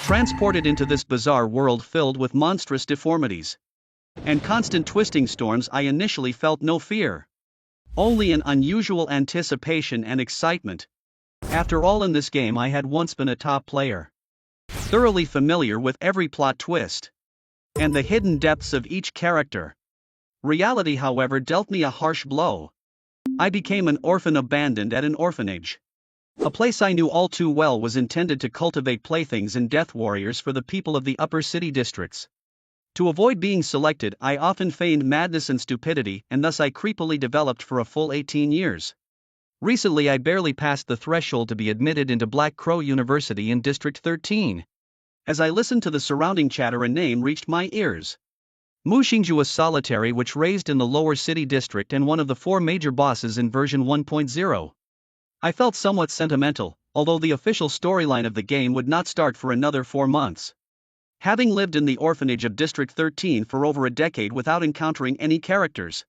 Transported into this bizarre world filled with monstrous deformities and constant twisting storms, I initially felt no fear. Only an unusual anticipation and excitement. After all, in this game I had once been a top player, thoroughly familiar with every plot twist and the hidden depths of each character. Reality, however, dealt me a harsh blow. I became an orphan abandoned at an orphanage. A place I knew all too well was intended to cultivate playthings and death warriors for the people of the upper city districts. To avoid being selected, I often feigned madness and stupidity, and thus I creepily developed for a full 18 years. Recently I barely passed the threshold to be admitted into Black Crow University in District 13. As I listened to the surrounding chatter, a name reached my ears. Mu Xingju, a solitary which raised in the lower city district and one of the 4 major bosses in version 1.0. I felt somewhat sentimental, although the official storyline of the game would not start for another 4 months. Having lived in the orphanage of District 13 for over a decade without encountering any characters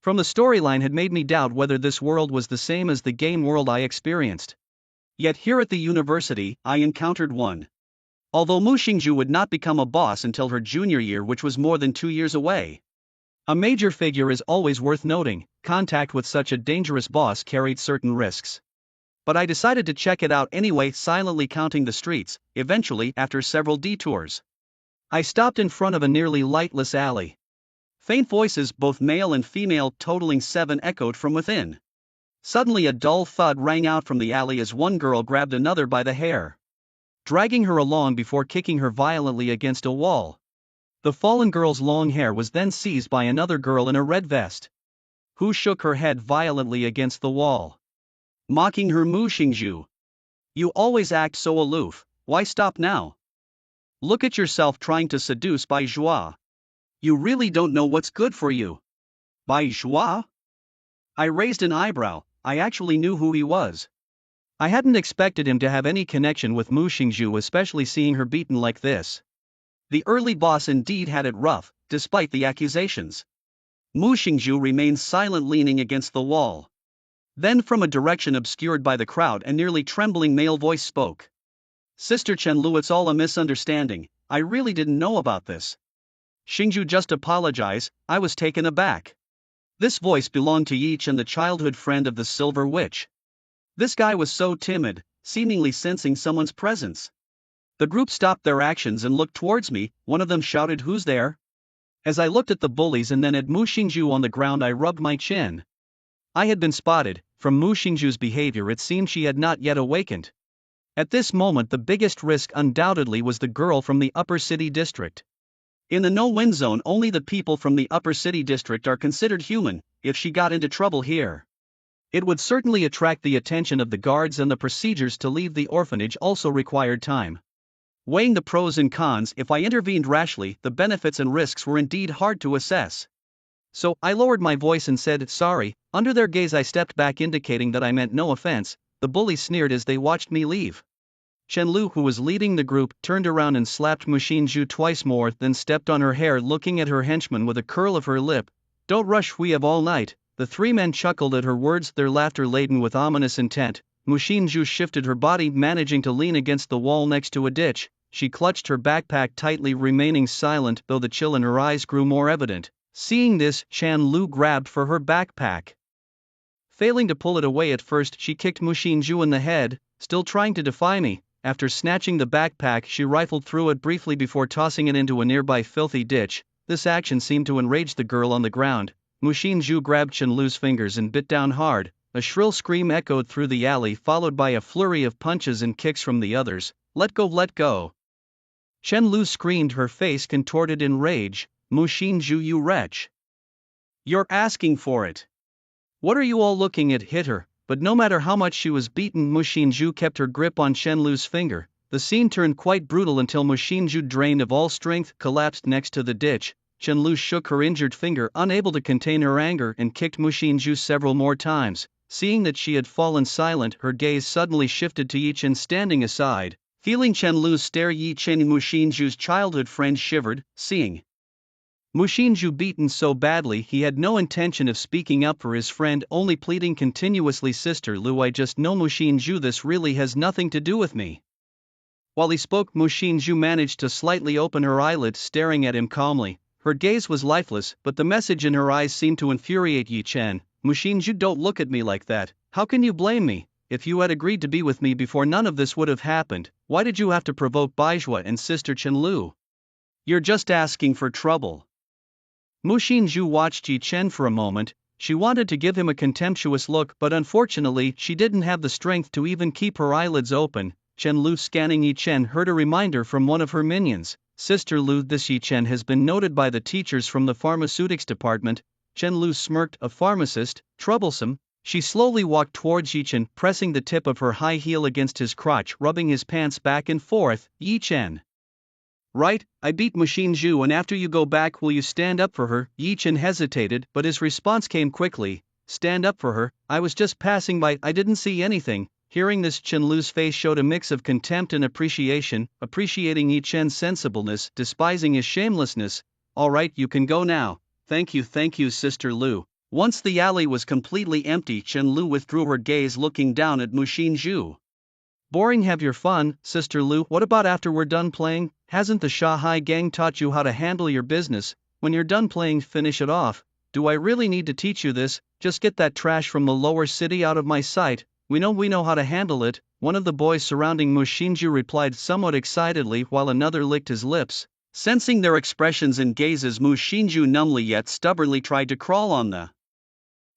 from the storyline had made me doubt whether this world was the same as the game world I experienced. Yet here at the university, I encountered one. Although Mu Xingju would not become a boss until her junior year, which was more than 2 years away. A major figure is always worth noting. Contact with such a dangerous boss carried certain risks. But I decided to check it out anyway, silently counting the streets. Eventually, after several detours, I stopped in front of a nearly lightless alley. Faint voices, both male and female, totaling 7, echoed from within. Suddenly a dull thud rang out from the alley as one girl grabbed another by the hair, dragging her along before kicking her violently against a wall. The fallen girl's long hair was then seized by another girl in a red vest, who shook her head violently against the wall, mocking her. Mu Xingju, you always act so aloof, why stop now? Look at yourself trying to seduce Bai Zhua. You really don't know what's good for you. Bai Zhua? I raised an eyebrow. I actually knew who he was. I hadn't expected him to have any connection with Mu Xingju, especially seeing her beaten like this. The early boss indeed had it rough, despite the accusations. Mu Xingju remained silent, leaning against the wall. Then from a direction obscured by the crowd, a nearly trembling male voice spoke. Sister Chenlu, it's all a misunderstanding, I really didn't know about this. Xingju, just apologize, I was taken aback. This voice belonged to Yi Chen, the childhood friend of the Silver Witch. This guy was so timid, seemingly sensing someone's presence. The group stopped their actions and looked towards me. One of them shouted, "Who's there?" As I looked at the bullies and then at Mu Xingju on the ground, I rubbed my chin. I had been spotted. From Mu Xingju's behavior, it seemed she had not yet awakened. At this moment, the biggest risk undoubtedly was the girl from the upper city district. In the no-win zone, only the people from the upper city district are considered human. If she got into trouble here, it would certainly attract the attention of the guards, and the procedures to leave the orphanage also required time. Weighing the pros and cons, if I intervened rashly, the benefits and risks were indeed hard to assess. So, I lowered my voice and said, "Sorry." Under their gaze I stepped back, indicating that I meant no offense. The bullies sneered as they watched me leave. Chenlu, who was leading the group, turned around and slapped Mu Xingju twice more, then stepped on her hair, looking at her henchman with a curl of her lip. "Don't rush, we have all night." The 3 men chuckled at her words, their laughter laden with ominous intent. Mu Xingju shifted her body, managing to lean against the wall next to a ditch. She clutched her backpack tightly, remaining silent, though the chill in her eyes grew more evident. Seeing this, Chan Lu grabbed for her backpack. Failing to pull it away at first, she kicked Mu Xingju in the head, still trying to defy me. After snatching the backpack, she rifled through it briefly before tossing it into a nearby filthy ditch. This action seemed to enrage the girl on the ground. Mu Xingju grabbed Chen Lu's fingers and bit down hard. A shrill scream echoed through the alley, followed by a flurry of punches and kicks from the others. "Let go, let go!" Chen Lu screamed, her face contorted in rage. "Mu Xingju, you wretch! You're asking for it! What are you all looking at?" Hit her. But no matter how much she was beaten, Mu Xingju kept her grip on Chen Lu's finger. The scene turned quite brutal until Mu Xingju, drained of all strength, collapsed next to the ditch. Chen Lu shook her injured finger, unable to contain her anger, and kicked Mu Xingju several more times. Seeing that she had fallen silent, her gaze suddenly shifted to Yi Chen standing aside. Feeling Chen Lu's stare, Yi Chen, Mu Xingju's childhood friend, shivered, seeing Mu Xingju beaten so badly. He had no intention of speaking up for his friend, only pleading continuously, "Sister Lu, I just know Mu Xingju, this really has nothing to do with me." While he spoke, Mu Xinju managed to slightly open her eyelids, staring at him calmly. Her gaze was lifeless, but the message in her eyes seemed to infuriate Yi Chen. Mu Xinju, don't look at me like that. How can you blame me? If you had agreed to be with me before, none of this would have happened. Why did you have to provoke Baizhua and Sister Chenlu? You're just asking for trouble. Mu Xinju watched Yi Chen for a moment. She wanted to give him a contemptuous look, but unfortunately she didn't have the strength to even keep her eyelids open. Chen Lu, scanning Yi Chen, heard a reminder from one of her minions. Sister Lu, this Yi Chen has been noted by the teachers from the pharmaceutics department. Chen Lu smirked. A pharmacist? Troublesome. She slowly walked towards Yi Chen, pressing the tip of her high heel against his crotch, rubbing his pants back and forth. Yi Chen. Right, I beat Mu Xinju, and after you go back, will you stand up for her? Yi Chen hesitated, but his response came quickly. Stand up for her? I was just passing by, I didn't see anything. Hearing this, Chen Lu's face showed a mix of contempt and appreciation, appreciating Yi Chen's sensibleness, despising his shamelessness. All right, you can go now. Thank you, Sister Lu. Once the alley was completely empty, Chen Lu withdrew her gaze, looking down at Mu Xinju. Boring, have your fun, Sister Lu. What about after we're done playing? Hasn't the Shanghai gang taught you how to handle your business? When you're done playing, finish it off. Do I really need to teach you this? Just get that trash from the lower city out of my sight. We know how to handle it. One of the boys surrounding Mu Xinju replied somewhat excitedly, while another licked his lips. Sensing their expressions and gazes, Mu Xinju numbly yet stubbornly tried to crawl on the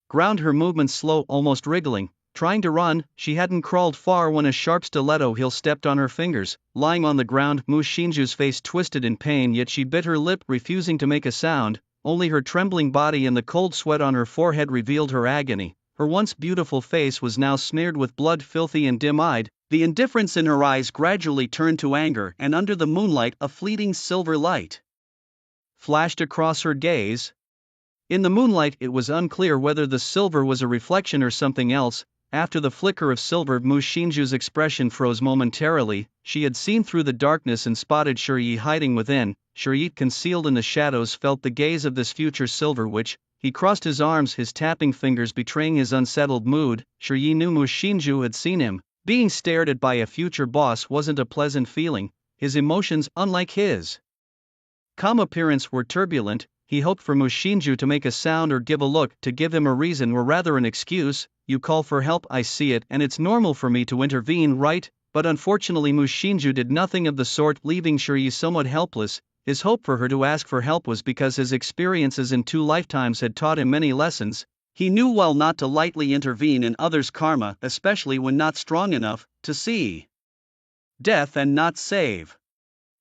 ground, her movements slow, almost wriggling. Trying to run, she hadn't crawled far when a sharp stiletto heel stepped on her fingers. Lying on the ground, Mu Xinju's face twisted in pain, yet she bit her lip, refusing to make a sound. Only her trembling body and the cold sweat on her forehead revealed her agony. Her once beautiful face was now smeared with blood, filthy and dim-eyed. The indifference in her eyes gradually turned to anger, and under the moonlight a fleeting silver light flashed across her gaze. In the moonlight it was unclear whether the silver was a reflection or something else. After the flicker of silver, Mu Xinju's expression froze momentarily. She had seen through the darkness and spotted Shiyi hiding within. Shiyi, concealed in the shadows, felt the gaze of this future silver witch. He crossed his arms, his tapping fingers betraying his unsettled mood. Shiyi knew Mu Xinju had seen him. Being stared at by a future boss wasn't a pleasant feeling. His emotions, unlike his calm appearance, were turbulent. He hoped for Mu Xinju to make a sound or give a look, to give him a reason or rather an excuse. You call for help, I see it, and it's normal for me to intervene, right? But unfortunately Mu Xinju did nothing of the sort, leaving Shiyi somewhat helpless. His hope for her to ask for help was because his experiences in 2 lifetimes had taught him many lessons. He knew well not to lightly intervene in others' karma, especially when not strong enough to see death and not save.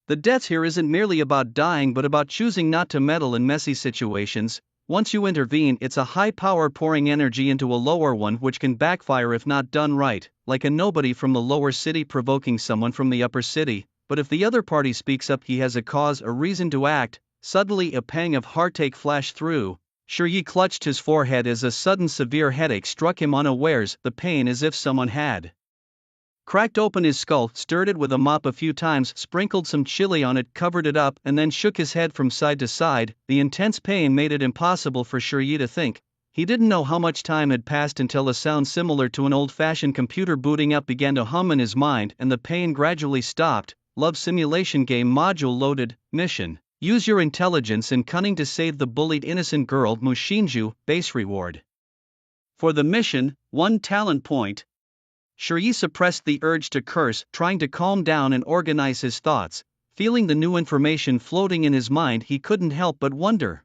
The death here isn't merely about dying, but about choosing not to meddle in messy situations. Once you intervene, it's a high power pouring energy into a lower one, which can backfire if not done right, like a nobody from the lower city provoking someone from the upper city. But if the other party speaks up, he has a cause, a reason to act. Suddenly a pang of heartache flashed through Shiyi, clutched his forehead as a sudden severe headache struck him unawares, the pain as if someone had cracked open his skull, stirred it with a mop a few times, sprinkled some chili on it, covered it up, and then shook his head from side to side. The intense pain made it impossible for Shiyi to think. He didn't know how much time had passed until a sound similar to an old-fashioned computer booting up began to hum in his mind, and the pain gradually stopped. Love simulation game module loaded. Mission: use your intelligence and cunning to save the bullied innocent girl Mu Xinju. Base reward for the mission, 1 talent point. Shiyi suppressed the urge to curse, trying to calm down and organize his thoughts. Feeling the new information floating in his mind, he couldn't help but wonder.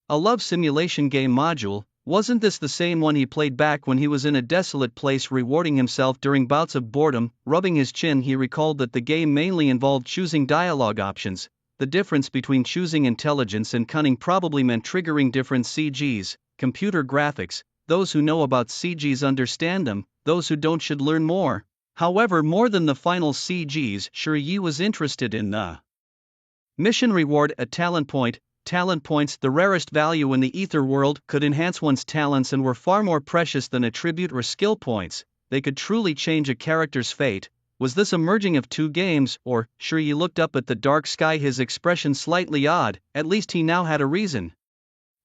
A love simulation game module, wasn't this the same one he played back when he was in a desolate place rewarding himself during bouts of boredom? Rubbing his chin, he recalled that the game mainly involved choosing dialogue options. The difference between choosing intelligence and cunning probably meant triggering different CGs, computer graphics. Those who know about CGs understand them, those who don't should learn more. However, more than the final CGs, Shiyi was interested in the mission reward, a talent point. Talent points, the rarest value in the ether world, could enhance one's talents and were far more precious than attribute or skill points. They could truly change a character's fate. Was this a merging of 2 games, or? Shiyi looked up at the dark sky, his expression slightly odd. At least he now had a reason.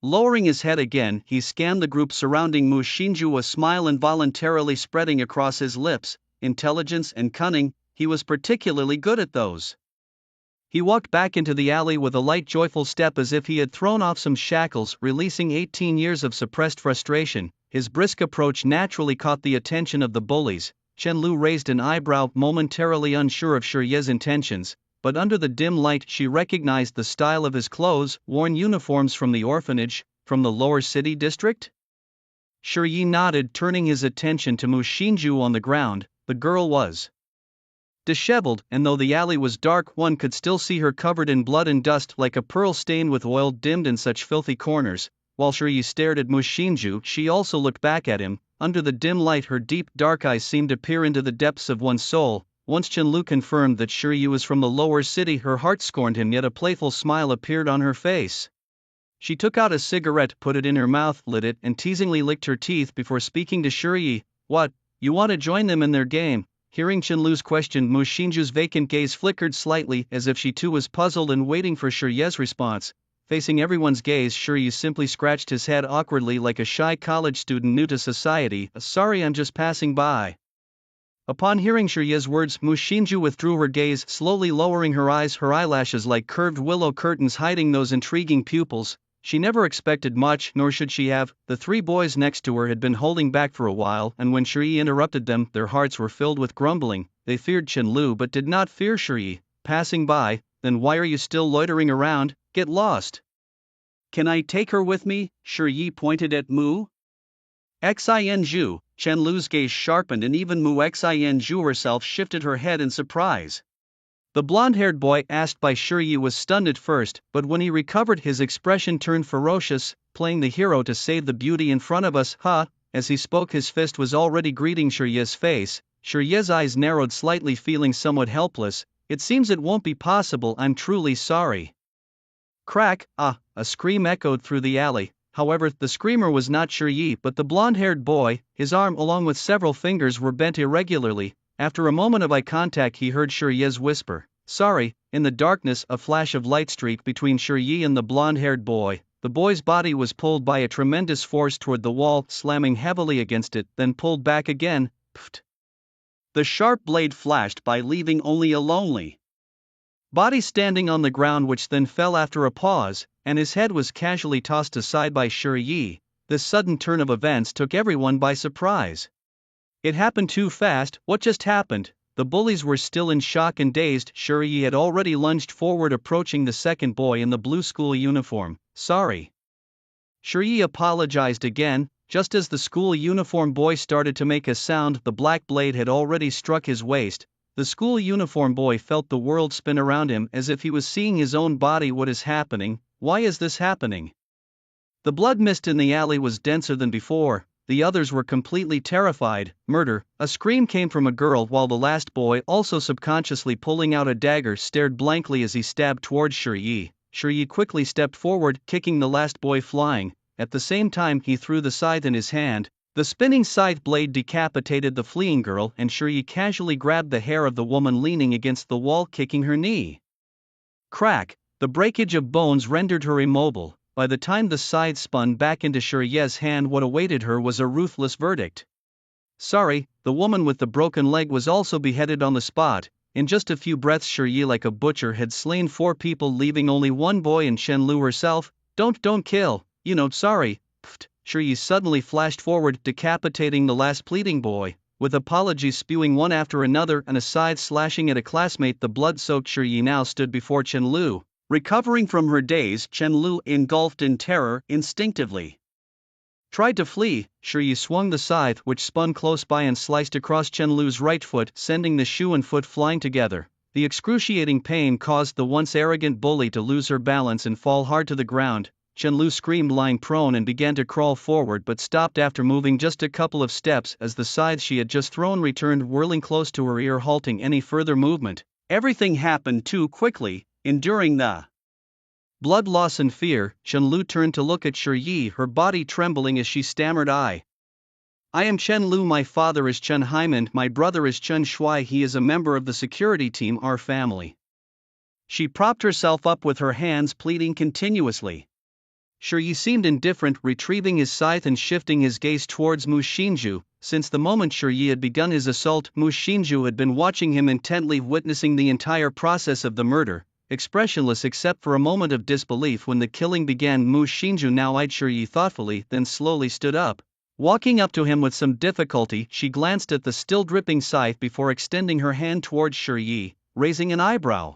Lowering his head again, he scanned the group surrounding Mu Xinju, a smile involuntarily spreading across his lips. Intelligence and cunning, he was particularly good at those. He walked back into the alley with a light, joyful step as if he had thrown off some shackles, releasing 18 years of suppressed frustration. His brisk approach naturally caught the attention of the bullies. Chen Lu raised an eyebrow, momentarily unsure of Shiye's intentions, but under the dim light she recognized the style of his clothes, worn uniforms from the orphanage, from the lower city district. Shiye nodded, turning his attention to Mu Xinju on the ground. The girl was disheveled, and though the alley was dark, one could still see her covered in blood and dust like a pearl stained with oil, dimmed in such filthy corners. While Shiye stared at Mu Xinju, she also looked back at him. Under the dim light, her deep, dark eyes seemed to peer into the depths of one's soul. Once Chen Lu confirmed that Shiye was from the lower city, her heart scorned him, yet a playful smile appeared on her face. She took out a cigarette, put it in her mouth, lit it, and teasingly licked her teeth before speaking to Shiye. What, you want to join them in their game? Hearing Chen Lu's question, Mu Xinju's vacant gaze flickered slightly, as if she too was puzzled and waiting for Shiye's response. Facing everyone's gaze, Shiye simply scratched his head awkwardly like a shy college student new to society. Sorry, I'm just passing by. Upon hearing Shiye's words, Mu Xinju withdrew her gaze, slowly lowering her eyes, her eyelashes like curved willow curtains hiding those intriguing pupils. She never expected much, nor should she have. The three boys next to her had been holding back for a while, and when Shiye interrupted them, their hearts were filled with grumbling. They feared Chen Lu but did not fear Shiye. Passing by, then why are you still loitering around? Get lost. Can I take her with me? Shiye pointed at Mu Xinju. Chen Lu's gaze sharpened, and even Mu Xinju herself shifted her head in surprise. The blonde-haired boy asked by Shiye was stunned at first, but when he recovered, his expression turned ferocious. Playing the hero to save the beauty in front of us, huh? As he spoke, his fist was already greeting Shiye's face. Shiye's eyes narrowed slightly, feeling somewhat helpless. It seems it won't be possible, I'm truly sorry. Crack! Ah! A scream echoed through the alley. However, the screamer was not Shiye but the blonde-haired boy. His arm along with several fingers were bent irregularly. After a moment of eye contact, he heard Shiye's whisper, sorry. In the darkness, a flash of light streaked between Shiye and the blonde-haired boy. The boy's body was pulled by a tremendous force toward the wall, slamming heavily against it, then pulled back again. Pfft. The sharp blade flashed by, leaving only a lonely body standing on the ground, which then fell after a pause, and his head was casually tossed aside by Shiye. This sudden turn of events took everyone by surprise. It happened too fast. What just happened? The bullies were still in shock and dazed. Shiye had already lunged forward, approaching the second boy in the blue school uniform. Sorry. Shiye apologized again. Just as the school uniform boy started to make a sound, the black blade had already struck his waist. The school uniform boy felt the world spin around him, as if he was seeing his own body. What is happening? Why is this happening? The blood mist in the alley was denser than before. The others were completely terrified. Murder! A scream came from a girl, while the last boy, also subconsciously pulling out a dagger, stared blankly as he stabbed towards Shiye. Shiye quickly stepped forward, kicking the last boy flying. At the same time, he threw the scythe in his hand. The spinning scythe blade decapitated the fleeing girl, and Shiye casually grabbed the hair of the woman leaning against the wall, kicking her knee. Crack! The breakage of bones rendered her immobile. By the time the scythe spun back into Shiye's hand, what awaited her was a ruthless verdict. Sorry. The woman with the broken leg was also beheaded on the spot. In just a few breaths, Shiye, like a butcher, had slain 4 people, leaving only one boy and Chen Lu herself. Don't kill. Sorry. Pfft. Shiye suddenly flashed forward, decapitating the last pleading boy. With apologies spewing one after another and a scythe slashing at a classmate, the blood-soaked Shiye now stood before Chen Lu. Recovering from her daze, Chen Lu, engulfed in terror, instinctively tried to flee. Shiye swung the scythe, which spun close by and sliced across Chen Lu's right foot, sending the shoe and foot flying together. The excruciating pain caused the once arrogant bully to lose her balance and fall hard to the ground. Chen Lu screamed, lying prone, and began to crawl forward, but stopped after moving just a couple of steps as the scythe she had just thrown returned, whirling close to her ear, halting any further movement. Everything happened too quickly. Enduring the blood loss and fear, Chen Lu turned to look at Shiye, her body trembling as she stammered, I am Chen Lu. My father is Chen Haiman. My brother is Chen Shui. He is a member of the security team, our family. She propped herself up with her hands, pleading continuously. Shiye seemed indifferent, retrieving his scythe and shifting his gaze towards Mu Xinju. Since the moment Shi had begun his assault, Mu Xinju had been watching him intently, witnessing the entire process of the murder, expressionless except for a moment of disbelief when the killing began. Mu Xinju now eyed Shi thoughtfully, then slowly stood up. Walking up to him with some difficulty, she glanced at the still dripping scythe before extending her hand towards Shi, raising an eyebrow.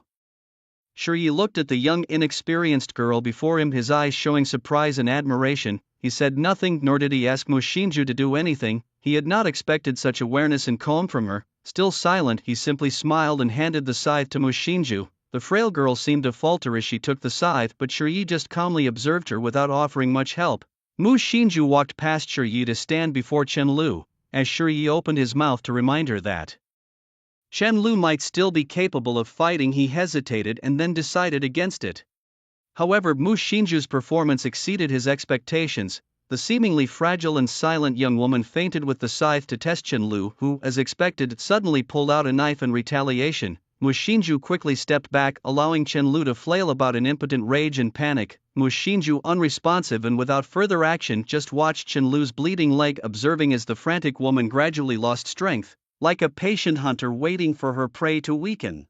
Shi looked at the young, inexperienced girl before him, his eyes showing surprise and admiration. He said nothing, nor did he ask Mu Xinju to do anything. He had not expected such awareness and calm from her. Still silent, he simply smiled and handed the scythe to Mu Xinju. The frail girl seemed to falter as she took the scythe, but Shi just calmly observed her without offering much help. Mu Xinju walked past Shi to stand before Chen Lu, as Shi opened his mouth to remind her that Chen Lu might still be capable of fighting. He hesitated and then decided against it. However, Mu Xinju's performance exceeded his expectations. The seemingly fragile and silent young woman feinted with the scythe to test Chen Lu, who, as expected, suddenly pulled out a knife in retaliation. Mu Xinju quickly stepped back, allowing Chen Lu to flail about in impotent rage and panic. Mu Xinju, unresponsive and without further action, just watched Chen Lu's bleeding leg, observing as the frantic woman gradually lost strength, like a patient hunter waiting for her prey to weaken.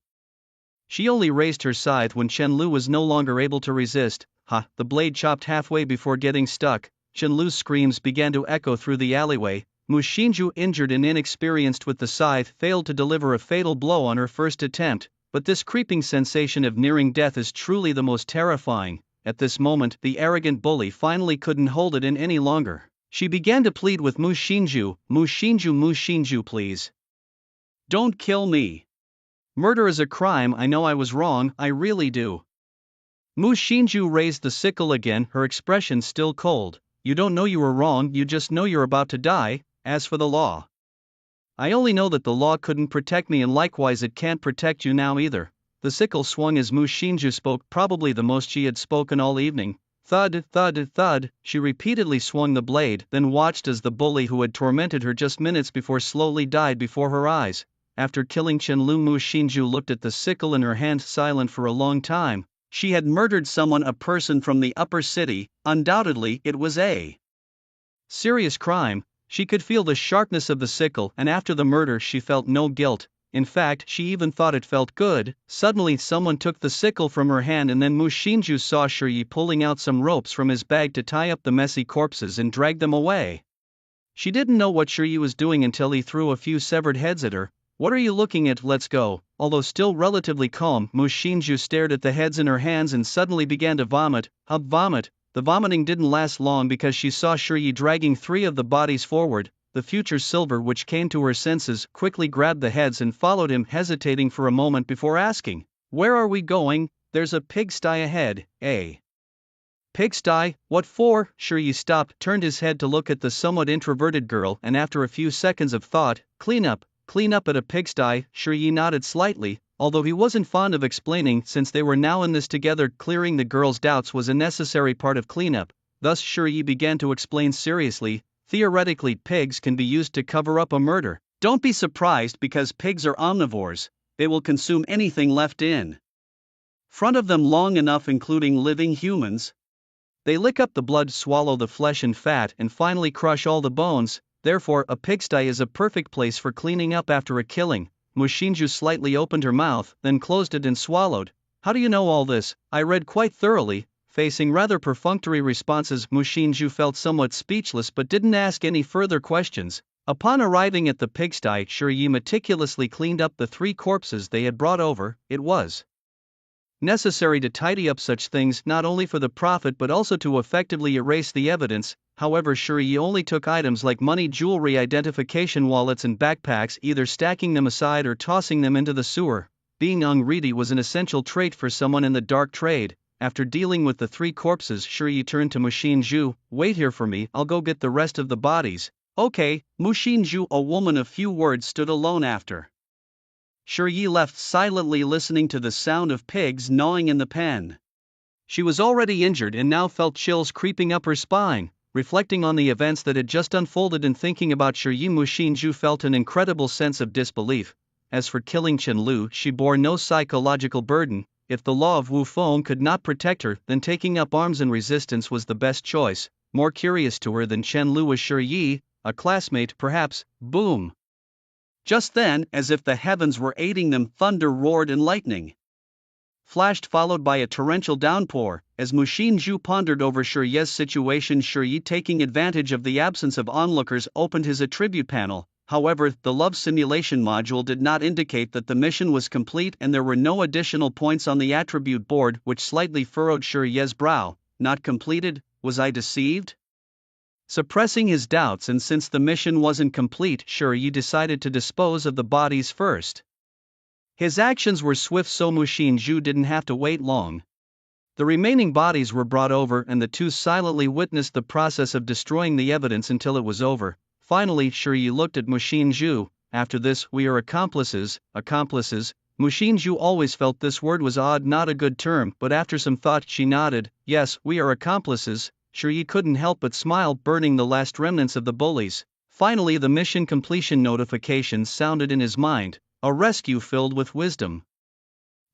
She only raised her scythe when Chen Lu was no longer able to resist. The blade chopped halfway before getting stuck. Chen Lu's screams began to echo through the alleyway. Mu Xinju, injured and inexperienced with the scythe, failed to deliver a fatal blow on her first attempt, but this creeping sensation of nearing death is truly the most terrifying. At this moment, the arrogant bully finally couldn't hold it in any longer. She began to plead with Mu Xinju, Mu Xinju, please. Don't kill me. Murder is a crime. I know I was wrong, I really do. Mu Xinju raised the sickle again, her expression still cold. You don't know you were wrong, you just know you're about to die. As for the law, I only know that the law couldn't protect me, and likewise it can't protect you now either. The sickle swung as Mu Xinju spoke, probably the most she had spoken all evening. Thud, thud, thud. She repeatedly swung the blade, then watched as the bully who had tormented her just minutes before slowly died before her eyes. After killing Chen Lu, Mu Xinju looked at the sickle in her hand, silent for a long time. She had murdered someone, a person from the upper city. Undoubtedly, it was a serious crime. She could feel the sharpness of the sickle, and after the murder she felt no guilt. In fact, she even thought it felt good. Suddenly someone took the sickle from her hand, and then Mu Xinju saw Shi pulling out some ropes from his bag to tie up the messy corpses and drag them away. She didn't know what Shi was doing until he threw a few severed heads at her. What are you looking at? Let's go. Although still relatively calm, Mu Xinju stared at the heads in her hands and suddenly began to vomit. Vomit. The vomiting didn't last long because she saw Shi dragging 3 of the bodies forward. The future Silver, which came to her senses, quickly grabbed the heads and followed him, hesitating for a moment before asking, "Where are we going?" "There's a pigsty ahead." "A pigsty? What for?" Shi stopped, turned his head to look at the somewhat introverted girl, and after a few seconds of thought, Clean up at a pigsty." Shi nodded slightly, although he wasn't fond of explaining since they were now in this together. Clearing the girl's doubts was a necessary part of cleanup. Thus Shi began to explain seriously, "Theoretically, pigs can be used to cover up a murder. Don't be surprised because pigs are omnivores. They will consume anything left in front of them long enough, including living humans. They lick up the blood, swallow the flesh and fat, and finally crush all the bones. Therefore, a pigsty is a perfect place for cleaning up after a killing." Mu Xinju slightly opened her mouth, then closed it and swallowed. "How do you know all this?" "I read quite thoroughly." Facing rather perfunctory responses, Mu Xinju felt somewhat speechless but didn't ask any further questions. Upon arriving at the pigsty, Shi meticulously cleaned up the 3 corpses they had brought over. It was necessary to tidy up such things not only for the profit but also to effectively erase the evidence. However, Shi only took items like money, jewelry, identification wallets and backpacks, either stacking them aside or tossing them into the sewer. Being greedy was an essential trait for someone in the dark trade. After dealing with the 3 corpses, Shi turned to Mu Xinju, "Wait here for me, I'll go get the rest of the bodies." "Okay." Mu Xinju, a woman of few words, stood alone after Shi left, silently listening to the sound of pigs gnawing in the pen. She was already injured and now felt chills creeping up her spine. Reflecting on the events that had just unfolded and thinking about Shi, Mu Xinju felt an incredible sense of disbelief. As for killing Chen Lu, she bore no psychological burden. If the law of Wu Feng could not protect her, then taking up arms in resistance was the best choice. More curious to her than Chen Lu was Shi, a classmate perhaps, boom. Just then, as if the heavens were aiding them, thunder roared and lightning flashed, followed by a torrential downpour. As Mu Xinzhu pondered over Shiye's situation, Shiye, taking advantage of the absence of onlookers, opened his attribute panel. However, the love simulation module did not indicate that the mission was complete, and there were no additional points on the attribute board, which slightly furrowed Shiye's brow. Not completed? Was I deceived? Suppressing his doubts, and since the mission wasn't complete, Shiye decided to dispose of the bodies first. His actions were swift, so Mu Xinzhu didn't have to wait long. The remaining bodies were brought over, and the two silently witnessed the process of destroying the evidence until it was over. Finally, Shiye looked at Mu Xinzhu. After this, we are accomplices. Accomplices? Mu Xinzhu always felt this word was odd, not a good term, but after some thought she nodded. Yes, we are accomplices. Shiye couldn't help but smile, burning the last remnants of the bullies. Finally, the mission completion notification sounded in his mind. A rescue filled with wisdom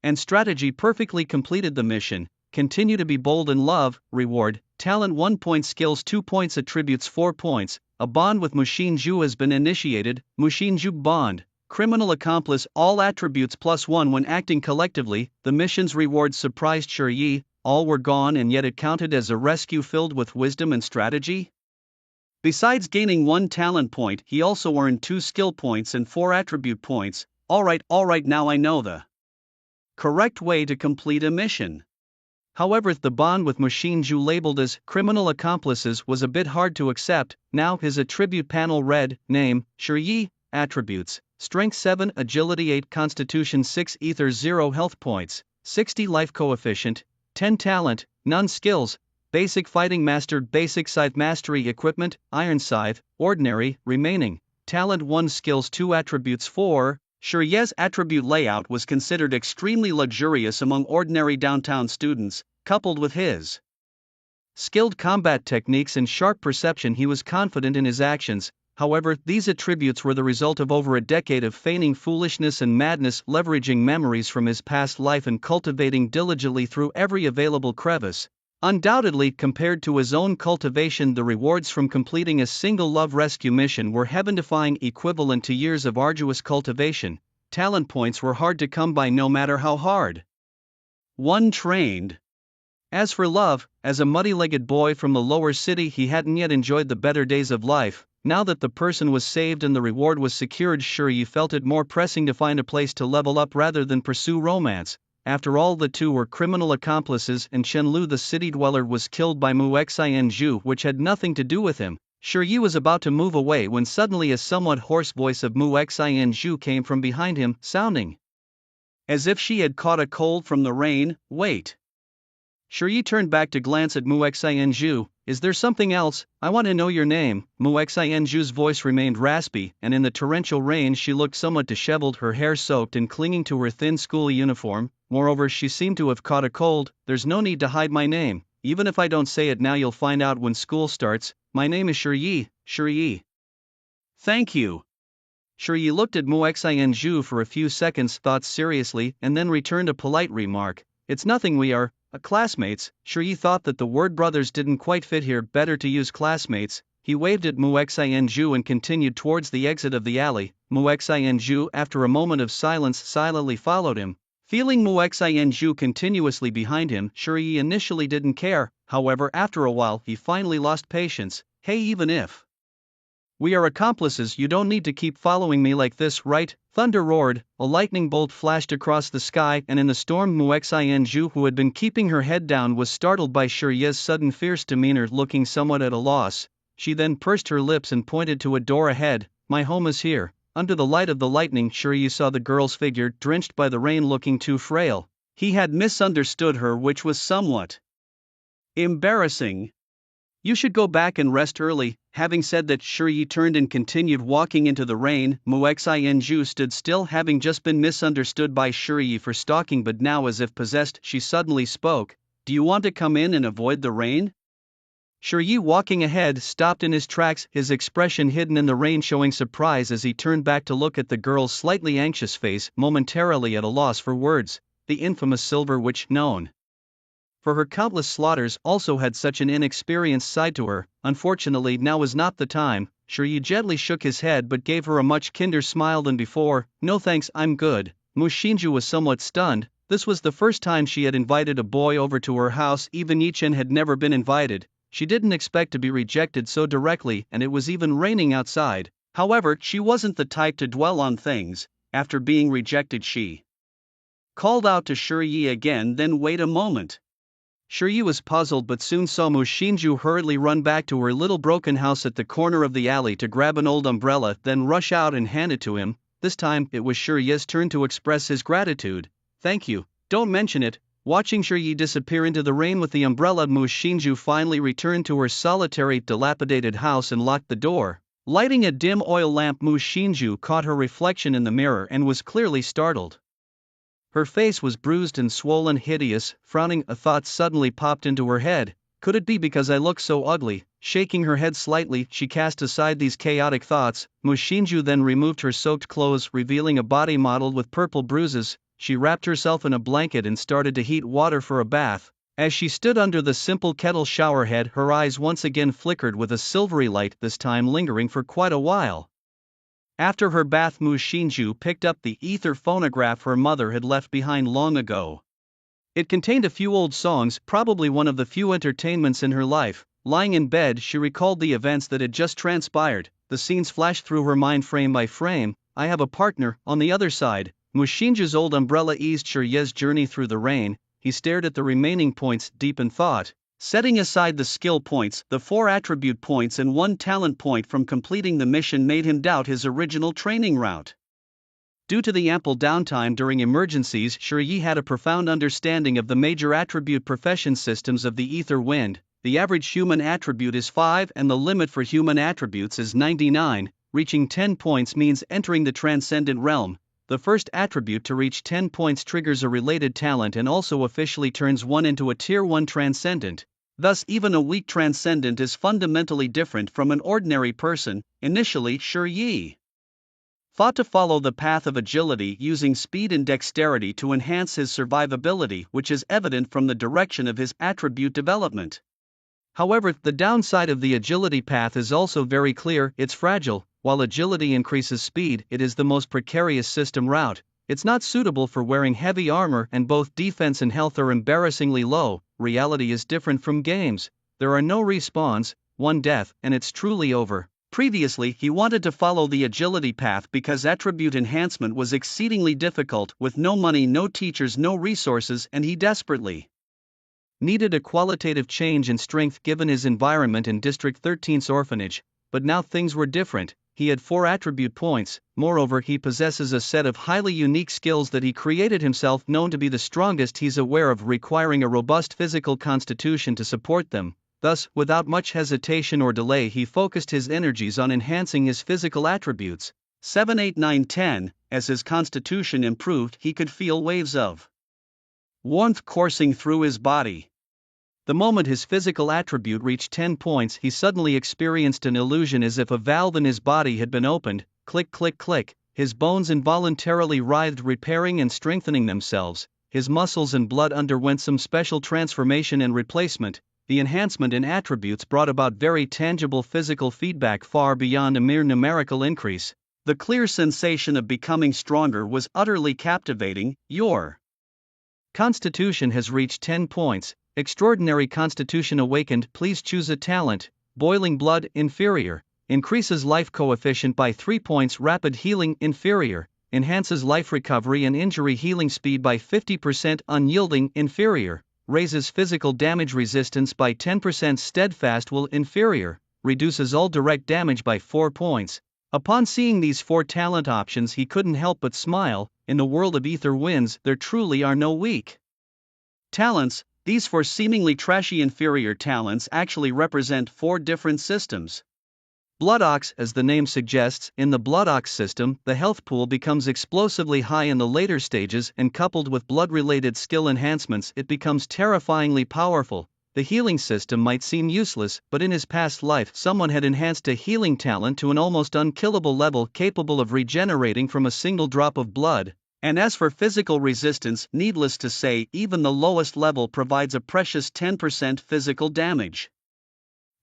and strategy perfectly completed the mission. Continue to be bold in love. Reward: talent 1 point, skills 2 points, attributes 4 points. A bond with Mu Xinzhu has been initiated. Mu Xinzhu bond. Criminal accomplice, all attributes +1 when acting collectively. The mission's rewards surprised Shiye. All were gone, and yet it counted as a rescue filled with wisdom and strategy. Besides gaining 1 talent point, he also earned 2 skill points and 4 attribute points. Alright, now I know the correct way to complete a mission. However, the bond with Mu Xinzhu, labeled as criminal accomplices, was a bit hard to accept. Now his attribute panel read: name, Shiye, attributes, strength 7, agility 8, constitution 6, ether 0, health points, 60 life coefficient, 10 talent, none skills, basic fighting master, basic scythe mastery, equipment, iron scythe, ordinary, remaining, talent 1, skills 2, attributes 4. Shiye's attribute layout was considered extremely luxurious among ordinary downtown students. Coupled with his skilled combat techniques and sharp perception, he was confident in his actions. However, these attributes were the result of over a decade of feigning foolishness and madness, leveraging memories from his past life and cultivating diligently through every available crevice. Undoubtedly, compared to his own cultivation, the rewards from completing a single love rescue mission were heaven-defying, equivalent to years of arduous cultivation. Talent points were hard to come by, no matter how hard one trained. As for love, as a muddy-legged boy from the lower city, he hadn't yet enjoyed the better days of life. Now that the person was saved and the reward was secured, Shiye felt it more pressing to find a place to level up rather than pursue romance. After all, the two were criminal accomplices, and Shenlu, the city dweller, was killed by Mu Xinzhu, which had nothing to do with him. Shiye was about to move away when suddenly a somewhat hoarse voice of Mu Xinzhu came from behind him, sounding as if she had caught a cold from the rain. Wait. Shiye turned back to glance at Mu Xinzhu. Is there something else? I want to know your name. Mu Xinzhu's voice remained raspy, and in the torrential rain she looked somewhat disheveled, her hair soaked and clinging to her thin school uniform. Moreover, she seemed to have caught a cold. There's no need to hide my name. Even if I don't say it now, you'll find out when school starts. My name is Shiye. Shiye. Thank you. Shiye looked at Mu Xinzhu for a few seconds, thought seriously, and then returned a polite remark. It's nothing, we are classmates. Shiye thought that the word brothers didn't quite fit here, better to use classmates. He waved at Mu Xinzhu and continued towards the exit of the alley. Mu Xinzhu, after a moment of silence, silently followed him. Feeling Mu Xinzhu continuously behind him, Shiye initially didn't care. However, after a while, he finally lost patience. Hey, even if we are accomplices, you don't need to keep following me like this, right? Thunder roared, a lightning bolt flashed across the sky, and in the storm Mu Xinzhu, who had been keeping her head down, was startled by Shiye's sudden fierce demeanor. Looking somewhat at a loss, she then pursed her lips and pointed to a door ahead. My home is here. Under the light of the lightning, Shiye saw the girl's figure, drenched by the rain, looking too frail. He had misunderstood her, which was somewhat embarrassing. You should go back and rest early. Having said that, Shiye turned and continued walking into the rain. Mu Xinzhu stood still, having just been misunderstood by Shiye for stalking, but now, as if possessed, she suddenly spoke. Do you want to come in and avoid the rain? Shiye, walking ahead, stopped in his tracks, his expression hidden in the rain showing surprise as he turned back to look at the girl's slightly anxious face, momentarily at a loss for words. The infamous silver witch, known for her countless slaughters also had such an inexperienced side to her. Unfortunately, now was not the time. Shiryu gently shook his head but gave her a much kinder smile than before. No thanks, I'm good. Mushinju was somewhat stunned. This was the first time she had invited a boy over to her house. Even Yichen had never been invited. She didn't expect to be rejected so directly, and it was even raining outside. However, she wasn't the type to dwell on things. After being rejected, she called out to Shiryu again, then wait a moment. Shiryu was puzzled but soon saw Mushinju hurriedly run back to her little broken house at the corner of the alley to grab an old umbrella, then rush out and hand it to him. This time, it was Shiryu's turn to express his gratitude. Thank you, don't mention it. Watching Shiryu disappear into the rain with the umbrella, Mushinju finally returned to her solitary, dilapidated house and locked the door. Lighting a dim oil lamp, Mushinju caught her reflection in the mirror and was clearly startled. Her face was bruised and swollen, hideous. Frowning, a thought suddenly popped into her head. Could it be because I look so ugly? Shaking her head slightly, she cast aside these chaotic thoughts. Mushinju then removed her soaked clothes, revealing a body mottled with purple bruises. She wrapped herself in a blanket and started to heat water for a bath. As she stood under the simple kettle showerhead, her eyes once again flickered with a silvery light, this time lingering for quite a while. After her bath, Mushinju picked up the ether phonograph her mother had left behind long ago. It contained a few old songs, probably one of the few entertainments in her life. Lying in bed, she recalled the events that had just transpired. The scenes flashed through her mind frame by frame. I have a partner on the other side. Mushinju's old umbrella eased Shiryu's journey through the rain. He stared at the remaining points, deep in thought. Setting aside the skill points, the 4 attribute points and 1 talent point from completing the mission made him doubt his original training route. Due to the ample downtime during emergencies, Shiryu had a profound understanding of the major attribute profession systems of the ether wind. The average human attribute is 5 and the limit for human attributes is 99. Reaching 10 points means entering the transcendent realm. The first attribute to reach 10 points triggers a related talent and also officially turns one into a Tier 1 transcendent. Thus, even a weak transcendent is fundamentally different from an ordinary person. Initially, Shiryu thought to follow the path of agility, using speed and dexterity to enhance his survivability, which is evident from the direction of his attribute development. However, the downside of the agility path is also very clear: it's fragile. While agility increases speed, it is the most precarious system route. It's not suitable for wearing heavy armor, and both defense and health are embarrassingly low. Reality is different from games. There are no respawns, one death, and it's truly over. Previously, he wanted to follow the agility path because attribute enhancement was exceedingly difficult, with no money, no teachers, no resources, and he desperately needed a qualitative change in strength given his environment in District 13's orphanage. But now things were different. He had 4 attribute points. Moreover, he possesses a set of highly unique skills that he created himself, known to be the strongest he's aware of, requiring a robust physical constitution to support them. Thus, without much hesitation or delay, he focused his energies on enhancing his physical attributes. 7, 8, 9, 10. As his constitution improved, he could feel waves of warmth coursing through his body. The moment his physical attribute reached 10 points, he suddenly experienced an illusion as if a valve in his body had been opened. Click, click, click. His bones involuntarily writhed, repairing and strengthening themselves. His muscles and blood underwent some special transformation and replacement. The enhancement in attributes brought about very tangible physical feedback far beyond a mere numerical increase. The clear sensation of becoming stronger was utterly captivating. Your constitution has reached 10 points. Extraordinary constitution awakened. Please choose a talent. Boiling blood, inferior. Increases life coefficient by 3 points. Rapid healing, inferior. Enhances life recovery and injury healing speed by 50%. Unyielding, inferior. Raises physical damage resistance by 10%. Steadfast will, inferior. Reduces all direct damage by 4 points. Upon seeing these 4 talent options, he couldn't help but smile. In the world of ether winds, there truly are no weak talents. These 4 seemingly trashy inferior talents actually represent 4 different systems. Blood Ox, as the name suggests, in the Blood Ox system, the health pool becomes explosively high in the later stages, and coupled with blood-related skill enhancements, it becomes terrifyingly powerful. The healing system might seem useless, but in his past life, someone had enhanced a healing talent to an almost unkillable level, capable of regenerating from a single drop of blood. And as for physical resistance, needless to say, even the lowest level provides a precious 10% physical damage.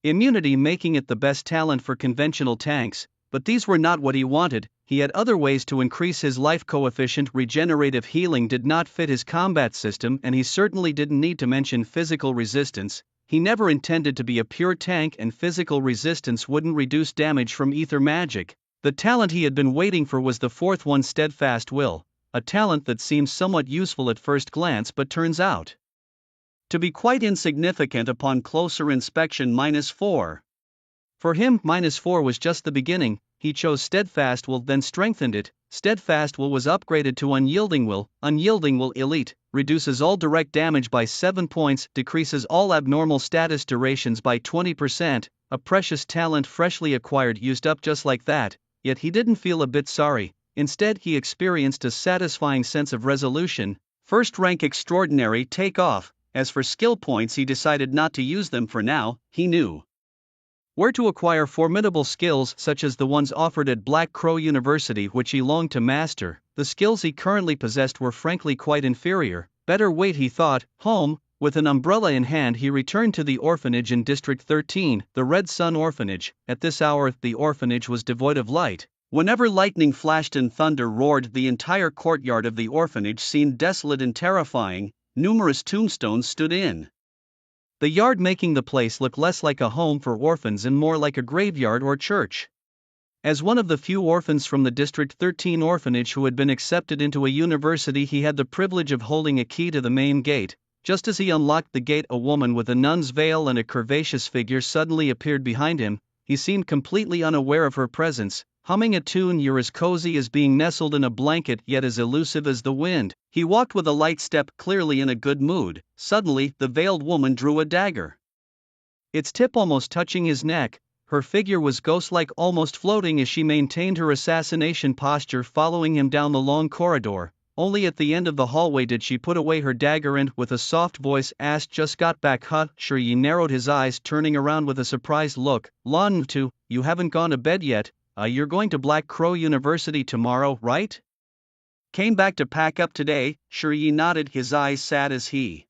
Immunity making it the best talent for conventional tanks, but these were not what he wanted. He had other ways to increase his life coefficient. Regenerative healing did not fit his combat system, and he certainly didn't need to mention physical resistance. He never intended to be a pure tank, and physical resistance wouldn't reduce damage from ether magic. The talent he had been waiting for was the fourth one, Steadfast Will, a talent that seems somewhat useful at first glance but turns out to be quite insignificant upon closer inspection. -4. For him, -4 was just the beginning. He chose Steadfast Will, then strengthened it. Steadfast Will was upgraded to Unyielding Will. Unyielding Will Elite reduces all direct damage by 7 points, decreases all abnormal status durations by 20%, a precious talent freshly acquired, used up just like that. Yet he didn't feel a bit sorry. Instead, he experienced a satisfying sense of resolution. First rank extraordinary takeoff. As for skill points, he decided not to use them for now. He knew where to acquire formidable skills such as the ones offered at Black Crow University, which he longed to master. The skills he currently possessed were frankly quite inferior. Better wait, he thought. Home. With an umbrella in hand, he returned to the orphanage in District 13, the Red Sun Orphanage. At this hour, the orphanage was devoid of light. Whenever lightning flashed and thunder roared, the entire courtyard of the orphanage seemed desolate and terrifying. Numerous tombstones stood in the yard, making the place look less like a home for orphans and more like a graveyard or church. As one of the few orphans from the District 13 orphanage who had been accepted into a university, he had the privilege of holding a key to the main gate. Just as he unlocked the gate, a woman with a nun's veil and a curvaceous figure suddenly appeared behind him. He seemed completely unaware of her presence, humming a tune. You're as cozy as being nestled in a blanket, yet as elusive as the wind. He walked with a light step, clearly in a good mood. Suddenly, the veiled woman drew a dagger, its tip almost touching his neck. Her figure was ghost-like, almost floating as she maintained her assassination posture, following him down the long corridor. Only at the end of the hallway did she put away her dagger and, with a soft voice, asked, "Just got back, huh?" Shirye narrowed his eyes, turning around with a surprised look. "Lan Tu, you haven't gone to bed yet? You're going to Black Crow University tomorrow, right?" "Came back to pack up today." Shirye nodded, his eyes sad as he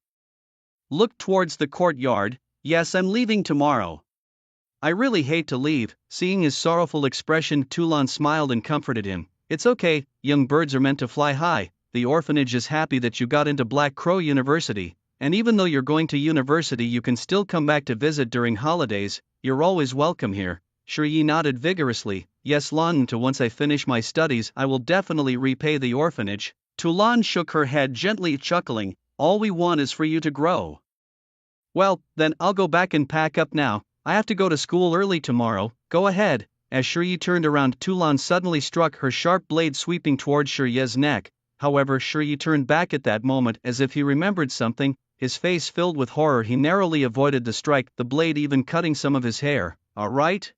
looked towards the courtyard. "Yes, I'm leaving tomorrow." "I really hate to leave." Seeing his sorrowful expression, Tulan smiled and comforted him. "It's okay, young birds are meant to fly high. The orphanage is happy that you got into Black Crow University, and even though you're going to university, you can still come back to visit during holidays. You're always welcome here." Shirye nodded vigorously. "Yes, Lan Tu, once I finish my studies, I will definitely repay the orphanage." Tulan shook her head gently, chuckling. "All we want is for you to grow." "Well, then, I'll go back and pack up now. I have to go to school early tomorrow." "Go ahead." As Shirye turned around, Tulan suddenly struck her sharp blade, sweeping toward Shirye's neck. However, Shirye turned back at that moment, as if he remembered something. His face filled with horror, he narrowly avoided the strike, the blade even cutting some of his hair. "All right,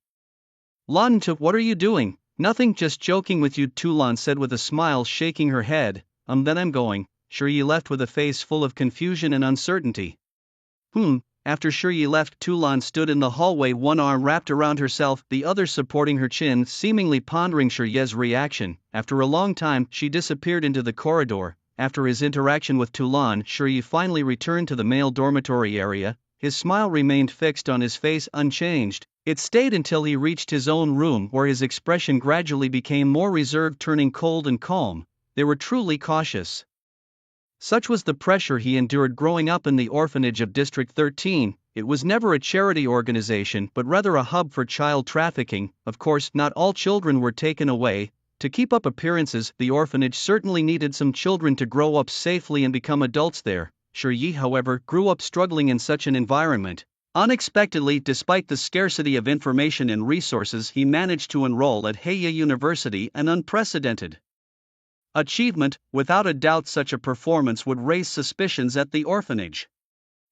Lan Tu, what are you doing?" "Nothing, just joking with you," Tulan said with a smile, shaking her head. Then I'm going." Shirye left with a face full of confusion and uncertainty. After Shirye left, Tulan stood in the hallway, one arm wrapped around herself, the other supporting her chin, seemingly pondering Shirye's reaction. After a long time, she disappeared into the corridor. After his interaction with Tulan, Shirye finally returned to the male dormitory area. His smile remained fixed on his face, unchanged. It stayed until he reached his own room, where his expression gradually became more reserved, turning cold and calm. They were truly cautious. Such was the pressure he endured growing up in the orphanage of District 13. It was never a charity organization, but rather a hub for child trafficking. Of course, not all children were taken away. To keep up appearances, the orphanage certainly needed some children to grow up safely and become adults there. Shirye, however, grew up struggling in such an environment. Unexpectedly, despite the scarcity of information and resources, he managed to enroll at Heya University, an unprecedented achievement. Without a doubt, such a performance would raise suspicions at the orphanage.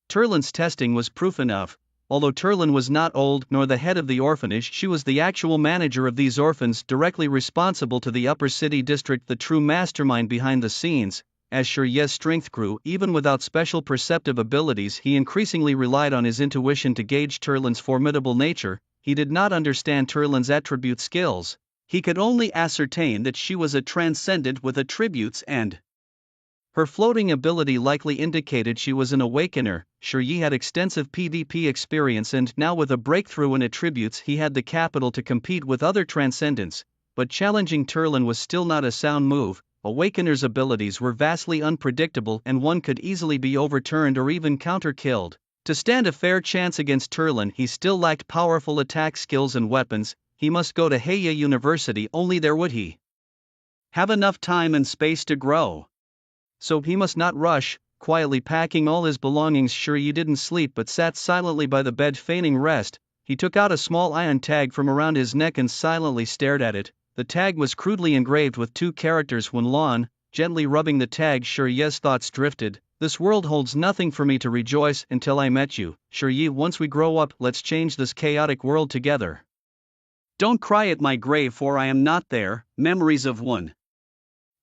Turlan's testing was proof enough. Although Turlan was not old nor the head of the orphanage, she was the actual manager of these orphans, directly responsible to the upper city district, the true mastermind behind the scenes. As Shirye's strength grew, even without special perceptive abilities, he increasingly relied on his intuition to gauge Turlan's formidable nature. He did not understand Turlan's attribute skills. He could only ascertain that she was a transcendent with attributes, and her floating ability likely indicated she was an awakener. Shi had extensive PvP experience, and now with a breakthrough in attributes he had the capital to compete with other transcendents, but challenging Turlin was still not a sound move. Awakener's abilities were vastly unpredictable and one could easily be overturned or even counter-killed. To stand a fair chance against Turlin he still lacked powerful attack skills and weapons. He must go to Heya University, only there would he have enough time and space to grow. So he must not rush. Quietly packing all his belongings, Shi didn't sleep but sat silently by the bed feigning rest. He took out a small iron tag from around his neck and silently stared at it. The tag was crudely engraved with 2 characters Wen Lan. Gently rubbing the tag, Shi's thoughts drifted. This world holds nothing for me to rejoice until I met you. Shi, once we grow up, let's change this chaotic world together. Don't cry at my grave, for I am not there. Memories of Wen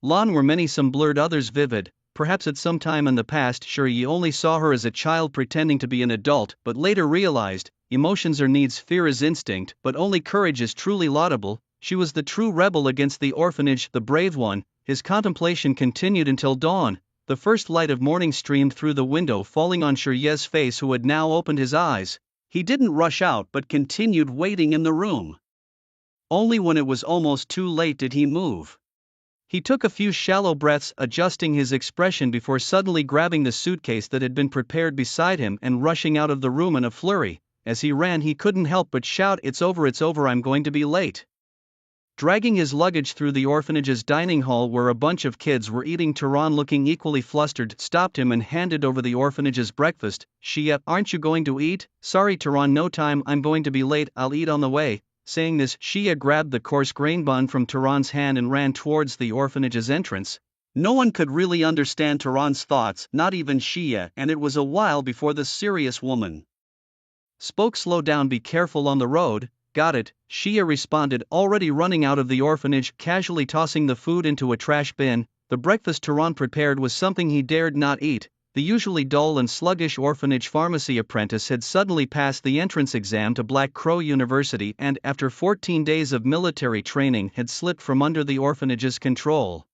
Lan were many, some blurred, others vivid. Perhaps at some time in the past Shi only saw her as a child pretending to be an adult, but later realized, emotions are needs, fear is instinct, but only courage is truly laudable. She was the true rebel against the orphanage, the brave one. His contemplation continued until dawn. The first light of morning streamed through the window, falling on Shi's face, who had now opened his eyes. He didn't rush out but continued waiting in the room. Only when it was almost too late did he move. He took a few shallow breaths, adjusting his expression before suddenly grabbing the suitcase that had been prepared beside him and rushing out of the room in a flurry. As he ran he couldn't help but shout, it's over, I'm going to be late." Dragging his luggage through the orphanage's dining hall where a bunch of kids were eating, Turan, looking equally flustered, stopped him and handed over the orphanage's breakfast. "Shia, aren't you going to eat?" "Sorry Turan, no time, I'm going to be late, I'll eat on the way." Saying this, Shia grabbed the coarse grain bun from Turan's hand and ran towards the orphanage's entrance. No one could really understand Turan's thoughts, not even Shia, and it was a while before the serious woman spoke. "Slow down, be careful on the road." "Got it," Shia responded, already running out of the orphanage, casually tossing the food into a trash bin. The breakfast Turan prepared was something he dared not eat. The usually dull and sluggish orphanage pharmacy apprentice had suddenly passed the entrance exam to Black Crow University and, after 14 days of military training, had slipped from under the orphanage's control.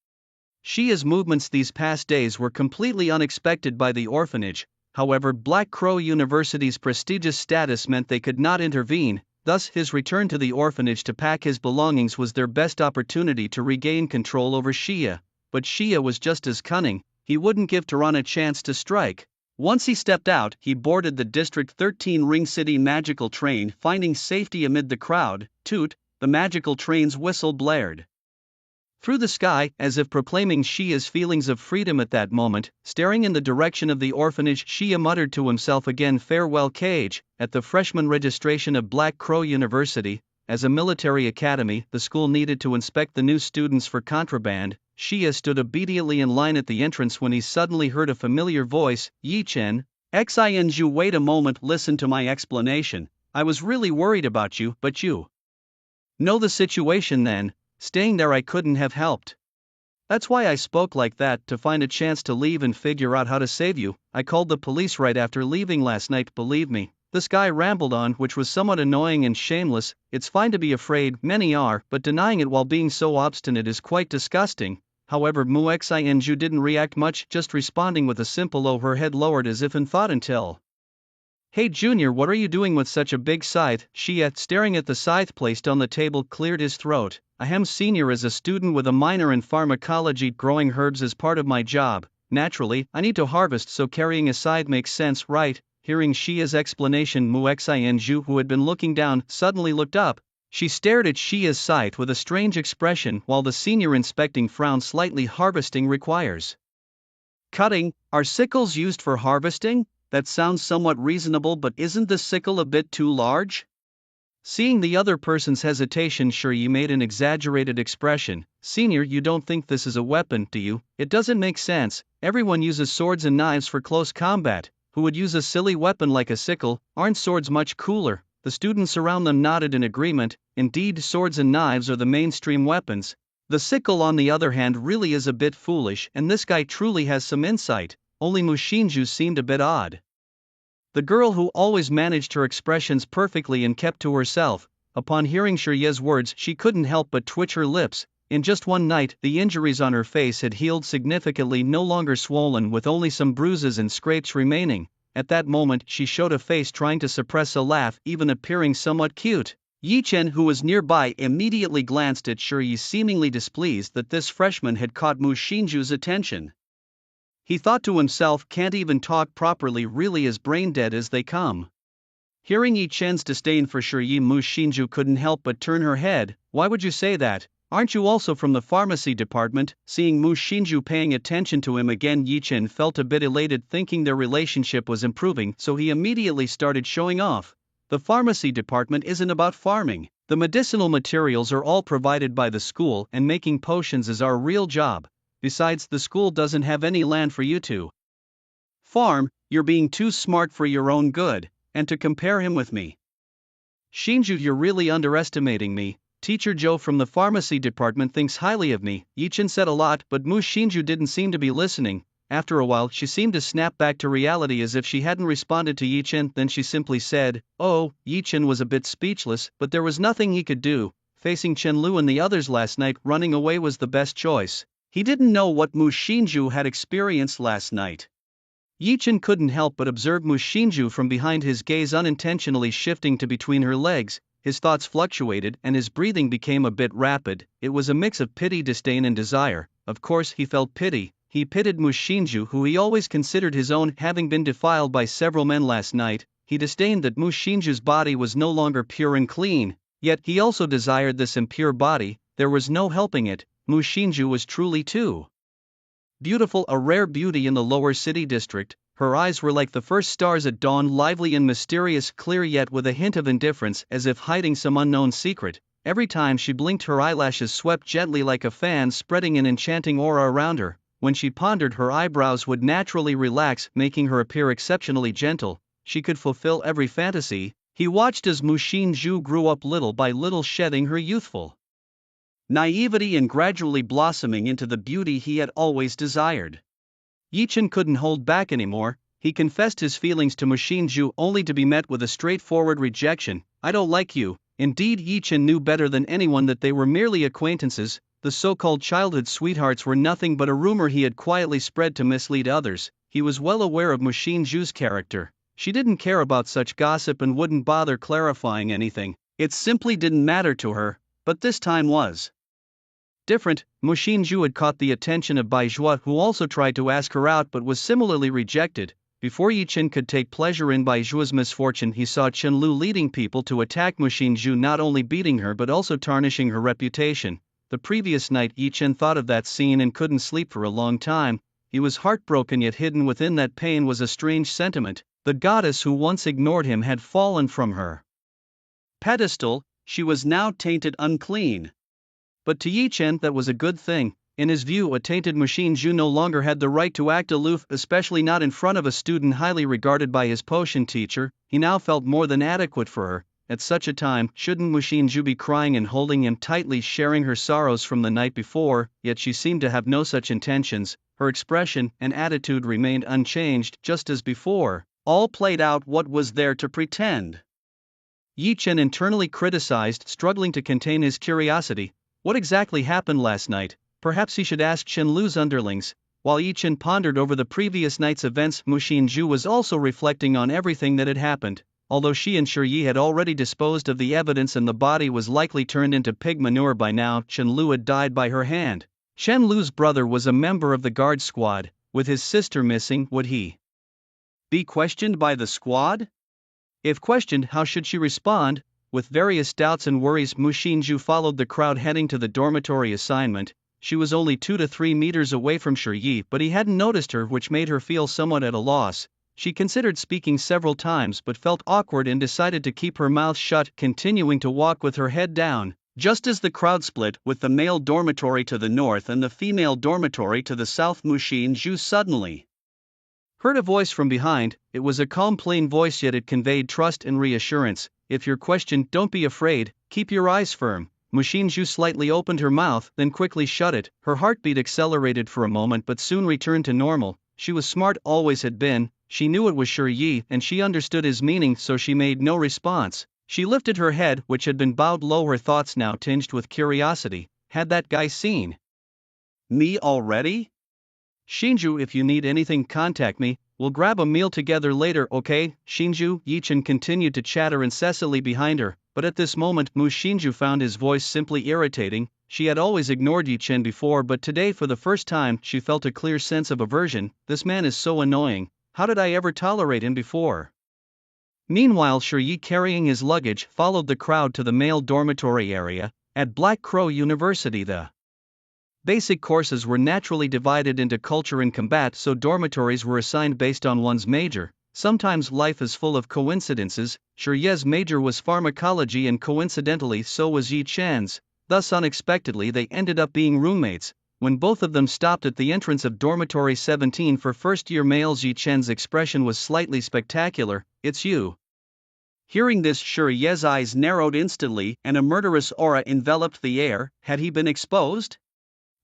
Shia's movements these past days were completely unexpected by the orphanage. However, Black Crow University's prestigious status meant they could not intervene. Thus, his return to the orphanage to pack his belongings was their best opportunity to regain control over Shia. But Shia was just as cunning. He wouldn't give Turan a chance to strike. Once he stepped out, he boarded the District 13 Ring City magical train, finding safety amid the crowd. Toot, the magical train's whistle blared through the sky, as if proclaiming Shia's feelings of freedom at that moment. Staring in the direction of the orphanage, Shia muttered to himself again, "Farewell cage." At the freshman registration of Black Crow University, as a military academy, the school needed to inspect the new students for contraband. Shia stood obediently in line at the entrance when he suddenly heard a familiar voice. "Yi Chen, Xinju, wait a moment, listen to my explanation. I was really worried about you, but you know the situation then. Staying there I couldn't have helped. That's why I spoke like that, to find a chance to leave and figure out how to save you. I called the police right after leaving last night, believe me." This guy rambled on, which was somewhat annoying and shameless. It's fine to be afraid, many are, but denying it while being so obstinate is quite disgusting. However, Mu Xinju didn't react much, just responding with a simple "oh," her head lowered as if in thought until, "Hey Junior, what are you doing with such a big scythe?" Shia, staring at the scythe placed on the table, cleared his throat. "Ahem, senior, as a student with a minor in pharmacology, growing herbs is part of my job. Naturally, I need to harvest, so carrying a scythe makes sense, right?" Hearing Shia's explanation, Mu Xinju, who had been looking down, suddenly looked up. She stared at Shia's scythe with a strange expression, while the senior, inspecting, frowned slightly. "Harvesting requires cutting. Are sickles used for harvesting? That sounds somewhat reasonable, but isn't the sickle a bit too large?" Seeing the other person's hesitation, Shi made an exaggerated expression. "Senior, you don't think this is a weapon, do you? It doesn't make sense. Everyone uses swords and knives for close combat. Who would use a silly weapon like a sickle? Aren't swords much cooler?" The students around them nodded in agreement. Indeed, swords and knives are the mainstream weapons. The sickle, on the other hand, really is a bit foolish, and this guy truly has some insight. Only Mushinju seemed a bit odd. The girl, who always managed her expressions perfectly and kept to herself, Upon hearing Shirye's words, she couldn't help but twitch her lips. In just one night, the injuries on her face had healed significantly, no longer swollen, with only some bruises and scrapes remaining. At that moment, she showed a face trying to suppress a laugh, even appearing somewhat cute. Yi Chen, who was nearby, immediately glanced at Shirye, seemingly displeased that this freshman had caught Mu Xinju's attention. He thought to himself, can't even talk properly, really as brain dead as they come. Hearing Yi Chen's disdain for Shirye, Mu Xinju couldn't help but turn her head. Why would you say that? Aren't you also from the pharmacy department? Seeing Mu Xinju paying attention to him again, Yi Chen felt a bit elated, thinking their relationship was improving, so he immediately started showing off. The pharmacy department isn't about farming. The medicinal materials are all provided by the school, and making potions is our real job. Besides, the school doesn't have any land for you to farm. You're being too smart for your own good, and to compare him with me. Xinju, you're really underestimating me. Teacher Zhou from the pharmacy department thinks highly of me. Yi Chen said a lot, but Mu Xinju didn't seem to be listening. After a while, she seemed to snap back to reality as if she hadn't responded to Yi Chen. Then she simply said, "Oh." Yi Chen was a bit speechless, but there was nothing he could do. Facing Chen Lu and the others last night, running away was the best choice. He didn't know what Mu Xinju had experienced last night. Yi Chen couldn't help but observe Mu Xinju from behind, his gaze unintentionally shifting to between her legs. His thoughts fluctuated and his breathing became a bit rapid. It was a mix of pity, disdain and desire. Of course he felt pity. He pitied Mu Xinju, who he always considered his own, having been defiled by several men last night. He disdained that Mu Xinju's body was no longer pure and clean. Yet he also desired this impure body. There was no helping it. Mu Xinju was truly too beautiful, a rare beauty in the lower city district. Her eyes were like the first stars at dawn, lively and mysterious, clear yet with a hint of indifference, as if hiding some unknown secret. Every time she blinked, her eyelashes swept gently like a fan, spreading an enchanting aura around her. When she pondered, her eyebrows would naturally relax, making her appear exceptionally gentle. She could fulfill every fantasy. He watched as Mu Xinju grew up little by little, shedding her youthful naivety and gradually blossoming into the beauty he had always desired. Yi Chen couldn't hold back anymore. He confessed his feelings to Mu Xinju, only to be met with a straightforward rejection. "I don't like you." Indeed, Yi Chen knew better than anyone that they were merely acquaintances. The so-called childhood sweethearts were nothing but a rumor he had quietly spread to mislead others. He was well aware of Mu Xinju's character. She didn't care about such gossip and wouldn't bother clarifying anything. It simply didn't matter to her. But this time was different. Mu Xinju had caught the attention of Bai Zhua, who also tried to ask her out but was similarly rejected. Before Yi Chen could take pleasure in Bai Zhua's misfortune, he saw Chen Lu leading people to attack Mu Xinju, not only beating her but also tarnishing her reputation. The previous night, Yi Chen thought of that scene and couldn't sleep for a long time. He was heartbroken, yet hidden within that pain was a strange sentiment. The goddess who once ignored him had fallen from her pedestal. She was now tainted, unclean. But to Yi Chen that was a good thing. In his view, a tainted Mu Xinju no longer had the right to act aloof, especially not in front of a student highly regarded by his potion teacher. He now felt more than adequate for her. At such a time, shouldn't Mu Xinju be crying and holding him tightly, sharing her sorrows from the night before? Yet she seemed to have no such intentions. Her expression and attitude remained unchanged, just as before. All played out. What was there to pretend? Yi Chen internally criticized, struggling to contain his curiosity. What exactly happened last night? Perhaps he should ask Chen Lu's underlings. While Yi Chen pondered over the previous night's events, Mu Xinju was also reflecting on everything that had happened. Although she and Shirye had already disposed of the evidence and the body was likely turned into pig manure by now, Chen Lu had died by her hand. Chen Lu's brother was a member of the guard squad. With his sister missing, would he be questioned by the squad? If questioned, how should she respond? With various doubts and worries, Mu Xinju followed the crowd heading to the dormitory assignment. She was only 2 to 3 meters away from Shirye, but he hadn't noticed her, which made her feel somewhat at a loss. She considered speaking several times but felt awkward and decided to keep her mouth shut, continuing to walk with her head down. Just as the crowd split, with the male dormitory to the north and the female dormitory to the south, Mu Xinju suddenly heard a voice from behind. It was a calm, plain voice, yet it conveyed trust and reassurance. "If you're questioned, don't be afraid, keep your eyes firm." Mu Xinju slightly opened her mouth, then quickly shut it. Her heartbeat accelerated for a moment but soon returned to normal. She was smart, always had been. She knew it was Shirye, and she understood his meaning, so she made no response. She lifted her head, which had been bowed low, her thoughts now tinged with curiosity. Had that guy seen me already? Shinju, if you need anything, contact me. We'll grab a meal together later, okay? Shinju. Yi-chan continued to chatter incessantly behind her, but at this moment Mu Shinju found his voice simply irritating. She had always ignored Yi-chan before, but today for the first time she felt a clear sense of aversion. This man is so annoying. How did I ever tolerate him before? Meanwhile, Shi, carrying his luggage, followed the crowd to the male dormitory area. At Black Crow University, the basic courses were naturally divided into culture and combat, so dormitories were assigned based on one's major. Sometimes life is full of coincidences. Shi's major was pharmacology, and coincidentally so was Yi-chan's. Thus unexpectedly they ended up being roommates. When both of them stopped at the entrance of dormitory 17 for first-year males, Yi-chan's expression was slightly spectacular. It's you. Hearing this, Shi's eyes narrowed instantly, and a murderous aura enveloped the air. Had he been exposed?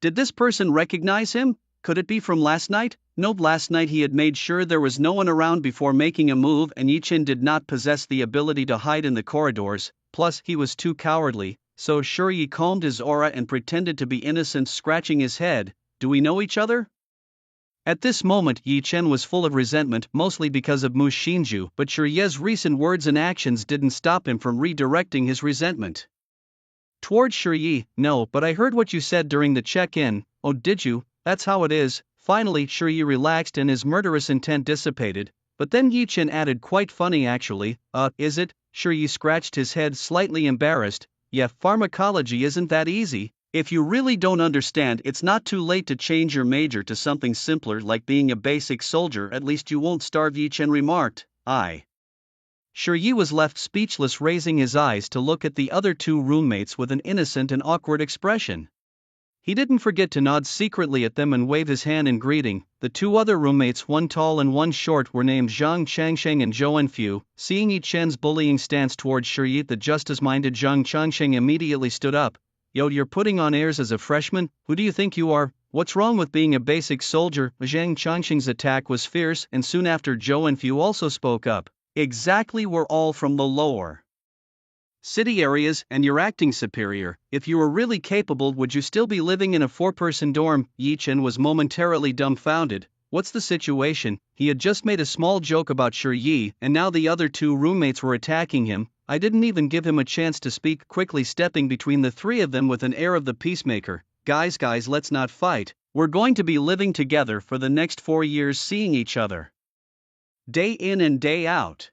Did this person recognize him? Could it be from last night? Nope, last night he had made sure there was no one around before making a move, and Yi-chan did not possess the ability to hide in the corridors, plus he was too cowardly, so Shi calmed his aura and pretended to be innocent, scratching his head. Do we know each other? At this moment Yi-chan was full of resentment, mostly because of Mu Shinju, but Shi's recent words and actions didn't stop him from redirecting his resentment towards Shi. No, but I heard what you said during the check-in. Oh, did you? That's how it is. Finally Shi relaxed and his murderous intent dissipated, but then Yi-chan added, quite funny actually. Is it? Shi scratched his head, slightly embarrassed. Yeah, pharmacology isn't that easy. If you really don't understand, it's not too late to change your major to something simpler like being a basic soldier. At least you won't starve, Yi-chan remarked. Shi was left speechless, raising his eyes to look at the other two roommates with an innocent and awkward expression. He didn't forget to nod secretly at them and wave his hand in greeting. The two other roommates, one tall and one short, were named Zhang Changsheng and Zhou Enfu. Seeing Yi-chan's bullying stance towards Shi, the justice-minded Zhang Changsheng immediately stood up. Yo, you're putting on airs as a freshman? Who do you think you are? What's wrong with being a basic soldier? Zhang Changsheng's attack was fierce, and soon after Zhou Enfu also spoke up. Exactly, we're all from the lower city areas, and you're acting superior. If you were really capable, would you still be living in a 4-person dorm? Yi-chan was momentarily dumbfounded. What's the situation? He had just made a small joke about Shi, and now the other two roommates were attacking him. I didn't even give him a chance to speak, quickly stepping between the three of them with an air of the peacemaker. Guys, let's not fight. We're going to be living together for the next 4 years, seeing each other day in and day out.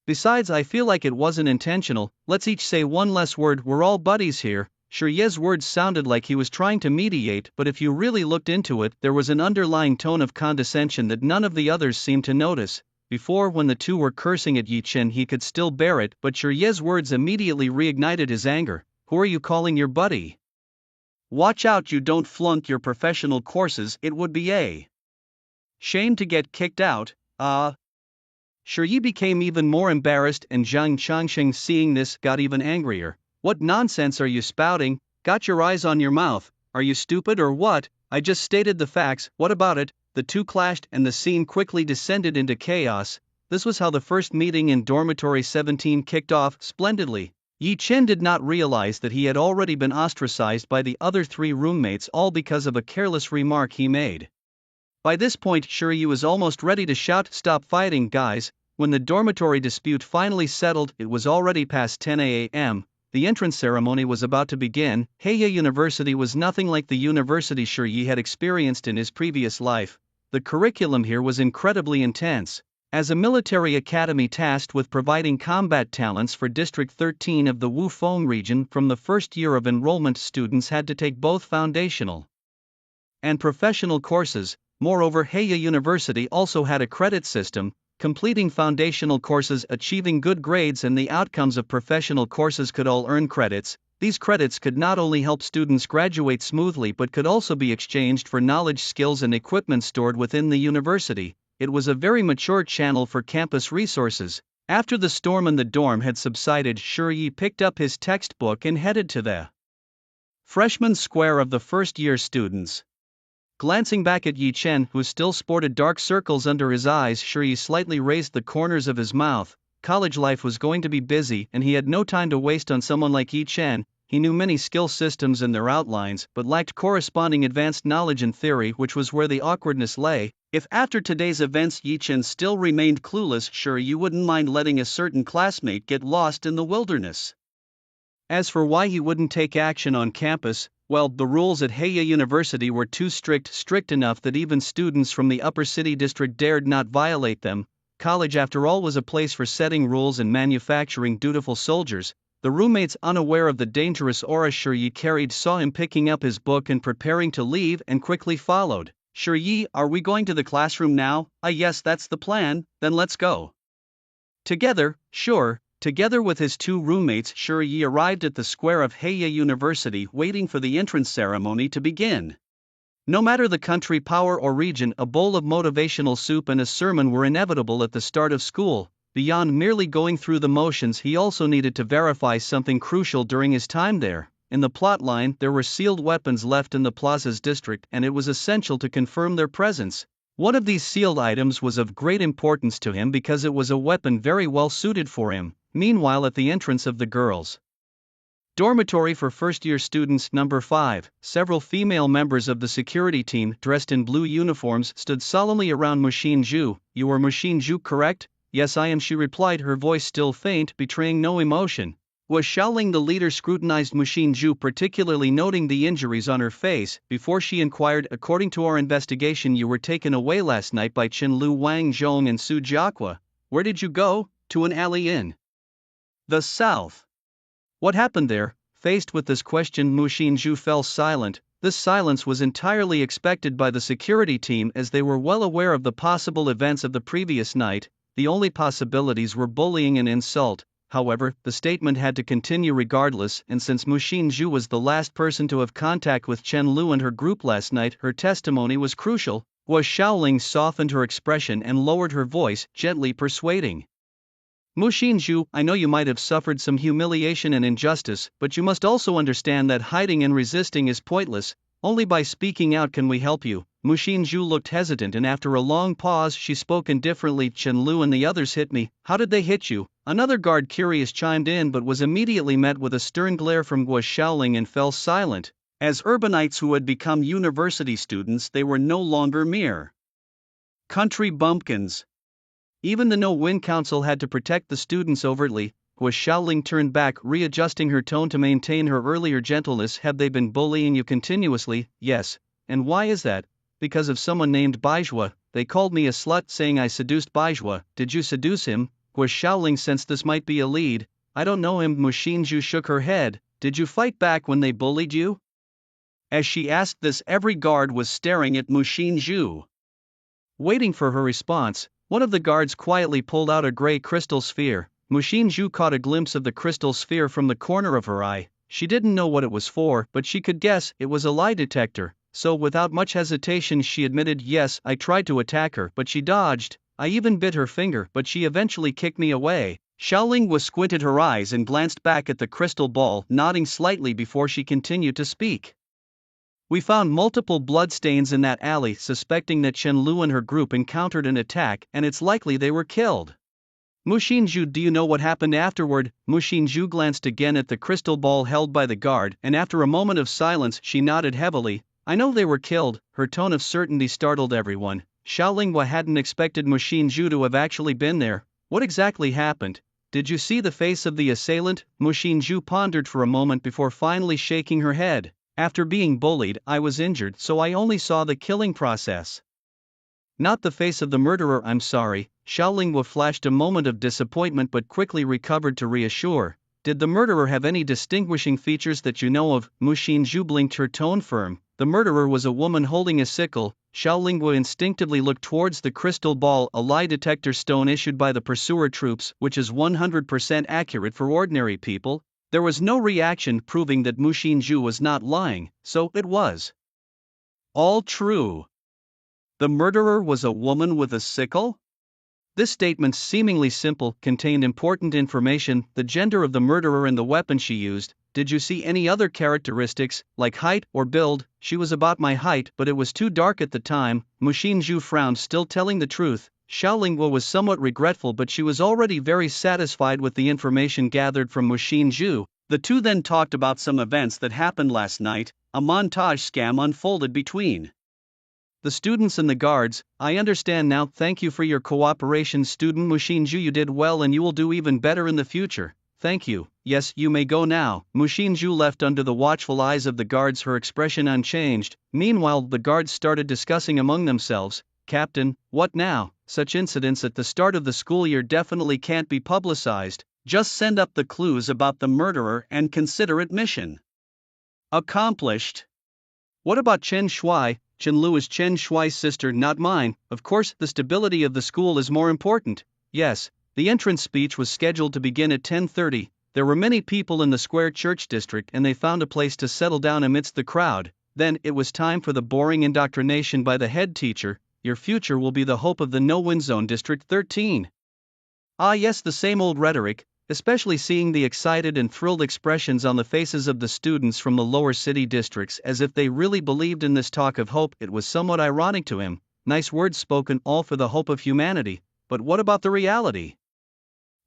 Besides, I feel like it wasn't intentional. Let's each say one less word. We're all buddies here. Shi's words sounded like he was trying to mediate, but if you really looked into it, there was an underlying tone of condescension that none of the others seemed to notice. Before, when the two were cursing at Yi-chan, he could still bear it, but Shi's words immediately reignited his anger. Who are you calling your buddy? Watch out you don't flunk your professional courses. It would be a shame to get kicked out. Shi became even more embarrassed, and Zhang Changsheng, seeing this, got even angrier. What nonsense are you spouting? Got your eyes on your mouth? Are you stupid or what? I just stated the facts. What about it? The two clashed and the scene quickly descended into chaos. This was how the first meeting in dormitory 17 kicked off, splendidly. Yi-chan did not realize that he had already been ostracized by the other three roommates, all because of a careless remark he made. By this point Shi was almost ready to shout, "Stop fighting, guys." When the dormitory dispute finally settled, it was already past 10 a.m. The entrance ceremony was about to begin. Heya University was nothing like the university Shi had experienced in his previous life. The curriculum here was incredibly intense. As a military academy tasked with providing combat talents for District 13 of the Wufeng region, from the first year of enrollment students had to take both foundational and professional courses. Moreover, Heya University also had a credit system, completing foundational courses, achieving good grades, and the outcomes of professional courses could all earn credits. These credits could not only help students graduate smoothly but could also be exchanged for knowledge, skills, and equipment stored within the university. It was a very mature channel for campus resources. After the storm in the dorm had subsided, Shi picked up his textbook and headed to the freshman square of the first-year students. Glancing back at Yi-chan, who still sported dark circles under his eyes, Shi slightly raised the corners of his mouth. college life was going to be busy and he had no time to waste on someone like Yi Chen. He knew many skill systems and their outlines but lacked corresponding advanced knowledge and theory, which was where the awkwardness lay. If after today's events Yi Chen still remained clueless, sure you wouldn't mind letting a certain classmate get lost in the wilderness. As for why he wouldn't take action on campus, well, the rules at Heya University were too strict enough that even students from the upper city district dared not violate them. College after all was a place for setting rules and manufacturing dutiful soldiers. The roommates, unaware of the dangerous aura Shi carried, saw him picking up his book and preparing to leave and quickly followed. Shi, are we going to the classroom now? Yes, that's the plan, then let's go. Together, sure. Together with his two roommates, Shi arrived at the square of Heya University waiting for the entrance ceremony to begin. No matter the country, power or region, a bowl of motivational soup and a sermon were inevitable at the start of school. Beyond merely going through the motions, he also needed to verify something crucial during his time there. In the plotline, there were sealed weapons left in the Plaza's district and it was essential to confirm their presence. One of these sealed items was of great importance to him because it was a weapon very well suited for him. Meanwhile, at the entrance of the girls' dormitory for first-year students number 5, several female members of the security team dressed in blue uniforms stood solemnly around Mu Xinzhu. You are Mu Xinzhu, correct? Yes, I am, she replied, her voice still faint, betraying no emotion. Was Xiaoling, the leader, scrutinized Mu Xinzhu, particularly noting the injuries on her face, before she inquired, according to our investigation you were taken away last night by Qianlu, Wang Zhong and Su Jiaqua. Where did you go? To an alley in the south. What happened there? Faced with this question, Mu Xinzhu fell silent. This silence was entirely expected by the security team as they were well aware of the possible events of the previous night. The only possibilities were bullying and insult. However, the statement had to continue regardless, and since Mu Xinzhu was the last person to have contact with Chen Lu and her group last night, her testimony was crucial. Was Xiaoling softened her expression and lowered her voice, gently persuading. Mu Xinzhu, I know you might have suffered some humiliation and injustice, but you must also understand that hiding and resisting is pointless. Only by speaking out can we help you. Mu Xinzhu looked hesitant and after a long pause she spoke indifferently. Chen Lu and the others hit me. How did they hit you? Another guard, curious, chimed in but was immediately met with a stern glare from Guo Xiaoling and fell silent. As urbanites who had become university students, they were no longer mere country bumpkins. Even the No-Win Council had to protect the students overtly. Guo Xiaoling turned back, readjusting her tone to maintain her earlier gentleness. Have they been bullying you continuously? Yes. And why is that? Because of someone named Baizhua. They called me a slut, saying I seduced Baizhua. Did you seduce him? Guo Xiaoling sensed this might be a lead. I don't know him. Mu Xinzhu shook her head. Did you fight back when they bullied you? As she asked this, every guard was staring at Mu Xinzhu. Waiting for her response, one of the guards quietly pulled out a gray crystal sphere. Mu Xinzhu caught a glimpse of the crystal sphere from the corner of her eye. She didn't know what it was for, but she could guess it was a lie detector. So without much hesitation she admitted, yes, I tried to attack her, but she dodged. I even bit her finger, but she eventually kicked me away. Xiaoling was squinted her eyes and glanced back at the crystal ball, nodding slightly before she continued to speak. We found multiple bloodstains in that alley, suspecting that Chen Lu and her group encountered an attack, and it's likely they were killed. Mu Xinzhu, do you know what happened afterward? Mu Xinzhu glanced again at the crystal ball held by the guard, and after a moment of silence she nodded heavily. I know they were killed. Her tone of certainty startled everyone. Xiaoling hadn't expected Mu Xinzhu to have actually been there. What exactly happened? Did you see the face of the assailant? Mu Xinzhu pondered for a moment before finally shaking her head. After being bullied, I was injured, so I only saw the killing process. Not the face of the murderer, I'm sorry. Xiaoling flashed a moment of disappointment but quickly recovered to reassure. Did the murderer have any distinguishing features that you know of? Mu Xinzhu blinked, her tone firm. The murderer was a woman holding a sickle. Xiaoling instinctively looked towards the crystal ball, a lie detector stone issued by the pursuer troops, which is 100% accurate for ordinary people. There was no reaction, proving that Mu Xinzhu was not lying, so it was all true. The murderer was a woman with a sickle? This statement, seemingly simple, contained important information: the gender of the murderer and the weapon she used. Did you see any other characteristics, like height or build? She was about my height, but it was too dark at the time. Mu Xinzhu frowned, still telling the truth. Xiaolingguo was somewhat regretful, but she was already very satisfied with the information gathered from Mu Xinzhu. The two then talked about some events that happened last night. A montage scam unfolded between the students and the guards. I understand now. Thank you for your cooperation, student Mu Xinzhu. You did well and you will do even better in the future. Thank you. Yes, you may go now. Mu Xinzhu left under the watchful eyes of the guards, her expression unchanged. Meanwhile, the guards started discussing among themselves. Captain, what now? Such incidents at the start of the school year definitely can't be publicized. Just send up the clues about the murderer and consider it mission accomplished. What about Chen Shui? Chen Lu is Chen Shui's sister, not mine. Of course, the stability of the school is more important. Yes, the entrance speech was scheduled to begin at 10:30. There were many people in the Square Church district and they found a place to settle down amidst the crowd. Then it was time for the boring indoctrination by the head teacher. Your future will be the hope of the no-win zone District 13. Ah yes, the same old rhetoric, especially seeing the excited and thrilled expressions on the faces of the students from the lower city districts as if they really believed in this talk of hope. It was somewhat ironic to him. Nice words spoken, all for the hope of humanity, but what about the reality?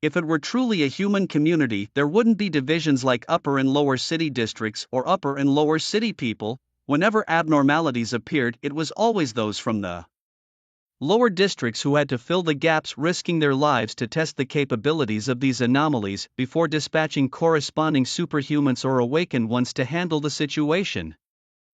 If it were truly a human community, there wouldn't be divisions like upper and lower city districts or upper and lower city people. Whenever abnormalities appeared, it was always those from the lower districts who had to fill the gaps, risking their lives to test the capabilities of these anomalies before dispatching corresponding superhumans or awakened ones to handle the situation.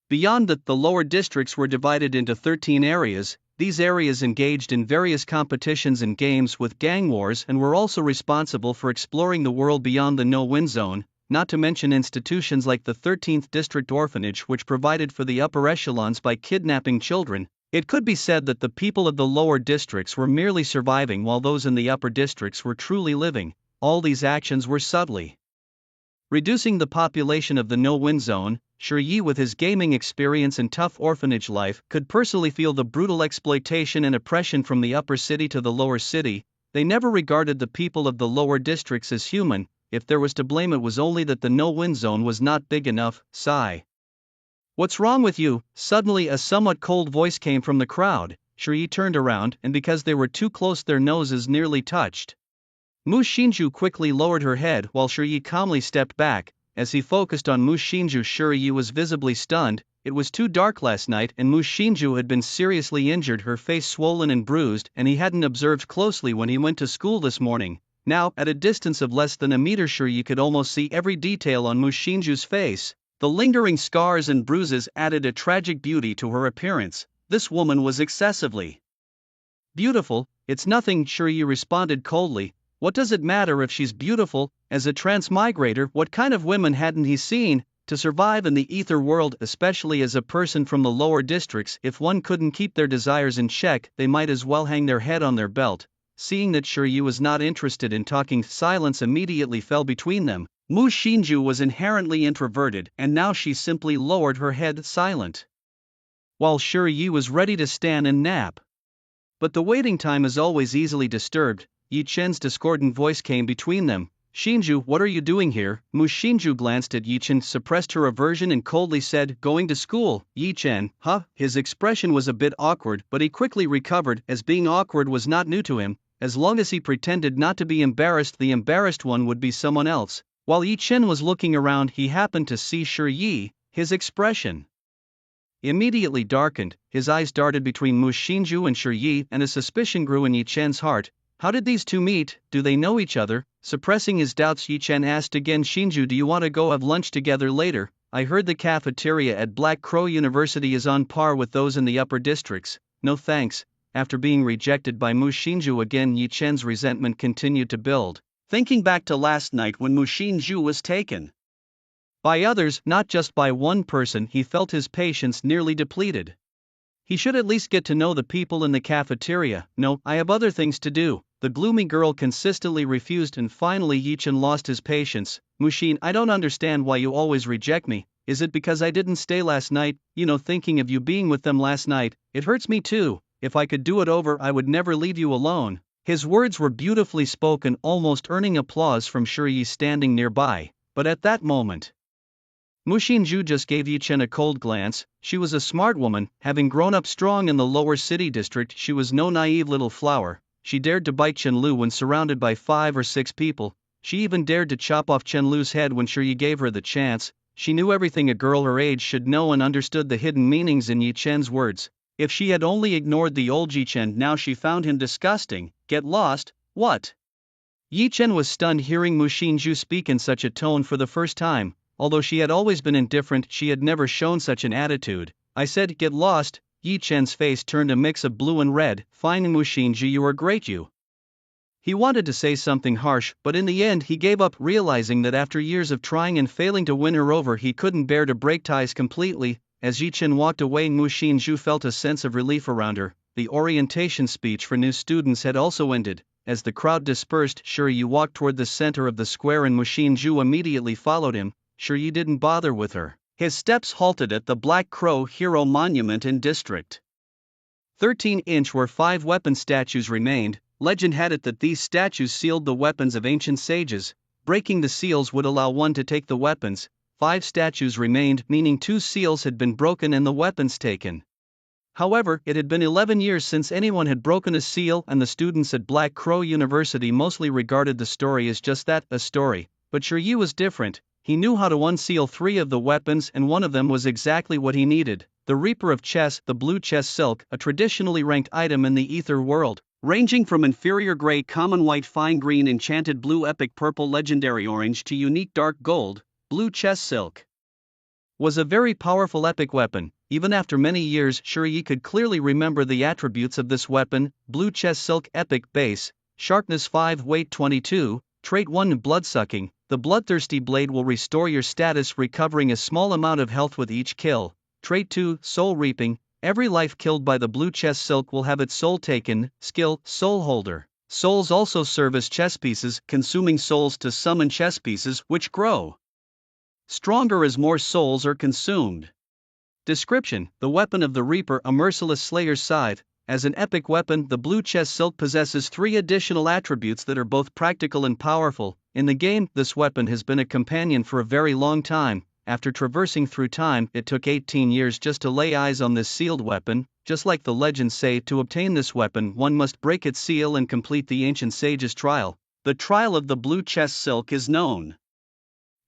Beyond that, the lower districts were divided into 13 areas. These areas engaged in various competitions and games with gang wars and were also responsible for exploring the world beyond the no-win zone, not to mention institutions like the 13th District Orphanage, which provided for the upper echelons by kidnapping children. It could be said that the people of the lower districts were merely surviving while those in the upper districts were truly living. All these actions were subtly reducing the population of the no-win zone. Shi Yi, with his gaming experience and tough orphanage life, could personally feel the brutal exploitation and oppression from the upper city to the lower city. They never regarded the people of the lower districts as human. If there was to blame, it was only that the no-win zone was not big enough. Sigh. What's wrong with you? Suddenly a somewhat cold voice came from the crowd. Shi Yi turned around, and because they were too close, their noses nearly touched. Mu Xinzhu quickly lowered her head while Shi Yi calmly stepped back. As he focused on Mu Xinzhu, Shi Yi was visibly stunned. It was too dark last night and Mu Xinzhu had been seriously injured, her face swollen and bruised, and he hadn't observed closely when he went to school this morning. Now, at a distance of less than a meter, Shi Yi could almost see every detail on Mu Xinzhu's face. The lingering scars and bruises added a tragic beauty to her appearance. This woman was excessively beautiful. It's nothing, Shi Yi responded coldly. What does it matter if she's beautiful? As a transmigrator, what kind of women hadn't he seen? To survive in the ether world, especially as a person from the lower districts, if one couldn't keep their desires in check, they might as well hang their head on their belt. Seeing that Shi Yi was not interested in talking, silence immediately fell between them. Mu Xinzhu was inherently introverted, and now she simply lowered her head, silent, while Shi Yi was ready to stand and nap. But the waiting time is always easily disturbed. Yi Chen's discordant voice came between them. Xinzhu, what are you doing here? Mu Xinzhu glanced at Yi Chen, suppressed her aversion and coldly said, going to school. Yi Chen, huh? His expression was a bit awkward, but he quickly recovered, as being awkward was not new to him. As long as he pretended not to be embarrassed, the embarrassed one would be someone else. While Yi Chen was looking around, he happened to see Shi Yi. His expression immediately darkened. His eyes darted between Mu Xinzhu and Shi Yi, and a suspicion grew in Yi Chen's heart. How did these two meet? Do they know each other? Suppressing his doubts, Yi Chen asked again, Xinzhu, do you want to go have lunch together later? I heard the cafeteria at Black Crow University is on par with those in the upper districts. No thanks. After being rejected by Mu Xinzhu again, Yi Chen's resentment continued to build. Thinking back to last night when Mu Xinzhu was taken by others, not just by one person, he felt his patience nearly depleted. He should at least get to know the people in the cafeteria. No, I have other things to do. The gloomy girl consistently refused, and finally Yi Chen lost his patience. Mu Xin, I don't understand why you always reject me. Is it because I didn't stay last night? Thinking of you being with them last night, it hurts me too. If I could do it over, I would never leave you alone. His words were beautifully spoken, almost earning applause from Shi Yi standing nearby. But at that moment, Mu Xinzhu just gave Yi Chen a cold glance. She was a smart woman, having grown up strong in the lower city district. She was no naive little flower. she dared to bite Chenlu when surrounded by 5 or 6 people. She even dared to chop off Chenlu's head when Shi Yi gave her the chance. She knew everything a girl her age should know and understood the hidden meanings in Yi Chen's words. If she had only ignored the old Yi Chen, now she found him disgusting. Get lost, what? Yi Chen was stunned hearing Mu Xinju speak in such a tone for the first time. Although she had always been indifferent, she had never shown such an attitude. I said, get lost. Yi Chen's face turned a mix of blue and red. Fine Mu Xinju, you are great you. He wanted to say something harsh, but in the end he gave up, realizing that after years of trying and failing to win her over he couldn't bear to break ties completely. As Yi Chen walked away, Mu Xinju felt a sense of relief around her. The orientation speech for new students had also ended. As the crowd dispersed, Shi Yi walked toward the center of the square and Mu Xinju immediately followed him. Shi Yi didn't bother with her. His steps halted at the Black Crow Hero Monument in District 13-inch where 5 weapon statues remained. Legend had it that these statues sealed the weapons of ancient sages. Breaking the seals would allow one to take the weapons. 5 statues remained, meaning 2 seals had been broken and the weapons taken. However, it had been 11 years since anyone had broken a seal, and the students at Black Crow University mostly regarded the story as just that, a story. But Shi Yi was different. He knew how to unseal 3 of the weapons, and one of them was exactly what he needed. The Reaper of Chess, the blue chess silk, a traditionally ranked item in the Ether world, ranging from inferior gray, common white, fine green, enchanted blue, epic purple, legendary orange to unique dark gold. Blue chess silk was a very powerful epic weapon. Even after many years, Shi Yi could clearly remember the attributes of this weapon. Blue chess silk, epic base, sharpness 5, weight 22, trait 1, bloodsucking. The bloodthirsty blade will restore your status, recovering a small amount of health with each kill. Trait 2, soul reaping. Every life killed by the blue chess silk will have its soul taken. Skill, soul holder. Souls also serve as chess pieces, consuming souls to summon chess pieces, which grow stronger as more souls are consumed. Description: the weapon of the Reaper, a merciless slayer's scythe. As an epic weapon, the blue chess silk possesses 3 additional attributes that are both practical and powerful. In the game, this weapon has been a companion for a very long time. After traversing through time, it took 18 years just to lay eyes on this sealed weapon. Just like the legends say, to obtain this weapon one must break its seal and complete the ancient sage's trial. The trial of the blue chess silk is known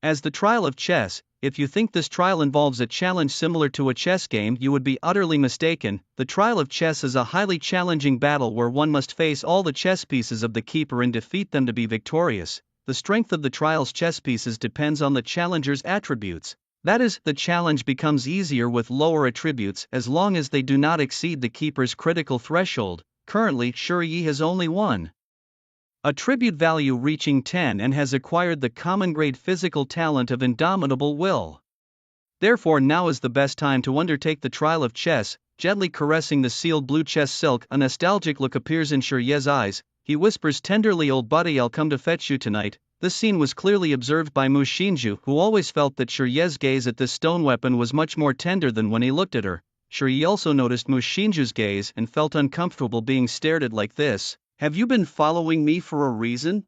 as the trial of chess. If you think this trial involves a challenge similar to a chess game, you would be utterly mistaken. The trial of chess is a highly challenging battle where one must face all the chess pieces of the keeper and defeat them to be victorious. The strength of the trial's chess pieces depends on the challenger's attributes. That is, the challenge becomes easier with lower attributes as long as they do not exceed the keeper's critical threshold. Currently, Shi Yi has only one attribute value reaching 10 and has acquired the common grade physical talent of indomitable will. Therefore now is the best time to undertake the trial of chess. Gently caressing the sealed blue chess silk, a nostalgic look appears in Shi Yi's eyes. He whispers tenderly, "Old buddy, I'll come to fetch you tonight." This scene was clearly observed by Mu Xinju, who always felt that Shi Yi's gaze at this stone weapon was much more tender than when he looked at her. Shi Yi also noticed Mu Xinju's gaze and felt uncomfortable being stared at like this. "Have you been following me for a reason?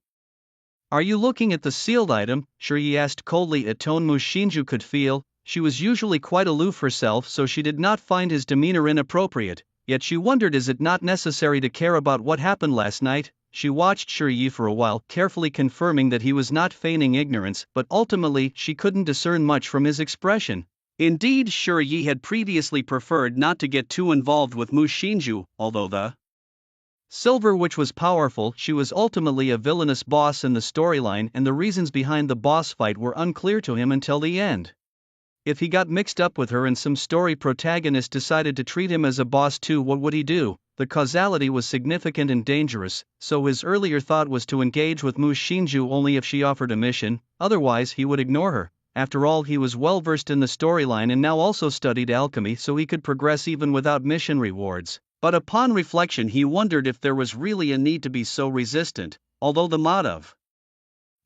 Are you looking at the sealed item?" Shi Yi asked coldly, a tone Mu Xinju could feel. She was usually quite aloof herself, so she did not find his demeanor inappropriate, yet she wondered, is it not necessary to care about what happened last night? She watched Shi Yi for a while, carefully confirming that he was not feigning ignorance, but ultimately she couldn't discern much from his expression. Indeed, Shi Yi had previously preferred not to get too involved with Mu Xinju, although the silver which was powerful, she was ultimately a villainous boss in the storyline, and the reasons behind the boss fight were unclear to him until the end. If he got mixed up with her and some story protagonist decided to treat him as a boss too, what would he do? The causality was significant and dangerous, so his earlier thought was to engage with Mu Xinju only if she offered a mission, otherwise he would ignore her. After all, he was well versed in the storyline and now also studied alchemy, so he could progress even without mission rewards. But upon reflection he wondered if there was really a need to be so resistant. Although the mod of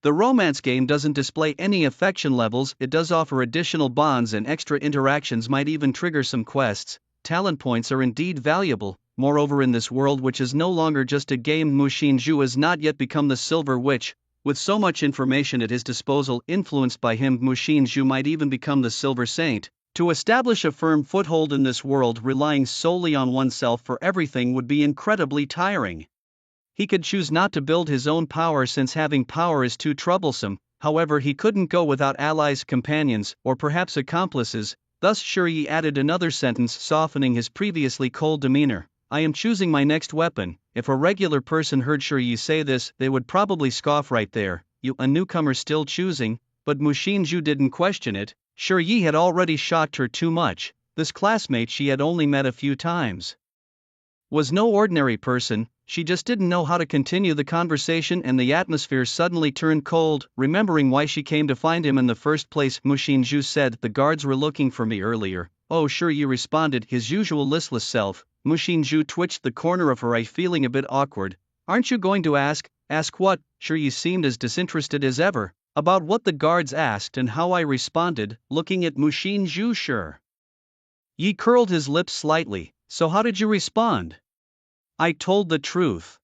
the romance game doesn't display any affection levels, it does offer additional bonds and extra interactions, might even trigger some quests. Talent points are indeed valuable. Moreover, in this world which is no longer just a game, Mu Xinju has not yet become the Silver Witch. With so much information at his disposal, influenced by him, Mu Xinju might even become the Silver Saint. To establish a firm foothold in this world, relying solely on oneself for everything would be incredibly tiring. He could choose not to build his own power since having power is too troublesome, however he couldn't go without allies, companions, or perhaps accomplices. Thus Shuri added another sentence softening his previously cold demeanor. I am choosing my next weapon. If a regular person heard Shuri say this, they would probably scoff right there. You, a newcomer still choosing? But Mushinju didn't question it. Shuri had already shocked her too much. This classmate she had only met a few times was no ordinary person. She just didn't know how to continue the conversation, and the atmosphere suddenly turned cold. Remembering why she came to find him in the first place, Mushinju said, "The guards were looking for me earlier." "Oh sure," you responded, his usual listless self. Mushinju twitched the corner of her eye, feeling a bit awkward. "Aren't you going to ask?" "Ask what?" Shuri seemed as disinterested as ever. "About what the guards asked and how I responded," looking at Mushinju. "Sure." Yi curled his lips slightly. "So how did you respond?" "I told the truth."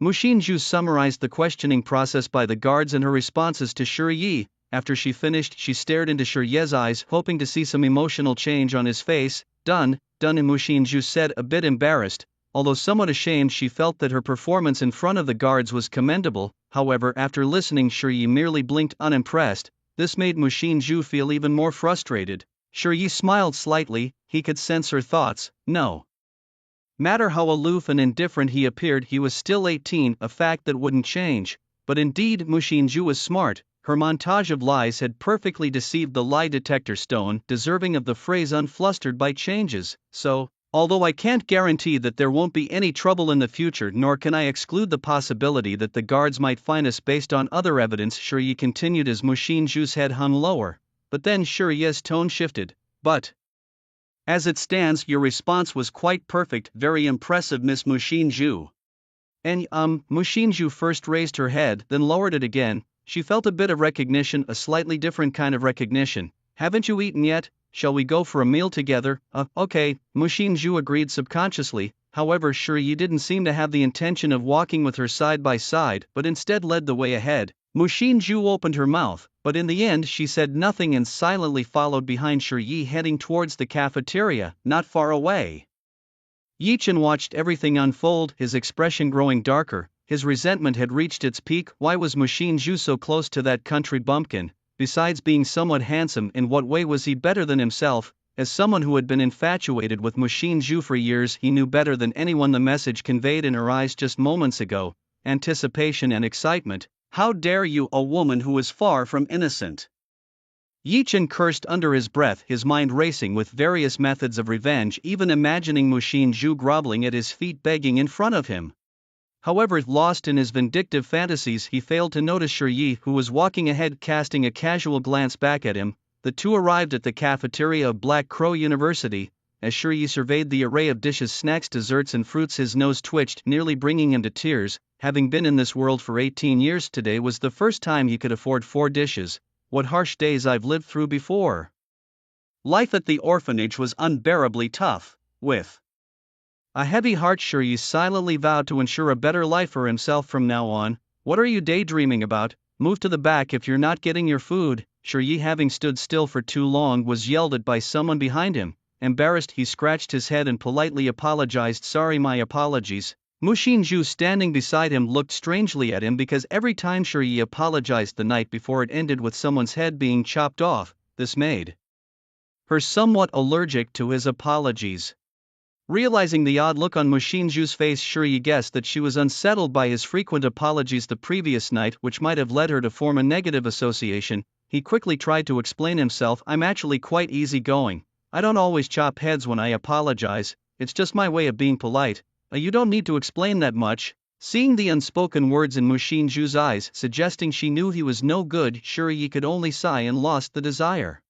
Mushinju summarized the questioning process by the guards and her responses to Shuri. After she finished, she stared into Shuri's eyes, hoping to see some emotional change on his face. Done, and Mushinju said, a bit embarrassed. Although somewhat ashamed, she felt that her performance in front of the guards was commendable. However, after listening, Shuri merely blinked, unimpressed. This made Mushinju feel even more frustrated. Shuri smiled slightly. He could sense her thoughts. No matter how aloof and indifferent he appeared, he was still 18, a fact that wouldn't change. But indeed, Mushinju was smart. Her montage of lies had perfectly deceived the lie detector stone, deserving of the phrase unflustered by changes. So, although I can't guarantee that there won't be any trouble in the future, nor can I exclude the possibility that the guards might find us based on other evidence, Shuri continued as Mushinju's head hung lower. But then Shuri's tone shifted. "But as it stands, your response was quite perfect, very impressive, Miss Mushinju." And Mushinju first raised her head, then lowered it again. She felt a bit of recognition, a slightly different kind of recognition. "Haven't you eaten yet? Shall we go for a meal together?" Okay, Mushinju agreed subconsciously. However, Shuri didn't seem to have the intention of walking with her side by side, but instead led the way ahead. Mushinju opened her mouth, but in the end she said nothing and silently followed behind Shuri, heading towards the cafeteria, not far away. Yichen watched everything unfold, his expression growing darker. His resentment had reached its peak. Why was Mushinju so close to that country bumpkin? Besides being somewhat handsome, in what way was he better than himself? As someone who had been infatuated with Mushinju for years, he knew better than anyone the message conveyed in her eyes just moments ago. Anticipation and excitement. How dare you, a woman who is far from innocent? Yichen cursed under his breath, his mind racing with various methods of revenge, even imagining Mushinju groveling at his feet, begging in front of him. However, lost in his vindictive fantasies, he failed to notice Shuri, who was walking ahead, casting a casual glance back at him. The two arrived at the cafeteria of Black Crow University. As Shuri surveyed the array of dishes, snacks, desserts, and fruits, his nose twitched, nearly bringing him to tears. Having been in this world for 18 years, today was the first time he could afford 4 dishes. What harsh days I've lived through before. Life at the orphanage was unbearably tough. With a heavy heart, Shuri silently vowed to ensure a better life for himself from now on. "What are you daydreaming about? Move to the back if you're not getting your food." Shuri, having stood still for too long, was yelled at by someone behind him. Embarrassed, he scratched his head and politely apologized. "Sorry, my apologies." Mushinju, standing beside him, looked strangely at him because every time Shuri apologized the night before, it ended with someone's head being chopped off. This made her somewhat allergic to his apologies. Realizing the odd look on Mushinju's face, Shuri guessed that she was unsettled by his frequent apologies the previous night, which might have led her to form a negative association. He quickly tried to explain himself. "I'm actually quite easygoing. I don't always chop heads when I apologize, it's just my way of being polite." You don't need to explain that much." Seeing the unspoken words in Mushinju's eyes suggesting she knew he was no good, Shuri could only sigh and lost the desire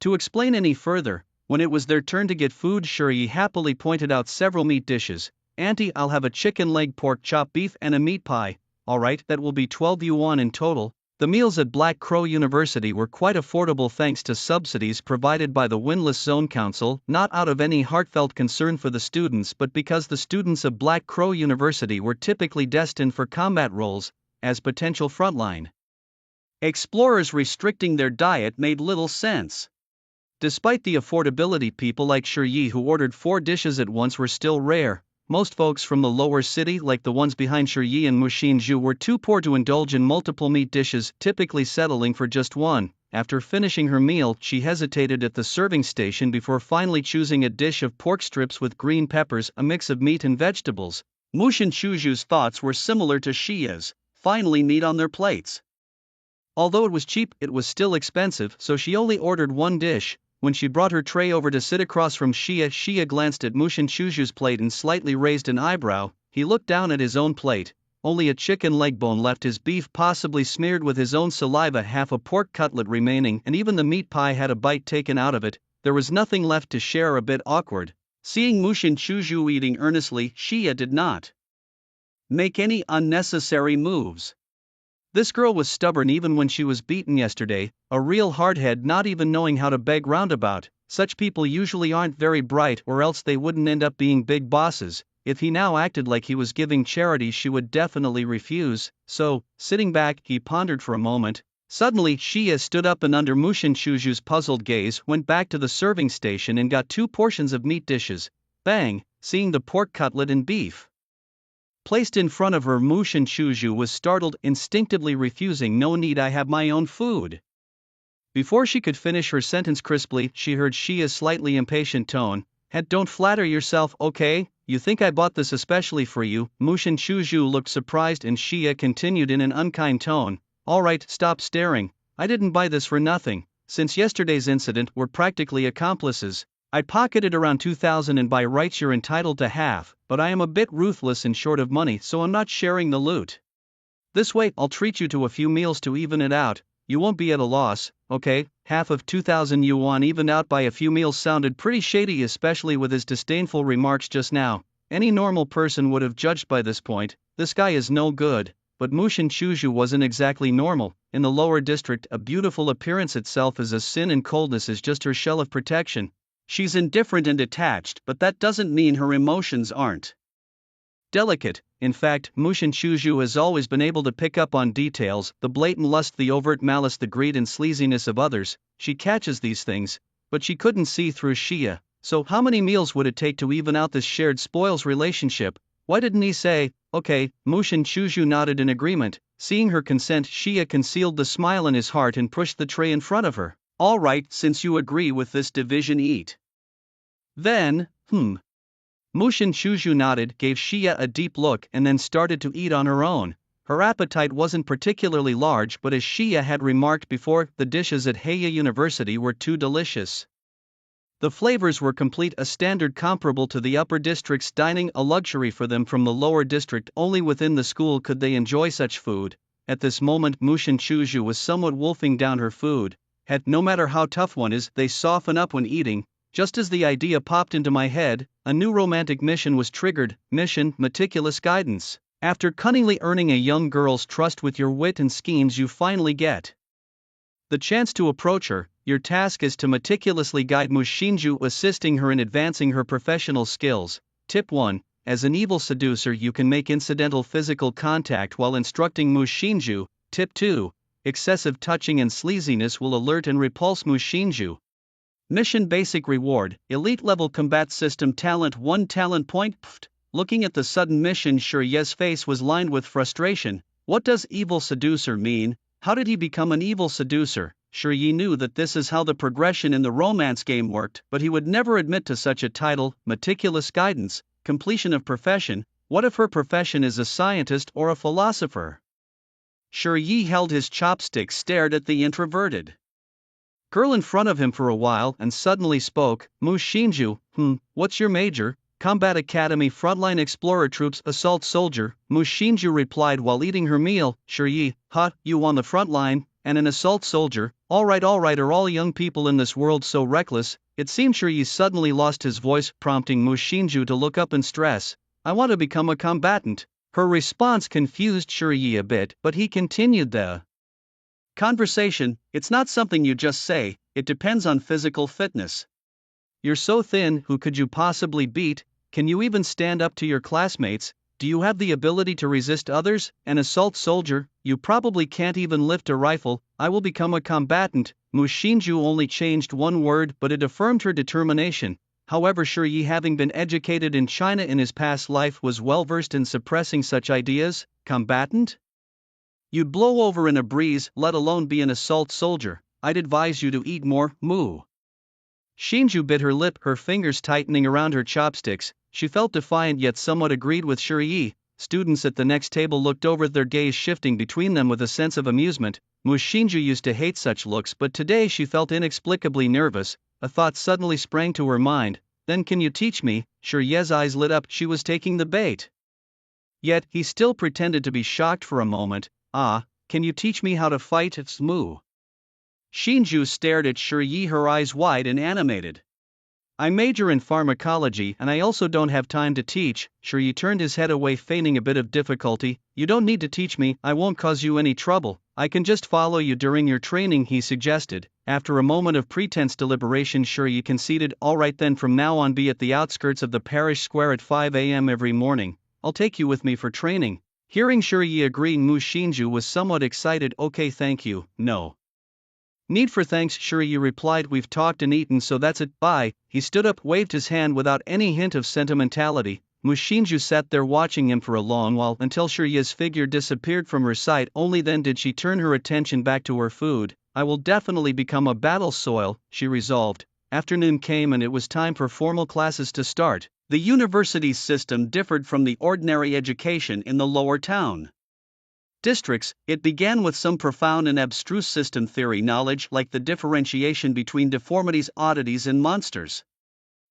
to explain any further. When it was their turn to get food, Shuri happily pointed out several meat dishes. "Auntie, I'll have a chicken leg, pork chop, beef, and a meat pie." "Alright, that will be 12 yuan in total." The meals at Black Crow University were quite affordable thanks to subsidies provided by the Windless Zone Council, not out of any heartfelt concern for the students but because the students of Black Crow University were typically destined for combat roles, as potential frontline explorers. Restricting their diet made little sense. Despite the affordability, people like Shuri, who ordered 4 dishes at once, were still rare. most folks from the lower city, like the ones behind Shiyi and Mushinju, were too poor to indulge in multiple meat dishes, typically settling for just one. After finishing her meal, she hesitated at the serving station before finally choosing a dish of pork strips with green peppers, a mix of meat and vegetables. Mushinju's thoughts were similar to Shia's, finally meat on their plates. Although it was cheap, it was still expensive, so she only ordered one dish. When she brought her tray over to sit across from Shia glanced at Mushinju's plate and slightly raised an eyebrow. He looked down at his own plate. Only a chicken leg bone left, his beef possibly smeared with his own saliva, half a pork cutlet remaining, and even the meat pie had a bite taken out of it. There was nothing left to share. A bit awkward. Seeing Mushinju eating earnestly, Shia did not make any unnecessary moves. This girl was stubborn even when she was beaten yesterday, a real hardhead, not even knowing how to beg roundabout. Such people usually aren't very bright, or else they wouldn't end up being big bosses. If he now acted like he was giving charity, she would definitely refuse. So, sitting back, he pondered for a moment. Suddenly, Shia stood up and, under Mushinju's puzzled gaze, went back to the serving station and got 2 portions of meat dishes. Bang! Seeing the pork cutlet and beef placed in front of her, Mushinju was startled, instinctively refusing. "No need, I have my own food." Before she could finish her sentence crisply, she heard Shia's slightly impatient tone. "Don't flatter yourself, okay? You think I bought this especially for you?" Mushinju looked surprised, and Shia continued in an unkind tone. "Alright, stop staring. I didn't buy this for nothing. Since yesterday's incident, we're practically accomplices. I pocketed around 2,000 and by rights you're entitled to half, but I am a bit ruthless and short of money, so I'm not sharing the loot. This way, I'll treat you to a few meals to even it out. You won't be at a loss, okay?" Half of 2,000 yuan evened out by a few meals sounded pretty shady, especially with his disdainful remarks just now. Any normal person would have judged by this point, this guy is no good. But Mushinju wasn't exactly normal. In the lower district, a beautiful appearance itself is a sin, and coldness is just her shell of protection. She's indifferent and detached, but that doesn't mean her emotions aren't delicate. In fact, Mushinju has always been able to pick up on details, the blatant lust, the overt malice, the greed and sleaziness of others. She catches these things, but she couldn't see through Shia. So how many meals would it take to even out this shared spoils relationship? Why didn't he say, "Okay"? Mushinju nodded in agreement. Seeing her consent, Shia concealed the smile in his heart and pushed the tray in front of her. "Alright, since you agree with this division, eat. Then, Mushinju nodded, gave Shia a deep look, and then started to eat on her own. Her appetite wasn't particularly large, but as Shia had remarked before, the dishes at Heya University were too delicious. The flavors were complete, a standard comparable to the upper district's dining, a luxury for them from the lower district. Only within the school could they enjoy such food. At this moment, Mushinju was somewhat wolfing down her food. No matter how tough one is, they soften up when eating. Just as the idea popped into my head, a new romantic mission was triggered. Mission: meticulous guidance. After cunningly earning a young girl's trust with your wit and schemes, you finally get the chance to approach her. Your task is to meticulously guide Mushinju, assisting her in advancing her professional skills. Tip 1. As an evil seducer, you can make incidental physical contact while instructing Mushinju. Tip 2. Excessive touching and sleaziness will alert and repulse Mushinju. Mission: basic reward, elite level combat system, talent 1 talent point. Looking at the sudden mission, Shuri's face was lined with frustration. What does evil seducer mean? How did he become an evil seducer? Shuri knew that this is how the progression in the romance game worked, but he would never admit to such a title. Meticulous guidance, completion of profession. What if her profession is a scientist or a philosopher? Shuri held his chopsticks, stared at the introverted girl in front of him for a while, and suddenly spoke. Mushinju, what's your major? Combat Academy, Frontline Explorer Troops, Assault Soldier. Mushinju replied while eating her meal. Shuri, you on the front line, and an assault soldier? Alright, are all young people in this world so reckless? It seemed Shuri suddenly lost his voice, prompting Mushinju to look up in stress. I want to become a combatant. Her response confused Shuri a bit, but he continued the conversation. It's not something you just say, it depends on physical fitness. You're so thin, who could you possibly beat? Can you even stand up to your classmates? Do you have the ability to resist others? An assault soldier? You probably can't even lift a rifle. I will become a combatant. Mushinju only changed one word, but it affirmed her determination. However, Shiyi, having been educated in China in his past life, was well versed in suppressing such ideas. Combatant? You'd blow over in a breeze, let alone be an assault soldier. I'd advise you to eat more. Moo. Shinju bit her lip, her fingers tightening around her chopsticks. She felt defiant yet somewhat agreed with Shiyi. Students at the next table looked over, their gaze shifting between them with a sense of amusement. Shinju used to hate such looks, but today she felt inexplicably nervous. A thought suddenly sprang to her mind. Then can you teach me? Shiyi's eyes lit up, she was taking the bait. Yet, he still pretended to be shocked for a moment. Ah, can you teach me how to fight? Moo. Shinju stared at Shiyi, her eyes wide and animated. I major in pharmacology and I also don't have time to teach. Shiyi turned his head away, feigning a bit of difficulty. You don't need to teach me, I won't cause you any trouble. I can just follow you during your training, he suggested. After a moment of pretense deliberation, Shiyi conceded. Alright then, from now on be at the outskirts of the parish square at 5 a.m. every morning. I'll take you with me for training. Hearing Shiyi agreeing, Shinju was somewhat excited. Okay, thank you. No need for thanks, Shiyi replied. We've talked and eaten, so that's it. Bye. He stood up, waved his hand without any hint of sentimentality. Shinju sat there watching him for a long while until Shiyi's figure disappeared from her sight. Only then did she turn her attention back to her food. I will definitely become a battle soil, she resolved. Afternoon came and it was time for formal classes to start. The university's system differed from the ordinary education in the lower town districts. It began with some profound and abstruse system theory knowledge, like the differentiation between deformities, oddities, and monsters.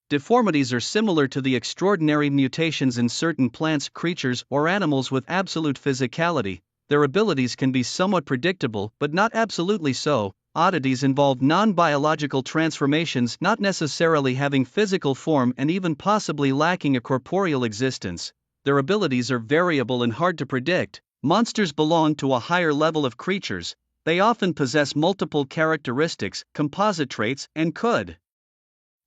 Deformities are similar to the extraordinary mutations in certain plants, creatures, or animals with absolute physicality. Their abilities can be somewhat predictable, but not absolutely so. Oddities involve non-biological transformations, not necessarily having physical form and even possibly lacking a corporeal existence. Their abilities are variable and hard to predict. Monsters belong to a higher level of creatures. They often possess multiple characteristics, composite traits, and could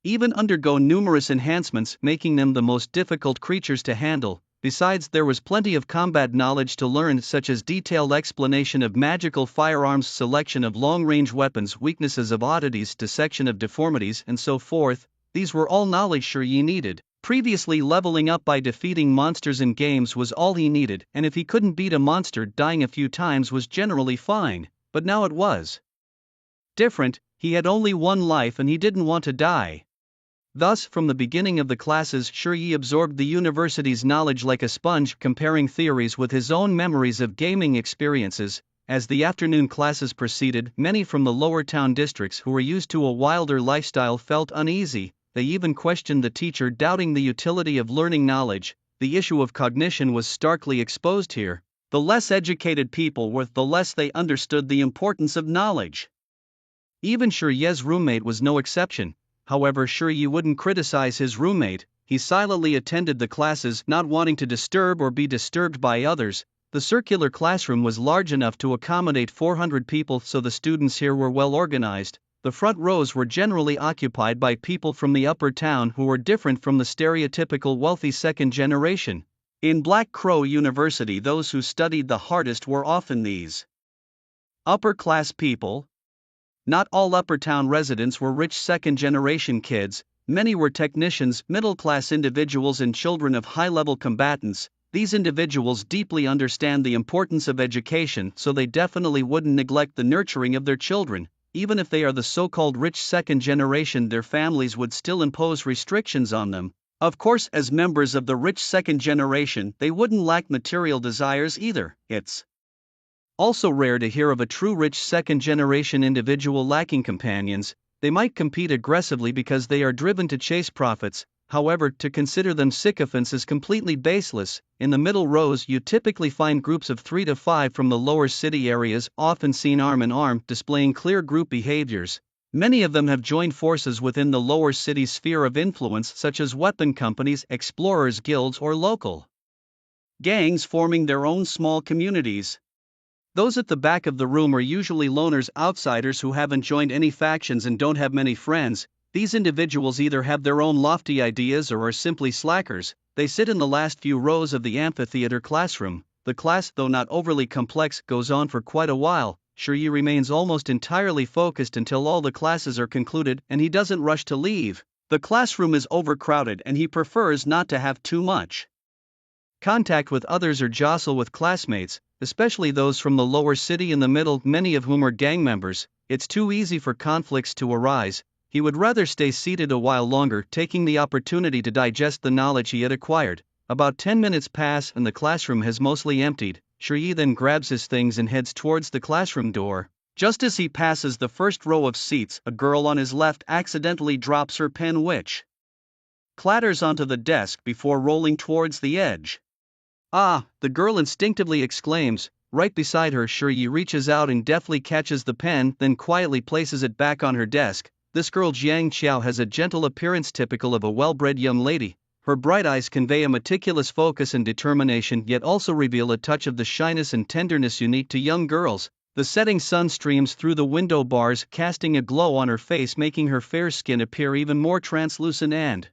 even undergo numerous enhancements, making them the most difficult creatures to handle. Besides, there was plenty of combat knowledge to learn, such as detailed explanation of magical firearms, selection of long-range weapons, weaknesses of oddities, dissection of deformities, and so forth. These were all knowledge Shiyi needed. Previously, leveling up by defeating monsters in games was all he needed, and if he couldn't beat a monster, dying a few times was generally fine. But now it was different. He had only one life and he didn't want to die. Thus, from the beginning of the classes, Shiyi absorbed the university's knowledge like a sponge, comparing theories with his own memories of gaming experiences. As the afternoon classes proceeded, many from the lower town districts who were used to a wilder lifestyle felt uneasy. They even questioned the teacher, doubting the utility of learning knowledge. The issue of cognition was starkly exposed here. The less educated people were, the less they understood the importance of knowledge. Even Shiyi's roommate was no exception. However, Shiyi wouldn't criticize his roommate. He silently attended the classes, not wanting to disturb or be disturbed by others. The circular classroom was large enough to accommodate 400 people, so the students here were well organized. The front rows were generally occupied by people from the upper town who were different from the stereotypical wealthy second generation. In Black Crow University, those who studied the hardest were often these upper-class people. Not all upper town residents were rich second-generation kids. Many were technicians, middle-class individuals, and children of high-level combatants. These individuals deeply understand the importance of education, so they definitely wouldn't neglect the nurturing of their children. Even if they are the so-called rich second generation, their families would still impose restrictions on them. Of course, as members of the rich second generation, they wouldn't lack material desires either. It's also rare to hear of a true rich second generation individual lacking companions. They might compete aggressively because they are driven to chase profits. However, to consider them sycophants is completely baseless. In the middle rows, you typically find groups of 3 to 5 from the lower city areas, often seen arm in arm, displaying clear group behaviors. Many of them have joined forces within the lower city sphere of influence, such as weapon companies, explorers guilds, or local gangs forming their own small communities. Those at the back of the room are usually loners, outsiders who haven't joined any factions and don't have many friends. These individuals either have their own lofty ideas or are simply slackers. They sit in the last few rows of the amphitheater classroom. The class, though not overly complex, goes on for quite a while. Shiyi remains almost entirely focused until all the classes are concluded, and he doesn't rush to leave. The classroom is overcrowded and he prefers not to have too much contact with others or jostle with classmates, especially those from the lower city and the middle, many of whom are gang members. It's too easy for conflicts to arise. He would rather stay seated a while longer, taking the opportunity to digest the knowledge he had acquired. About 10 minutes pass and the classroom has mostly emptied. Shiryi then grabs his things and heads towards the classroom door. Just as he passes the first row of seats, a girl on his left accidentally drops her pen, which clatters onto the desk before rolling towards the edge. Ah, the girl instinctively exclaims. Right beside her, Shiryi reaches out and deftly catches the pen, then quietly places it back on her desk. This girl Jiang Qiao has a gentle appearance typical of a well-bred young lady. Her bright eyes convey a meticulous focus and determination, yet also reveal a touch of the shyness and tenderness unique to young girls. The setting sun streams through the window bars, casting a glow on her face, making her fair skin appear even more translucent and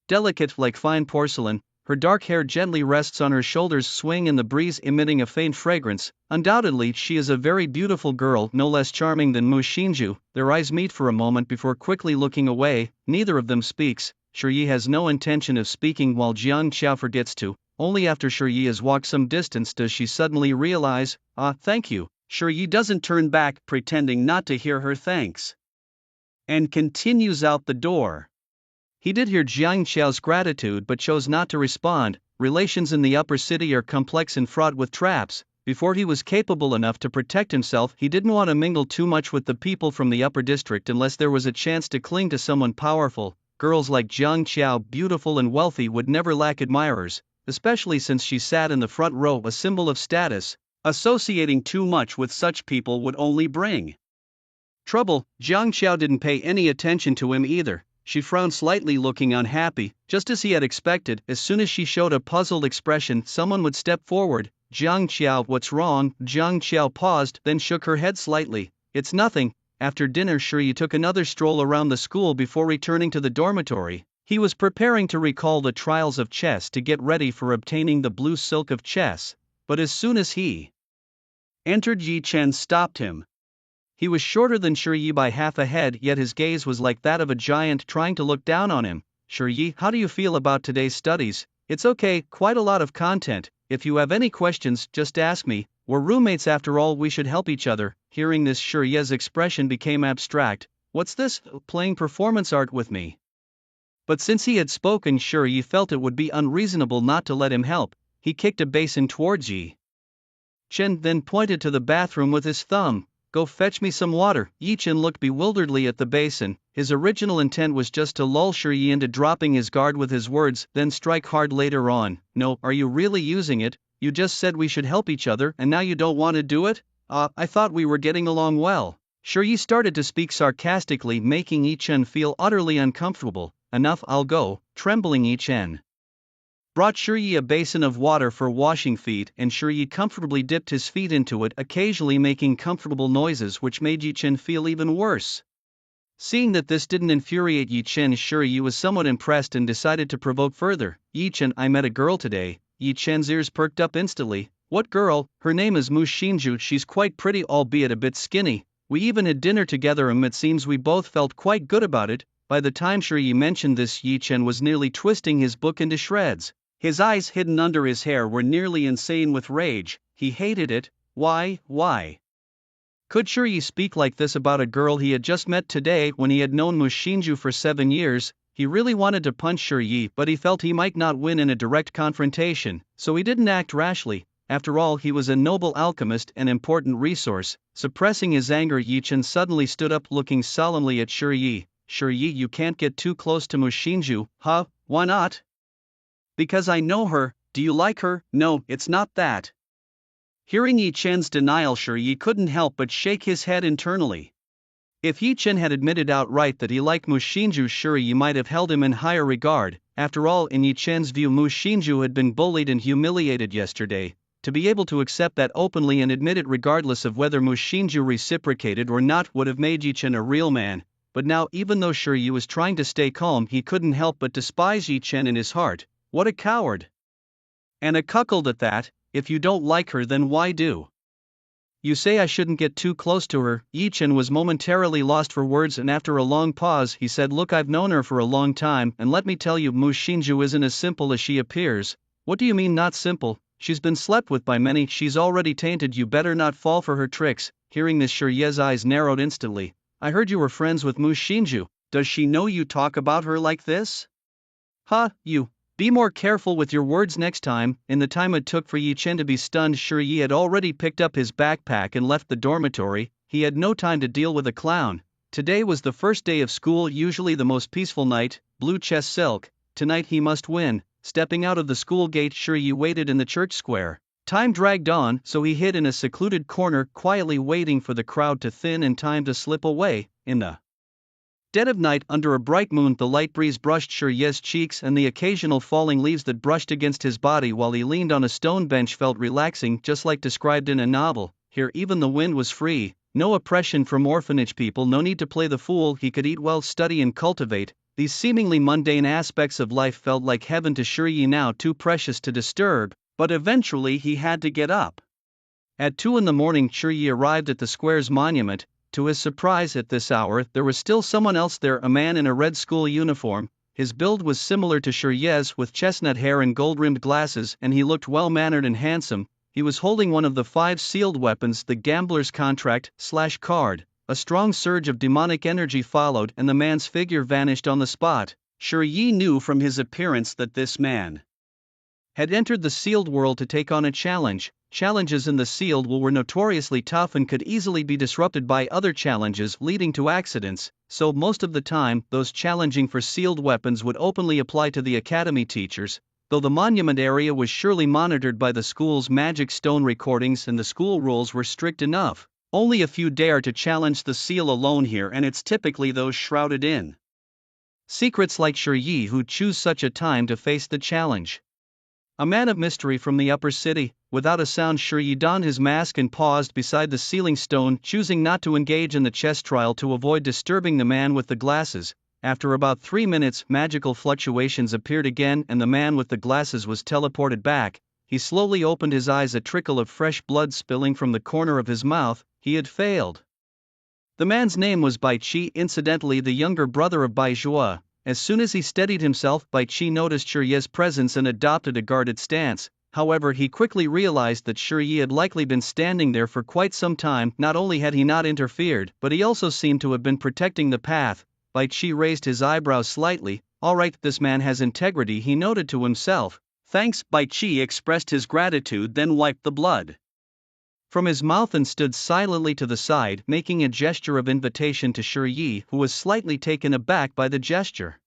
delicate, like fine porcelain. Her dark hair gently rests on her shoulders, swing in the breeze, emitting a faint fragrance. Undoubtedly, she is a very beautiful girl, no less charming than Mu Xinju. Their eyes meet for a moment before quickly looking away. Neither of them speaks. Shiryi has no intention of speaking while Jiang Qiao forgets to. Only after Shiryi has walked some distance does she suddenly realize, thank you. Shiryi doesn't turn back, pretending not to hear her thanks, and continues out the door. He did hear Jiang Qiao's gratitude but chose not to respond. Relations in the upper city are complex and fraught with traps. Before he was capable enough to protect himself, he didn't want to mingle too much with the people from the upper district unless there was a chance to cling to someone powerful. Girls like Jiang Qiao, beautiful and wealthy, would never lack admirers, especially since she sat in the front row, a symbol of status. Associating too much with such people would only bring trouble. Jiang Qiao didn't pay any attention to him either. She frowned slightly, looking unhappy. Just as he had expected, as soon as she showed a puzzled expression, someone would step forward. Jiang Qiao, what's wrong? Jiang Qiao paused, then shook her head slightly. It's nothing. After dinner, Shiryi took another stroll around the school before returning to the dormitory. He was preparing to recall the trials of chess to get ready for obtaining the blue silk of chess, but as soon as he entered, Yi Chen stopped him. He was shorter than Shiryi by half a head, yet his gaze was like that of a giant trying to look down on him. Shiryi, how do you feel about today's studies? It's okay, quite a lot of content. If you have any questions, just ask me. We're roommates after all, we should help each other. Hearing this, Shiryi's expression became abstract. What's this, playing performance art with me? But since he had spoken, Shiryi felt it would be unreasonable not to let him help. He kicked a basin towards Yi Chen, then pointed to the bathroom with his thumb. Go fetch me some water. Yi Chen looked bewilderedly at the basin. His original intent was just to lull Shiryi into dropping his guard with his words, then strike hard later on. No, are you really using it? You just said we should help each other and now you don't want to do it? I thought we were getting along well. Shiryi started to speak sarcastically, making Yi Chen feel utterly uncomfortable. Enough, I'll go. Trembling, Yi Chen brought Shiryi a basin of water for washing feet, and Shiryi comfortably dipped his feet into it, occasionally making comfortable noises which made Yi Chen feel even worse. Seeing that this didn't infuriate Yi Chen, Shiryi was somewhat impressed and decided to provoke further. Yi Chen, I met a girl today. Yi Chen's ears perked up instantly. What girl? Her name is Mu Xinju. She's quite pretty, albeit a bit skinny. We even had dinner together and it seems we both felt quite good about it. By the time Shiryi mentioned this, Yi Chen was nearly twisting his book into shreds. His eyes, hidden under his hair, were nearly insane with rage. He hated it. Why? Could Shiryi speak like this about a girl he had just met today when he had known Mu Xinju for 7 years? He really wanted to punch Shiryi, but he felt he might not win in a direct confrontation, so he didn't act rashly. After all, he was a noble alchemist, an important resource. Suppressing his anger, Yi Chen suddenly stood up, looking solemnly at Shiryi. Shiryi, you can't get too close to Mu Xinju. Huh? Why not? Because I know her. Do you like her? No, it's not that. Hearing Yi Chen's denial, Shiryi couldn't help but shake his head internally. If Yi Chen had admitted outright that he liked Mu Xinju, Shiryi might have held him in higher regard. After all, in Yi Chen's view, Mu Xinju had been bullied and humiliated yesterday. To be able to accept that openly and admit it regardless of whether Mu Xinju reciprocated or not would have made Yi Chen a real man. But now, even though Shiryi was trying to stay calm, he couldn't help but despise Yi Chen in his heart. What a coward! And a cuckold at that. If you don't like her, then why do You say I shouldn't get too close to her. Yi Chen was momentarily lost for words, and after a long pause he said, look, I've known her for a long time, and let me tell you, Mu Xinju isn't as simple as she appears. What do you mean not simple? She's been slept with by many, she's already tainted, you better not fall for her tricks. Hearing this, Shi Ye's eyes narrowed instantly. I heard you were friends with Mu Xinju. Does she know you talk about her like this? You. Be more careful with your words next time. In the time it took for Yi Chen to be stunned, Shi Yi had already picked up his backpack and left the dormitory. He had no time to deal with a clown. Today was the first day of school, usually the most peaceful night. Blue chest silk. Tonight he must win. Stepping out of the school gate, Shi Yi waited in the church square. Time dragged on, so he hid in a secluded corner, quietly waiting for the crowd to thin and time to slip away. In the dead of night, under a bright moon, the light breeze brushed Shi Ye's cheeks, and the occasional falling leaves that brushed against his body while he leaned on a stone bench felt relaxing, just like described in a novel. Here even the wind was free, no oppression from orphanage people, no need to play the fool. He could eat well, study and cultivate. These seemingly mundane aspects of life felt like heaven to Shi Yi, now too precious to disturb, but eventually he had to get up. At 2 in the morning, Shi Yi arrived at the square's monument. To his surprise, at this hour, there was still someone else there, a man in a red school uniform. His build was similar to Shi Ye's, with chestnut hair and gold-rimmed glasses, and he looked well-mannered and handsome. He was holding one of the 5 sealed weapons, the gambler's contract/card. A strong surge of demonic energy followed, and the man's figure vanished on the spot. Shi Yi knew from his appearance that this man had entered the sealed world to take on a challenge. Challenges in the sealed world were notoriously tough and could easily be disrupted by other challenges, leading to accidents, so most of the time, those challenging for sealed weapons would openly apply to the academy teachers. Though the monument area was surely monitored by the school's magic stone recordings and the school rules were strict enough, only a few dare to challenge the seal alone here, and it's typically those shrouded in secrets like Shi Yi who choose such a time to face the challenge. A man of mystery from the upper city. Without a sound, Shi Yi donned his mask and paused beside the sealing stone, choosing not to engage in the chess trial to avoid disturbing the man with the glasses. After about 3 minutes, magical fluctuations appeared again and the man with the glasses was teleported back. He slowly opened his eyes, a trickle of fresh blood spilling from the corner of his mouth. He had failed. The man's name was Bai Qi, incidentally the younger brother of Bai Zhua. As soon as he steadied himself, Bai Qi noticed Shi Ye's presence and adopted a guarded stance. However, he quickly realized that Shi Yi had likely been standing there for quite some time. Not only had he not interfered, but he also seemed to have been protecting the path. Bai Qi raised his eyebrows slightly. All right, this man has integrity, he noted to himself. Thanks. Bai Qi expressed his gratitude, then wiped the blood from his mouth and stood silently to the side, making a gesture of invitation to Shi Yi, who was slightly taken aback by the gesture.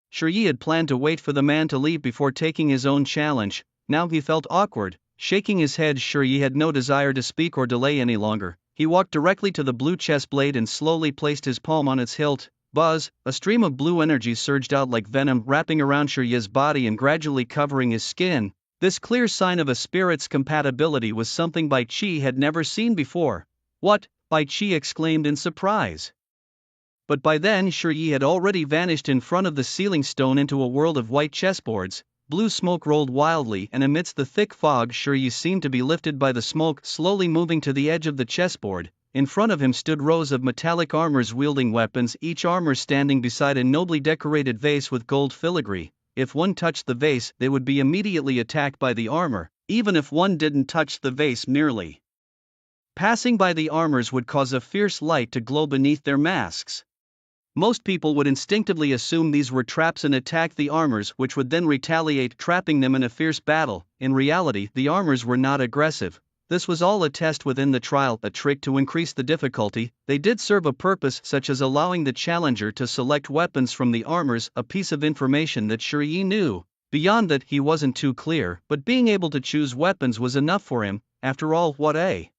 Shi Yi had planned to wait for the man to leave before taking his own challenge. Now he felt awkward. Shaking his head, Shi Yi had no desire to speak or delay any longer. He walked directly to the blue chess blade and slowly placed his palm on its hilt. Buzz! A stream of blue energy surged out like venom, wrapping around Shi Yi's body and gradually covering his skin. This clear sign of a spirit's compatibility was something Bai Qi had never seen before. What? Bai Qi exclaimed in surprise. But by then Shi Yi had already vanished in front of the sealing stone into a world of white chessboards. Blue smoke rolled wildly, and amidst the thick fog Shi Yi seemed to be lifted by the smoke, slowly moving to the edge of the chessboard. In front of him stood rows of metallic armors wielding weapons, each armor standing beside a nobly decorated vase with gold filigree. If one touched the vase, they would be immediately attacked by the armor. Even if one didn't touch the vase, merely passing by the armors would cause a fierce light to glow beneath their masks. Most people would instinctively assume these were traps and attack the armors, which would then retaliate, trapping them in a fierce battle. In reality, the armors were not aggressive. This was all a test within the trial, a trick to increase the difficulty. They did serve a purpose, such as allowing the challenger to select weapons from the armors, a piece of information that Shi Yi knew. Beyond that, he wasn't too clear, but being able to choose weapons was enough for him. After all, what a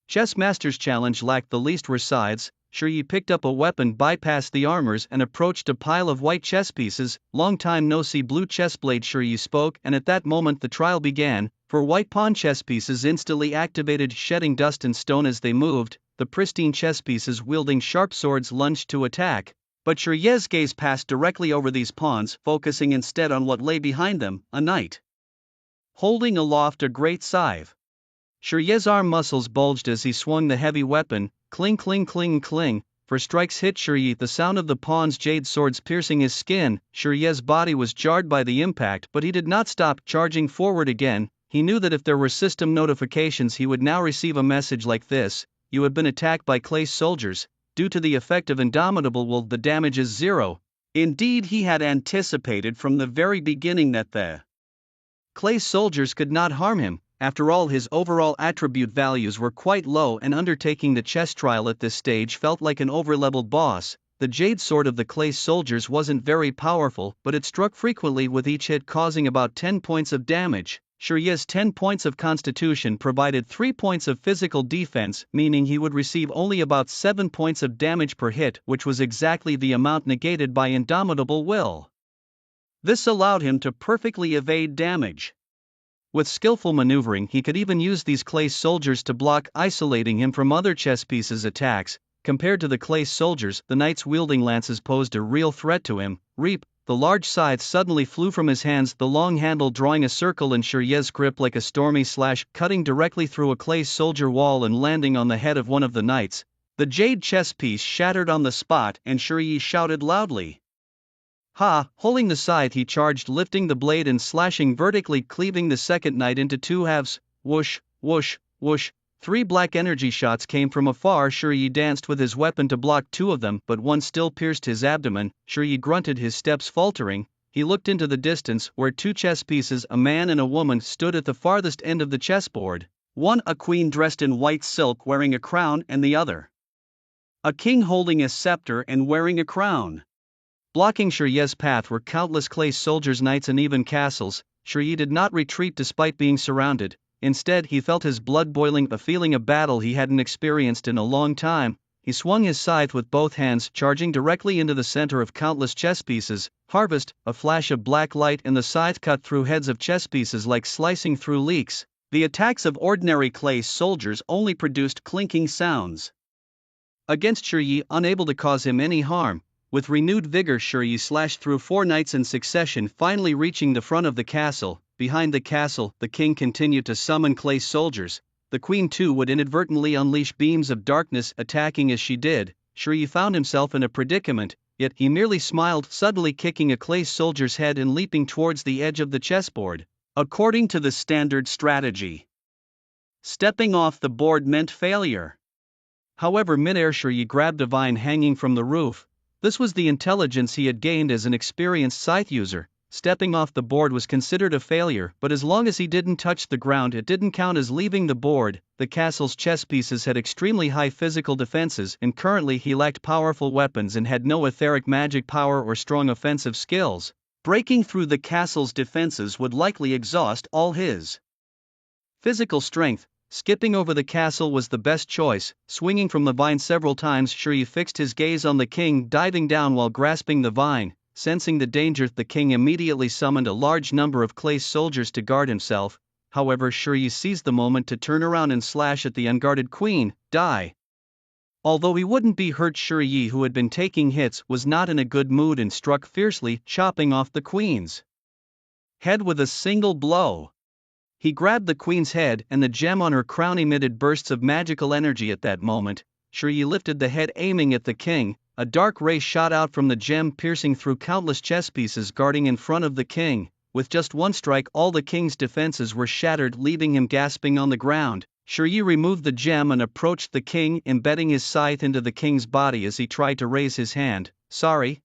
chess master's challenge lacked the least were sides. Shi Yi picked up a weapon, bypassed the armors, and approached a pile of white chess pieces. Long time no see, blue chess blade, Shi Yi spoke, and at that moment the trial began. For white pawn chess pieces instantly activated, shedding dust and stone as they moved. The pristine chess pieces wielding sharp swords lunged to attack. But Shi Yi's gaze passed directly over these pawns, focusing instead on what lay behind them, a knight holding aloft a great scythe. Shiryu's arm muscles bulged as he swung the heavy weapon, cling cling cling cling, for strikes hit Shiryu, the sound of the pawn's jade swords piercing his skin. Shiryu's body was jarred by the impact, but he did not stop charging forward again. He knew that if there were system notifications he would now receive a message like this: "You have been attacked by Clay's soldiers. Due to the effect of Indomitable Will, the damage is 0. Indeed, he had anticipated from the very beginning that the Clay's soldiers could not harm him. After all, his overall attribute values were quite low, and undertaking the chess trial at this stage felt like an overleveled boss. The jade sword of the Clay's soldiers wasn't very powerful, but it struck frequently, with each hit causing about 10 points of damage. Shiryu's 10 points of constitution provided 3 points of physical defense, meaning he would receive only about 7 points of damage per hit, which was exactly the amount negated by Indomitable Will. This allowed him to perfectly evade damage. With skillful maneuvering, he could even use these Clay soldiers to block, isolating him from other chess pieces' attacks. Compared to the Clay soldiers, the knights wielding lances posed a real threat to him. Reap! The large scythe suddenly flew from his hands, the long handle drawing a circle in Shiryu's grip like a stormy slash, cutting directly through a Clay soldier wall and landing on the head of one of the knights. The jade chess piece shattered on the spot, and Shiryu shouted loudly. Ha! Holding the scythe, he charged, lifting the blade and slashing vertically, cleaving the second knight into 2 halves. Whoosh, whoosh, whoosh. 3 black energy shots came from afar. Shiryu danced with his weapon to block 2 of them, but one still pierced his abdomen. Shiryu grunted, his steps faltering. He looked into the distance, where 2 chess pieces, a man and a woman, stood at the farthest end of the chessboard. One a queen dressed in white silk wearing a crown, and the other a king holding a scepter and wearing a crown. Blocking Shiryu's path were countless Clay soldiers, knights, and even castles. Shiryu did not retreat despite being surrounded. Instead, he felt his blood boiling, a feeling of battle he hadn't experienced in a long time. He swung his scythe with both hands, charging directly into the center of countless chess pieces. Harvest! A flash of black light, and the scythe cut through heads of chess pieces like slicing through leeks. The attacks of ordinary Clay soldiers only produced clinking sounds against Shiryu, unable to cause him any harm. With renewed vigor, Shiryu slashed through 4 knights in succession, finally reaching the front of the castle. Behind the castle, the king continued to summon Clay soldiers. The queen too would inadvertently unleash beams of darkness, attacking as she did. Shiryu found himself in a predicament, yet he merely smiled, suddenly kicking a Clay soldier's head and leaping towards the edge of the chessboard. According to the standard strategy, stepping off the board meant failure. However, mid-air, Shiryu grabbed a vine hanging from the roof. This was the intelligence he had gained as an experienced scythe user. Stepping off the board was considered a failure, but as long as he didn't touch the ground, it didn't count as leaving the board. The castle's chess pieces had extremely high physical defenses, and currently he lacked powerful weapons and had no etheric magic power or strong offensive skills. Breaking through the castle's defenses would likely exhaust all his physical strength. Skipping over the castle was the best choice. Swinging from the vine several times, Shiryu fixed his gaze on the king, diving down while grasping the vine. Sensing the danger, the king immediately summoned a large number of Clay soldiers to guard himself. However, Shiryu seized the moment to turn around and slash at the unguarded queen. Die! Although he wouldn't be hurt, Shiryu, who had been taking hits, was not in a good mood and struck fiercely, chopping off the queen's head with a single blow. He grabbed the queen's head, and the gem on her crown emitted bursts of magical energy at that moment. Shiryu lifted the head, aiming at the king. A dark ray shot out from the gem, piercing through countless chess pieces guarding in front of the king. With just one strike, all the king's defenses were shattered, leaving him gasping on the ground. Shiryu removed the gem and approached the king, embedding his scythe into the king's body as he tried to raise his hand. Sorry.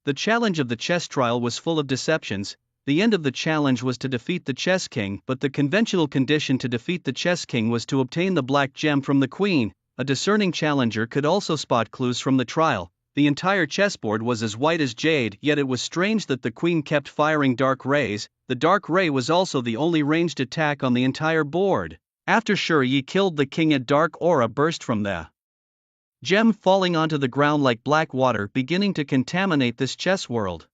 The challenge of the chess trial was full of deceptions. The end of the challenge was to defeat the chess king, but the conventional condition to defeat the chess king was to obtain the black gem from the queen. A discerning challenger could also spot clues from the trial. The entire chessboard was as white as jade, yet it was strange that the queen kept firing dark rays. The dark ray was also the only ranged attack on the entire board. After Shiryu killed the king, a dark aura burst from the gem, falling onto the ground like black water, beginning to contaminate this chess world.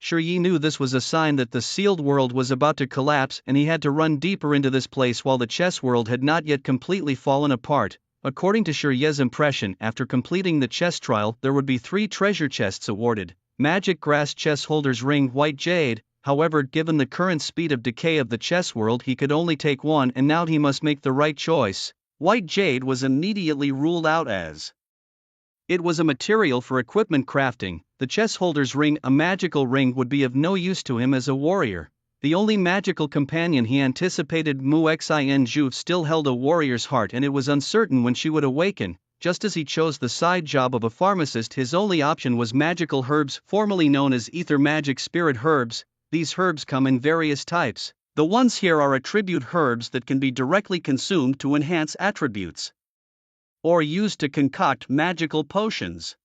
Shiryu knew this was a sign that the sealed world was about to collapse, and he had to run deeper into this place while the chess world had not yet completely fallen apart. According to Shiryu's impression, after completing the chess trial, there would be 3 treasure chests awarded. Magic Grass Chess Holders Ring, White Jade. however given the current speed of decay of the chess world he could only take one and now he must make the right choice. White jade was immediately ruled out as it was a material for equipment crafting. The chess holder's ring, a magical ring, would be of no use to him as a warrior. The only magical companion he anticipated, Mu Xin Zhu, still held a warrior's heart and it was uncertain when she would awaken. Just as he chose the side job of a pharmacist, his only option was magical herbs, formerly known as ether magic spirit herbs. These herbs come in various types. The ones here are attribute herbs that can be directly consumed to enhance attributes or used to concoct magical potions.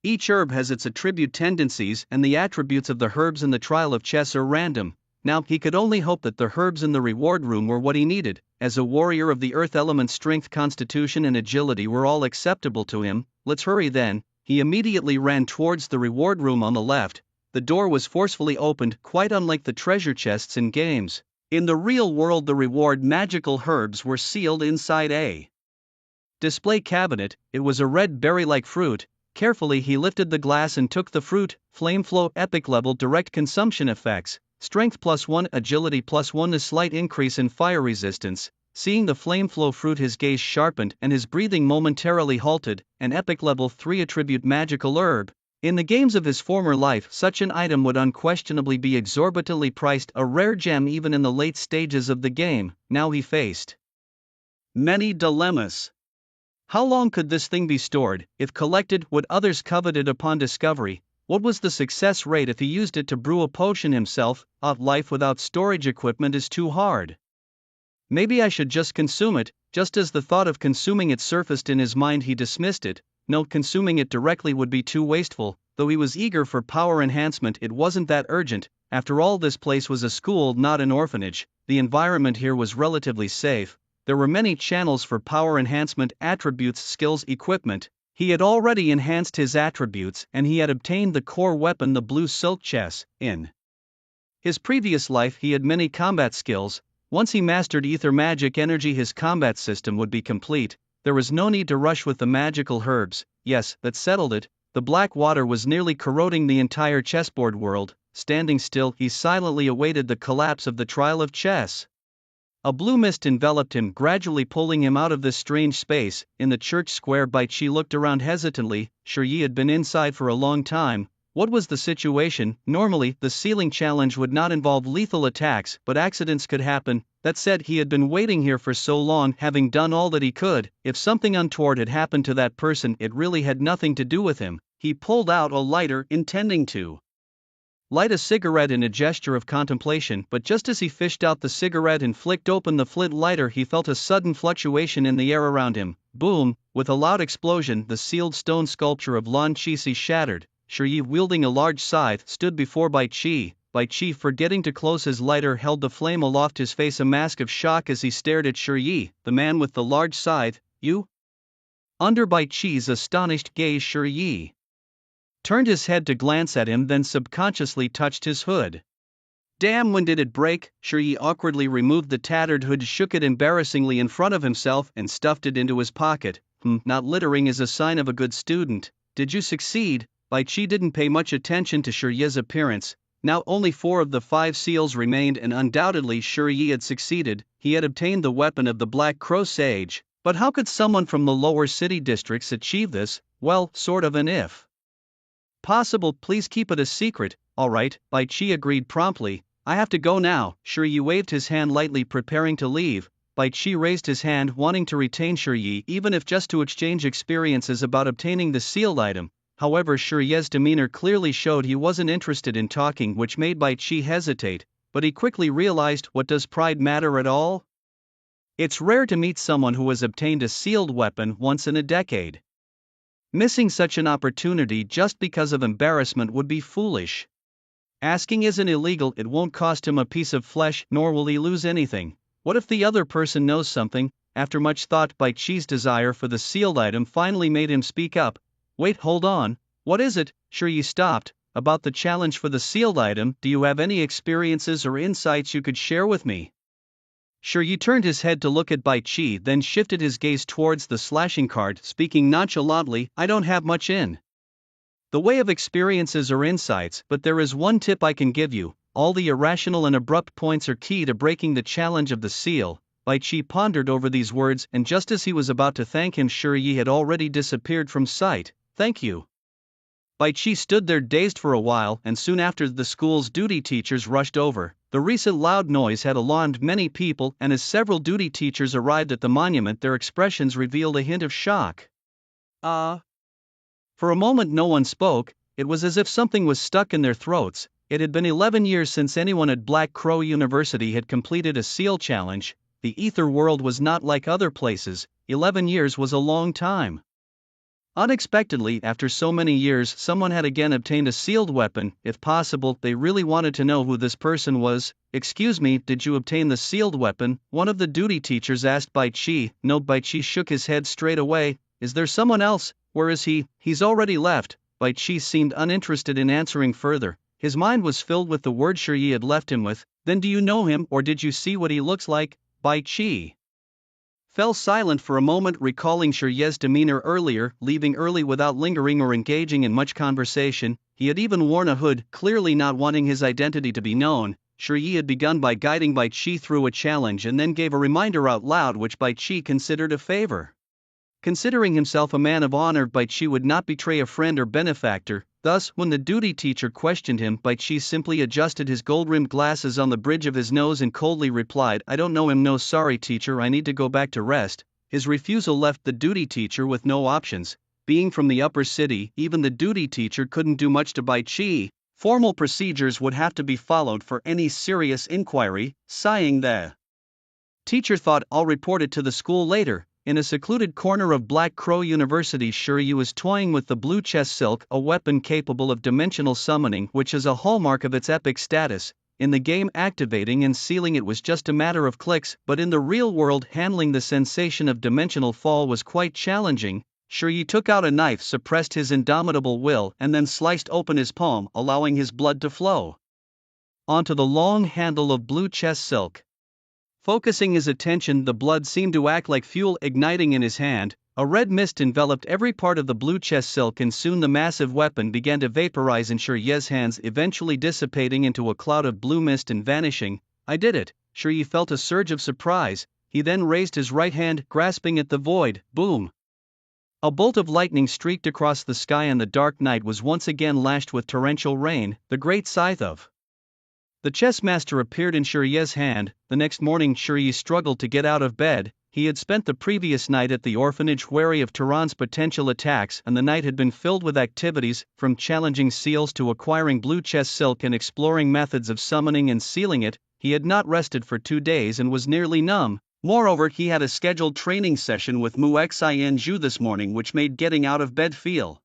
Each herb has its attribute tendencies and the attributes of the herbs in the trial of chess are random. Now, he could only hope that the herbs in the reward room were what he needed. As a warrior of the earth element, strength, constitution and agility were all acceptable to him. Let's hurry then. He immediately ran towards the reward room on the left. The door was forcefully opened, quite unlike the treasure chests in games. In the real world, the reward magical herbs were sealed inside a display cabinet. It was a red berry-like fruit. Carefully he lifted the glass and took the fruit. Flame flow, epic level, direct consumption effects. Strength +1, agility +1, a slight increase in fire resistance. Seeing the flame flow fruit, his gaze sharpened and his breathing momentarily halted. An epic level 3 attribute magical herb. In the games of his former life, such an item would unquestionably be exorbitantly priced, a rare gem even in the late stages of the game. Now he faced many dilemmas. How long could this thing be stored? If collected, would others covet it upon discovery? What was the success rate if he used it to brew a potion himself? Life without storage equipment is too hard. Maybe I should just consume it. Just as the thought of consuming it surfaced in his mind, he dismissed it. No, consuming it directly would be too wasteful. Though he was eager for power enhancement, it wasn't that urgent. After all, this place was a school, not an orphanage. The environment here was relatively safe. There were many channels for power enhancement, attributes, skills, equipment. He had already enhanced his attributes and he had obtained the core weapon, the blue silk chess. In his previous life he had many combat skills. Once he mastered ether magic energy, his combat system would be complete. There was no need to rush with the magical herbs. Yes, that settled it. The black water was nearly corroding the entire chessboard world. Standing still, he silently awaited the collapse of the trial of chess. A blue mist enveloped him, gradually pulling him out of this strange space. In the church square, Bai Qi looked around hesitantly. Sure, Yi had been inside for a long time. What was the situation? Normally, the ceiling challenge would not involve lethal attacks, but accidents could happen. That said, he had been waiting here for so long, having done all that he could. If something untoward had happened to that person, it really had nothing to do with him. He pulled out a lighter, intending to light a cigarette in a gesture of contemplation, but just as he fished out the cigarette and flicked open the flint lighter, he felt a sudden fluctuation in the air around him. Boom! With a loud explosion, the sealed stone sculpture of Lan Qixi shattered. Shi Yi, wielding a large scythe, stood before Bai Qi. Bai Qi, forgetting to close his lighter, held the flame aloft, his face a mask of shock as he stared at Shi Yi. The man with the large scythe, you? Under Bai Qi's astonished gaze, Shi Yi turned his head to glance at him, then subconsciously touched his hood. Damn, when did it break? Shi Yi awkwardly removed the tattered hood, shook it embarrassingly in front of himself, and stuffed it into his pocket. Not littering is a sign of a good student. Did you succeed? Bai Qi didn't pay much attention to Shi Yi's appearance. Now only 4 of the 5 seals remained, and undoubtedly Shi Yi had succeeded. He had obtained the weapon of the Black Crow Sage. But how could someone from the lower city districts achieve this? Well, sort of an if possible. Please keep it a secret. Alright, Bai Qi agreed promptly. I have to go now. Shi Yi waved his hand lightly, preparing to leave. Bai Qi raised his hand, wanting to retain Shi Yi, even if just to exchange experiences about obtaining the sealed item. However, Shi Yi's demeanor clearly showed he wasn't interested in talking, which made Bai Qi hesitate, but he quickly realized, what does pride matter at all? It's rare to meet someone who has obtained a sealed weapon once in a decade. Missing such an opportunity just because of embarrassment would be foolish. Asking isn't illegal, it won't cost him a piece of flesh, nor will he lose anything. What if the other person knows something? After much thought, Bai Qi's desire for the sealed item finally made him speak up. Wait, hold on. What is it? Shi Yi stopped. About the challenge for the sealed item, do you have any experiences or insights you could share with me? Shi Yi turned his head to look at Bai Qi, then shifted his gaze towards the slashing card, speaking nonchalantly. I don't have much in the way of experiences or insights, but there is one tip I can give you. all the irrational and abrupt points are key to breaking the challenge of the seal. Bai Qi pondered over these words, and just as he was about to thank him, Shi had already disappeared from sight. Thank you. Bai Qi stood there dazed for a while, and soon after the school's duty teachers rushed over. The recent loud noise had alarmed many people, and as several duty teachers arrived at the monument, their expressions revealed a hint of shock. For a moment no one spoke. It was as if something was stuck in their throats. It had been 11 years since anyone at Black Crow University had completed a seal challenge. The ether world was not like other places. 11 years was a long time. Unexpectedly, after so many years, someone had again obtained a sealed weapon. If possible, they really wanted to know who this person was. Excuse me, did you obtain the sealed weapon? One of the duty teachers asked Bai Qi. No, Bai Qi shook his head straight away. Is there someone else? Where is he? He's already left. Bai Qi seemed uninterested in answering further. His mind was filled with the word Shi had left him with. Then do you know him, or did you see what he looks like? Bai Qi fell silent for a moment, recalling Shi's demeanor earlier, leaving early without lingering or engaging in much conversation. He had even worn a hood, clearly not wanting his identity to be known. Shi had begun by guiding Bai Qi through a challenge and then gave a reminder out loud which Bai Qi considered a favor. Considering himself a man of honor, Bai Qi would not betray a friend or benefactor. Thus, when the duty teacher questioned him, Bai Qi simply adjusted his gold-rimmed glasses on the bridge of his nose and coldly replied, I don't know him. No, sorry teacher, I need to go back to rest. His refusal left the duty teacher with no options. Being from the upper city, even the duty teacher couldn't do much to Bai Qi. Formal procedures would have to be followed for any serious inquiry. Sighing, the teacher thought, I'll report it to the school later. In a secluded corner of Black Crow University, Shiryu was toying with the blue chest silk, a weapon capable of dimensional summoning, which is a hallmark of its epic status. In the game, activating and sealing it was just a matter of clicks, but in the real world, handling the sensation of dimensional fall was quite challenging. Shiryu took out a knife, suppressed his indomitable will, and then sliced open his palm, allowing his blood to flow onto the long handle of blue chest silk. Focusing his attention, the blood seemed to act like fuel, igniting in his hand. A red mist enveloped every part of the blue chest silk, and soon the massive weapon began to vaporize in Shi's hands, eventually dissipating into a cloud of blue mist and vanishing. I did it. Shi felt a surge of surprise. He then raised his right hand, grasping at the void. Boom! A bolt of lightning streaked across the sky, and the dark night was once again lashed with torrential rain. The great scythe of the chess master appeared in Shi's hand. The next morning, Shi struggled to get out of bed. He had spent the previous night at the orphanage wary of Tehran's potential attacks, and the night had been filled with activities, from challenging seals to acquiring blue chest silk and exploring methods of summoning and sealing it. He had not rested for 2 days and was nearly numb. Moreover, he had a scheduled training session with Mu Xianzhu this morning, which made getting out of bed feel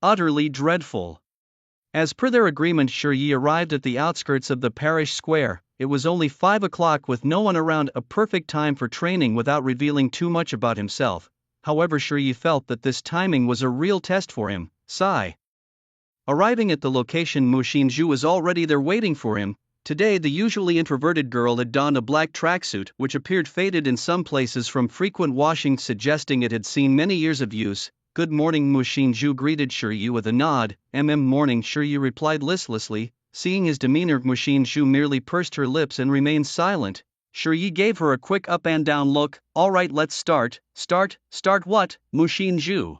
utterly dreadful. As per their agreement, Shi arrived at the outskirts of the parish square. It was only 5 o'clock with no one around, a perfect time for training without revealing too much about himself. However, Shi felt that this timing was a real test for him. Sigh. Arriving at the location, Mu Xinzhu was already there waiting for him. Today, the usually introverted girl had donned a black tracksuit, which appeared faded in some places from frequent washing, suggesting it had seen many years of use. Good morning, Mu Xinzhu greeted Shiryu with a nod. Morning, Shiryu replied listlessly. Seeing his demeanor, Mu Xinzhu merely pursed her lips and remained silent. Shiryu gave her a quick up and down look. Alright, let's start. Start what? Mu Xinzhu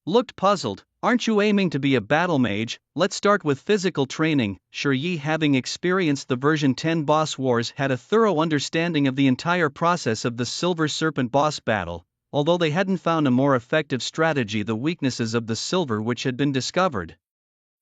looked puzzled. Aren't you aiming to be a battle mage? Let's start with physical training. Shiryu, having experienced the version 10 boss wars, had a thorough understanding of the entire process of the Silver Serpent boss battle. Although they hadn't found a more effective strategy, the weaknesses of the silver which had been discovered.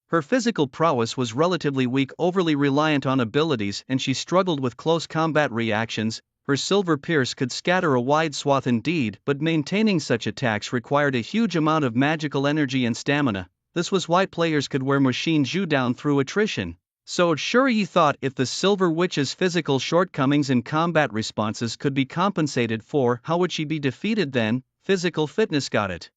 Her physical prowess was relatively weak, overly reliant on abilities, and she struggled with close combat reactions. Her silver pierce could scatter a wide swath indeed, but maintaining such attacks required a huge amount of magical energy and stamina. This was why players could wear Mu Xinzhu down through attrition. So Shiryu thought if the Silver Witch's physical shortcomings and combat responses could be compensated for, how would she be defeated then? Physical fitness got it.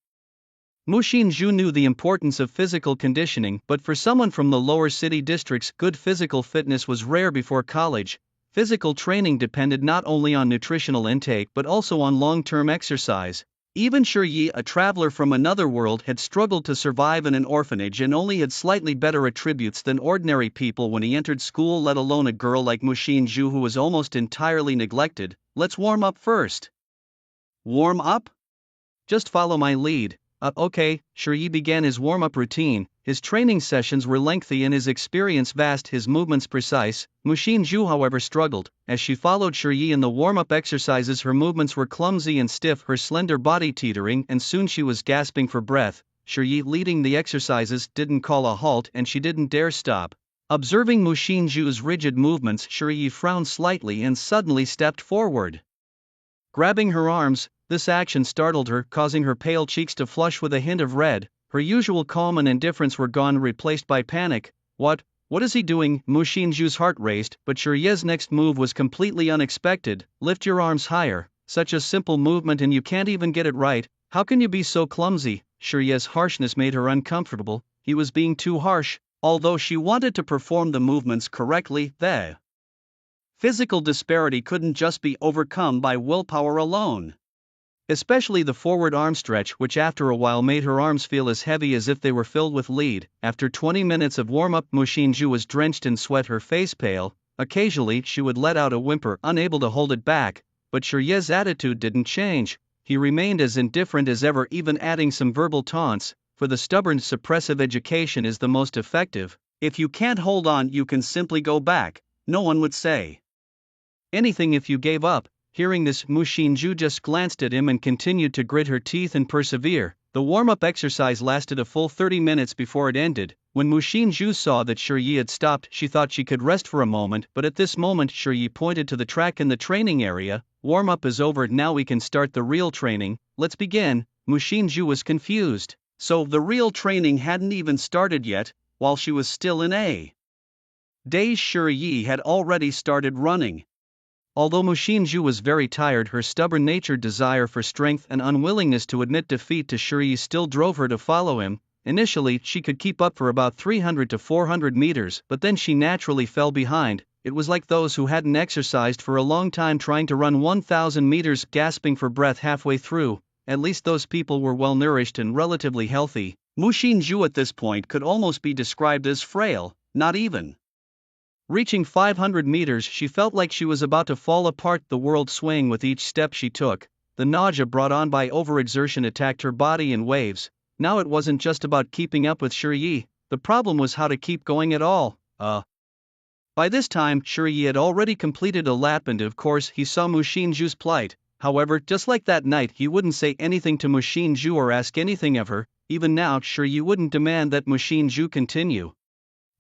Mu Xinzhu knew the importance of physical conditioning, but for someone from the lower city districts, good physical fitness was rare before college. Physical training depended not only on nutritional intake but also on long-term exercise. Even Shiryi, a traveler from another world, had struggled to survive in an orphanage and only had slightly better attributes than ordinary people when he entered school, let alone a girl like Mu Xinzhu who was almost entirely neglected. Let's warm up first. Warm up? Just follow my lead. Okay, Shiryi began his warm-up routine. His training sessions were lengthy and his experience vast, his movements precise. Mu Xinzhu, however, struggled. As she followed Shiryi in the warm-up exercises, her movements were clumsy and stiff, her slender body teetering, and soon she was gasping for breath. Shiryi, leading the exercises, didn't call a halt and she didn't dare stop. Observing Mu Xinzhu's rigid movements, Shiryi frowned slightly and suddenly stepped forward. Grabbing her arms, this action startled her, causing her pale cheeks to flush with a hint of red. Her usual calm and indifference were gone, replaced by panic. What is he doing? Mu Xinzhu's heart raced, but Shiryi's next move was completely unexpected. Lift your arms higher. Such a simple movement and you can't even get it right. How can you be so clumsy? Shiryi's harshness made her uncomfortable. He was being too harsh. Although she wanted to perform the movements correctly, the physical disparity couldn't just be overcome by willpower alone. Especially the forward arm stretch, which after a while made her arms feel as heavy as if they were filled with lead. After 20 minutes of warm-up, Mu Xinzhu was drenched in sweat, her face pale. Occasionally she would let out a whimper, unable to hold it back, but Shiryi's attitude didn't change. He remained as indifferent as ever, even adding some verbal taunts. For the stubborn, suppressive education is the most effective. If you can't hold on, you can simply go back. No one would say anything if you gave up. Hearing this, Mu Xinzhu just glanced at him and continued to grit her teeth and persevere. The warm-up exercise lasted a full 30 minutes before it ended. When Mu Xinzhu saw that Shiryi had stopped, she thought she could rest for a moment, but at this moment Shiryi pointed to the track in the training area. Warm-up is over, now we can start the real training. Let's begin. Mu Xinzhu was confused. So the real training hadn't even started yet, while she was still in a daze. Shiryi had already started running. Although Mu Xinzhu was very tired, her stubborn-natured desire for strength and unwillingness to admit defeat to Shiryi still drove her to follow him. Initially, she could keep up for about 300 to 400 meters, but then she naturally fell behind. It was like those who hadn't exercised for a long time trying to run 1,000 meters, gasping for breath halfway through. At least those people were well-nourished and relatively healthy. Mu Xinzhu at this point could almost be described as frail, not even. Reaching 500 meters, she felt like she was about to fall apart, the world swaying with each step she took. The nausea brought on by overexertion attacked her body in waves. Now it wasn't just about keeping up with Shiryi, the problem was how to keep going at all. By this time, Shiryi had already completed a lap and of course he saw Mu Xinzhu's plight. However, just like that night, he wouldn't say anything to Mu Xinzhu or ask anything of her. Even now, Shiryi wouldn't demand that Mu Xinzhu continue.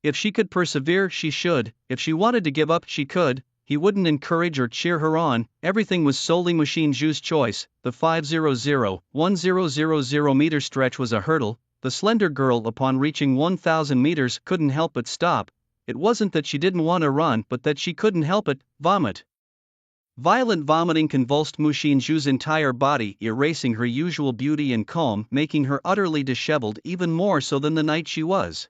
If she could persevere, she should. If she wanted to give up, she could. He wouldn't encourage or cheer her on. Everything was solely Mu Xinzhu's choice. The 500-1000 meter stretch was a hurdle. The slender girl, upon reaching 1,000 meters, couldn't help but stop. It wasn't that she didn't want to run, but that she couldn't help it. Vomit. Violent vomiting convulsed Mu Xinzhu's entire body, erasing her usual beauty and calm, making her utterly disheveled, even more so than the night she was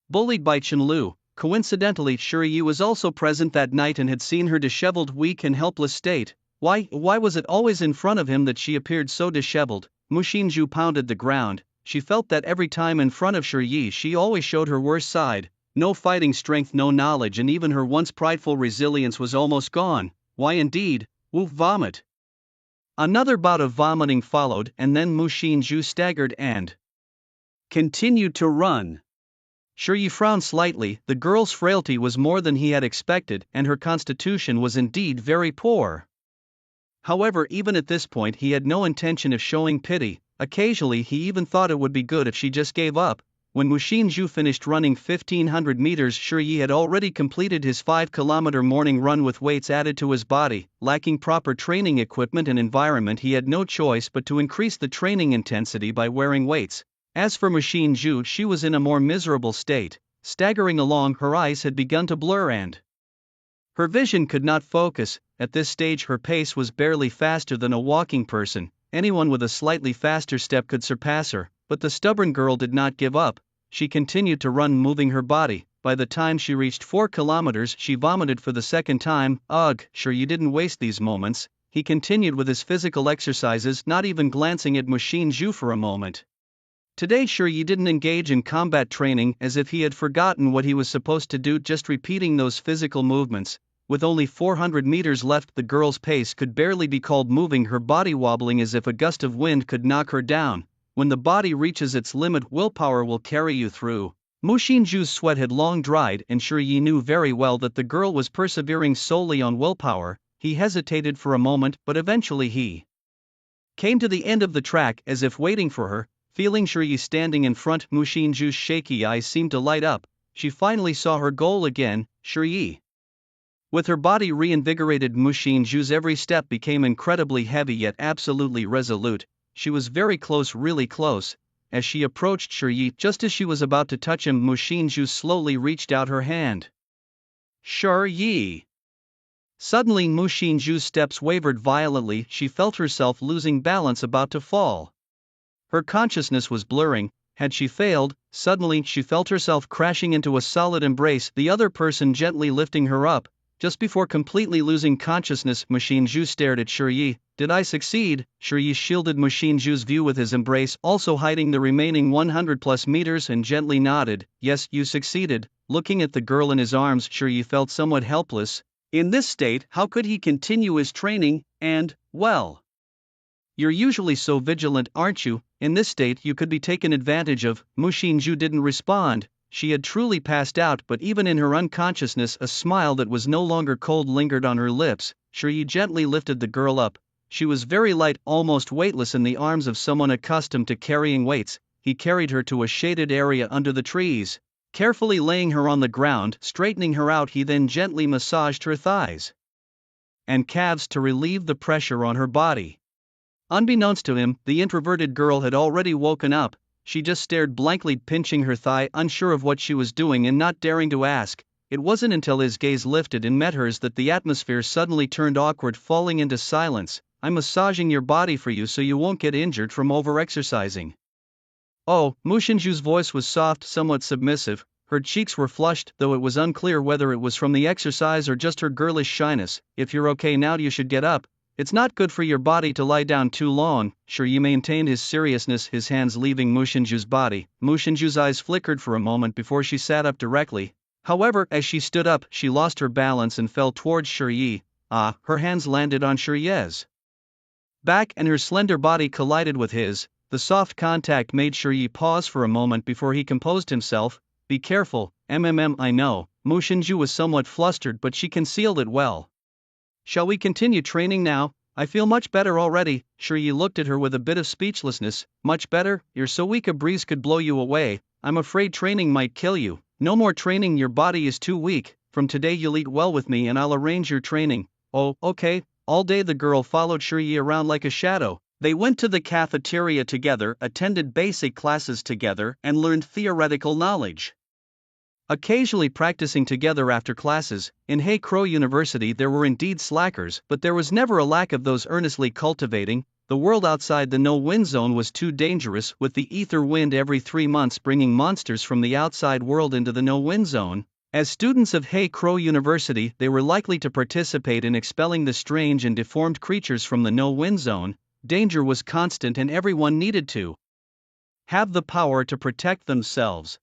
bullied by Qianlu. Coincidentally, Shiryi was also present that night and had seen her disheveled, weak and helpless state. Why was it always in front of him that she appeared so disheveled? Mu Xinzhu pounded the ground. She felt that every time in front of Shiryi she always showed her worst side. No fighting strength, no knowledge, and even her once prideful resilience was almost gone. Why indeed? Vomit. Another bout of vomiting followed, and then Mu Xinzhu staggered and continued to run. Shiryi frowned slightly. The girl's frailty was more than he had expected, and her constitution was indeed very poor. However, even at this point he had no intention of showing pity. Occasionally he even thought it would be good if she just gave up. When Mu Xinzhu finished running 1,500 meters, Shiryi had already completed his 5-kilometer morning run with weights added to his body. Lacking proper training equipment and environment, he had no choice but to increase the training intensity by wearing weights. As for Mu Xinzhu, she was in a more miserable state. Staggering along, her eyes had begun to blur and her vision could not focus. At this stage her pace was barely faster than a walking person. Anyone with a slightly faster step could surpass her, but the stubborn girl did not give up. She continued to run, moving her body. By the time she reached 4 kilometers, she vomited for the second time. Ugh, sure, you didn't waste these moments. he continued with his physical exercises, not even glancing at Mu Xinzhu for a moment. Today Shi Yi didn't engage in combat training as if he had forgotten what he was supposed to do, just repeating those physical movements. With only 400 meters left, the girl's pace could barely be called moving, her body wobbling as if a gust of wind could knock her down. When the body reaches its limit, willpower will carry you through. Mu Xinzhu's sweat had long dried, and Shi Yi knew very well that the girl was persevering solely on willpower. He hesitated for a moment, but eventually he came to the end of the track as if waiting for her. Feeling Shi Yi standing in front, Mu Xinzhu's shaky eyes seemed to light up. She finally saw her goal again, Shi Yi. With her body reinvigorated, Mu Xinzhu's every step became incredibly heavy yet absolutely resolute. She was very close, really close. As she approached Shi Yi, just as she was about to touch him, Mu Xinzhu slowly reached out her hand. Shi Yi. Suddenly Mu Xinzhu's steps wavered violently, she felt herself losing balance, about to fall. Her consciousness was blurring. Had she failed? Suddenly she felt herself crashing into a solid embrace, the other person gently lifting her up. Just before completely losing consciousness, Mu Xinzhu stared at Shi Yi. Did I succeed? Shi Yi shielded Mu Xinzhu's view with his embrace, also hiding the remaining 100+ meters, and gently nodded. Yes, you succeeded. Looking at the girl in his arms, Shi Yi felt somewhat helpless. In this state, how could he continue his training? And, well, you're usually so vigilant, aren't you? In this state you could be taken advantage of. Mu Xinzhu didn't respond. She had truly passed out, but even in her unconsciousness a smile that was no longer cold lingered on her lips. Shi Yi gently lifted the girl up. She was very light, almost weightless in the arms of someone accustomed to carrying weights. He carried her to a shaded area under the trees. Carefully laying her on the ground, straightening her out, he then gently massaged her thighs and calves to relieve the pressure on her body. Unbeknownst to him, the introverted girl had already woken up. She just stared blankly, pinching her thigh, unsure of what she was doing and not daring to ask. It wasn't until his gaze lifted and met hers that the atmosphere suddenly turned awkward, falling into silence. I'm massaging your body for you so you won't get injured from overexercising. Oh, Mu Xinzhu's voice was soft, somewhat submissive. Her cheeks were flushed, though it was unclear whether it was from the exercise or just her girlish shyness. If you're okay now, you should get up. It's not good for your body to lie down too long. Shi Yi maintained his seriousness, his hands leaving Mu Xinzhu's body. Mu Xinzhu's eyes flickered for a moment before she sat up directly. However, as she stood up, she lost her balance and fell towards Shi Yi. Her hands landed on Shi Yi's back and her slender body collided with his. The soft contact made Shi Yi pause for a moment before he composed himself. Be careful, I know. Mu Xinzhu was somewhat flustered, but she concealed it well. Shall we continue training now? I feel much better already. Shi Yi looked at her with a bit of speechlessness. Much better? You're so weak a breeze could blow you away. I'm afraid training might kill you. No more training, your body is too weak. From today you'll eat well with me and I'll arrange your training. Oh, okay. All day the girl followed Shi Yi around like a shadow. They went to the cafeteria together, attended basic classes together, and learned theoretical knowledge. Occasionally practicing together after classes. In He Kuo University there were indeed slackers, but there was never a lack of those earnestly cultivating. The world outside the no-wind zone was too dangerous, with the ether wind every 3 months bringing monsters from the outside world into the no-wind zone. As students of He Kuo University, they were likely to participate in expelling the strange and deformed creatures from the no-wind zone. Danger was constant and everyone needed to have the power to protect themselves.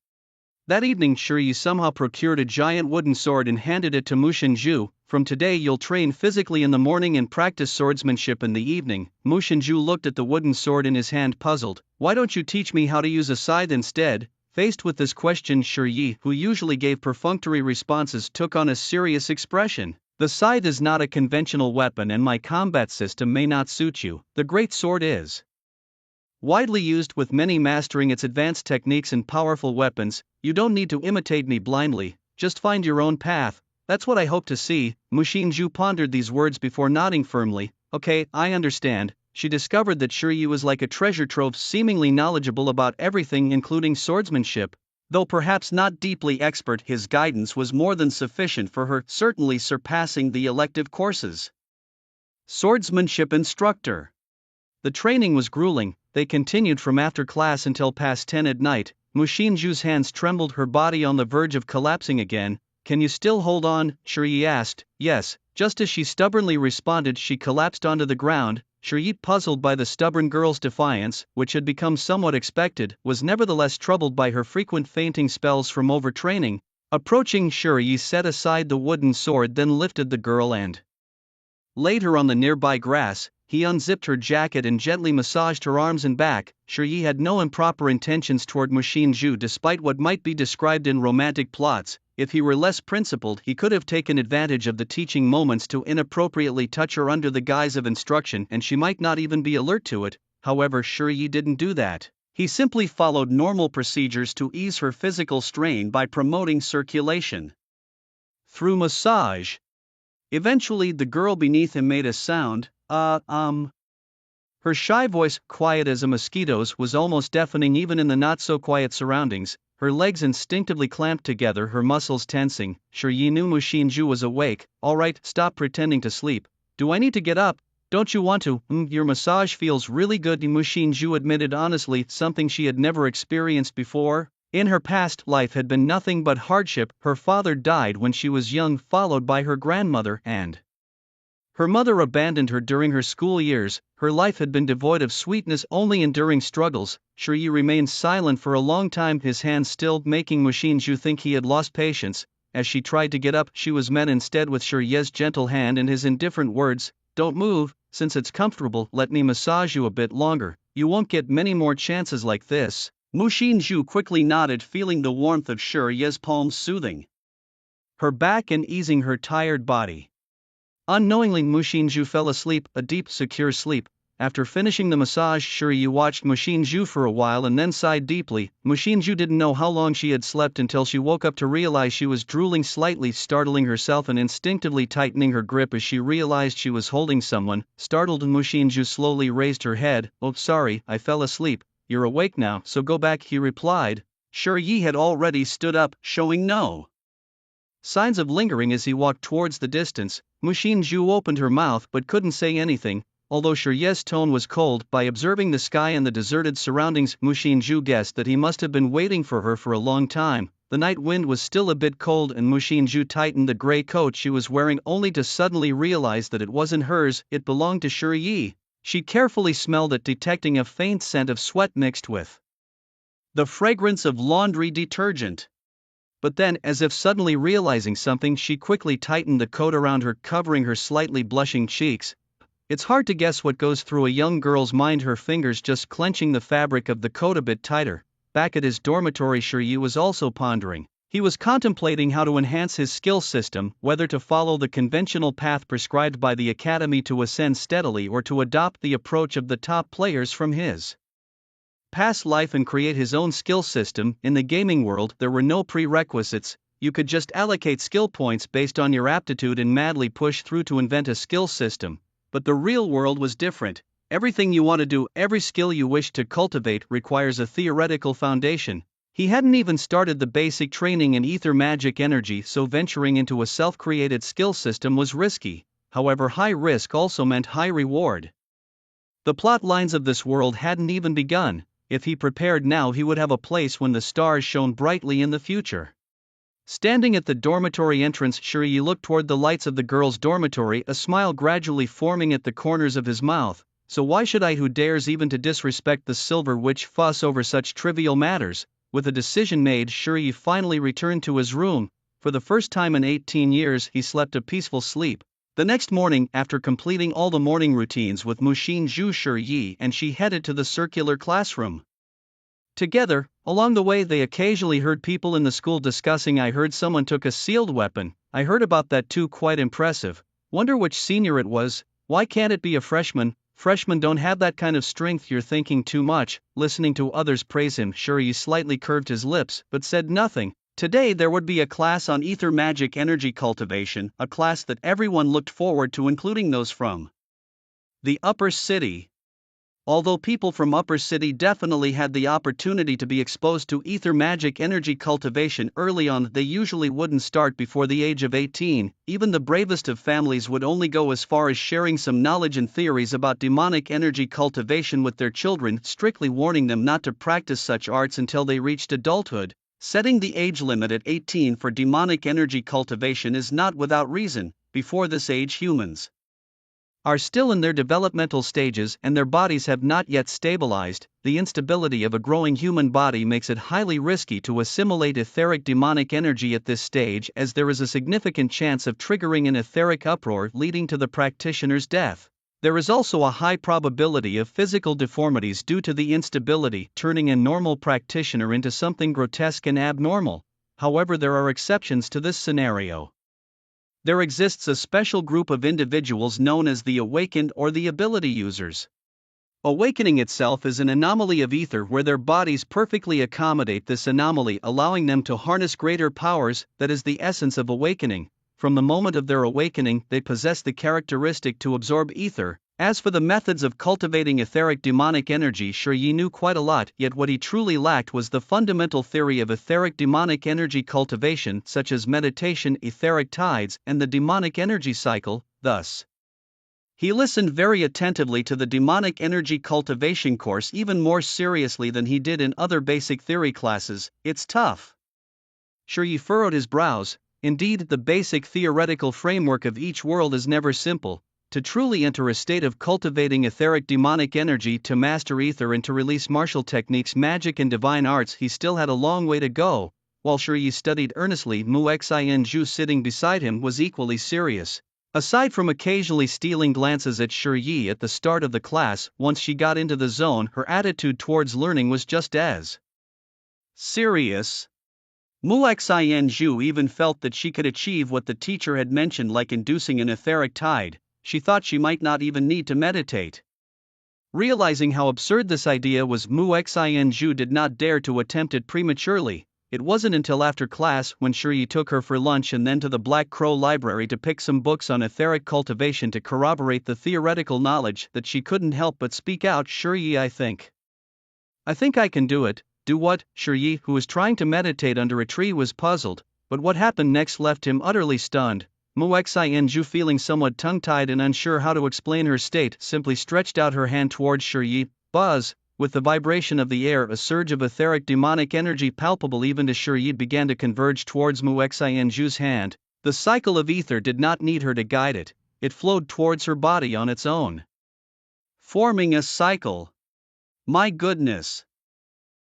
That evening Shi Yi somehow procured a giant wooden sword and handed it to Mu Xinzhu. From today you'll train physically in the morning and practice swordsmanship in the evening. Mu Xinzhu looked at the wooden sword in his hand, puzzled. Why don't you teach me how to use a scythe instead? Faced with this question, Shi Yi, who usually gave perfunctory responses, took on a serious expression. The scythe is not a conventional weapon and my combat system may not suit you. The great sword is widely used, with many mastering its advanced techniques and powerful weapons. You don't need to imitate me blindly, just find your own path. That's what I hope to see. Mu Xinzhu pondered these words before nodding firmly. Okay, I understand. She discovered that Shi Yi was like a treasure trove, seemingly knowledgeable about everything including swordsmanship. Though perhaps not deeply expert, his guidance was more than sufficient for her, certainly surpassing the elective courses. Swordsmanship instructor. The training was grueling. They continued from after class until past 10 at night. Mu Xinzhu's hands trembled, her body on the verge of collapsing again. can you still hold on? Shuri asked. Yes. Just as she stubbornly responded, she collapsed onto the ground. Shuri, puzzled by the stubborn girl's defiance, which had become somewhat expected, was nevertheless troubled by her frequent fainting spells from overtraining. Approaching Shuri, set aside the wooden sword, then lifted the girl and laid her on the nearby grass. He unzipped her jacket and gently massaged her arms and back. Shuri had no improper intentions toward Mushinju despite what might be described in romantic plots. If he were less principled, he could have taken advantage of the teaching moments to inappropriately touch her under the guise of instruction, and she might not even be alert to it. However, Shuri didn't do that. He simply followed normal procedures to ease her physical strain by promoting circulation through massage. Eventually, the girl beneath him made a sound. Her shy voice, quiet as a mosquito's, was almost deafening even in the not-so-quiet surroundings. Her legs instinctively clamped together, her muscles tensing. Shuri knew Mushinju was awake. All right, stop pretending to sleep. Do I need to get up? Don't you want to? Your massage feels really good, Mushinju admitted honestly, something she had never experienced before. In her past life had been nothing but hardship. Her father died when she was young, followed by her grandmother, and her mother abandoned her during her school years. Her life had been devoid of sweetness, only enduring struggles. Shuri remained silent for a long time, his hands still, making Mushinju think he had lost patience. As she tried to get up, she was met instead with Shuri's gentle hand and his indifferent words. Don't move, since it's comfortable, let me massage you a bit longer. You won't get many more chances like this. Mushinju quickly nodded, feeling the warmth of Shuri's palms soothing her back and easing her tired body. Unknowingly, Mushinju fell asleep, a deep, secure sleep. After finishing the massage, Shuri watched Mushinju for a while and then sighed deeply. Mushinju didn't know how long she had slept until she woke up to realize she was drooling slightly, startling herself and instinctively tightening her grip as she realized she was holding someone. Startled, Mushinju slowly raised her head. Oh, sorry, I fell asleep. You're awake now, so go back, he replied. Shuri had already stood up, showing no signs of lingering as he walked towards the distance. Mushinju opened her mouth but couldn't say anything, although Shuri's tone was cold. By observing the sky and the deserted surroundings, Mushinju guessed that he must have been waiting for her for a long time. The night wind was still a bit cold and Mushinju tightened the gray coat she was wearing only to suddenly realize that it wasn't hers, it belonged to Shuri. She carefully smelled it, detecting a faint scent of sweat mixed with the fragrance of laundry detergent. But then, as if suddenly realizing something, she quickly tightened the coat around her, covering her slightly blushing cheeks. It's hard to guess what goes through a young girl's mind, her fingers just clenching the fabric of the coat a bit tighter. Back at his dormitory, Shuri was also pondering. He was contemplating how to enhance his skill system, whether to follow the conventional path prescribed by the academy to ascend steadily or to adopt the approach of the top players from his past life and create his own skill system. In the gaming world, there were no prerequisites. You could just allocate skill points based on your aptitude and madly push through to invent a skill system. But the real world was different. Everything you want to do, every skill you wish to cultivate, requires a theoretical foundation. He hadn't even started the basic training in ether magic energy, so venturing into a self-created skill system was risky. However, high risk also meant high reward. The plot lines of this world hadn't even begun. If he prepared now, he would have a place when the stars shone brightly in the future. Standing at the dormitory entrance, Shuri looked toward the lights of the girls' dormitory, a smile gradually forming at the corners of his mouth. So why should I, who dares even to disrespect the Silver Witch, fuss over such trivial matters? With a decision made, Shuri finally returned to his room. For the first time in 18 years, he slept a peaceful sleep. The next morning, after completing all the morning routines with Mushinju, Shuri and she headed to the circular classroom together. Along the way, they occasionally heard people in the school discussing, I heard someone took a sealed weapon. I heard about that too, quite impressive. Wonder which senior it was. Why can't it be a freshman? Freshmen don't have that kind of strength. You're thinking too much. Listening to others praise him, Shuri slightly curved his lips but said nothing. Today there would be a class on ether magic energy cultivation, a class that everyone looked forward to, including those from the upper city. Although people from upper city definitely had the opportunity to be exposed to ether magic energy cultivation early on, they usually wouldn't start before the age of 18. Even the bravest of families would only go as far as sharing some knowledge and theories about demonic energy cultivation with their children, strictly warning them not to practice such arts until they reached adulthood. Setting the age limit at 18 for demonic energy cultivation is not without reason. Before this age, humans are still in their developmental stages and their bodies have not yet stabilized. The instability of a growing human body makes it highly risky to assimilate etheric demonic energy at this stage, as there is a significant chance of triggering an etheric uproar leading to the practitioner's death. There is also a high probability of physical deformities due to the instability, turning a normal practitioner into something grotesque and abnormal. However, there are exceptions to this scenario. There exists a special group of individuals known as the awakened or the ability users. Awakening itself is an anomaly of ether where their bodies perfectly accommodate this anomaly, allowing them to harness greater powers. That is the essence of awakening. From the moment of their awakening, they possess the characteristic to absorb ether. As for the methods of cultivating etheric demonic energy, Shi knew quite a lot, yet what he truly lacked was the fundamental theory of etheric demonic energy cultivation, such as meditation, etheric tides, and the demonic energy cycle. Thus, he listened very attentively to the demonic energy cultivation course, even more seriously than he did in other basic theory classes. It's tough. Shi furrowed his brows. Indeed, the basic theoretical framework of each world is never simple. To truly enter a state of cultivating etheric demonic energy, to master ether, and to release martial techniques, magic, and divine arts, he still had a long way to go. While Shi studied earnestly, Mu Xianzhu sitting beside him was equally serious. Aside from occasionally stealing glances at Shi at the start of the class, once she got into the zone, her attitude towards learning was just as serious. Mu Xianzhu even felt that she could achieve what the teacher had mentioned, like inducing an etheric tide. She thought she might not even need to meditate. Realizing how absurd this idea was, Mu Xianzhu did not dare to attempt it prematurely. It wasn't until after class, when Shi took her for lunch and then to the Black Crow Library to pick some books on etheric cultivation to corroborate the theoretical knowledge, that she couldn't help but speak out. Shi, I think I can do it. Do what? Shi, who was trying to meditate under a tree, was puzzled, but what happened next left him utterly stunned. Mu Xianzhu, feeling somewhat tongue-tied and unsure how to explain her state, simply stretched out her hand towards Shi. Buzz! With the vibration of the air, a surge of etheric demonic energy palpable even to Shi began to converge towards Mu Xianzhu's hand. The cycle of ether did not need her to guide it, it flowed towards her body on its own, forming a cycle. My goodness!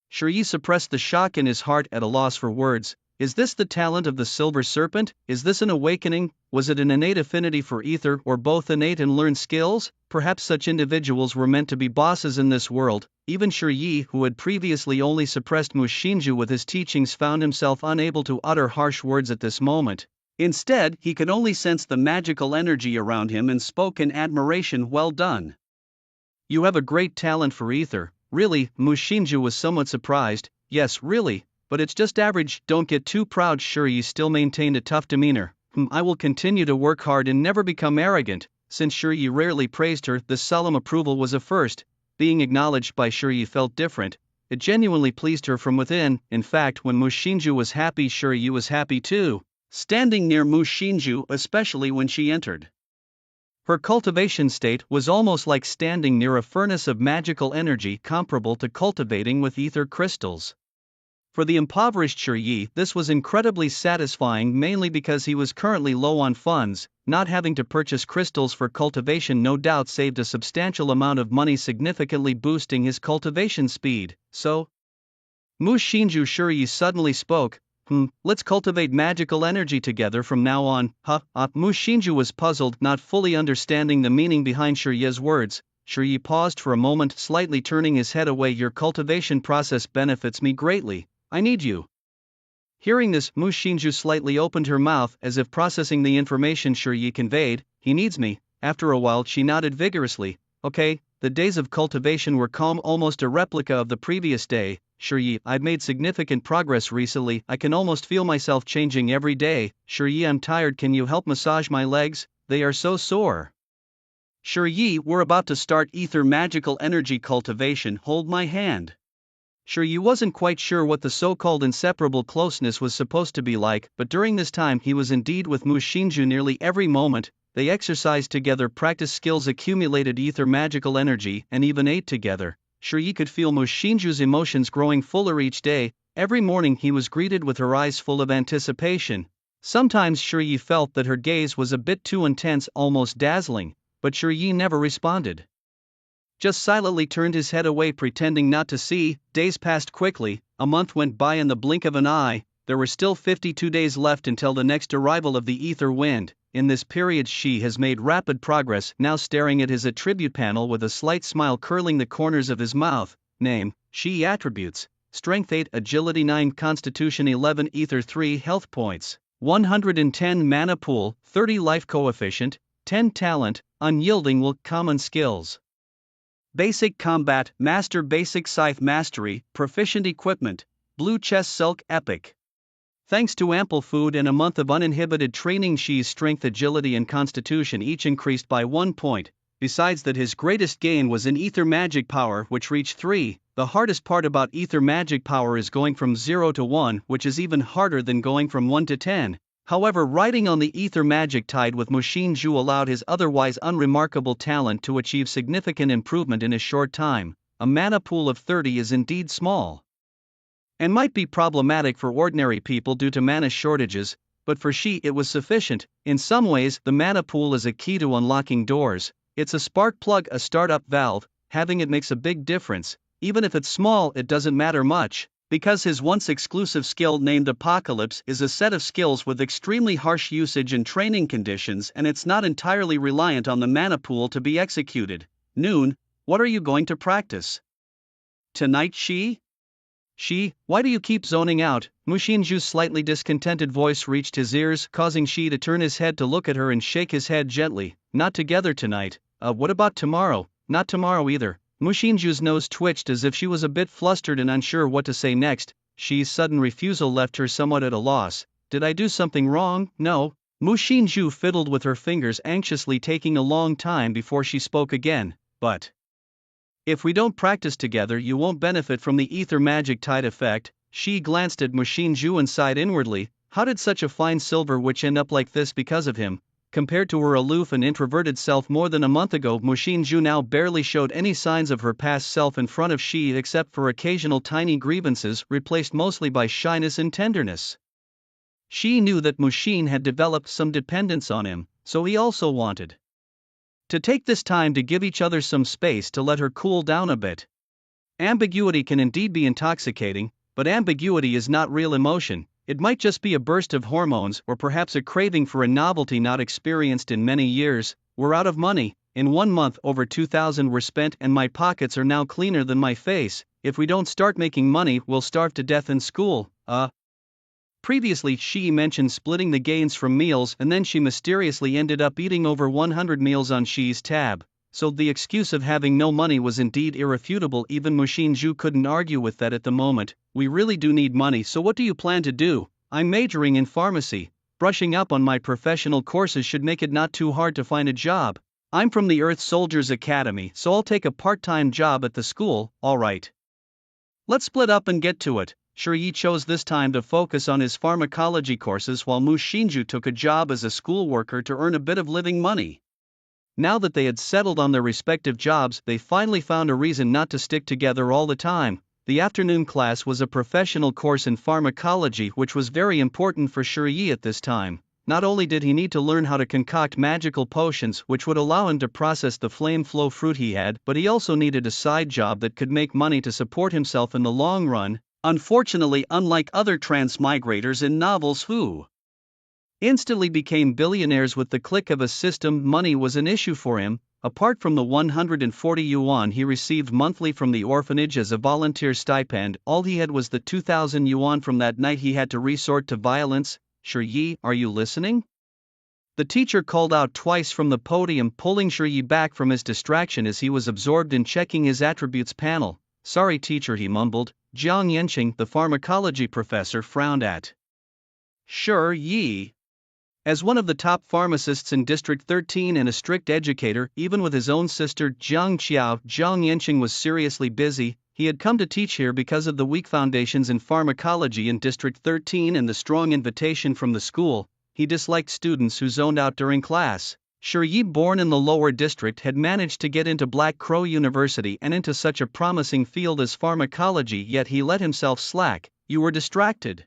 Shi suppressed the shock in his heart, at a loss for words. Is this the talent of the Silver Serpent? Is this an awakening? Was it an innate affinity for ether, or both innate and learned skills? Perhaps such individuals were meant to be bosses in this world. Even Shi, who had previously only suppressed Mu Xinzhu with his teachings, found himself unable to utter harsh words at this moment. Instead, he could only sense the magical energy around him and spoke in admiration. Well done. You have a great talent for ether. Really? Mu Xinzhu was somewhat surprised. Yes, really. But it's just average. Don't get too proud. Shi still maintained a tough demeanor. I will continue to work hard and never become arrogant. Since Shi rarely praised her, this solemn approval was a first. Being acknowledged by Shi felt different. It genuinely pleased her from within. In fact, when Mu Xinzhu was happy, Shi was happy too. Standing near Mu Xinzhu, especially when she entered her cultivation state, was almost like standing near a furnace of magical energy, comparable to cultivating with ether crystals. For the impoverished Shi, this was incredibly satisfying, mainly because he was currently low on funds. Not having to purchase crystals for cultivation no doubt saved a substantial amount of money, significantly boosting his cultivation speed. So, Mu Xinzhu, Shi suddenly spoke. Let's cultivate magical energy together from now on. Mu Xinzhu was puzzled, not fully understanding the meaning behind Shi's words. Shi paused for a moment, slightly turning his head away. Your cultivation process benefits me greatly. I need you. Hearing this, Mu Xinzhu slightly opened her mouth, as if processing the information Shi conveyed. He needs me. After a while, she nodded vigorously. Okay. The days of cultivation were calm, almost a replica of the previous day. Shi, I've made significant progress recently. I can almost feel myself changing every day. Shi, I'm tired. Can you help massage my legs? They are so sore. Shi, we're about to start ether magical energy cultivation. Hold my hand. Shi wasn't quite sure what the so-called inseparable closeness was supposed to be like, but during this time he was indeed with Mu Xinzhu nearly every moment. They exercised together, practiced skills, accumulated ether magical energy, and even ate together. Shi could feel Mu Xinzhu's emotions growing fuller each day. Every morning he was greeted with her eyes full of anticipation. Sometimes Shiyi felt that her gaze was a bit too intense, almost dazzling, but Shiyi never responded. Just silently turned his head away, pretending not to see. Days passed quickly, a month went by in the blink of an eye. There were still 52 days left until the next arrival of the ether wind. In this period she has made rapid progress, now staring at his attribute panel with a slight smile curling the corners of his mouth. Name, Shi attributes, Strength 8, Agility 9, Constitution 11, Ether 3, Health points, 110 Mana pool, 30 Life coefficient, 10 Talent, Unyielding will, Common skills. Basic Combat, Master Basic Scythe Mastery, Proficient Equipment, Blue Chest Silk Epic. Thanks to ample food and a month of uninhibited training, Shi's strength, agility and constitution each increased by 1 point, besides that his greatest gain was in ether magic power, which reached 3. The hardest part about ether magic power is going from 0 to 1, which is even harder than going from 1 to 10. However, riding on the ether magic tide with Mu Xinzhu allowed his otherwise unremarkable talent to achieve significant improvement in a short time. A mana pool of 30 is indeed small, and might be problematic for ordinary people due to mana shortages, but for Shi it was sufficient. In some ways, the mana pool is a key to unlocking doors. It's a spark plug, a startup valve. Having it makes a big difference. Even if it's small, it doesn't matter much, because his once exclusive skill named Apocalypse is a set of skills with extremely harsh usage and training conditions, and it's not entirely reliant on the mana pool to be executed. Noon, what are you going to practice tonight, Shi? Shi, why do you keep zoning out? Mu Xinzhu's slightly discontented voice reached his ears, causing Shi to turn his head to look at her and shake his head gently. Not together tonight. What about tomorrow? Not tomorrow either. Mu Xinzhu's nose twitched as if she was a bit flustered and unsure what to say next. Shi's sudden refusal left her somewhat at a loss. Did I do something wrong? No. Mu Xinzhu fiddled with her fingers anxiously, taking a long time before she spoke again. But if we don't practice together, you won't benefit from the ether magic tide effect. Shi glanced at Mu Xinzhu and sighed inwardly. How did such a fine silver witch end up like this because of him? Compared to her aloof and introverted self more than a month ago, Mu Xinzhu now barely showed any signs of her past self in front of Shi, except for occasional tiny grievances, replaced mostly by shyness and tenderness. Shi knew that Mu Xin had developed some dependence on him, so he also wanted to take this time to give each other some space to let her cool down a bit. Ambiguity can indeed be intoxicating, but ambiguity is not real emotion. It might just be a burst of hormones, or perhaps a craving for a novelty not experienced in many years. We're out of money. In 1 month, over 2,000 were spent, and my pockets are now cleaner than my face. If we don't start making money, we'll starve to death in school. Previously, Shi mentioned splitting the gains from meals, and then she mysteriously ended up eating over 100 meals on Shi's tab. So the excuse of having no money was indeed irrefutable. Even Mu Xinzhu couldn't argue with that at the moment. We really do need money, so what do you plan to do? I'm majoring in pharmacy. Brushing up on my professional courses should make it not too hard to find a job. I'm from the Earth Soldiers Academy, so I'll take a part-time job at the school. Alright. Let's split up and get to it. Shiyi chose this time to focus on his pharmacology courses while Mu Xinzhu took a job as a school worker to earn a bit of living money. Now that they had settled on their respective jobs, they finally found a reason not to stick together all the time. The afternoon class was a professional course in pharmacology, which was very important for Shiyi at this time. Not only did he need to learn how to concoct magical potions which would allow him to process the flame flow fruit he had, but he also needed a side job that could make money to support himself in the long run. Unfortunately, unlike other transmigrators in novels who instantly became billionaires with the click of a system, money was an issue for him. Apart from the 140 yuan he received monthly from the orphanage as a volunteer stipend, all he had was the 2,000 yuan from that night he had to resort to violence. Shiyi, are you listening? The teacher called out twice from the podium, pulling Shiyi back from his distraction as he was absorbed in checking his attributes panel. Sorry teacher, he mumbled. Jiang Yanqing, the pharmacology professor, frowned at Shiyi. As one of the top pharmacists in District 13 and a strict educator, even with his own sister Jiang Qiao, Jiang Yanqing was seriously busy. He had come to teach here because of the weak foundations in pharmacology in District 13 and the strong invitation from the school. He disliked students who zoned out during class. Shiyi, born in the lower district, had managed to get into Black Crow University and into such a promising field as pharmacology, yet he let himself slack. You were distracted.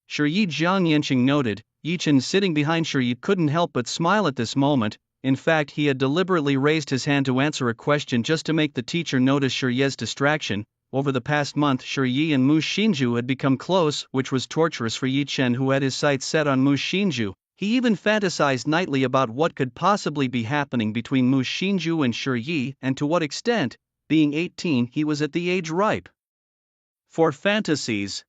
Shiyi. Jiang Yanqing noted. Yi Chen, sitting behind Shiyi, couldn't help but smile at this moment. In fact, he had deliberately raised his hand to answer a question just to make the teacher notice Shiyi's distraction. Over the past month, Shiyi and Mu Xinju had become close, which was torturous for Yi Chen, who had his sights set on Mu Xinju. He even fantasized nightly about what could possibly be happening between Mu Xinju and Shiyi, and to what extent, being 18, he was at the age ripe for fantasies.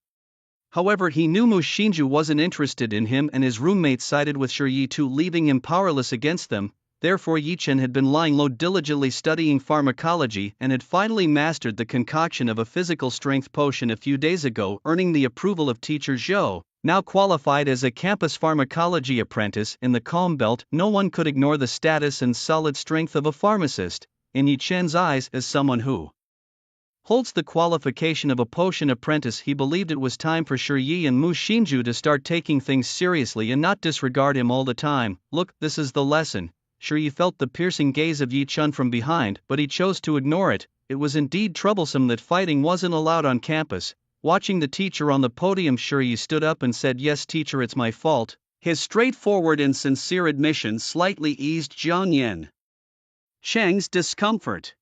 However, he knew Mu Xinju wasn't interested in him, and his roommates sided with Shiyi too, leaving him powerless against them. Therefore, Yi Chen had been lying low, diligently studying pharmacology, and had finally mastered the concoction of a physical strength potion a few days ago, earning the approval of teacher Zhou. Now qualified as a campus pharmacology apprentice in the Calm Belt, no one could ignore the status and solid strength of a pharmacist, in Yi Chen's eyes, as someone who holds the qualification of a potion apprentice. He believed it was time for Shiyi and Mu Xinju to start taking things seriously and not disregard him all the time. Look, this is the lesson. Shiyi felt the piercing gaze of Yi Chen from behind, but he chose to ignore it. It was indeed troublesome that fighting wasn't allowed on campus. Watching the teacher on the podium, Shiyi stood up and said, "Yes, teacher, it's my fault." His straightforward and sincere admission slightly eased Jiang Yanqing's discomfort.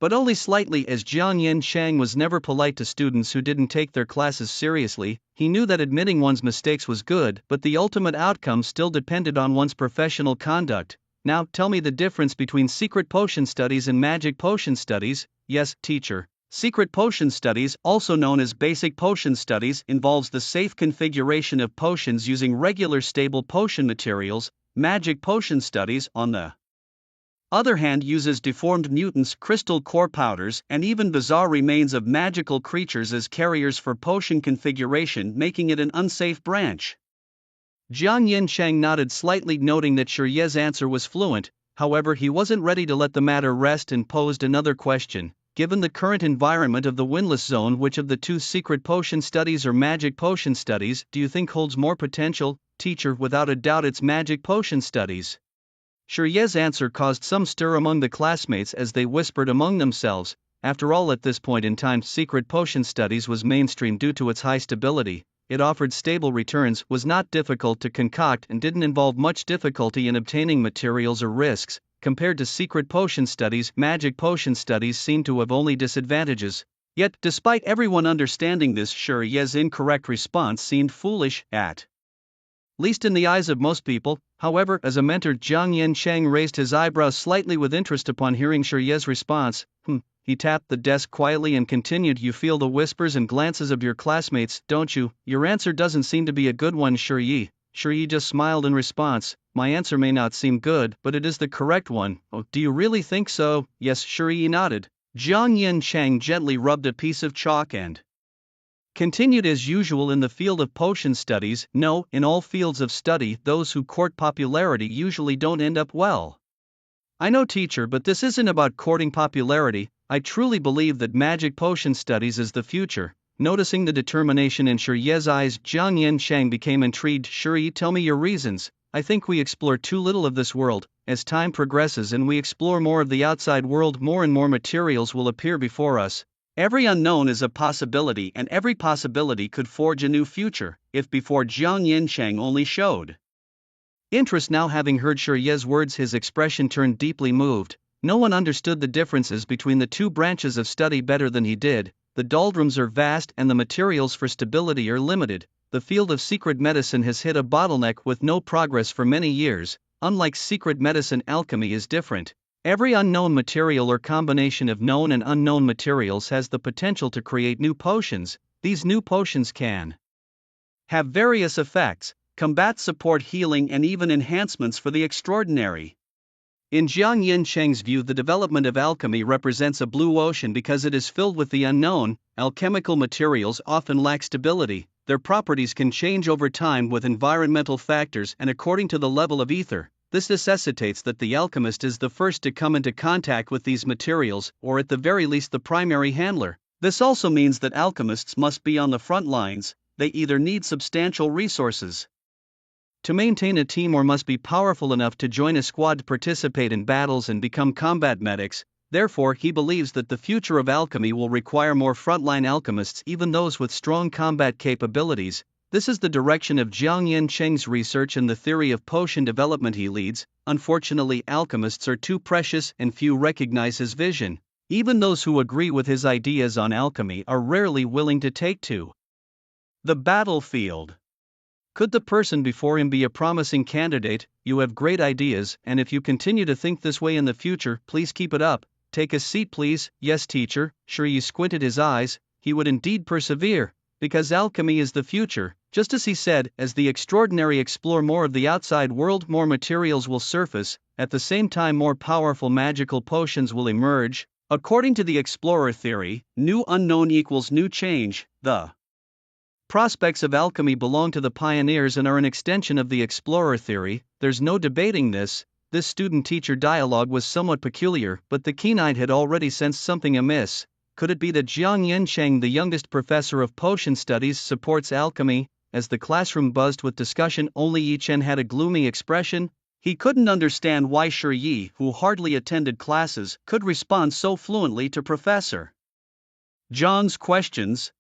But only slightly, as Jiang Yanqing was never polite to students who didn't take their classes seriously. He knew that admitting one's mistakes was good, but the ultimate outcome still depended on one's professional conduct. Now, tell me the difference between secret potion studies and magic potion studies. Yes, teacher. Secret potion studies, also known as basic potion studies, involves the safe configuration of potions using regular stable potion materials. Magic potion studies, on the other hand, uses deformed mutants, crystal core powders, and even bizarre remains of magical creatures as carriers for potion configuration, making it an unsafe branch. Jiang Yanqing nodded slightly, noting that Shiyi's answer was fluent. However, he wasn't ready to let the matter rest and posed another question. Given the current environment of the Windless Zone, which of the two, secret potion studies or magic potion studies, do you think holds more potential? Teacher, without a doubt it's magic potion studies. Shiyi's answer caused some stir among the classmates as they whispered among themselves. After all, at this point in time, secret potion studies was mainstream due to its high stability. It offered stable returns, was not difficult to concoct, and didn't involve much difficulty in obtaining materials or risks. Compared to secret potion studies, magic potion studies seemed to have only disadvantages. Yet, despite everyone understanding this, Shiyi's incorrect response seemed foolish, at least in the eyes of most people. However, as a mentor, Jiang Yanqing raised his eyebrows slightly with interest upon hearing Shiyi's response. He tapped the desk quietly and continued, "You feel the whispers and glances of your classmates, don't you? Your answer doesn't seem to be a good one, Shiyi." Shiyi just smiled in response. "My answer may not seem good, but it is the correct one." "Oh, do you really think so?" "Yes," Shiyi nodded. Jiang Yanqing gently rubbed a piece of chalk and continued, "As usual in the field of potion studies, no, in all fields of study, those who court popularity usually don't end up well." "I know, teacher, but this isn't about courting popularity. I truly believe that magic potion studies is the future." Noticing the determination in Shiyi's eyes, Jiang Yanqing became intrigued. "Shiyi, tell me your reasons." "I think we explore too little of this world. As time progresses and we explore more of the outside world, more and more materials will appear before us. Every unknown is a possibility, and every possibility could forge a new future." If before Jiang Yanqing only showed interest, now having heard Shiyi's words, his expression turned deeply moved. No one understood the differences between the two branches of study better than he did. The doldrums are vast and the materials for stability are limited. The field of secret medicine has hit a bottleneck with no progress for many years. Unlike secret medicine, alchemy is different. Every unknown material or combination of known and unknown materials has the potential to create new potions. These new potions can have various effects: combat, support, healing, and even enhancements for the extraordinary. In Jiang Yanqing's view, the development of alchemy represents a blue ocean because it is filled with the unknown. Alchemical materials often lack stability. Their properties can change over time with environmental factors and according to the level of ether. This necessitates that the alchemist is the first to come into contact with these materials, or at the very least the primary handler. This also means that alchemists must be on the front lines. They either need substantial resources to maintain a team or must be powerful enough to join a squad to participate in battles and become combat medics. Therefore, he believes that the future of alchemy will require more frontline alchemists, even those with strong combat capabilities. This is the direction of Jiang Yancheng's research and the theory of potion development he leads. Unfortunately, alchemists are too precious and few recognize his vision. Even those who agree with his ideas on alchemy are rarely willing to take to the battlefield. Could the person before him be a promising candidate? You have great ideas, and if you continue to think this way in the future, please keep it up. Take a seat, please. Yes, teacher. Shi squinted his eyes. He would indeed persevere, because alchemy is the future. Just as he said, as the extraordinary explore more of the outside world, more materials will surface, at the same time more powerful magical potions will emerge. According to the explorer theory, new unknown equals new change. The prospects of alchemy belong to the pioneers and are an extension of the explorer theory. There's no debating this. This student-teacher dialogue was somewhat peculiar, but the keen-eyed had already sensed something amiss. Could it be that Jiang Yancheng, the youngest professor of potion studies, supports alchemy? As the classroom buzzed with discussion, only Yi Chen had a gloomy expression. He couldn't understand why Shi Yi, who hardly attended classes, could respond so fluently to Professor Zhang's questions.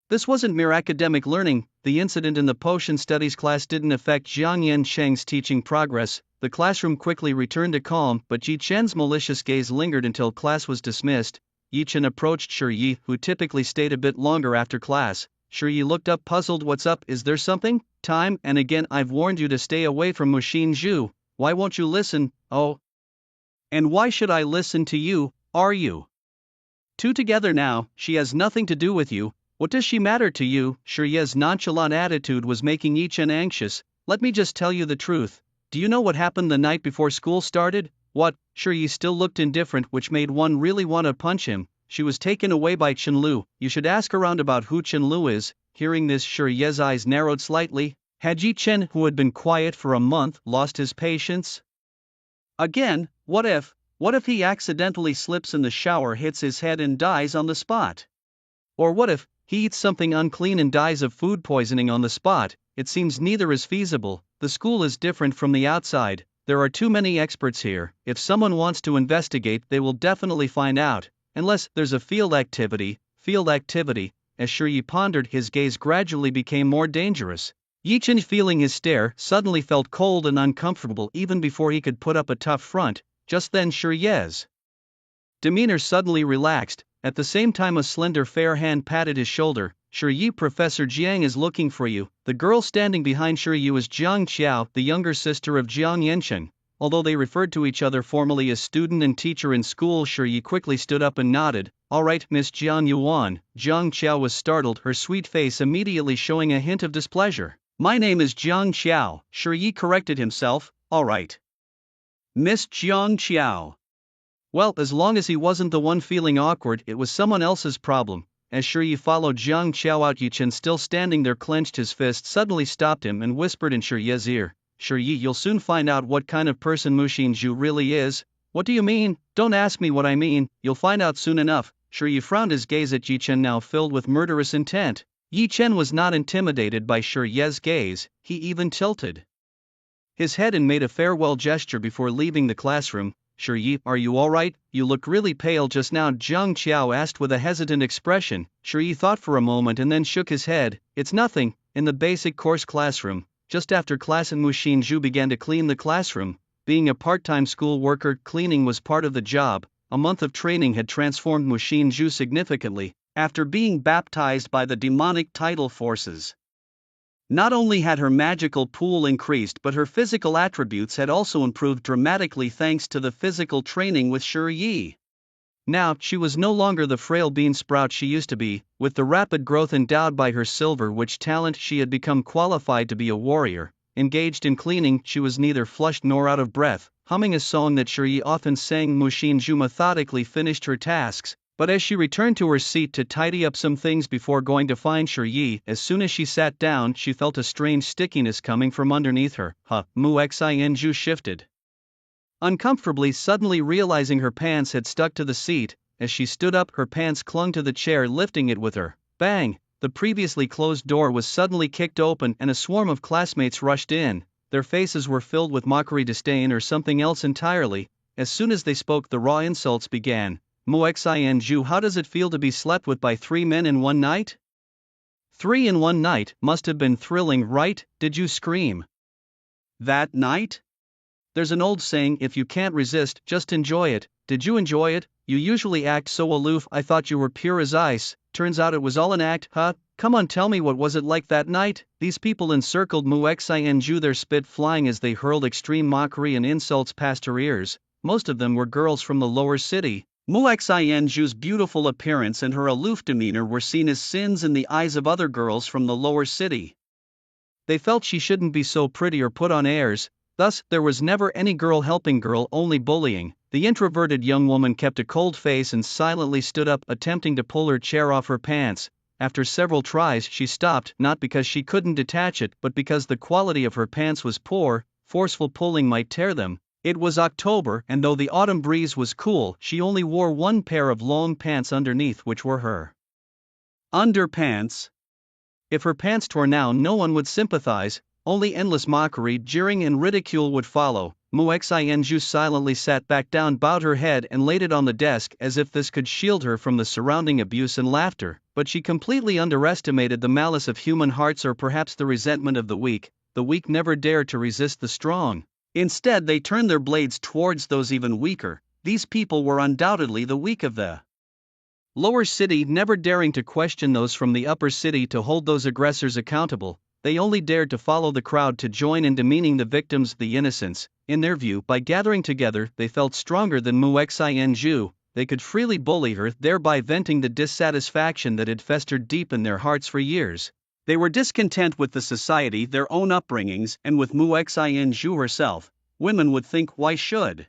This wasn't mere academic learning. The incident in the potion studies class didn't affect Jiang Yancheng's teaching progress. The classroom quickly returned to calm, but Yi Chen's malicious gaze lingered until class was dismissed. Yi Chen approached Shi Yi, who typically stayed a bit longer after class. Shi Yi looked up puzzled. What's up? Is there something? Time and again I've warned you to stay away from Muxin Zhu. Why won't you listen? Oh. And why should I listen to you? Are you two together now? She has nothing to do with you. What does she matter to you? Shi Yi's nonchalant attitude was making Yi Chen anxious. Let me just tell you the truth. Do you know what happened the night before school started? What? Shi Yi still looked indifferent, which made one really want to punch him. She was taken away by Chen Lu. You should ask around about who Chen Lu is. Hearing this, Shi Yi's eyes narrowed slightly. Had Yi Chen, who had been quiet for a month, lost his patience? Again, what if he accidentally slips in the shower, hits his head and dies on the spot? Or what if he eats something unclean and dies of food poisoning on the spot? It seems neither is feasible. The school is different from the outside. There are too many experts here. If someone wants to investigate, they will definitely find out. Unless there's a field activity. As Shi Yi pondered, his gaze gradually became more dangerous. Yi Chen, feeling his stare, suddenly felt cold and uncomfortable even before he could put up a tough front. Just then Shi Yi's demeanor suddenly relaxed. At the same time, a slender fair hand patted his shoulder. Shi Yi, Professor Jiang is looking for you. The girl standing behind Shi Yi was Jiang Qiao, the younger sister of Jiang Yancheng. Although they referred to each other formally as student and teacher in school, Shi Yi quickly stood up and nodded. All right, Miss Jiang Yuan. Jiang Qiao was startled, her sweet face immediately showing a hint of displeasure. My name is Jiang Qiao, Shi Yi corrected himself. All right, Miss Jiang Qiao. Well, as long as he wasn't the one feeling awkward, it was someone else's problem. As Shi Yi followed Jiang Qiao out, Yi Chen, still standing there, clenched his fist, suddenly stopped him and whispered in Shi Yi's ear. Shi Yi, you'll soon find out what kind of person Muxin Zhu really is. What do you mean? Don't ask me what I mean, you'll find out soon enough. Shi Yi frowned, his gaze at Yi Chen now filled with murderous intent. Yi Chen was not intimidated by Shi Yi's gaze, he even tilted his head and made a farewell gesture before leaving the classroom. Shi Yi, are you alright? You look really pale just now, Jiang Qiao asked with a hesitant expression. Shi Yi thought for a moment and then shook his head. It's nothing. In the basic course classroom, just after class, and Muxin Zhu began to clean the classroom. Being a part-time school worker, cleaning was part of the job. A month of training had transformed Muxin Zhu significantly. After being baptized by the demonic tidal forces, not only had her magical pool increased, but her physical attributes had also improved dramatically thanks to the physical training with Shi Yi. Now, she was no longer the frail bean sprout she used to be. With the rapid growth endowed by her silver witch talent, she had become qualified to be a warrior. Engaged in cleaning, she was neither flushed nor out of breath. Humming a song that Shi Yi often sang, Muxin Zhu methodically finished her tasks. But as she returned to her seat to tidy up some things before going to find Shi Yi, as soon as she sat down, she felt a strange stickiness coming from underneath her. Muxin Zhu shifted uncomfortably, suddenly realizing her pants had stuck to the seat. As she stood up, her pants clung to the chair, lifting it with her. Bang! The previously closed door was suddenly kicked open and a swarm of classmates rushed in. Their faces were filled with mockery, disdain, or something else entirely. as soon as they spoke the raw insults began. Mo Xin, how does it feel to be slept with by 3 men in one night? 3 in one night must have been thrilling, right? Did you scream that night? There's an old saying, if you can't resist, just enjoy it. Did you enjoy it? You usually act so aloof, I thought you were pure as ice. Turns out it was all an act, huh? Come on, tell me, what was it like that night? These people encircled Mo Xin, their spit flying as they hurled extreme mockery and insults past her ears. Most of them were girls from the lower city. Mo Xin's beautiful appearance and her aloof demeanor were seen as sins in the eyes of other girls from the lower city. They felt she shouldn't be so pretty or put on airs. Thus, there was never any girl helping girl, only bullying. The introverted young woman kept a cold face and silently stood up, attempting to pull her chair off her pants. After several tries, she stopped, not because she couldn't detach it, but because the quality of her pants was poor. Forceful pulling might tear them. It was October, and though the autumn breeze was cool, she only wore one pair of long pants underneath, which were her underpants. If her pants tore now, no one would sympathize. Only endless mockery, jeering and ridicule would follow. Mo Xin silently sat back down, bowed her head and laid it on the desk as if this could shield her from the surrounding abuse and laughter, but she completely underestimated the malice of human hearts, or perhaps the resentment of the weak. The weak never dare to resist the strong. Instead, they turned their blades towards those even weaker. These people were undoubtedly the weak of the lower city, never daring to question those from the upper city to hold those aggressors accountable. They only dared to follow the crowd, to join in demeaning the victims, the innocents. In their view, by gathering together, they felt stronger than Mo Xin. They could freely bully her, thereby venting the dissatisfaction that had festered deep in their hearts for years. They were discontent with the society, their own upbringings, and with Mo Xin herself. Women would think, why should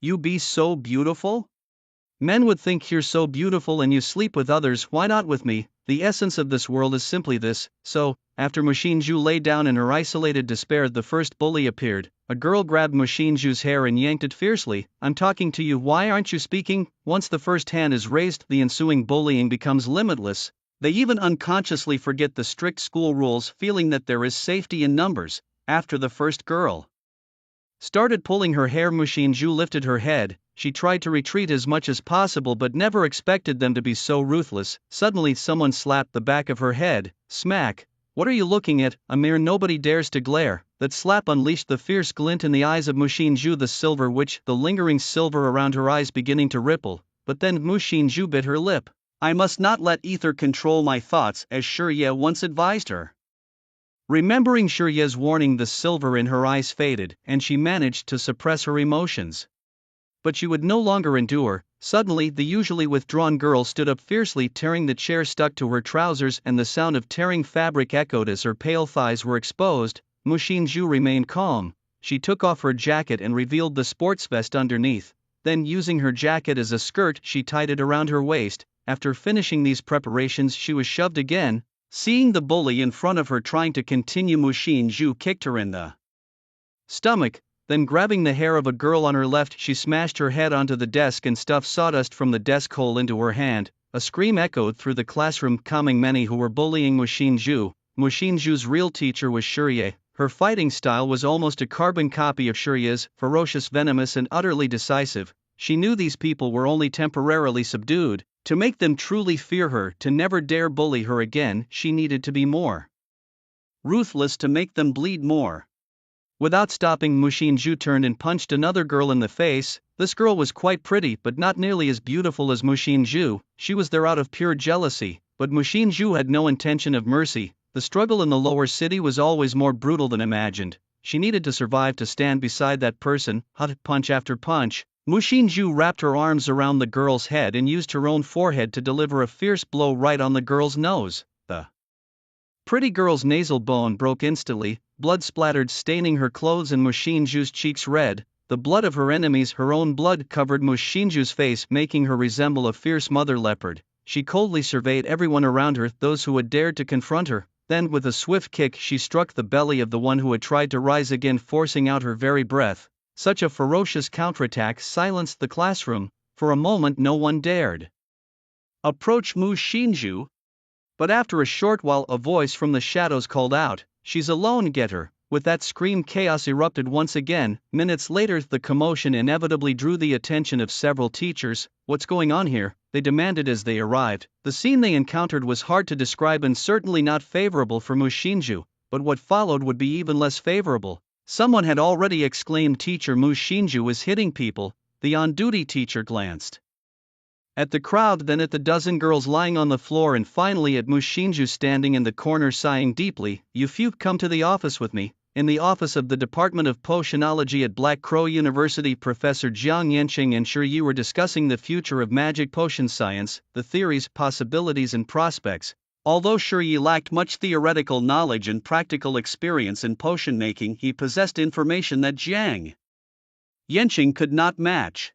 you be so beautiful? Men would think, you're so beautiful and you sleep with others, why not with me? The essence of this world is simply this. So, after Mo Xinju lay down in her isolated despair, the first bully appeared. A girl grabbed Mo Xinju's hair and yanked it fiercely. I'm talking to you, why aren't you speaking? Once the first hand is raised, the ensuing bullying becomes limitless. They even unconsciously forget the strict school rules, feeling that there is safety in numbers. After the first girl started pulling her hair, Mo Xinju lifted her head. She tried to retreat as much as possible, but never expected them to be so ruthless. Suddenly someone slapped the back of her head. Smack. What are you looking at? A mere nobody dares to glare. That slap unleashed the fierce glint in the eyes of Mo Xinju, the silver witch, the lingering silver around her eyes beginning to ripple. But then Mo Xinju bit her lip. I must not let ether control my thoughts, as Shirye once advised her. Remembering Shirye's warning, the silver in her eyes faded, and she managed to suppress her emotions. But she would no longer endure. Suddenly, the usually withdrawn girl stood up fiercely, tearing the chair stuck to her trousers, and the sound of tearing fabric echoed as her pale thighs were exposed. Mo Xinju remained calm. She took off her jacket and revealed the sports vest underneath. Then, using her jacket as a skirt, she tied it around her waist. After finishing these preparations, she was shoved again. Seeing the bully in front of her trying to continue, Mo Xinju kicked her in the stomach. Then, grabbing the hair of a girl on her left, she smashed her head onto the desk and stuffed sawdust from the desk hole into her hand. A scream echoed through the classroom, calming many who were bullying Mo Xinju. Mo Xinju's real teacher was Shirye. Her fighting style was almost a carbon copy of Shirye's, ferocious, venomous, and utterly decisive. She knew these people were only temporarily subdued. To make them truly fear her, to never dare bully her again, she needed to be more ruthless, to make them bleed more. Without stopping, Mo Xinju turned and punched another girl in the face. This girl was quite pretty, but not nearly as beautiful as Mo Xinju. She was there out of pure jealousy, but Mo Xinju had no intention of mercy. The struggle in the lower city was always more brutal than imagined. She needed to survive to stand beside that person. Hot punch after punch. Mo Xinju wrapped her arms around the girl's head and used her own forehead to deliver a fierce blow right on the girl's nose. The pretty girl's nasal bone broke instantly, blood splattered, staining her clothes and Mo Xinju's cheeks red. The blood of her enemies, her own blood, covered Mo Xinju's face, making her resemble a fierce mother leopard. She coldly surveyed everyone around her, those who had dared to confront her. Then, with a swift kick, she struck the belly of the one who had tried to rise again, forcing out her very breath. Such a ferocious counterattack silenced the classroom. For a moment no one dared approach Mo Xinju. But after a short while, a voice from the shadows called out, "She's alone, get her." With that scream, chaos erupted once again. Minutes later, the commotion inevitably drew the attention of several teachers. "What's going on here?" they demanded as they arrived. The scene they encountered was hard to describe and certainly not favorable for Mushinju, but what followed would be even less favorable. Someone had already exclaimed, "Teacher Mushinju is hitting people." The on-duty teacher glanced at the crowd, then at the dozen girls lying on the floor, and finally at Mushinju standing in the corner sighing deeply. "You've come to the office with me." In the office of the Department of Potionology at Black Crow University, Professor Jiang Yanqing and Shi Yi were discussing the future of magic potion science, the theories, possibilities and prospects. Although Shi Yi lacked much theoretical knowledge and practical experience in potion making, he possessed information that Jiang Yanqing could not match.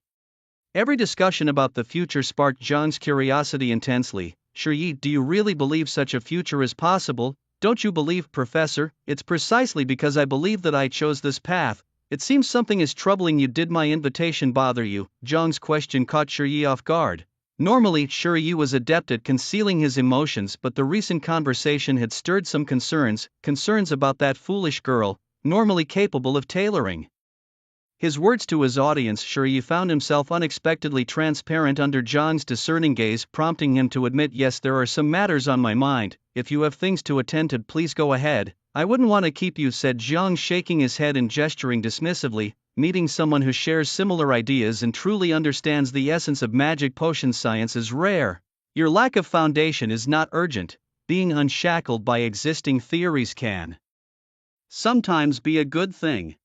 Every discussion about the future sparked Jiang's curiosity intensely. "Shi Yi, do you really believe such a future is possible?" "Don't you believe, Professor? It's precisely because I believe that I chose this path." "It seems something is troubling you. Did my invitation bother you?" Jiang's question caught Shi Yi off guard. Normally, Shi Yi was adept at concealing his emotions, but the recent conversation had stirred some concerns about that foolish girl, normally capable of tailoring his words to his audience. Shi Yi found himself unexpectedly transparent under Jiang's discerning gaze, prompting him to admit, "Yes, there are some matters on my mind. If you have things to attend to, please go ahead." "I wouldn't want to keep you," said Jiang, shaking his head and gesturing dismissively. Meeting someone who shares similar ideas and truly understands the essence of magic potion science is rare. Your lack of foundation is not urgent. Being unshackled by existing theories can sometimes be a good thing.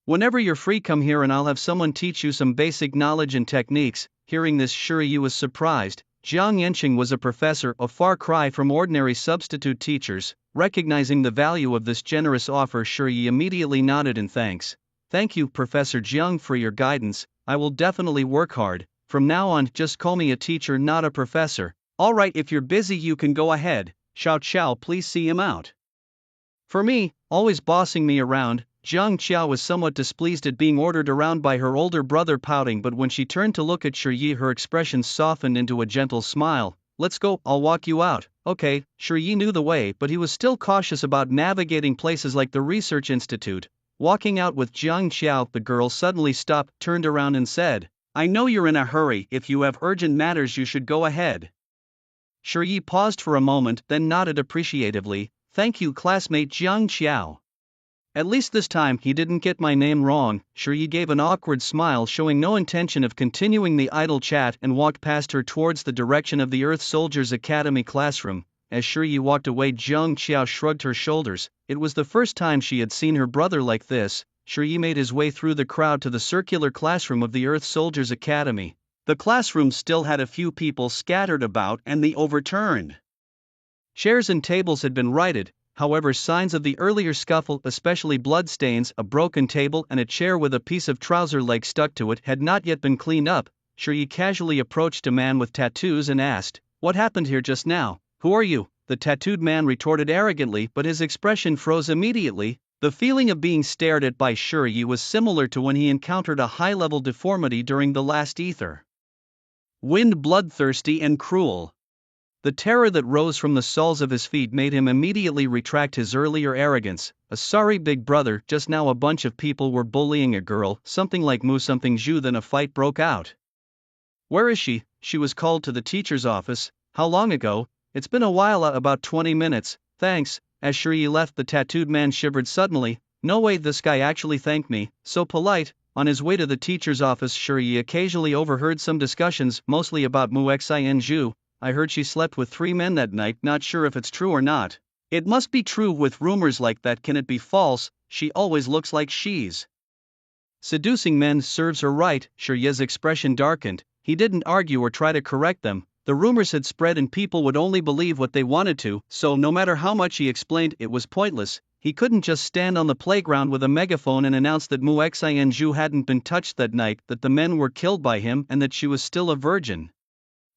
Whenever you're free, come here and I'll have someone teach you some basic knowledge and techniques." Hearing this, Shi Yi was surprised. Jiang Yanqing was a professor, a far cry from ordinary substitute teachers. Recognizing the value of this generous offer, Shi Yi immediately nodded in thanks. "Thank you, Professor Jiang, for your guidance. I will definitely work hard. From now on, just call me a teacher, not a professor." "All right, if you're busy you can go ahead. Xiao Qiao, please see him out." "For me, always bossing me around." Jiang Qiao was somewhat displeased at being ordered around by her older brother, pouting, but when she turned to look at Shi Yi, her expression softened into a gentle smile. "Let's go, I'll walk you out." "Okay." Shi Yi knew the way, but he was still cautious about navigating places like the Research Institute. Walking out with Jiang Qiao, the girl suddenly stopped, turned around and said, "I know you're in a hurry. If you have urgent matters you should go ahead." Shi Yi paused for a moment, then nodded appreciatively. "Thank you, classmate Jiang Qiao. At least this time he didn't get my name wrong." Shi Yi gave an awkward smile, showing no intention of continuing the idle chat, and walked past her towards the direction of the Earth Soldiers Academy classroom. As Shi Yi walked away, Jiang Qiao shrugged her shoulders. It was the first time she had seen her brother like this. Shi Yi made his way through the crowd to the circular classroom of the Earth Soldiers Academy. The classroom still had a few people scattered about, and the overturned chairs and tables had been righted. However, signs of the earlier scuffle, especially bloodstains, a broken table and a chair with a piece of trouser leg stuck to it, had not yet been cleaned up. Shi Yi casually approached a man with tattoos and asked, "What happened here just now?" "Who are you?" the tattooed man retorted arrogantly, but his expression froze immediately. The feeling of being stared at by Shi Yi was similar to when he encountered a high-level deformity during the last ether wind, bloodthirsty and cruel. The terror that rose from the soles of his feet made him immediately retract his earlier arrogance. "Sorry, big brother, just now a bunch of people were bullying a girl, something like Mu something Zhu, then a fight broke out." "Where is she?" "She was called to the teacher's office." "How long ago?" "It's been a while, about 20 minutes. "Thanks." As Shi Yi left, the tattooed man shivered suddenly. "No way, this guy actually thanked me, so polite." On his way to the teacher's office, Shi Yi occasionally overheard some discussions, mostly about Mu Xin Zhu. "I heard she slept with 3 men that night, not sure if it's true or not." "It must be true. With rumors like that, can it be false? She always looks like she's seducing men." "Serves her right." Shi Yi's expression darkened. He didn't argue or try to correct them. The rumors had spread and people would only believe what they wanted to, so no matter how much he explained, it was pointless. He couldn't just stand on the playground with a megaphone and announce that Mu Xin Zhu hadn't been touched that night, that the men were killed by him, and that she was still a virgin.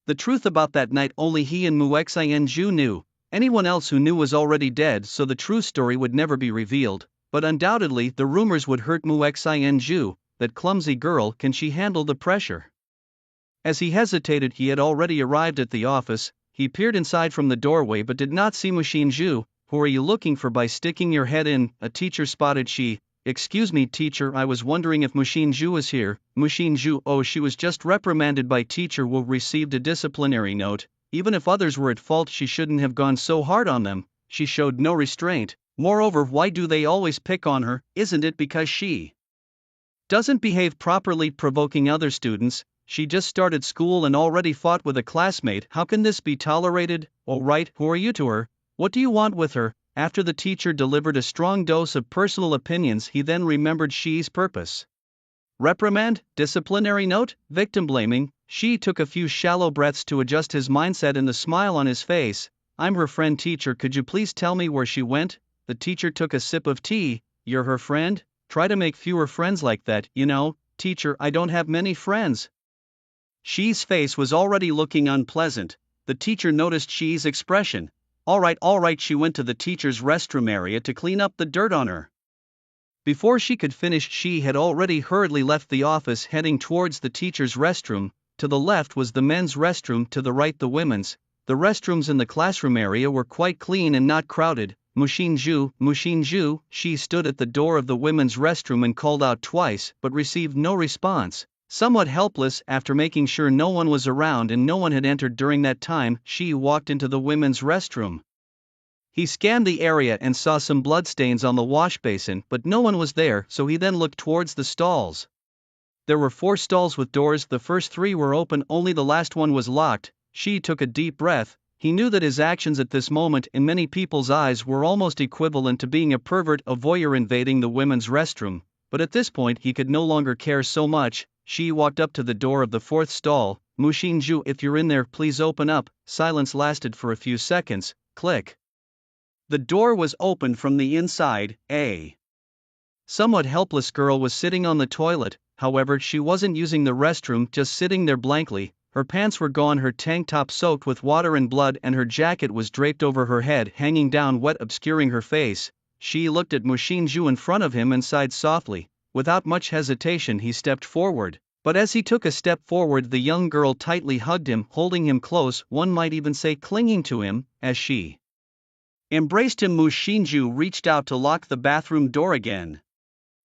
The truth about that night only he and Mu Xin Zhu knew. Anyone else who knew was already dead, so the true story would never be revealed. But undoubtedly the rumors would hurt Mu Xin Zhu. That clumsy girl, can she handle the pressure? As he hesitated, he had already arrived at the office. He peered inside from the doorway but did not see Mushinju. who are you looking for by sticking your head in? A teacher spotted Shi. Excuse me teacher, I was wondering if Mushin Zhu was here. Mushin Zhu, oh, she was just reprimanded by teacher Wu, received a disciplinary note. Even if others were at fault she shouldn't have gone so hard on them, she showed no restraint. Moreover, why do they always pick on her? Isn't it because she doesn't behave properly, provoking other students? She just started school and already fought with a classmate. How can this be tolerated? Oh right, who are you to her? What do you want with her? After the teacher delivered a strong dose of personal opinions, he then remembered Shi's purpose. Reprimand, disciplinary note, victim blaming. Shi took a few shallow breaths to adjust his mindset and the smile on his face. I'm her friend teacher, could you please tell me where she went? The teacher took a sip of tea. You're her friend? Try to make fewer friends like that, you know. Teacher, I don't have many friends. Shi's face was already looking unpleasant. The teacher noticed Shi's expression. All right, she went to the teacher's restroom area to clean up the dirt on her. Before she could finish, Shi had already hurriedly left the office, heading towards the teacher's restroom. To the left was the men's restroom, to the right the women's. The restrooms in the classroom area were quite clean and not crowded. Mushin Zhu, Shi stood at the door of the women's restroom and called out twice, but received no response. Somewhat helpless, after making sure no one was around and no one had entered during that time, Shi walked into the women's restroom. He scanned the area and saw some bloodstains on the wash basin, but no one was there, so he then looked towards the stalls. There were 4 stalls with doors, the first 3 were open, only the last one was locked. Shi took a deep breath. He knew that his actions at this moment in many people's eyes were almost equivalent to being a pervert, a voyeur invading the women's restroom, but at this point he could no longer care so much. Shi walked up to the door of the 4th stall. Mushin Zhu, if you're in there, please open up. Silence lasted for a few seconds. Click. The door was opened from the inside. A somewhat helpless girl was sitting on the toilet, however, she wasn't using the restroom, just sitting there blankly. Her pants were gone, her tank top soaked with water and blood, and her jacket was draped over her head, hanging down wet, obscuring her face. Shi looked at Mushin Zhu in front of him and sighed softly. Without much hesitation he stepped forward, but as he took a step forward the young girl tightly hugged him, holding him close, one might even say clinging to him. As she embraced him, Mushin Zhu reached out to lock the bathroom door again.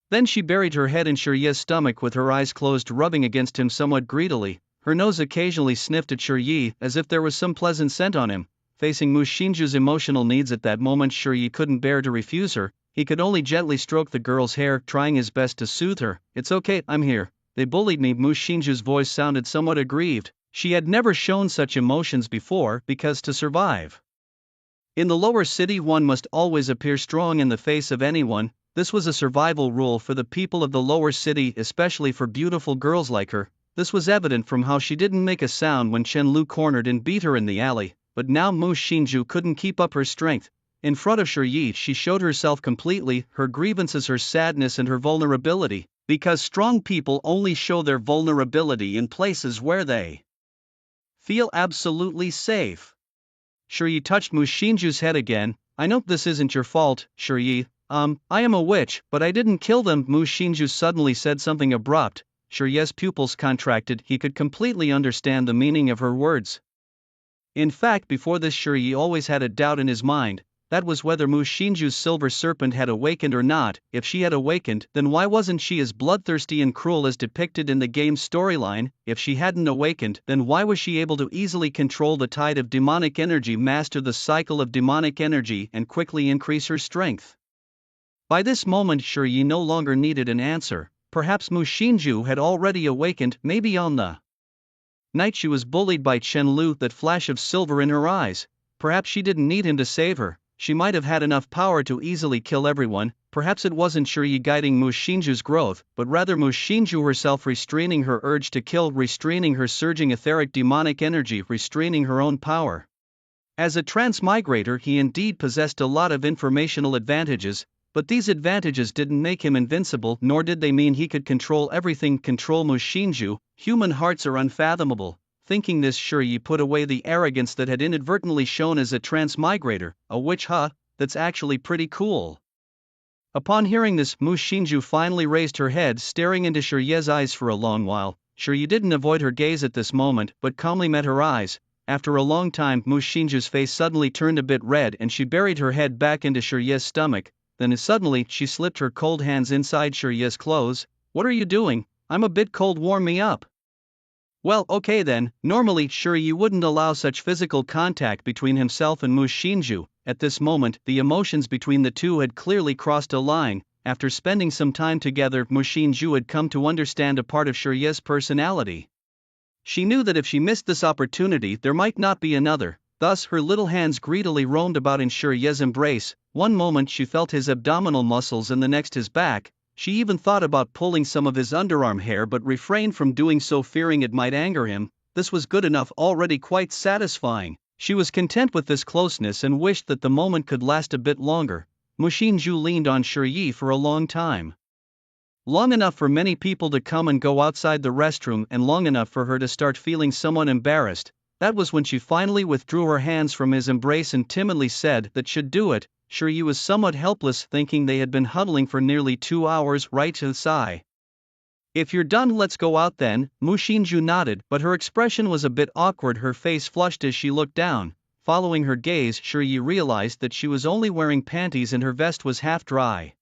Then she buried her head in Shirye's stomach with her eyes closed, rubbing against him somewhat greedily. Her nose occasionally sniffed at Shirye, as if there was some pleasant scent on him. Facing Mushin Zhu's emotional needs at that moment, Shirye couldn't bear to refuse her. He could only gently stroke the girl's hair, trying his best to soothe her. It's okay, I'm here. They bullied me. Mushin Zhu's voice sounded somewhat aggrieved. She had never shown such emotions before, because to survive in the lower city one must always appear strong in the face of anyone. This was a survival rule for the people of the lower city, especially for beautiful girls like her. This was evident from how she didn't make a sound when Chen Lu cornered and beat her in the alley, but now Mushin Zhu couldn't keep up her strength. In front of Shirye she showed herself completely, her grievances, her sadness and her vulnerability, because strong people only show their vulnerability in places where they feel absolutely safe. Shirye touched Mushin Zhu's head again. I know this isn't your fault, Shirye. I am a witch, but I didn't kill them. Mushin Zhu suddenly said something abrupt. Shirye's pupils contracted, he could completely understand the meaning of her words. In fact, before this Shirye always had a doubt in his mind. That was whether Mushin Zhu's silver serpent had awakened or not. If she had awakened, then why wasn't she as bloodthirsty and cruel as depicted in the game's storyline? If she hadn't awakened, then why was she able to easily control the tide of demonic energy, master the cycle of demonic energy, and quickly increase her strength? By this moment Shirye no longer needed an answer. Perhaps Mushin Zhu had already awakened, maybe on the night she was bullied by Chen Lu, that flash of silver in her eyes. Perhaps she didn't need him to save her. She might have had enough power to easily kill everyone. Perhaps it wasn't Shirye guiding Mushin Zhu's growth, but rather Mushin Zhu herself restraining her urge to kill, restraining her surging etheric demonic energy, restraining her own power. As a transmigrator he indeed possessed a lot of informational advantages, but these advantages didn't make him invincible, nor did they mean he could control everything. Control Mushin Zhu. Human hearts are unfathomable. Thinking this, Shirye put away the arrogance that had inadvertently shown as a transmigrator. A witch, huh? That's actually pretty cool. Upon hearing this, Mushin Zhu finally raised her head, staring into Shirye's eyes for a long while. Shirye didn't avoid her gaze at this moment, but calmly met her eyes. After a long time, Mu Xinju's face suddenly turned a bit red and she buried her head back into Shiye's stomach. Then suddenly she slipped her cold hands inside Shiye's clothes. What are you doing? I'm a bit cold, warm me up. Well, okay then. Normally Shiye wouldn't allow such physical contact between himself and Mu Xinju. At this moment, the emotions between the two had clearly crossed a line. After spending some time together, Mu Xinju had come to understand a part of Shiye's personality. She knew that if she missed this opportunity there might not be another, thus her little hands greedily roamed about in Shiye's embrace. One moment she felt his abdominal muscles and the next his back. She even thought about pulling some of his underarm hair but refrained from doing so, fearing it might anger him. This was good enough, already quite satisfying. She was content with this closeness and wished that the moment could last a bit longer. Mu Xinju leaned on Shiye for a long time. Long enough for many people to come and go outside the restroom and long enough for her to start feeling somewhat embarrassed. That was when she finally withdrew her hands from his embrace and timidly said that should do it. Shiye was somewhat helpless, thinking they had been huddling for nearly 2 hours. Right to the sigh. If you're done, let's go out then. Mu Xinju nodded, but her expression was a bit awkward. Her face flushed as she looked down. Following her gaze, Shiye realized that she was only wearing panties and her vest was half dry.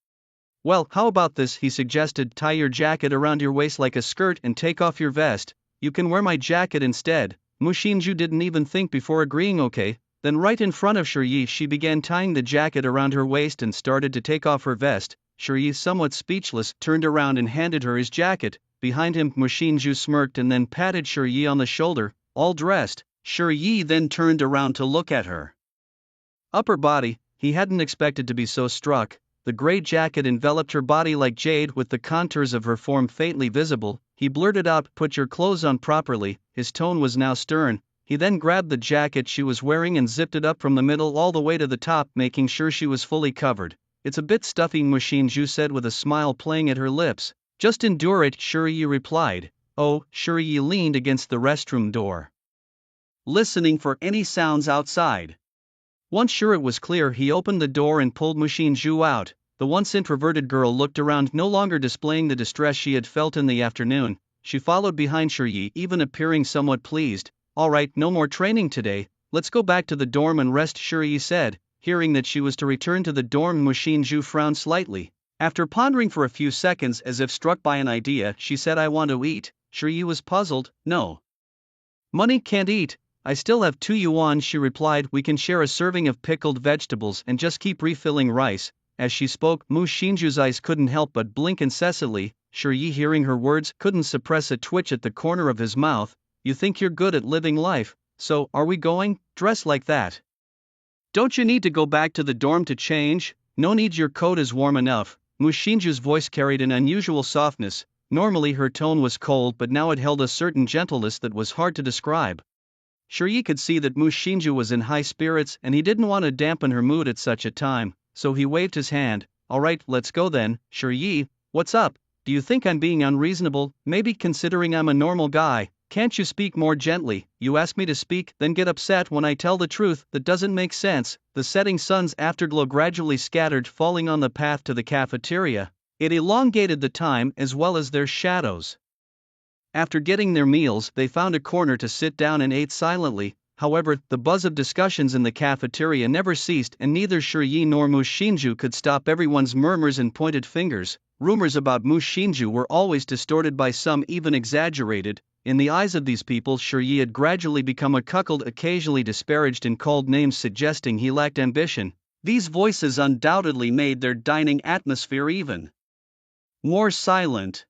Well, how about this, he suggested. Tie your jacket around your waist like a skirt and take off your vest. You can wear my jacket instead. Mu Xinju didn't even think before agreeing. Okay. Then right in front of Shiye she began tying the jacket around her waist and started to take off her vest. Shiye, somewhat speechless, turned around and handed her his jacket. Behind him, Mu Xinju smirked and then patted Shiye on the shoulder. All dressed, Shiye then turned around to look at her upper body. He hadn't expected to be so struck. The gray jacket enveloped her body like jade, with the contours of her form faintly visible. He blurted out, "Put your clothes on properly." His tone was now stern. He then grabbed the jacket she was wearing and zipped it up from the middle all the way to the top, making sure she was fully covered. "It's a bit stuffy," Mu Xinju said with a smile playing at her lips. "Just endure it," Shiye replied. Oh, Shiye leaned against the restroom door, listening for any sounds outside. Once sure it was clear, he opened the door and pulled Mu Xinju out. The once introverted girl looked around, no longer displaying the distress she had felt in the afternoon. She followed behind Shiye, even appearing somewhat pleased. "All right, no more training today. Let's go back to the dorm and rest," Shiye said. Hearing that she was to return to the dorm, Mu Xinju frowned slightly. After pondering for a few seconds as if struck by an idea, she said, "I want to eat." Shiye was puzzled. "No money, can't eat." "I still have 2 yuan," she replied. "We can share a serving of pickled vegetables and just keep refilling rice." As she spoke, Mu Xinju's eyes couldn't help but blink incessantly. Shiye, hearing her words, couldn't suppress a twitch at the corner of his mouth. "You think you're good at living life, so are we going? Dress like that. Don't you need to go back to the dorm to change?" "No need, your coat is warm enough." Mu Xinju's voice carried an unusual softness. Normally her tone was cold, but now it held a certain gentleness that was hard to describe. Shiye could see that Mu Xinju was in high spirits and he didn't want to dampen her mood at such a time, so he waved his hand. "All right, let's go then." "Shiye, what's up? Do you think I'm being unreasonable? Maybe, considering I'm a normal guy. Can't you speak more gently? You ask me to speak, then get upset when I tell the truth. That doesn't make sense." The setting sun's afterglow gradually scattered, falling on the path to the cafeteria. It elongated the time as well as their shadows. After getting their meals, they found a corner to sit down and ate silently. However, the buzz of discussions in the cafeteria never ceased, and neither Shiye nor Mu Xinju could stop everyone's murmurs and pointed fingers. Rumors about Mu Xinju were always distorted by some, even exaggerated. In the eyes of these people, Shiye had gradually become a cuckold, occasionally disparaged and called names suggesting he lacked ambition. These voices undoubtedly made their dining atmosphere even more silent.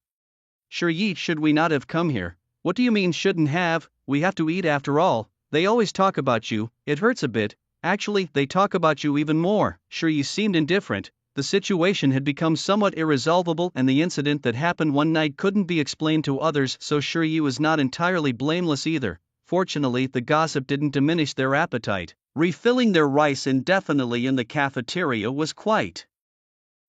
"Shiye, should we not have come here?" "What do you mean shouldn't have? We have to eat after all. They always talk about you." "It hurts a bit." "Actually, they talk about you even more." Shiye seemed indifferent. The situation had become somewhat irresolvable, and the incident that happened one night couldn't be explained to others, so Shiye was not entirely blameless either. Fortunately, the gossip didn't diminish their appetite. Refilling their rice indefinitely in the cafeteria was quite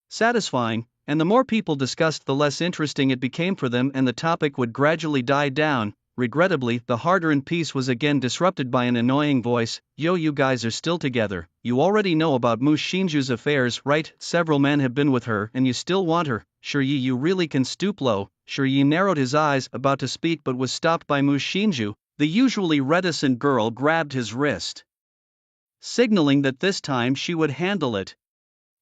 satisfying, and the more people discussed, the less interesting it became for them, and the topic would gradually die down. Regrettably, the hard-earned peace was again disrupted by an annoying voice. "Yo, you guys are still together. You already know about Mu Xinju's affairs, right? Several men have been with her, and you still want her." "Shiye, you really can stoop low." Shiye narrowed his eyes, about to speak, but was stopped by Mu Xinju. The usually reticent girl grabbed his wrist, signaling that this time she would handle it.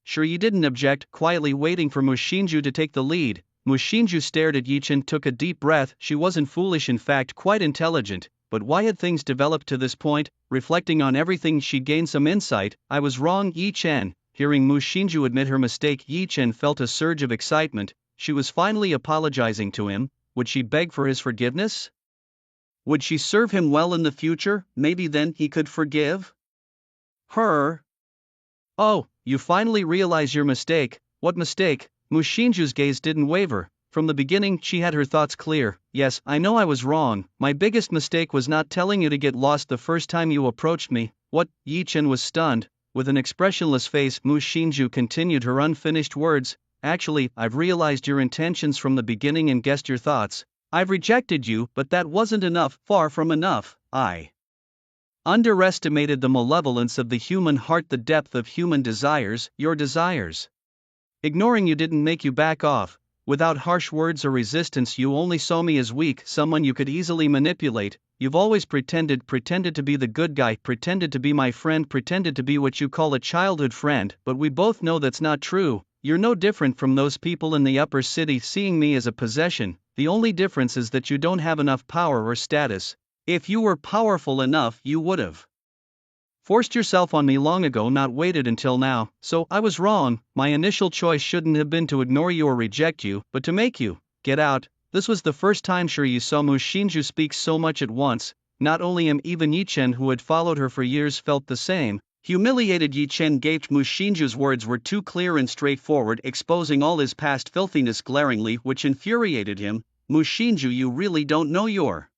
Shuri didn't object, quietly waiting for Mushinju to take the lead. Mushinju stared at Yichen, took a deep breath. She wasn't foolish, in fact quite intelligent, but why had things developed to this point? Reflecting on everything, she gained some insight. I was wrong, Yichen. Hearing Mushinju admit her mistake, Yichen felt a surge of excitement. She was finally apologizing to him. Would she beg for his forgiveness? Would she serve him well in the future? Maybe then he could forgive her. Oh, you finally realize your mistake. What mistake? Mushinju's gaze didn't waver. From the beginning, she had her thoughts clear. Yes, I know I was wrong. My biggest mistake was not telling you to get lost the first time you approached me. What? Yichen was stunned. With an expressionless face, Mushinju continued her unfinished words. Actually, I've realized your intentions from the beginning and guessed your thoughts. I've rejected you, but that wasn't enough, far from enough. I underestimated the malevolence of the human heart, the depth of human desires, your desires. Ignoring you didn't make you back off. Without harsh words or resistance, you only saw me as weak, someone you could easily manipulate. You've always pretended to be the good guy, pretended to be my friend, pretended to be what you call a childhood friend, but we both know that's not true. You're no different from those people in the upper city seeing me as a possession. The only difference is that you don't have enough power or status. If you were powerful enough, you would've forced yourself on me long ago, not waited until now. So, I was wrong. My initial choice shouldn't have been to ignore you or reject you, but to make you get out. This was the first time Shuri saw Mushinju speak so much at once. Not only him, even Yichen, who had followed her for years, felt the same. Humiliated, Yichen gaped. Mushinju's words were too clear and straightforward, exposing all his past filthiness glaringly, which infuriated him. Mushinju, you really don't know your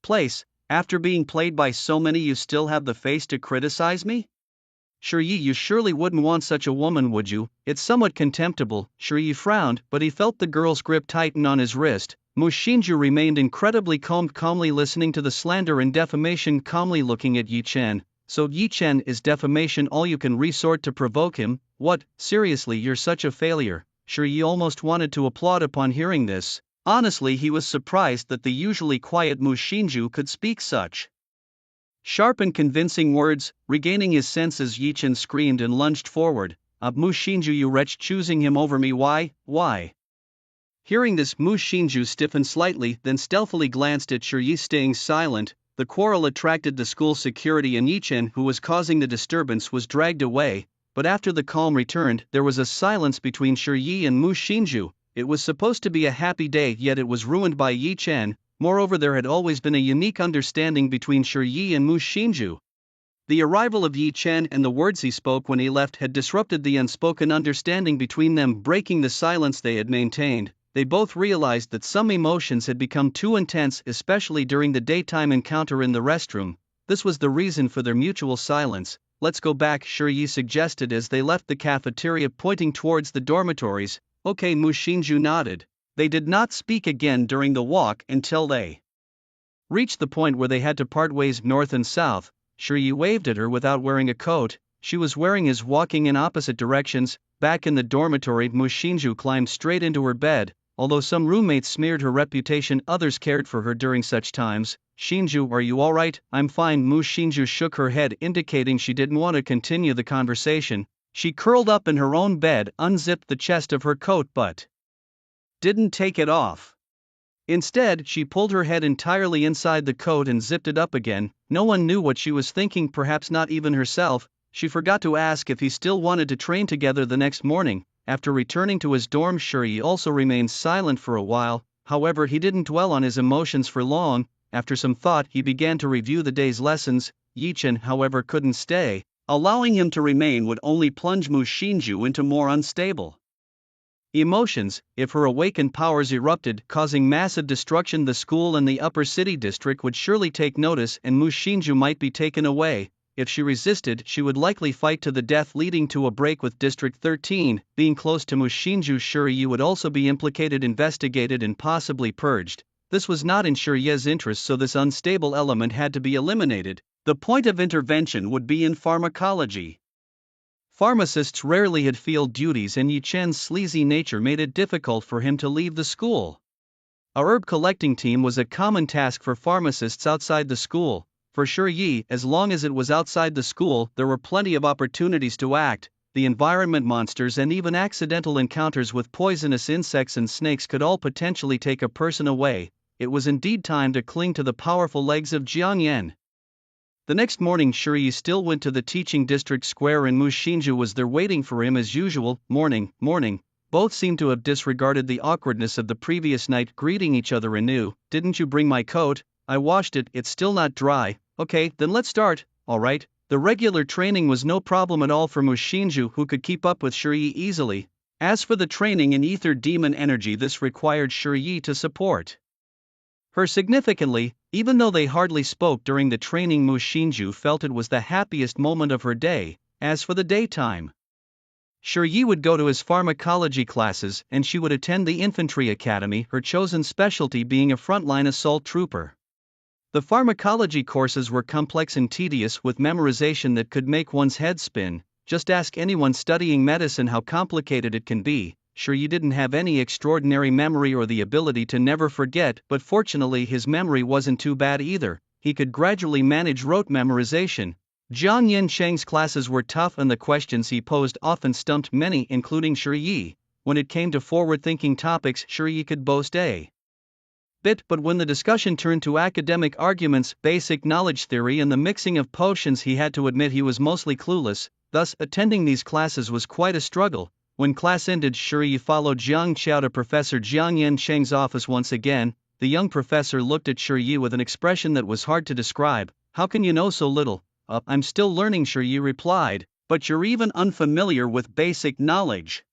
place. After being played by so many, you still have the face to criticize me? Shuri, you surely wouldn't want such a woman, would you? It's somewhat contemptible. Shuri frowned, but he felt the girl's grip tighten on his wrist. Mushinju remained incredibly calm, calmly listening to the slander and defamation, calmly looking at Yichen. So Yichen, is defamation all you can resort to provoke him? What? Seriously, you're such a failure. Shuri almost wanted to applaud upon hearing this. Honestly, he was surprised that the usually quiet Mushinju could speak such sharp and convincing words. Regaining his senses, Yichen screamed and lunged forward. Mushinju, you wretch, choosing him over me, why? Hearing this, Mushinju stiffened slightly, then stealthily glanced at Shuri, staying silent. The quarrel attracted the school security, and Yichen, who was causing the disturbance, was dragged away. But after the calm returned, there was a silence between Shuri and Mushinju. It was supposed to be a happy day, yet it was ruined by Yichen. Moreover, there had always been a unique understanding between Shuri and Mushinju. The arrival of Yichen and the words he spoke when he left had disrupted the unspoken understanding between them, breaking the silence they had maintained. They both realized that some emotions had become too intense, especially during the daytime encounter in the restroom. This was the reason for their mutual silence. Let's go back, Shuri suggested as they left the cafeteria, pointing towards the dormitories. Okay, Mushinju nodded. They did not speak again during the walk until they reached the point where they had to part ways, north and south. Shuri waved at her without wearing a coat. She was wearing his, walking in opposite directions. Back in the dormitory, Mushinju climbed straight into her bed. Although some roommates smeared her reputation, others cared for her during such times. Shinju, are you alright? I'm fine. Mushinju shook her head, indicating she didn't want to continue the conversation. She curled up in her own bed, unzipped the chest of her coat but didn't take it off. Instead, she pulled her head entirely inside the coat and zipped it up again. No one knew what she was thinking, perhaps not even herself. She forgot to ask if he still wanted to train together the next morning. After returning to his dorm, Shuri also remained silent for a while. However, he didn't dwell on his emotions for long. After some thought, he began to review the day's lessons. Yichen, however, couldn't stay. Allowing him to remain would only plunge Mushinju into more unstable emotions. If her awakened powers erupted, causing massive destruction, the school and the upper city district would surely take notice, and Mushinju might be taken away. If she resisted, she would likely fight to the death, leading to a break with District 13. Being close to Mushinju, Shuri would also be implicated, investigated, and possibly purged. This was not in Shuri's interest, so this unstable element had to be eliminated. The point of intervention would be in pharmacology. Pharmacists rarely had field duties, and Yichen's sleazy nature made it difficult for him to leave the school. A herb collecting team was a common task for pharmacists outside the school. For Shi Yi, as long as it was outside the school, there were plenty of opportunities to act. The environment, monsters, and even accidental encounters with poisonous insects and snakes could all potentially take a person away. It was indeed time to cling to the powerful legs of Jiang Yan. The next morning, Shi Yi still went to the teaching district square, and Mu Xinju was there waiting for him as usual. Morning. Both seemed to have disregarded the awkwardness of the previous night, greeting each other anew. Didn't you bring my coat? I washed it, it's still not dry. Okay, then let's start. Alright. The regular training was no problem at all for Mu Xinju, who could keep up with Shi Yi easily. As for the training in ether demon energy, this required Shi Yi to support her significantly. Even though they hardly spoke during the training, Mu Xinju felt it was the happiest moment of her day. As for the daytime, Shi Yi would go to his pharmacology classes, and she would attend the infantry academy, her chosen specialty being a frontline assault trooper. The pharmacology courses were complex and tedious, with memorization that could make one's head spin. Just ask anyone studying medicine how complicated it can be. Shi Yi didn't have any extraordinary memory or the ability to never forget, but fortunately his memory wasn't too bad either. He could gradually manage rote memorization. Jiang Yansheng's classes were tough, and the questions he posed often stumped many, including Shi Yi. When it came to forward-thinking topics, Shi Yi could boast a bit, but when the discussion turned to academic arguments, basic knowledge theory, and the mixing of potions, he had to admit he was mostly clueless. Thus, attending these classes was quite a struggle. When class ended, Shi Yi followed Jiang Qiao to Professor Jiang Yansheng's office once again. The young professor looked at Shi Yi with an expression that was hard to describe. How can you know so little? I'm still learning, Shi Yi replied. But you're even unfamiliar with basic knowledge.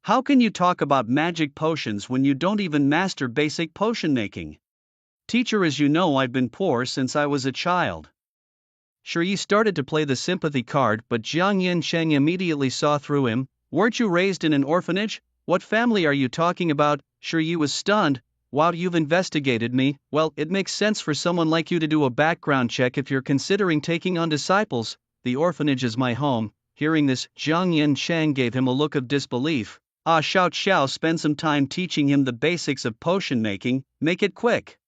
How can you talk about magic potions when you don't even master basic potion making? Teacher, as you know, I've been poor since I was a child. Shi Yi started to play the sympathy card, but Jiang Yansheng immediately saw through him. Weren't you raised in an orphanage? What family are you talking about? Shi Yi was stunned. Wow, you've investigated me. Well, it makes sense for someone like you to do a background check if you're considering taking on disciples. The orphanage is my home. Hearing this, Jiang Yansheng gave him a look of disbelief. Xiao, spend some time teaching him the basics of potion making, make it quick.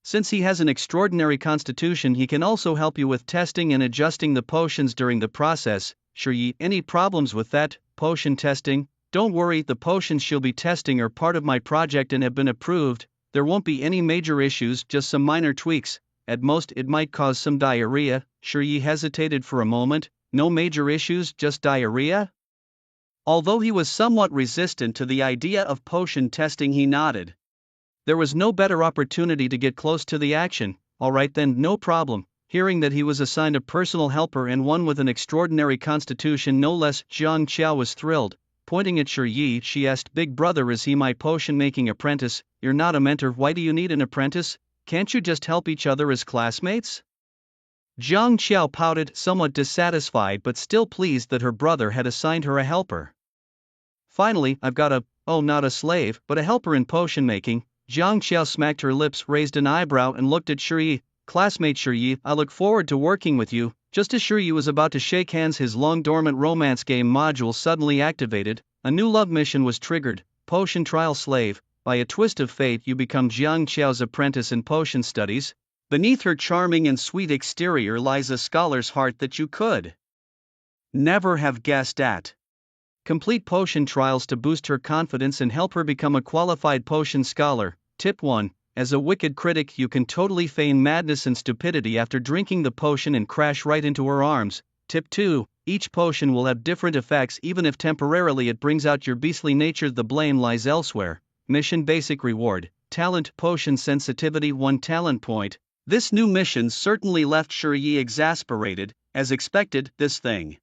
Since he has an extraordinary constitution, he can also help you with testing and adjusting the potions during the process. Shi Yi, any problems with that? Potion testing? Don't worry, the potions she'll be testing are part of my project and have been approved. There won't be any major issues, just some minor tweaks. At most, it might cause some diarrhea. Shi Yi hesitated for a moment. No major issues, just diarrhea? Although he was somewhat resistant to the idea of potion testing, he nodded. There was no better opportunity to get close to the action. Alright then, no problem. Hearing that he was assigned a personal helper and one with an extraordinary constitution no less, Jiang Qiao was thrilled. Pointing at Shi Yi, she asked, Big brother, is he my potion-making apprentice? You're not a mentor, why do you need an apprentice? Can't you just help each other as classmates? Jiang Qiao pouted, somewhat dissatisfied but still pleased that her brother had assigned her a helper. Finally, I've got not a slave, but a helper in potion-making. Jiang Qiao smacked her lips, raised an eyebrow, and looked at Shi Yi. Classmate Shi Yi, I look forward to working with you. Just as Shi Yi was about to shake hands, his long-dormant romance game module suddenly activated. A new love mission was triggered. Potion trial slave. By a twist of fate, you become Jiang Qiao's apprentice in potion studies. Beneath her charming and sweet exterior lies a scholar's heart that you could never have guessed at. Complete potion trials to boost her confidence and help her become a qualified potion scholar. Tip 1. As a wicked critic, you can totally feign madness and stupidity after drinking the potion and crash right into her arms. Tip 2. Each potion will have different effects, even if temporarily it brings out your beastly nature. The blame lies elsewhere. Mission basic reward. Talent potion sensitivity 1 talent point. This new mission certainly left Shi Yi exasperated. As expected, this thing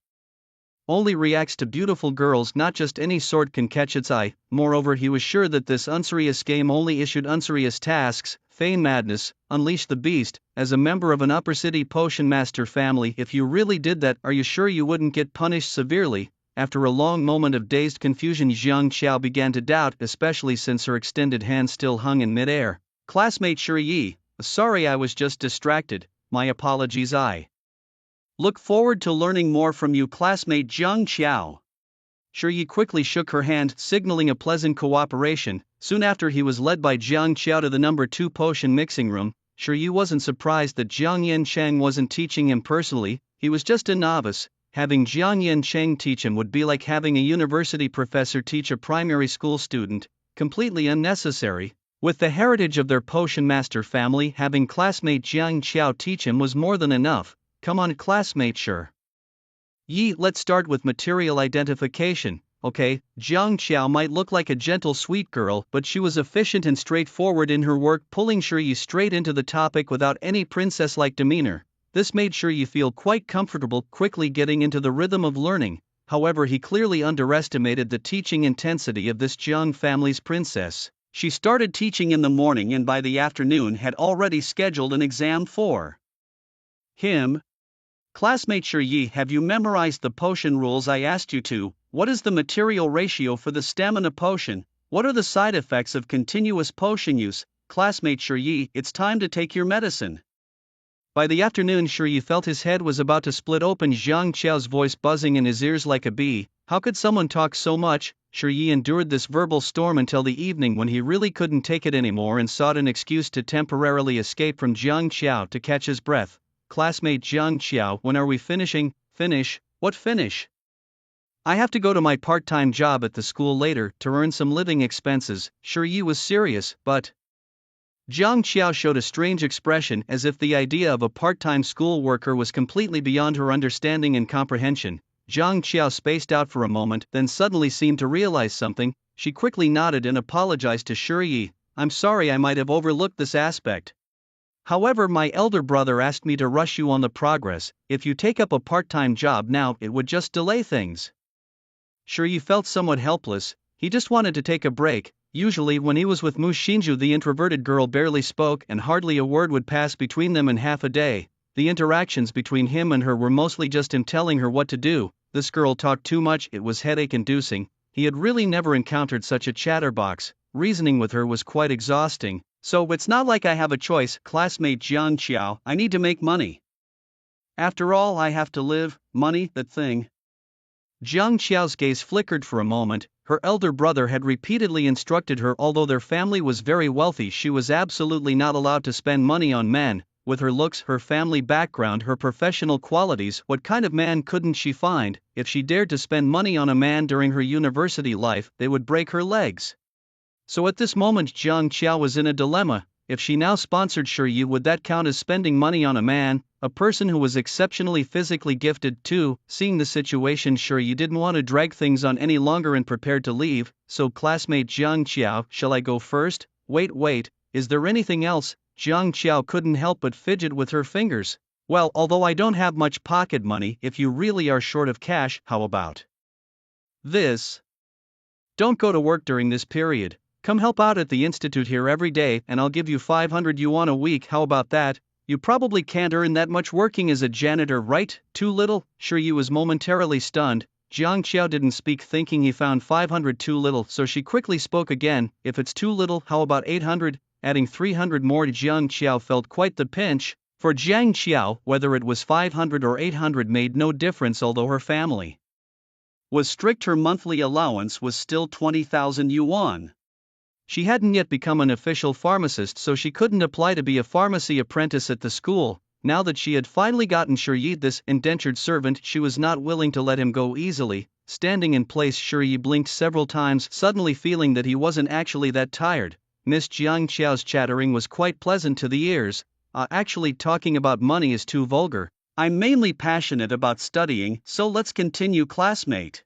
only reacts to beautiful girls, not just any sort can catch its eye. Moreover, he was sure that this unserious game only issued unserious tasks. Feign madness, unleash the beast. As a member of an upper city potion master family, if you really did that, are you sure you wouldn't get punished severely? After a long moment of dazed confusion, Jiang Qiao began to doubt, especially since her extended hand still hung in midair. Classmate Shi Yi, sorry, I was just distracted. My apologies. I look forward to learning more from you, classmate Jiang Qiao. Shiyi quickly shook her hand, signaling a pleasant cooperation. Soon after, he was led by Jiang Qiao to the number 2 potion mixing room. Shiyi wasn't surprised that Jiang Yancheng wasn't teaching him personally, he was just a novice. Having Jiang Yancheng teach him would be like having a university professor teach a primary school student, completely unnecessary. With the heritage of their potion master family, having classmate Jiang Qiao teach him was more than enough. Come on, classmate, sure. Yi, let's start with material identification. Okay, Jiang Qiao might look like a gentle sweet girl, but she was efficient and straightforward in her work, pulling Shiyi straight into the topic without any princess-like demeanor. This made Shiyi feel quite comfortable, quickly getting into the rhythm of learning. However, he clearly underestimated the teaching intensity of this Jiang family's princess. She started teaching in the morning and by the afternoon had already scheduled an exam for him. Classmate Shiyi, have you memorized the potion rules I asked you to? What is the material ratio for the stamina potion? What are the side effects of continuous potion use? Classmate Shiyi, it's time to take your medicine. By the afternoon, Shiyi felt his head was about to split open, Jiang Qiao's voice buzzing in his ears like a bee. How could someone talk so much? Shiyi endured this verbal storm until the evening, when he really couldn't take it anymore and sought an excuse to temporarily escape from Jiang Qiao to catch his breath. Classmate Jiang Qiao, when are we finishing? Finish? What finish? I have to go to my part-time job at the school later to earn some living expenses. Shiyi was serious, but Jiang Qiao showed a strange expression, as if the idea of a part-time school worker was completely beyond her understanding and comprehension. Jiang Qiao spaced out for a moment, then suddenly seemed to realize something. She quickly nodded and apologized to Shiyi. I'm sorry, I might have overlooked this aspect. However, my elder brother asked me to rush you on the progress. If you take up a part-time job now, it would just delay things. Shiyi felt somewhat helpless. He just wanted to take a break. Usually when he was with Mu Xinju, the introverted girl barely spoke and hardly a word would pass between them in half a day. The interactions between him and her were mostly just him telling her what to do. This girl talked too much, it was headache-inducing. He had really never encountered such a chatterbox. Reasoning with her was quite exhausting. So it's not like I have a choice, classmate Jiang Qiao, I need to make money. After all, I have to live. Money, that thing. Jiang Qiao's gaze flickered for a moment. Her elder brother had repeatedly instructed her, although their family was very wealthy, she was absolutely not allowed to spend money on men. With her looks, her family background, her professional qualities, what kind of man couldn't she find? If she dared to spend money on a man during her university life, they would break her legs. So at this moment Jiang Qiao was in a dilemma. If she now sponsored Shiyi, would that count as spending money on a man, a person who was exceptionally physically gifted too? Seeing the situation, Shiyi didn't want to drag things on any longer and prepared to leave. So classmate Jiang Qiao, shall I go first? Wait, is there anything else? Jiang Qiao couldn't help but fidget with her fingers. Well, although I don't have much pocket money, if you really are short of cash, how about this? Don't go to work during this period. Come help out at the institute here every day and I'll give you 500 yuan a week, how about that? You probably can't earn that much working as a janitor, right? Too little? Shiyi was momentarily stunned. Jiang Qiao didn't speak, thinking he found 500 too little, so she quickly spoke again. If it's too little, how about 800? Adding 300 more. Jiang Qiao felt quite the pinch. For Jiang Qiao, whether it was 500 or 800 made no difference, although her family was strict, her monthly allowance was still 20,000 yuan. She hadn't yet become an official pharmacist, so she couldn't apply to be a pharmacy apprentice at the school. Now that she had finally gotten Shiyi, this indentured servant, she was not willing to let him go easily. Standing in place, Shiyi blinked several times, suddenly feeling that he wasn't actually that tired. Miss Jiang Qiao's chattering was quite pleasant to the ears. Actually, talking about money is too vulgar. I'm mainly passionate about studying, so let's continue, classmate.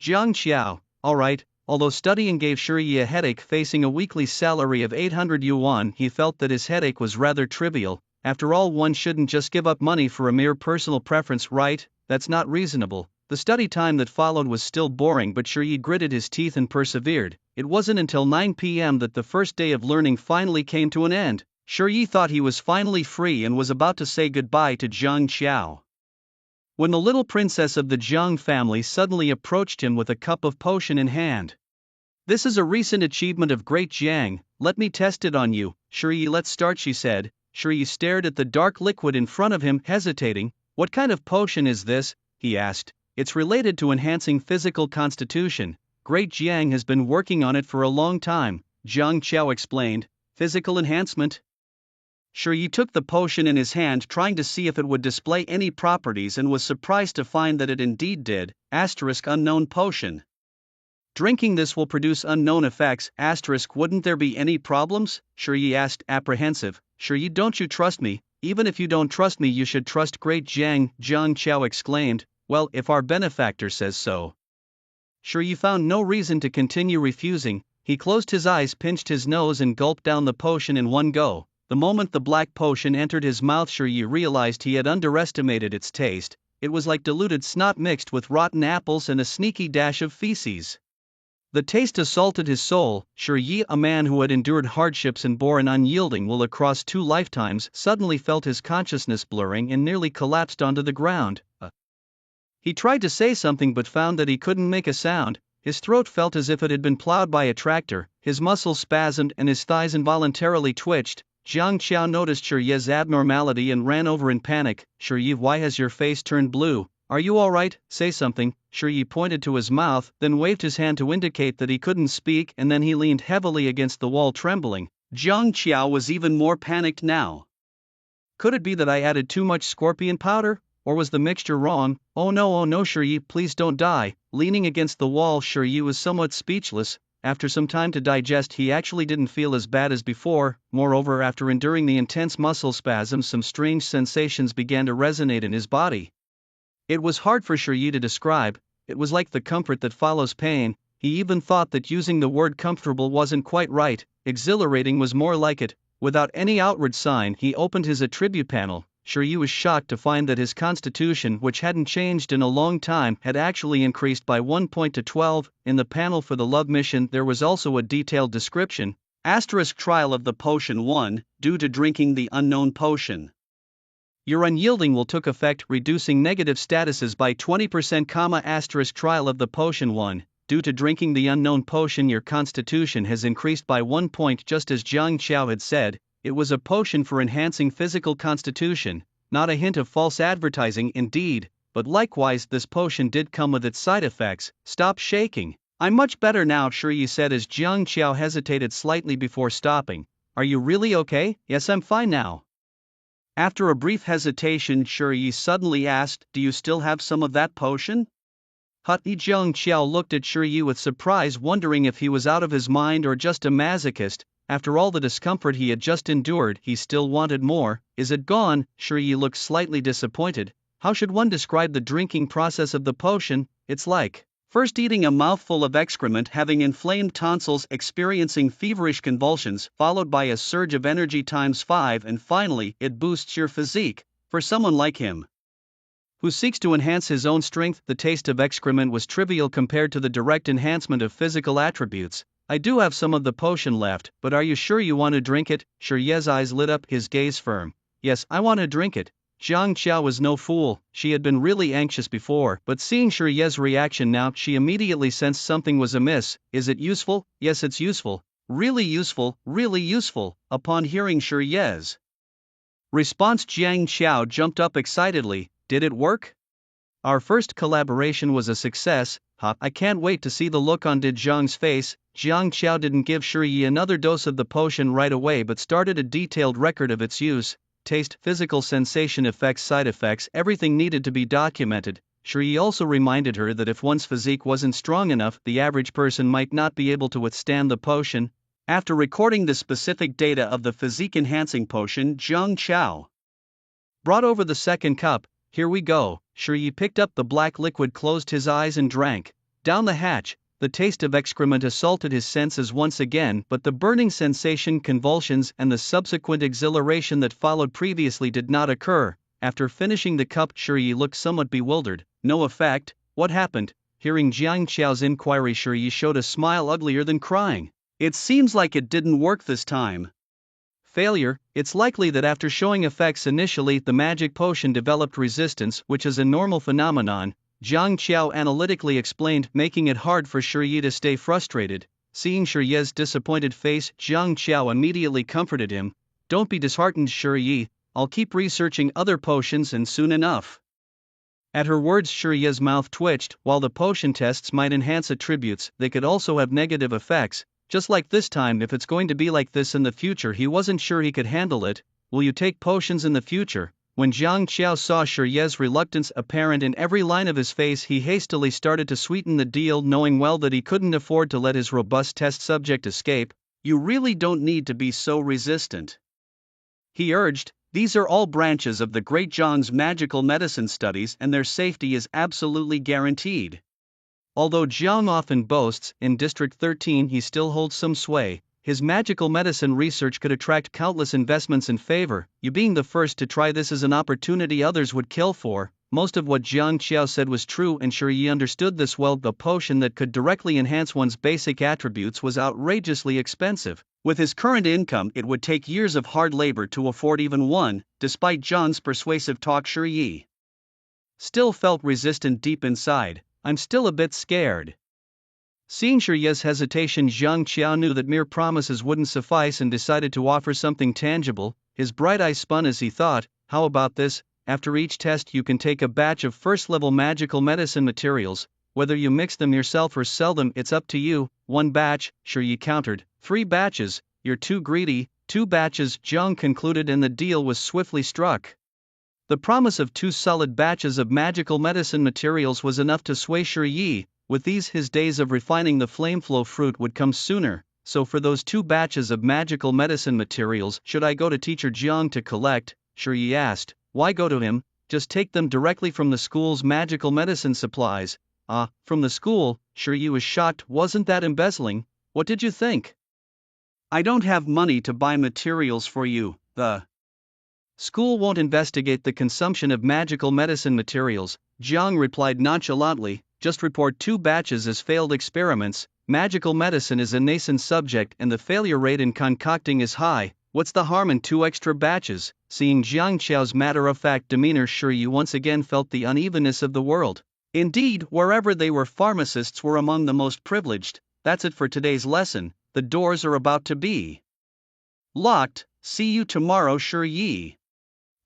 Jiang Qiao, alright. Although studying gave Shiyi a headache, facing a weekly salary of 800 yuan, he felt that his headache was rather trivial. After all, one shouldn't just give up money for a mere personal preference, right? That's not reasonable. The study time that followed was still boring, but Shiyi gritted his teeth and persevered. It wasn't until 9 p.m. that the first day of learning finally came to an end. Shiyi thought he was finally free and was about to say goodbye to Jiang Qiao, when the little princess of the Jiang family suddenly approached him with a cup of potion in hand. This is a recent achievement of Great Jiang, let me test it on you. Shiyi, let's start, she said. Shiyi stared at the dark liquid in front of him, hesitating. What kind of potion is this? He asked. it's related to enhancing physical constitution. Great Jiang has been working on it for a long time, Jiang Qiao explained. Physical enhancement? Sure, Yi took the potion in his hand, trying to see if it would display any properties, and was surprised to find that it indeed did. Unknown potion. Drinking this will produce unknown effects. Wouldn't there be any problems? Sure, Yi asked, apprehensive. Sure, Yi, don't you trust me? Even if you don't trust me, you should trust Great Jiang, Jiang Qiao exclaimed. Well, if our benefactor says so. Sure, Yi found no reason to continue refusing. He closed his eyes, pinched his nose, and gulped down the potion in one go. The moment the black potion entered his mouth, Sure Yi realized he had underestimated its taste. It was like diluted snot mixed with rotten apples and a sneaky dash of feces. The taste assaulted his soul. Sure Yi, a man who had endured hardships and bore an unyielding will across 2 lifetimes, suddenly felt his consciousness blurring and nearly collapsed onto the ground. He tried to say something but found that he couldn't make a sound. His throat felt as if it had been plowed by a tractor, his muscles spasmed and his thighs involuntarily twitched. Jiang Qiao noticed Sure Yi's abnormality and ran over in panic. Sure Yi, why has your face turned blue? Are you alright? Say something. Sure Yi pointed to his mouth, then waved his hand to indicate that he couldn't speak, and then he leaned heavily against the wall, trembling. Jiang Qiao was even more panicked now. Could it be that I added too much scorpion powder? Or was the mixture wrong? Oh no, Sure Yi, please don't die. Leaning against the wall, Sure Yi was somewhat speechless. After some time to digest, he actually didn't feel as bad as before. Moreover, after enduring the intense muscle spasms, some strange sensations began to resonate in his body. It was hard for Sure Yi to describe. It was like the comfort that follows pain. He even thought that using the word comfortable wasn't quite right. Exhilarating was more like it. Without any outward sign, he opened his attribute panel. Sure Yi was shocked to find that his constitution, which hadn't changed in a long time, had actually increased by 1 point to 12. In the panel for the love mission, there was also a detailed description. Trial of the potion 1, due to drinking the unknown potion. Your unyielding will took effect, reducing negative statuses by 20%, trial of the potion 1. Due to drinking the unknown potion, your constitution has increased by 1 point, just as Jiang Qiao had said. It was a potion for enhancing physical constitution, not a hint of false advertising indeed, but likewise this potion did come with its side effects. Stop shaking. I'm much better now, Sure Yi said as Jiang Qiao hesitated slightly before stopping. Are you really okay? Yes, I'm fine now. After a brief hesitation, Sure Yi suddenly asked, do you still have some of that potion? Jiang Qiao looked at Sure Yi with surprise, wondering if he was out of his mind or just a masochist. After all the discomfort he had just endured, he still wanted more. Is it gone? Sure Yi looked slightly disappointed. How should one describe the drinking process of the potion? It's like first eating a mouthful of excrement, having inflamed tonsils, experiencing feverish convulsions, followed by a surge of energy times 5, and finally, it boosts your physique. For someone like him, who seeks to enhance his own strength, the taste of excrement was trivial compared to the direct enhancement of physical attributes. I do have some of the potion left, but are you sure you want to drink it? Sure Yi's eyes lit up, his gaze firm. Yes, I want to drink it. Jiang Qiao was no fool. She had been really anxious before, but seeing Sure Yi's reaction now, she immediately sensed something was amiss. Is it useful? Yes, it's useful. Really useful, really useful. Upon hearing Sure Yi's response, Jiang Qiao jumped up excitedly. Did it work? Our first collaboration was a success. I can't wait to see the look on Jiang's face. Jiang Qiao didn't give Sure Yi another dose of the potion right away but started a detailed record of its use. Taste, physical sensation, effects, side effects, everything needed to be documented. Sure Yi also reminded her that if one's physique wasn't strong enough, the average person might not be able to withstand the potion. After recording the specific data of the physique-enhancing potion, Jiang Qiao brought over the second cup. Here we go. Sure Yi picked up the black liquid, closed his eyes and drank. Down the hatch. The taste of excrement assaulted his senses once again, but the burning sensation, convulsions, and the subsequent exhilaration that followed previously did not occur. After finishing the cup, Sure Yi looked somewhat bewildered. No effect? What happened? Hearing Jiang Qiao's inquiry, Sure Yi showed a smile uglier than crying. It seems like it didn't work this time. Failure. It's likely that after showing effects initially, the magic potion developed resistance, which is a normal phenomenon, Jiang Qiao analytically explained, making it hard for Sure Yi to stay frustrated. Seeing Sure Yi's disappointed face, Jiang Qiao immediately comforted him. Don't be disheartened, Sure Yi. I'll keep researching other potions and soon enough At her words, Shuriya's mouth twitched. While the potion tests might enhance attributes, they could also have negative effects. Just like this time, if it's going to be like this in the future, he wasn't sure he could handle it. Will you take potions in the future? When Jiang Qiao saw Shuriya's reluctance apparent in every line of his face, he hastily started to sweeten the deal, knowing well that he couldn't afford to let his robust test subject escape. You really don't need to be so resistant, he urged. These are all branches of the Great Zhang's magical medicine studies, and their safety is absolutely guaranteed. Although Jiang often boasts, in District 13 he still holds some sway. His magical medicine research could attract countless investments in favor. You being the first to try this is an opportunity others would kill for. Most of what Jiang Qiao said was true, and Shuri understood this well. The potion that could directly enhance one's basic attributes was outrageously expensive. With his current income, it would take years of hard labor to afford even one. Despite Jiang's persuasive talk, Shuri still felt resistant deep inside. I'm still a bit scared. Seeing Shuriya's hesitation, Jiang Qiao knew that mere promises wouldn't suffice and decided to offer something tangible. His bright eyes spun as he thought, how about this? After each test you can take a batch of first-level magical medicine materials. Whether you mix them yourself or sell them, it's up to you. 1 batch, Shuriya countered. 3 batches, you're too greedy. 2 batches, Jiang concluded, and the deal was swiftly struck. The promise of 2 solid batches of magical medicine materials was enough to sway Shuriya. With these, his days of refining the flameflow fruit would come sooner. So for those 2 batches of magical medicine materials, should I go to teacher Jiang to collect? Shuriya asked. Why go to him? Just take them directly from the school's magical medicine supplies. Ah, from the school? Shuriya was shocked. Wasn't that embezzling? What did you think? I don't have money to buy materials for you. The school won't investigate the consumption of magical medicine materials, Jiang replied nonchalantly. Just report 2 batches as failed experiments. Magical medicine is a nascent subject and the failure rate in concocting is high. What's the harm in 2 extra batches? Seeing Jiang Qiao's matter-of-fact demeanor, Shuriya once again felt the unevenness of the world. Indeed, wherever they were, pharmacists were among the most privileged. That's it for today's lesson. The doors are about to be locked. See you tomorrow, Shuriya.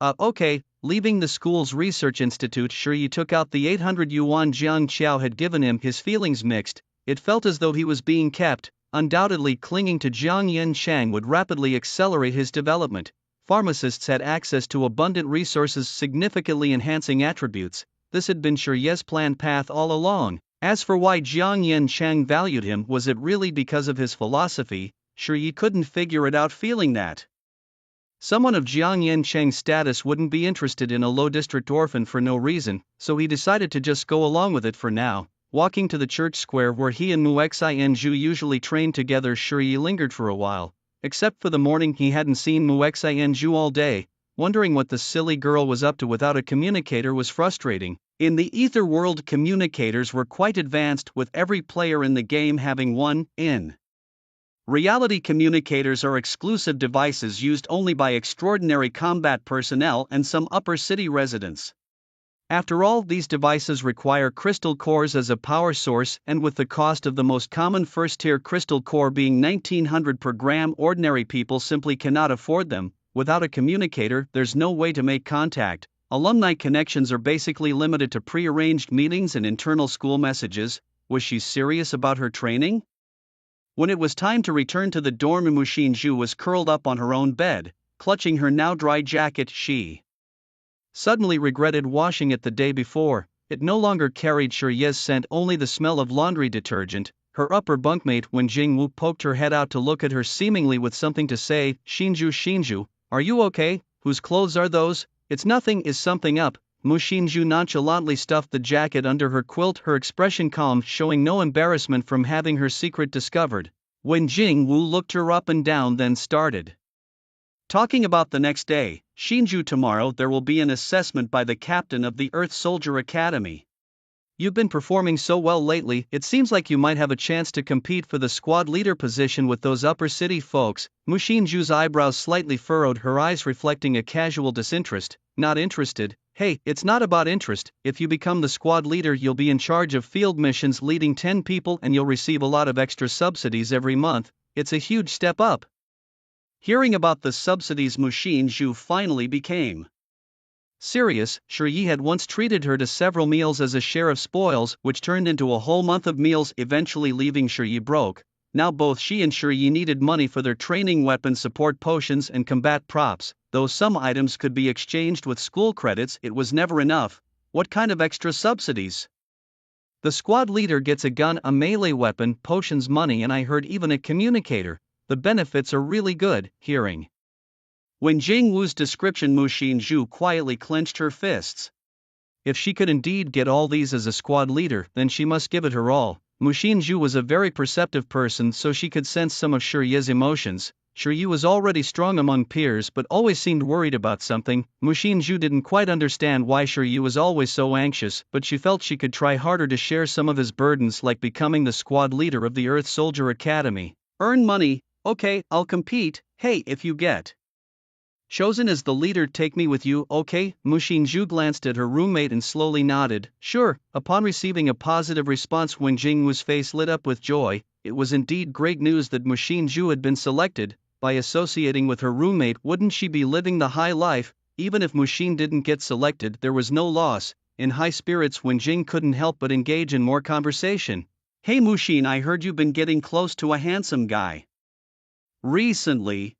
Okay. Leaving the school's research institute, Shuriya took out the 800 yuan Jiang Qiao had given him. His feelings mixed. It felt as though he was being kept. Undoubtedly, clinging to Jiang Yanchang would rapidly accelerate his development. Pharmacists had access to abundant resources, significantly enhancing attributes. This had been Shuriya's planned path all along. As for why Jiang Yanchang valued him, was it really because of his philosophy? Shuriya couldn't figure it out, feeling that someone of Jiang Yanchang's status wouldn't be interested in a low-district orphan for no reason, so he decided to just go along with it for now. Walking to the church square where he and Muexi Enju usually trained together, Shuriya lingered for a while. Except for the morning, he hadn't seen Muexi Enju all day. Wondering what the silly girl was up to without a communicator was frustrating. In the Ether world, communicators were quite advanced, with every player in the game having one. In reality, communicators are exclusive devices used only by extraordinary combat personnel and some upper city residents. After all, these devices require crystal cores as a power source, and with the cost of the most common first-tier crystal core being 1900 per gram, ordinary people simply cannot afford them. Without a communicator, there's no way to make contact. Alumni connections are basically limited to pre-arranged meetings and internal school messages. Was she serious about her training? When it was time to return to the dorm, Mu Xinju was curled up on her own bed, clutching her now dry jacket. She suddenly regretted washing it the day before. It no longer carried Shuriya's scent, only the smell of laundry detergent. Her upper bunkmate Wen Jingwu poked her head out to look at her, seemingly with something to say. Xinju, are you okay? Whose clothes are those? It's nothing. Is something up? Mu Xinju nonchalantly stuffed the jacket under her quilt, her expression calm, showing no embarrassment from having her secret discovered. Wen Jingwu looked her up and down, then started talking about the next day. Xinju, tomorrow there will be an assessment by the captain of the Earth Soldier Academy. You've been performing so well lately, it seems like you might have a chance to compete for the squad leader position with those upper city folks. Mu Xinju's eyebrows slightly furrowed, her eyes reflecting a casual disinterest. Not interested? Hey, it's not about interest. If you become the squad leader, you'll be in charge of field missions leading 10 people and you'll receive a lot of extra subsidies every month. It's a huge step up. Hearing about the subsidies, Mu Xinju finally became Serious, Shi had once treated her to several meals as a share of spoils, which turned into a whole month of meals, eventually leaving Shi broke. Now both she and Shi needed money for their training, weapon support, potions, and combat props. Though some items could be exchanged with school credits, it was never enough. What kind of extra subsidies? The squad leader gets a gun, a melee weapon, potions, money, and I heard even a communicator. The benefits are really good. Hearing Wen Jingwu's description, Mu Xinzhu quietly clenched her fists. If she could indeed get all these as a squad leader, then she must give it her all. Mu Xinzhu was a very perceptive person, so she could sense some of Shiye's emotions. Shi was already strong among peers but always seemed worried about something. Mu Xinzhu didn't quite understand why Shi was always so anxious, but she felt she could try harder to share some of his burdens, like becoming the squad leader of the Earth Soldier Academy. Earn money, okay, I'll compete. Hey, if you get chosen as the leader, take me with you, okay? Mu Xinzhu glanced at her roommate and slowly nodded. Sure. Upon receiving a positive response, Wen Jingwu's face lit up with joy. It was indeed great news that Mu Xinzhu had been selected. By associating with her roommate, wouldn't she be living the high life? Even if Mu Xin didn't get selected, there was no loss. In high spirits, Wen Jing couldn't help but engage in more conversation. Hey Mu Xin, I heard you've been getting close to a handsome guy recently.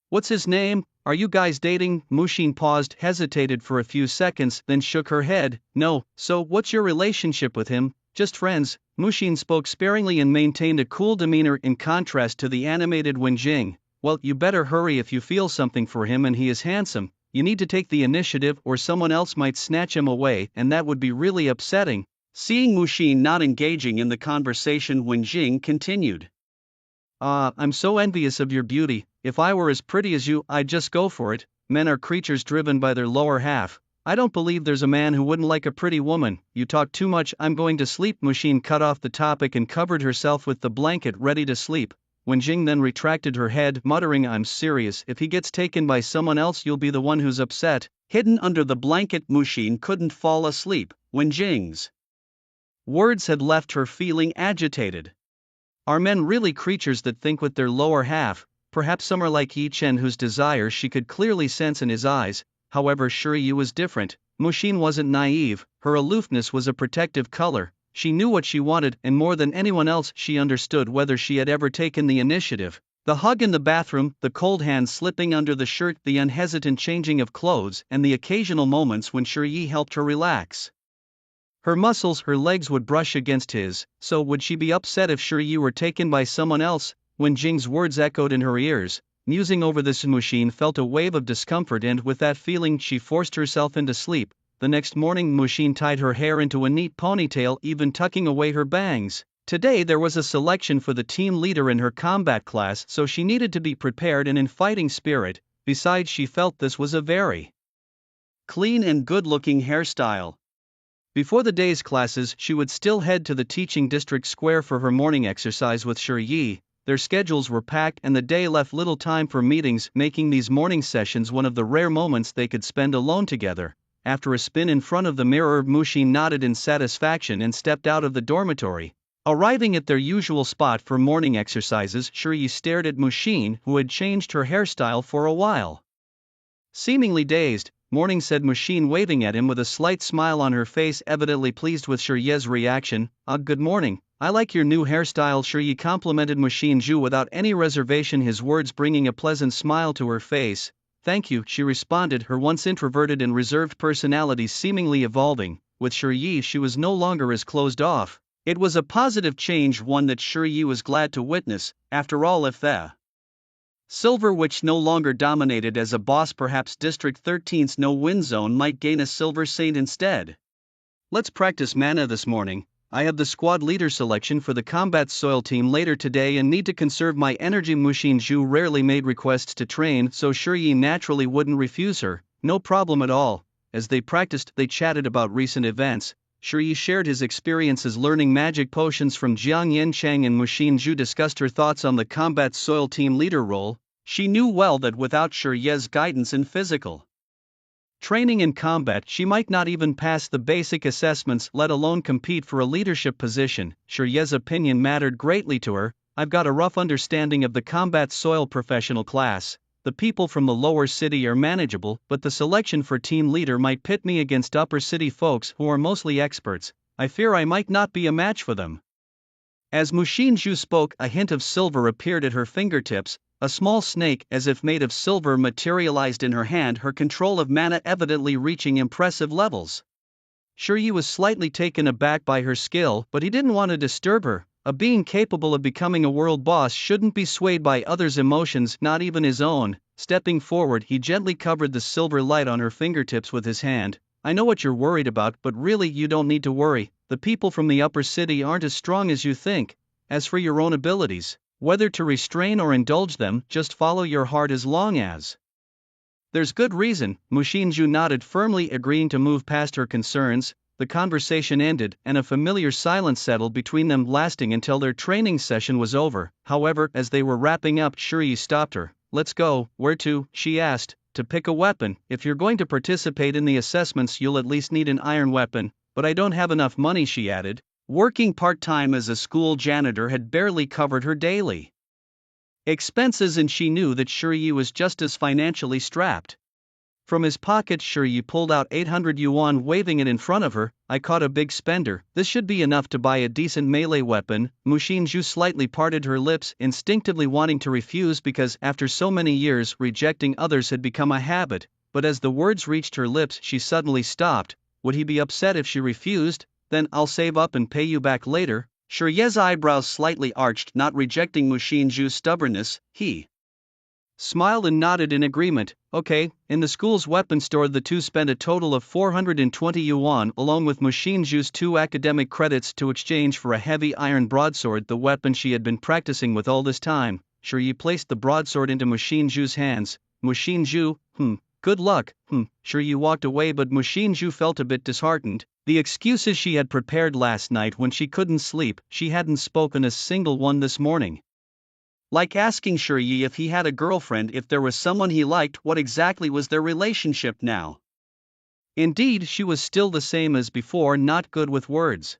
What's his name? Are you guys dating? Mu Xin paused, hesitated for a few seconds, then shook her head. No. So what's your relationship with him? Just friends. Mu Xin spoke sparingly and maintained a cool demeanor in contrast to the animated Wen Jing. Well, you better hurry if you feel something for him and he is handsome. You need to take the initiative or someone else might snatch him away, and that would be really upsetting. Seeing Mu Xin not engaging in the conversation, Wen Jing continued. I'm so envious of your beauty. If I were as pretty as you, I'd just go for it. Men are creatures driven by their lower half. I don't believe there's a man who wouldn't like a pretty woman. You talk too much, I'm going to sleep. Mu Xin cut off the topic and covered herself with the blanket, ready to sleep. Wen Jing then retracted her head, muttering, I'm serious, if he gets taken by someone else you'll be the one who's upset. Hidden under the blanket, Mu Xin couldn't fall asleep. Wen Jing's words had left her feeling agitated. Are men really creatures that think with their lower half? Perhaps some are like Yi Chen, whose desire she could clearly sense in his eyes. However, Shi was different. Mu Xin wasn't naive, her aloofness was a protective color. She knew what she wanted, and more than anyone else she understood whether she had ever taken the initiative. The hug in the bathroom, the cold hand slipping under the shirt, the unhesitant changing of clothes, and the occasional moments when Shi helped her relax. Her muscles, her legs would brush against his, so would she be upset if Shi were taken by someone else? Wen Jing's words echoed in her ears. Musing over this, Mu Xin felt a wave of discomfort, and with that feeling she forced herself into sleep. The next morning Mu Xin tied her hair into a neat ponytail, even tucking away her bangs. Today there was a selection for the team leader in her combat class, so she needed to be prepared and in fighting spirit. Besides, she felt this was a very clean and good-looking hairstyle. Before the day's classes, she would still head to the teaching district square for her morning exercise with Shi. Their schedules were packed and the day left little time for meetings, making these morning sessions one of the rare moments they could spend alone together. After a spin in front of the mirror, Mu Xin nodded in satisfaction and stepped out of the dormitory. Arriving at their usual spot for morning exercises, Shi stared at Mu Xin, who had changed her hairstyle for a while. Seemingly dazed, Morning, said Mu Xin, waving at him with a slight smile on her face, evidently pleased with Shiye's reaction. Good morning. I like your new hairstyle. Shiye complimented Mu Xinzhu without any reservation, his words bringing a pleasant smile to her face. Thank you, she responded, her once introverted and reserved personality seemingly evolving. With Shiye she was no longer as closed off. It was a positive change, one that Shiye was glad to witness. After all, if the Silver Witch no longer dominated as a boss, perhaps District 13's no-win zone might gain a Silver Saint instead. Let's practice mana this morning. I have the squad leader selection for the combat soil team later today and need to conserve my energy. Mu Xinzhu rarely made requests to train, so Shiye naturally wouldn't refuse her. No problem at all. As they practiced, they chatted about recent events. Shiye shared his experiences learning magic potions from Jiang Yanchang, and Mu Xinzhu discussed her thoughts on the combat soil team leader role. She knew well that without Shiye's guidance in physical training in combat, she might not even pass the basic assessments, let alone compete for a leadership position. Shiye's opinion mattered greatly to her. I've got a rough understanding of the combat soil professional class. the people from the lower city are manageable, but the selection for team leader might pit me against upper city folks who are mostly experts. I fear I might not be a match for them." As Mu Xinzhu spoke, a hint of silver appeared at her fingertips. A small snake, as if made of silver, materialized in her hand, her control of mana evidently reaching impressive levels. Shi was slightly taken aback by her skill, but he didn't want to disturb her. A being capable of becoming a world boss shouldn't be swayed by others' emotions, not even his own. Stepping forward, he gently covered the silver light on her fingertips with his hand. "I know what you're worried about, but really you don't need to worry. The people from the upper city aren't as strong as you think. As for your own abilities, whether to restrain or indulge them, just follow your heart as long as there's good reason." Mu Xinzhu nodded firmly, agreeing to move past her concerns. The conversation ended, and a familiar silence settled between them, lasting until their training session was over. However, as they were wrapping up, Shi stopped her. "Let's go." "Where to?" she asked. "To pick a weapon. If you're going to participate in the assessments, you'll at least need an iron weapon. But I don't have enough money," she added. Working part-time as a school janitor had barely covered her daily expenses, and she knew that Shi was just as financially strapped. From his pocket, Shi pulled out 800 yuan, waving it in front of her. "I caught a big spender. This should be enough to buy a decent melee weapon." Mu Xinzhu slightly parted her lips, instinctively wanting to refuse because, after so many years, rejecting others had become a habit. But as the words reached her lips, she suddenly stopped. Would he be upset if she refused? "Then I'll save up and pay you back later." Shi's eyebrows slightly arched, not rejecting Mu Xinzhu's stubbornness. He smiled and nodded in agreement. "Okay." In the school's weapon store, the two spent a total of 420 yuan, along with Mu Xinzhu's 2 academic credits, to exchange for a heavy iron broadsword, the weapon she had been practicing with all this time. Shi placed the broadsword into Mu Xinzhu's hands. "Mu Xinzhu, good luck." Shi walked away, but Mu Xinzhu felt a bit disheartened. The excuses she had prepared last night when she couldn't sleep, she hadn't spoken a single one this morning. Like asking Shi if he had a girlfriend, if there was someone he liked, what exactly was their relationship now? Indeed, she was still the same as before, not good with words.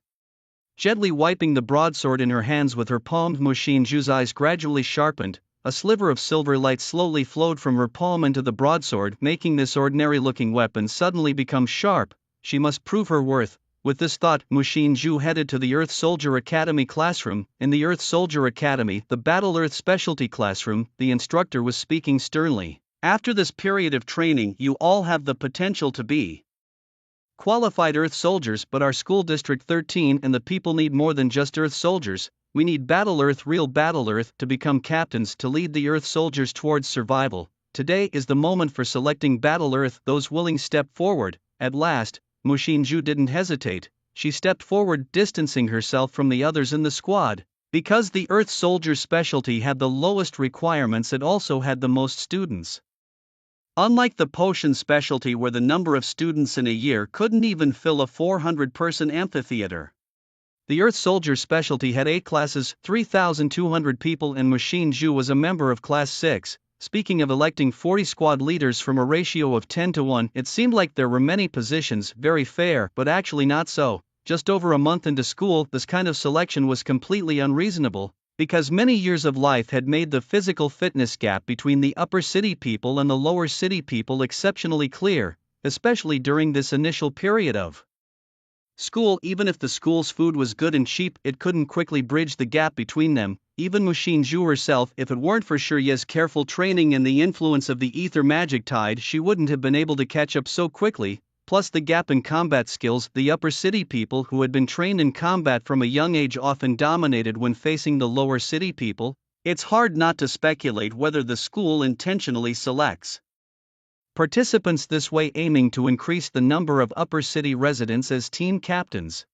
Gently wiping the broadsword in her hands with her palm, Mu Xinzhu's eyes gradually sharpened. A sliver of silver light slowly flowed from her palm into the broadsword, making this ordinary-looking weapon suddenly become sharp. She must prove her worth. With this thought, Mu Xinzhu headed to the Earth Soldier Academy classroom. In the Earth Soldier Academy, the Battle Earth Specialty classroom, the instructor was speaking sternly. "After this period of training, you all have the potential to be qualified Earth Soldiers, but our school District 13 and the people need more than just Earth Soldiers. We need Battle Earth, real Battle Earth, to become captains, to lead the Earth Soldiers towards survival. Today is the moment for selecting Battle Earth. Those willing step forward." At last, Mu Xinzhu didn't hesitate. She stepped forward, distancing herself from the others in the squad. Because the Earth Soldier specialty had the lowest requirements, it also had the most students. Unlike the potion specialty, where the number of students in a year couldn't even fill a 400-person amphitheater, the Earth Soldier specialty had 8 classes, 3,200 people, and Mu Xinzhu was a member of Class 6. Speaking of electing 40 squad leaders from a ratio of 10-1, it seemed like there were many positions, very fair, but actually not so. Just over a month into school, this kind of selection was completely unreasonable, because many years of life had made the physical fitness gap between the upper city people and the lower city people exceptionally clear, especially during this initial period of school. Even if the school's food was good and cheap, it couldn't quickly bridge the gap between them. Even Mu Xinzhu herself, if it weren't for Shi's careful training and the influence of the ether magic tide, she wouldn't have been able to catch up so quickly. Plus the gap in combat skills, the upper city people who had been trained in combat from a young age often dominated when facing the lower city people. It's hard not to speculate whether the school intentionally selects participants this way, aiming to increase the number of upper city residents as team captains.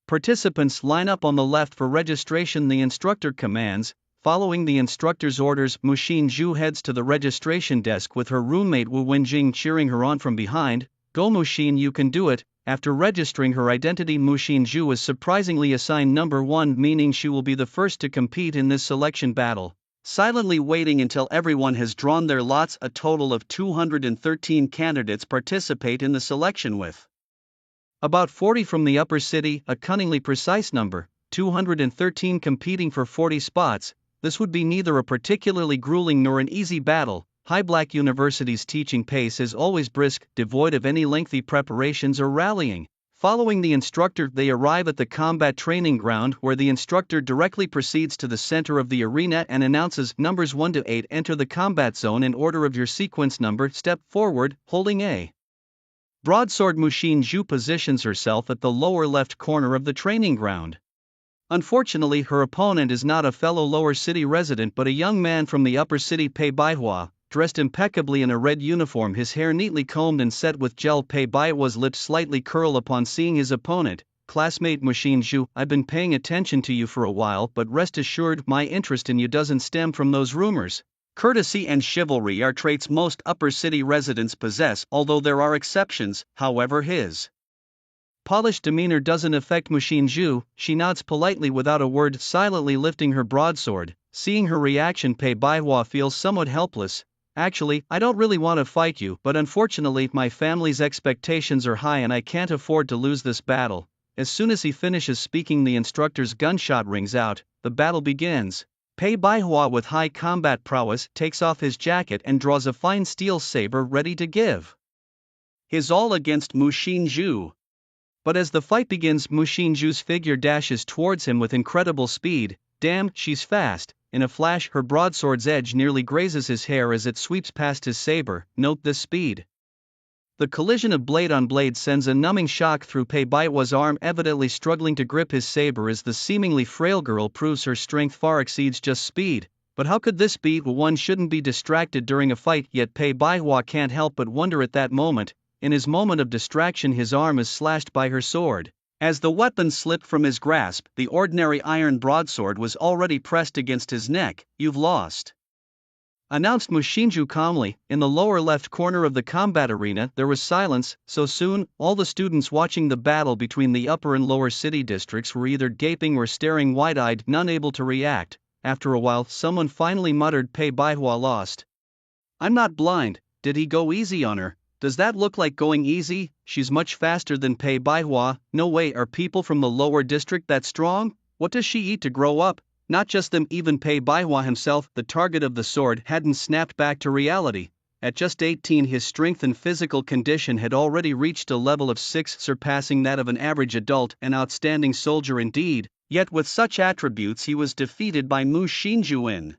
Participants line up on the left for registration, the instructor commands. Following the instructor's orders, Mu Xinzhu heads to the registration desk with her roommate Wu Wenjing cheering her on from behind. "Go Mu Xin, you can do it." After registering her identity, Mu Xinzhu is surprisingly assigned number 1, meaning she will be the first to compete in this selection battle. Silently waiting until everyone has drawn their lots, a total of 213 candidates participate in the selection, with about 40 from the upper city, a cunningly precise number, 213 competing for 40 spots. This would be neither a particularly grueling nor an easy battle. High Black University's teaching pace is always brisk, devoid of any lengthy preparations or rallying. Following the instructor, they arrive at the combat training ground, where the instructor directly proceeds to the center of the arena and announces, numbers 1 to 8 enter the combat zone in order of your sequence number, step forward, holding A. Broadsword. Mu Xinzhu positions herself at the lower left corner of the training ground. Unfortunately, her opponent is not a fellow lower city resident but a young man from the upper city, Pei Baihua, dressed impeccably in a red uniform, his hair neatly combed and set with gel. Pei Baihua's lips slightly curl upon seeing his opponent. Classmate Mu Xinzhu, I've been paying attention to you for a while, but rest assured my interest in you doesn't stem from those rumors. Courtesy and chivalry are traits most upper city residents possess, although there are exceptions. However, his polished demeanor doesn't affect Mu Xinzhu. She nods politely without a word, silently lifting her broadsword. Seeing her reaction, Pei Baihua feels somewhat helpless. Actually, I don't really want to fight you, but unfortunately my family's expectations are high and I can't afford to lose this battle. As soon as he finishes speaking, the instructor's gunshot rings out. The battle begins. Pei Baihua, with high combat prowess, takes off his jacket and draws a fine steel saber, ready to give his all against Mu Xinzhu. But as the fight begins, Mu Xinzhu's figure dashes towards him with incredible speed. Damn, she's fast. In a flash, her broadsword's edge nearly grazes his hair as it sweeps past his saber. Note this speed. The collision of blade on blade sends a numbing shock through Pei Baihua's arm, evidently struggling to grip his saber as the seemingly frail girl proves her strength far exceeds just speed. But how could this be? One shouldn't be distracted during a fight, yet Pei Baihua can't help but wonder at that moment. In his moment of distraction, his arm is slashed by her sword. As the weapon slipped from his grasp, the ordinary iron broadsword was already pressed against his neck. You've lost, announced Mu Xinzhu calmly. In the lower left corner of the combat arena, there was silence. So soon, all the students watching the battle between the upper and lower city districts were either gaping or staring wide-eyed, none able to react. After a while, someone finally muttered, Pei Baihua lost. I'm not blind. Did he go easy on her? Does that look like going easy? She's much faster than Pei Baihua. No way. Are people from the lower district that strong? What does she eat to grow up? Not just them, even Pei Baihua himself, the target of the sword, hadn't snapped back to reality. At just 18, his strength and physical condition had already reached a level of 6, surpassing that of an average adult, an outstanding soldier indeed. Yet with such attributes he was defeated by Mu Xinzhu in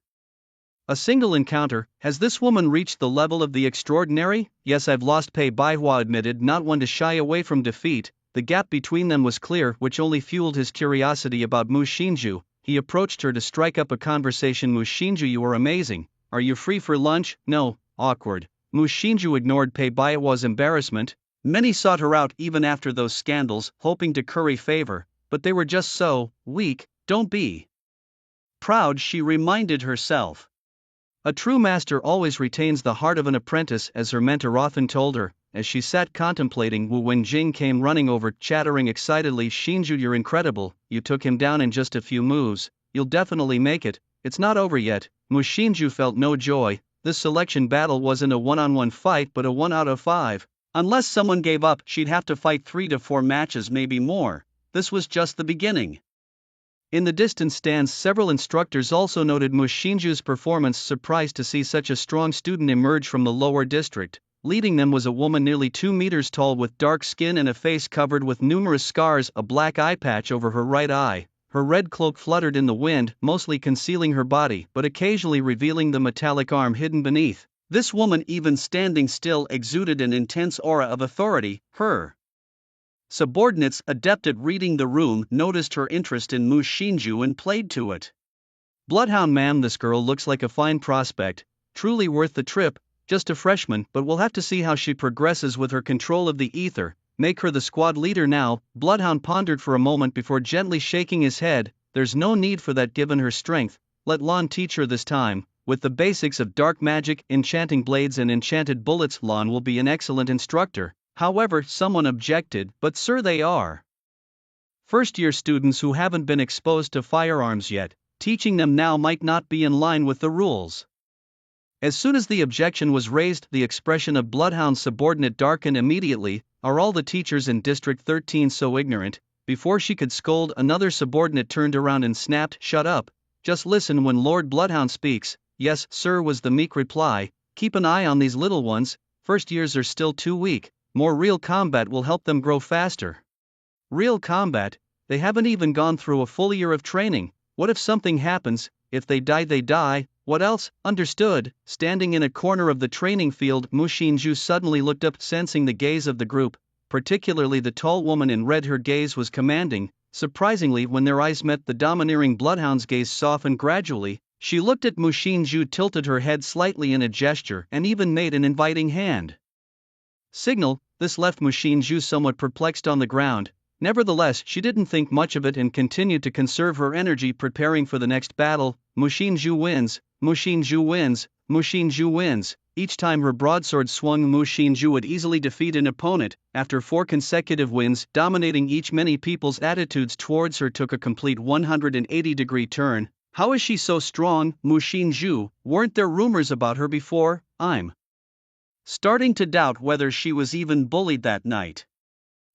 a single encounter. Has this woman reached the level of the extraordinary? Yes, I've lost, Pei Baihua admitted, not one to shy away from defeat. The gap between them was clear, which only fueled his curiosity about Mu Xinzhu. He approached her to strike up a conversation. Mu Xinzhu, you are amazing. Are you free for lunch? No. Awkward. Mu Xinzhu ignored Pei Baihua's embarrassment. Many sought her out even after those scandals, hoping to curry favor, but they were just so weak. Don't be proud, she reminded herself. A true master always retains the heart of an apprentice, as her mentor often told her. As she sat contemplating, Wu Wenjing came running over, chattering excitedly, Xinzhu, you're incredible. You took him down in just a few moves. You'll definitely make it. It's not over yet. Mu Xinzhu felt no joy. This selection battle wasn't a one-on-one fight but a 1 out of 5. Unless someone gave up, she'd have to fight 3 to 4 matches, maybe more. This was just the beginning. In the distance stands, several instructors also noted Mu Xinzhu's performance, surprised to see such a strong student emerge from the lower district. Leading them was a woman nearly 2 meters tall with dark skin and a face covered with numerous scars, a black eye patch over her right eye. Her red cloak fluttered in the wind, mostly concealing her body, but occasionally revealing the metallic arm hidden beneath. This woman, even standing still, exuded an intense aura of authority. Her subordinates, adept at reading the room, noticed her interest in Mu Xinzhu and played to it. Bloodhound, ma'am, this girl looks like a fine prospect, truly worth the trip. Just a freshman, but we'll have to see how she progresses with her control of the ether. Make her the squad leader now. Bloodhound pondered for a moment before gently shaking his head. There's no need for that given her strength. Let Lan teach her this time. With the basics of dark magic, enchanting blades and enchanted bullets, Lan will be an excellent instructor. However, someone objected, but sir, they are first-year students who haven't been exposed to firearms yet. Teaching them now might not be in line with the rules. As soon as the objection was raised, the expression of Bloodhound's subordinate darkened immediately. Are all the teachers in District 13 so ignorant? Before she could scold, another subordinate turned around and snapped, shut up. Just listen when Lord Bloodhound speaks. Yes, sir, was the meek reply. keep an eye on these little ones, first years are still too weak, more real combat will help them grow faster. Real combat? They haven't even gone through a full year of training. What if something happens? If they die, they die. What else? Understood. Standing in a corner of the training field, Mu Xinju suddenly looked up, sensing the gaze of the group, particularly the tall woman in red. Her gaze was commanding. Surprisingly, when their eyes met, the domineering bloodhound's gaze softened gradually. She looked at Mu Xinju, tilted her head slightly in a gesture, and even made an inviting hand signal. This left Mu Xinju somewhat perplexed on the ground. Nevertheless, she didn't think much of it and continued to conserve her energy, preparing for the next battle. Mu Xinju wins, Mu Xinju wins, Mu Xinju wins. Each time her broadsword swung, Mu Xinju would easily defeat an opponent. After 4 consecutive wins, dominating each, many people's attitudes towards her took a complete 180-degree turn. How is she so strong, Mu Xinju? Weren't there rumors about her before? I'm starting to doubt whether she was even bullied that night.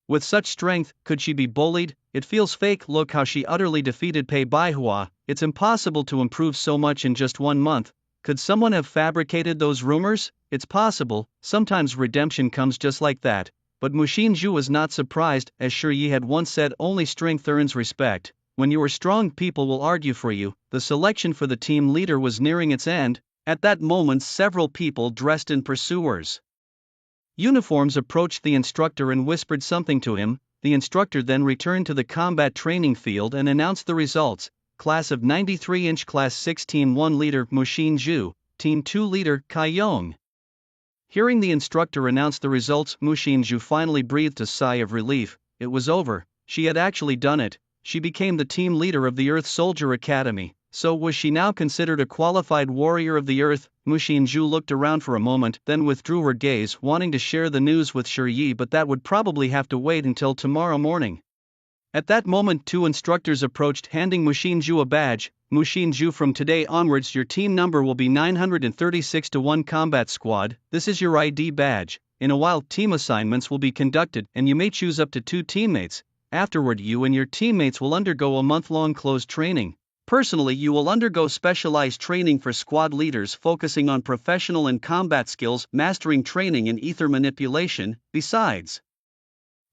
With such strength, could she be bullied? It feels fake. Look how she utterly defeated Pei Baihua. It's impossible to improve so much in just 1 month. Could someone have fabricated those rumors? It's possible. Sometimes redemption comes just like that. But Mu Xinju was not surprised, as Shi Yi had once said, only strength earns respect. When you are strong, people will argue for you. The selection for the team leader was nearing its end. At that moment, several people dressed in pursuers' uniforms approached the instructor and whispered something to him. The instructor then returned to the combat training field and announced the results. Class of 93-inch, Class 6, Team 1 leader Mu Xinju, Team 2 leader Kai Yong. Hearing the instructor announce the results, Mu Xinju finally breathed a sigh of relief. It was over. She had actually done it. She became the team leader of the Earth Soldier Academy. So was she now considered a qualified warrior of the earth? Mu Xinju looked around for a moment, then withdrew her gaze, wanting to share the news with Shi Yi, but that would probably have to wait until tomorrow morning. At that moment, 2 instructors approached, handing Mu Xinju a badge. Mu Xinju, from today onwards your team number will be 936-1 Combat Squad. This is your ID badge. In a while, team assignments will be conducted, and you may choose up to 2 teammates. Afterward, you and your teammates will undergo a month-long closed training. Personally, you will undergo specialized training for squad leaders, focusing on professional and combat skills, mastering training in ether manipulation. Besides,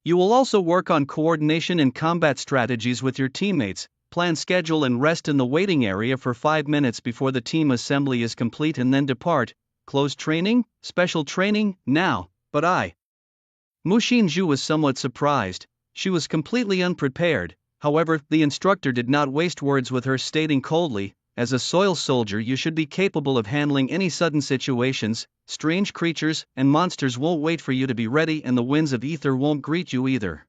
you will also work on coordination and combat strategies with your teammates, plan schedule and rest in the waiting area for 5 minutes before the team assembly is complete and then depart. Closed training? Special training? Now, but Mu Xinju was somewhat surprised. She was completely unprepared. However, the instructor did not waste words with her, stating coldly, as a soil soldier you should be capable of handling any sudden situations. Strange creatures and monsters won't wait for you to be ready, and the winds of ether won't greet you either.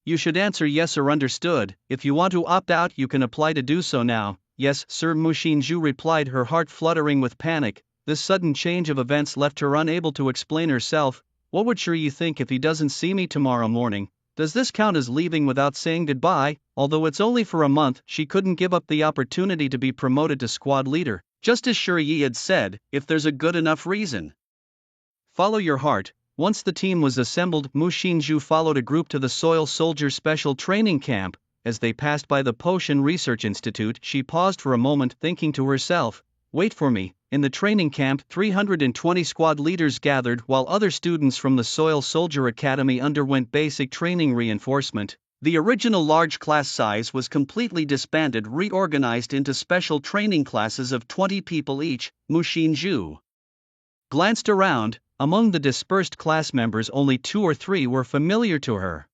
You should answer yes or understood. If you want to opt out, you can apply to do so now. Yes, sir, Mu Xinju replied, her heart fluttering with panic. This sudden change of events left her unable to explain herself. What would Shi Yi think if he doesn't see me tomorrow morning? Does this count as leaving without saying goodbye? Although it's only for a month, she couldn't give up the opportunity to be promoted to squad leader, just as Shi Yi had said, if there's a good enough reason. Follow your heart. Once the team was assembled, Mu Xinju followed a group to the Soil Soldier Special Training Camp. As they passed by the Potion Research Institute, she paused for a moment, thinking to herself, wait for me. In the training camp, 320 squad leaders gathered, while other students from the Soil Soldier Academy underwent basic training reinforcement. The original large class size was completely disbanded, reorganized into special training classes of 20 people each. Mu Xinju glanced around. Among the dispersed class members, only 2 or 3 were familiar to her.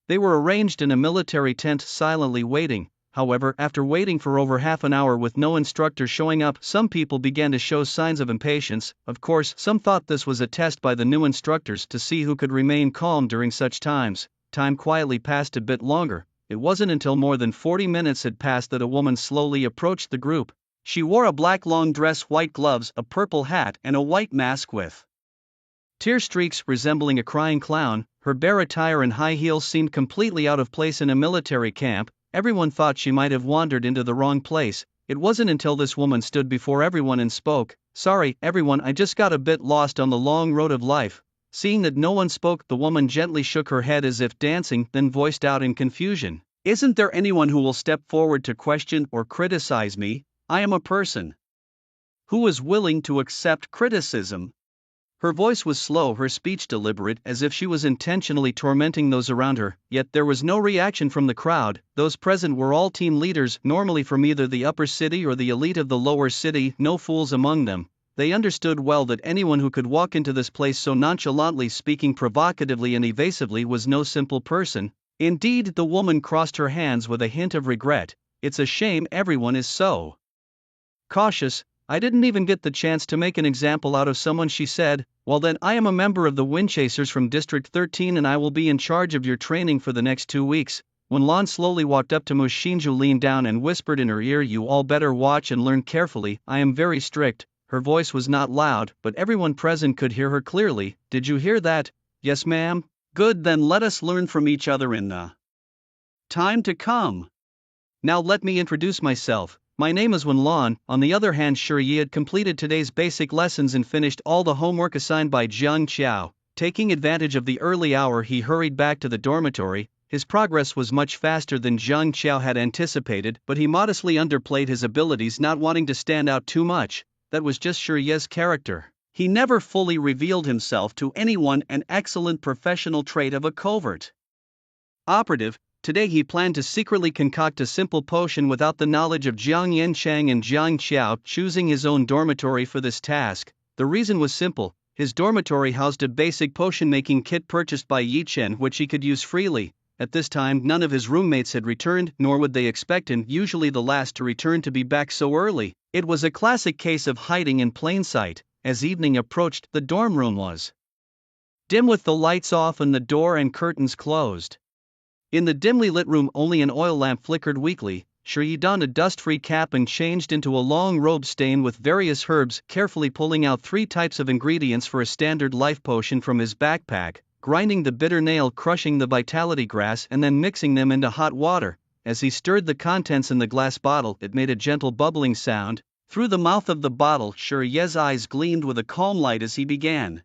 They were arranged in a military tent, silently waiting. However, after waiting for over half an hour with no instructor showing up, some people began to show signs of impatience. Of course, some thought this was a test by the new instructors to see who could remain calm during such times. Time quietly passed a bit longer. It wasn't until more than 40 minutes had passed that a woman slowly approached the group. She wore a black long dress, white gloves, a purple hat, and a white mask with tear streaks resembling a crying clown. Her bare attire and high heels seemed completely out of place in a military camp. Everyone thought she might have wandered into the wrong place. It wasn't until this woman stood before everyone and spoke. Sorry, everyone, I just got a bit lost on the long road of life. Seeing that no one spoke, the woman gently shook her head as if dancing, then voiced out in confusion, isn't there anyone who will step forward to question or criticize me? I am a person who was willing to accept criticism. Her voice was slow, her speech deliberate, as if she was intentionally tormenting those around her, yet there was no reaction from the crowd. Those present were all team leaders, normally from either the upper city or the elite of the lower city, no fools among them. They understood well that anyone who could walk into this place so nonchalantly, speaking provocatively and evasively, was no simple person. Indeed, the woman crossed her hands with a hint of regret. It's a shame everyone is so cautious. I didn't even get the chance to make an example out of someone, she said. Well then, I am a member of the Windchasers from District 13 and I will be in charge of your training for the next 2 weeks. When Lan slowly walked up to Mu Xinju, leaned down and whispered in her ear, you all better watch and learn carefully, I am very strict. Her voice was not loud, but everyone present could hear her clearly. Did you hear that? Yes ma'am. Good, then let us learn from each other in the time to come. Now let me introduce myself. My name is Wen Lan. On the other hand, Shi Yi had completed today's basic lessons and finished all the homework assigned by Jiang Qiao. Taking advantage of the early hour, he hurried back to the dormitory. His progress was much faster than Jiang Qiao had anticipated, but he modestly underplayed his abilities, not wanting to stand out too much. That was just Shi Yi's character. He never fully revealed himself to anyone, an excellent professional trait of a covert operative. Today he planned to secretly concoct a simple potion without the knowledge of Jiang Yanchang and Jiang Qiao, choosing his own dormitory for this task. The reason was simple: his dormitory housed a basic potion-making kit purchased by Yi Chen, which he could use freely. At this time none of his roommates had returned, nor would they expect him, usually the last to return, to be back so early. It was a classic case of hiding in plain sight. As evening approached, the dorm room was dim with the lights off and the door and curtains closed. In the dimly lit room only an oil lamp flickered weakly. Shi Yi donned a dust-free cap and changed into a long robe stained with various herbs, carefully pulling out 3 types of ingredients for a standard life potion from his backpack, grinding the bitter nail, crushing the vitality grass, and then mixing them into hot water. As he stirred the contents in the glass bottle, it made a gentle bubbling sound. Through the mouth of the bottle, Shi Yi's eyes gleamed with a calm light as he began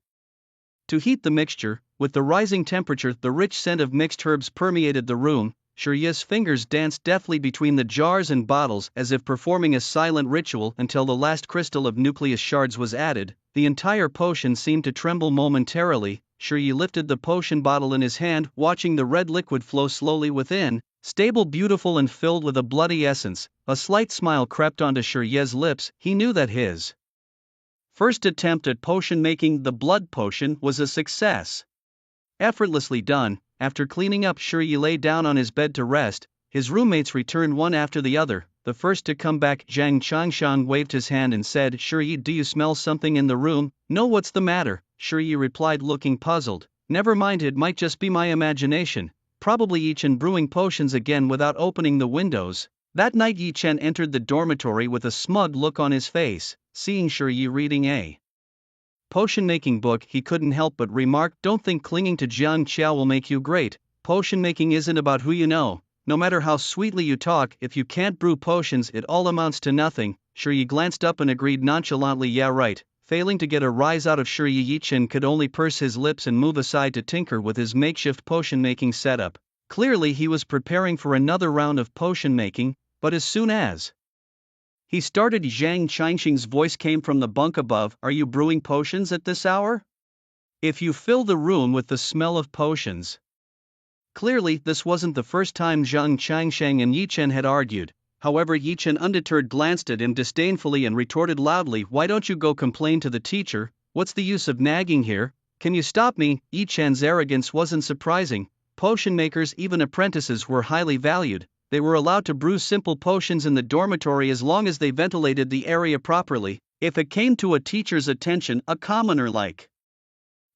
to heat the mixture. With the rising temperature, the rich scent of mixed herbs permeated the room. Shi Yi's fingers danced deftly between the jars and bottles as if performing a silent ritual until the last crystal of nucleus shards was added. The entire potion seemed to tremble momentarily. Shi Yi lifted the potion bottle in his hand, watching the red liquid flow slowly within, stable, beautiful, and filled with a bloody essence. A slight smile crept onto Shi Yi's lips. He knew that his first attempt at potion making, the blood potion, was a success. Effortlessly done. After cleaning up, Shi Yi lay down on his bed to rest. His roommates returned one after the other. The first to come back, Zhang Changshan, waved his hand and said, Shi Yi, do you smell something in the room? No, what's the matter? Shi Yi replied, looking puzzled. Never mind, it might just be my imagination. Probably Yi Chen brewing potions again without opening the windows. That night Yi Chen entered the dormitory with a smug look on his face. Seeing Shi Yi reading a potion-making book, he couldn't help but remark, don't think clinging to Jiang Qiao will make you great. Potion-making isn't about who you know. No matter how sweetly you talk, if you can't brew potions, it all amounts to nothing. Shi Yi glanced up and agreed nonchalantly, yeah right. Failing to get a rise out of Shi Yi, Yi Chen could only purse his lips and move aside to tinker with his makeshift potion-making setup. Clearly he was preparing for another round of potion-making, but as soon as he started, Zhang Changxing's voice came from the bunk above, are you brewing potions at this hour? If you fill the room with the smell of potions. Clearly, this wasn't the first time Zhang Changsheng and Yi Chen had argued. However, Yi Chen, undeterred, glanced at him disdainfully and retorted loudly, why don't you go complain to the teacher? What's the use of nagging here? Can you stop me? Yi Chen's arrogance wasn't surprising. Potion makers, even apprentices, were highly valued. They were allowed to brew simple potions in the dormitory as long as they ventilated the area properly. If it came to a teacher's attention, a commoner like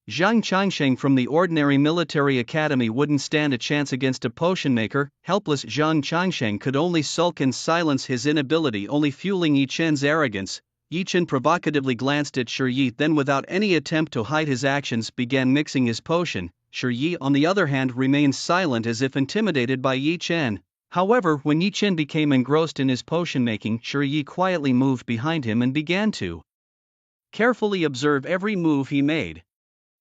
Zhang Changsheng from the ordinary military academy wouldn't stand a chance against a potion maker. Helpless Zhang Changsheng could only sulk and silence his inability, only fueling Yi Chen's arrogance. Yi Chen provocatively glanced at Shi Yi, then without any attempt to hide his actions began mixing his potion. Shi Yi, on the other hand, remained silent as if intimidated by Yi Chen. However, when Yi Chen became engrossed in his potion-making, Shi Yi quietly moved behind him and began to carefully observe every move he made.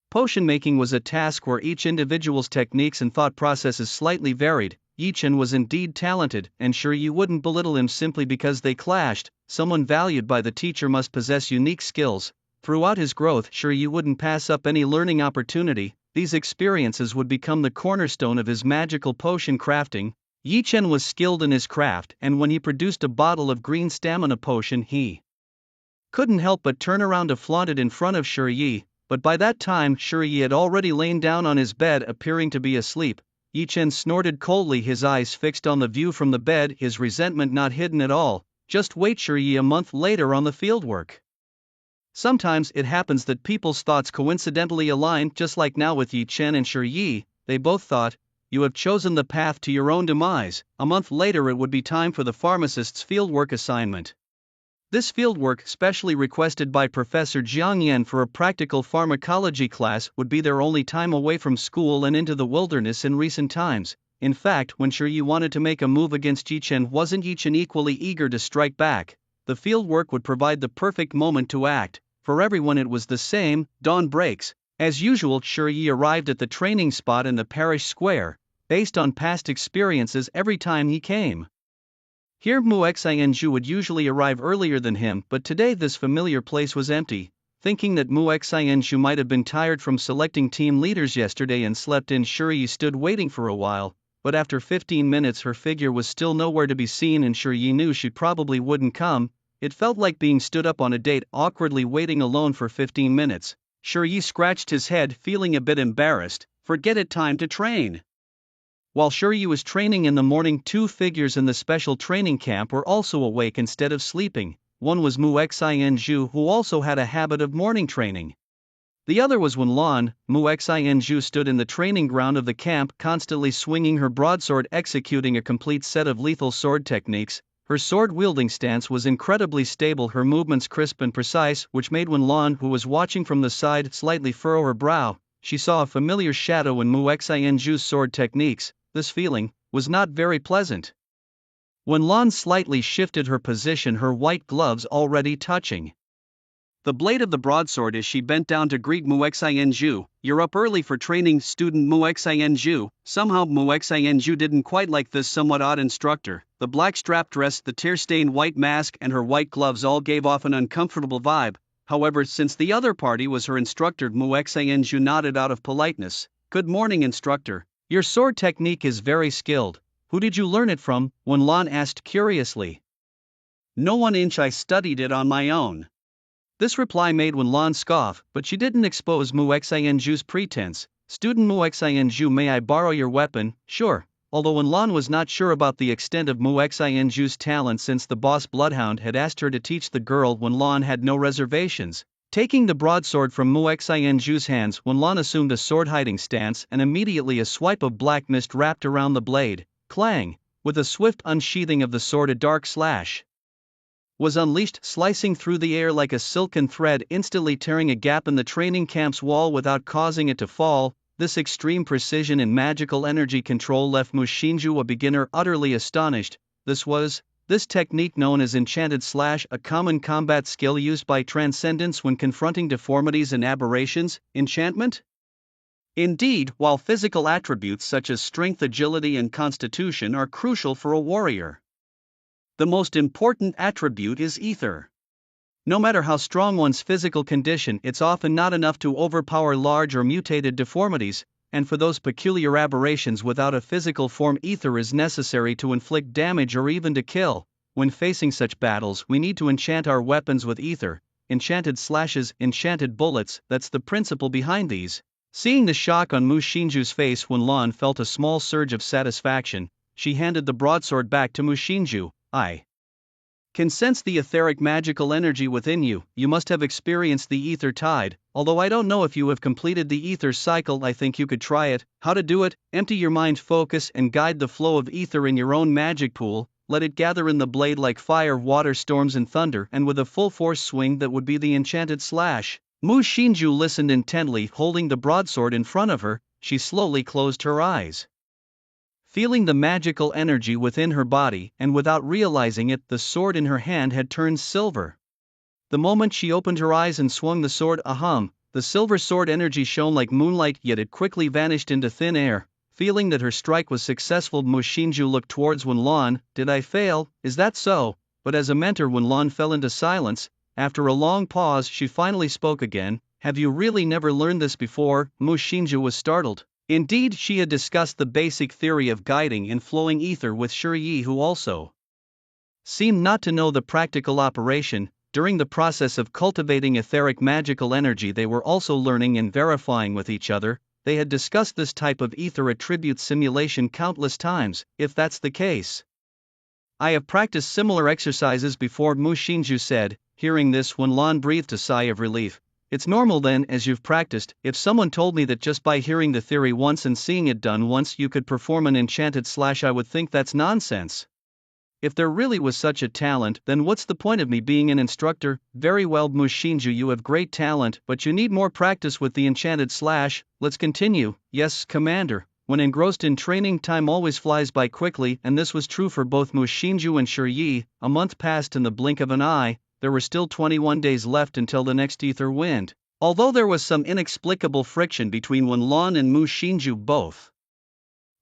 Potion-making was a task where each individual's techniques and thought processes slightly varied. Yi Chen was indeed talented, and Shi Yi wouldn't belittle him simply because they clashed. someone valued by the teacher must possess unique skills. Throughout his growth, Shiryu wouldn't pass up any learning opportunity. These experiences would become the cornerstone of his magical potion crafting. Yi Chen was skilled in his craft, and when he produced a bottle of green stamina potion, he couldn't help but turn around to flaunt it in front of Shiryu. But by that time, Shiryu had already lain down on his bed, appearing to be asleep. Yi Chen snorted coldly, his eyes fixed on the view from the bed, his resentment not hidden at all. Just wait, Shiryu. A month later on the fieldwork. Sometimes it happens that people's thoughts coincidentally align, just like now with Yi Chen and Shiryu. They both thought, you have chosen the path to your own demise. A month later it would be time for the pharmacist's fieldwork assignment. This fieldwork, specially requested by Professor Jiang Yan for a practical pharmacology class, would be their only time away from school and into the wilderness in recent times. In fact, when Shiryu wanted to make a move against Yi Chen, wasn't Yi Chen equally eager to strike back? The fieldwork would provide the perfect moment to act. For everyone it was the same. Dawn breaks. As usual, Shiryu arrived at the training spot in the parish square. Based on past experiences, every time he came here, Muexianju would usually arrive earlier than him, but today this familiar place was empty. Thinking that Muexianju might have been tired from selecting team leaders yesterday and slept in, Shiryu stood waiting for a while, but after 15 minutes her figure was still nowhere to be seen, and Shiryu knew she probably wouldn't come. It felt like being stood up on a date, awkwardly waiting alone for 15 minutes. Shiryu scratched his head, feeling a bit embarrassed. Forget it, time to train. While Shiryu was training in the morning, two figures in the special training camp were also awake instead of sleeping. One was Muexianju, who also had a habit of morning training. The other was Wenlan. Muexianju stood in the training ground of the camp, constantly swinging her broadsword, executing a complete set of lethal sword techniques. Her sword-wielding stance was incredibly stable, her movements crisp and precise, which made Wenlan, who was watching from the side, slightly furrow her brow. She saw a familiar shadow in Muexianju's sword techniques. This feeling was not very pleasant. Wenlan slightly shifted her position, her white gloves already touching the blade of the broadsword as she bent down to greet Muexianju. You're up early for training, student Muexianju. Somehow Muexianju didn't quite like this somewhat odd instructor. The black strap dress, the tear-stained white mask, and her white gloves all gave off an uncomfortable vibe. However, since the other party was her instructor, Muexianju nodded out of politeness. Good morning, instructor. Your sword technique is very skilled. Who did you learn it from? Wenlan asked curiously. No one, I studied it on my own. This reply made Wenlan scoff, but she didn't expose Muexianju's pretense. Student Muexianju, may I borrow your weapon? Sure. Although Wenlan was not sure about the extent of Muexianju's talent, since the boss Bloodhound had asked her to teach the girl, Wenlan had no reservations. Taking the broadsword from Muexianju's hands, Wenlan assumed a sword-hiding stance, and immediately a swipe of black mist wrapped around the blade. Clang! With a swift unsheathing of the sword, a dark slash was unleashed, slicing through the air like a silken thread, instantly tearing a gap in the training camp's wall without causing it to fall. This extreme precision and magical energy control left Mushinju, a beginner, utterly astonished. This technique, known as Enchanted Slash, a common combat skill used by Transcendents when confronting deformities and aberrations. Enchantment? Indeed, while physical attributes such as strength, agility, and constitution are crucial for a warrior, the most important attribute is ether. No matter how strong one's physical condition, it's often not enough to overpower large or mutated deformities, and for those peculiar aberrations without a physical form, ether is necessary to inflict damage or even to kill. When facing such battles, we need to enchant our weapons with ether. Enchanted slashes, enchanted bullets, that's the principle behind these. Seeing the shock on Mushinju's face, Wenlan felt a small surge of satisfaction. She handed the broadsword back to Mushinju. I can sense the etheric magical energy within you. You must have experienced the ether tide. Although I don't know if you have completed the ether cycle, I think you could try it. How to do it? Empty your mind, focus, and guide the flow of ether in your own magic pool. Let it gather in the blade like fire, water, storms, and thunder, and with a full force swing, that would be the enchanted slash. Mushinju listened intently, holding the broadsword in front of her. She slowly closed her eyes, feeling the magical energy within her body, and without realizing it, the sword in her hand had turned silver. The moment she opened her eyes and swung the sword, the silver sword energy shone like moonlight, yet it quickly vanished into thin air. Feeling that her strike was successful, Mushinju looked towards Wenlan. Did I fail? Is that so? but as a mentor when Lan fell into silence. After a long pause she finally spoke again. Have you really never learned this before? Mu Xinzhu was startled. Indeed, she had discussed the basic theory of guiding in flowing ether with Shi Yi, who also seemed not to know the practical operation. During the process of cultivating etheric magical energy they were also learning and verifying with each other. They had discussed this type of ether attribute simulation countless times. If that's the case, I have practiced similar exercises before, Mu Xinzhu said. Hearing this, Wen Lan breathed a sigh of relief. It's normal then, as you've practiced. If someone told me that just by hearing the theory once and seeing it done once you could perform an enchanted slash, I would think that's nonsense. If there really was such a talent, then what's the point of me being an instructor? Very well, Mu Xinzhu, you have great talent, but you need more practice with the enchanted slash. Let's continue. Yes, Commander. When engrossed in training, time always flies by quickly, and this was true for both Mu Xinzhu and Shi Yi. A month passed in the blink of an eye. There were still 21 days left until the next ether wind. Although there was some inexplicable friction between Wen Lan and Mu Xinzhu, both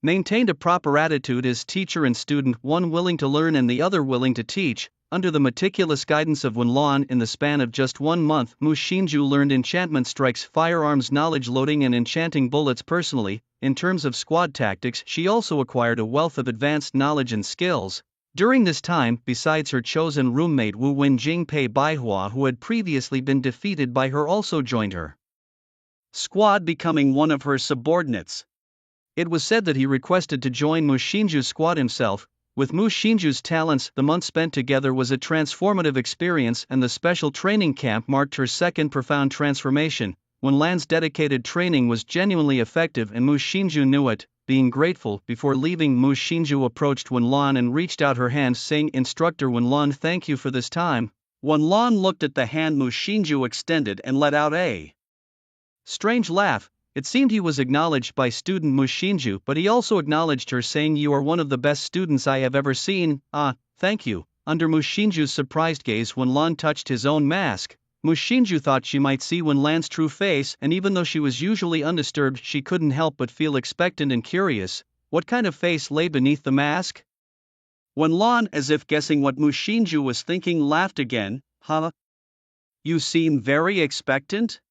maintained a proper attitude as teacher and student, one willing to learn and the other willing to teach. Under the meticulous guidance of Wen Lan, in the span of just 1 month, Mu Xinzhu learned enchantment strikes, firearms knowledge, loading and enchanting bullets personally. In terms of squad tactics, she also acquired a wealth of advanced knowledge and skills. During this time, besides her chosen roommate Wu Wenjing, Pei Baihua, who had previously been defeated by her, also joined her squad, becoming one of her subordinates. It was said that he requested to join Mu Xinzhu's squad himself. With Mu Xinzhu's talents, the month spent together was a transformative experience, and the special training camp marked her second profound transformation. Wen Lan's dedicated training was genuinely effective, and Mu Xinzhu knew it. Being grateful, before leaving, Mu Xinzhu approached Wen Lan and reached out her hand, saying, Instructor Wen Lan, thank you for this time. Wen Lan looked at the hand Mu Xinzhu extended and let out a strange laugh. It seemed he was acknowledged by student Mu Xinzhu, but he also acknowledged her, saying, You are one of the best students I have ever seen. Ah, thank you. Under Mu Xinzhu's surprised gaze, Wen Lan touched his own mask. Mu Xinzhu thought she might see Wen Lan's true face, and even though she was usually undisturbed, she couldn't help but feel expectant and curious. What kind of face lay beneath the mask? Wen Lan, as if guessing what Mu Xinzhu was thinking, laughed again. Huh? You seem very expectant?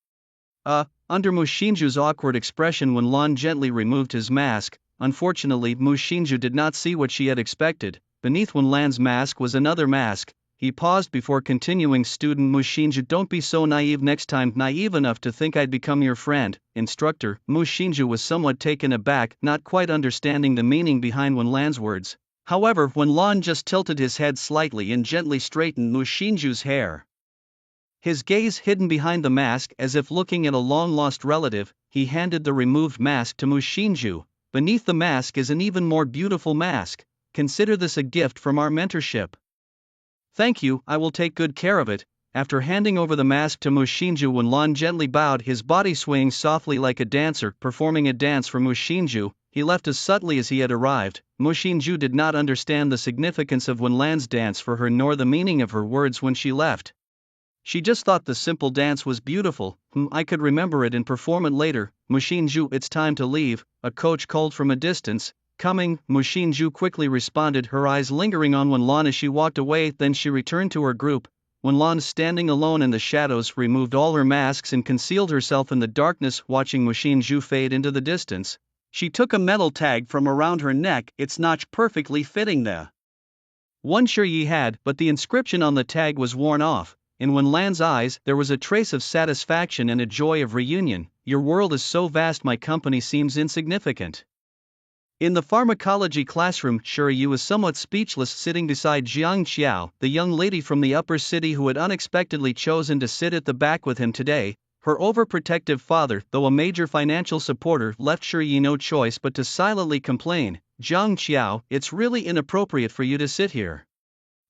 Under Mu Xinzhu's awkward expression, Wen Lan gently removed his mask. Unfortunately, Mu Xinzhu did not see what she had expected. Beneath Wen Lan's mask was another mask. He paused before continuing, Student Mu Xinzhu, don't be so naive next time, naive enough to think I'd become your friend. Instructor. Mu Xinzhu was somewhat taken aback, not quite understanding the meaning behind Wen Lan's words. However, Wen Lan just tilted his head slightly and gently straightened Mu Xinzhu's hair. His gaze hidden behind the mask, as if looking at a long-lost relative, he handed the removed mask to Mu Xinzhu. Beneath the mask is an even more beautiful mask. Consider this a gift from our mentorship. Thank you, I will take good care of it. After handing over the mask to Mu Xinzhu, Wen Lan gently bowed, his body swaying softly like a dancer performing a dance for Mu Xinzhu. He left as subtly as he had arrived. Mu Xinzhu did not understand the significance of Wen Lan's dance for her nor the meaning of her words when she left. She just thought the simple dance was beautiful. I could remember it and perform it later. Mu Xinzhu, it's time to leave, a coach called from a distance. Coming, Mu Xinzhu quickly responded, her eyes lingering on Wen Lan as she walked away. Then she returned to her group. Wen Lan, standing alone in the shadows, removed all her masks and concealed herself in the darkness, watching Mu Xinzhu fade into the distance. She took a metal tag from around her neck, its notch perfectly fitting the one Shi Yi had, but the inscription on the tag was worn off. In Wen Lan's eyes, there was a trace of satisfaction and a joy of reunion. Your world is so vast, my company seems insignificant. In the pharmacology classroom, Shi Yi was somewhat speechless, sitting beside Jiang Qiao, the young lady from the upper city who had unexpectedly chosen to sit at the back with him today. Her overprotective father, though a major financial supporter, left Shi Yi no choice but to silently complain. Jiang Qiao, it's really inappropriate for you to sit here.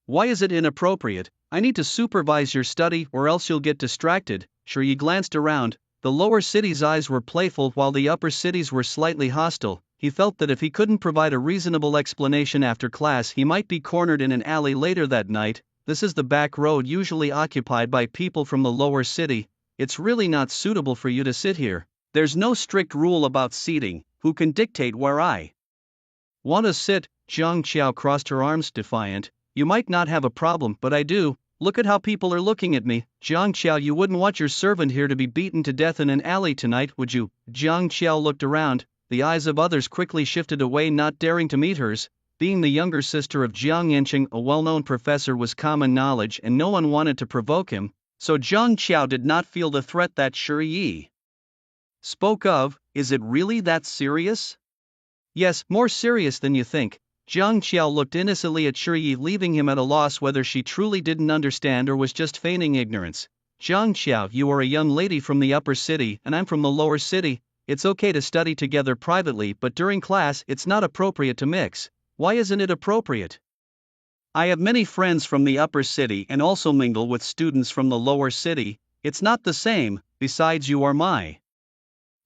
Why is it inappropriate? I need to supervise your study or else you'll get distracted. Shi Yi glanced around. The lower city's eyes were playful while the upper cities were slightly hostile. He felt that if he couldn't provide a reasonable explanation after class, he might be cornered in an alley later that night. This is the back road usually occupied by people from the lower city. It's really not suitable for you to sit here. There's no strict rule about seating. Who can dictate where I want to sit? Jiang Qiao crossed her arms, defiant. You might not have a problem, but I do. Look at how people are looking at me. Jiang Qiao, you wouldn't want your servant here to be beaten to death in an alley tonight, would you? Jiang Qiao looked around. The eyes of others quickly shifted away, not daring to meet hers. Being the younger sister of Jiang Yanqing, a well-known professor, was common knowledge and no one wanted to provoke him, so Jiang Qiao did not feel the threat that Shi Yi spoke of. Is it really that serious? Yes, more serious than you think. Jiang Qiao looked innocently at Shi Yi, leaving him at a loss whether she truly didn't understand or was just feigning ignorance. Jiang Qiao, you are a young lady from the upper city and I'm from the lower city. It's okay to study together privately, but during class it's not appropriate to mix. Why isn't it appropriate? I have many friends from the upper city and also mingle with students from the lower city. It's not the same. Besides, you are my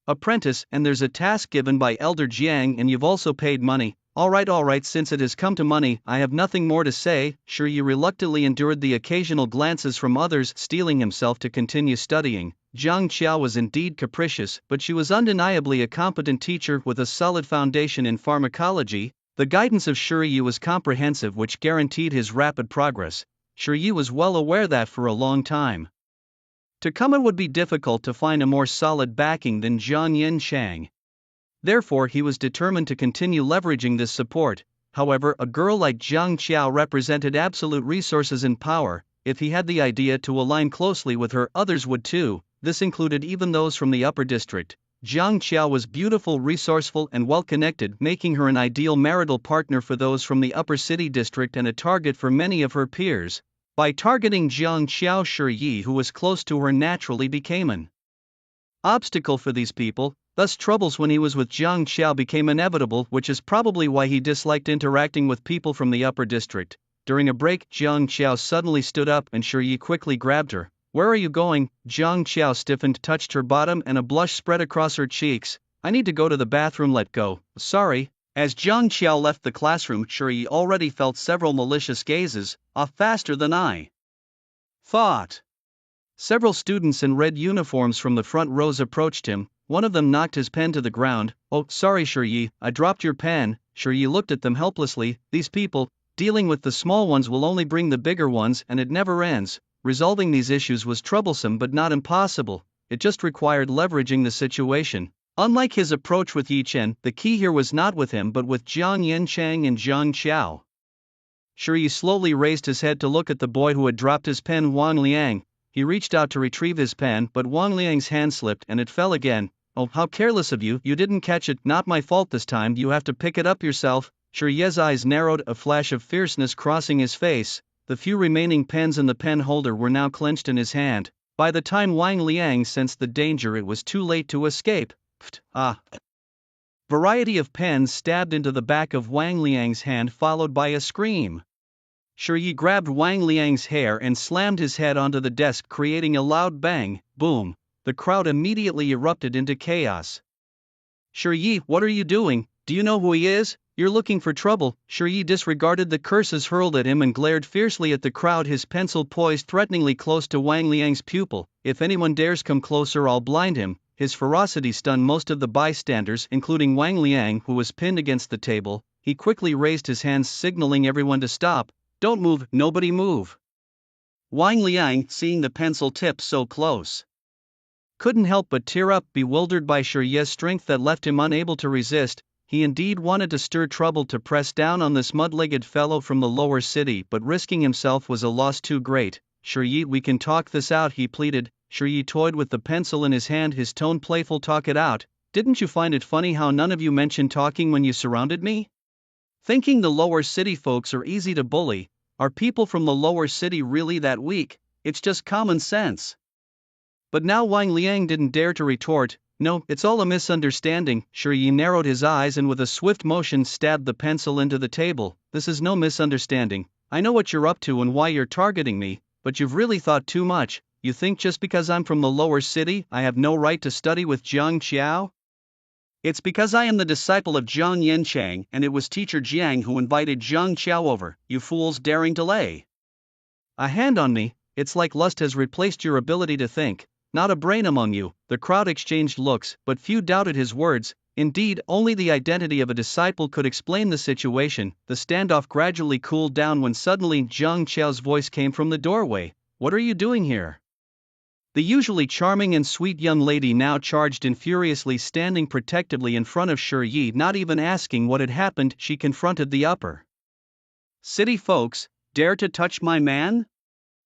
apprentice and there's a task given by Elder Jiang and you've also paid money. Alright, since it has come to money, I have nothing more to say. Shi Yi reluctantly endured the occasional glances from others, steeling himself to continue studying. Jiang Qiao was indeed capricious, but she was undeniably a competent teacher with a solid foundation in pharmacology. The guidance of Shi Yi was comprehensive, which guaranteed his rapid progress. Shi Yi was well aware that for a long time to come it would be difficult to find a more solid backing than Jiang Yanshang. Therefore, he was determined to continue leveraging this support. However, a girl like Jiang Qiao represented absolute resources and power. If he had the idea to align closely with her, others would too. This included even those from the upper district. Jiang Qiao was beautiful, resourceful, and well-connected, making her an ideal marital partner for those from the upper city district and a target for many of her peers. By targeting Jiang Qiao, Shi Yi, who was close to her, naturally became an obstacle for these people. Thus, troubles when he was with Jiang Qiao became inevitable, which is probably why he disliked interacting with people from the upper district. During a break, Jiang Qiao suddenly stood up and Shi Yi quickly grabbed her. Where are you going? Jiang Qiao stiffened, touched her bottom, and a blush spread across her cheeks. I need to go to the bathroom, let go. Sorry. As Jiang Qiao left the classroom, Shi Yi already felt several malicious gazes, off faster than I thought. Several students in red uniforms from the front rows approached him. One of them knocked his pen to the ground. Oh, sorry Shi Yi, I dropped your pen. Shi Yi looked at them helplessly. These people, dealing with the small ones will only bring the bigger ones, and it never ends. Resolving these issues was troublesome but not impossible. It just required leveraging the situation. Unlike his approach with Yi Chen, the key here was not with him but with Jiang Yanshang and Jiang Qiao. Shi Yi slowly raised his head to look at the boy who had dropped his pen, Wang Liang. He reached out to retrieve his pen, but Wang Liang's hand slipped and it fell again. Oh, how careless of you, you didn't catch it. Not my fault this time, you have to pick it up yourself. Shi Yi's eyes narrowed, a flash of fierceness crossing his face. The few remaining pens in the pen holder were now clenched in his hand. By the time Wang Liang sensed the danger, it was too late to escape. Variety of pens stabbed into the back of Wang Liang's hand, followed by a scream. Shi Yi grabbed Wang Liang's hair and slammed his head onto the desk, creating a loud bang, boom. The crowd immediately erupted into chaos. Shi Yi, what are you doing? Do you know who he is? You're looking for trouble. Shi Yi disregarded the curses hurled at him and glared fiercely at the crowd, his pencil poised threateningly close to Wang Liang's pupil. If anyone dares come closer, I'll blind him. His ferocity stunned most of the bystanders, including Wang Liang, who was pinned against the table. He quickly raised his hands, signaling everyone to stop. Don't move, nobody move. Wang Liang, seeing the pencil tip so close, couldn't help but tear up, bewildered by Shi Yi's strength that left him unable to resist. He indeed wanted to stir trouble, to press down on this mud-legged fellow from the lower city, but risking himself was a loss too great. Shi Yi, we can talk this out, he pleaded. Shi Yi toyed with the pencil in his hand, his tone playful. Talk it out? Didn't you find it funny how none of you mentioned talking when you surrounded me? Thinking the lower city folks are easy to bully. Are people from the lower city really that weak? It's just common sense. But now Wang Liang didn't dare to retort. No, it's all a misunderstanding. Shi Yi narrowed his eyes and with a swift motion stabbed the pencil into the table. This is no misunderstanding. I know what you're up to and why you're targeting me, but you've really thought too much. You think just because I'm from the lower city, I have no right to study with Jiang Qiao? It's because I am the disciple of Jiang Yanshang, and it was teacher Jiang who invited Jiang Qiao over. You fools daring to lay a hand on me. It's like lust has replaced your ability to think. Not a brain among you. The crowd exchanged looks, but few doubted his words. Indeed, only the identity of a disciple could explain the situation. The standoff gradually cooled down when suddenly Jiang Qiao's voice came from the doorway. "What are you doing here?" The usually charming and sweet young lady now charged in, furiously standing protectively in front of Shi Yi. Not even asking what had happened, she confronted the upper city folks. "Dare to touch my man?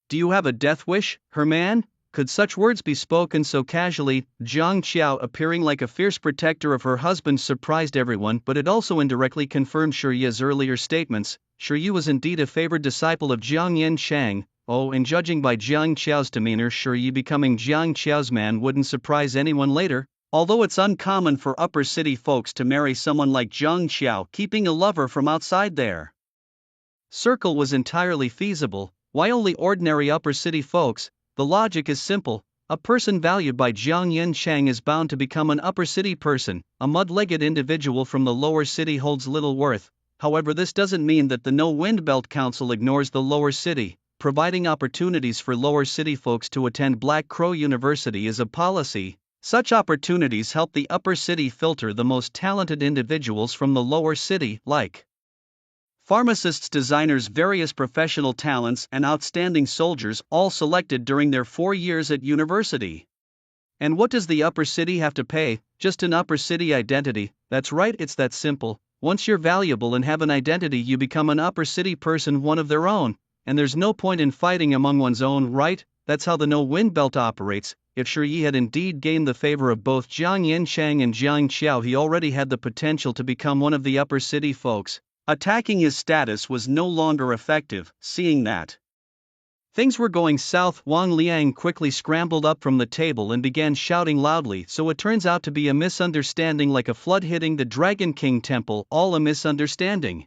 Do you have a death wish, her man?" Could such words be spoken so casually? Jiang Qiao, appearing like a fierce protector of her husband, surprised everyone, but it also indirectly confirmed Shi Yi's earlier statements. Shi Yi was indeed a favored disciple of Jiang Yanshang. Oh, and judging by Jiang Qiao's demeanor, Shi Yi becoming Jiang Qiao's man wouldn't surprise anyone later. Although it's uncommon for upper city folks to marry someone like Jiang Qiao, keeping a lover from outside their circle was entirely feasible. Why only ordinary upper city folks? The logic is simple. A person valued by Jiang Yanshang is bound to become an upper city person. A mud-legged individual from the lower city holds little worth. However, this doesn't mean that the No Wind Belt Council ignores the lower city. Providing opportunities for lower city folks to attend Black Crow University is a policy. Such opportunities help the upper city filter the most talented individuals from the lower city, like pharmacists, designers, various professional talents, and outstanding soldiers, all selected during their 4 years at university. And what does the upper city have to pay? Just an upper city identity. That's right, it's that simple. Once you're valuable and have an identity, you become an upper city person, one of their own. And there's no point in fighting among one's own, right? That's how the No Wind Belt operates. If Shi Yi had indeed gained the favor of both Jiang Yanshang and Jiang Qiao, he already had the potential to become one of the upper city folks. Attacking his status was no longer effective. Seeing that things were going south, Wang Liang quickly scrambled up from the table and began shouting loudly. "So it turns out to be a misunderstanding, like a flood hitting the Dragon King temple, all a misunderstanding.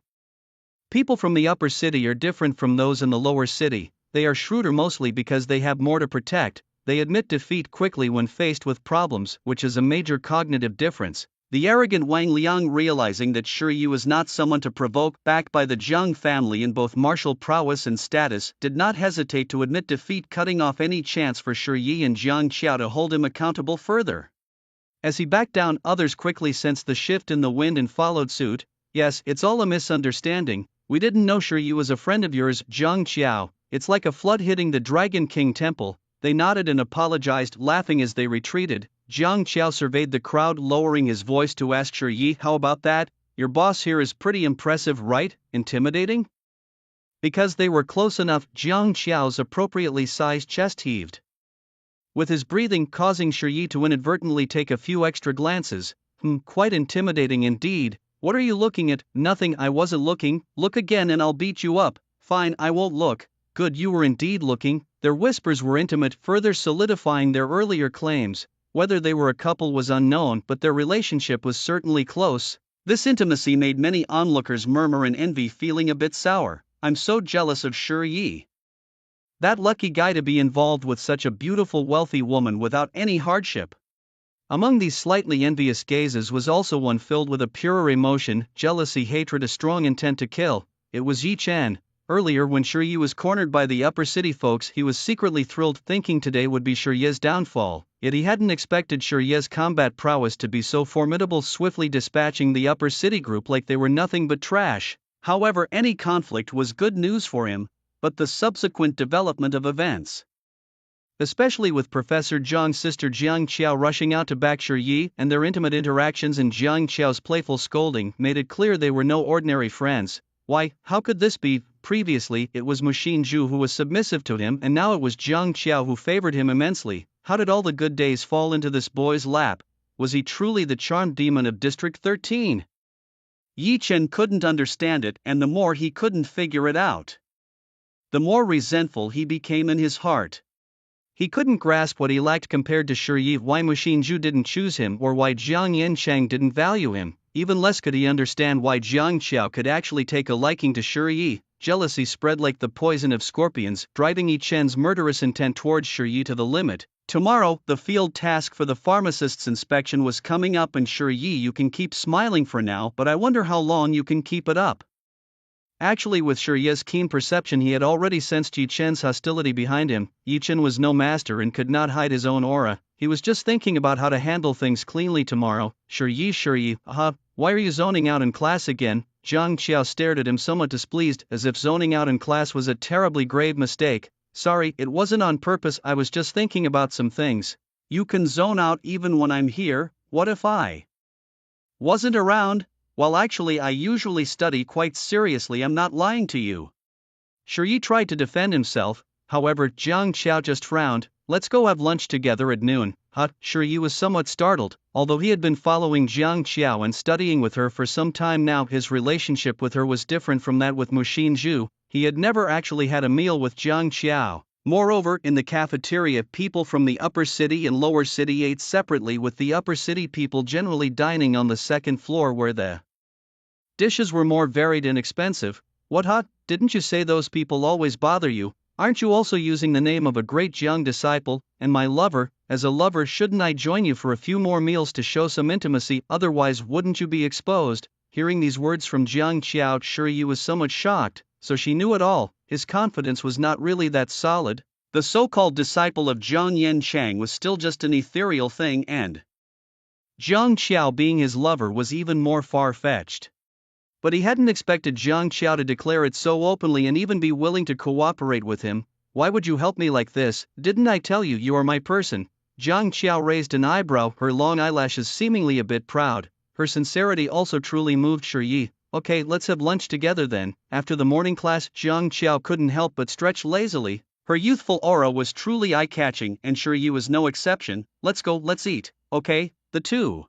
People from the upper city are different from those in the lower city. They are shrewder mostly because they have more to protect. They admit defeat quickly when faced with problems, which is a major cognitive difference." The arrogant Wang Liang, realizing that Shi Yi was not someone to provoke, backed by the Jiang family in both martial prowess and status, did not hesitate to admit defeat, cutting off any chance for Shi Yi and Jiang Qiao to hold him accountable further. As he backed down, others quickly sensed the shift in the wind and followed suit. "Yes, it's all a misunderstanding. We didn't know Shi Yi was a friend of yours, Jiang Qiao. It's like a flood hitting the Dragon King temple." They nodded and apologized, laughing as they retreated. Jiang Qiao surveyed the crowd, lowering his voice to ask Shi Yi, "How about that? Your boss here is pretty impressive, right? Intimidating?" Because they were close enough, Jiang Qiao's appropriately sized chest heaved with his breathing, causing Shi Yi to inadvertently take a few extra glances. Quite intimidating indeed. What are you looking at?" "Nothing, I wasn't looking." "Look again and I'll beat you up." "Fine, I won't look." "Good, you were indeed looking." Their whispers were intimate, further solidifying their earlier claims. Whether they were a couple was unknown, but their relationship was certainly close. This intimacy made many onlookers murmur in envy, feeling a bit sour. "I'm so jealous of Shi Yi. That lucky guy to be involved with such a beautiful, wealthy woman without any hardship." Among these slightly envious gazes was also one filled with a purer emotion, jealousy, hatred, a strong intent to kill. It was Yi Chen. Earlier, when Shi Yi was cornered by the upper city folks, he was secretly thrilled, thinking today would be Shi Yi's downfall. Yet he hadn't expected Shi Yi's combat prowess to be so formidable, swiftly dispatching the upper city group like they were nothing but trash. However, any conflict was good news for him, but the subsequent development of events, especially with Professor Zhang's sister Jiang Qiao rushing out to back Shi Yi, and their intimate interactions and Jiang Qiao's playful scolding, made it clear they were no ordinary friends. Why, how could this be? Previously, it was Mu Xinzhu who was submissive to him, and now it was Jiang Qiao who favored him immensely. How did all the good days fall into this boy's lap? Was he truly the charmed demon of District 13? Yi Chen couldn't understand it, and the more he couldn't figure it out, the more resentful he became in his heart. He couldn't grasp what he lacked compared to Shi Yi, why Mu Xinzhu didn't choose him, or why Jiang Yanshang didn't value him. Even less could he understand why Jiang Qiao could actually take a liking to Shi Yi. Jealousy spread like the poison of scorpions, driving Yi Chen's murderous intent towards Shi Yi to the limit. Tomorrow, the field task for the pharmacist's inspection was coming up, and Shi Yi, you can keep smiling for now, but I wonder how long you can keep it up. Actually, with Shi Yi's keen perception, he had already sensed Yi Chen's hostility behind him. Yi Chen was no master and could not hide his own aura. he was just thinking about how to handle things cleanly tomorrow. Sure yi, why are you zoning out in class again? Jiang Qiao stared at him somewhat displeased, as if zoning out in class was a terribly grave mistake. Sorry, it wasn't on purpose, I was just thinking about some things. You can zone out even when I'm here. What if I wasn't around? Well, actually, I usually study quite seriously, I'm not lying to you. Shi tried to defend himself, however, Jiang Qiao just frowned. Let's go have lunch together at noon. Shi was somewhat startled. Although he had been following Jiang Qiao and studying with her for some time now, his relationship with her was different from that with Mu Xinzhu. He had never actually had a meal with Jiang Qiao. Moreover, in the cafeteria, people from the upper city and lower city ate separately, with the upper city people generally dining on the second floor where the dishes were more varied and expensive. What, didn't you say those people always bother you? Aren't you also using the name of a great Jiang disciple, and my lover? As a lover, shouldn't I join you for a few more meals to show some intimacy, otherwise wouldn't you be exposed? Hearing these words from Jiang Qiao, Shi was somewhat shocked, so she knew it all. His confidence was not really that solid. The so-called disciple of Zhang Yanchang was still just an ethereal thing, and Jiang Qiao being his lover was even more far-fetched. But he hadn't expected Jiang Qiao to declare it so openly and even be willing to cooperate with him. Why would you help me like this? Didn't I tell you you are my person? Jiang Qiao raised an eyebrow, her long eyelashes seemingly a bit proud. Her sincerity also truly moved Shi. Okay, let's have lunch together then. After the morning class, Jiang Qiao couldn't help but stretch lazily. Her youthful aura was truly eye-catching, and Shi was no exception. Let's go, let's eat. Okay, the two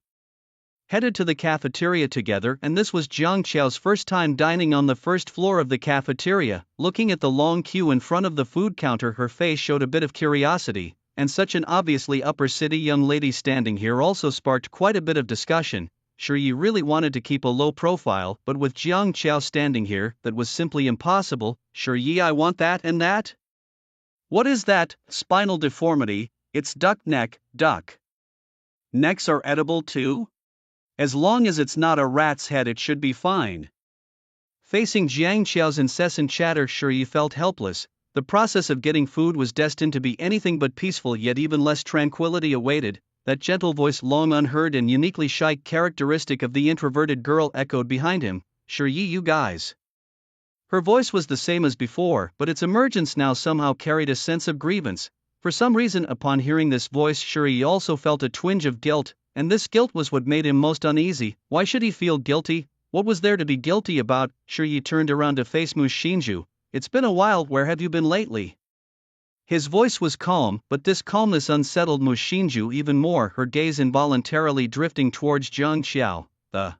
headed to the cafeteria together, and this was Jiang Qiao's first time dining on the first floor of the cafeteria. Looking at the long queue in front of the food counter, her face showed a bit of curiosity, and such an obviously upper city young lady standing here also sparked quite a bit of discussion. Shi really wanted to keep a low profile, but with Jiang Qiao standing here, that was simply impossible. Shi, I want that and that. What is that? Spinal deformity. It's duck neck. Duck necks are edible too? As long as it's not a rat's head, it should be fine. Facing Jiang Qiao's incessant chatter, Shi felt helpless. The process of getting food was destined to be anything but peaceful, yet even less tranquility awaited. That gentle voice, long unheard and uniquely shy, characteristic of the introverted girl, echoed behind him. Shi, you guys. Her voice was the same as before, but its emergence now somehow carried a sense of grievance. For some reason, upon hearing this voice, Shi also felt a twinge of guilt, and this guilt was what made him most uneasy. Why should he feel guilty? What was there to be guilty about? Shi turned around to face Mu Xinzhu. It's been a while, where have you been lately? His voice was calm, but this calmness unsettled Mu Xinzhu even more, her gaze involuntarily drifting towards Jiang Qiao. The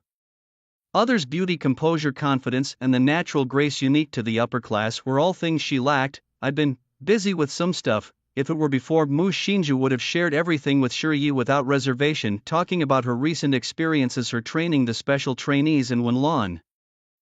other's beauty, composure, confidence, and the natural grace unique to the upper class were all things she lacked. I'd been busy with some stuff. If it were before, Mu Xinzhu would have shared everything with Shi without reservation, talking about her recent experiences, her training the special trainees in Wenlan.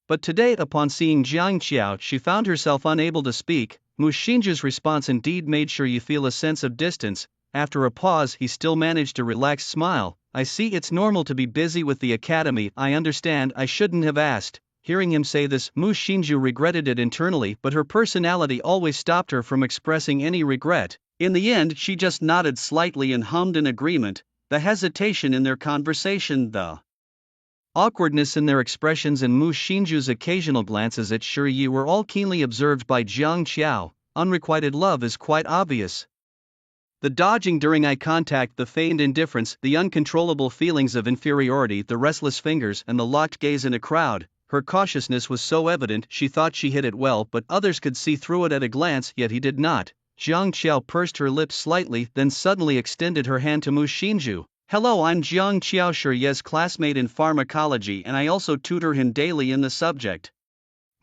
But today, upon seeing Jiang Qiao, she found herself unable to speak. Mu Xinzhu's response indeed made Shi feel a sense of distance. After a pause, he still managed a relaxed smile. I see, it's normal to be busy with the academy, I understand, I shouldn't have asked. Hearing him say this, Mu Xinzhu regretted it internally, but her personality always stopped her from expressing any regret. In the end, she just nodded slightly and hummed in agreement. The hesitation in their conversation, the awkwardness in their expressions, and Mu Xinzhu's occasional glances at Shi were all keenly observed by Jiang Qiao. Unrequited love is quite obvious. The dodging during eye contact, the feigned indifference, the uncontrollable feelings of inferiority, the restless fingers, and the locked gaze in a crowd. Her cautiousness was so evident, she thought she hid it well, but others could see through it at a glance, yet he did not. Jiang Qiao pursed her lips slightly, then suddenly extended her hand to Mu Xinzhu. Hello, I'm Jiang Qiao, Shi's classmate in pharmacology, and I also tutor him daily in the subject.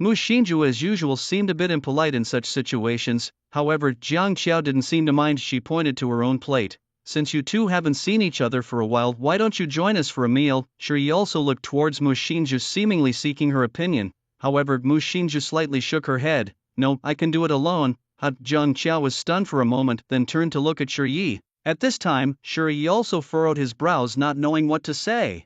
Mu Xinzhu, as usual, seemed a bit impolite in such situations. However, Jiang Qiao didn't seem to mind. She pointed to her own plate. Since you two haven't seen each other for a while, why don't you join us for a meal? Shi also looked towards Mu Xinzhu, seemingly seeking her opinion. However, Mu Xinzhu slightly shook her head. No, I can do it alone. Jiang Qiao was stunned for a moment, then turned to look at Shi. At this time, Shi also furrowed his brows, not knowing what to say.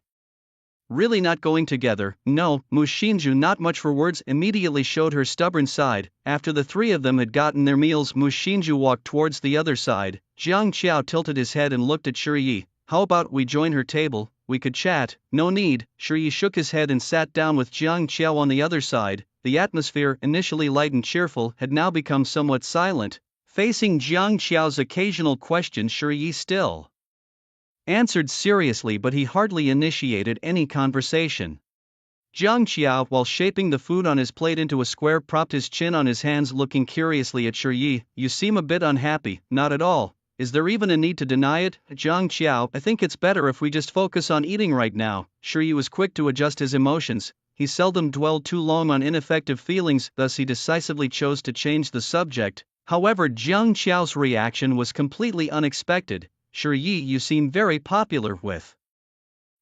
Really not going together? No. Mu Xinzhu, not much for words, immediately showed her stubborn side. After the three of them had gotten their meals, Mu Xinzhu walked towards the other side. Jiang Qiao tilted his head and looked at Shiyi. How about we join her table, we could chat. No need. Shiyi shook his head and sat down with Jiang Qiao on the other side. The atmosphere, initially light and cheerful, had now become somewhat silent. Facing Jiang Qiao's occasional questions, Shiyi still answered seriously, but he hardly initiated any conversation. Jiang Qiao, while shaping the food on his plate into a square, propped his chin on his hands, looking curiously at Shiyi. You seem a bit unhappy. Not at all. Is there even a need to deny it? Jiang Qiao, I think it's better if we just focus on eating right now. Shiyi was quick to adjust his emotions. He seldom dwelled too long on ineffective feelings, thus he decisively chose to change the subject. However, Jiang Qiao's reaction was completely unexpected. Shiyi, you seem very popular with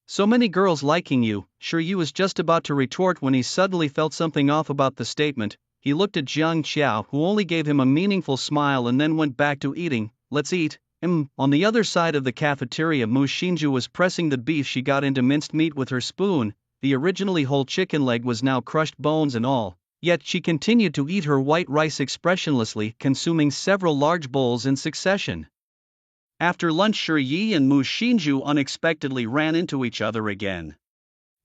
so many girls liking you. Shiyi was just about to retort when he suddenly felt something off about the statement. He looked at Jiang Qiao, who only gave him a meaningful smile and then went back to eating. Let's eat. On the other side of the cafeteria, Mu Xinju was pressing the beef she got into minced meat with her spoon. The originally whole chicken leg was now crushed, bones and all. Yet she continued to eat her white rice expressionlessly, consuming several large bowls in succession. After lunch, Shiyi and Mu Xinju unexpectedly ran into each other again.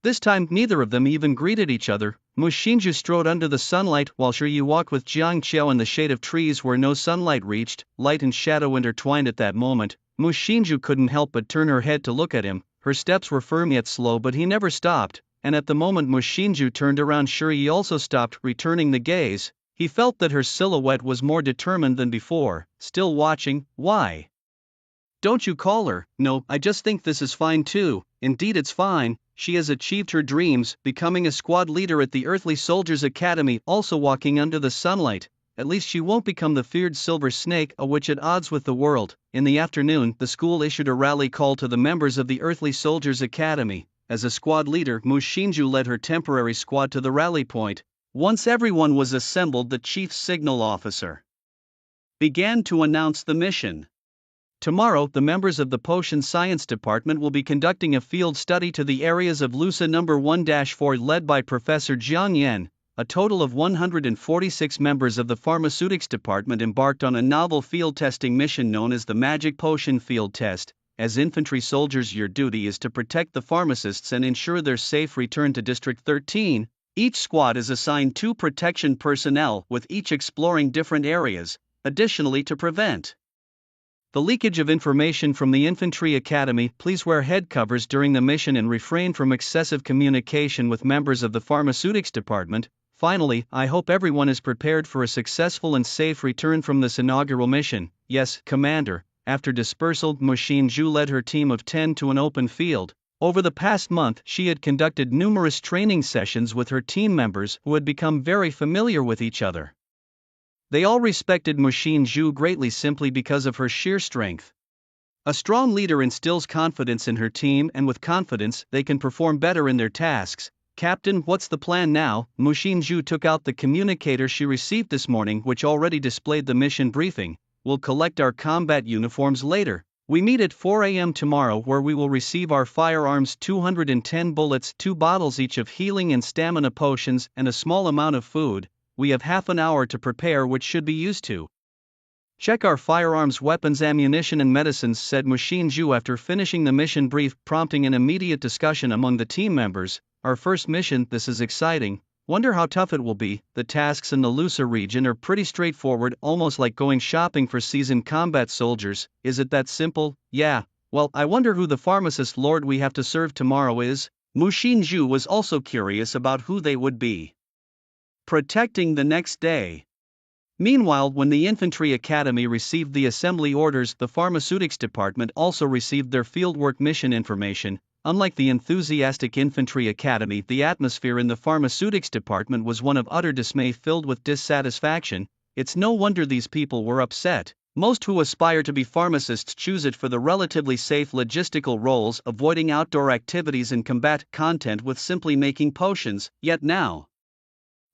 This time, neither of them even greeted each other. Mu Xinju strode under the sunlight, while Shiyi walked with Jiang Qiao in the shade of trees where no sunlight reached. Light and shadow intertwined at that moment. Mu Xinju couldn't help but turn her head to look at him. Her steps were firm yet slow, but he never stopped, and at the moment Mu Xinju turned around, Shiyi also stopped, returning the gaze. He felt that her silhouette was more determined than before. Still watching? Why don't you call her? No, I just think this is fine too. Indeed, it's fine. She has achieved her dreams, becoming a squad leader at the Earthly Soldiers Academy, also walking under the sunlight. At least she won't become the feared Silver Snake, a witch at odds with the world. In the afternoon, the school issued a rally call to the members of the Earthly Soldiers Academy. As a squad leader, Mu Xinju led her temporary squad to the rally point. Once everyone was assembled, the chief signal officer began to announce the mission. Tomorrow, the members of the Potion Science Department will be conducting a field study to the areas of LUSA No. 1-4 led by Professor Jiang Yan. A total of 146 members of the Pharmaceutics Department embarked on a novel field testing mission known as the Magic Potion Field Test. As infantry soldiers, your duty is to protect the pharmacists and ensure their safe return to District 13. Each squad is assigned 2 protection personnel, with each exploring different areas. Additionally, to prevent the leakage of information from the Infantry Academy, please wear head covers during the mission and refrain from excessive communication with members of the Pharmaceutics Department. Finally, I hope everyone is prepared for a successful and safe return from this inaugural mission. Yes, Commander. After dispersal, Mu Xinju led her team of 10 to an open field. Over the past month, she had conducted numerous training sessions with her team members, who had become very familiar with each other. They all respected Mu Xinju greatly simply because of her sheer strength. A strong leader instills confidence in her team, and with confidence, they can perform better in their tasks. Captain, what's the plan now? Mu Xinju took out the communicator she received this morning, which already displayed the mission briefing. We'll collect our combat uniforms later. We meet at 4 a.m. tomorrow, where we will receive our firearms, 210 bullets, 2 bottles each of healing and stamina potions, and a small amount of food. We have half an hour to prepare, which should be used to check our firearms, weapons, ammunition and medicines, said Mu Xinju after finishing the mission brief, prompting an immediate discussion among the team members. Our first mission, this is exciting. Wonder how tough it will be. The tasks in the LUSA region are pretty straightforward, almost like going shopping for seasoned combat soldiers. Is it that simple? Yeah. Well, I wonder who the pharmacist lord we have to serve tomorrow is. Mu Xinju was also curious about who they would be protecting the next day. Meanwhile, when the Infantry Academy received the assembly orders, the Pharmaceutics Department also received their fieldwork mission information. Unlike the enthusiastic Infantry Academy, the atmosphere in the Pharmaceutics Department was one of utter dismay, filled with dissatisfaction. It's no wonder these people were upset. Most who aspire to be pharmacists choose it for the relatively safe logistical roles, avoiding outdoor activities and combat content with simply making potions, yet now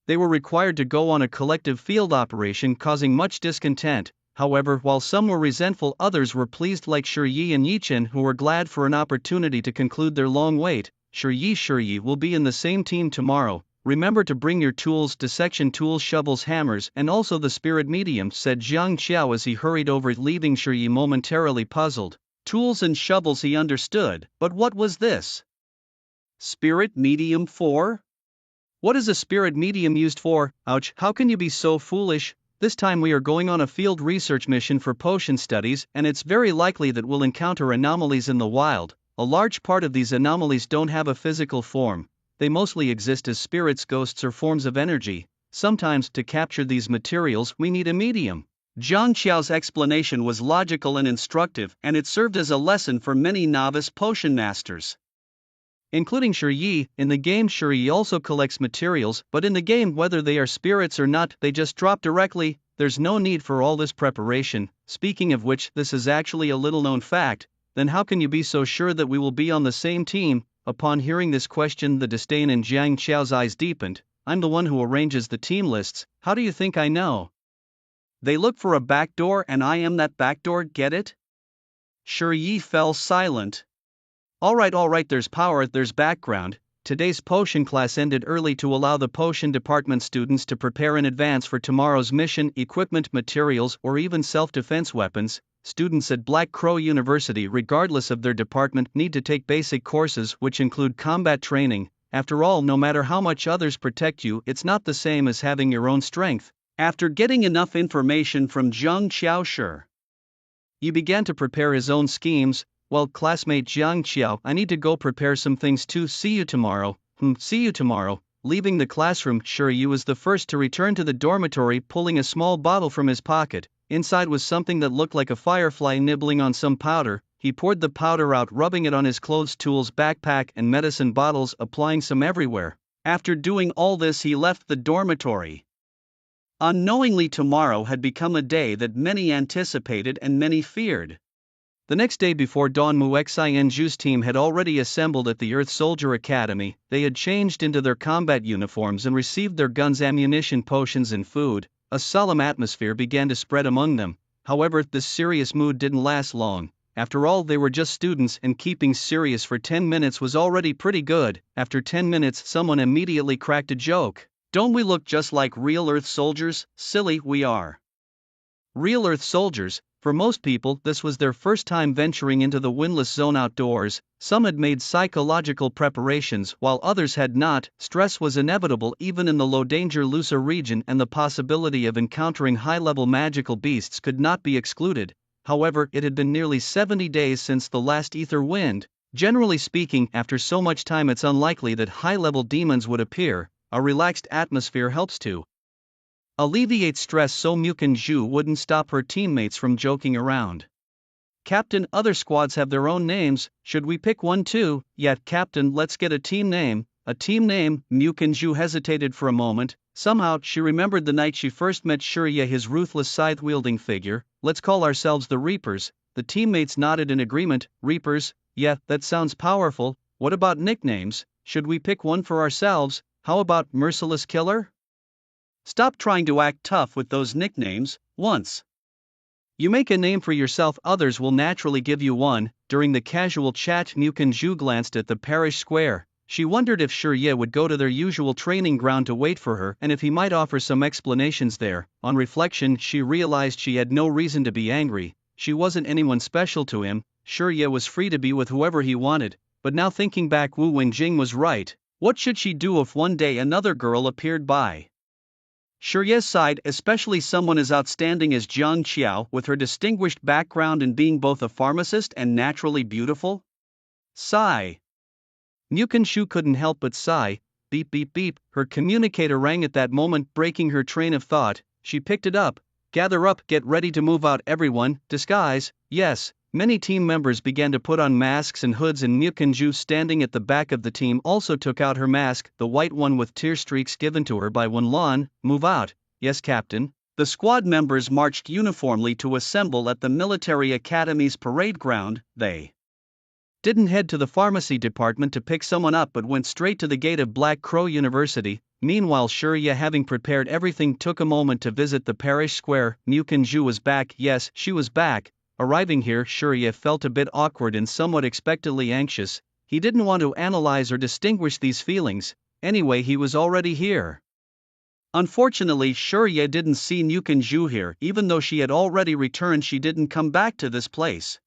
they were required to go on a collective field operation, causing much discontent. However, while some were resentful, others were pleased, like Shiyi and Yichen, who were glad for an opportunity to conclude their long wait. Shiyi will be in the same team tomorrow. Remember to bring your tools: dissection tools, shovels, hammers, and also the spirit medium, said Jiang Qiao as he hurried over, leaving Shiyi momentarily puzzled. Tools and shovels, he understood, but what was this? Spirit medium for? What is a spirit medium used for? Ouch, how can you be so foolish? This time we are going on a field research mission for potion studies, and it's very likely that we'll encounter anomalies in the wild. A large part of these anomalies don't have a physical form. They mostly exist as spirits, ghosts, or forms of energy. Sometimes, to capture these materials, we need a medium. Jiang Qiao's explanation was logical and instructive, and it served as a lesson for many novice potion masters, including Shiyi. In the game, Shiyi also collects materials, but in the game, whether they are spirits or not, they just drop directly. There's no need for all this preparation. Speaking of which, this is actually a little known fact. Then how can you be so sure that we will be on the same team? Upon hearing this question, the disdain in Jiang Qiao's eyes deepened. I'm the one who arranges the team lists. How do you think I know? They look for a backdoor and I am that backdoor, get it? Shiyi fell silent. Alright, there's power, there's background. Today's potion class ended early to allow the potion department students to prepare in advance for tomorrow's mission: equipment, materials, or even self-defense weapons. Students at Black Crow University, regardless of their department, need to take basic courses which include combat training. After all, no matter how much others protect you, it's not the same as having your own strength. After getting enough information from Jiang Qiao, he began to prepare his own schemes. Well, classmate Jiang Qiao, I need to go prepare some things too. See you tomorrow. See you tomorrow. Leaving the classroom, Shiyi was the first to return to the dormitory, pulling a small bottle from his pocket. Inside was something that looked like a firefly nibbling on some powder. He poured the powder out, rubbing it on his clothes, tools, backpack, and medicine bottles, applying some everywhere. After doing all this, he left the dormitory. Unknowingly, tomorrow had become a day that many anticipated and many feared. The next day before dawn, Muxianju's team had already assembled at the Earth Soldier Academy. They had changed into their combat uniforms and received their guns, ammunition, potions, and food. A solemn atmosphere began to spread among them. However, this serious mood didn't last long. After all, they were just students, and keeping serious for 10 minutes was already pretty good. After 10 minutes, someone immediately cracked a joke. Don't we look just like real Earth soldiers? Silly, we are real Earth soldiers. For most people, this was their first time venturing into the windless zone outdoors. Some had made psychological preparations, while others had not. Stress was inevitable even in the low-danger Lusa region, and the possibility of encountering high-level magical beasts could not be excluded. However, it had been nearly 70 days since the last ether wind. Generally speaking, after so much time, it's unlikely that high-level demons would appear. A relaxed atmosphere helps to alleviate stress, so Mukanju wouldn't stop her teammates from joking around. Captain, other squads have their own names. Should we pick one too? Yeah, Captain, let's get a team name. A team name? Mukanju hesitated for a moment. Somehow, she remembered the night she first met Shiyi, his ruthless scythe-wielding figure. Let's call ourselves the Reapers. The teammates nodded in agreement. Reapers? Yeah, that sounds powerful. What about nicknames? Should we pick one for ourselves? How about Merciless Killer? Stop trying to act tough with those nicknames. Once you make a name for yourself, others will naturally give you one. During the casual chat, Mukanju glanced at the parish square. She wondered if Shiyi would go to their usual training ground to wait for her, and if he might offer some explanations there. On reflection, she realized she had no reason to be angry. She wasn't anyone special to him. Shiyi was free to be with whoever he wanted. But now, thinking back, Wu Wenjing was right. What should she do if one day another girl appeared by Shiyi's side, especially someone as outstanding as Jiang Qiao, with her distinguished background in being both a pharmacist and naturally beautiful? Sigh. Mukanju couldn't help but sigh. Beep beep beep. Her communicator rang at that moment, breaking her train of thought. She picked it up. Gather up, get ready to move out, everyone. Disguise, yes. Many team members began to put on masks and hoods, and Mukanju, standing at the back of the team, also took out her mask, the white one with tear streaks given to her by Wenlan. Move out. Yes, Captain. The squad members marched uniformly to assemble at the military academy's parade ground. They didn't head to the pharmacy department to pick someone up, but went straight to the gate of Black Crow University. Meanwhile, Shiyi, having prepared everything, took a moment to visit the parish square. Mukanju was back. Yes, she was back. Arriving here, Shiyi felt a bit awkward and somewhat expectantly anxious. He didn't want to analyze or distinguish these feelings. Anyway, he was already here. Unfortunately, Shurye didn't see Nukinju here. Even though she had already returned, she didn't come back to this place.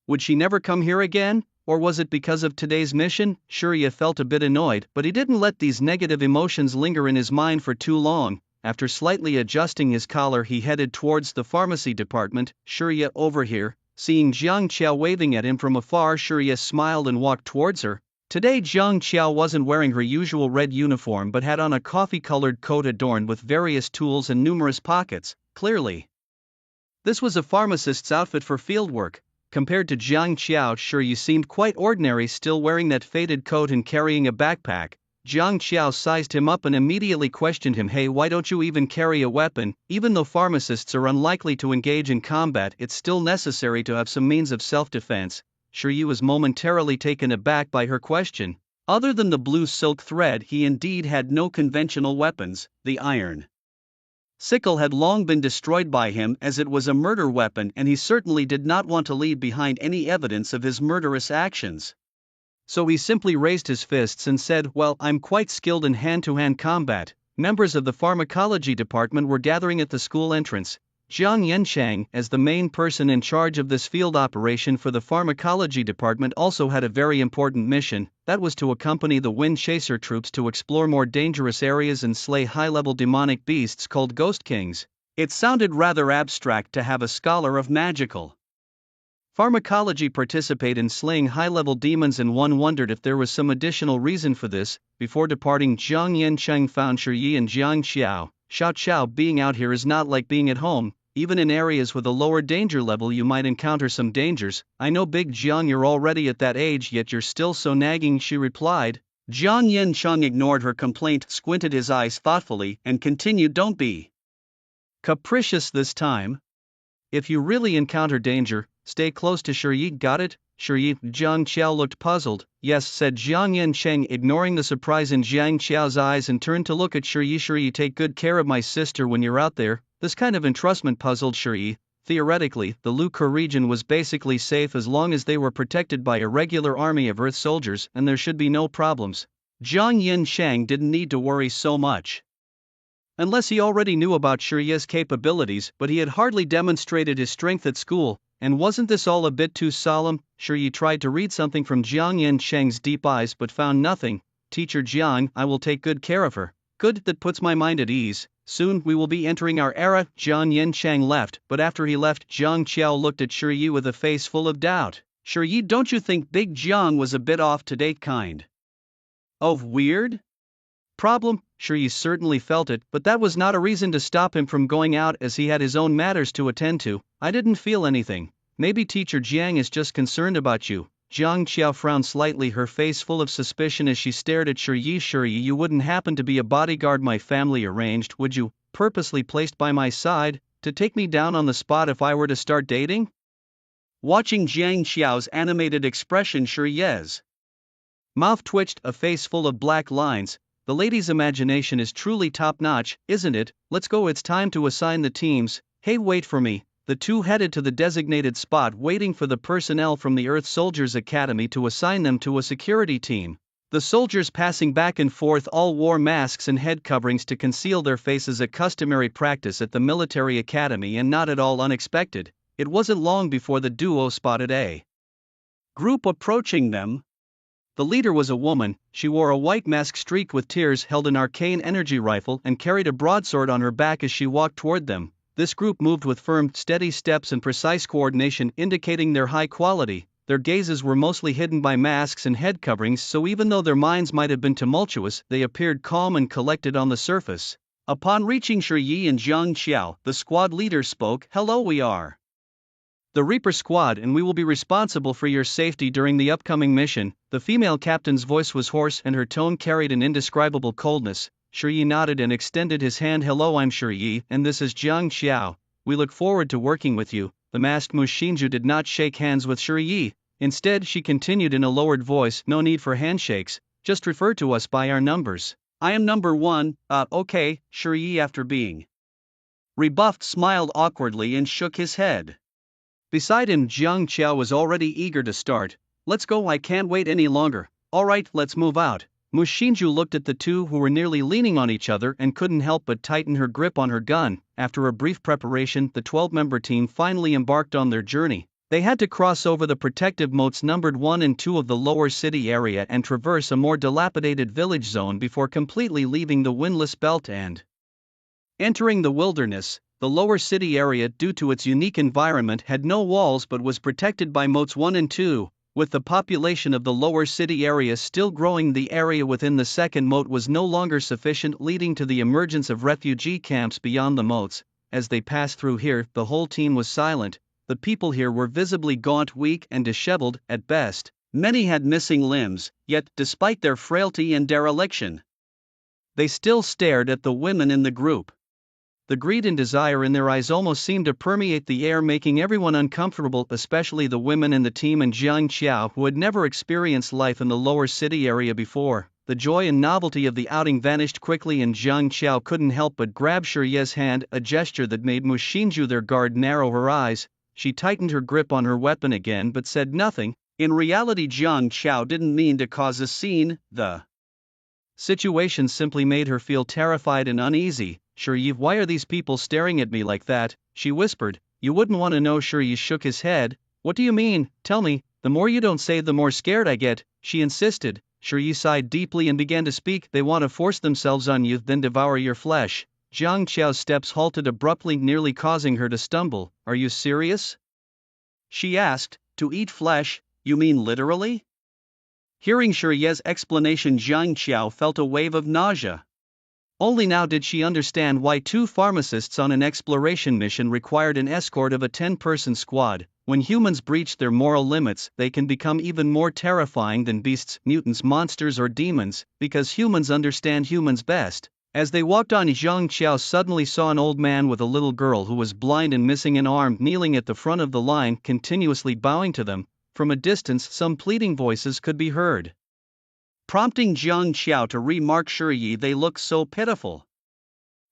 Would she never come here again? Or was it because of today's mission? Shurye felt a bit annoyed, but he didn't let these negative emotions linger in his mind for too long. After slightly adjusting his collar, he headed towards the pharmacy department. Shurye, over here. Seeing Jiang Qiao waving at him from afar, Shurye smiled and walked towards her. Today Jiang Qiao wasn't wearing her usual red uniform but had on a coffee-colored coat adorned with various tools and numerous pockets. Clearly, this was a pharmacist's outfit for fieldwork. Compared to Jiang Qiao, Shurye seemed quite ordinary, still wearing that faded coat and carrying a backpack. Jiang Qiao sized him up and immediately questioned him. Hey, why don't you even carry a weapon? Even though pharmacists are unlikely to engage in combat, it's still necessary to have some means of self-defense. Shurye was momentarily taken aback by her question. Other than the blue silk thread, he indeed had no conventional weapons. The iron sickle had long been destroyed by him, as it was a murder weapon, and he certainly did not want to leave behind any evidence of his murderous actions. So he simply raised his fists and said, well, I'm quite skilled in hand-to-hand combat. Members of the pharmacology department were gathering at the school entrance. Jiang Yanchang, as the main person in charge of this field operation for the pharmacology department, also had a very important mission. That was to accompany the Wind Chaser troops to explore more dangerous areas and slay high-level demonic beasts called Ghost Kings. It sounded rather abstract to have a scholar of magical pharmacology participate in slaying high-level demons, and one wondered if there was some additional reason for this. Before departing, Jiang Yancheng found Shurye and Jiang Xiao. Xiao, being out here is not like being at home. Even in areas with a lower danger level you might encounter some dangers. I know, Big Jiang, you're already at that age, yet you're still so nagging, she replied. Jiang Yancheng ignored her complaint, squinted his eyes thoughtfully, and continued, don't be capricious this time. If you really encounter danger, stay close to Shurye, got it? Shurye. Jiang Qiao looked puzzled. Yes, said Jiang Yancheng, ignoring the surprise in Jiang Qiao's eyes, and turned to look at Shurye. Shurye, take good care of my sister when you're out there. This kind of entrustment puzzled Shurye. Theoretically, the Luke region was basically safe as long as they were protected by a regular army of Earth soldiers, and there should be no problems. Jiang Yancheng didn't need to worry so much, unless he already knew about Shurye's capabilities, but he had hardly demonstrated his strength at school. And wasn't this all a bit too solemn? Shurye tried to read something from Jiang Yancheng's deep eyes but found nothing. Teacher Jiang, I will take good care of her. Good, that puts my mind at ease. Soon we will be entering our era. Jiang Yancheng left, but after he left, Jiang Qiao looked at Shurye with a face full of doubt. Shurye, don't you think Big Jiang was a bit off today, kind of weird? Problem? Shurye certainly felt it, but that was not a reason to stop him from going out, as he had his own matters to attend to. I didn't feel anything. Maybe Teacher Jiang is just concerned about you. Jiang Qiao frowned slightly, her face full of suspicion as she stared at Shurye. Shurye, you wouldn't happen to be a bodyguard my family arranged, would you? Purposely placed by my side, to take me down on the spot if I were to start dating? Watching Jiang Qiao's animated expression, Shurye's mouth twitched, a face full of black lines. The lady's imagination is truly top-notch, isn't it? Let's go, it's time to assign the teams. Hey, wait for me. The two headed to the designated spot, waiting for the personnel from the Earth Soldiers Academy to assign them to a security team. The soldiers passing back and forth all wore masks and head coverings to conceal their faces, a customary practice at the military academy and not at all unexpected. It wasn't long before the duo spotted a group approaching them. The leader was a woman. She wore a white mask streaked with tears, held an arcane energy rifle, and carried a broadsword on her back as she walked toward them. This group moved with firm, steady steps and precise coordination, indicating their high quality. Their gazes were mostly hidden by masks and head coverings, so even though their minds might have been tumultuous, they appeared calm and collected on the surface. Upon reaching Shurye and Jiang Qiao, the squad leader spoke. Hello, we are the Reaper Squad, and we will be responsible for your safety during the upcoming mission. The female captain's voice was hoarse and her tone carried an indescribable coldness. Shurye nodded and extended his hand. Hello, I'm Shurye, and this is Jiang Qiao. We look forward to working with you. The masked Mushinju did not shake hands with Shurye. Instead, she continued in a lowered voice, no need for handshakes, just refer to us by our numbers. I am number 1, okay. Shurye, after being rebuffed, smiled awkwardly and shook his head. Beside him, Jiang Qiao was already eager to start. Let's go, I can't wait any longer. Alright, let's move out. Mu Xinju looked at the two who were nearly leaning on each other and couldn't help but tighten her grip on her gun. After a brief preparation, the 12-member team finally embarked on their journey. They had to cross over the protective moats numbered 1 and 2 of the lower city area and traverse a more dilapidated village zone before completely leaving the windless belt and entering the wilderness. The lower city area, due to its unique environment, had no walls but was protected by moats 1 and 2. With the population of the lower city area still growing, the area within the second moat was no longer sufficient, leading to the emergence of refugee camps beyond the moats. As they passed through here, the whole team was silent. The people here were visibly gaunt, weak, and disheveled at best. Many had missing limbs, yet, despite their frailty and dereliction, they still stared at the women in the group. The greed and desire in their eyes almost seemed to permeate the air, making everyone uncomfortable, especially the women in the team and Jiang Qiao, who had never experienced life in the lower city area before. The joy and novelty of the outing vanished quickly, and Jiang Qiao couldn't help but grab Shiye's hand, a gesture that made Mu Xinju, their guard, narrow her eyes. She tightened her grip on her weapon again but said nothing. In reality, Jiang Qiao didn't mean to cause a scene. The situation simply made her feel terrified and uneasy. Shiye, why are these people staring at me like that? She whispered. You wouldn't want to know. Shiye shook his head. What do you mean? Tell me. The more you don't say, the more scared I get, she insisted. Shiye sighed deeply and began to speak. They want to force themselves on you, then devour your flesh. Jiang Qiao's steps halted abruptly, nearly causing her to stumble. Are you serious? She asked. To eat flesh? You mean literally? Hearing Shiye's explanation, Jiang Qiao felt a wave of nausea. Only now did she understand why 2 pharmacists on an exploration mission required an escort of a 10-person squad. When humans breach their moral limits, they can become even more terrifying than beasts, mutants, monsters, or demons, because humans understand humans best. As they walked on, Jiang Qiao suddenly saw an old man with a little girl who was blind and missing an arm kneeling at the front of the line, continuously bowing to them. From a distance, some pleading voices could be heard, prompting Jiang Qiao to remark, Shiye, they look so pitiful.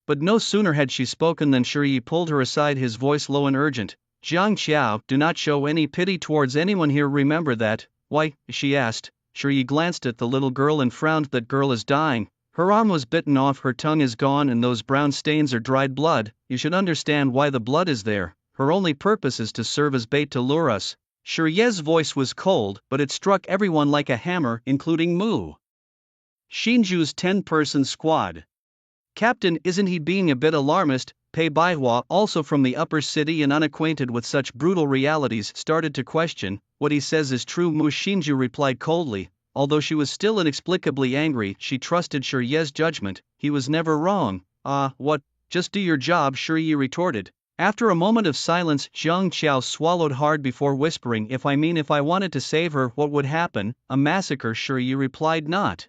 But no sooner had she spoken than Shiye pulled her aside, his voice low and urgent. Jiang Qiao, do not show any pity towards anyone here, remember that. Why? She asked. Shiye glanced at the little girl and frowned. That girl is dying. Her arm was bitten off, her tongue is gone, and those brown stains are dried blood. You should understand why the blood is there. Her only purpose is to serve as bait to lure us. Shiye's voice was cold, but it struck everyone like a hammer, including Mu Xinju's 10-person squad. Captain, isn't he being a bit alarmist? Pei Baihua, also from the upper city and unacquainted with such brutal realities, started to question. What he says is true, Mu Xinju replied coldly. Although she was still inexplicably angry, she trusted Shiye's judgment. He was never wrong. What? Just do your job, Shiye retorted. After a moment of silence, Jiang Qiao swallowed hard before whispering, if I wanted to save her, what would happen? A massacre, Shiye replied, not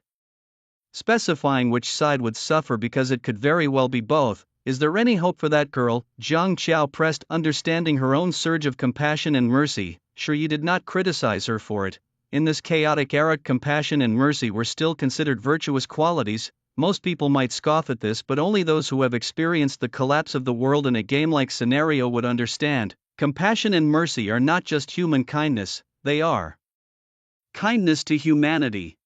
specifying which side would suffer because it could very well be both. Is there any hope for that girl? Jiang Qiao pressed, understanding her own surge of compassion and mercy. Shiye did not criticize her for it. In this chaotic era, compassion and mercy were still considered virtuous qualities. Most people might scoff at this, but only those who have experienced the collapse of the world in a game-like scenario would understand. Compassion and mercy are not just human kindness, they are kindness to humanity.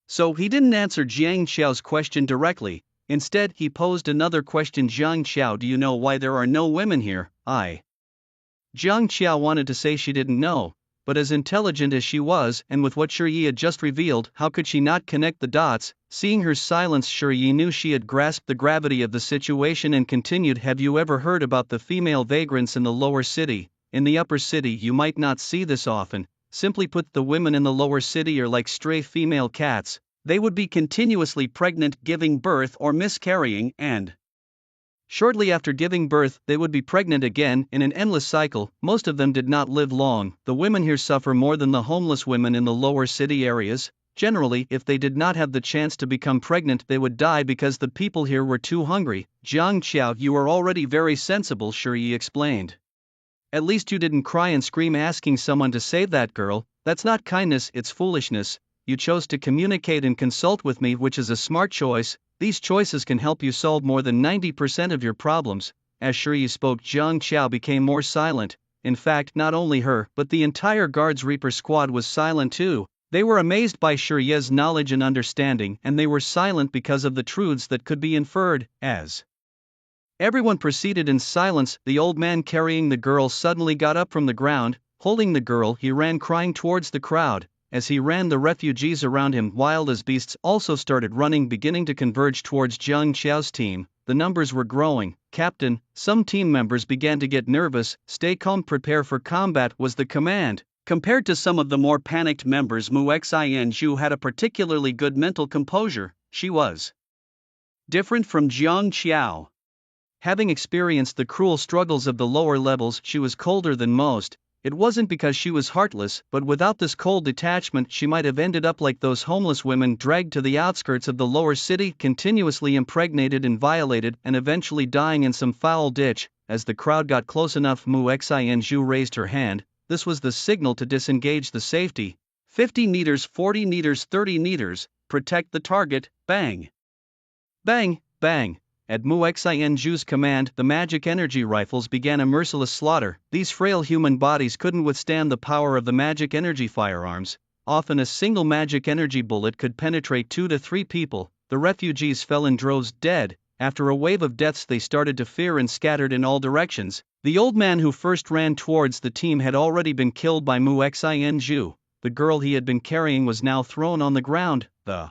So he didn't answer Jiang Qiao's question directly. Instead, he posed another question. Jiang Qiao, do you know why there are no women here? Jiang Qiao wanted to say she didn't know, but as intelligent as she was, and with what Shiye had just revealed, how could she not connect the dots? Seeing her silence, Shiye knew she had grasped the gravity of the situation and continued, have you ever heard about the female vagrants in the lower city? In the upper city you might not see this often. Simply put, the women in the lower city are like stray female cats. They would be continuously pregnant, giving birth or miscarrying, and shortly after giving birth, they would be pregnant again, in an endless cycle. Most of them did not live long. The women here suffer more than the homeless women in the lower city areas. Generally, if they did not have the chance to become pregnant, they would die because the people here were too hungry. Jiang Qiao, you are already very sensible, Shiye explained. At least you didn't cry and scream asking someone to save that girl. That's not kindness, it's foolishness. You chose to communicate and consult with me, which is a smart choice. These choices can help you solve more than 90% of your problems. As Shiye spoke, Jiang Qiao became more silent. In fact, not only her, but the entire Guards Reaper squad was silent too. They were amazed by Shirye's knowledge and understanding, and they were silent because of the truths that could be inferred. As everyone proceeded in silence, the old man carrying the girl suddenly got up from the ground. Holding the girl, he ran crying towards the crowd. As he ran, the refugees around him, wild as beasts, also started running, beginning to converge towards Jiang Qiao's team. The numbers were growing. "Captain," some team members began to get nervous. "Stay calm, prepare for combat," was the command. Compared to some of the more panicked members, Mu Xianzhu had a particularly good mental composure. She was different from Jiang Qiao. Having experienced the cruel struggles of the lower levels, she was colder than most. It wasn't because she was heartless, but without this cold detachment, she might have ended up like those homeless women dragged to the outskirts of the lower city, continuously impregnated and violated, and eventually dying in some foul ditch. As the crowd got close enough, Mu Xianzhu raised her hand. This was the signal to disengage the safety. 50 meters, 40 meters, 30 meters, protect the target, bang. Bang, bang. At Mu Xianzhu's command, the magic energy rifles began a merciless slaughter. These frail human bodies couldn't withstand the power of the magic energy firearms. Often a single magic energy bullet could penetrate 2 to 3 people. The refugees fell in droves, dead. After a wave of deaths, they started to fear and scattered in all directions. The old man who first ran towards the team had already been killed by Mu Xianzhu. The girl he had been carrying was now thrown on the ground. The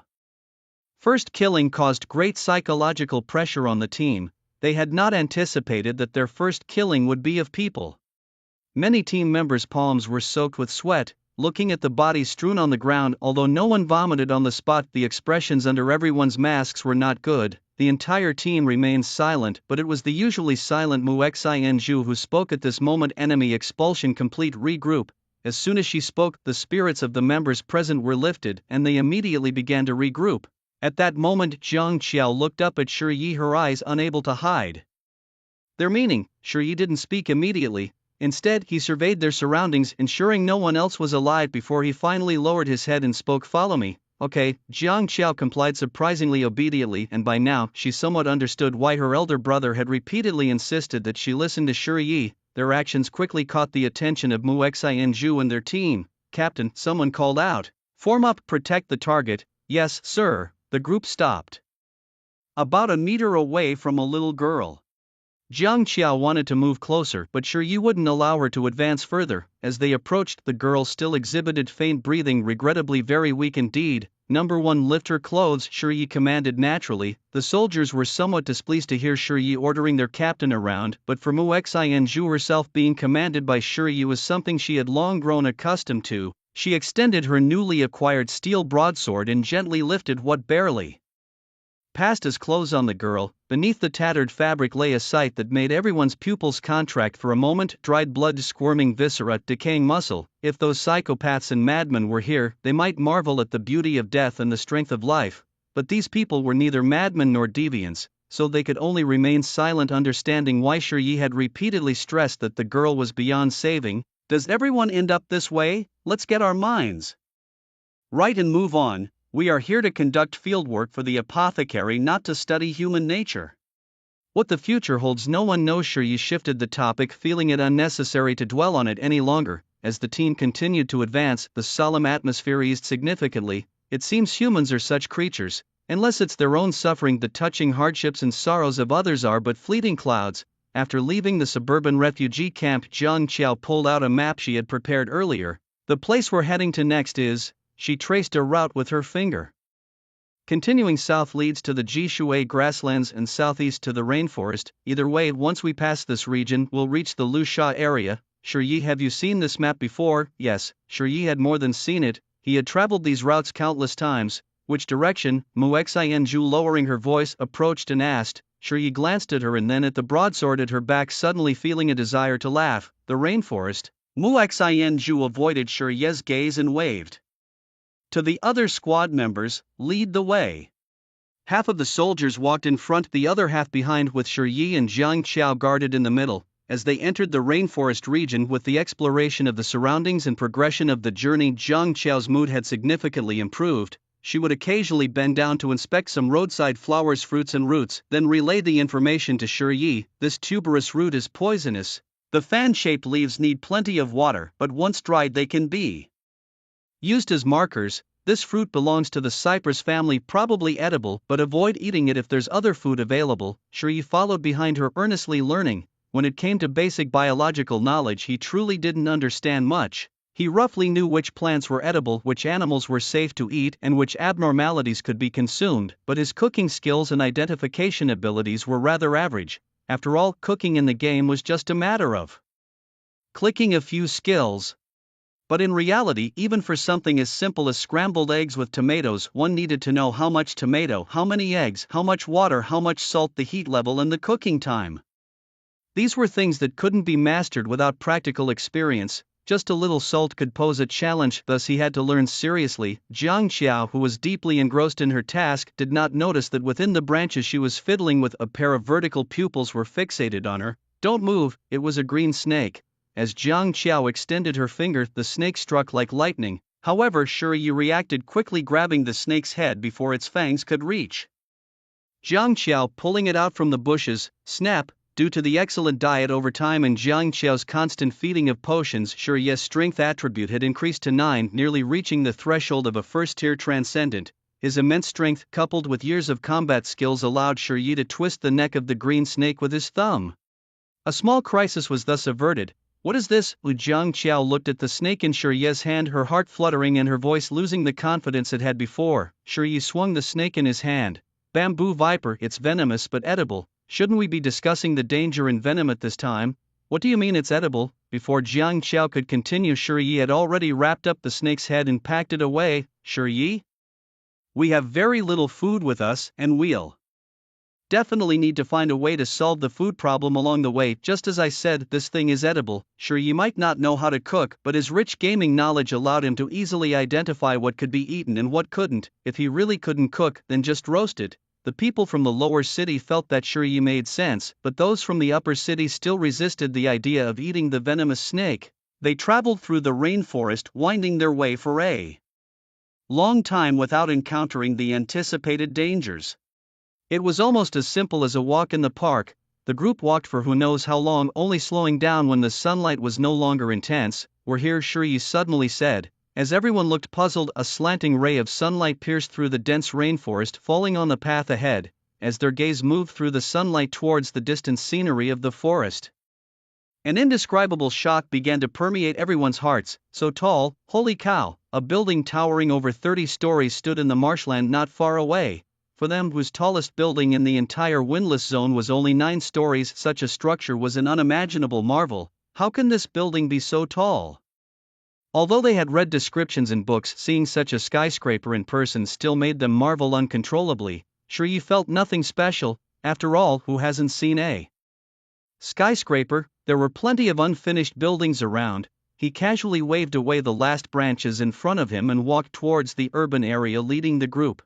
first killing caused great psychological pressure on the team. They had not anticipated that their first killing would be of people. Many team members' palms were soaked with sweat, looking at the bodies strewn on the ground. Although no one vomited on the spot, the expressions under everyone's masks were not good. The entire team remained silent, but it was the usually silent Mu Xianzhu who spoke at this moment. "Enemy expulsion complete, regroup." As soon as she spoke, the spirits of the members present were lifted, and they immediately began to regroup. At that moment, Jiang Qiao looked up at Shiyi, her eyes unable to hide their meaning. Shiyi didn't speak immediately. Instead, he surveyed their surroundings, ensuring no one else was alive before he finally lowered his head and spoke, "Follow me." "Okay." Jiang Qiao complied surprisingly obediently, and by now, she somewhat understood why her elder brother had repeatedly insisted that she listen to Shiyi. Their actions quickly caught the attention of Mu Xianzhu and their team. "Captain," someone called out. "Form up, protect the target." "Yes, sir." The group stopped about a meter away from a little girl. Jiang Qiao wanted to move closer, but Shiyi wouldn't allow her to advance further. As they approached, the girl still exhibited faint breathing, regrettably very weak indeed. "Number 1, lift her clothes," Shiyi commanded naturally. The soldiers were somewhat displeased to hear Shiyi ordering their captain around, but for Mu Xianzhu herself, being commanded by Shiyi was something she had long grown accustomed to. She extended her newly acquired steel broadsword and gently lifted what barely passed as clothes on the girl. Beneath the tattered fabric lay a sight that made everyone's pupils contract for a moment: dried blood, squirming viscera, decaying muscle. If those psychopaths and madmen were here, they might marvel at the beauty of death and the strength of life. But these people were neither madmen nor deviants, so they could only remain silent, understanding why Shiyi had repeatedly stressed that the girl was beyond saving. Does everyone end up this way? Let's get our minds right and move on. We are here to conduct fieldwork for the apothecary, not to study human nature. What the future holds, no one knows. Shiyi shifted the topic, feeling it unnecessary to dwell on it any longer. As the team continued to advance, the solemn atmosphere eased significantly. It seems humans are such creatures. Unless it's their own suffering, the touching hardships and sorrows of others are but fleeting clouds. After leaving the suburban refugee camp, Jiang Qiao pulled out a map she had prepared earlier. "The place we're heading to next is..." She traced a route with her finger. "Continuing south leads to the Jishui grasslands and southeast to the rainforest. Either way, once we pass this region, we'll reach the Lusha area." "Shiyi, have you seen this map before?" Yes, Shiyi had more than seen it. He had traveled these routes countless times. "Which direction?" Mu Xianzhu, lowering her voice, approached and asked. Shiyi glanced at her and then at the broadsword at her back, suddenly feeling a desire to laugh. "The rainforest?" Mu Xianzhu avoided Shiyi's gaze and waved to the other squad members, "Lead the way." Half of the soldiers walked in front, the other half behind, with Shiyi and Jiang Qiao guarded in the middle. As they entered the rainforest region, with the exploration of the surroundings and progression of the journey, Jiang Qiao's mood had significantly improved. She would occasionally bend down to inspect some roadside flowers, fruits and roots, then relay the information to Shiyi. "This tuberous root is poisonous. The fan-shaped leaves need plenty of water, but once dried they can be Used as markers, this fruit belongs to the cypress family, probably edible, but avoid eating it if there's other food available. Shuri followed behind her, earnestly learning. When it came to basic biological knowledge, he truly didn't understand much. He roughly knew which plants were edible, which animals were safe to eat, and which abnormalities could be consumed, but his cooking skills and identification abilities were rather average. After all, cooking in the game was just a matter of clicking a few skills. But in reality, even for something as simple as scrambled eggs with tomatoes, one needed to know how much tomato, how many eggs, how much water, how much salt, the heat level, and the cooking time. These were things that couldn't be mastered without practical experience. Just a little salt could pose a challenge, thus he had to learn seriously. Jiang Qiao, who was deeply engrossed in her task, did not notice that within the branches she was fiddling with, a pair of vertical pupils were fixated on her. "Don't move," it was a green snake. As Jiang Qiao extended her finger, the snake struck like lightning. However, Shuri reacted quickly, grabbing the snake's head before its fangs could reach Jiang Qiao, pulling it out from the bushes. Snap! Due to the excellent diet over time and Jiang Qiao's constant feeding of potions, Shuri's strength attribute had increased to 9, nearly reaching the threshold of a first-tier transcendent. His immense strength, coupled with years of combat skills, allowed Shuri to twist the neck of the green snake with his thumb. A small crisis was thus averted. "What is this?" Jiang Qiao looked at the snake in Shuri's hand, her heart fluttering and her voice losing the confidence it had before. Shuri swung the snake in his hand. "Bamboo viper, it's venomous but edible. Shouldn't we be discussing the danger in venom at this time?" "What do you mean it's edible?" Before Jiang Qiao could continue, Shuri had already wrapped up the snake's head and packed it away. "Shuri, we have very little food with us, and we'll definitely need to find a way to solve the food problem along the way. Just as I said, this thing is edible." Shuri might not know how to cook, but his rich gaming knowledge allowed him to easily identify what could be eaten and what couldn't. If he really couldn't cook, then just roast it. The people from the lower city felt that Shuri made sense, but those from the upper city still resisted the idea of eating the venomous snake. They traveled through the rainforest, winding their way for a long time without encountering the anticipated dangers. It was almost as simple as a walk in the park. The group walked for who knows how long, only slowing down when the sunlight was no longer intense. "We're here," Shuri suddenly said. As everyone looked puzzled, a slanting ray of sunlight pierced through the dense rainforest, falling on the path ahead. As their gaze moved through the sunlight towards the distant scenery of the forest, an indescribable shock began to permeate everyone's hearts. So tall, holy cow! A building towering over 30 stories stood in the marshland not far away. For them, whose tallest building in the entire windless zone was only 9 stories, such a structure was an unimaginable marvel. How can this building be so tall? Although they had read descriptions in books, seeing such a skyscraper in person still made them marvel uncontrollably. Shuri felt nothing special. After all, who hasn't seen a skyscraper? There were plenty of unfinished buildings around. He casually waved away the last branches in front of him and walked towards the urban area, leading the group.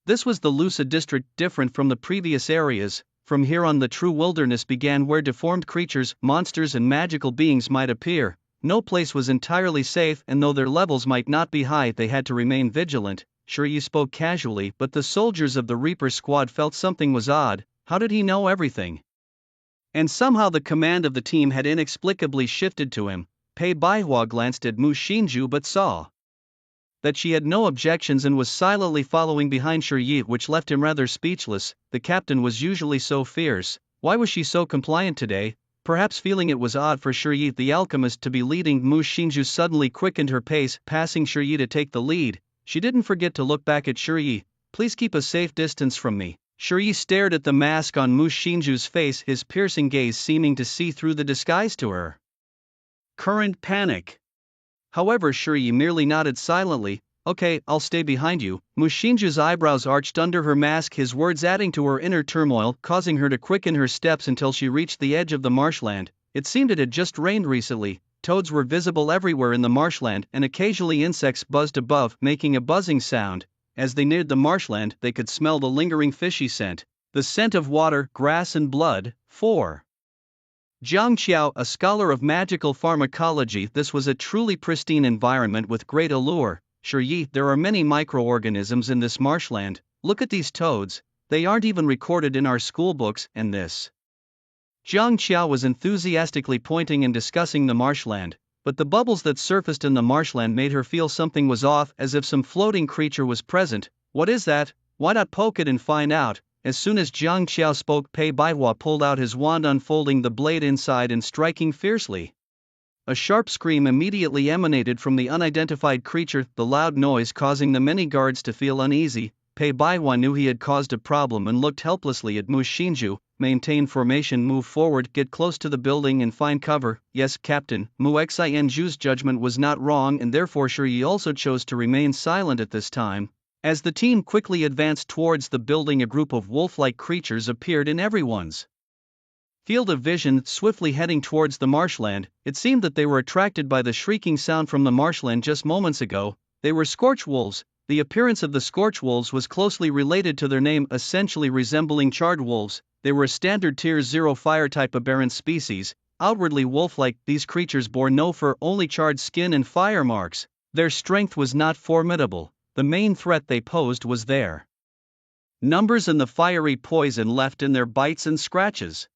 This was the Lusa district, different from the previous areas. From here on, the true wilderness began, where deformed creatures, monsters, and magical beings might appear. No place was entirely safe, and though their levels might not be high, they had to remain vigilant. Shuri spoke casually, but the soldiers of the Reaper squad felt something was odd. How did he know everything? And somehow the command of the team had inexplicably shifted to him. Pei Baihua glanced at Mu Xinju but saw that she had no objections and was silently following behind Shuri, which left him rather speechless. The captain was usually so fierce. Why was she so compliant today? Perhaps feeling it was odd for Shuri the alchemist to be leading, Mu Xinju suddenly quickened her pace, passing Shuri to take the lead. She didn't forget to look back at Shuri. "Please keep a safe distance from me." Shuri stared at the mask on Mu Xinju's face, his piercing gaze seeming to see through the disguise to her current panic. However, Shuri merely nodded silently. "Okay, I'll stay behind you." Mu Xinju's eyebrows arched under her mask, his words adding to her inner turmoil, causing her to quicken her steps until she reached the edge of the marshland. It seemed it had just rained recently. Toads were visible everywhere in the marshland, and occasionally insects buzzed above, making a buzzing sound. As they neared the marshland, they could smell the lingering fishy scent. The scent of water, grass, and blood. 4. Jiang Qiao, a scholar of magical pharmacology, this was a truly pristine environment with great allure. "Shuri, there are many microorganisms in this marshland. Look at these toads, they aren't even recorded in our schoolbooks, and this." Jiang Qiao was enthusiastically pointing and discussing the marshland. But the bubbles that surfaced in the marshland made her feel something was off, as if some floating creature was present. What is that? Why not poke it and find out? As soon as Jiang Qiao spoke, Pei Baihua pulled out his wand, unfolding the blade inside and striking fiercely. A sharp scream immediately emanated from the unidentified creature, the loud noise causing the many guards to feel uneasy. Pei Baihua knew he had caused a problem and looked helplessly at Mu Xinju. Maintain formation, move forward, get close to the building and find cover. Yes, Captain. Mu Xianju's judgment was not wrong, and therefore Shi also chose to remain silent at this time. As the team quickly advanced towards the building, a group of wolf-like creatures appeared in everyone's field of vision, swiftly heading towards the marshland. It seemed that they were attracted by the shrieking sound from the marshland just moments ago. They were scorch wolves. The appearance of the scorch wolves was closely related to their name, essentially resembling charred wolves. They were a standard Tier 0 fire-type aberrant species, outwardly wolf-like. These creatures bore no fur, only charred skin and fire marks. Their strength was not formidable. The main threat they posed was their numbers and the fiery poison left in their bites and scratches.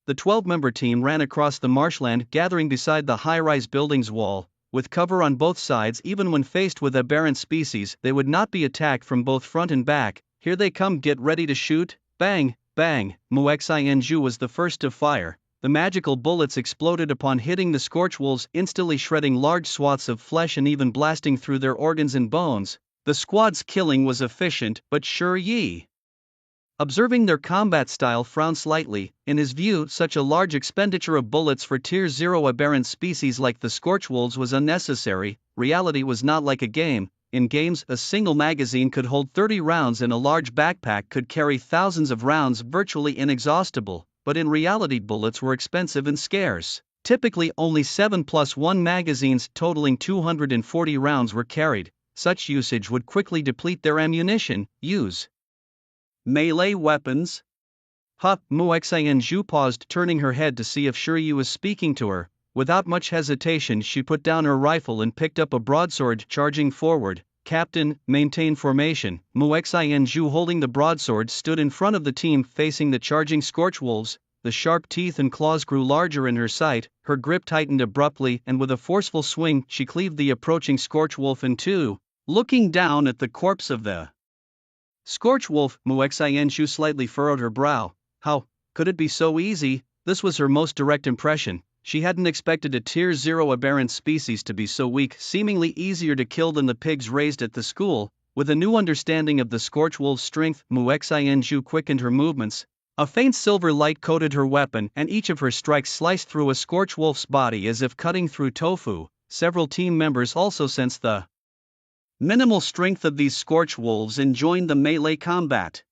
The 12-member team ran across the marshland, gathering beside the high-rise building's wall. With cover on both sides, even when faced with aberrant species, they would not be attacked from both front and back. Here they come, get ready to shoot. Bang, bang. Mu Xianju was the first to fire. The magical bullets exploded upon hitting the scorch wolves, instantly shredding large swaths of flesh and even blasting through their organs and bones. The squad's killing was efficient, but Shi Yi, observing their combat style, frowned slightly. In his view, such a large expenditure of bullets for Tier 0 aberrant species like the scorch wolves was unnecessary. Reality was not like a game. In games, a single magazine could hold 30 rounds and a large backpack could carry thousands of rounds, virtually inexhaustible. But in reality, bullets were expensive and scarce. Typically, only 7+1 magazines totaling 240 rounds were carried. Such usage would quickly deplete their ammunition. Use melee weapons? Mu Xianju paused, turning her head to see if Shi was speaking to her. Without much hesitation, she put down her rifle and picked up a broadsword, charging forward. Captain, maintain formation. Mu Xianju, holding the broadsword, stood in front of the team, facing the charging scorch wolves. The sharp teeth and claws grew larger in her sight, her grip tightened abruptly, and with a forceful swing, she cleaved the approaching scorch wolf in two. Looking down at the corpse of the scorch wolf, Mu Xianju slightly furrowed her brow. How could it be so easy? This was her most direct impression. She hadn't expected a Tier 0 aberrant species to be so weak, seemingly easier to kill than the pigs raised at the school. With a new understanding of the scorch wolf's strength, Mu Xianju quickened her movements. A faint silver light coated her weapon, and each of her strikes sliced through a scorch wolf's body as if cutting through tofu. Several team members also sensed the minimal strength of these scorch wolves and joined the melee combat.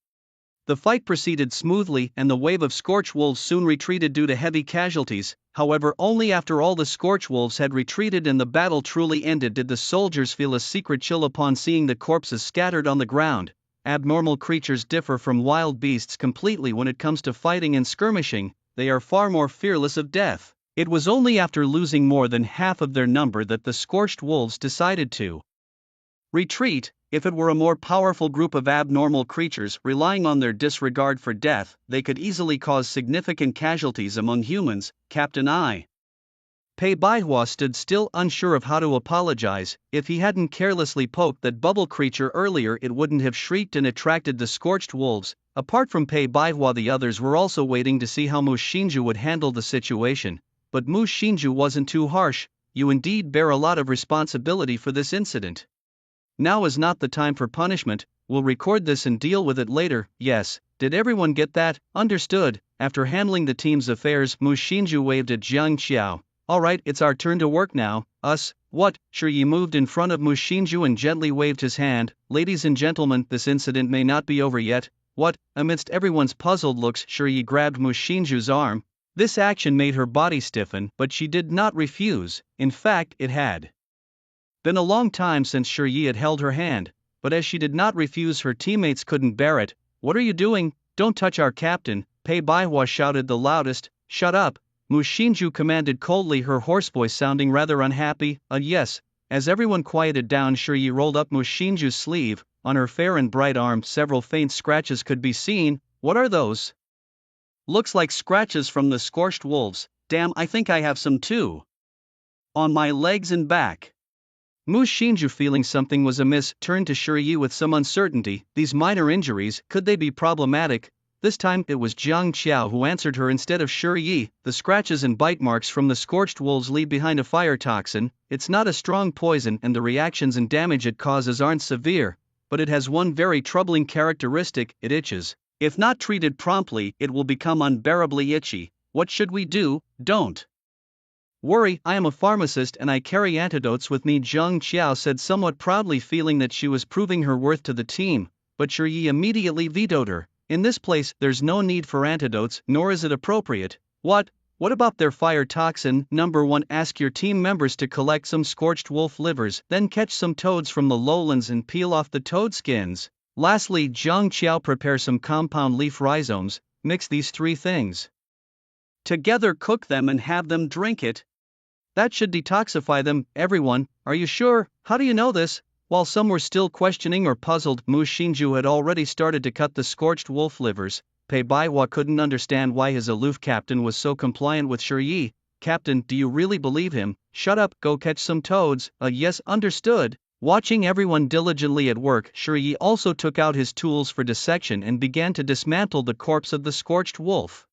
The fight proceeded smoothly, and the wave of scorch wolves soon retreated due to heavy casualties. However, only after all the scorch wolves had retreated and the battle truly ended did the soldiers feel a secret chill upon seeing the corpses scattered on the ground. Abnormal creatures differ from wild beasts completely when it comes to fighting and skirmishing. They are far more fearless of death. It was only after losing more than half of their number that the scorched wolves decided to retreat. If it were a more powerful group of abnormal creatures relying on their disregard for death, they could easily cause significant casualties among humans. Captain I. Pei Baihua stood still, unsure of how to apologize. If he hadn't carelessly poked that bubble creature earlier, it wouldn't have shrieked and attracted the scorched wolves. Apart from Pei Baihua, the others were also waiting to see how Mu Xinju would handle the situation. But Mu Xinju wasn't too harsh. You indeed bear a lot of responsibility for this incident. Now is not the time for punishment. We'll record this and deal with it later. Yes, did everyone get that? Understood. After handling the team's affairs, Mu Xinju waved at Jiang Qiao. Alright, it's our turn to work now. Us? What? Shi Yi moved in front of Mu Xinju and gently waved his hand. Ladies and gentlemen, this incident may not be over yet. What? Amidst everyone's puzzled looks, Shi Yi grabbed Mu Xinju's arm. This action made her body stiffen, but she did not refuse. In fact, it had been a long time since Shi Yi had held her hand, but as she did not refuse, her teammates couldn't bear it. What are you doing? Don't touch our captain, Pei Baihua shouted the loudest. Shut up, Mu Xinju commanded coldly, her hoarse voice sounding rather unhappy. Yes. As everyone quieted down, Shi Yi rolled up Mu Xinju's sleeve. On her fair and bright arm, several faint scratches could be seen. What are those? Looks like scratches from the scorched wolves. Damn, I think I have some too. On my legs and back. Mu Xinju, feeling something was amiss, turned to Shiyi with some uncertainty. These minor injuries, could they be problematic? This time it was Jiang Qiao who answered her instead of Shiyi. The scratches and bite marks from the scorched wolves leave behind a fire toxin. It's not a strong poison and the reactions and damage it causes aren't severe, but it has one very troubling characteristic: it itches. If not treated promptly, it will become unbearably itchy. What should we do? Don't worry, I am a pharmacist and I carry antidotes with me, Jiang Qiao said somewhat proudly, feeling that she was proving her worth to the team, but Shiyi immediately vetoed her. In this place, there's no need for antidotes, nor is it appropriate. What about their fire toxin? Number 1, ask your team members to collect some scorched wolf livers, then catch some toads from the lowlands and peel off the toad skins. Lastly, Jiang Qiao, prepare some compound leaf rhizomes, mix these 3 things together, cook them and have them drink it. That should detoxify them. Everyone, are you sure? How do you know this? While some were still questioning or puzzled, Mu Xinju had already started to cut the scorched wolf livers. Pei Baihua couldn't understand why his aloof captain was so compliant with Shiyi. Captain, do you really believe him? Shut up, go catch some toads. Yes, understood. Watching everyone diligently at work, Shiyi also took out his tools for dissection and began to dismantle the corpse of the scorched wolf.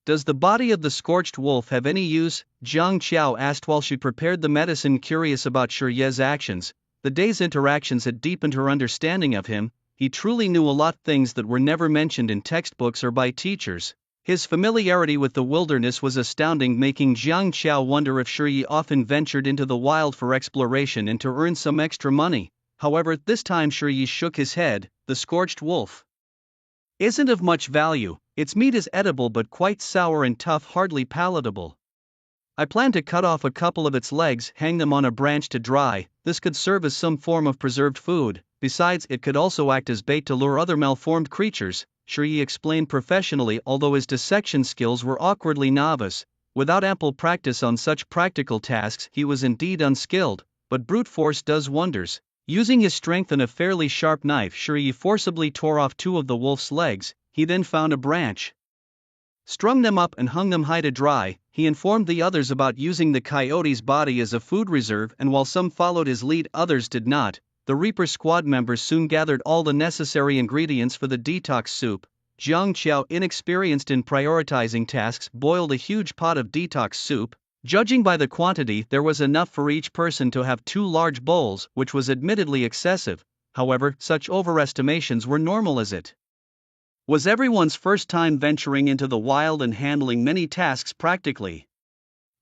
Does the body of the scorched wolf have any use? Jiang Qiao asked while she prepared the medicine, curious about Shiyi's actions. The day's interactions had deepened her understanding of him. He truly knew a lot of things that were never mentioned in textbooks or by teachers. His familiarity with the wilderness was astounding, making Jiang Qiao wonder if Shiyi often ventured into the wild for exploration and to earn some extra money. However, this time Shiyi shook his head. The scorched wolf isn't of much value. Its meat is edible but quite sour and tough, hardly palatable. I plan to cut off a couple of its legs, hang them on a branch to dry. This could serve as some form of preserved food. Besides, it could also act as bait to lure other malformed creatures, Shiyi explained professionally, although his dissection skills were awkwardly novice. Without ample practice on such practical tasks, he was indeed unskilled, but brute force does wonders. Using his strength and a fairly sharp knife, Shiyi forcibly tore off 2 of the wolf's legs. He then found a branch, strung them up and hung them high to dry. He informed the others about using the coyote's body as a food reserve, and while some followed his lead, others did not. The Reaper squad members soon gathered all the necessary ingredients for the detox soup. Jiang Qiao, inexperienced in prioritizing tasks, boiled a huge pot of detox soup. Judging by the quantity, there was enough for each person to have 2 large bowls, which was admittedly excessive. However, such overestimations were normal, as it was everyone's first time venturing into the wild and handling many tasks practically.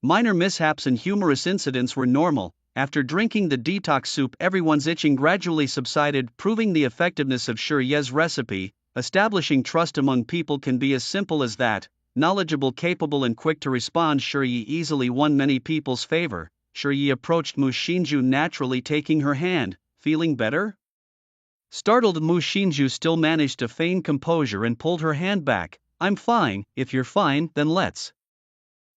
Minor mishaps and humorous incidents were normal. After drinking the detox soup, everyone's itching gradually subsided, proving the effectiveness of Shiyi's recipe. Establishing trust among people can be as simple as that. Knowledgeable, capable and quick to respond, Shiyi easily won many people's favor. Shiyi approached Mu Xinju naturally, taking her hand. Feeling better? Startled, Mu Xinju still managed to feign composure and pulled her hand back. I'm fine. If you're fine, then let's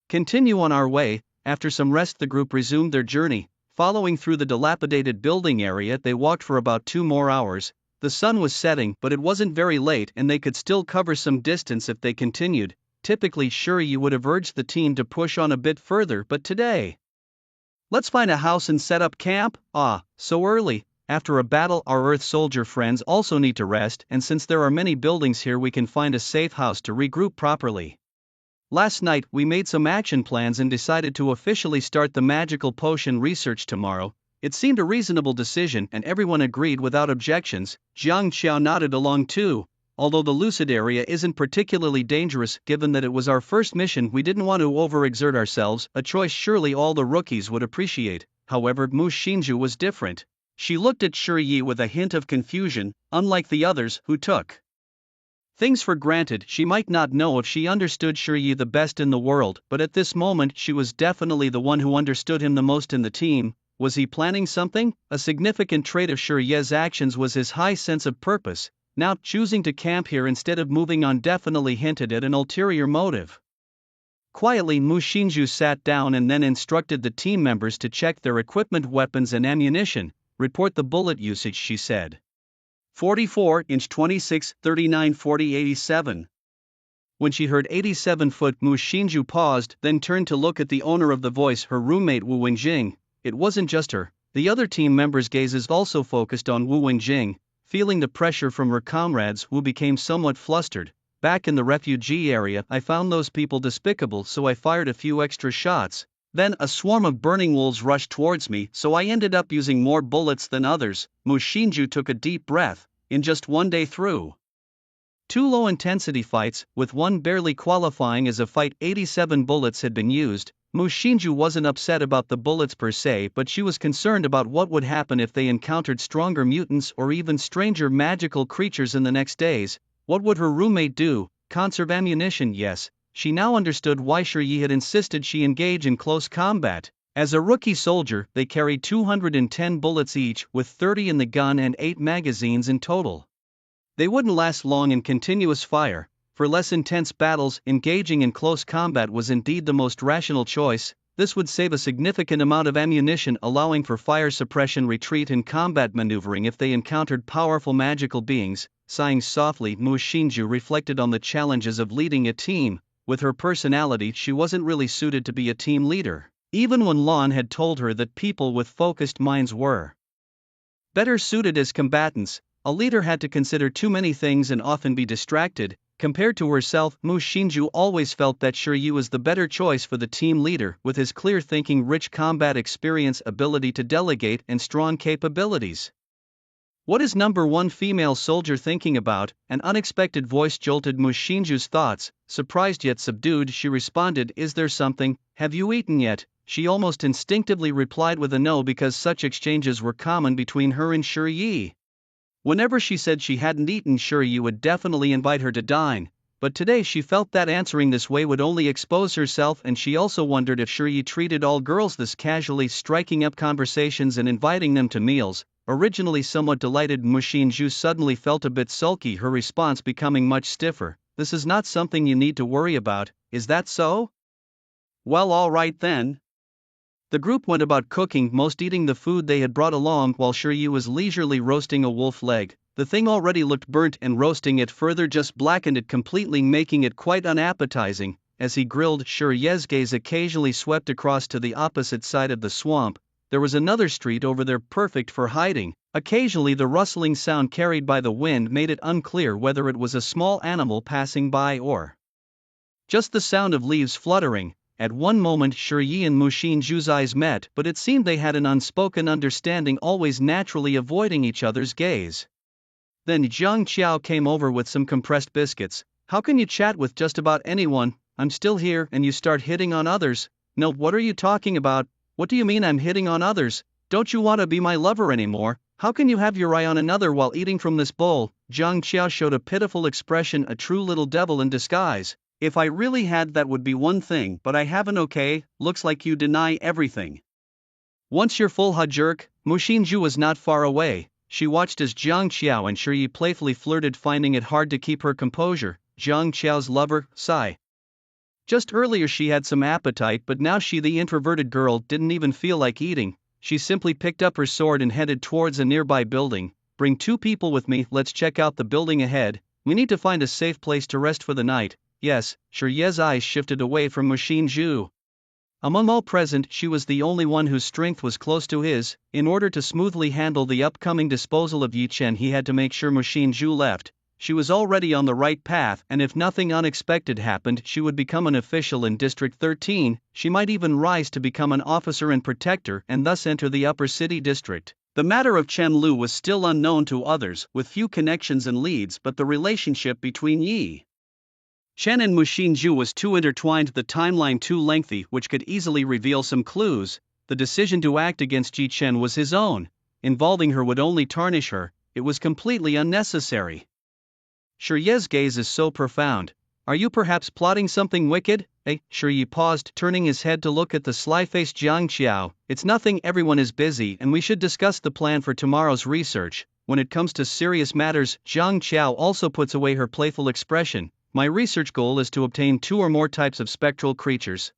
continue on our way. After some rest, the group resumed their journey. Following through the dilapidated building area, they walked for about 2 more hours. The sun was setting, but it wasn't very late and they could still cover some distance if they continued. Typically, Shiyi would have urged the team to push on a bit further, but today, let's find a house and set up camp. So early? After a battle, our Earth soldier friends also need to rest, and since there are many buildings here, we can find a safe house to regroup properly. Last night, we made some action plans and decided to officially start the magical potion research tomorrow. It seemed a reasonable decision and everyone agreed without objections. Jiang Qiao nodded along too. Although the lucid area isn't particularly dangerous, given that it was our first mission, we didn't want to overexert ourselves, a choice surely all the rookies would appreciate. However, Mu Xinju was different. She looked at Shiyi with a hint of confusion. Unlike the others, who took things for granted, she might not know if she understood Shiyi the best in the world, but at this moment she was definitely the one who understood him the most in the team. Was he planning something? A significant trait of Shiyi's actions was his high sense of purpose. Now, choosing to camp here instead of moving on definitely hinted at an ulterior motive. Quietly, Mu Xinju sat down and then instructed the team members to check their equipment, weapons and ammunition. Report the bullet usage, she said. 44 inch 26, 39, 40, 87. When she heard 87-foot Mu Xinju paused, then turned to look at the owner of the voice, her roommate Wu Wenjing. It wasn't just her. The other team members' gazes also focused on Wu Wenjing. Feeling the pressure from her comrades, Wu became somewhat flustered. Back in the refugee area, I found those people despicable, so I fired a few extra shots. Then a swarm of burning wolves rushed towards me, so I ended up using more bullets than others. Mu Xinju took a deep breath. In just one day through 2 low-intensity fights, with one barely qualifying as a fight, 87 bullets had been used. Mu Xinju wasn't upset about the bullets per se, but she was concerned about what would happen if they encountered stronger mutants or even stranger magical creatures in the next days. What would her roommate do? Conserve ammunition? Yes. She now understood why Shi had insisted she engage in close combat. As a rookie soldier, they carried 210 bullets each, with 30 in the gun and 8 magazines in total. They wouldn't last long in continuous fire. For less intense battles, engaging in close combat was indeed the most rational choice. This would save a significant amount of ammunition, allowing for fire suppression, retreat, and combat maneuvering if they encountered powerful magical beings. Sighing softly, Mu Xinju reflected on the challenges of leading a team. With her personality, she wasn't really suited to be a team leader, even when Lan had told her that people with focused minds were better suited as combatants. A leader had to consider too many things and often be distracted. Compared to herself, Mu Xinju always felt that Shi was the better choice for the team leader, with his clear thinking, rich combat experience, ability to delegate, and strong capabilities. What is number 1 female soldier thinking about? An unexpected voice jolted Mu Xinju's thoughts. Surprised yet subdued, she responded, "Is there something? Have you eaten yet?" She almost instinctively replied with a no, because such exchanges were common between her and Shi. Whenever she said she hadn't eaten, Shi would definitely invite her to dine, but today she felt that answering this way would only expose herself, and she also wondered if Shi treated all girls this casually, striking up conversations and inviting them to meals. Originally somewhat delighted, Mu Xinju suddenly felt a bit sulky, her response becoming much stiffer. "This is not something you need to worry about, is that so? Well, all right then." The group went about cooking, most eating the food they had brought along, while Shi was leisurely roasting a wolf leg. The thing already looked burnt, and roasting it further just blackened it completely, making it quite unappetizing. As he grilled, Shi's gaze occasionally swept across to the opposite side of the swamp. There was another street over there, perfect for hiding. Occasionally the rustling sound carried by the wind made it unclear whether it was a small animal passing by or just the sound of leaves fluttering. At one moment Shi and Mu Xinju's eyes met, but it seemed they had an unspoken understanding, always naturally avoiding each other's gaze. Then Jiang Qiao came over with some compressed biscuits. "How can you chat with just about anyone? I'm still here, and you start hitting on others?" "No, what are you talking about? What do you mean I'm hitting on others? Don't you want to be my lover anymore? How can you have your eye on another while eating from this bowl?" Jiang Qiao showed a pitiful expression, a true little devil in disguise. "If I really had, that would be one thing, but I haven't. Okay, looks like you deny everything. Once you're full, ha jerk." Mu Xinju was not far away. She watched as Jiang Qiao and Shi playfully flirted, finding it hard to keep her composure. Jiang Qiao's lover, sigh. Just earlier she had some appetite, but now she, the introverted girl, didn't even feel like eating. She simply picked up her sword and headed towards a nearby building. "Bring 2 people with me, let's check out the building ahead. We need to find a safe place to rest for the night." "Yes." Shi's eyes shifted away from Mu Xinju. Among all present, she was the only one whose strength was close to his. In order to smoothly handle the upcoming disposal of Yi Chen, he had to make sure Mu Xinju left. She was already on the right path, and if nothing unexpected happened, she would become an official in District 13. She might even rise to become an officer and protector, and thus enter the upper city district. The matter of Chen Lu was still unknown to others, with few connections and leads, but the relationship between Yi Chen and Mu Xinju was too intertwined, the timeline too lengthy, which could easily reveal some clues. The decision to act against Yi Chen was his own. Involving her would only tarnish her. It was completely unnecessary. Shi's gaze is so profound. "Are you perhaps plotting something wicked?" Shi paused, turning his head to look at the sly-faced Jiang Qiao. "It's nothing, everyone is busy, and we should discuss the plan for tomorrow's research. When it comes to serious matters," Jiang Qiao also puts away her playful expression. "My research goal is to obtain 2 or more types of spectral creatures.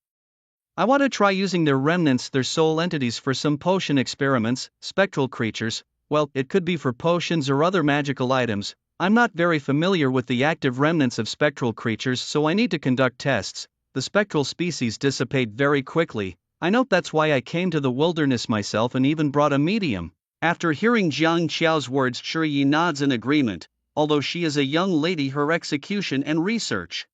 I want to try using their remnants, their soul entities, for some potion experiments." Spectral creatures? Well, it could be for potions or other magical items. I'm not very familiar with the active remnants of spectral creatures, so I need to conduct tests. The spectral species dissipate very quickly. I note that's why I came to the wilderness myself and even brought a medium. After hearing Jiang Qiao's words, Shiyi nods in agreement. Although she is a young lady, her execution and research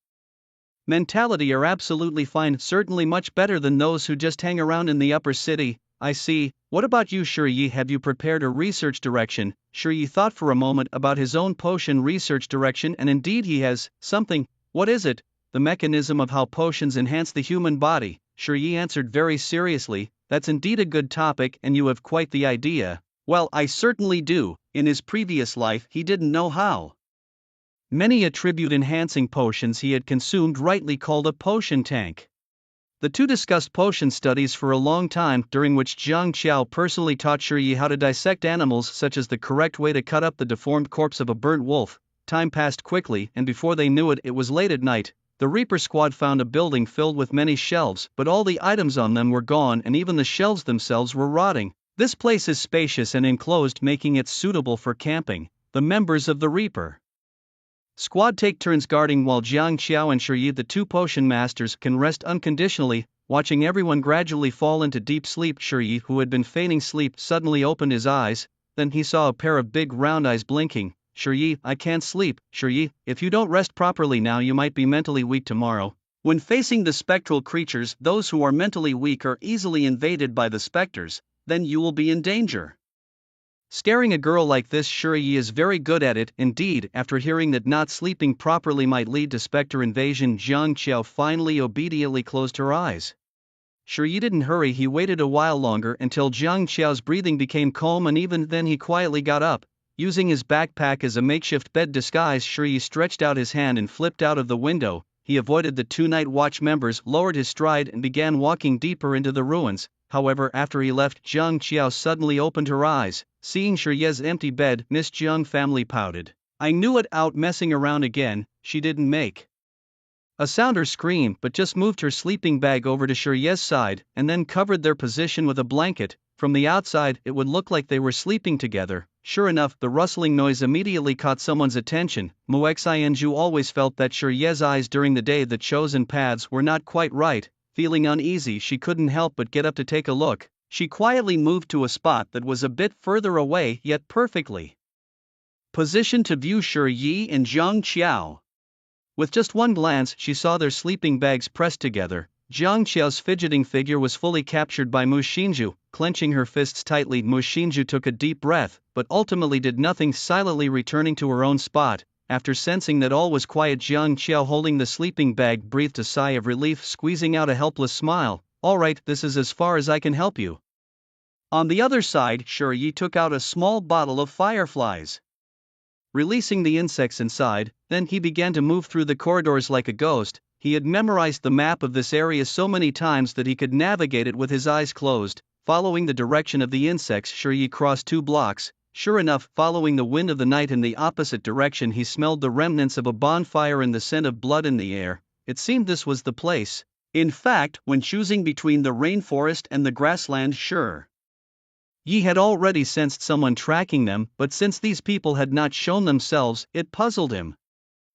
mentality are absolutely fine, certainly much better than those who just hang around in the upper city. I see. What about you, Shiyi? Have you prepared a research direction? Shiyi thought for a moment about his own potion research direction, and indeed he has something. What is it? The mechanism of how potions enhance the human body. Shiyi answered very seriously. That's indeed a good topic, and you have quite the idea. Well, I certainly do. In his previous life, he didn't know how many attribute enhancing potions he had consumed, rightly called a potion tank. The two discussed potion studies for a long time, during which Jiang Qiao personally taught Shiyi how to dissect animals, such as the correct way to cut up the deformed corpse of a burnt wolf. Time passed quickly, and before they knew it, it was late at night. The Reaper squad found a building filled with many shelves, but all the items on them were gone, and even the shelves themselves were rotting. This place is spacious and enclosed, making it suitable for camping. The members of the Reaper squad take turns guarding, while Jiang Qiao and Shiyi, the two potion masters, can rest unconditionally, watching everyone gradually fall into deep sleep. Shiyi, who had been feigning sleep, suddenly opened his eyes. Then he saw a pair of big round eyes blinking. Shiyi, I can't sleep. Shiyi, if you don't rest properly now, you might be mentally weak tomorrow. When facing the spectral creatures, those who are mentally weak are easily invaded by the specters, then you will be in danger. Scaring a girl like this, Shiyi is very good at it. Indeed, after hearing that not sleeping properly might lead to specter invasion, Jiang Qiao finally obediently closed her eyes. Shiyi didn't hurry, he waited a while longer until Jiang Qiao's breathing became calm, and even then he quietly got up. Using his backpack as a makeshift bed disguise, Shiyi stretched out his hand and flipped out of the window. He avoided the two night watch members, lowered his stride, and began walking deeper into the ruins. However, after he left, Jiang Qiao suddenly opened her eyes. Seeing Shiyi's empty bed, Miss Jiang family pouted. I knew it, out messing around again. She didn't make a sound or scream, but just moved her sleeping bag over to Shiyi's side, and then covered their position with a blanket. From the outside, it would look like they were sleeping together. Sure enough, the rustling noise immediately caught someone's attention. Mo Xianju always felt that Shiyi's eyes during the day, the chosen paths, were not quite right. Feeling uneasy, she couldn't help but get up to take a look. She quietly moved to a spot that was a bit further away, yet perfectly positioned to view Shiyi and Jiang Qiao. With just one glance, she saw their sleeping bags pressed together. Jiang Qiao's fidgeting figure was fully captured by Mu Xinju. Clenching her fists tightly, Mu Xinju took a deep breath, but ultimately did nothing, silently returning to her own spot. After sensing that all was quiet, Jiang Qiao, holding the sleeping bag, breathed a sigh of relief, squeezing out a helpless smile. All right, this is as far as I can help you. On the other side, Shiyi took out a small bottle of fireflies. Releasing the insects inside, then he began to move through the corridors like a ghost. He had memorized the map of this area so many times that he could navigate it with his eyes closed. Following the direction of the insects, Shiyi crossed 2 blocks. Sure enough, following the wind of the night in the opposite direction, he smelled the remnants of a bonfire and the scent of blood in the air. It seemed this was the place. In fact, when choosing between the rainforest and the grassland, Yi had already sensed someone tracking them, but since these people had not shown themselves, it puzzled him.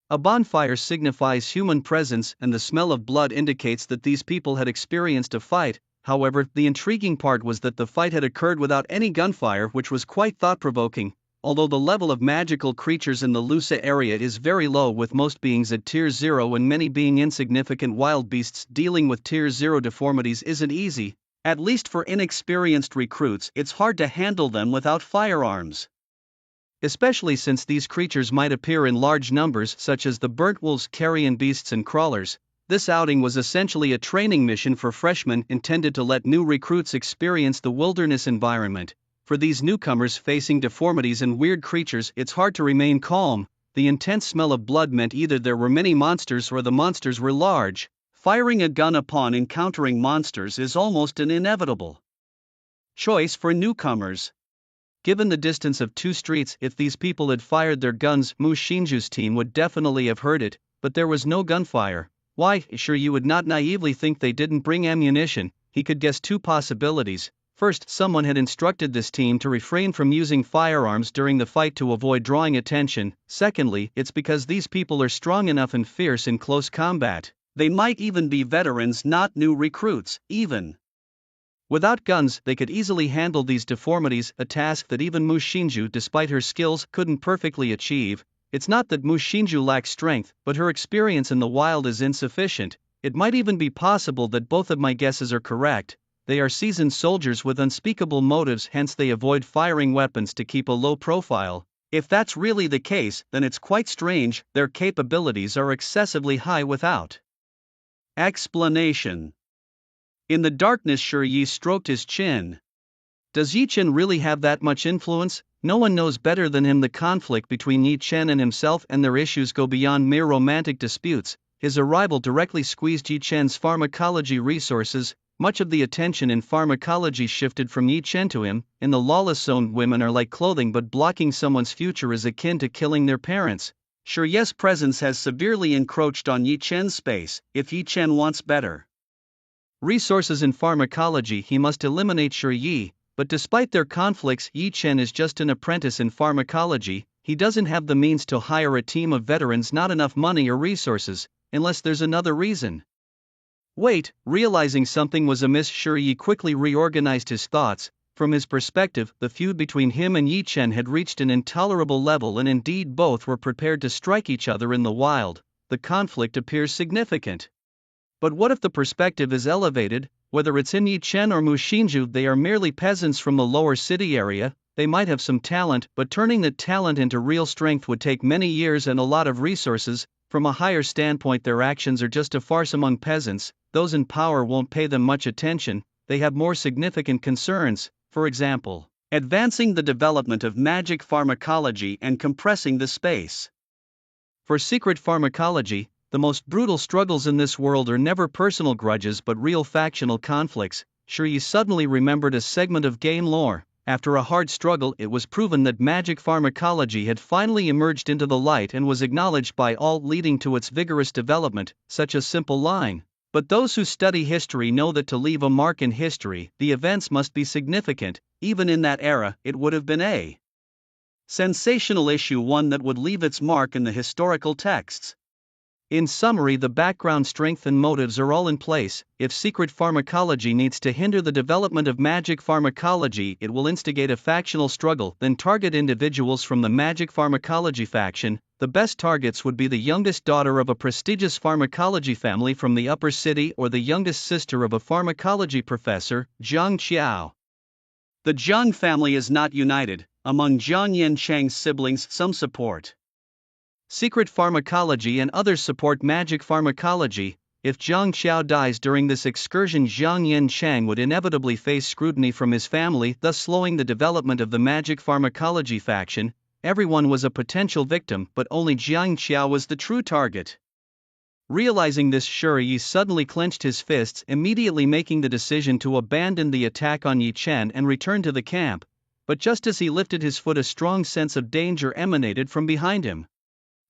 A bonfire signifies human presence, and the smell of blood indicates that these people had experienced a fight. However, the intriguing part was that the fight had occurred without any gunfire, which was quite thought-provoking. Although the level of magical creatures in the Lusa area is very low, with most beings at Tier 0 and many being insignificant wild beasts, dealing with Tier 0 deformities isn't easy. At least for inexperienced recruits, it's hard to handle them without firearms. Especially since these creatures might appear in large numbers, such as the burnt wolves, carrion beasts and crawlers. This outing was essentially a training mission for freshmen, intended to let new recruits experience the wilderness environment. For these newcomers facing deformities and weird creatures, it's hard to remain calm. The intense smell of blood meant either there were many monsters or the monsters were large. Firing a gun upon encountering monsters is almost an inevitable choice for newcomers. Given the distance of 2 streets, if these people had fired their guns, Mu Xinju's team would definitely have heard it, but there was no gunfire. Why? Sure, you would not naively think they didn't bring ammunition. He could guess 2 possibilities. First, someone had instructed this team to refrain from using firearms during the fight to avoid drawing attention. Secondly, it's because these people are strong enough and fierce in close combat. They might even be veterans, not new recruits, even. Without guns, they could easily handle these deformities, a task that even Mu Shinju, despite her skills, couldn't perfectly achieve. It's not that Mu Shinju lacks strength, but her experience in the wild is insufficient. It might even be possible that both of my guesses are correct. They are seasoned soldiers with unspeakable motives, hence they avoid firing weapons to keep a low profile. If that's really the case, then it's quite strange, their capabilities are excessively high without explanation. In the darkness, Shi stroked his chin. Does Yi Chen really have that much influence? No one knows better than him the conflict between Yi Chen and himself, and their issues go beyond mere romantic disputes. His arrival directly squeezed Yi Chen's pharmacology resources. Much of the attention in pharmacology shifted from Yi Chen to him. In the lawless zone, women are like clothing, but blocking someone's future is akin to killing their parents. Shi's presence has severely encroached on Yi Chen's space. If Yi Chen wants better resources in pharmacology, he must eliminate Shi. But despite their conflicts, Yi Chen is just an apprentice in pharmacology. He doesn't have the means to hire a team of veterans, not enough money or resources, unless there's another reason. Wait, realizing something was amiss, Shi quickly reorganized his thoughts. From his perspective, the feud between him and Yi Chen had reached an intolerable level, and indeed both were prepared to strike each other in the wild. The conflict appears significant. But what if the perspective is elevated? Whether it's in Yi Chen or Mu Shinju, they are merely peasants from the lower city area. They might have some talent, but turning that talent into real strength would take many years and a lot of resources. From a higher standpoint, their actions are just a farce among peasants. Those in power won't pay them much attention. They have more significant concerns, for example, advancing the development of magic pharmacology and compressing the space. For secret pharmacology, the most brutal struggles in this world are never personal grudges but real factional conflicts. Shi suddenly remembered a segment of game lore. After a hard struggle, it was proven that magic pharmacology had finally emerged into the light and was acknowledged by all, leading to its vigorous development. Such a simple line. But those who study history know that to leave a mark in history, the events must be significant. Even in that era, it would have been a sensational issue, one that would leave its mark in the historical texts. In summary, the background strength and motives are all in place. If secret pharmacology needs to hinder the development of magic pharmacology, it will instigate a factional struggle, then target individuals from the magic pharmacology faction. The best targets would be the youngest daughter of a prestigious pharmacology family from the upper city or the youngest sister of a pharmacology professor, Jiang Qiao. The Jiang family is not united. Among Jiang Yanchang's siblings, some support secret pharmacology and others support magic pharmacology. If Jiang Qiao dies during this excursion, Jiang Yanchang would inevitably face scrutiny from his family, thus slowing the development of the magic pharmacology faction. Everyone was a potential victim, but only Jiang Qiao was the true target. Realizing this, Shi suddenly clenched his fists, immediately making the decision to abandon the attack on Yi Chen and return to the camp. But just as he lifted his foot, a strong sense of danger emanated from behind him.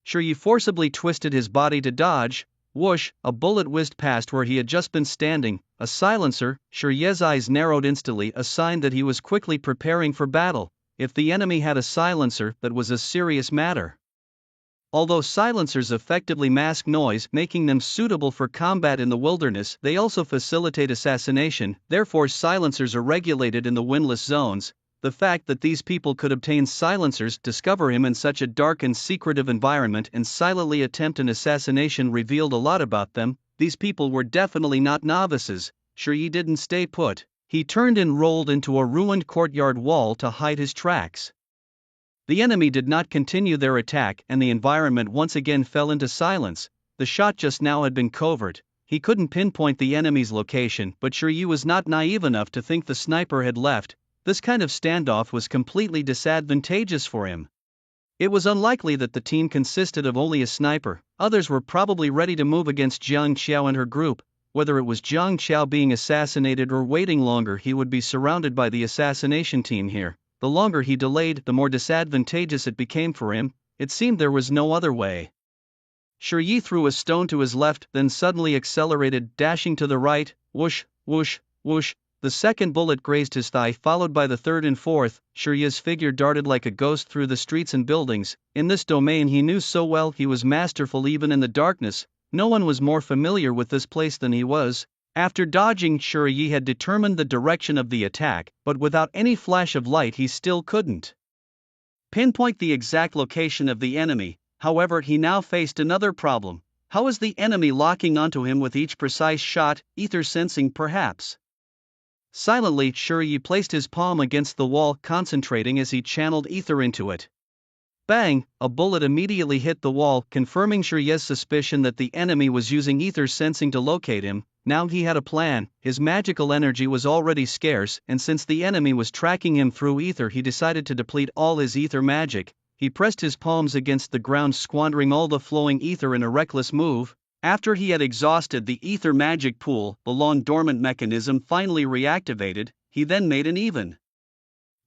Shi forcibly twisted his body to dodge. Whoosh, a bullet whizzed past where he had just been standing. A silencer. Shi's eyes narrowed instantly, a sign that he was quickly preparing for battle. If the enemy had a silencer, that was a serious matter. Although silencers effectively mask noise, making them suitable for combat in the wilderness, they also facilitate assassination. Therefore, silencers are regulated in the windless zones. The fact that these people could obtain silencers, discover him in such a dark and secretive environment, and silently attempt an assassination revealed a lot about them. These people were definitely not novices. Shi didn't stay put. He turned and rolled into a ruined courtyard wall to hide his tracks. The enemy did not continue their attack, and the environment once again fell into silence. The shot just now had been covert. He couldn't pinpoint the enemy's location, but Shi was not naive enough to think the sniper had left. This kind of standoff was completely disadvantageous for him. It was unlikely that the team consisted of only a sniper. Others were probably ready to move against Jiang Qiao and her group. Whether it was Jiang Qiao being assassinated or waiting longer, he would be surrounded by the assassination team here. The longer he delayed, the more disadvantageous it became for him. It seemed there was no other way. Shi threw a stone to his left, then suddenly accelerated, dashing to the right. Whoosh, whoosh, whoosh. The second bullet grazed his thigh, followed by the third and fourth. Shire's figure darted like a ghost through the streets and buildings. In this domain he knew so well, he was masterful even in the darkness. No one was more familiar with this place than he was. After dodging, Shirye had determined the direction of the attack, but without any flash of light he still couldn't pinpoint the exact location of the enemy. However, he now faced another problem. How was the enemy locking onto him with each precise shot? Ether sensing, perhaps. Silently, Shirye placed his palm against the wall, concentrating as he channeled ether into it. Bang! A bullet immediately hit the wall, confirming Shirye's suspicion that the enemy was using ether sensing to locate him. Now he had a plan. His magical energy was already scarce, and since the enemy was tracking him through ether, he decided to deplete all his ether magic. He pressed his palms against the ground, squandering all the flowing ether in a reckless move. After he had exhausted the ether magic pool, the long-dormant mechanism finally reactivated. He then made an even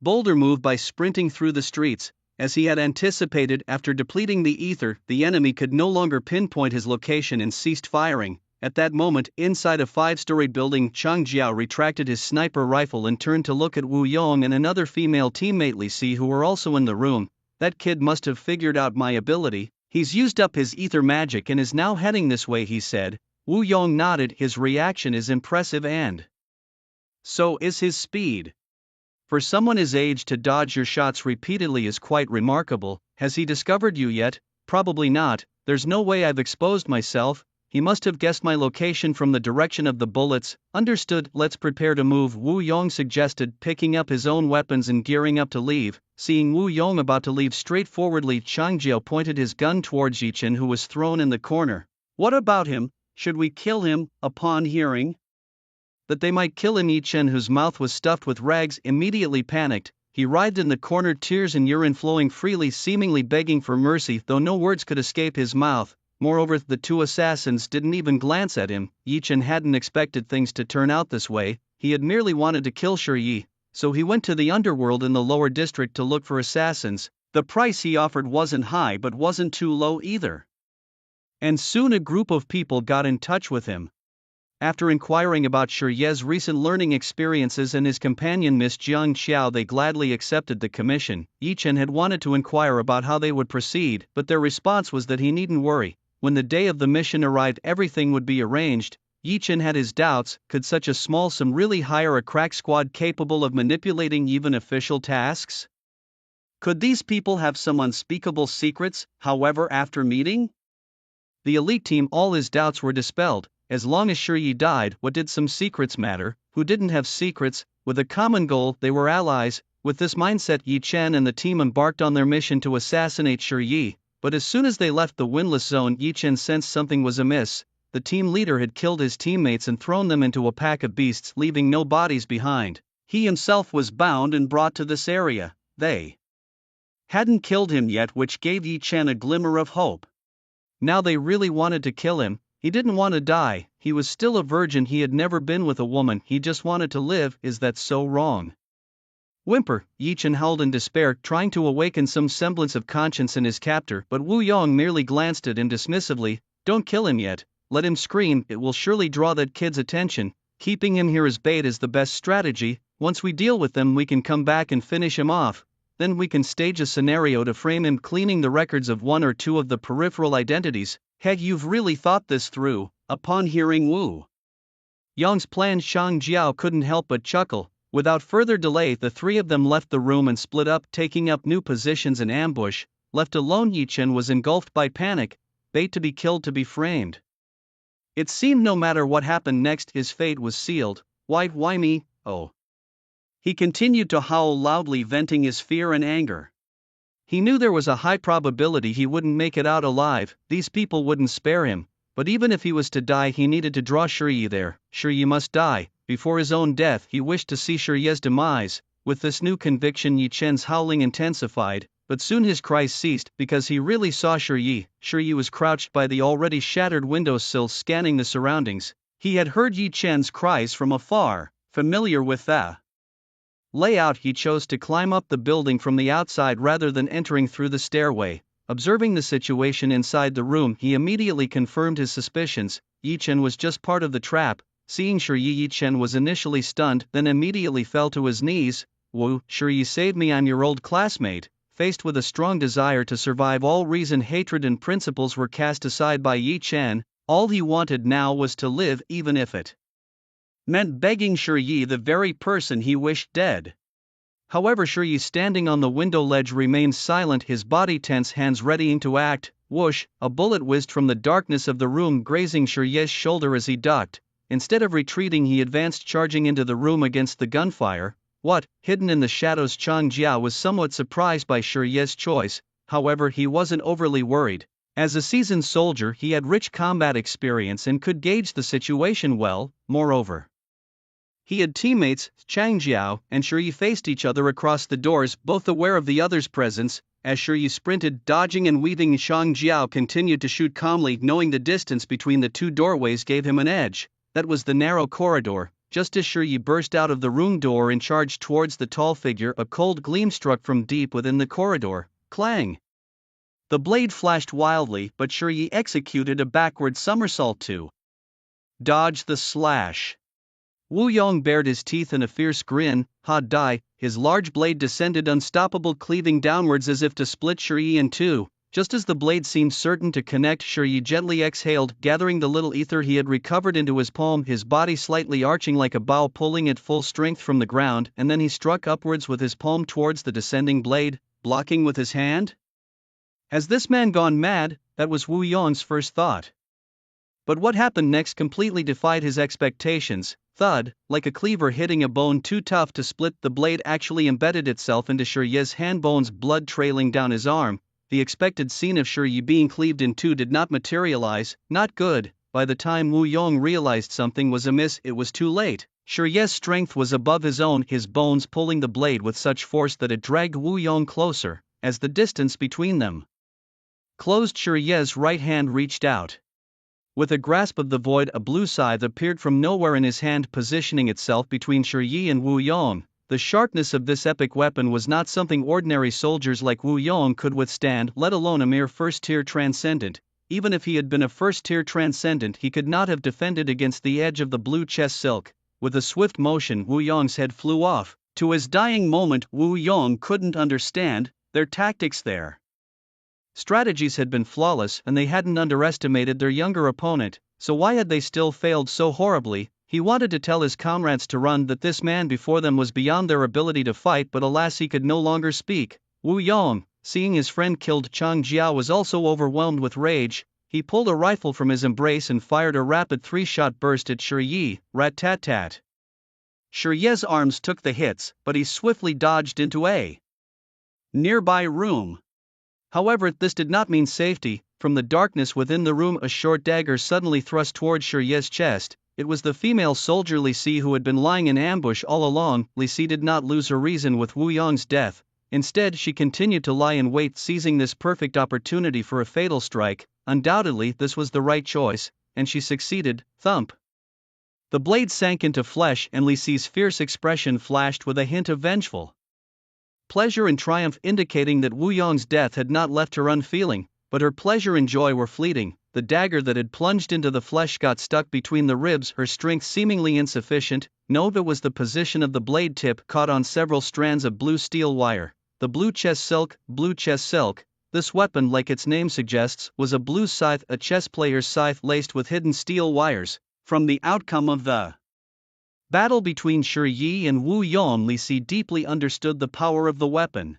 bolder move by sprinting through the streets. As he had anticipated, after depleting the ether, the enemy could no longer pinpoint his location and ceased firing. At that moment, inside a 5-storied building, Chang Jiao retracted his sniper rifle and turned to look at Wu Yong and another female teammate Li Si, who were also in the room. That kid must have figured out my ability. He's used up his ether magic and is now heading this way, he said. Wu Yong nodded. His reaction is impressive, and so is his speed. For someone his age to dodge your shots repeatedly is quite remarkable. Has he discovered you yet? Probably not. There's no way I've exposed myself. He must have guessed my location from the direction of the bullets. Understood, let's prepare to move, Wu Yong suggested, picking up his own weapons and gearing up to leave. Seeing Wu Yong about to leave straightforwardly, Chang Jiao pointed his gun towards Yichen, who was thrown in the corner. What about him? Should we kill him? Upon hearing that they might kill him, Yichen, whose mouth was stuffed with rags, immediately panicked. He writhed in the corner, tears and urine flowing freely, seemingly begging for mercy, though no words could escape his mouth. Moreover, the two assassins didn't even glance at him. Yichen hadn't expected things to turn out this way. He had merely wanted to kill Shirye, so he went to the underworld in the lower district to look for assassins. The price he offered wasn't high but wasn't too low either. And soon a group of people got in touch with him. After inquiring about Shirye's recent learning experiences and his companion Miss Jiang Xiao, they gladly accepted the commission. Yichen had wanted to inquire about how they would proceed, but their response was that he needn't worry. When the day of the mission arrived, everything would be arranged. Yichen had his doubts. Could such a small sum really hire a crack squad capable of manipulating even official tasks? Could these people have some unspeakable secrets? However, after meeting the elite team, all his doubts were dispelled. As long as Shirye died, what did some secrets matter? Who didn't have secrets? With a common goal, they were allies. With this mindset, Yichen and the team embarked on their mission to assassinate Shirye. But as soon as they left the windless zone, Yichen sensed something was amiss. The team leader had killed his teammates and thrown them into a pack of beasts, leaving no bodies behind. He himself was bound and brought to this area. They hadn't killed him yet, which gave Yichen a glimmer of hope. Now they really wanted to kill him. He didn't want to die. He was still a virgin. He had never been with a woman. He just wanted to live. Is that so wrong? Whimper, Yichen howled in despair, trying to awaken some semblance of conscience in his captor, but Wu Yong merely glanced at him dismissively. Don't kill him yet. Let him scream. It will surely draw that kid's attention. Keeping him here as bait is the best strategy. Once we deal with them, we can come back and finish him off. Then we can stage a scenario to frame him, cleaning the records of one or two of the peripheral identities. Heck, you've really thought this through. Upon hearing Wu Yong's plan, Chang Jiao couldn't help but chuckle. Without further delay, the three of them left the room and split up, taking up new positions in ambush. Left alone, Yichen was engulfed by panic. Bait to be killed, to be framed. It seemed no matter what happened next, his fate was sealed. Why me? Oh. He continued to howl loudly, venting his fear and anger. He knew there was a high probability he wouldn't make it out alive. These people wouldn't spare him. But even if he was to die, he needed to draw Shirye there. Shirye must die. Before his own death, he wished to see Shirye's demise. With this new conviction, Yichen's howling intensified, but soon his cries ceased, because he really saw Shirye. Shirye was crouched by the already shattered windowsill, scanning the surroundings. He had heard Yichen's cries from afar. Familiar with the layout, he chose to climb up the building from the outside rather than entering through the stairway. Observing the situation inside the room, he immediately confirmed his suspicions. Yichen was just part of the trap. seeing Shi Chen was initially stunned, then immediately fell to his knees. Wu, Shi save me, I'm your old classmate. Faced with a strong desire to survive, all reason, hatred and principles were cast aside by Yi Chen. All he wanted now was to live, even if it meant begging Shi, the very person he wished dead. However, Shi, standing on the window ledge, remained silent, his body tense, hands readying to act. Whoosh, a bullet whizzed from the darkness of the room, grazing Shi's shoulder as he ducked. Instead of retreating, he advanced, charging into the room against the gunfire. What, hidden in the shadows? Chang Jia was somewhat surprised by Shi's choice, however he wasn't overly worried. As a seasoned soldier, he had rich combat experience and could gauge the situation well. Moreover, he had teammates, Chang Jiao and Shi faced each other across the doors, both aware of the other's presence. As Shi sprinted, dodging and weaving, Chang Jiao continued to shoot calmly, knowing the distance between the two doorways gave him an edge. That was the narrow corridor. Just as Shi burst out of the room door and charged towards the tall figure, a cold gleam struck from deep within the corridor. Clang! The blade flashed wildly, but Shi executed a backward somersault to dodge the slash. Wu Yong bared his teeth in a fierce grin. Ha Dai, his large blade descended unstoppable, cleaving downwards as if to split Shi in two. Just as the blade seemed certain to connect, Shi gently exhaled, gathering the little ether he had recovered into his palm, his body slightly arching like a bow, pulling at full strength from the ground, and then he struck upwards with his palm towards the descending blade, blocking with his hand. Has this man gone mad? That was Wu Yong's first thought. But what happened next completely defied his expectations. Thud, like a cleaver hitting a bone too tough to split, the blade actually embedded itself into Shi's hand, bones, blood trailing down his arm. The expected scene of Shi being cleaved in two did not materialize. Not good. By the time Wu Yong realized something was amiss, it was too late. Shi's strength was above his own, his bones pulling the blade with such force that it dragged Wu Yong closer. As the distance between them closed, Shi's right hand reached out. With a grasp of the void, a blue scythe appeared from nowhere in his hand, positioning itself between Shi and Wu Yong. The sharpness of this epic weapon was not something ordinary soldiers like Wu Yong could withstand, let alone a mere first-tier transcendent. Even if he had been a first-tier transcendent, he could not have defended against the edge of the blue chest silk. With a swift motion, Wu Yong's head flew off. To his dying moment, Wu Yong couldn't understand their tactics. Their strategies had been flawless, and they hadn't underestimated their younger opponent, so why had they still failed so horribly? He wanted to tell his comrades to run, that this man before them was beyond their ability to fight, but alas, he could no longer speak. Wu Yong, seeing his friend killed, Chang Jia was also overwhelmed with rage. He pulled a rifle from his embrace and fired a rapid 3-shot burst at Shi. Rat-tat-tat. Shi's arms took the hits, but he swiftly dodged into a nearby room. However, this did not mean safety. From the darkness within the room, a short dagger suddenly thrust towards Shi's chest. It was the female soldier Li Si who had been lying in ambush all along. Li Si did not lose her reason with Wu Yong's death. Instead, she continued to lie in wait, seizing this perfect opportunity for a fatal strike. Undoubtedly, this was the right choice, and she succeeded. Thump! The blade sank into flesh, and Li Si's fierce expression flashed with a hint of vengeful pleasure and triumph, indicating that Wu Yong's death had not left her unfeeling, but her pleasure and joy were fleeting. The dagger that had plunged into the flesh got stuck between the ribs, her strength seemingly insufficient. Nova was the position of the blade tip caught on several strands of blue steel wire. The blue chest silk, blue chest silk. This weapon, like its name suggests, was a blue scythe, a chess player's scythe laced with hidden steel wires. From the outcome of the battle between Shi and Wu Yong, Li Si deeply understood the power of the weapon.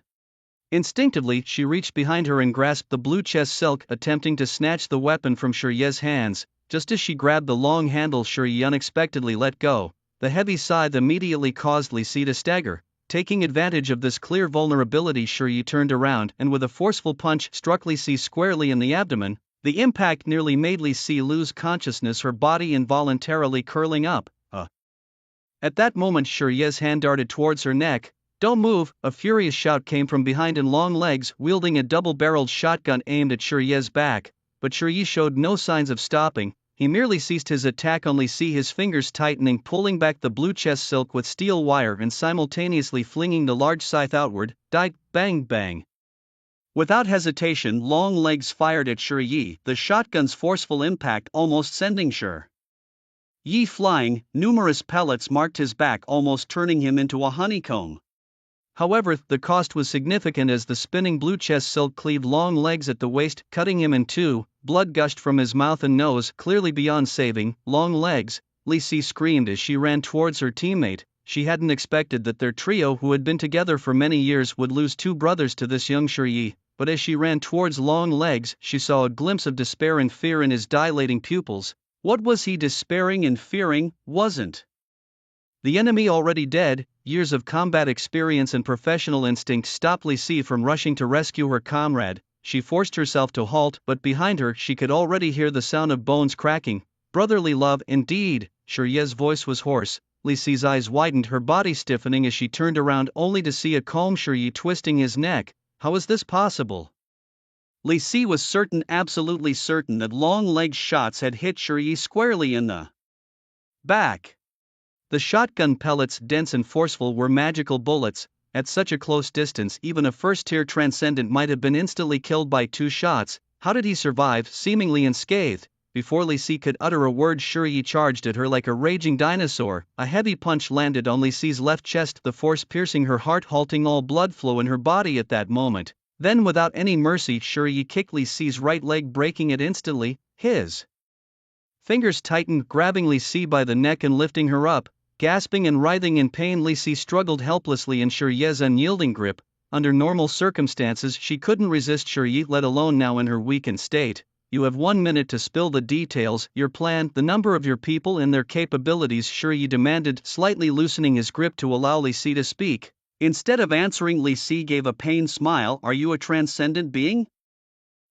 Instinctively, she reached behind her and grasped the blue chest silk, attempting to snatch the weapon from Shi's hands. Just as she grabbed the long handle, Shi unexpectedly let go. The heavy scythe immediately caused Li Si to stagger. Taking advantage of this clear vulnerability, Shi turned around and with a forceful punch struck Li Si squarely in the abdomen. The impact nearly made Li Si lose consciousness, her body involuntarily curling up. At that moment, Shi's hand darted towards her neck. "Don't move!" A furious shout came from behind, and long legs, wielding a double-barreled shotgun, aimed at Shi's back. But Shi showed no signs of stopping. He merely ceased his attack on Li Si, his fingers tightening, pulling back the blue chest silk with steel wire and simultaneously flinging the large scythe outward. Die, bang, bang. Without hesitation, long legs fired at Shi, the shotgun's forceful impact almost sending Shi Yi flying, numerous pellets marked his back, almost turning him into a honeycomb. However, the cost was significant as the spinning blue chest silk cleaved long legs at the waist, cutting him in two. Blood gushed from his mouth and nose, clearly beyond saving. Long legs, Li Si screamed as she ran towards her teammate. She hadn't expected that their trio, who had been together for many years, would lose two brothers to this young Shi, but as she ran towards Long Legs, she saw a glimpse of despair and fear in his dilating pupils. What was he despairing and fearing? Wasn't the enemy already dead? Years of combat experience and professional instinct stopped Li Si from rushing to rescue her comrade. She forced herself to halt, but behind her she could already hear the sound of bones cracking. Brotherly love, indeed. Shirye's voice was hoarse. Li Si's eyes widened, her body stiffening as she turned around only to see a calm Shirye twisting his neck. How is this possible? Li Si was certain, absolutely certain, that Long Leg's shots had hit Shirye squarely in the back. The shotgun pellets, dense and forceful, were magical bullets. At such a close distance, even a first-tier transcendent might have been instantly killed by two shots. How did he survive, seemingly unscathed? Before Li Si could utter a word, Shirye charged at her like a raging dinosaur. A heavy punch landed on Li Si's left chest, the force piercing her heart, halting all blood flow in her body at that moment. Then, without any mercy, Shirye kicked Li Si's right leg, breaking it instantly. His fingers tightened, grabbing Li Si by the neck and lifting her up. Gasping and writhing in pain, Li Si struggled helplessly in Shirye's unyielding grip. Under normal circumstances, she couldn't resist Shirye, let alone now in her weakened state. You have 1 minute to spill the details, your plan, the number of your people and their capabilities, Shirye demanded, slightly loosening his grip to allow Li Si to speak. Instead of answering, Li Si gave a pained smile. Are you a transcendent being?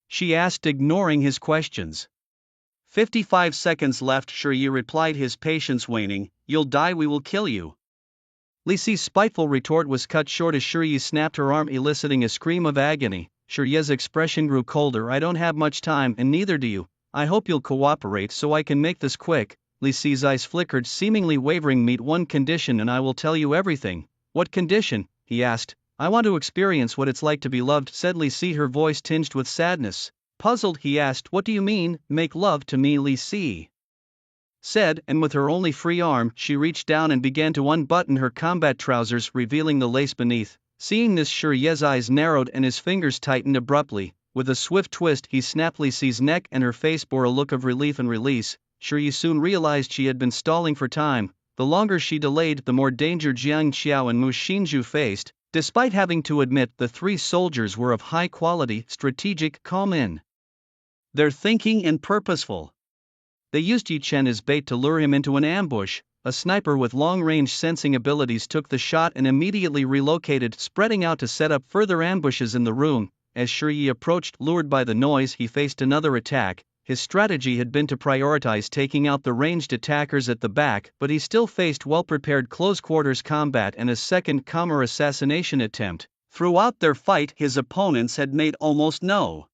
She asked, ignoring his questions. 55 seconds left, Shirye replied, his patience waning. You'll die, we will kill you. Li Si's spiteful retort was cut short as Shirye snapped her arm, eliciting a scream of agony. Shirye's expression grew colder. I don't have much time, and neither do you. I hope you'll cooperate so I can make this quick. Li Si's eyes flickered, seemingly wavering. Meet one condition and I will tell you everything. What condition? He asked. I want to experience what it's like to be loved, said Li Si, her voice tinged with sadness. Puzzled, he asked, what do you mean, make love to me? Li Si said, and with her only free arm, she reached down and began to unbutton her combat trousers, revealing the lace beneath. Seeing this, Shirye's eyes narrowed and his fingers tightened abruptly. With a swift twist, he snapped Li Si's neck, and her face bore a look of relief and release. Shirye soon realized she had been stalling for time. The longer she delayed, the more danger Jiang Qiao and Mu Xinzhu faced. Despite having to admit, the three soldiers were of high quality, strategic, calm in their thinking and purposeful. They used Yi Chen as bait to lure him into an ambush. A sniper with long-range sensing abilities took the shot and immediately relocated, spreading out to set up further ambushes in the room. As Shirye approached, lured by the noise, he faced another attack. His strategy had been to prioritize taking out the ranged attackers at the back, but he still faced well-prepared close-quarters combat and a second calmer assassination attempt. Throughout their fight, his opponents had made almost no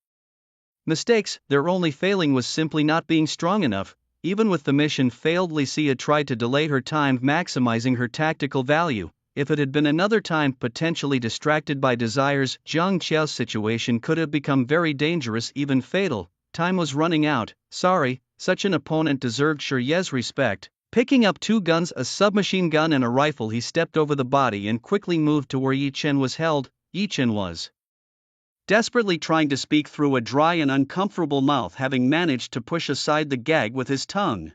mistakes. Their only failing was simply not being strong enough. Even with the mission failed, Li Si had tried to delay her time, maximizing her tactical value. If it had been another time, potentially distracted by desires, Jiang Qiao's situation could have become very dangerous, even fatal. Time was running out. Sorry, such an opponent deserved Shirye's respect. Picking up two guns, a submachine gun and a rifle, he stepped over the body and quickly moved to where Yi Chen was held. Yi Chen was desperately trying to speak through a dry and uncomfortable mouth, having managed to push aside the gag with his tongue.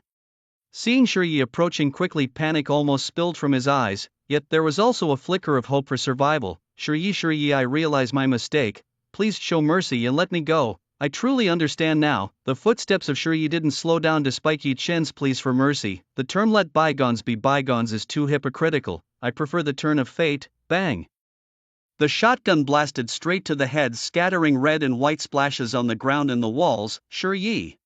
Seeing Shirye approaching quickly, panic almost spilled from his eyes, yet there was also a flicker of hope for survival. Shirye, I realize my mistake. Please show mercy and let me go. I truly understand now. The footsteps of Shirye didn't slow down despite Yi Chen's pleas for mercy. The term let bygones be bygones is too hypocritical. I prefer the turn of fate. Bang! The shotgun blasted straight to the head, scattering red and white splashes on the ground and the walls. Shirye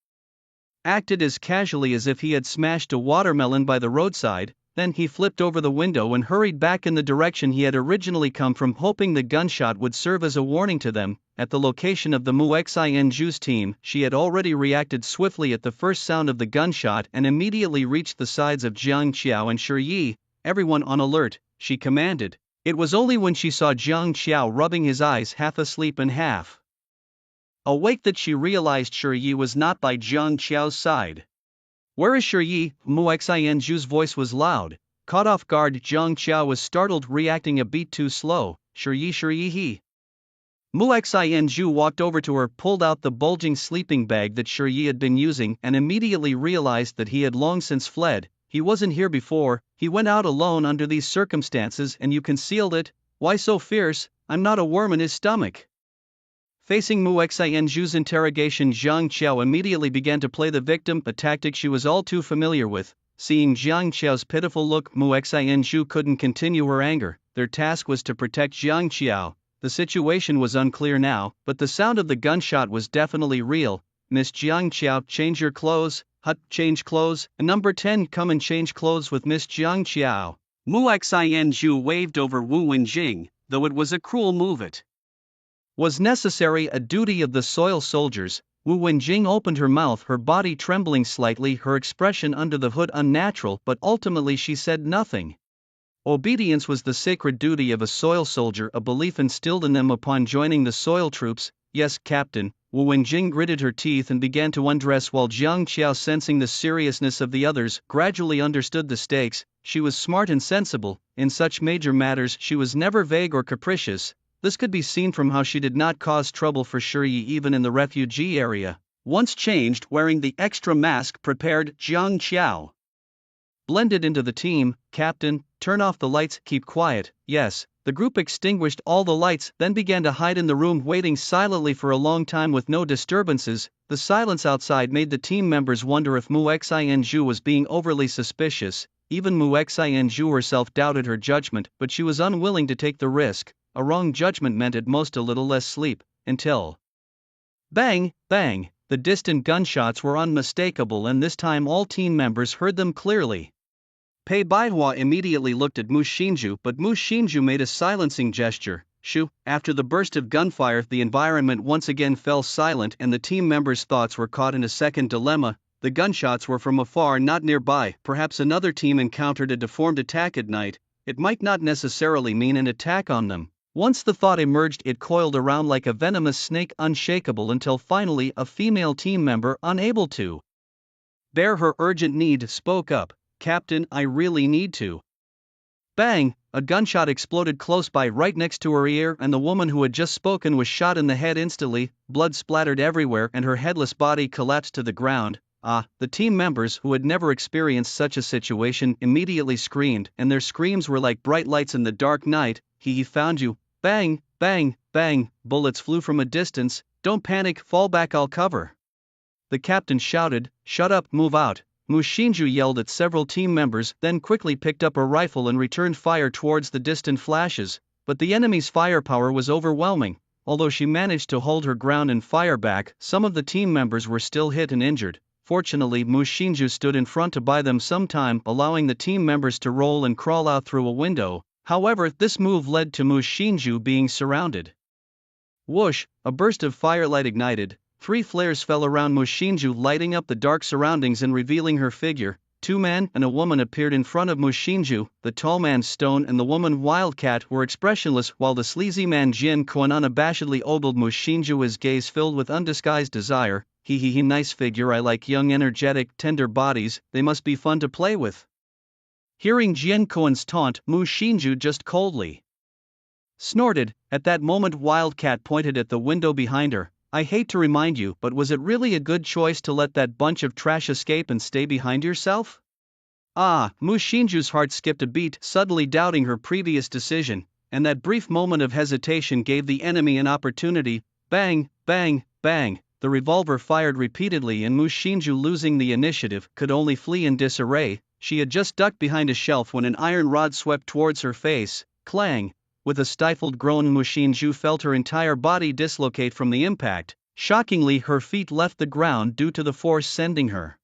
acted as casually as if he had smashed a watermelon by the roadside. Then he flipped over the window and hurried back in the direction he had originally come from, hoping the gunshot would serve as a warning to them. At the location of the Mu Xinju's team, she had already reacted swiftly at the first sound of the gunshot and immediately reached the sides of Jiang Qiao and Shirye. Everyone on alert, she commanded. It was only when she saw Jiang Qiao rubbing his eyes, half asleep and half awake, that she realized Shirye was not by Jiang Qiao's side. Where is Shi? Mu Xianzhu's voice was loud. Caught off guard, Jiang Qiao was startled, reacting a beat too slow. Shi he. Mu Xianzhu walked over to her, pulled out the bulging sleeping bag that Shi had been using, and immediately realized that he had long since fled. He wasn't here before, he went out alone under these circumstances, and you concealed it? Why so fierce? I'm not a worm in his stomach. Facing Mu Xianzhu's interrogation, Jiang Qiao immediately began to play the victim, a tactic she was all too familiar with. Seeing Jiang Qiao's pitiful look, Mu Xianzhu couldn't continue her anger. Their task was to protect Jiang Qiao. The situation was unclear now, but the sound of the gunshot was definitely real. Miss Jiang Qiao, change your clothes. Hut, change clothes. And number 10, come and change clothes with Miss Jiang Qiao. Mu Xianzhu waved over Wu Wenjing, though it was a cruel move. It was necessary, a duty of the soil soldiers. Wu Wenjing opened her mouth, her body trembling slightly, her expression under the hood unnatural, but ultimately she said nothing. Obedience was the sacred duty of a soil soldier, a belief instilled in them upon joining the soil troops. Yes, Captain. Wu Wenjing gritted her teeth and began to undress, while Jiang Qiao, sensing the seriousness of the others, gradually understood the stakes. She was smart and sensible. In such major matters she was never vague or capricious. This could be seen from how she did not cause trouble for Shi even in the refugee area. Once changed, wearing the extra mask prepared, Jiang Qiao blended into the team. Captain, turn off the lights, keep quiet. Yes. The group extinguished all the lights, then began to hide in the room, waiting silently for a long time with no disturbances. The silence outside made the team members wonder if Mu Xianzhu was being overly suspicious. Even Mu Xianzhu herself doubted her judgment, but she was unwilling to take the risk. A wrong judgment meant at most a little less sleep, until bang, bang. The distant gunshots were unmistakable, and this time all team members heard them clearly. Pei Baihua immediately looked at Mu Xinzhu, but Mu Xinzhu made a silencing gesture. Shoo! After the burst of gunfire, the environment once again fell silent, and the team members' thoughts were caught in a second dilemma. The gunshots were from afar, not nearby. Perhaps another team encountered a deformed attack at night. It might not necessarily mean an attack on them. Once the thought emerged, it coiled around like a venomous snake, unshakable, until finally a female team member, unable to bear her urgent need, spoke up. Captain, I really need to. Bang! A gunshot exploded close by, right next to her ear, and the woman who had just spoken was shot in the head instantly. Blood splattered everywhere, and her headless body collapsed to the ground. The team members, who had never experienced such a situation, immediately screamed, and their screams were like bright lights in the dark night. He found you. Bang, bang, bang. Bullets flew from a distance. Don't panic, fall back, I'll cover. The captain shouted, shut up, move out. Mu Xinzhu yelled at several team members, then quickly picked up a rifle and returned fire towards the distant flashes, but the enemy's firepower was overwhelming. Although she managed to hold her ground and fire back, some of the team members were still hit and injured. Fortunately, Mu Xinzhu stood in front to buy them some time, allowing the team members to roll and crawl out through a window. However, this move led to Mu Xinzhu being surrounded. Whoosh! A burst of firelight ignited. 3 flares fell around Mu Xinzhu, lighting up the dark surroundings and revealing her figure. 2 men and a woman appeared in front of Mu Xinzhu. The tall man Stone and the woman Wildcat were expressionless, while the sleazy man Jin Kuan unabashedly ogled Mu Xinzhu, his gaze filled with undisguised desire. He, nice figure, I like young, energetic, tender bodies, they must be fun to play with. Hearing Jin Kuan's taunt, Mu Xinzhu just coldly snorted. At that moment, Wildcat pointed at the window behind her. I hate to remind you, but was it really a good choice to let that bunch of trash escape and stay behind yourself? Mu Xinzhu's heart skipped a beat, suddenly doubting her previous decision, and that brief moment of hesitation gave the enemy an opportunity. Bang, bang, bang. The revolver fired repeatedly, and Mu Xinzhu, losing the initiative, could only flee in disarray. She had just ducked behind a shelf when an iron rod swept towards her face. Clang! With a stifled groan, Mu Xinzhu felt her entire body dislocate from the impact. Shockingly, her feet left the ground due to the force sending her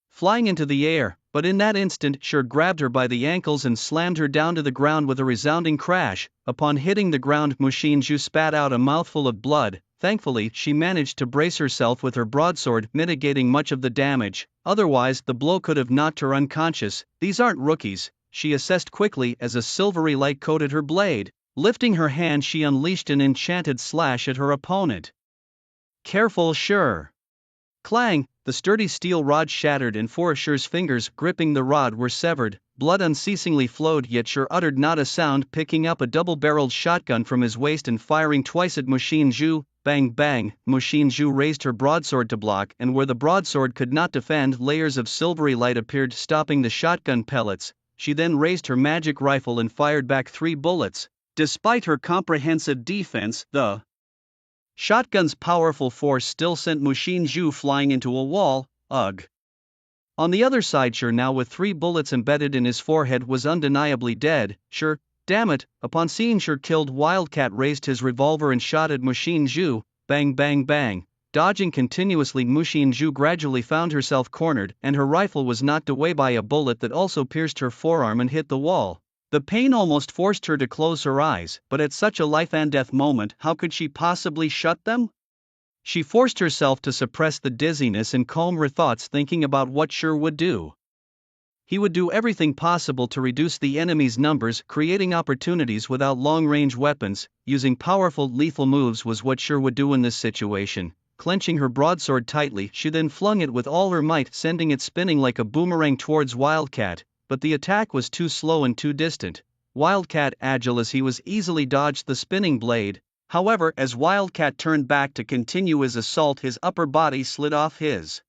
flying into the air, but in that instant, Shi grabbed her by the ankles and slammed her down to the ground with a resounding crash. Upon hitting the ground, Mu Xinzhu spat out a mouthful of blood. Thankfully, she managed to brace herself with her broadsword, mitigating much of the damage. Otherwise, the blow could have knocked her unconscious. These aren't rookies, she assessed quickly as a silvery light coated her blade. Lifting her hand, she unleashed an enchanted slash at her opponent. Careful, sure. Clang! The sturdy steel rod shattered and four of Shur's fingers gripping the rod were severed, blood unceasingly flowed, yet Shur uttered not a sound, picking up a double-barreled shotgun from his waist and firing twice at Mu Xinzhu. Bang bang, Mu Xinzhu raised her broadsword to block, and where the broadsword could not defend, layers of silvery light appeared, stopping the shotgun pellets. She then raised her magic rifle and fired back 3 bullets. Despite her comprehensive defense, the shotgun's powerful force still sent Mu Xinzhu flying into a wall. Ugh. On the other side, Shur, now with 3 bullets embedded in his forehead, was undeniably dead. Shur, damn it! Upon seeing Shur killed, Wildcat raised his revolver and shot at Mu Xinzhu. Bang bang bang. Dodging continuously, Mu Xinzhu gradually found herself cornered, and her rifle was knocked away by a bullet that also pierced her forearm and hit the wall. The pain almost forced her to close her eyes, but at such a life-and-death moment, how could she possibly shut them? She forced herself to suppress the dizziness and calm her thoughts, thinking about what Shur would do. He would do everything possible to reduce the enemy's numbers, creating opportunities without long-range weapons. Using powerful, lethal moves was what Shur would do in this situation. Clenching her broadsword tightly, she then flung it with all her might, sending it spinning like a boomerang towards Wildcat, but the attack was too slow and too distant. Wildcat, agile as he was, easily dodged the spinning blade. However, as Wildcat turned back to continue his assault, his upper body slid off his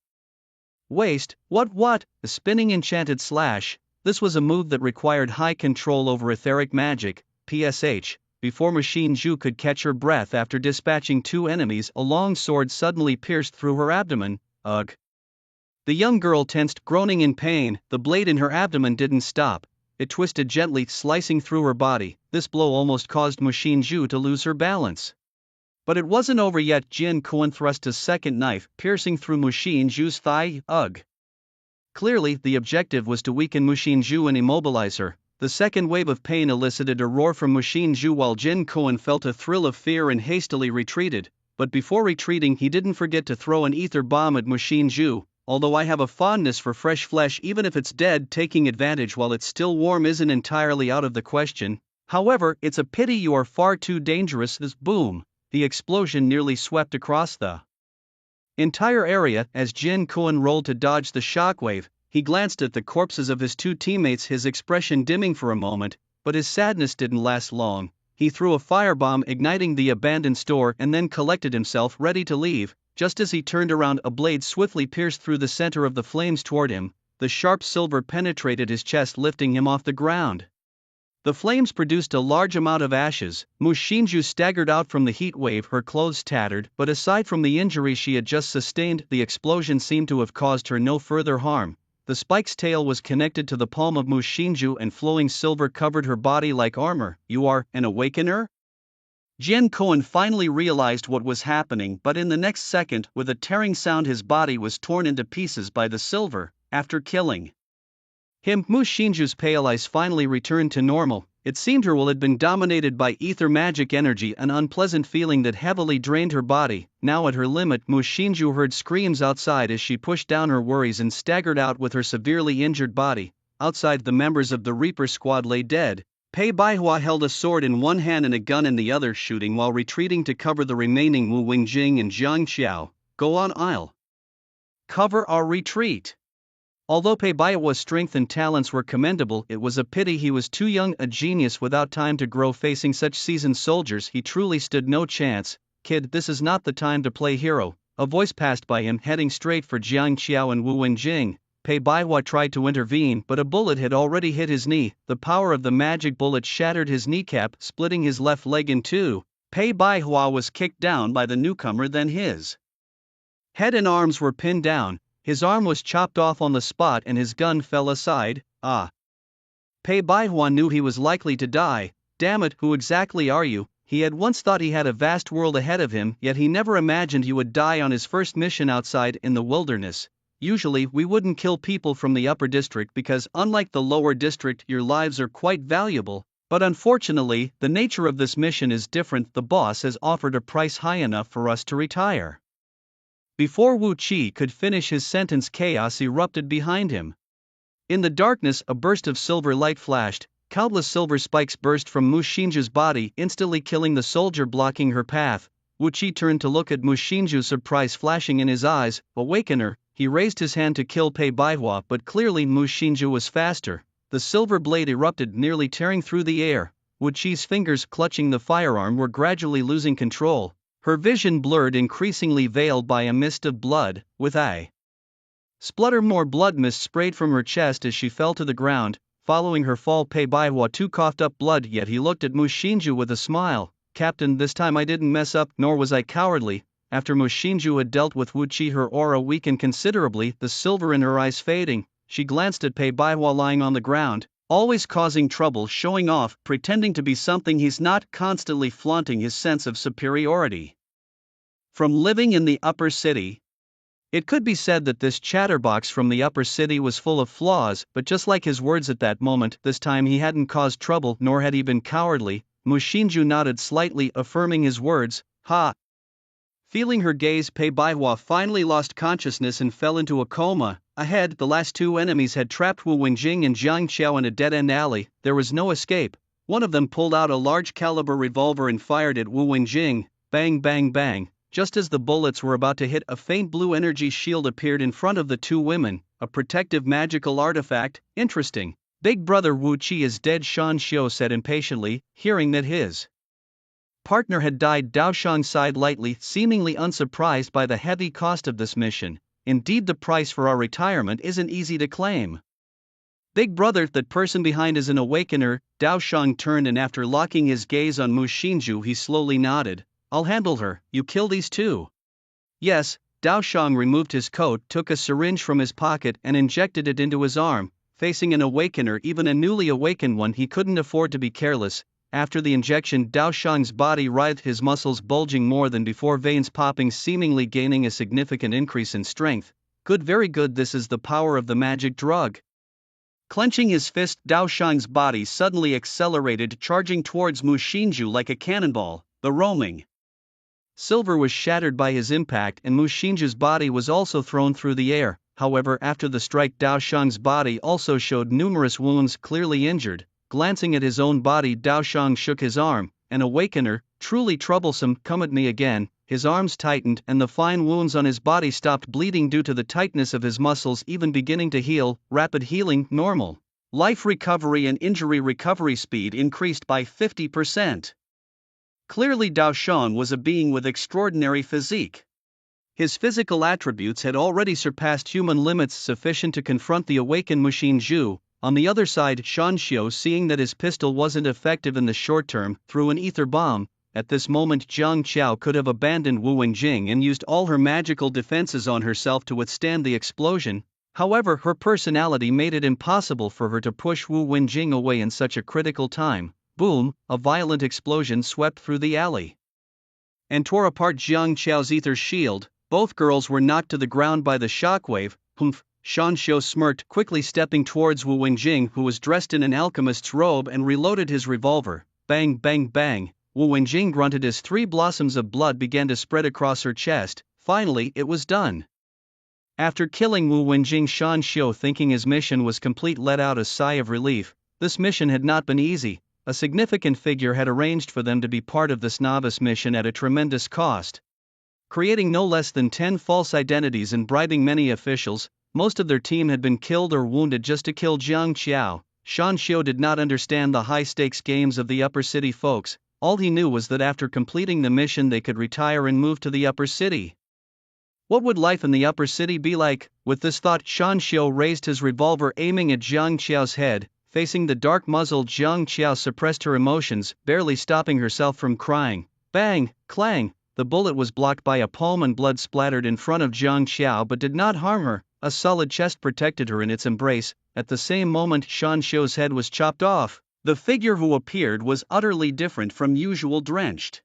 waist. What? A spinning enchanted slash. This was a move that required high control over etheric magic, PSH. Before Mu Xinzhu could catch her breath after dispatching 2 enemies, a long sword suddenly pierced through her abdomen. Ugh. The young girl tensed, groaning in pain. The blade in her abdomen didn't stop. It twisted gently, slicing through her body. This blow almost caused Mu Xinzhu to lose her balance. But it wasn't over yet. Jian Kuan thrust his second knife, piercing through Mu Xinzhu's thigh. Ugh. Clearly, the objective was to weaken Mu Xinzhu and immobilize her. The second wave of pain elicited a roar from Mu Xinzhu, while Jian Kuan felt a thrill of fear and hastily retreated. But before retreating, he didn't forget to throw an ether bomb at Mu Xinzhu. Although I have a fondness for fresh flesh, even if it's dead, taking advantage while it's still warm isn't entirely out of the question. However, it's a pity you are far too dangerous. This boom. The explosion nearly swept across the entire area. As Jian Kuan rolled to dodge the shockwave, he glanced at the corpses of his 2 teammates, his expression dimming for a moment, but his sadness didn't last long. He threw a firebomb, igniting the abandoned store, and then collected himself, ready to leave. Just as he turned around, a blade swiftly pierced through the center of the flames toward him. The sharp silver penetrated his chest, lifting him off the ground. The flames produced a large amount of ashes. Mu Xinzhu staggered out from the heat wave, her clothes tattered, but aside from the injury she had just sustained, the explosion seemed to have caused her no further harm. The spike's tail was connected to the palm of Mu Xinzhu, and flowing silver covered her body like armor. You are an awakener? Jian Kuan finally realized what was happening, but in the next second, with a tearing sound, his body was torn into pieces by the silver. After killing him, Mu Xinzhu's pale eyes finally returned to normal. It seemed her will had been dominated by ether magic energy, an unpleasant feeling that heavily drained her body. Now at her limit, Mu Xinzhu heard screams outside as she pushed down her worries and staggered out with her severely injured body. Outside, the members of the Reaper squad lay dead. Pei Baihua held a sword in one hand and a gun in the other, shooting while retreating to cover the remaining Wu Wingjing and Jiang Xiao. Go on, I'll cover our retreat. Although Pei Baihua's strength and talents were commendable, it was a pity he was too young, a genius without time to grow. Facing such seasoned soldiers, he truly stood no chance. Kid, this is not the time to play hero. A voice passed by him, heading straight for Jiang Xiao and Wu Wenjing. Pei Baihua tried to intervene, but a bullet had already hit his knee. The power of the magic bullet shattered his kneecap, splitting his left leg in 2. Pei Baihua was kicked down by the newcomer, then his head and arms were pinned down. His arm was chopped off on the spot and his gun fell aside. Pei Baihua knew he was likely to die. Damn it, who exactly are you? He had once thought he had a vast world ahead of him, yet he never imagined he would die on his first mission outside in the wilderness. Usually we wouldn't kill people from the upper district because, unlike the lower district, your lives are quite valuable. But unfortunately, the nature of this mission is different. The boss has offered a price high enough for us to retire. Before Wu Qi could finish his sentence, chaos erupted behind him. In the darkness, a burst of silver light flashed. Countless silver spikes burst from Mu Xinzhu's body, instantly killing the soldier blocking her path. Wu Qi turned to look at Mu Xinzhu, surprise flashing in his eyes. Awakener, he raised his hand to kill Pei Baihua, but clearly Mu Xinju was faster. The silver blade erupted, nearly tearing through the air. Wu Qi's fingers clutching the firearm were gradually losing control, her vision blurred, increasingly veiled by a mist of blood. With a splutter, more blood mist sprayed from her chest as she fell to the ground. Following her fall, Pei Baihua too coughed up blood, yet he looked at Mu Xinju with a smile. "Captain, this time I didn't mess up, nor was I cowardly." After Mu Xinju had dealt with Wu Qi, her aura weakened considerably, the silver in her eyes fading. She glanced at Pei Baihua lying on the ground, always causing trouble, showing off, pretending to be something he's not, constantly flaunting his sense of superiority. From living in the upper city. It could be said that this chatterbox from the upper city was full of flaws, but just like his words at that moment, this time he hadn't caused trouble, nor had he been cowardly. Mu Xinju nodded slightly, affirming his words. Ha! Feeling her gaze, Pei Baihua finally lost consciousness and fell into a coma. Ahead, the last two enemies had trapped Wu Wenjing and Jiang Qiao in a dead-end alley. There was no escape. One of them pulled out a large-caliber revolver and fired at Wu Wenjing. Bang, bang, bang. Just as the bullets were about to hit, a faint blue energy shield appeared in front of the two women, a protective magical artifact. Interesting. Big brother Wu Qi is dead, Shan Xiu said impatiently, hearing that his partner had died. Dao Shang sighed lightly, seemingly unsurprised by the heavy cost of this mission. Indeed, the price for our retirement isn't easy to claim. Big brother, that person behind is an awakener. Dao Shang turned, and after locking his gaze on Mu Xinju, he slowly nodded. I'll handle her. You kill these two? Yes. Dao Shang removed his coat, took a syringe from his pocket, and injected it into his arm. Facing an awakener, even a newly awakened one, he couldn't afford to be careless. After the injection, Dao Shang's body writhed, his muscles bulging more than before, veins popping, seemingly gaining a significant increase in strength. Good, very good, this is the power of the magic drug. Clenching his fist, Dao Shang's body suddenly accelerated, charging towards Mu Xinju like a cannonball. The roaming silver was shattered by his impact, and Mu Xinju's body was also thrown through the air. However, after the strike, Dao Shang's body also showed numerous wounds, clearly injured. Glancing at his own body, Dao Shang shook his arm. An awakener, truly troublesome. Come at me again. His arms tightened, and the fine wounds on his body stopped bleeding due to the tightness of his muscles, even beginning to heal. Rapid healing, normal life recovery and injury recovery speed increased by 50%. Clearly Dao Shang was a being with extraordinary physique. His physical attributes had already surpassed human limits, sufficient to confront the awakened Mu Xinju. On the other side, Shan Xiu, seeing that his pistol wasn't effective in the short term, threw an ether bomb. At this moment, Jiang Qiao could have abandoned Wu Wenjing and used all her magical defenses on herself to withstand the explosion. However, her personality made it impossible for her to push Wu Wenjing away in such a critical time. Boom! A violent explosion swept through the alley and tore apart Jiang Qiao's ether shield. Both girls were knocked to the ground by the shockwave. Humph! Shan Xiu smirked, quickly stepping towards Wu Wenjing, who was dressed in an alchemist's robe, and reloaded his revolver. Bang, bang, bang! Wu Wenjing grunted as 3 blossoms of blood began to spread across her chest. Finally, it was done. After killing Wu Wenjing, Shan Xiu, thinking his mission was complete, let out a sigh of relief. This mission had not been easy. A significant figure had arranged for them to be part of this novice mission at a tremendous cost, creating no less than 10 false identities and bribing many officials. Most of their team had been killed or wounded just to kill Jiang Qiao. Shan Xiu did not understand the high-stakes games of the upper city folks. All he knew was that after completing the mission they could retire and move to the upper city. What would life in the upper city be like? With this thought, Shan Xiu raised his revolver, aiming at Jiang Qiao's head. Facing the dark muzzle, Jiang Qiao suppressed her emotions, barely stopping herself from crying. Bang! Clang! The bullet was blocked by a palm and blood splattered in front of Jiang Qiao but did not harm her. A solid chest protected her in its embrace. At the same moment, Shan Xiu's head was chopped off. The figure who appeared was utterly different from usual, drenched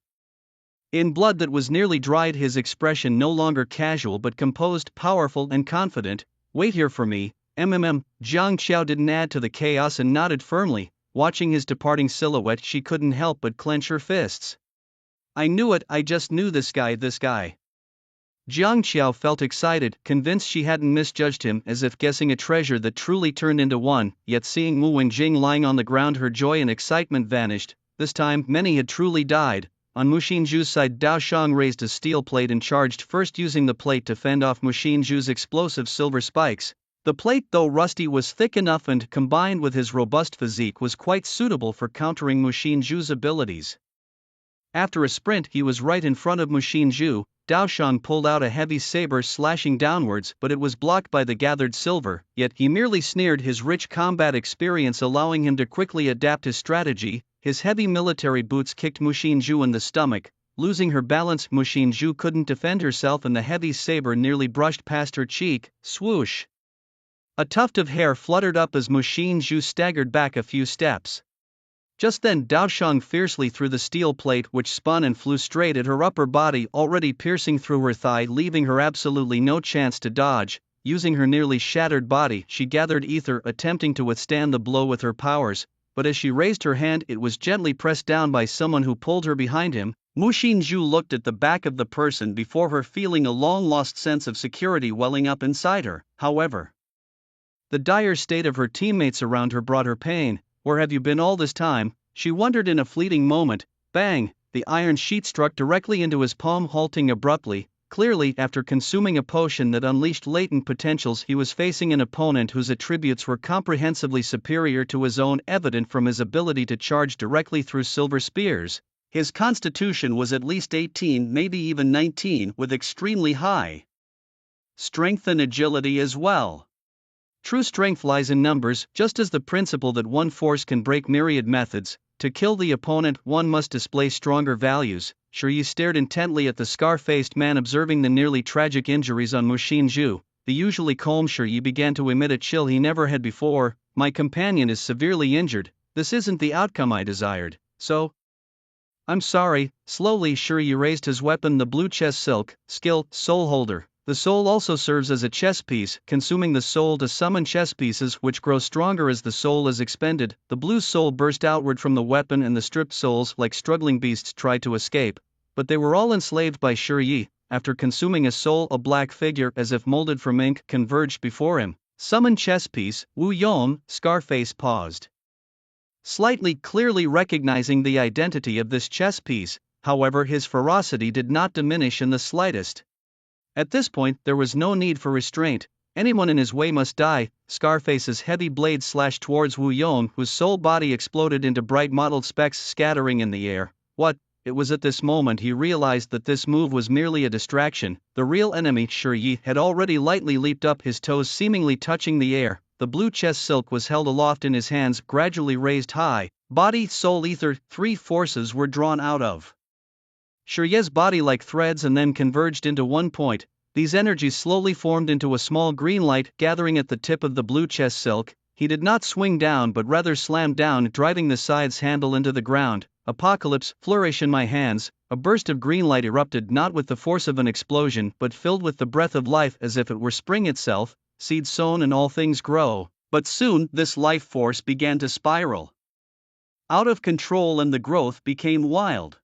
in blood that was nearly dried, his expression no longer casual but composed, powerful and confident. Wait here for me. Jiang Qiao didn't add to the chaos and nodded firmly. Watching his departing silhouette, she couldn't help but clench her fists. I knew it, I just knew this guy. Jiang Qiao felt excited, convinced she hadn't misjudged him, as if guessing a treasure that truly turned into one. Yet seeing Wu Wenjing lying on the ground, her joy and excitement vanished. This time, many had truly died. On Mu Xinzhu's side, Dao Shang raised a steel plate and charged first, using the plate to fend off Mu Xinzhu's explosive silver spikes. The plate, though rusty, was thick enough and, combined with his robust physique, was quite suitable for countering Mu Xinzhu's abilities. After a sprint, he was right in front of Mu Xinzhu. Dao Shang pulled out a heavy saber, slashing downwards, but it was blocked by the gathered silver, yet he merely sneered, his rich combat experience allowing him to quickly adapt his strategy. His heavy military boots kicked Mu Xinzhu in the stomach. Losing her balance, Mu Xinzhu couldn't defend herself and the heavy saber nearly brushed past her cheek. Swoosh! A tuft of hair fluttered up as Mu Xinzhu staggered back a few steps. Just then Dao Shang fiercely threw the steel plate, which spun and flew straight at her upper body, already piercing through her thigh, leaving her absolutely no chance to dodge. Using her nearly shattered body, she gathered ether, attempting to withstand the blow with her powers, but as she raised her hand, it was gently pressed down by someone who pulled her behind him. Mu Xinzhu looked at the back of the person before her, feeling a long-lost sense of security welling up inside her. However, the dire state of her teammates around her brought her pain. "Where have you been all this time?" she wondered in a fleeting moment. Bang! The iron sheet struck directly into his palm, halting abruptly. Clearly, after consuming a potion that unleashed latent potentials, he was facing an opponent whose attributes were comprehensively superior to his own, evident from his ability to charge directly through silver spears. His constitution was at least 18, maybe even 19, with extremely high strength and agility as well. True strength lies in numbers, just as the principle that one force can break myriad methods. To kill the opponent, one must display stronger values. Shiyi stared intently at the scar-faced man, observing the nearly tragic injuries on Mu Xinzhu. The usually calm Shiyi began to emit a chill he never had before. "My companion is severely injured. This isn't the outcome I desired, so I'm sorry." Slowly Shiyi raised his weapon, the blue chess silk, skill, soul holder. The soul also serves as a chess piece, consuming the soul to summon chess pieces which grow stronger as the soul is expended. The blue soul burst outward from the weapon and the stripped souls, like struggling beasts, tried to escape, but they were all enslaved by Shiyi. After consuming a soul, a black figure, as if molded from ink, converged before him. "Summon chess piece, Wu Yong." Scarface paused, slightly, clearly recognizing the identity of this chess piece. However, his ferocity did not diminish in the slightest. At this point, there was no need for restraint. Anyone in his way must die. Scarface's heavy blade slashed towards Wu Yong, whose soul body exploded into bright mottled specks, scattering in the air. What? It was at this moment he realized that this move was merely a distraction. The real enemy, Shiyi, had already lightly leaped up, his toes seemingly touching the air. The blue chess silk was held aloft in his hands, gradually raised high. Body, soul, ether, three forces were drawn out of Shiyi's body like threads and then converged into one point. These energies slowly formed into a small green light, gathering at the tip of the blue chess silk. He did not swing down but rather slammed down, driving the scythe's handle into the ground. "Apocalypse, flourish in my hands." A burst of green light erupted, not with the force of an explosion but filled with the breath of life, as if it were spring itself. Seed sown and all things grow. But soon, this life force began to spiral out of control and the growth became wild.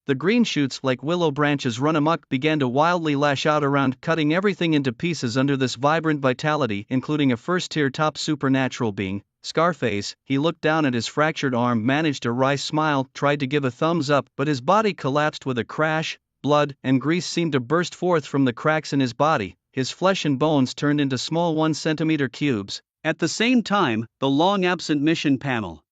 The green shoots, like willow branches run amok, began to wildly lash out around, cutting everything into pieces under this vibrant vitality, including a first-tier top supernatural being. Scarface, he looked down at his fractured arm, managed a wry smile, tried to give a thumbs up, but his body collapsed with a crash. Blood and grease seemed to burst forth from the cracks in his body. His flesh and bones turned into small 1-centimeter cubes. At the same time, the long-absent mission panel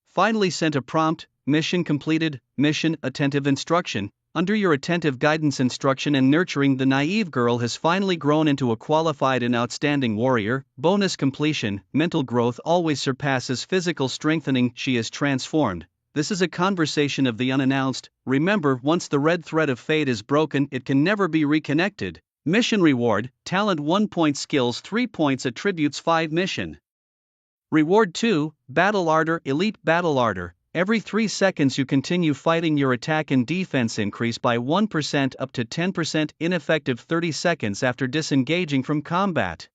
finally sent a prompt: "Mission completed. Mission, attentive instruction. Under your attentive guidance, instruction and nurturing, the naive girl has finally grown into a qualified and outstanding warrior. Bonus completion, mental growth always surpasses physical strengthening. She is transformed." This is a conversation of the unannounced. Remember, once the red thread of fate is broken, it can never be reconnected. Mission reward: talent 1 point, skills 3 points, attributes 5. Mission reward 2, battle ardor, elite battle ardor. Every 3 seconds you continue fighting, your attack and defense increase by 1% up to 10%, ineffective 30 seconds after disengaging from combat.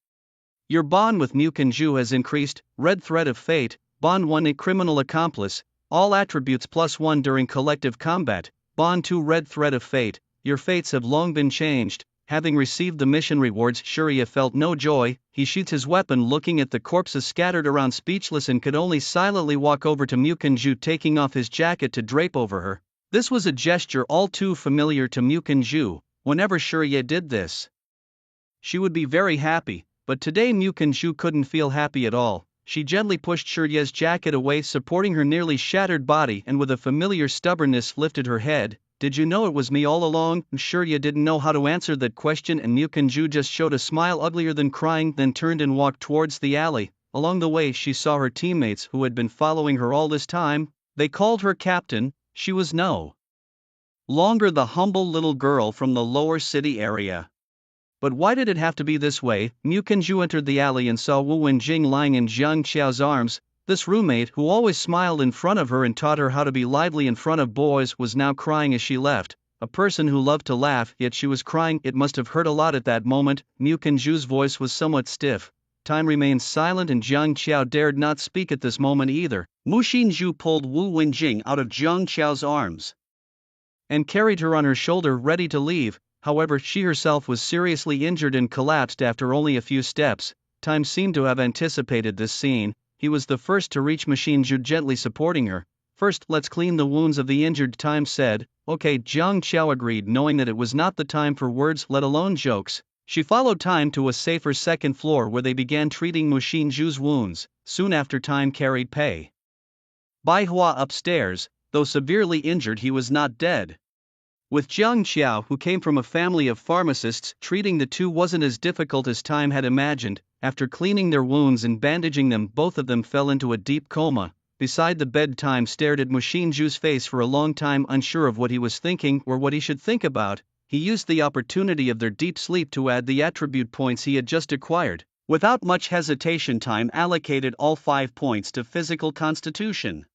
Your bond with Mu Xinzhu has increased. Red thread of fate, bond 1, a criminal accomplice, all attributes +1 during collective combat. Bond 2, red thread of fate, your fates have long been changed. Having received the mission rewards, Shiyi felt no joy. He sheathed his weapon, looking at the corpses scattered around, speechless, and could only silently walk over to Mu Xinzhu, taking off his jacket to drape over her. This was a gesture all too familiar to Mukun-ju. Whenever Shirya did this, she would be very happy, but today Mukun-ju couldn't feel happy at all. She gently pushed Shirya's jacket away, supporting her nearly shattered body, and with a familiar stubbornness lifted her head. "Did you know it was me all along?" Shirya didn't know how to answer that question, and Mukun-ju just showed a smile uglier than crying, then turned and walked towards the alley. Along the way she saw her teammates who had been following her all this time. They called her captain. She was no longer the humble little girl from the lower city area. But why did it have to be this way? Mukun-ju entered the alley and saw Wu Wenjing lying in Jiang Qiao's arms. This roommate, who always smiled in front of her and taught her how to be lively in front of boys, was now crying as she left. A person who loved to laugh, yet she was crying. It must have hurt a lot at that moment. Mukun-ju's voice was somewhat stiff. Time remained silent and Jiang Qiao dared not speak at this moment either. Mushin-ju pulled Wu Wenjing out of Jiang Qiao's arms and carried her on her shoulder, ready to leave. However, she herself was seriously injured and collapsed after only a few steps. Time seemed to have anticipated this scene. He was the first to reach Mushin-ju, gently supporting her. "First, let's clean the wounds of the injured," Time said. "Okay," Jiang Qiao agreed, knowing that it was not the time for words, let alone jokes. She followed Time to a safer second floor where they began treating Mushin-ju's wounds. Soon after, Time carried Pei Baihua upstairs. Though severely injured, he was not dead. With Jiang Qiao, who came from a family of pharmacists, treating the two wasn't as difficult as Time had imagined. After cleaning their wounds and bandaging them, both of them fell into a deep coma. Beside the bed, Time stared at Mushin-ju's face for a long time, unsure of what he was thinking or what he should think about. He used the opportunity of their deep sleep to add the attribute points he had just acquired. Without much hesitation, Time allocated all 5 points to physical constitution.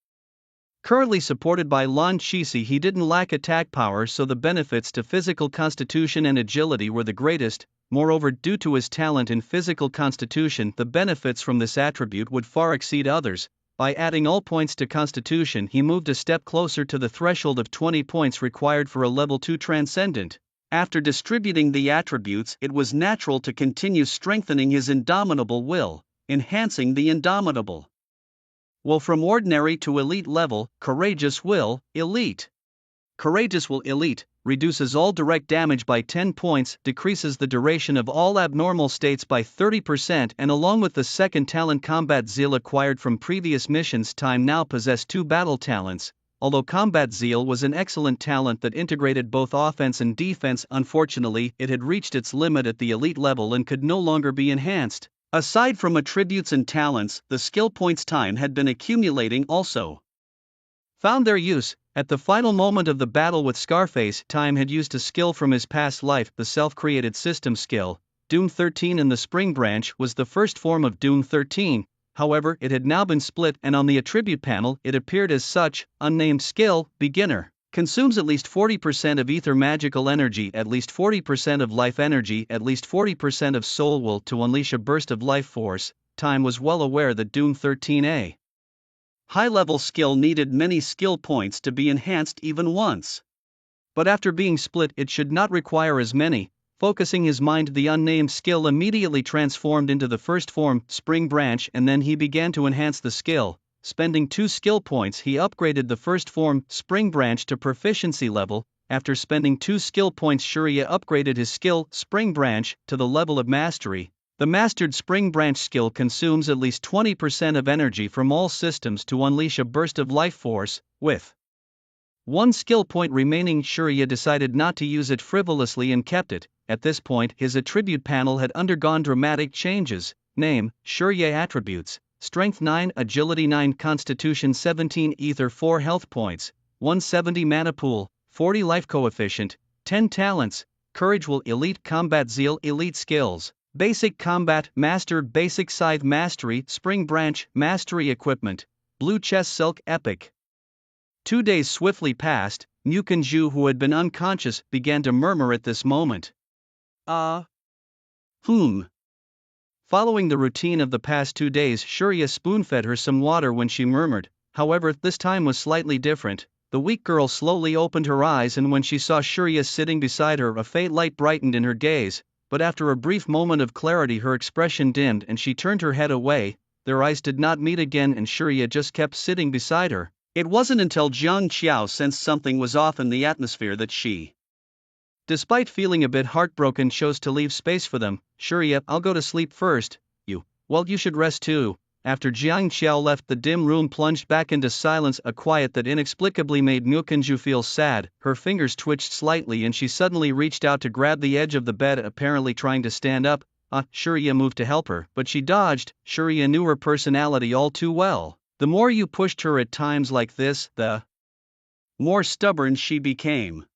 Currently supported by Lan Qixi, he didn't lack attack power, so the benefits to physical constitution and agility were the greatest. Moreover, due to his talent in physical constitution, the benefits from this attribute would far exceed others. By adding all points to constitution, he moved a step closer to the threshold of 20 points required for a level 2 transcendent. After distributing the attributes, it was natural to continue strengthening his indomitable will, enhancing the indomitable will from ordinary to elite level. Courageous will, elite. Courageous will, elite, reduces all direct damage by 10 points, decreases the duration of all abnormal states by 30%, and along with the second talent Combat Zeal acquired from previous missions, Time now possessed 2 battle talents. Although Combat Zeal was an excellent talent that integrated both offense and defense, unfortunately, it had reached its limit at the elite level and could no longer be enhanced. Aside from attributes and talents, the skill points Time had been accumulating also found their use. At the final moment of the battle with Scarface, Time had used a skill from his past life, the self-created system skill. Doom 13 in the Spring Branch was the first form of Doom 13, however, it had now been split, and on the attribute panel it appeared as such: unnamed skill, beginner. Consumes at least 40% of ether magical energy, at least 40% of life energy, at least 40% of soul will to unleash a burst of life force. Time was well aware that Doom 13A high-level skill needed many skill points to be enhanced even once. But after being split, it should not require as many. Focusing his mind, the unnamed skill immediately transformed into the first form, Spring Branch, and then he began to enhance the skill. Spending 2 skill points, he upgraded the first form, Spring Branch, to proficiency level. After spending 2 skill points, Shirya upgraded his skill, Spring Branch, to the level of mastery. The mastered Spring Branch skill consumes at least 20% of energy from all systems to unleash a burst of life force. With 1 skill point remaining, Shirya decided not to use it frivolously and kept it. At this point, his attribute panel had undergone dramatic changes. Name: Shirya. Attributes: Strength 9, Agility 9, Constitution 17, Ether 4, Health points 170, Mana pool 40, Life coefficient 10, Talents: Courage will, Elite Combat Zeal, Elite skills: Basic Combat, Master, Basic Scythe Mastery, Spring Branch, Mastery Equipment, Blue Chest Silk, Epic. 2 days swiftly passed. Mukun-ju, who had been unconscious, began to murmur at this moment. Following the routine of the past 2 days, Shirya spoon-fed her some water when she murmured. However, this time was slightly different. The weak girl slowly opened her eyes, and when she saw Shirya sitting beside her, a faint light brightened in her gaze. But after a brief moment of clarity, her expression dimmed and she turned her head away. Their eyes did not meet again, and Shirya just kept sitting beside her. It wasn't until Jiang Qiao sensed something was off in the atmosphere that she, despite feeling a bit heartbroken, chose to leave space for them. Sure, yeah, I'll go to sleep first. Well, you should rest too. After Jiang Qiao left, the dim room plunged back into silence, a quiet that inexplicably made Mu Kunju feel sad. Her fingers twitched slightly and she suddenly reached out to grab the edge of the bed, apparently trying to stand up. Shuriya moved to help her, but she dodged. Shuriya knew her personality all too well. The more you pushed her at times like this, the more stubborn she became.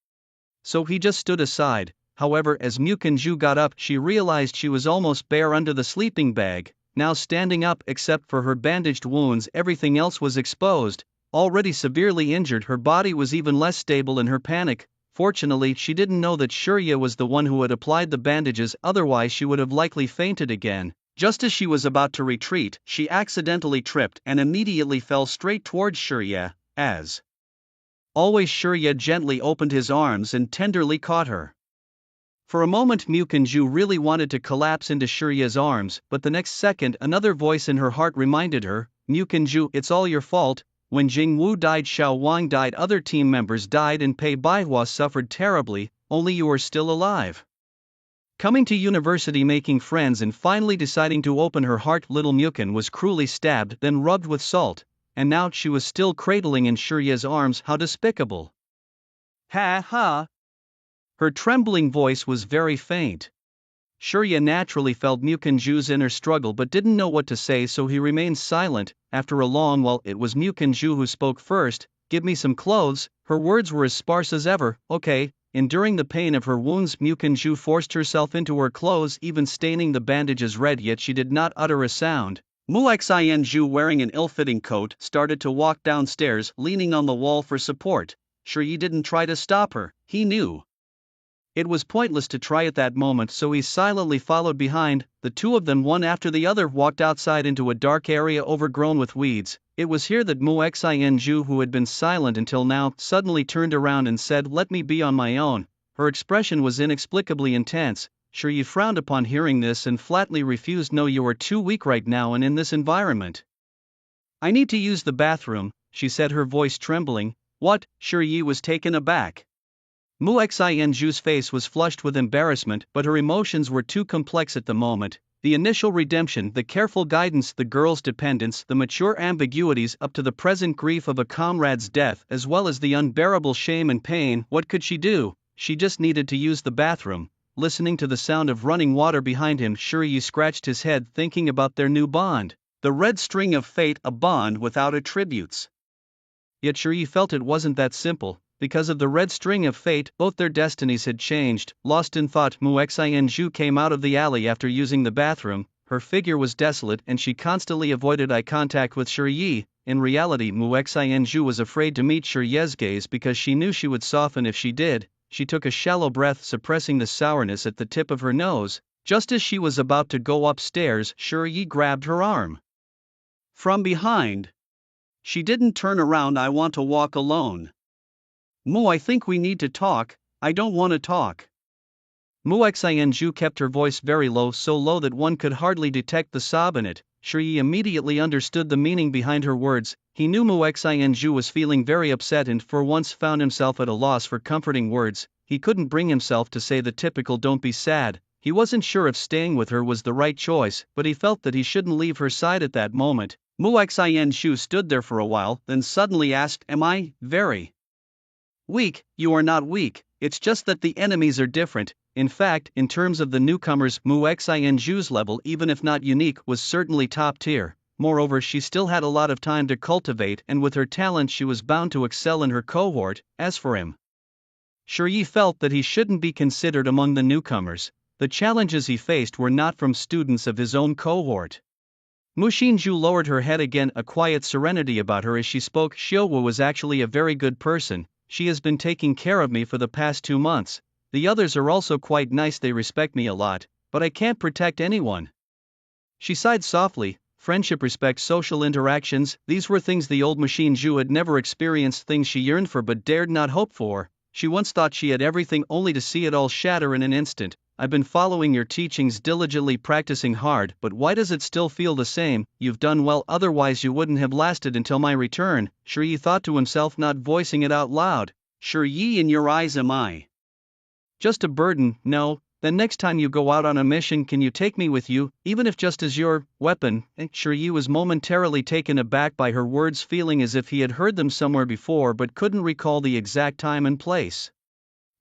So he just stood aside. However, as Mu Kunju got up, she realized she was almost bare under the sleeping bag. Now standing up, except for her bandaged wounds, everything else was exposed. Already severely injured, her body was even less stable in her panic. Fortunately, she didn't know that Shuriya was the one who had applied the bandages, otherwise she would have likely fainted again. Just as she was about to retreat, she accidentally tripped and immediately fell straight towards Shuriya. As always, Shuriya gently opened his arms and tenderly caught her. For a moment Mu Kunju really wanted to collapse into Shuriya's arms, but the next second another voice in her heart reminded her, Mu Kunju, it's all your fault. When Jing Wu died, Xiao Wang died, other team members died, and Pei Baihua suffered terribly, only you are still alive. Coming to university, making friends, and finally deciding to open her heart, little Mukin was cruelly stabbed, then rubbed with salt, and now she was still cradling in Shuriya's arms. How despicable! Ha ha! Her trembling voice was very faint. Shuriya naturally felt Mu Kunju's inner struggle but didn't know what to say, so he remained silent. After a long while, it was Mu Kunju who spoke first. Give me some clothes. Her words were as sparse as ever. Okay. Enduring the pain of her wounds, Mu Kunju forced herself into her clothes, even staining the bandages red, yet she did not utter a sound. Mu Xianju, wearing an ill-fitting coat, started to walk downstairs, leaning on the wall for support. Shuriya didn't try to stop her. He knew it was pointless to try at that moment, so he silently followed behind. The two of them, one after the other, walked outside into a dark area overgrown with weeds. It was here that Mu Xianju, who had been silent until now, suddenly turned around and said, "Let me be on my own." Her expression was inexplicably intense. Shuriya frowned upon hearing this and flatly refused. No, you are too weak right now and in this environment. I need to use the bathroom, she said, her voice trembling. What? Shuriya was taken aback. Mu Xianju's face was flushed with embarrassment, but her emotions were too complex at the moment. The initial redemption, the careful guidance, the girl's dependence, the mature ambiguities up to the present grief of a comrade's death, as well as the unbearable shame and pain. What could she do? She just needed to use the bathroom. Listening to the sound of running water behind him, Shuriya scratched his head, thinking about their new bond. The red string of fate, a bond without attributes. Yet Shuriya felt it wasn't that simple. Because of the red string of fate, both their destinies had changed. Lost in thought, Mu Xianju came out of the alley after using the bathroom. Her figure was desolate and she constantly avoided eye contact with Shuriya. In reality, Mu Xianju was afraid to meet Shuriya's gaze because she knew she would soften if she did. She took a shallow breath, suppressing the sourness at the tip of her nose. Just as she was about to go upstairs, Shuriya grabbed her arm from behind. She didn't turn around. I want to walk alone. Mu, I think we need to talk. I don't want to talk. Mu Xianju kept her voice very low, so low that one could hardly detect the sob in it. Shuriya immediately understood the meaning behind her words. He knew Mu Xianju was feeling very upset and for once found himself at a loss for comforting words. He couldn't bring himself to say the typical "don't be sad." He wasn't sure if staying with her was the right choice, but he felt that he shouldn't leave her side at that moment. Mu Xianju stood there for a while, then suddenly asked, "Am I very weak?" "You are not weak, it's just that the enemies are different." In fact, in terms of the newcomers, Mu Xianju's level, even if not unique, was certainly top tier. Moreover, she still had a lot of time to cultivate, and with her talent she was bound to excel in her cohort. As for him, Shuriya felt that he shouldn't be considered among the newcomers. The challenges he faced were not from students of his own cohort. Mu Xinju lowered her head again, a quiet serenity about her as she spoke. "Xiaowu was actually a very good person. She has been taking care of me for the past 2 months. The others are also quite nice, they respect me a lot, but I can't protect anyone." She sighed softly. Friendship, respect, social interactions, these were things the old Mu Xinju had never experienced, things she yearned for but dared not hope for. She once thought she had everything, only to see it all shatter in an instant. I've been following your teachings diligently, practicing hard, but why does it still feel the same? You've done well, otherwise you wouldn't have lasted until my return, Shi Yi thought to himself, not voicing it out loud. Shi Yi, in your eyes am I just a burden? No. Then next time you go out on a mission, can you take me with you, even if just as your weapon? Shi Yi was momentarily taken aback by her words, feeling as if he had heard them somewhere before but couldn't recall the exact time and place.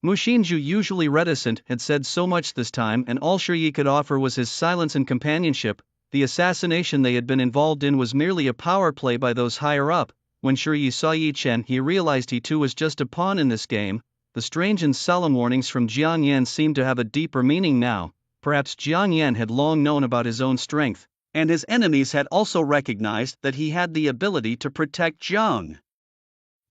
Mu Xinzhu, usually reticent, had said so much this time, and all Shi Yi could offer was his silence and companionship. The assassination they had been involved in was merely a power play by those higher up. When Shi Yi saw Yi Chen, he realized he too was just a pawn in this game. The strange and solemn warnings from Jiang Yan seemed to have a deeper meaning now. Perhaps Jiang Yan had long known about his own strength, and his enemies had also recognized that he had the ability to protect Jiang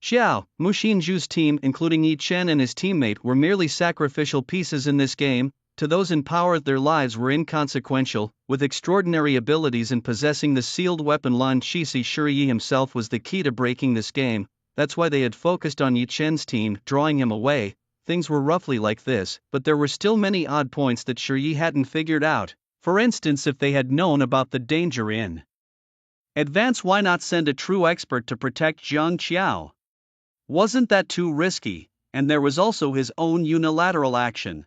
Xiao. Mu Xinzhu's team, including Yi Chen and his teammate, were merely sacrificial pieces in this game. To those in power, their lives were inconsequential. With extraordinary abilities and possessing the sealed weapon Lan Qixi, Shi Yi himself was the key to breaking this game. That's why they had focused on Yi Chen's team, drawing him away. Things were roughly like this, but there were still many odd points that Shi Yi hadn't figured out. For instance, if they had known about the danger in advance, why not send a true expert to protect Jiang Qiao? Wasn't that too risky? And there was also his own unilateral action.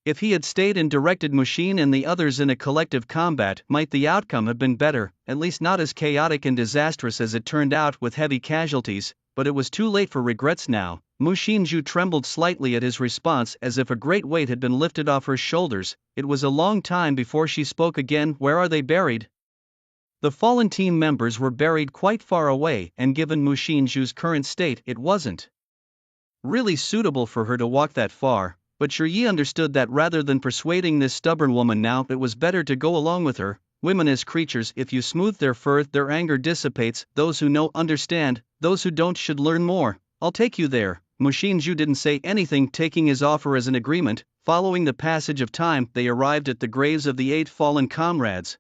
If he had stayed and directed Mu Xin and the others in a collective combat, might the outcome have been better, at least not as chaotic and disastrous as it turned out with heavy casualties, but it was too late for regrets now. Mu Xinzhu trembled slightly at his response, as if a great weight had been lifted off her shoulders. It was a long time before she spoke again. Where are they buried? The fallen team members were buried quite far away, and given Mu Xinzhu's current state, it wasn't really suitable for her to walk that far. But Shi Yi understood that rather than persuading this stubborn woman now, it was better to go along with her. Women as creatures, if you smooth their fur, their anger dissipates. Those who know understand, those who don't should learn more. I'll take you there. Mu Xinzhu didn't say anything, taking his offer as an agreement. Following the passage of time, they arrived at the graves of the 8 fallen comrades.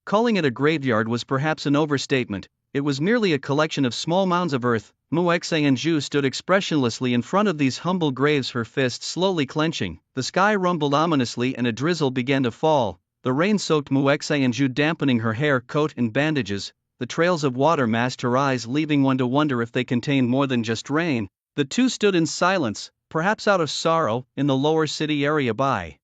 Calling it a graveyard was perhaps an overstatement. It was merely a collection of small mounds of earth. Mu Xinzhu stood expressionlessly in front of these humble graves, her fists slowly clenching. The sky rumbled ominously and a drizzle began to fall. The rain soaked Mu Xinzhu, dampening her hair, coat and bandages. The trails of water masked her eyes, leaving one to wonder if they contained more than just rain. The two stood in silence, perhaps out of sorrow, in the lower city area by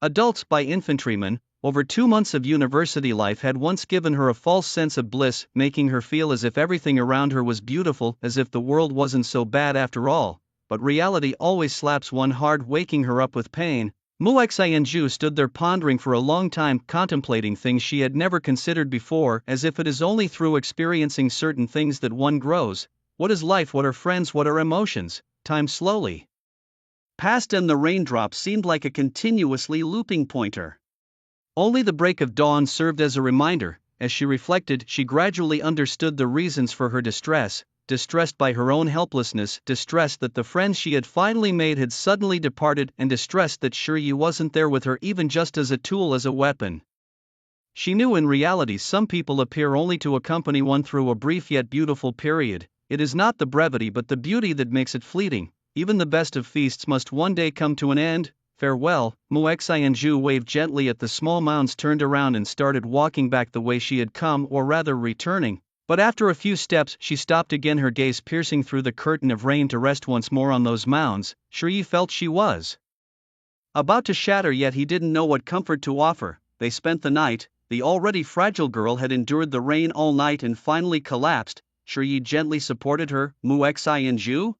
adults, by infantrymen. Over 2 months of university life had once given her a false sense of bliss, making her feel as if everything around her was beautiful, as if the world wasn't so bad after all. But reality always slaps one hard, waking her up with pain. Mu Xinzhu stood there pondering for a long time, contemplating things she had never considered before, as if it is only through experiencing certain things that one grows. What is life? What are friends? What are emotions? Time slowly passed, and the raindrops seemed like a continuously looping pointer. Only the break of dawn served as a reminder. As she reflected, she gradually understood the reasons for her distress. Distressed by her own helplessness, distressed that the friends she had finally made had suddenly departed, and distressed that Shi Yi wasn't there with her, even just as a tool, as a weapon. She knew in reality some people appear only to accompany one through a brief yet beautiful period. It is not the brevity but the beauty that makes it fleeting. Even the best of feasts must one day come to an end. Farewell. Mu Xinzhu waved gently at the small mounds, turned around and started walking back the way she had come, or rather returning. But after a few steps she stopped again, her gaze piercing through the curtain of rain to rest once more on those mounds. Shi Yi felt she was about to shatter, yet he didn't know what comfort to offer. They spent the night. The already fragile girl had endured the rain all night and finally collapsed. Shi Yi gently supported her. Mu Xinzhu?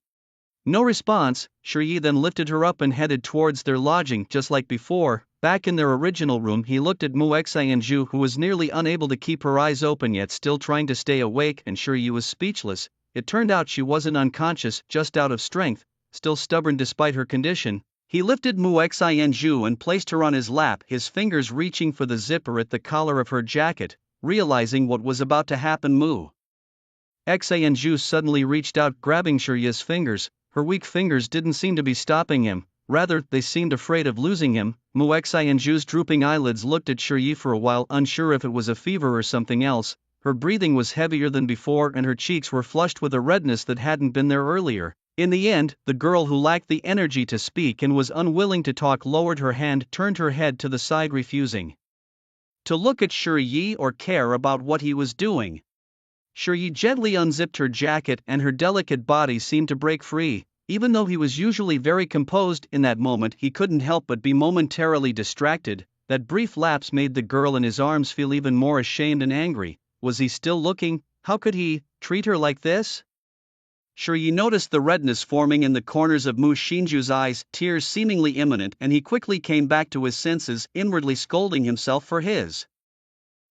No response. Shi Yi then lifted her up and headed towards their lodging. Just like before, back in their original room, he looked at Mu Xinzhu, who was nearly unable to keep her eyes open yet still trying to stay awake, and Shi Yi was speechless. It turned out she wasn't unconscious, just out of strength, still stubborn despite her condition. He lifted Mu Xinzhu and placed her on his lap, his fingers reaching for the zipper at the collar of her jacket. Realizing what was about to happen, Mu Xinzhu suddenly reached out, grabbing Shi Yi's fingers. Her weak fingers didn't seem to be stopping him, rather, they seemed afraid of losing him. Mu Xinzhu's drooping eyelids looked at Shi Yi for a while, unsure if it was a fever or something else. Her breathing was heavier than before and her cheeks were flushed with a redness that hadn't been there earlier. In the end, the girl who lacked the energy to speak and was unwilling to talk lowered her hand, turned her head to the side, refusing to look at Shi Yi or care about what he was doing. Shi Yi gently unzipped her jacket and her delicate body seemed to break free. Even though he was usually very composed in that moment, he couldn't help but be momentarily distracted. That brief lapse made the girl in his arms feel even more ashamed and angry. Was he still looking? How could he treat her like this? Shi Yi noticed the redness forming in the corners of Mu Xinju's eyes, tears seemingly imminent, and he quickly came back to his senses, inwardly scolding himself for his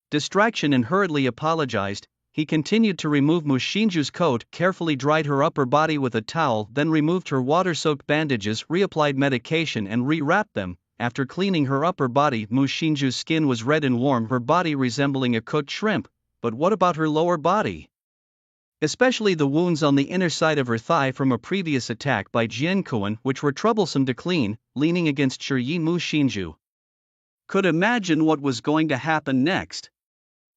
distraction, and hurriedly apologized. He continued to remove Mu Xinju's coat, carefully dried her upper body with a towel, then removed her water-soaked bandages, reapplied medication and re-wrapped them. After cleaning her upper body, Mu Xinju's skin was red and warm, her body resembling a cooked shrimp. But what about her lower body? Especially the wounds on the inner side of her thigh from a previous attack by Jian Kuan, which were troublesome to clean. Leaning against Shi Yi, Mu Xinju could imagine what was going to happen next.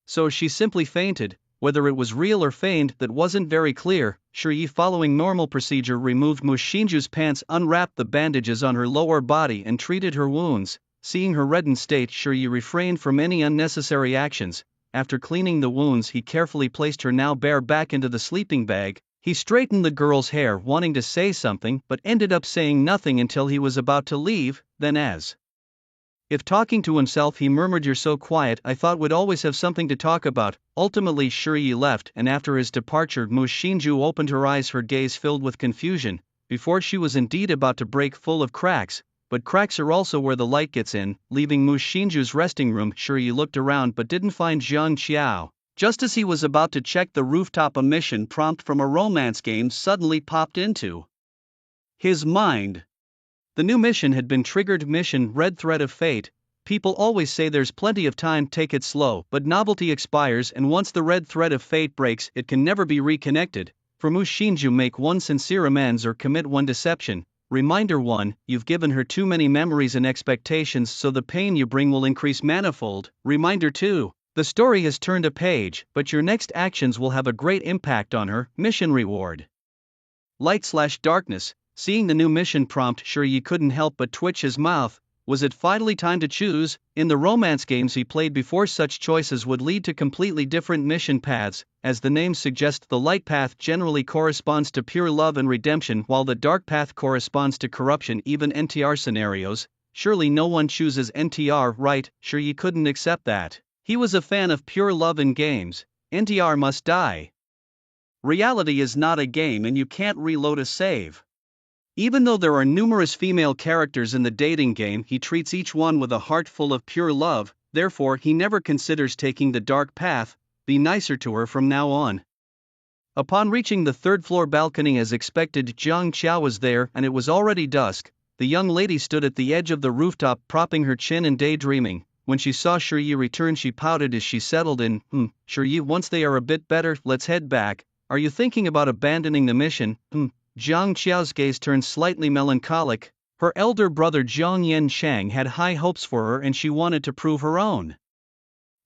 So she simply fainted. Whether it was real or feigned, that wasn't very clear. Shi Yi, following normal procedure, removed Mu Xinju's pants, unwrapped the bandages on her lower body and treated her wounds. Seeing her reddened state, Shi Yi refrained from any unnecessary actions. After cleaning the wounds, he carefully placed her now bare back into the sleeping bag. He straightened the girl's hair, wanting to say something, but ended up saying nothing until he was about to leave. Then, as if talking to himself, he murmured, "You're so quiet, I thought we'd always have something to talk about." Ultimately, Shi Yi left, and after his departure, Mu Xinju opened her eyes, her gaze filled with confusion. Before, she was indeed about to break, full of cracks. But cracks are also where the light gets in. Leaving Mu Xinju's resting room, Shi Yi looked around but didn't find Jiang Qiao. Just as he was about to check the rooftop, a mission prompt from a romance game suddenly popped into his mind. The new mission had been triggered. Mission: Red Thread of Fate. People always say there's plenty of time, take it slow, but novelty expires, and once the red thread of fate breaks, it can never be reconnected. For Mu Xinju, make one sincere amends or commit one deception. Reminder 1, you've given her too many memories and expectations, so the pain you bring will increase manifold. Reminder 2, the story has turned a page, but your next actions will have a great impact on her. Mission reward: Light/Darkness. Seeing the new mission prompt, Shi Yi couldn't help but twitch his mouth. Was it finally time to choose? In the romance games he played before, such choices would lead to completely different mission paths. As the name suggests, the light path generally corresponds to pure love and redemption, while the dark path corresponds to corruption. Even NTR scenarios. Surely no one chooses NTR, right? Shi Yi couldn't accept that. He was a fan of pure love in games. NTR must die. Reality is not a game, and you can't reload a save. Even though there are numerous female characters in the dating game, he treats each one with a heart full of pure love. Therefore, he never considers taking the dark path. Be nicer to her from now on. Upon reaching the third-floor balcony, as expected, Jiang Qiao was there, and it was already dusk. The young lady stood at the edge of the rooftop, propping her chin and daydreaming. When she saw Shi Yi return, she pouted as she settled in. Shi Yi, once they are a bit better, let's head back. Are you thinking about abandoning the mission? Jiang Qiao's gaze turned slightly melancholic. Her elder brother Jiang Yanshang had high hopes for her, and she wanted to prove her own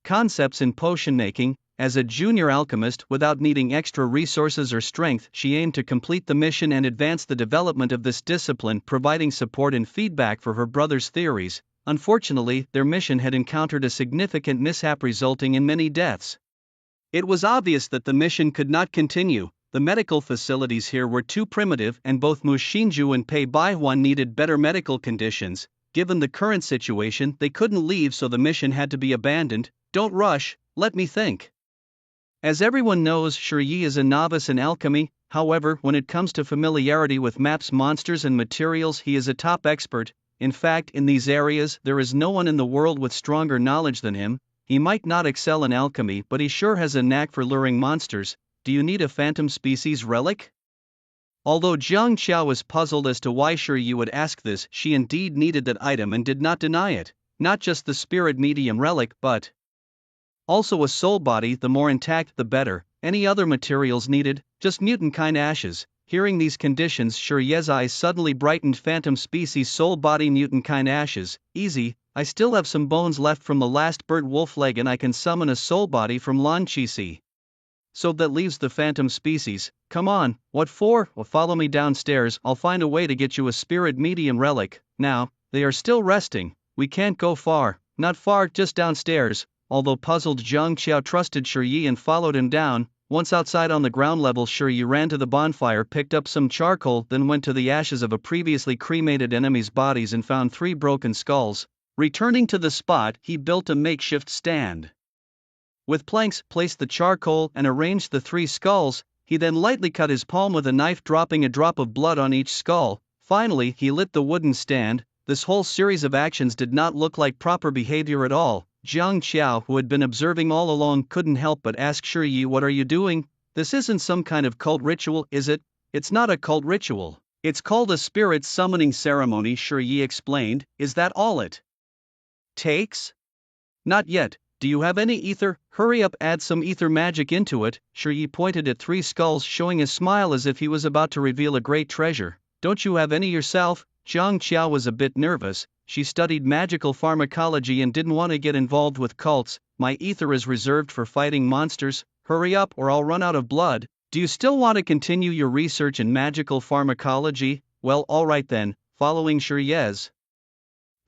concepts in potion making. As a junior alchemist, without needing extra resources or strength, she aimed to complete the mission and advance the development of this discipline, providing support and feedback for her brother's theories. Unfortunately, their mission had encountered a significant mishap, resulting in many deaths. It was obvious that the mission could not continue. The medical facilities here were too primitive, and both Mu Xinju and Pei Baihuan needed better medical conditions. Given the current situation, they couldn't leave, so the mission had to be abandoned. Don't rush, let me think. As everyone knows, Shi Yi is a novice in alchemy. However, when it comes to familiarity with maps, monsters and materials, he is a top expert. In fact, in these areas, there is no one in the world with stronger knowledge than him. He might not excel in alchemy, but he sure has a knack for luring monsters. Do you need a phantom species relic? Although Jiang Qiao was puzzled as to why Shi Yi would ask this, she indeed needed that item and did not deny it. Not just the spirit medium relic, but also a soul body, the more intact the better. Any other materials needed? Just mutant-kind ashes. Hearing these conditions, Shi Yi's eyes suddenly brightened. Phantom species soul body, mutant-kind ashes. Easy, I still have some bones left from the last burnt wolf leg, and I can summon a soul body from Lan Qixi. So that leaves the phantom species. Come on, what for? Well, follow me downstairs, I'll find a way to get you a spirit medium relic. Now, they are still resting, we can't go far. Not far, just downstairs. Although puzzled, Jiang Qiao trusted Shi Yi and followed him down. Once outside on the ground level, Shi Yi ran to the bonfire, picked up some charcoal, then went to the ashes of a previously cremated enemy's bodies and found 3 broken skulls. Returning to the spot, he built a makeshift stand. With planks, placed the charcoal and arranged the 3 skulls. He then lightly cut his palm with a knife, dropping a drop of blood on each skull. Finally, he lit the wooden stand. This whole series of actions did not look like proper behavior at all. Jiang Qiao, who had been observing all along, couldn't help but ask Shi Yi, "What are you doing? This isn't some kind of cult ritual, is it?" "It's not a cult ritual. It's called a spirit summoning ceremony," Shi Yi explained. "Is that all it takes?" "Not yet. Do you have any ether? Hurry up, add some ether magic into it." Shi Yi pointed at 3 skulls, showing a smile as if he was about to reveal a great treasure. "Don't you have any yourself?" Jiang Qiao was a bit nervous. She studied magical pharmacology and didn't want to get involved with cults. "My ether is reserved for fighting monsters. Hurry up or I'll run out of blood." "Do you still want to continue your research in magical pharmacology? Well, alright then." Following Shi Yi's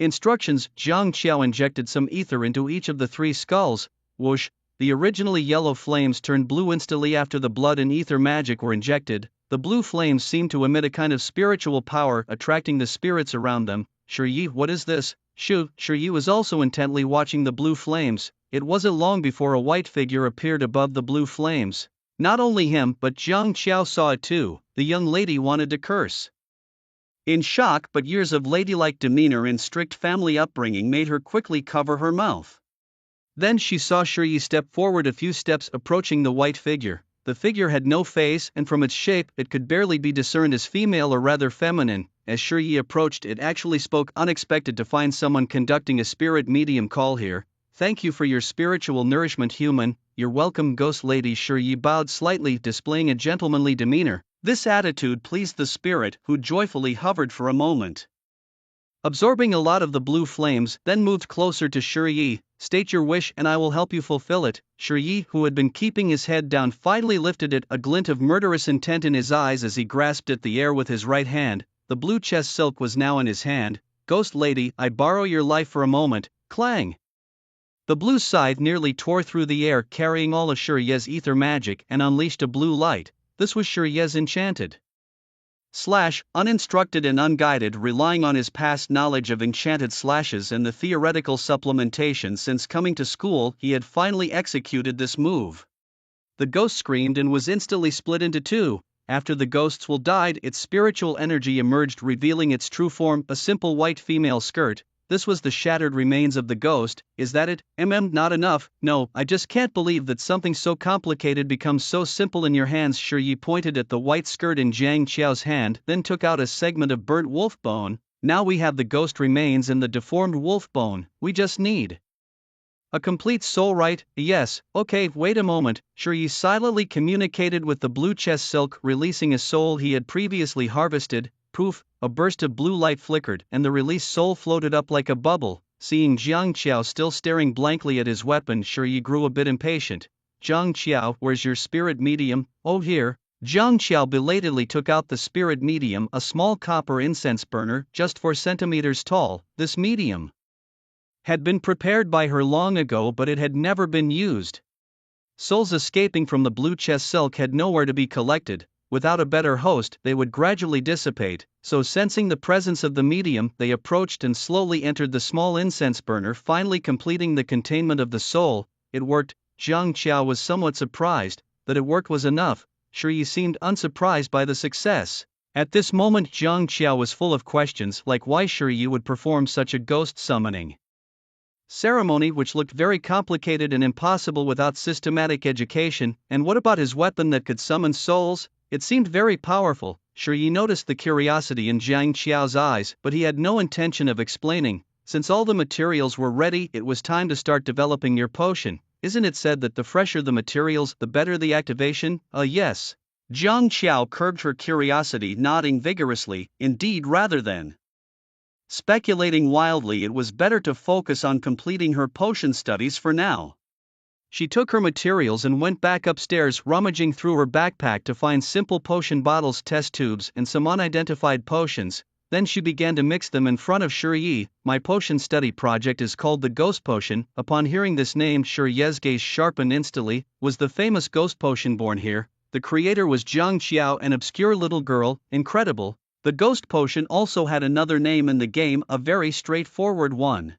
instructions, Jiang Qiao injected some ether into each of the 3 skulls. Whoosh! The originally yellow flames turned blue instantly after the blood and ether magic were injected. The blue flames seemed to emit a kind of spiritual power, attracting the spirits around them. "Shi Yi, what is this?" Shi Yi was also intently watching the blue flames. It wasn't long before a white figure appeared above the blue flames. Not only him, but Jiang Qiao saw it too. The young lady wanted to curse. In shock, but years of ladylike demeanor and strict family upbringing made her quickly cover her mouth. Then she saw Shi Yi step forward a few steps, approaching the white figure. The figure had no face, and from its shape, it could barely be discerned as female or rather feminine. As Shi Yi approached, it actually spoke. "Unexpected to find someone conducting a spirit medium call here. Thank you for your spiritual nourishment, human." "You're welcome, ghost lady." Shi Yi bowed slightly, displaying a gentlemanly demeanor. This attitude pleased the spirit, who joyfully hovered for a moment, absorbing a lot of the blue flames, then moved closer to Shi Yi. "State your wish and I will help you fulfill it." Shi Yi, who had been keeping his head down, finally lifted it, a glint of murderous intent in his eyes as he grasped at the air with his right hand. The blue chest silk was now in his hand. "Ghost lady, I borrow your life for a moment." Clang! The blue scythe nearly tore through the air, carrying all of Shi Yi's ether magic, and unleashed a blue light. This was Shi Yi's enchanted slash, uninstructed and unguided, relying on his past knowledge of enchanted slashes and the theoretical supplementation since coming to school. He had finally executed this move. The ghost screamed and was instantly split into 2. After the ghost's will died, its spiritual energy emerged, revealing its true form, a simple white female skirt. This was the shattered remains of the ghost. "Is that it? Not enough? No, I just can't believe that something so complicated becomes so simple in your hands." Shi Yi pointed at the white skirt in Jiang Qiao's hand, then took out a segment of burnt wolf bone. "Now we have the ghost remains and the deformed wolf bone, we just need a complete soul, right?" "Yes, okay, wait a moment." Shi Yi silently communicated with the blue chest silk, releasing a soul he had previously harvested. Poof! A burst of blue light flickered, and the released soul floated up like a bubble. Seeing Jiang Qiao still staring blankly at his weapon, Shi Yi grew a bit impatient. "Jiang Qiao, where's your spirit medium?" "Oh, here." Jiang Qiao belatedly took out the spirit medium, a small copper incense burner, just 4 centimeters tall. This medium had been prepared by her long ago, but it had never been used. Souls escaping from the blue chest silk had nowhere to be collected. Without a better host, they would gradually dissipate, so sensing the presence of the medium, they approached and slowly entered the small incense burner, finally completing the containment of the soul. It worked. Jiang Qiao was somewhat surprised. That it worked was enough. Shi Yi seemed unsurprised by the success. At this moment, Jiang Qiao was full of questions, like why Shi Yi would perform such a ghost summoning ceremony, which looked very complicated and impossible without systematic education, and what about his weapon that could summon souls? It seemed very powerful. Shi Yi noticed the curiosity in Jiang Qiao's eyes, but he had no intention of explaining. Since all the materials were ready, it was time to start developing your potion. Isn't it said that the fresher the materials, the better the activation? Yes. Jiang Qiao curbed her curiosity, nodding vigorously. Indeed, rather than speculating wildly, it was better to focus on completing her potion studies for now. She took her materials and went back upstairs, rummaging through her backpack to find simple potion bottles, test tubes, and some unidentified potions. Then she began to mix them in front of Shiyi. My potion study project is called the Ghost Potion. Upon hearing this name, Shiyi's gaze sharpened instantly. Was the famous Ghost Potion born here? The creator was Jiang Qiao, an obscure little girl. Incredible. The Ghost Potion also had another name in the game, a very straightforward one.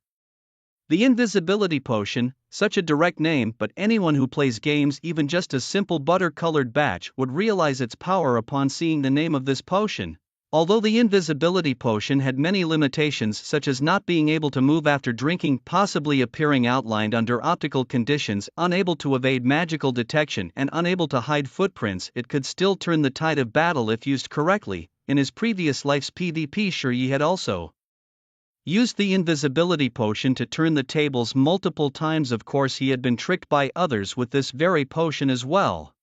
The Invisibility Potion, such a direct name, but anyone who plays games, even just a simple butter-colored batch, would realize its power upon seeing the name of this potion. Although the Invisibility Potion had many limitations, such as not being able to move after drinking, possibly appearing outlined under optical conditions, unable to evade magical detection, and unable to hide footprints, it could still turn the tide of battle if used correctly. In his previous life's PvP, Shiyi had also used the Invisibility Potion to turn the tables multiple times. Of course, he had been tricked by others with this very potion as well.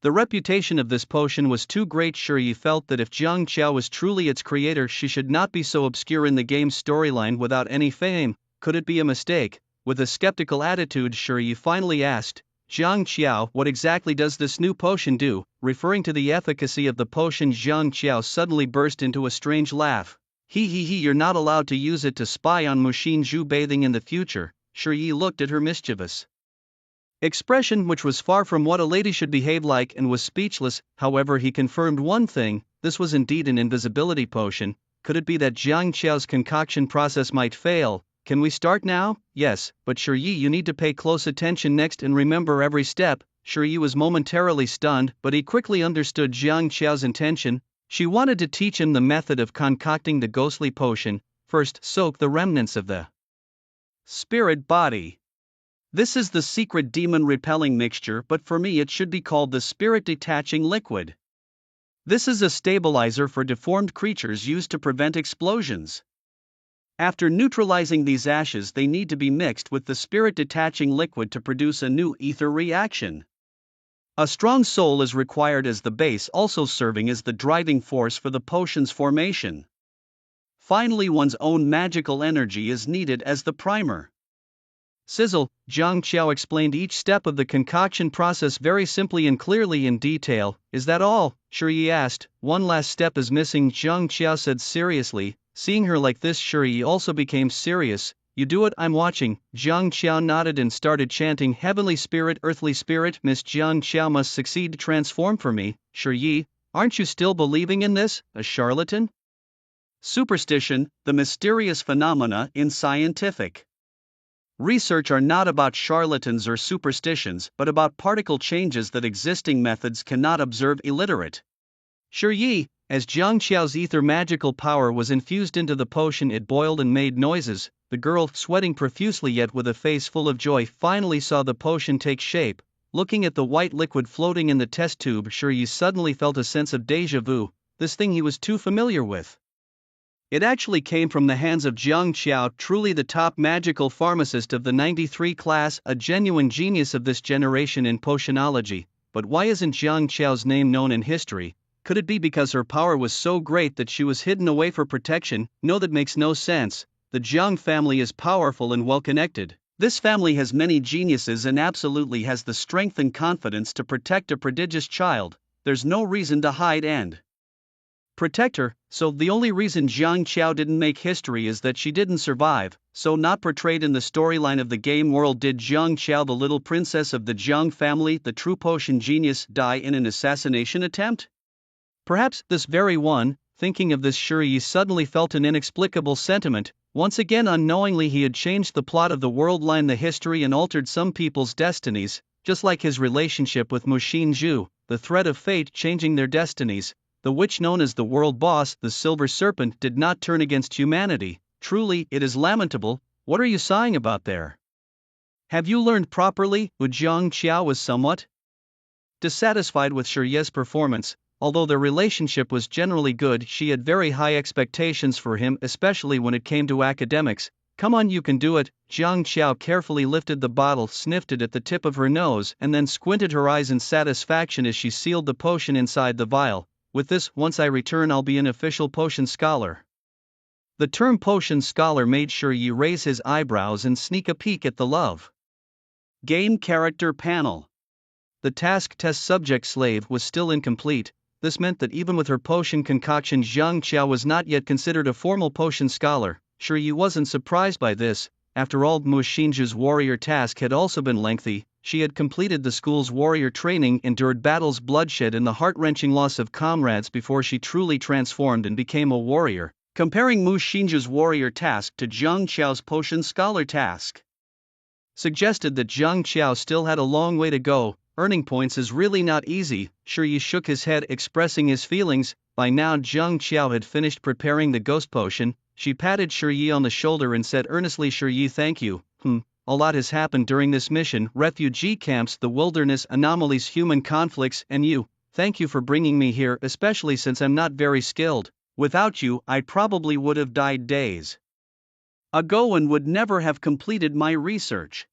The reputation of this potion was too great. Shiyi felt that if Jiang Qiao was truly its creator, she should not be so obscure in the game's storyline without any fame. Could it be a mistake? With a skeptical attitude, Shiyi finally asked, Jiang Qiao, what exactly does this new potion do? Referring to the efficacy of the potion, Jiang Qiao suddenly burst into a strange laugh. You're not allowed to use it to spy on Muxin Zhu bathing in the future. Shiyi looked at her mischievous expression, which was far from what a lady should behave like, and was speechless. However, he confirmed one thing: this was indeed an invisibility potion. Could it be that Jiang Qiao's concoction process might fail? Can we start now? Yes, but Shiyi, you need to pay close attention next and remember every step. Shiyi was momentarily stunned, but he quickly understood Jiang Qiao's intention. She wanted to teach him the method of concocting the ghostly potion. First, soak the remnants of the spirit body. This is the secret demon-repelling mixture, but for me it should be called the spirit-detaching liquid. This is a stabilizer for deformed creatures used to prevent explosions. After neutralizing these ashes, they need to be mixed with the spirit-detaching liquid to produce a new ether reaction. A strong soul is required as the base, also serving as the driving force for the potion's formation. Finally, one's own magical energy is needed as the primer. Sizzle. Jiang Qiao explained each step of the concoction process very simply and clearly in detail. Is that all? Shiyi asked. One last step is missing, Jiang Qiao said seriously. Seeing her like this, Shiyi also became serious. You do it, I'm watching. Jiang Qiao nodded and started chanting, Heavenly Spirit, Earthly Spirit, Miss Jiang Qiao must succeed to transform for me. Shiyi, aren't you still believing in this, a charlatan? Superstition, the mysterious phenomena in scientific research are not about charlatans or superstitions, but about particle changes that existing methods cannot observe. Illiterate Shiyi, as Jiang Qiao's ether magical power was infused into the potion, it boiled and made noises. The girl, sweating profusely yet with a face full of joy, finally saw the potion take shape. Looking at the white liquid floating in the test tube, Shiyi suddenly felt a sense of déjà vu, this thing he was too familiar with. It actually came from the hands of Jiang Qiao, truly the top magical pharmacist of the 93 class, a genuine genius of this generation in potionology. But why isn't Jiang Qiao's name known in history? Could it be because her power was so great that she was hidden away for protection? No, that makes no sense. The Jiang family is powerful and well-connected. This family has many geniuses and absolutely has the strength and confidence to protect a prodigious child. There's no reason to hide and protect her, so the only reason Jiang Qiao didn't make history is that she didn't survive, so not portrayed in the storyline of the game world. Did Jiang Qiao, the little princess of the Jiang family, the true potion genius, die in an assassination attempt? Perhaps this very one. Thinking of this, Shiyi suddenly felt an inexplicable sentiment. Once again, unknowingly, he had changed the plot of the world line, the history, and altered some people's destinies, just like his relationship with Muxin Zhu, the thread of fate changing their destinies. The witch known as the world boss, the Silver Serpent, did not turn against humanity. Truly, it is lamentable. What are you sighing about there? Have you learned properly? Jiang Qiao was somewhat dissatisfied with Shiyi's performance. Although their relationship was generally good, she had very high expectations for him, especially when it came to academics. Come on, you can do it. Jiang Qiao carefully lifted the bottle, sniffed it at the tip of her nose, and then squinted her eyes in satisfaction as she sealed the potion inside the vial. With this, once I return, I'll be an official potion scholar. The term potion scholar made Shiyi raise his eyebrows and sneak a peek at the love Game Character Panel. The task test subject slave was still incomplete. This meant that even with her potion concoction, Jiang Qiao was not yet considered a formal potion scholar. Shi wasn't surprised by this. After all, Mu Xinzhu's warrior task had also been lengthy. She had completed the school's warrior training, endured battles, bloodshed, and the heart-wrenching loss of comrades before she truly transformed and became a warrior. Comparing Mu Xinzhu's warrior task to Jiang Qiao's potion scholar task suggested that Jiang Qiao still had a long way to go. Earning points is really not easy. Shi shook his head, expressing his feelings. By now Jiang Qiao had finished preparing the ghost potion. She patted Shi on the shoulder and said earnestly, Shi, thank you. A lot has happened during this mission: refugee camps, the wilderness, anomalies, human conflicts, and you. Thank you for bringing me here, especially since I'm not very skilled. Without you, I probably would have died days ago and would never have completed my research.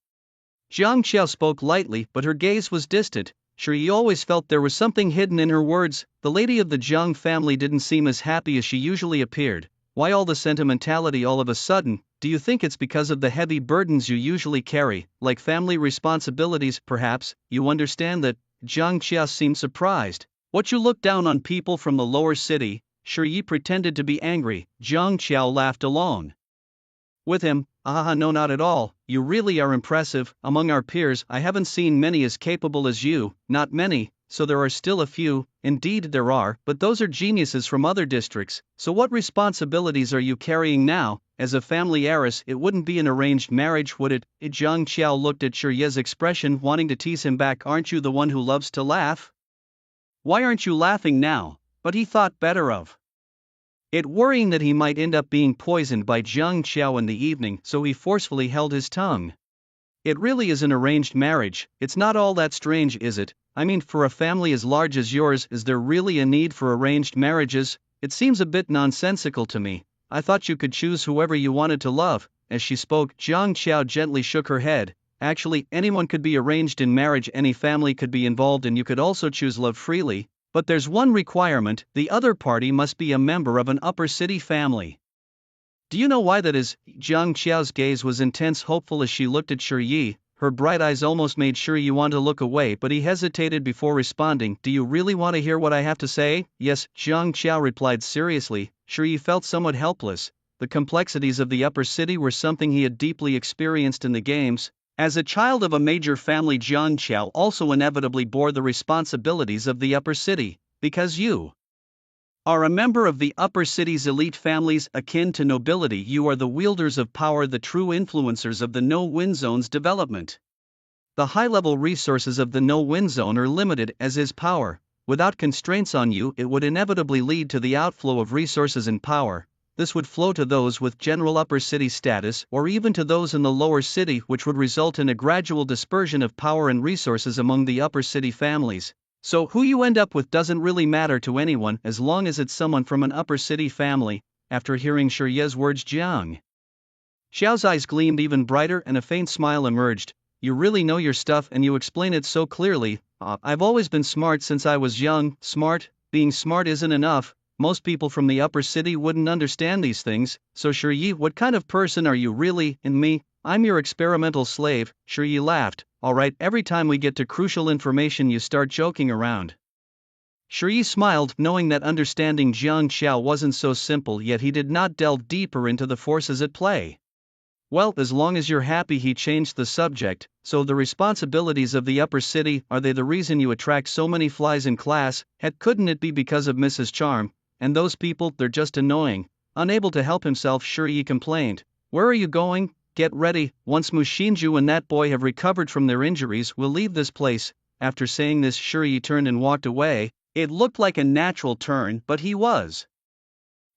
Jiang Qiao spoke lightly, but her gaze was distant. Shi always felt there was something hidden in her words. The lady of the Jiang family didn't seem as happy as she usually appeared. Why all the sentimentality all of a sudden? Do you think it's because of the heavy burdens you usually carry, like family responsibilities? Perhaps. You understand that? Jiang Qiao seemed surprised. What, you look down on people from the lower city? Shi pretended to be angry. Jiang Qiao laughed along with him. No, not at all. You really are impressive. Among our peers, I haven't seen many as capable as you. Not many, so there are still a few. Indeed there are, but those are geniuses from other districts. So what responsibilities are you carrying now? As a family heiress, it wouldn't be an arranged marriage, would it? Jiang Qiao looked at Shi's expression, wanting to tease him back. Aren't you the one who loves to laugh? Why aren't you laughing now? But he thought better of it, worrying that he might end up being poisoned by Jiang Qiao in the evening, so he forcefully held his tongue. It really is an arranged marriage. It's not all that strange, is it? I mean, for a family as large as yours, is there really a need for arranged marriages? It seems a bit nonsensical to me. I thought you could choose whoever you wanted to love. As she spoke, Jiang Qiao gently shook her head. Actually, anyone could be arranged in marriage, any family could be involved, and you could also choose love freely. But there's one requirement: the other party must be a member of an upper city family. Do you know why that is? Jiang Qiao's gaze was intense, hopeful as she looked at Shi. Her bright eyes almost made Shi want to look away, but he hesitated before responding. Do you really want to hear what I have to say? Yes, Jiang Qiao replied seriously. Shi felt somewhat helpless. The complexities of the upper city were something he had deeply experienced in the games. As a child of a major family, Jiang Qiao also inevitably bore the responsibilities of the upper city. Because you are a member of the upper city's elite families, akin to nobility, you are the wielders of power, the true influencers of the no-win zone's development. The high-level resources of the no-win zone are limited, as is power. Without constraints on you, it would inevitably lead to the outflow of resources and power. This would flow to those with general upper city status, or even to those in the lower city, which would result in a gradual dispersion of power and resources among the upper city families. So, who you end up with doesn't really matter to anyone, as long as it's someone from an upper city family. After hearing Shi's words, Jiang Xiao's eyes gleamed even brighter and a faint smile emerged. You really know your stuff and you explain it so clearly. I've always been smart since I was young. Smart? Being smart isn't enough. Most people from the upper city wouldn't understand these things. So Shi, what kind of person are you really? And me? I'm your experimental slave. Shi laughed. Alright, every time we get to crucial information you start joking around. Shi smiled, knowing that understanding Jiang Qiao wasn't so simple, yet he did not delve deeper into the forces at play. Well, as long as you're happy, he changed the subject. So the responsibilities of the upper city, are they the reason you attract so many flies in class? Couldn't it be because of Mrs. Charm? And those people, they're just annoying. Unable to help himself, Shi complained. Where are you going? Get ready. Once Mu Xinzhu and that boy have recovered from their injuries, we'll leave this place. After saying this, Shi turned and walked away. It looked like a natural turn, but he was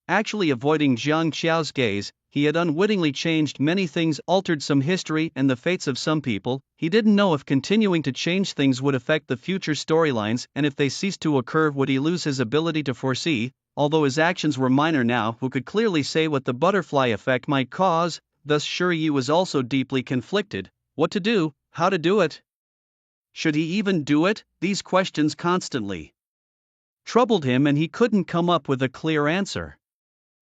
actually avoiding Jiang Qiao's gaze. He had unwittingly changed many things, altered some history and the fates of some people. He didn't know if continuing to change things would affect the future storylines, and if they ceased to occur, would he lose his ability to foresee? Although his actions were minor now, who could clearly say what the butterfly effect might cause? Thus Shi was also deeply conflicted. What to do? How to do it? Should he even do it? These questions constantly troubled him and he couldn't come up with a clear answer.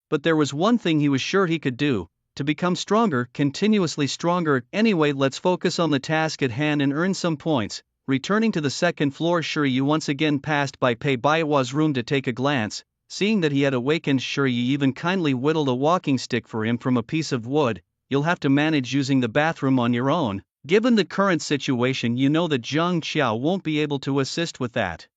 But there was one thing he was sure he could do. to become stronger, continuously stronger. Anyway, let's focus on the task at hand and earn some points. Returning to the second floor, Shiryu once again passed by Pei Baihua's room to take a glance. Seeing that he had awakened, Shiryu even kindly whittled a walking stick for him from a piece of wood. You'll have to manage using the bathroom on your own. Given the current situation, you know that Zhang Qiao won't be able to assist with that.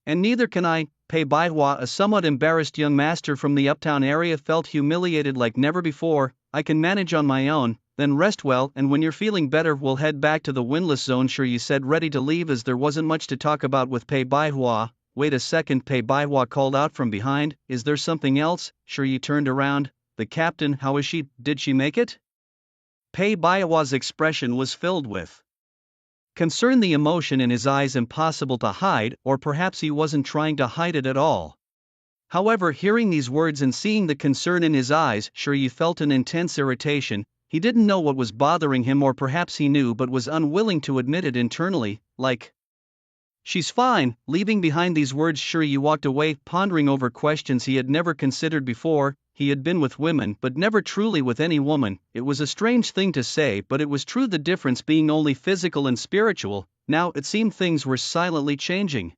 And neither can I. Pei Baihua, a somewhat embarrassed young master from the uptown area, felt humiliated like never before. I can manage on my own. Then rest well, and when you're feeling better we'll head back to the windless zone, Shiryu said, ready to leave as there wasn't much to talk about with Pei Baihua. Wait a second, Pei Baihua called out from behind. Is there something else? Shiryu turned around. The captain, how is she? Did she make it? Pei Baihua's expression was filled with concern, the emotion in his eyes impossible to hide, or perhaps he wasn't trying to hide it at all. However, hearing these words and seeing the concern in his eyes, Shiryu felt an intense irritation. He didn't know what was bothering him, or perhaps he knew but was unwilling to admit it internally, like, she's fine. Leaving behind these words, Shiryu walked away, pondering over questions he had never considered before. He had been with women, but never truly with any woman. It was a strange thing to say, but it was true, the difference being only physical and spiritual. Now, it seemed things were silently changing.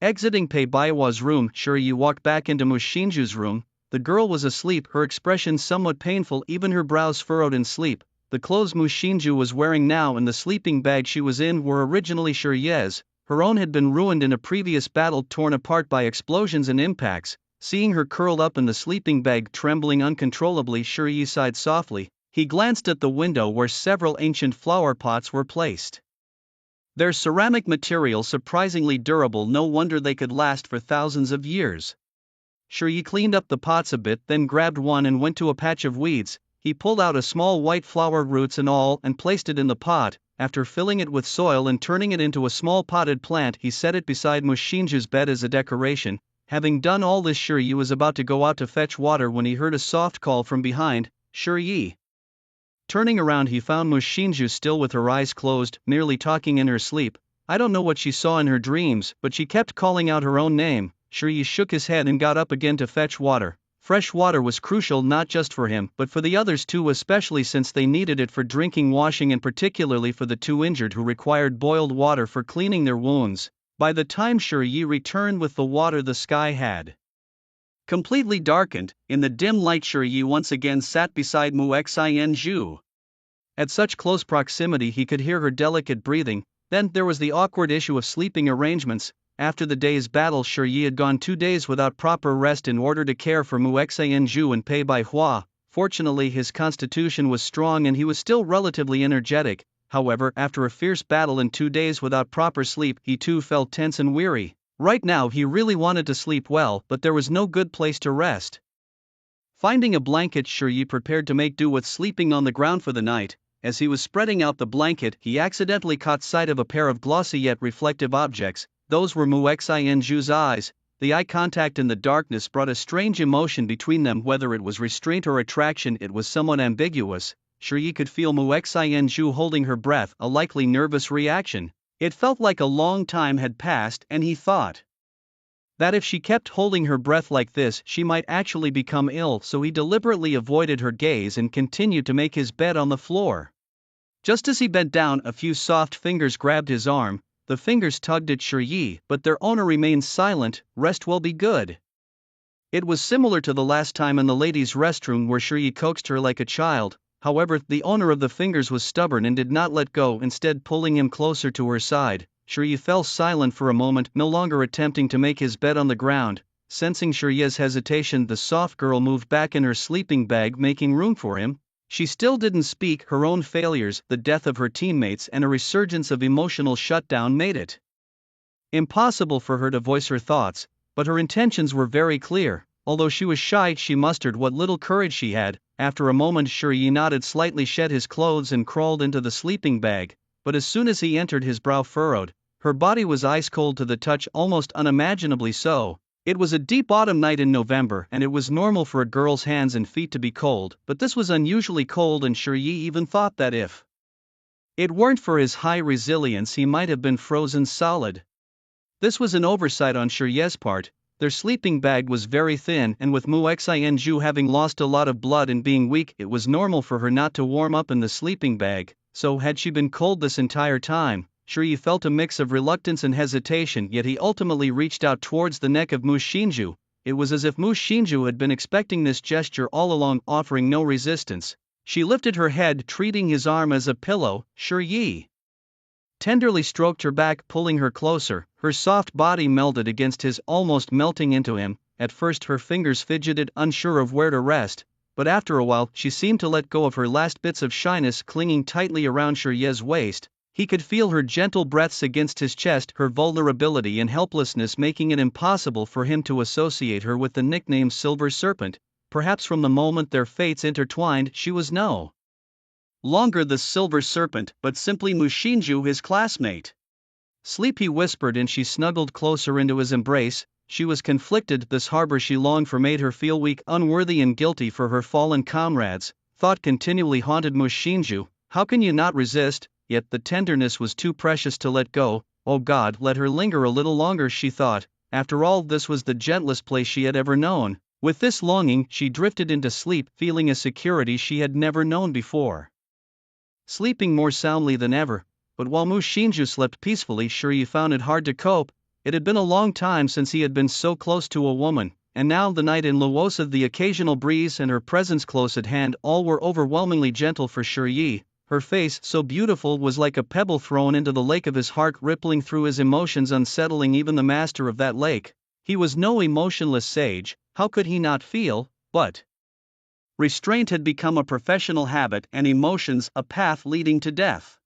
Exiting Pei Baihua's room, Shiryu walked back into Mu Xinju's room. The girl was asleep, her expression somewhat painful, even her brows furrowed in sleep. The clothes Mu Xinju was wearing now and the sleeping bag she was in were originally Shiryu's. Her own had been ruined in a previous battle, torn apart by explosions and impacts. Seeing her curled up in the sleeping bag, trembling uncontrollably, Shiryu sighed softly. He glanced at the window where several ancient flower pots were placed. Their ceramic material surprisingly durable, no wonder they could last for thousands of years. Shiryu cleaned up the pots a bit, then grabbed one and went to a patch of weeds. He pulled out a small white flower, roots and all, and placed it in the pot. After filling it with soil and turning it into a small potted plant, he set it beside Mu Xinju's bed as a decoration. Having done all this, Shiryu was about to go out to fetch water when he heard a soft call from behind. Shiryu. Turning around, he found Mu Xinju still with her eyes closed, merely talking in her sleep. I don't know what she saw in her dreams, but she kept calling out her own name. Shiryu shook his head and got up again to fetch water. Fresh water was crucial not just for him, but for the others too, especially since they needed it for drinking, washing, and particularly for the two injured who required boiled water for cleaning their wounds. By the time Shiryu returned with the water, the sky had completely darkened. In the dim light, Shiryu once again sat beside Mu Xinju. At such close proximity he could hear her delicate breathing. Then there was the awkward issue of sleeping arrangements. After the day's battle, Shiryu had gone 2 days without proper rest in order to care for Mu Xinju and Pei Baihua. Fortunately, his constitution was strong and he was still relatively energetic. However, after a fierce battle and 2 days without proper sleep, he too felt tense and weary. Right now he really wanted to sleep well, but there was no good place to rest. Finding a blanket, Shiryu prepared to make do with sleeping on the ground for the night. As he was spreading out the blanket, he accidentally caught sight of a pair of glossy yet reflective objects. Those were Mu Xinju's eyes. The eye contact in the darkness brought a strange emotion between them. Whether it was restraint or attraction, it was somewhat ambiguous. Shiryu could feel Mu Xinju holding her breath, a likely nervous reaction. It felt like a long time had passed, and he thought that if she kept holding her breath like this, she might actually become ill, so he deliberately avoided her gaze and continued to make his bed on the floor. Just as he bent down, a few soft fingers grabbed his arm. The fingers tugged at Shiryu, but their owner remained silent. Rest will be good. It was similar to the last time in the ladies' restroom where Shiryu coaxed her like a child. However, the owner of the fingers was stubborn and did not let go, instead pulling him closer to her side. Shiryu fell silent for a moment, no longer attempting to make his bed on the ground. Sensing Shiryu's hesitation, the soft girl moved back in her sleeping bag, making room for him. She still didn't speak. Her own failures, the death of her teammates, and a resurgence of emotional shutdown made it impossible for her to voice her thoughts, but her intentions were very clear. Although she was shy, she mustered what little courage she had. After a moment, Shiryu nodded slightly, shed his clothes, and crawled into the sleeping bag. But as soon as he entered, his brow furrowed. Her body was ice cold to the touch, almost unimaginably so. It was a deep autumn night in November, and it was normal for a girl's hands and feet to be cold, but this was unusually cold, and Shiryu even thought that if it weren't for his high resilience, he might have been frozen solid. This was an oversight on Shiryu's part. Their sleeping bag was very thin, and with Mu Xianju having lost a lot of blood and being weak, it was normal for her not to warm up in the sleeping bag, so had she been cold this entire time, Shi felt a mix of reluctance and hesitation, yet he ultimately reached out towards the neck of Mu Xinju. It was as if Mu Xinju had been expecting this gesture all along, offering no resistance. She lifted her head, treating his arm as a pillow. Shi tenderly stroked her back, pulling her closer. Her soft body melded against his, almost melting into him. At first her fingers fidgeted, unsure of where to rest, but after a while she seemed to let go of her last bits of shyness, clinging tightly around Shi's waist. He could feel her gentle breaths against his chest, her vulnerability and helplessness making it impossible for him to associate her with the nickname Silver Serpent. Perhaps from the moment their fates intertwined, she was no longer the Silver Serpent, but simply Mu Xinju, his classmate. Sleep, he whispered, and she snuggled closer into his embrace. She was conflicted. This harbor she longed for made her feel weak, unworthy and guilty for her fallen comrades. Thought continually haunted Mu Xinju. How can you not resist? Yet the tenderness was too precious to let go. Oh God, let her linger a little longer, she thought. After all, this was the gentlest place she had ever known. With this longing, she drifted into sleep, feeling a security she had never known before. Sleeping more soundly than ever, but while Mu Xinju slept peacefully, Shi found it hard to cope. It had been a long time since he had been so close to a woman, and now the night in Luosa, the occasional breeze and her presence close at hand, all were overwhelmingly gentle for Shi. Her face, so beautiful, was like a pebble thrown into the lake of his heart, rippling through his emotions, unsettling even the master of that lake. He was no emotionless sage, how could he not feel? But restraint had become a professional habit, and emotions a path leading to death.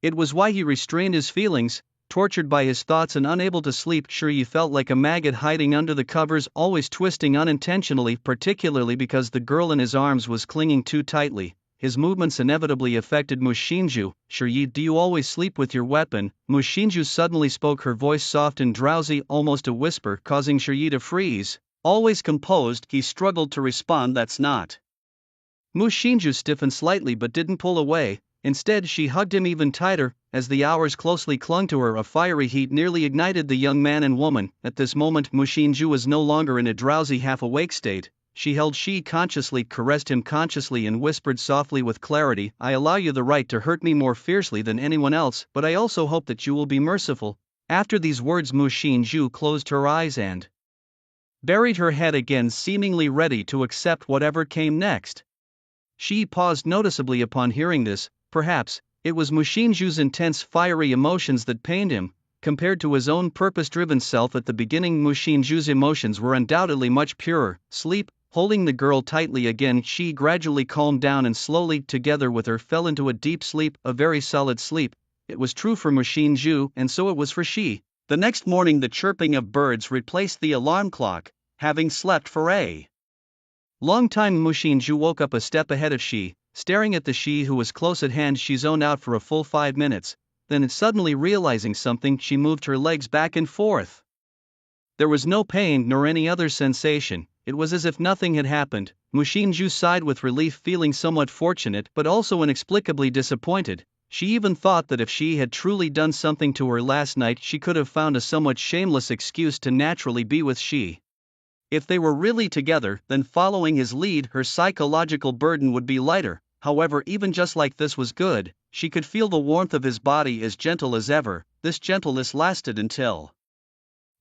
It was why he restrained his feelings. Tortured by his thoughts and unable to sleep, Shi felt like a maggot hiding under the covers, always twisting unintentionally, particularly because the girl in his arms was clinging too tightly. His movements inevitably affected Mu Xinju. Shi, do you always sleep with your weapon? Mu Xinju suddenly spoke, her voice soft and drowsy, almost a whisper, causing Shi to freeze. Always composed, he struggled to respond, that's not. Mu Xinju stiffened slightly but didn't pull away. Instead, she hugged him even tighter. As the hours closely clung to her, a fiery heat nearly ignited the young man and woman. At this moment, Mu Xinju was no longer in a drowsy, half-awake state. She held Shi consciously, caressed him consciously, and whispered softly with clarity, I allow you the right to hurt me more fiercely than anyone else, but I also hope that you will be merciful. After these words, Mu Xinju closed her eyes and buried her head again, seemingly ready to accept whatever came next. Shi paused noticeably upon hearing this. Perhaps it was Mu Xinju's intense, fiery emotions that pained him. Compared to his own purpose-driven self at the beginning, Mu Xinju's emotions were undoubtedly much purer. Sleep. Holding the girl tightly again, Shi gradually calmed down and slowly, together with her, fell into a deep sleep, a very solid sleep. It was true for Mu Xinju, and so it was for Shi. The next morning the chirping of birds replaced the alarm clock. Having slept for a long time, Mu Xinju woke up a step ahead of Shi. Staring at the Shi who was close at hand, she zoned out for a full 5 minutes. Then, suddenly realizing something, she moved her legs back and forth. There was no pain nor any other sensation. It was as if nothing had happened. Mu Xinju sighed with relief, feeling somewhat fortunate but also inexplicably disappointed. She even thought that if she had truly done something to her last night, she could have found a somewhat shameless excuse to naturally be with Shi. If they were really together, then following his lead, her psychological burden would be lighter. However, even just like this was good. She could feel the warmth of his body, as gentle as ever. This gentleness lasted until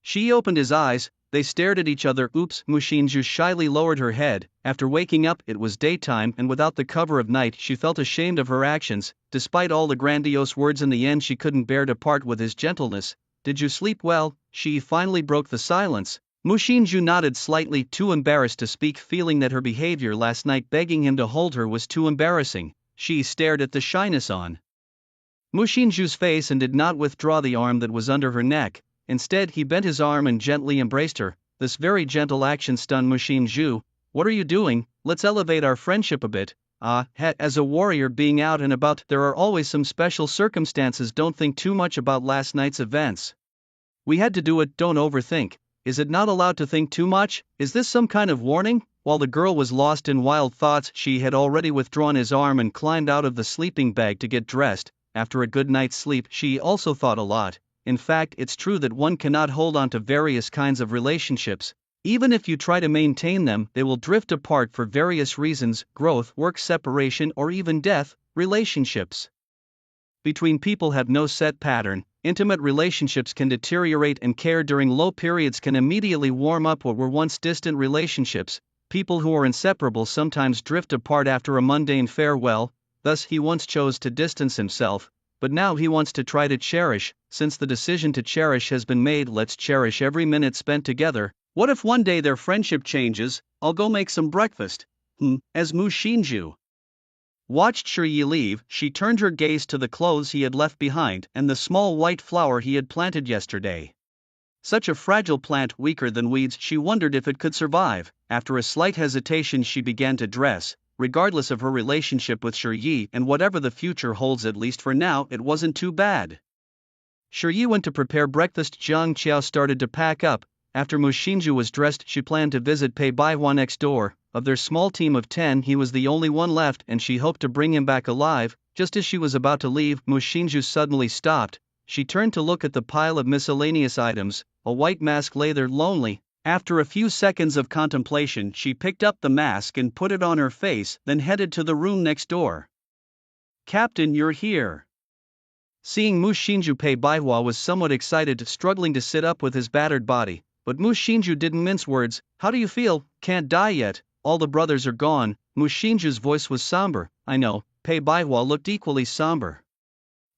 Shi opened his eyes. They stared at each other. Oops, Mu Xinju shyly lowered her head. After waking up, it was daytime, and without the cover of night, she felt ashamed of her actions. Despite all the grandiose words, in the end she couldn't bear to part with his gentleness. Did you sleep well? She finally broke the silence. Mu Xinju nodded slightly, too embarrassed to speak, feeling that her behavior last night, begging him to hold her, was too embarrassing. She stared at the shyness on Mu Xinju's face and did not withdraw the arm that was under her neck. Instead, he bent his arm and gently embraced her. This very gentle action stunned Mu Xinju. What are you doing? Let's elevate our friendship a bit. As a warrior being out and about, there are always some special circumstances. Don't think too much about last night's events. We had to do it, don't overthink. Is it not allowed to think too much? Is this some kind of warning? While the girl was lost in wild thoughts, she had already withdrawn his arm and climbed out of the sleeping bag to get dressed. After a good night's sleep, she also thought a lot. In fact, it's true that one cannot hold on to various kinds of relationships. Even if you try to maintain them, they will drift apart for various reasons: growth, work separation, or even death. Relationships between people have no set pattern. Intimate relationships can deteriorate, and care during low periods can immediately warm up what were once distant relationships. People who are inseparable sometimes drift apart after a mundane farewell. Thus, he once chose to distance himself, but now he wants to try to cherish. Since the decision to cherish has been made, let's cherish every minute spent together. What if one day their friendship changes? I'll go make some breakfast. As Mu Shinju watched Shiyi leave, she turned her gaze to the clothes he had left behind and the small white flower he had planted yesterday. Such a fragile plant, weaker than weeds, she wondered if it could survive. After a slight hesitation, she began to dress. Regardless of her relationship with Shiyi and whatever the future holds, at least for now, it wasn't too bad. Shiyi went to prepare breakfast. Jiang Qiao started to pack up. After Mu Shinju was dressed, she planned to visit Pei Baihua next door. Of their small team of 10, he was the only one left, and she hoped to bring him back alive. Just as she was about to leave, Mu Shinju suddenly stopped. She turned to look at the pile of miscellaneous items. A white mask lay there lonely. After a few seconds of contemplation, she picked up the mask and put it on her face, then headed to the room next door. "Captain, you're here." Seeing Mu Shinju, Pei Baihua was somewhat excited, struggling to sit up with his battered body. But Mu Shinju didn't mince words. "How do you feel? Can't die yet. All the brothers are gone." Mu Shinju's voice was somber. "I know." Pei Baihua looked equally somber.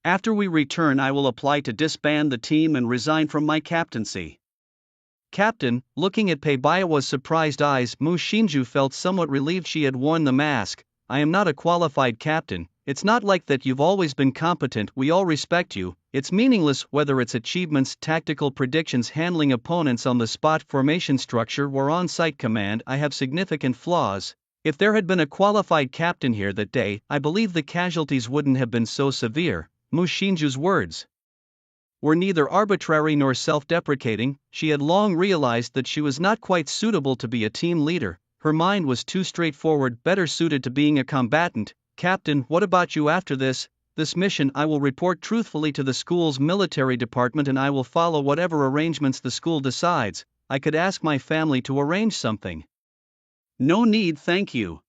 "After we return, I will apply to disband the team and resign from my captaincy." "Captain?" Looking at Pei Baihua's surprised eyes, Mu Shinju felt somewhat relieved she had worn the mask. "I am not a qualified captain. It's not like that. You've always been competent. We all respect you. It's meaningless whether it's achievements, tactical predictions, handling opponents on the spot, formation structure, or on-site command. I have significant flaws. If there had been a qualified captain here that day, I believe the casualties wouldn't have been so severe." Mu Shinju's words were neither arbitrary nor self-deprecating. She had long realized that she was not quite suitable to be a team leader. Her mind was too straightforward, better suited to being a combatant. "Captain, what about you after this mission? I will report truthfully to the school's military department, and I will follow whatever arrangements the school decides. I could ask my family to arrange something." "No need, thank you."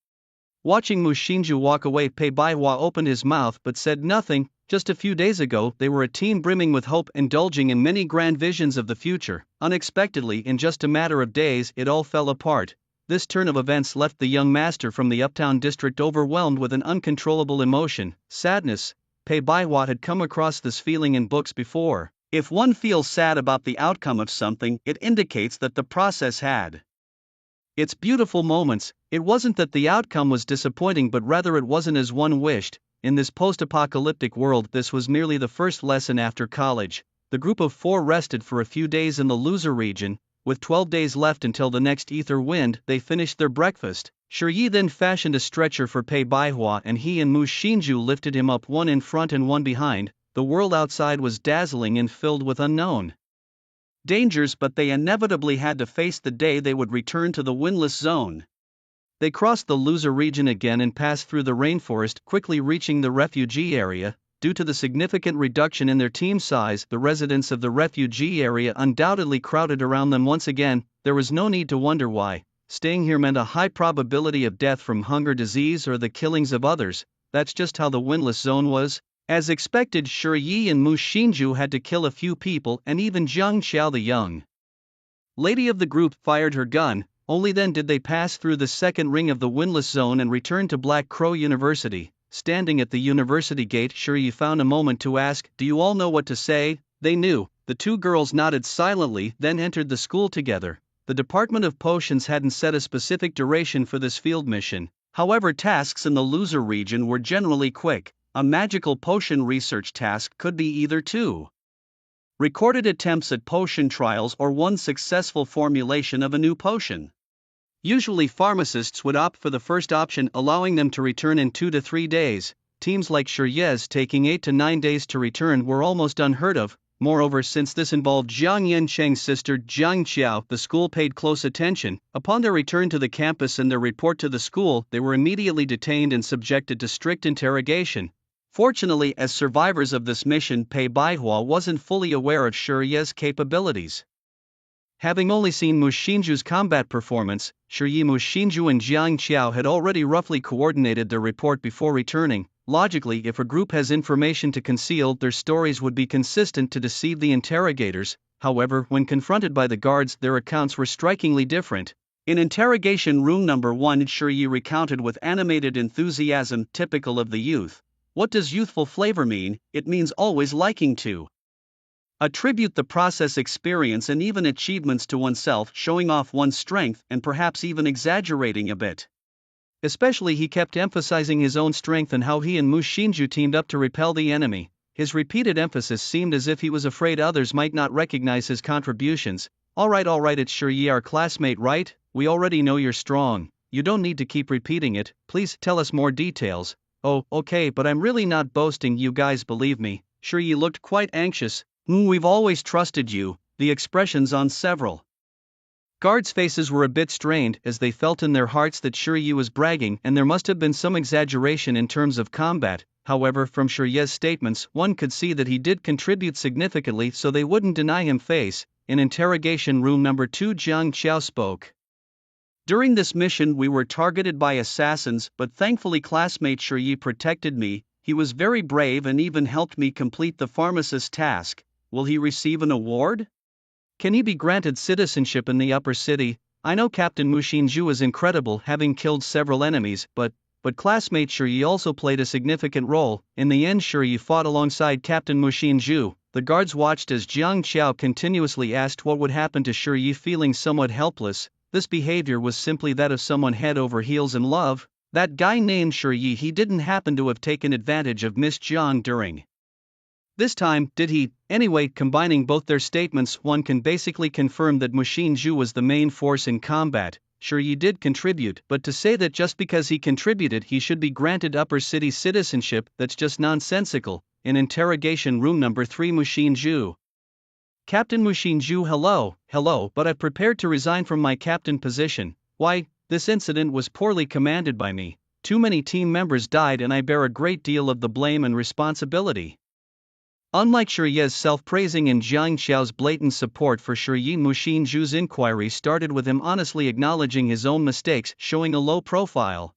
Watching Mu Shinju walk away, Pei Baihua opened his mouth but said nothing. Just a few days ago, they were a team brimming with hope, indulging in many grand visions of the future. Unexpectedly, in just a matter of days, it all fell apart. This turn of events left the young master from the uptown district overwhelmed with an uncontrollable emotion, sadness. Pei Baihua had come across this feeling in books before. If one feels sad about the outcome of something, it indicates that the process had its beautiful moments. It wasn't that the outcome was disappointing, but rather it wasn't as one wished. In this post-apocalyptic world, this was merely the first lesson after college. The group of 4 rested for a few days in the loser region. With 12 days left until the next ether wind, they finished their breakfast. Shiyi then fashioned a stretcher for Pei Baihua, and he and Mu Shinju lifted him up, one in front and one behind. The world outside was dazzling and filled with unknown dangers, but they inevitably had to face the day they would return to the windless zone. They crossed the loser region again and passed through the rainforest, quickly reaching the refugee area. Due to the significant reduction in their team size, the residents of the refugee area undoubtedly crowded around them once again. There was no need to wonder why. Staying here meant a high probability of death from hunger, disease, or the killings of others. That's just how the windless zone was. As expected, Shiyi and Mu Shinju had to kill a few people, and even Jiang Qiao, the young lady of the group, fired her gun. Only then did they pass through the second ring of the windless zone and return to Black Crow University. Standing at the university gate, Shiyi found a moment to ask, "Do you all know what to say?" They knew. The 2 girls nodded silently, then entered the school together. The Department of Potions hadn't set a specific duration for this field mission. However, tasks in the loser region were generally quick. A magical potion research task could be either 2 recorded attempts at potion trials or 1 successful formulation of a new potion. Usually pharmacists would opt for the first option, allowing them to return in 2 to 3 days. Teams like Shiyi's taking 8 to 9 days to return were almost unheard of. Moreover, since this involved Jiang Yancheng's sister Jiang Qiao, the school paid close attention. Upon their return to the campus and their report to the school, they were immediately detained and subjected to strict interrogation. Fortunately, as survivors of this mission, Pei Baihua wasn't fully aware of Shiye's capabilities. Having only seen Mu Xinzhu's combat performance, Shiye, Mu Xinzhu and Jiang Qiao had already roughly coordinated their report before returning. Logically, if a group has information to conceal, their stories would be consistent to deceive the interrogators. However, when confronted by the guards, their accounts were strikingly different. In interrogation room number 1, Shiye recounted with animated enthusiasm typical of the youth. What does youthful flavor mean? It means always liking to attribute the process, experience, and even achievements to oneself, showing off one's strength and perhaps even exaggerating a bit. Especially, he kept emphasizing his own strength and how he and Mu Xinzhu teamed up to repel the enemy. His repeated emphasis seemed as if he was afraid others might not recognize his contributions. Alright, it's Shiye, our classmate, right? We already know you're strong. You don't need to keep repeating it. Please tell us more details. Oh, okay, but I'm really not boasting, you guys believe me. Shiye looked quite anxious. We've always trusted you. The expressions on several guards' faces were a bit strained, as they felt in their hearts that Shiye was bragging, and there must have been some exaggeration in terms of combat. However, from Shiye's statements, one could see that he did contribute significantly, so they wouldn't deny him face. In interrogation room number 2, Jiang Qiao spoke. During this mission we were targeted by assassins, but thankfully classmate Shiye protected me. He was very brave and even helped me complete the pharmacist task. Will he receive an award? Can he be granted citizenship in the upper city? I know Captain Mu Xinzhu is incredible, having killed several enemies, but classmate Shiye also played a significant role. In the end, Shiye fought alongside Captain Mu Xinzhu. The guards watched as Jiang Qiao continuously asked what would happen to Shiye, feeling somewhat helpless. This behavior was simply that of someone head over heels in love. That guy named Shiye, he didn't happen to have taken advantage of Miss Jiang during this time, did he? Anyway, combining both their statements, one can basically confirm that Mu Xinzhu was the main force in combat. Shiye did contribute, but to say that just because he contributed he should be granted upper city citizenship, that's just nonsensical. In interrogation room number 3, Mu Xinzhu. Captain Mu Xinzhu, hello, but I've prepared to resign from my captain position. Why, this incident was poorly commanded by me. Too many team members died and I bear a great deal of the blame and responsibility. Unlike Shiye's self-praising and Jiang Qiao's blatant support for Shiye, Mu Xinzhu's inquiry started with him honestly acknowledging his own mistakes, showing a low profile.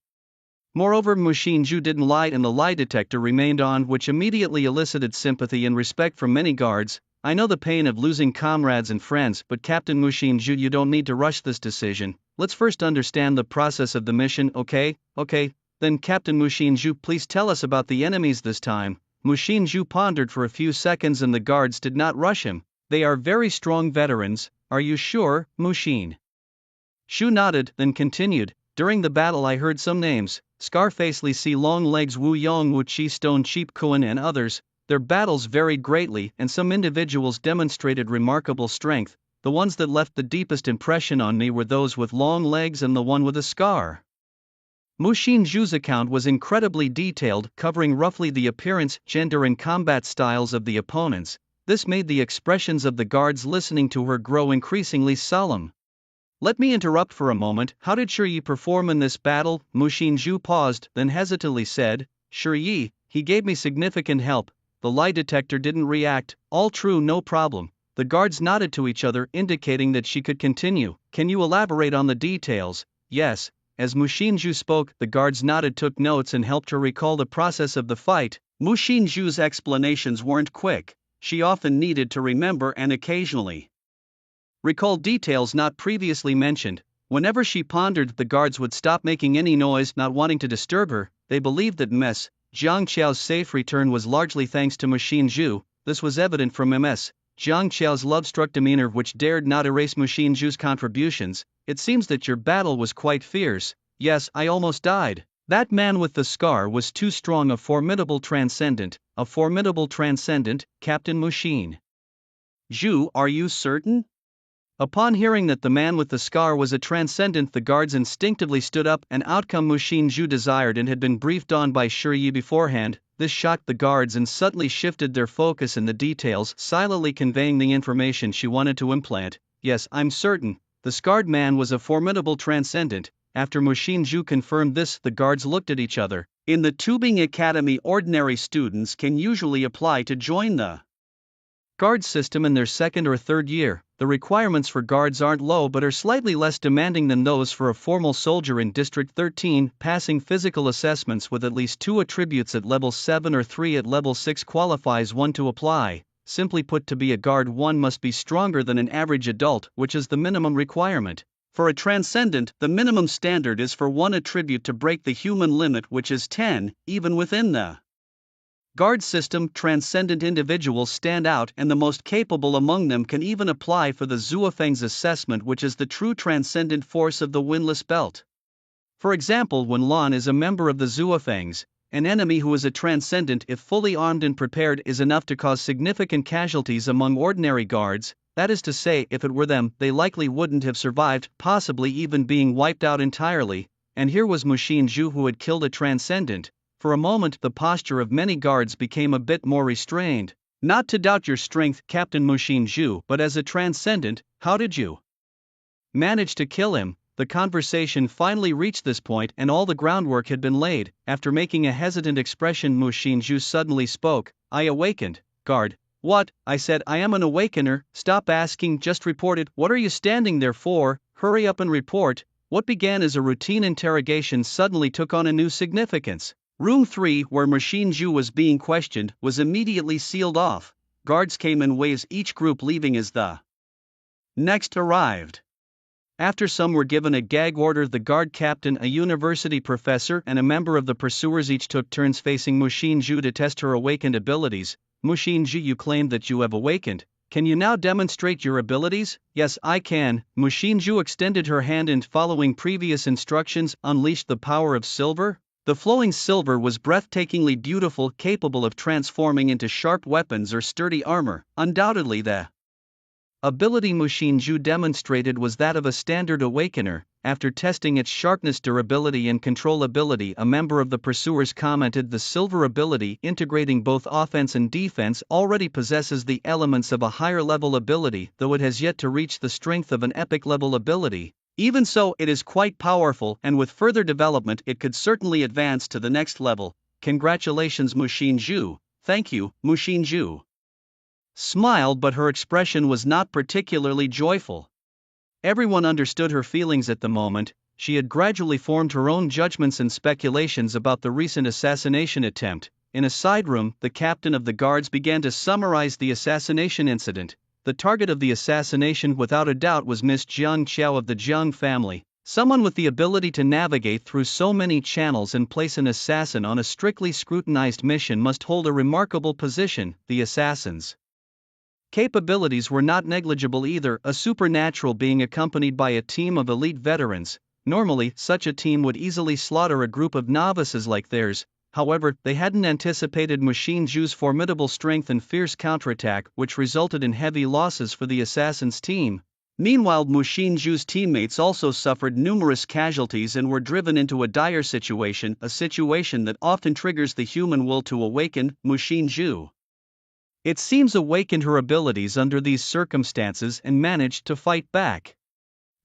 Moreover, Mu Xinzhu didn't lie and the lie detector remained on, which immediately elicited sympathy and respect from many guards. I know the pain of losing comrades and friends, but Captain Mu Xinzhu, you don't need to rush this decision. Let's first understand the process of the mission, okay? Then Captain Mu Xinzhu, please tell us about the enemies this time. Mu Xinzhu pondered for a few seconds and the guards did not rush him. They are very strong veterans. Are you sure, Mu Xinzhu nodded, then continued. During the battle I heard some names: Scarface, Li Si, Long Legs, Wu Yong, Wu Chi, Stone Cheap Kuan and others. Their battles varied greatly and some individuals demonstrated remarkable strength. The ones that left the deepest impression on me were those with long legs and the one with a scar. Mu Xinzhu's account was incredibly detailed, covering roughly the appearance, gender and combat styles of the opponents. This made the expressions of the guards listening to her grow increasingly solemn. Let me interrupt for a moment. How did Shiye perform in this battle? Mu Xinzhu paused, then hesitantly said, Shiye, he gave me significant help. The lie detector didn't react. All true, no problem. The guards nodded to each other, indicating that she could continue. Can you elaborate on the details? Yes. As Mu Xinzhu spoke, the guards nodded, took notes and helped her recall the process of the fight. Mu Xinzhu's explanations weren't quick. She often needed to remember and occasionally recall details not previously mentioned. Whenever she pondered, the guards would stop making any noise, not wanting to disturb her. They believed that Ms. Jiang Qiao's safe return was largely thanks to Mu Xinzhu. This was evident from Ms. Jiang Qiao's love-struck demeanor, which dared not erase Mu Xinzhu's contributions. It seems that your battle was quite fierce. Yes, I almost died. That man with the scar was too strong, a formidable transcendent, Captain Mu Xinzhu. Are you certain? Upon hearing that the man with the scar was a transcendent, the guards instinctively stood up, an outcome Mu Xinzhu desired and had been briefed on by Shiye beforehand. This shocked the guards and suddenly shifted their focus in the details, silently conveying the information she wanted to implant. Yes, I'm certain. The scarred man was a formidable transcendent. After Mu Xinzhu confirmed this, the guards looked at each other. In the Tubing Academy, ordinary students can usually apply to join the guard system in their second or third year. The requirements for guards aren't low but are slightly less demanding than those for a formal soldier in District 13. Passing physical assessments with at least 2 attributes at level 7 or 3 at level 6 qualifies one to apply. Simply put, to be a guard, one must be stronger than an average adult, which is the minimum requirement. For a transcendent, the minimum standard is for 1 attribute to break the human limit, which is 10, even within the guard system. Transcendent individuals stand out, and the most capable among them can even apply for the Zuofeng's assessment, which is the true transcendent force of the Windless Belt. For example, when Lan is a member of the Zuofengs, an enemy who is a transcendent, if fully armed and prepared, is enough to cause significant casualties among ordinary guards. That is to say, if it were them, they likely wouldn't have survived, possibly even being wiped out entirely. And here was Mu Xinzhu, who had killed a transcendent. For a moment, the posture of many guards became a bit more restrained. Not to doubt your strength, Captain Mu Xinzhu, but as a transcendent, how did you manage to kill him? The conversation finally reached this point, and all the groundwork had been laid. After making a hesitant expression, Mu Xinzhu suddenly spoke. I awakened. Guard. What? I said, I am an awakener. Stop asking, just report it. What are you standing there for? Hurry up and report. What began as a routine interrogation suddenly took on a new significance. Room 3, where Mu Xinzhu was being questioned, was immediately sealed off. Guards came in waves, each group leaving as the next arrived. After some were given a gag order, the guard captain, a university professor, and a member of the pursuers each took turns facing Mu Xinzhu to test her awakened abilities. Mu Xinzhu, you claim that you have awakened. Can you now demonstrate your abilities? Yes, I can. Mu Xinzhu extended her hand and, following previous instructions, unleashed the power of silver. The flowing silver was breathtakingly beautiful, capable of transforming into sharp weapons or sturdy armor. Undoubtedly, the ability Mu Xinzhu demonstrated was that of a standard awakener. After testing its sharpness, durability, and controllability, a member of the pursuers commented, the silver ability, integrating both offense and defense, already possesses the elements of a higher level ability, though it has yet to reach the strength of an epic level ability. Even so, it is quite powerful, and with further development it could certainly advance to the next level. Congratulations, Mu Xinzhu. Thank you. Mu Xinzhu smiled, but her expression was not particularly joyful. Everyone understood her feelings at the moment. She had gradually formed her own judgments and speculations about the recent assassination attempt. In a side room, the captain of the guards began to summarize the assassination incident. The target of the assassination, without a doubt, was Miss Jiang Qiao of the Jiang family. Someone with the ability to navigate through so many channels and place an assassin on a strictly scrutinized mission must hold a remarkable position. The assassin's capabilities were not negligible either, a supernatural being accompanied by a team of elite veterans. Normally, such a team would easily slaughter a group of novices like theirs. However, they hadn't anticipated Mu Xinzhu's formidable strength and fierce counterattack, which resulted in heavy losses for the assassin's team. Meanwhile, Mu Xinzhu's teammates also suffered numerous casualties and were driven into a dire situation, a situation that often triggers the human will to awaken. Mu Xinzhu, it seems, awakened her abilities under these circumstances and managed to fight back.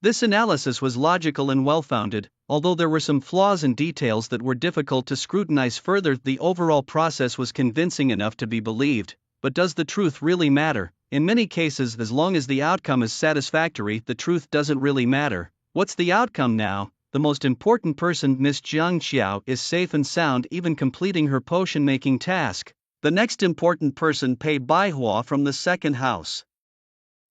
This analysis was logical and well-founded, although there were some flaws and details that were difficult to scrutinize further. The overall process was convincing enough to be believed, but does the truth really matter? In many cases, as long as the outcome is satisfactory, the truth doesn't really matter. What's the outcome now? The most important person, Miss Jiang Qiao, is safe and sound, even completing her potion-making task. The next important person, Pei Baihua from the second house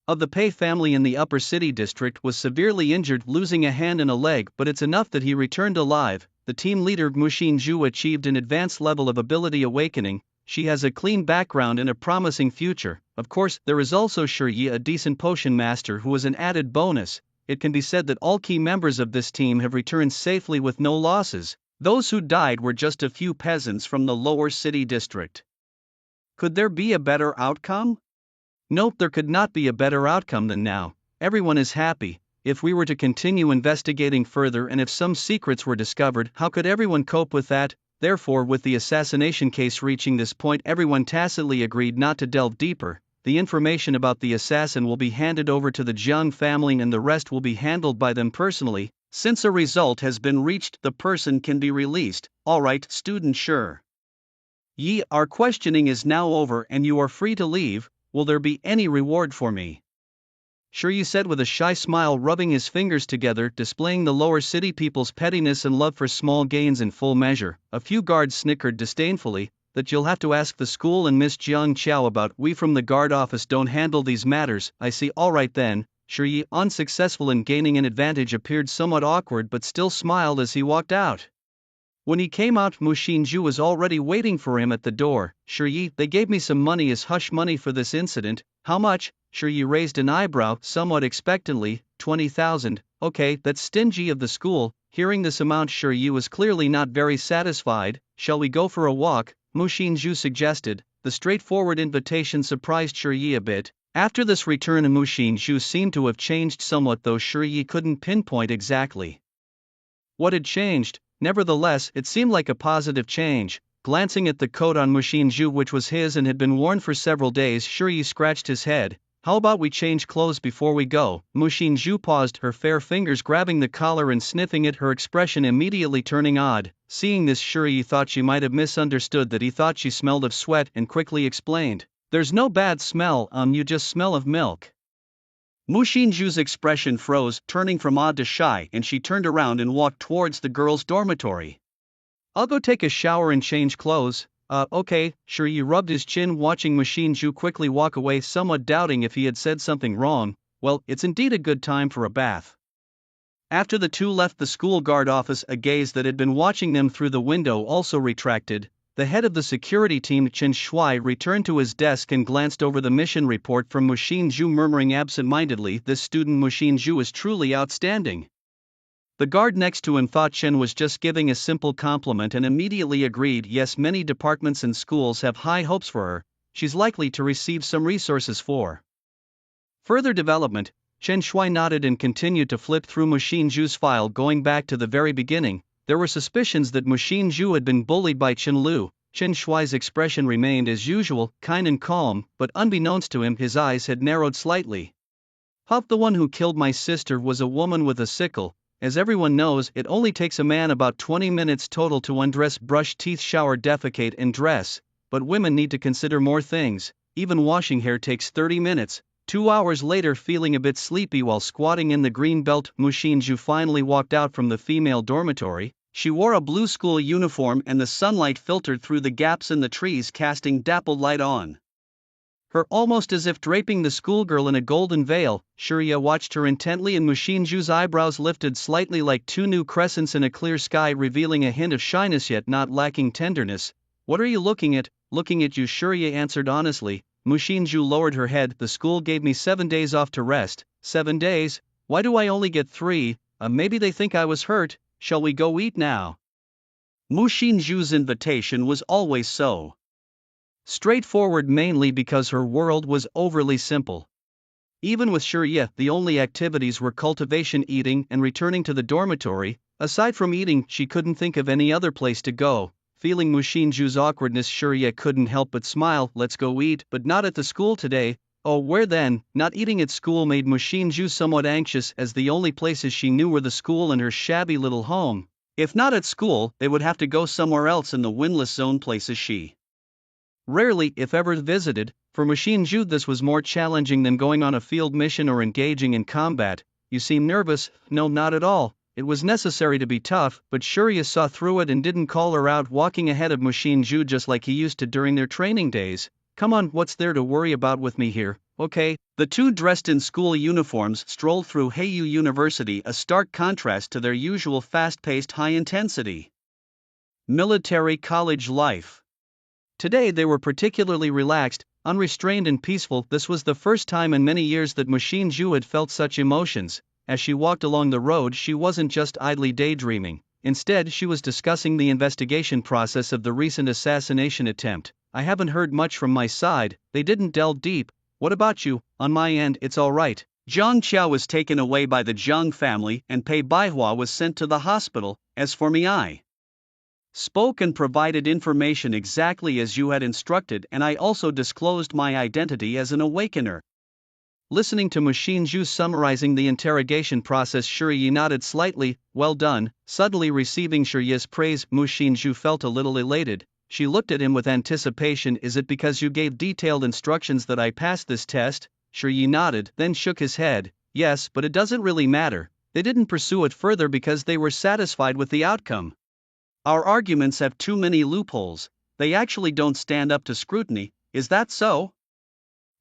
of the Pei family in the upper city district, was severely injured, losing a hand and a leg, but it's enough that he returned alive. The team leader Mu Xinzhu achieved an advanced level of ability awakening. She has a clean background and a promising future. Of course, there is also Shi Yi, a decent potion master, who is an added bonus. It can be said that all key members of this team have returned safely with no losses. Those who died were just a few peasants from the lower city district. Could there be a better outcome? Nope, there could not be a better outcome than now. Everyone is happy. If we were to continue investigating further and if some secrets were discovered, how could everyone cope with that? Therefore, with the assassination case reaching this point, everyone tacitly agreed not to delve deeper. The information about the assassin will be handed over to the Jiang family and the rest will be handled by them personally. Since a result has been reached, the person can be released. Alright, student, sure. Yi, our questioning is now over and you are free to leave. Will there be any reward for me? Shiryu said with a shy smile, rubbing his fingers together, displaying the lower city people's pettiness and love for small gains in full measure. A few guards snickered disdainfully. That you'll have to ask the school and Miss Jiang Chao about. We from the guard office don't handle these matters. I see. Alright then. Shiryu, unsuccessful in gaining an advantage, appeared somewhat awkward but still smiled as he walked out. When he came out, Mu Xinju was already waiting for him at the door. Shiryu, they gave me some money as hush money for this incident. How much? Shiryu raised an eyebrow somewhat expectantly. 20,000. Okay, that's stingy of the school. Hearing this amount, Shiryu was clearly not very satisfied. Shall we go for a walk? Mu Xinju suggested. The straightforward invitation surprised Shiryu a bit. After this return, Mu Xinju seemed to have changed somewhat, though Shiryu couldn't pinpoint exactly what had changed. Nevertheless, it seemed like a positive change. Glancing at the coat on Mu Xinju, which was his and had been worn for several days, Shiryu scratched his head. How about we change clothes before we go? Mu Xinju paused, her fair fingers grabbing the collar and sniffing it, her expression immediately turning odd. Seeing this, Shiryu thought she might have misunderstood that he thought she smelled of sweat and quickly explained. There's no bad smell, you just smell of milk. Mu Xinju's expression froze, turning from odd to shy, and she turned around and walked towards the girls' dormitory. I'll go take a shower and change clothes. Okay, Shiryu rubbed his chin, watching Mu Xinju quickly walk away, somewhat doubting if he had said something wrong. Well, it's indeed a good time for a bath. After the two left the school guard office, a gaze that had been watching them through the window also retracted. The head of the security team, Chen Shuai, returned to his desk and glanced over the mission report from Mu Xinju, murmuring absent-mindedly, this student Mu Xinju is truly outstanding. The guard next to him thought Chen was just giving a simple compliment and immediately agreed. Yes, many departments and schools have high hopes for her. She's likely to receive some resources for further development. Chen Shuai nodded and continued to flip through Mu Xinju's file, going back to the very beginning. There were suspicions that Mu Xinju had been bullied by Chen Lu. Chen Shuai's expression remained as usual, kind and calm, but unbeknownst to him, his eyes had narrowed slightly. Huff, the one who killed my sister was a woman with a sickle. As everyone knows, it only takes a man about 20 minutes total to undress, brush teeth, shower, defecate, and dress. But women need to consider more things. Even washing hair takes 30 minutes. 2 hours later, feeling a bit sleepy while squatting in the green belt, Mu Xinju finally walked out from the female dormitory. She wore a blue school uniform and the sunlight filtered through the gaps in the trees, casting dappled light on her, almost as if draping the schoolgirl in a golden veil. Shiryu watched her intently, and Mu Xinju's eyebrows lifted slightly like two new crescents in a clear sky, revealing a hint of shyness yet not lacking tenderness. What are you looking at? Looking at you, Shiryu answered honestly. Mu Xinju lowered her head. The school gave me 7 days off to rest. 7 days? Why do I only get 3? Maybe they think I was hurt. Shall we go eat now? Mu Xinju's invitation was always so straightforward, mainly because her world was overly simple. Even with Shiryu, the only activities were cultivation, eating, and returning to the dormitory. Aside from eating, she couldn't think of any other place to go. Feeling Mu Xinju's awkwardness, Shiryu couldn't help but smile. Let's go eat, but not at the school today. Oh, where then? Not eating at school made Mu Xinju somewhat anxious, as the only places she knew were the school and her shabby little home. If not at school, they would have to go somewhere else in the windless zone, places she rarely, if ever, visited. For Mu Xinju, this was more challenging than going on a field mission or engaging in combat. You seem nervous. No, not at all. It was necessary to be tough, but Shiryu saw through it and didn't call her out, walking ahead of Mu Xinju just like he used to during their training days. Come on, what's there to worry about with me here? Okay. The two, dressed in school uniforms, strolled through Heiyu University, a stark contrast to their usual fast-paced, high-intensity military college life. Today they were particularly relaxed, unrestrained and peaceful. This was the first time in many years that Mu Xinju had felt such emotions. As she walked along the road, she wasn't just idly daydreaming. Instead, she was discussing the investigation process of the recent assassination attempt. I haven't heard much from my side. They didn't delve deep. What about you? On my end, it's all right. Jiang Qiao was taken away by the Jiang family, and Pei Baihua was sent to the hospital. As for me, I spoke and provided information exactly as you had instructed, and I also disclosed my identity as an awakener. Listening to Mu Xinzhu summarizing the interrogation process, Shiyi nodded slightly. Well done. Suddenly receiving Shiyi's praise, Mu Xinzhu felt a little elated. She looked at him with anticipation. Is it because you gave detailed instructions that I passed this test? Shiyi nodded, then shook his head. Yes, but it doesn't really matter. They didn't pursue it further because they were satisfied with the outcome. Our arguments have too many loopholes. They actually don't stand up to scrutiny. Is that so?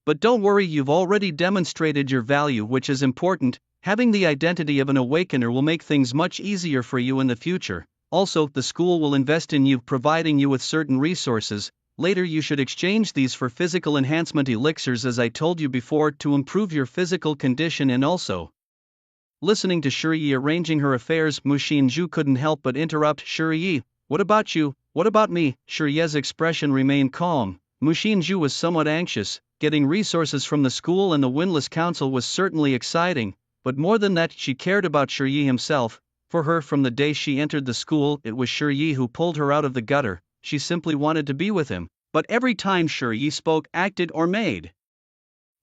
But don't worry, you've already demonstrated your value, which is important. Having the identity of an awakener will make things much easier for you in the future. Also, the school will invest in you, providing you with certain resources. Later you should exchange these for physical enhancement elixirs, as I told you before, to improve your physical condition. And also, listening to Shiyi arranging her affairs, Mu Xinzhu couldn't help but interrupt. Shiyi, what about you? What about me? Shiyi's expression remained calm. Mu Xinzhu was somewhat anxious. Getting resources from the school and the Windless Council was certainly exciting, but more than that, she cared about Shiyi himself. For her, from the day she entered the school, it was Shiyi who pulled her out of the gutter. She simply wanted to be with him. But every time Shiyi spoke, acted, or made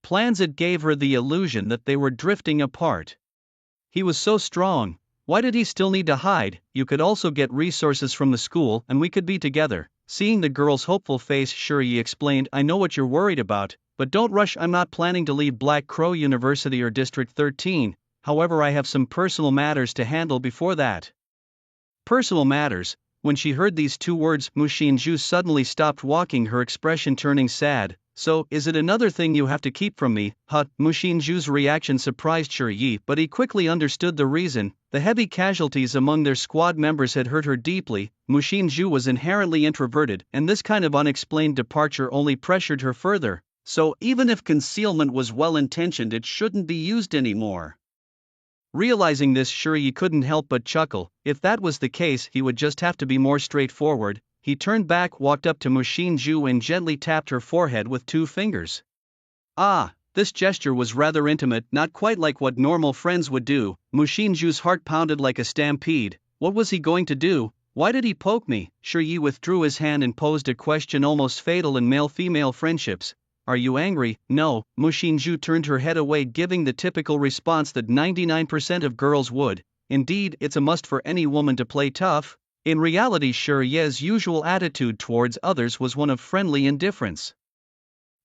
plans, it gave her the illusion that they were drifting apart. He was so strong. Why did he still need to hide? You could also get resources from the school, and we could be together. Seeing the girl's hopeful face, Shiyi explained, I know what you're worried about, but don't rush. I'm not planning to leave Black Crow University or District 13, however I have some personal matters to handle before that. Personal matters? When she heard these two words, Mu Xinzhu suddenly stopped walking, her expression turning sad. So, is it another thing you have to keep from me? Mu Xinzhu's reaction surprised Shiyi, but he quickly understood the reason. The heavy casualties among their squad members had hurt her deeply. Mu Xinzhu was inherently introverted, and this kind of unexplained departure only pressured her further. So, even if concealment was well-intentioned, it shouldn't be used anymore. Realizing this, Shiyi couldn't help but chuckle. If that was the case, he would just have to be more straightforward. He turned back, walked up to Mu Xinzhu and gently tapped her forehead with 2 fingers. This gesture was rather intimate, not quite like what normal friends would do. Mu Xinzhu's heart pounded like a stampede. What was he going to do? Why did he poke me? Shiyi withdrew his hand and posed a question almost fatal in male-female friendships. Are you angry? No. Mu Xinzhu turned her head away, giving the typical response that 99% of girls would. Indeed, it's a must for any woman to play tough. In reality, Shiyi's usual attitude towards others was one of friendly indifference.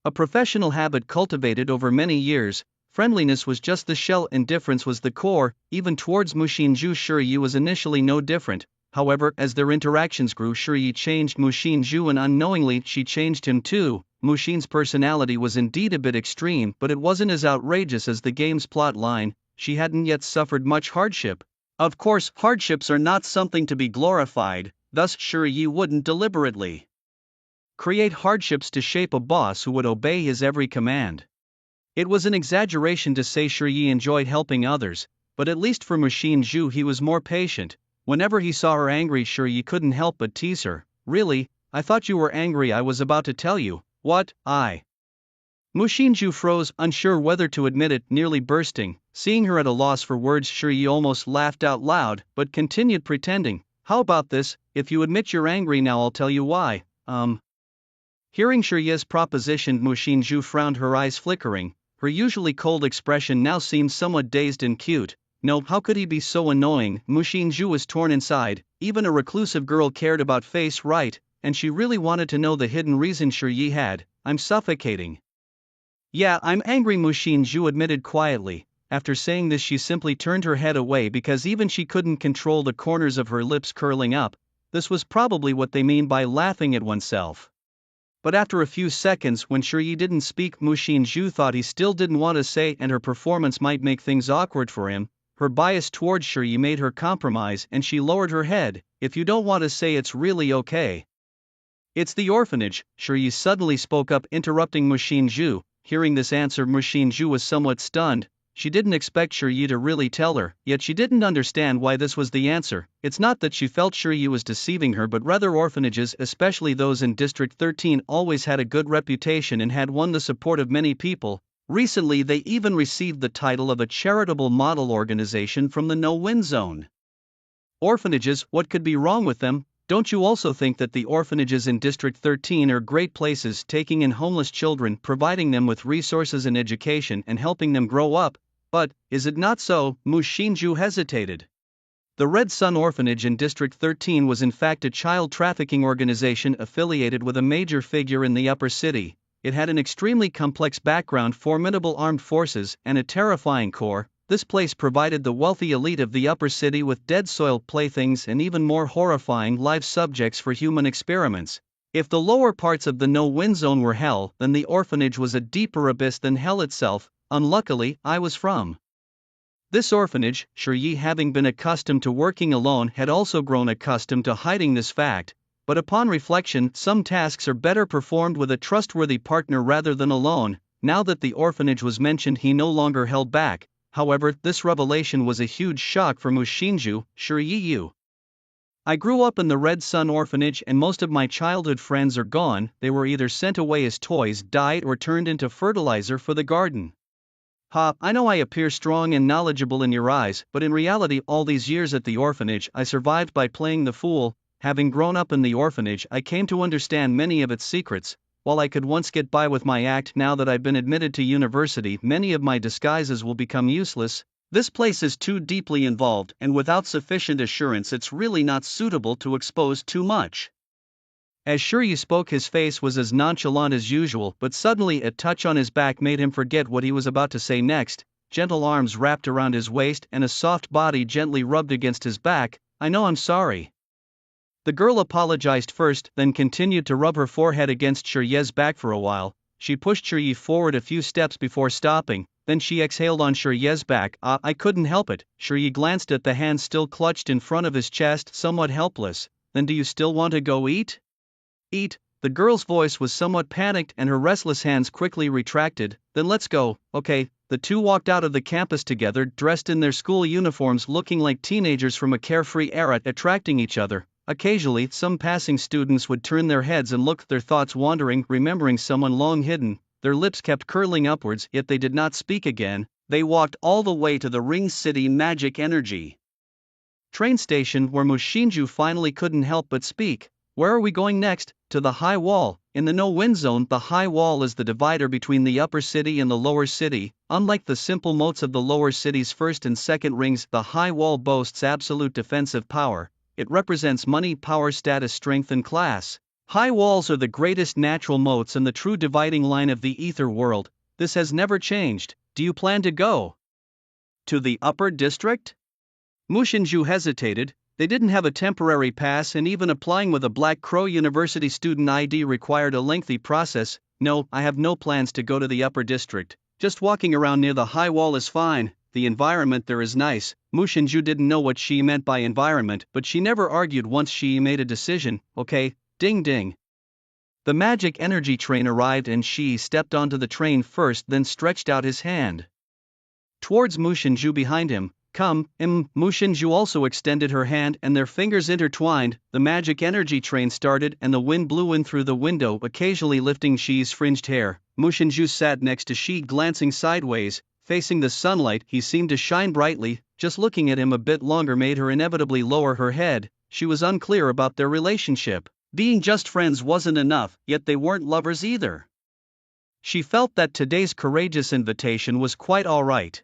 A professional habit cultivated over many years, friendliness was just the shell, indifference was the core. Even towards Mu Xinzhu, Shiyi was initially no different. However, as their interactions grew, Shiyi changed Mu Xinzhu, and unknowingly, she changed him too. Mu Xin's personality was indeed a bit extreme, but it wasn't as outrageous as the game's plot line. She hadn't yet suffered much hardship. Of course, hardships are not something to be glorified, thus Shiyi wouldn't deliberately create hardships to shape a boss who would obey his every command. It was an exaggeration to say Shiyi enjoyed helping others, but at least for Mu Xinzhu he was more patient. Whenever he saw her angry, Shiyi couldn't help but tease her. Really? I thought you were angry. I was about to tell you. What? Mu Xinzhu froze, unsure whether to admit it, nearly bursting. Seeing her at a loss for words, Shiyi almost laughed out loud, but continued pretending. How about this? If you admit you're angry now, I'll tell you why. Hearing Shiyi's proposition, Mu Xinzhu frowned, her eyes flickering. Her usually cold expression now seemed somewhat dazed and cute. No, how could he be so annoying? Mu Xinzhu was torn inside. Even a reclusive girl cared about face, right? And she really wanted to know the hidden reason Shiyi had. I'm suffocating. Yeah, I'm angry, Mu Xinzhu admitted quietly. After saying this, she simply turned her head away because even she couldn't control the corners of her lips curling up. This was probably what they mean by laughing at oneself. But after a few seconds, when Shiyi didn't speak, Mu Xinzhu thought he still didn't want to say, and her performance might make things awkward for him. Her bias towards Shiyi made her compromise, and she lowered her head. If you don't want to say, it's really okay. It's the orphanage, Shiyi suddenly spoke up, interrupting Mu Xinzhu. Hearing this answer, Mu Xinzhu was somewhat stunned. She didn't expect Shiyi to really tell her, yet she didn't understand why this was the answer. It's not that she felt Shiyi was deceiving her, but rather orphanages, especially those in District 13, always had a good reputation and had won the support of many people. Recently they even received the title of a charitable model organization from the no-win zone. Orphanages, what could be wrong with them? Don't you also think that the orphanages in District 13 are great places, taking in homeless children, providing them with resources and education and helping them grow up? But, is it not so? Mu Shinju hesitated. The Red Sun Orphanage in District 13 was in fact a child trafficking organization affiliated with a major figure in the upper city. It had an extremely complex background, formidable armed forces, and a terrifying core. This place provided the wealthy elite of the upper city with dead soil playthings and even more horrifying live subjects for human experiments. If the lower parts of the no-win zone were hell, then the orphanage was a deeper abyss than hell itself. Unluckily, I was from this orphanage. Shi, having been accustomed to working alone, had also grown accustomed to hiding this fact. But upon reflection, some tasks are better performed with a trustworthy partner rather than alone. Now that the orphanage was mentioned, he no longer held back. However, this revelation was a huge shock for Mu Shinju. Shiryu. I grew up in the Red Sun Orphanage and most of my childhood friends are gone. They were either sent away as toys, died, or turned into fertilizer for the garden. Ha, I know I appear strong and knowledgeable in your eyes, but in reality all these years at the orphanage I survived by playing the fool. Having grown up in the orphanage, I came to understand many of its secrets. While I could once get by with my act, now that I've been admitted to university, many of my disguises will become useless. This place is too deeply involved, and without sufficient assurance it's really not suitable to expose too much. As Shiryu spoke, his face was as nonchalant as usual, but suddenly a touch on his back made him forget what he was about to say next. Gentle arms wrapped around his waist and a soft body gently rubbed against his back. I know, I'm sorry. The girl apologized first, then continued to rub her forehead against Shiryu's back for a while. She pushed Shiryu forward a few steps before stopping, then she exhaled on Shiryu's back. I couldn't help it. Shiryu glanced at the hand still clutched in front of his chest, somewhat helpless. Then do you still want to go eat? Eat? The girl's voice was somewhat panicked and her restless hands quickly retracted. Then let's go, okay? The two walked out of the campus together, dressed in their school uniforms, looking like teenagers from a carefree era, attracting each other. Occasionally, some passing students would turn their heads and look, their thoughts wandering, remembering someone long hidden. Their lips kept curling upwards, yet they did not speak again. They walked all the way to the Ring City Magic Energy train station, where Mu Shinju finally couldn't help but speak. Where are we going next? To the High Wall. In the no-win zone, the High Wall is the divider between the upper city and the lower city. Unlike the simple moats of the lower city's first and second rings, the High Wall boasts absolute defensive power. It represents money, power, status, strength, and class. High walls are the greatest natural moats and the true dividing line of the ether world. This has never changed. Do you plan to go to the upper district? Mu Shinju hesitated. They didn't have a temporary pass, and even applying with a Black Crow University student ID required a lengthy process. No, I have no plans to go to the upper district. Just walking around near the high wall is fine. The environment there is nice. Mu Shinju didn't know what she meant by environment, but she never argued once she made a decision. Okay, ding ding. The magic energy train arrived and she stepped onto the train first, then stretched out his hand towards Mu Shinju behind him. Come, Mu Shinju also extended her hand and their fingers intertwined. The magic energy train started and the wind blew in through the window, occasionally lifting Shi's fringed hair. Mu Shinju sat next to Shi, glancing sideways. Facing the sunlight, he seemed to shine brightly. Just looking at him a bit longer made her inevitably lower her head. She was unclear about their relationship. Being just friends wasn't enough, yet they weren't lovers either. She felt that today's courageous invitation was quite alright.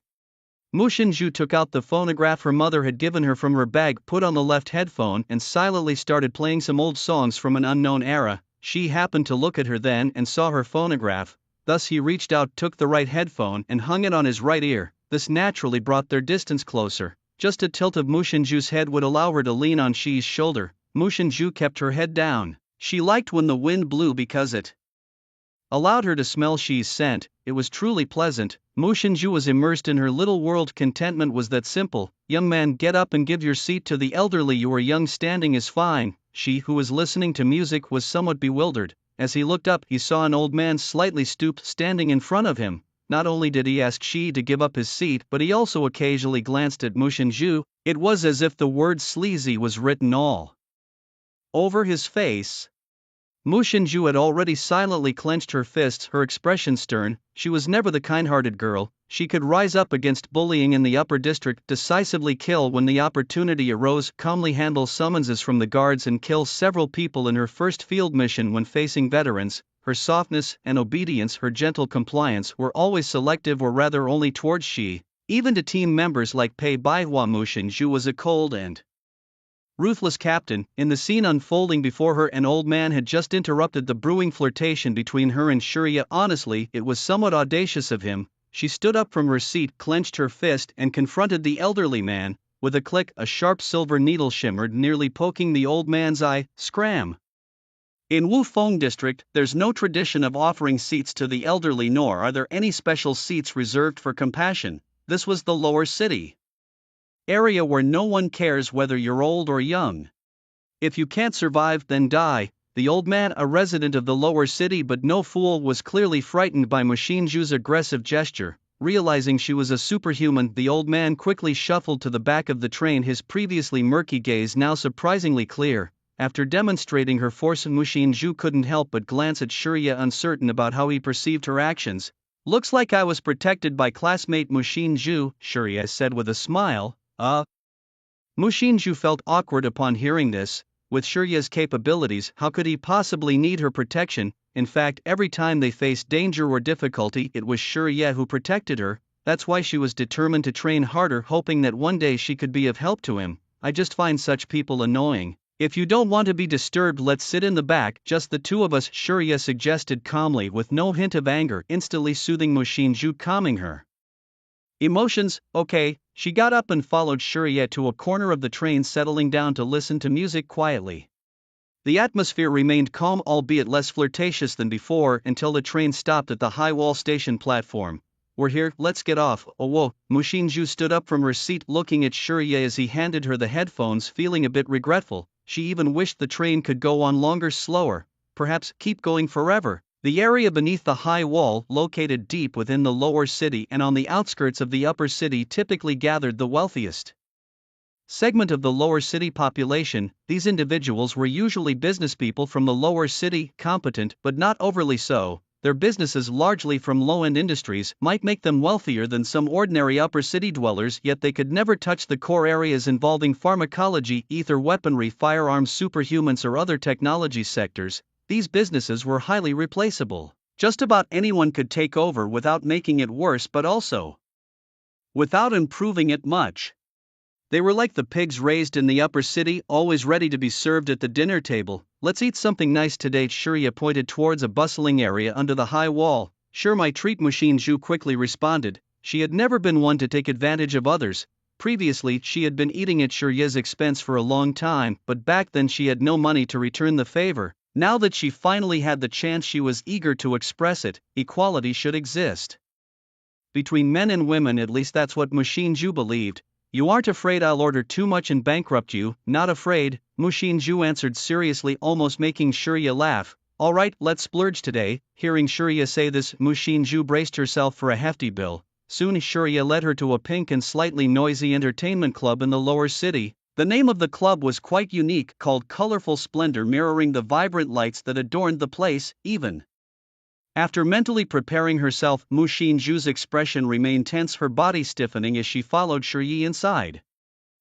Mu Shinju took out the phonograph her mother had given her from her bag, put on the left headphone, and silently started playing some old songs from an unknown era. She happened to look at her then and saw her phonograph. Thus he reached out, took the right headphone, and hung it on his right ear. This naturally brought their distance closer. Just a tilt of Mu Shinju's head would allow her to lean on Shi's shoulder. Mu Shinju kept her head down. She liked when the wind blew because it allowed her to smell Shi's scent. It was truly pleasant. Mu Shinju was immersed in her little world. Contentment was that simple. Young man, get up and give your seat to the elderly. You are young, standing is fine. Shi, who was listening to music, was somewhat bewildered. As he looked up, he saw an old man slightly stooped standing in front of him. Not only did he ask Shi to give up his seat, but he also occasionally glanced at Mu Shinju. It was as if the word sleazy was written all over his face. Mu Xinju had already silently clenched her fists, her expression stern. She was never the kind-hearted girl. She could rise up against bullying in the upper district, decisively kill when the opportunity arose, calmly handle summonses from the guards and kill several people in her first field mission when facing veterans. Her softness and obedience, her gentle compliance were always selective, or rather only towards Xi. Even to team members like Pei Baihua, Mu Xinju was a cold and ruthless captain. In the scene unfolding before her, an old man had just interrupted the brewing flirtation between her and Shuriya. Honestly, it was somewhat audacious of him. She stood up from her seat, clenched her fist, and confronted the elderly man. With a click, a sharp silver needle shimmered, nearly poking the old man's eye. Scram! In Wufeng District, there's no tradition of offering seats to the elderly, nor are there any special seats reserved for compassion. This was the lower city area where no one cares whether you're old or young. If you can't survive, then die. The old man, a resident of the lower city but no fool, was clearly frightened by Mu Xinju's aggressive gesture. Realizing she was a superhuman, the old man quickly shuffled to the back of the train, his previously murky gaze now surprisingly clear. After demonstrating her force, Mu Xinju couldn't help but glance at Shuriya, uncertain about how he perceived her actions. Looks like I was protected by classmate Mu Xinju, Shuriya said with a smile. Mu Xinju felt awkward upon hearing this. With Shuriya's capabilities, how could he possibly need her protection? In fact, every time they faced danger or difficulty, it was Shuriya who protected her. That's why she was determined to train harder, hoping that one day she could be of help to him. I just find such people annoying. If you don't want to be disturbed, let's sit in the back, just the two of us, Shuriya suggested calmly with no hint of anger, instantly soothing Mu Xinju, calming her emotions. Okay. She got up and followed Shuriya to a corner of the train, settling down to listen to music quietly. The atmosphere remained calm, albeit less flirtatious than before, until the train stopped at the high wall station platform. We're here, let's get off. Oh whoa. Mu Xinju stood up from her seat, looking at Shuriya as he handed her the headphones, feeling a bit regretful. She even wished the train could go on longer, slower, perhaps keep going forever. The area beneath the high wall, located deep within the lower city and on the outskirts of the upper city, typically gathered the wealthiest segment of the lower city population. These individuals were usually businesspeople from the lower city, competent but not overly so. Their businesses, largely from low-end industries, might make them wealthier than some ordinary upper city dwellers, yet they could never touch the core areas involving pharmacology, ether weaponry, firearms, superhumans, or other technology sectors. These businesses were highly replaceable. Just about anyone could take over without making it worse, but also without improving it much. They were like the pigs raised in the upper city, always ready to be served at the dinner table. Let's eat something nice today. Shuriya pointed towards a bustling area under the high wall. Sure, my treat, Mu Xinju quickly responded. She had never been one to take advantage of others. Previously, she had been eating at Shuriya's expense for a long time, but back then she had no money to return the favor. Now that she finally had the chance, she was eager to express it. Equality should exist between men and women, at least that's what Mu Xinju believed. You aren't afraid I'll order too much and bankrupt you? Not afraid, Mu Xinju answered seriously, almost making Shuriya laugh. Alright, let's splurge today. Hearing Shuriya say this, Mu Xinju braced herself for a hefty bill. Soon Shuriya led her to a pink and slightly noisy entertainment club in the lower city. The name of the club was quite unique, called Colorful Splendor, mirroring the vibrant lights that adorned the place. Even after mentally preparing herself, Mu Xinju's expression remained tense, her body stiffening as she followed Shuriyi inside.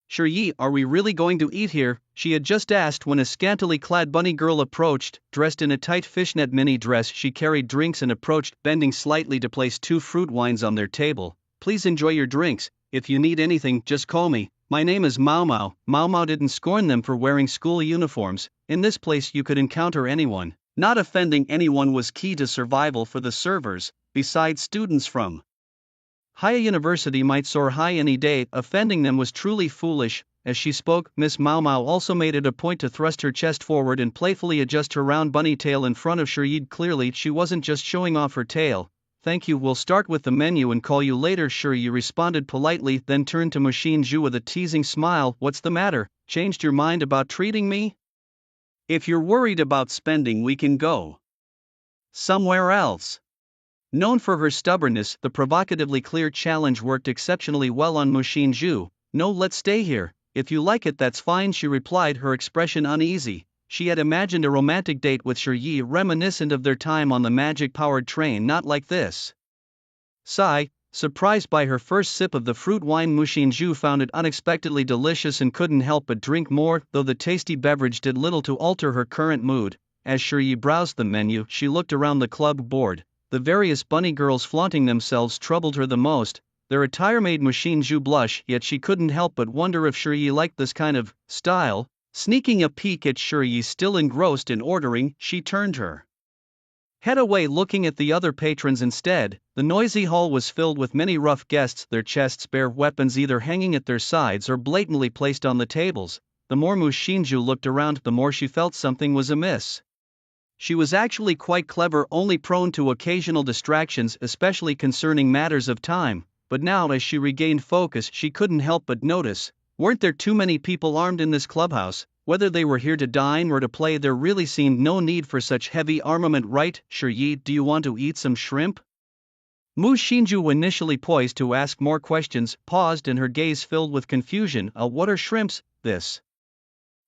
Shuriyi, are we really going to eat here? She had just asked when a scantily clad bunny girl approached. Dressed in a tight fishnet mini dress, she carried drinks and approached, bending slightly to place 2 fruit wines on their table. Please enjoy your drinks. If you need anything, just call me. My name is Mao Mao. Mao Mao didn't scorn them for wearing school uniforms. In this place you could encounter anyone. Not offending anyone was key to survival for the servers. Besides, students from Haya University might soar high any day. Offending them was truly foolish. As she spoke, Miss Mao Mao also made it a point to thrust her chest forward and playfully adjust her round bunny tail in front of Shuriyi. Clearly she wasn't just showing off her tail. Thank you, we'll start with the menu and call you later. Shuriyi responded politely, then turned to Mu Xinju with a teasing smile. What's the matter? Changed your mind about treating me? If you're worried about spending, we can go somewhere else. Known for her stubbornness, the provocatively clear challenge worked exceptionally well on Mu Xinju. No, let's stay here. If you like it, that's fine, she replied, her expression uneasy. she had imagined a romantic date with Shiryi reminiscent of their time on the magic-powered train, not like this. Sigh, surprised by her first sip of the fruit wine, Mu Xinju found it unexpectedly delicious and couldn't help but drink more, though the tasty beverage did little to alter her current mood. As Shiryi browsed the menu, she looked around the club board. The various bunny girls flaunting themselves troubled her the most. Their attire made Mu Xinju blush, yet she couldn't help but wonder if Shiryi liked this kind of style. Sneaking a peek at Shiryi still engrossed in ordering, she turned her head away, looking at the other patrons instead. The noisy hall was filled with many rough guests, their chests bare, weapons either hanging at their sides or blatantly placed on the tables. The more Mu Xinju looked around, the more she felt something was amiss. She was actually quite clever, only prone to occasional distractions, especially concerning matters of time. But now, as she regained focus, she couldn't help but notice, weren't there too many people armed in this clubhouse? Whether they were here to dine or to play, there really seemed no need for such heavy armament, right? Shiryi, do you want to eat some shrimp? Mu Xinju, initially poised to ask more questions, paused and her gaze filled with confusion. What are shrimps? This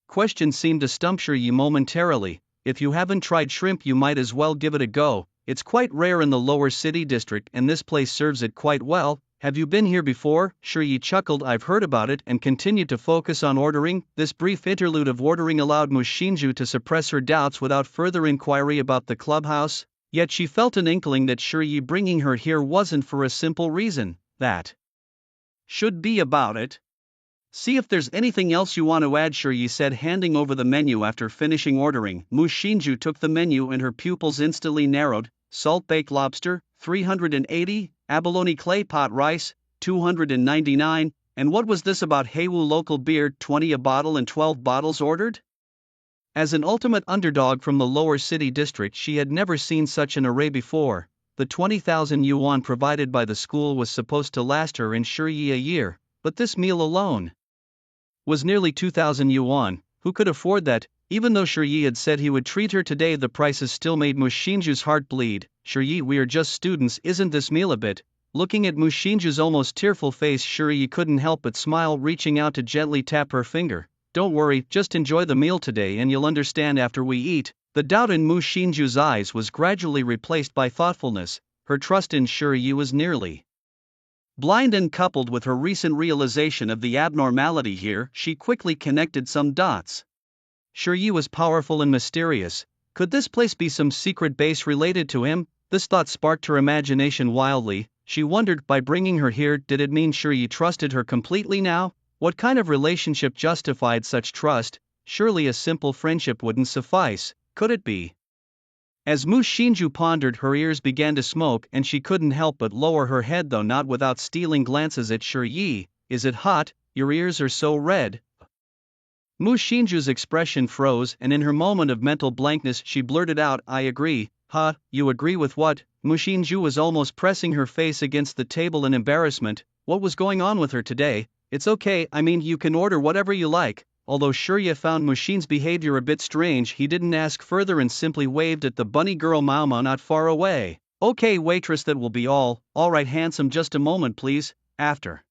question seemed to stump Shiryi momentarily. If you haven't tried shrimp, you might as well give it a go. It's quite rare in the lower city district and this place serves it quite well. Have you been here before? Shiryi chuckled. I've heard about it, and continued to focus on ordering. This brief interlude of ordering allowed Mu Xinju to suppress her doubts without further inquiry about the clubhouse. Yet she felt an inkling that Shiryi bringing her here wasn't for a simple reason. That should be about it. See if there's anything else you want to add, Shiryi said, handing over the menu after finishing ordering. Mu Xinju took the menu and her pupils instantly narrowed. Salt-baked lobster, 380, abalone clay pot rice, 299, and what was this about Heiwu local beer, 20 a bottle and 12 bottles ordered? As an ultimate underdog from the lower city district, she had never seen such an array before. The 20,000 yuan provided by the school was supposed to last her and Shiryi a year, but this meal alone was nearly 2,000 yuan. Who could afford that? Even though Shiryi had said he would treat her today, the prices still made Mu Xinju's heart bleed. Shiryi, we are just students, isn't this meal a bit? Looking at Mu Xinju's almost tearful face, Shiryi couldn't help but smile, reaching out to gently tap her finger. Don't worry, just enjoy the meal today and you'll understand after we eat. The doubt in Mu Xinju's eyes was gradually replaced by thoughtfulness. Her trust in Shiryi was nearly blind, and coupled with her recent realization of the abnormality here, she quickly connected some dots. Shiryi was powerful and mysterious. Could this place be some secret base related to him? This thought sparked her imagination wildly. She wondered, by bringing her here, did it mean Shiryi trusted her completely now? What kind of relationship justified such trust? Surely a simple friendship wouldn't suffice, could it be? As Mu Xinju pondered, her ears began to smoke and she couldn't help but lower her head, though not without stealing glances at Shiryi. Is it hot? Your ears are so red. Mu Xinju's expression froze, and in her moment of mental blankness she blurted out, I agree. Huh, you agree with what? Mu Xinju was almost pressing her face against the table in embarrassment. What was going on with her today? It's okay, I mean, you can order whatever you like. Although Shiryi found Mu Xinju's behavior a bit strange, he didn't ask further and simply waved at the bunny girl Mao Mao not far away. Okay waitress, that will be all. Alright handsome, just a moment please. After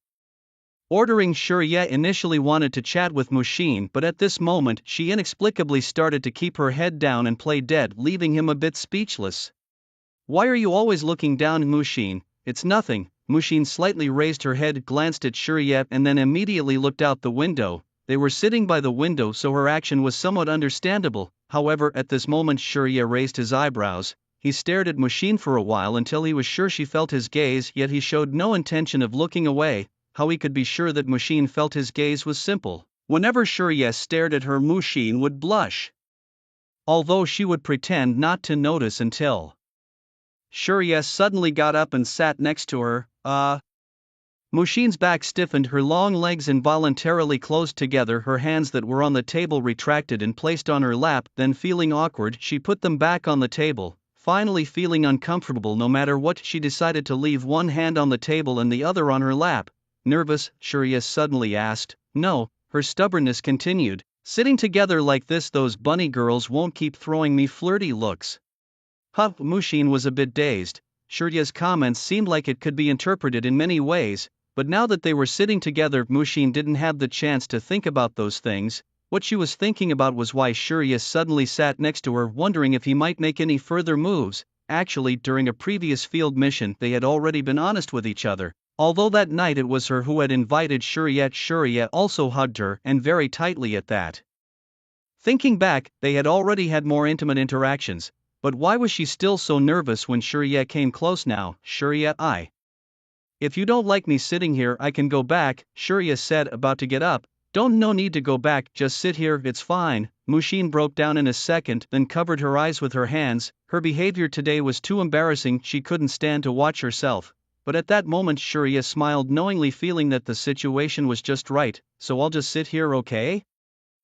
ordering, Shiryi initially wanted to chat with Mu Xin, but at this moment she inexplicably started to keep her head down and play dead, leaving him a bit speechless. Why are you always looking down, Mu Xin? It's nothing. Mu Xin slightly raised her head, glanced at Shiryi and then immediately looked out the window. They were sitting by the window, so her action was somewhat understandable. However, at this moment Shiryi raised his eyebrows. He stared at Mu Xin for a while until he was sure she felt his gaze, yet he showed no intention of looking away. How he could be sure that Mu Xin felt his gaze was simple. Whenever Shiryi stared at her, Mu Xin would blush, although she would pretend not to notice until Shiryi suddenly got up and sat next to her. Mu Xin's back stiffened, her long legs involuntarily closed together, her hands that were on the table retracted and placed on her lap. Then, feeling awkward, she put them back on the table. Finally, feeling uncomfortable no matter what, she decided to leave one hand on the table and the other on her lap. Nervous? Shiryi suddenly asked. No, her stubbornness continued. Sitting together like this, those bunny girls won't keep throwing me flirty looks. Mu Xin was a bit dazed. Shiryi's comments seemed like it could be interpreted in many ways, but now that they were sitting together, Mu Xin didn't have the chance to think about those things. What she was thinking about was why Shirya suddenly sat next to her, wondering if he might make any further moves. Actually, during a previous field mission they had already been honest with each other. Although that night it was her who had invited Shirya. Shirya also hugged her, and very tightly at that. Thinking back, they had already had more intimate interactions, but why was she still so nervous when Shirya came close now? Shirya, if you don't like me sitting here I can go back, Shirya said, about to get up. No need to go back, just sit here, it's fine. Mushin broke down in a second, then covered her eyes with her hands. Her behavior today was too embarrassing, she couldn't stand to watch herself. But at that moment Shirya smiled knowingly, feeling that the situation was just right. So I'll just sit here, okay?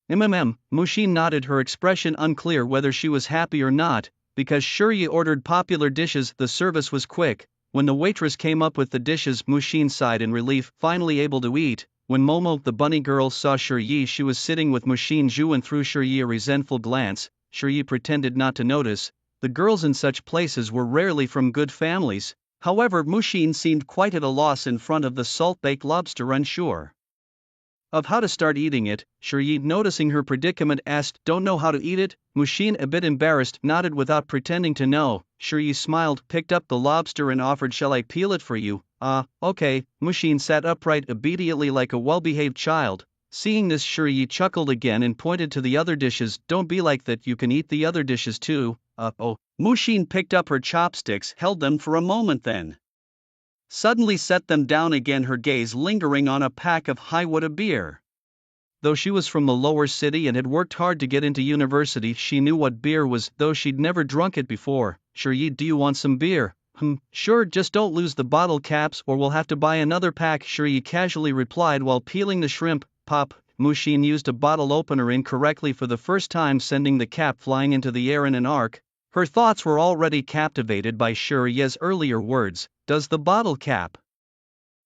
Mushin nodded, her expression unclear whether she was happy or not. Because Shirya ordered popular dishes, the service was quick. When the waitress came up with the dishes, Mushin sighed in relief, finally able to eat. When Momo, the bunny girl, saw Shiryi, she was sitting with Mushin Zhu and threw Shiryi a resentful glance. Shiryi pretended not to notice. The girls in such places were rarely from good families. However, Mushin seemed quite at a loss in front of the salt-baked lobster, unsure of how to start eating it. Shiryi, noticing her predicament, asked, "Don't know how to eat it?" Mushin, a bit embarrassed, nodded without pretending to know. Shiryi smiled, picked up the lobster and offered, "Shall I peel it for you?" Okay. Mushin sat upright obediently like a well-behaved child. Seeing this, Shiryi chuckled again and pointed to the other dishes. "Don't be like that, you can eat the other dishes too." Mushin picked up her chopsticks, held them for a moment, then suddenly set them down again, her gaze lingering on a pack of Highwood beer. Though she was from the lower city and had worked hard to get into university, she knew what beer was, though she'd never drunk it before. "Shiryi, do you want some beer?" Sure, just don't lose the bottle caps or we'll have to buy another pack," Shiryi casually replied while peeling the shrimp. Pop. Mushin used a bottle opener incorrectly for the first time, sending the cap flying into the air in an arc. Her thoughts were already captivated by Shirya's earlier words. "Does the bottle cap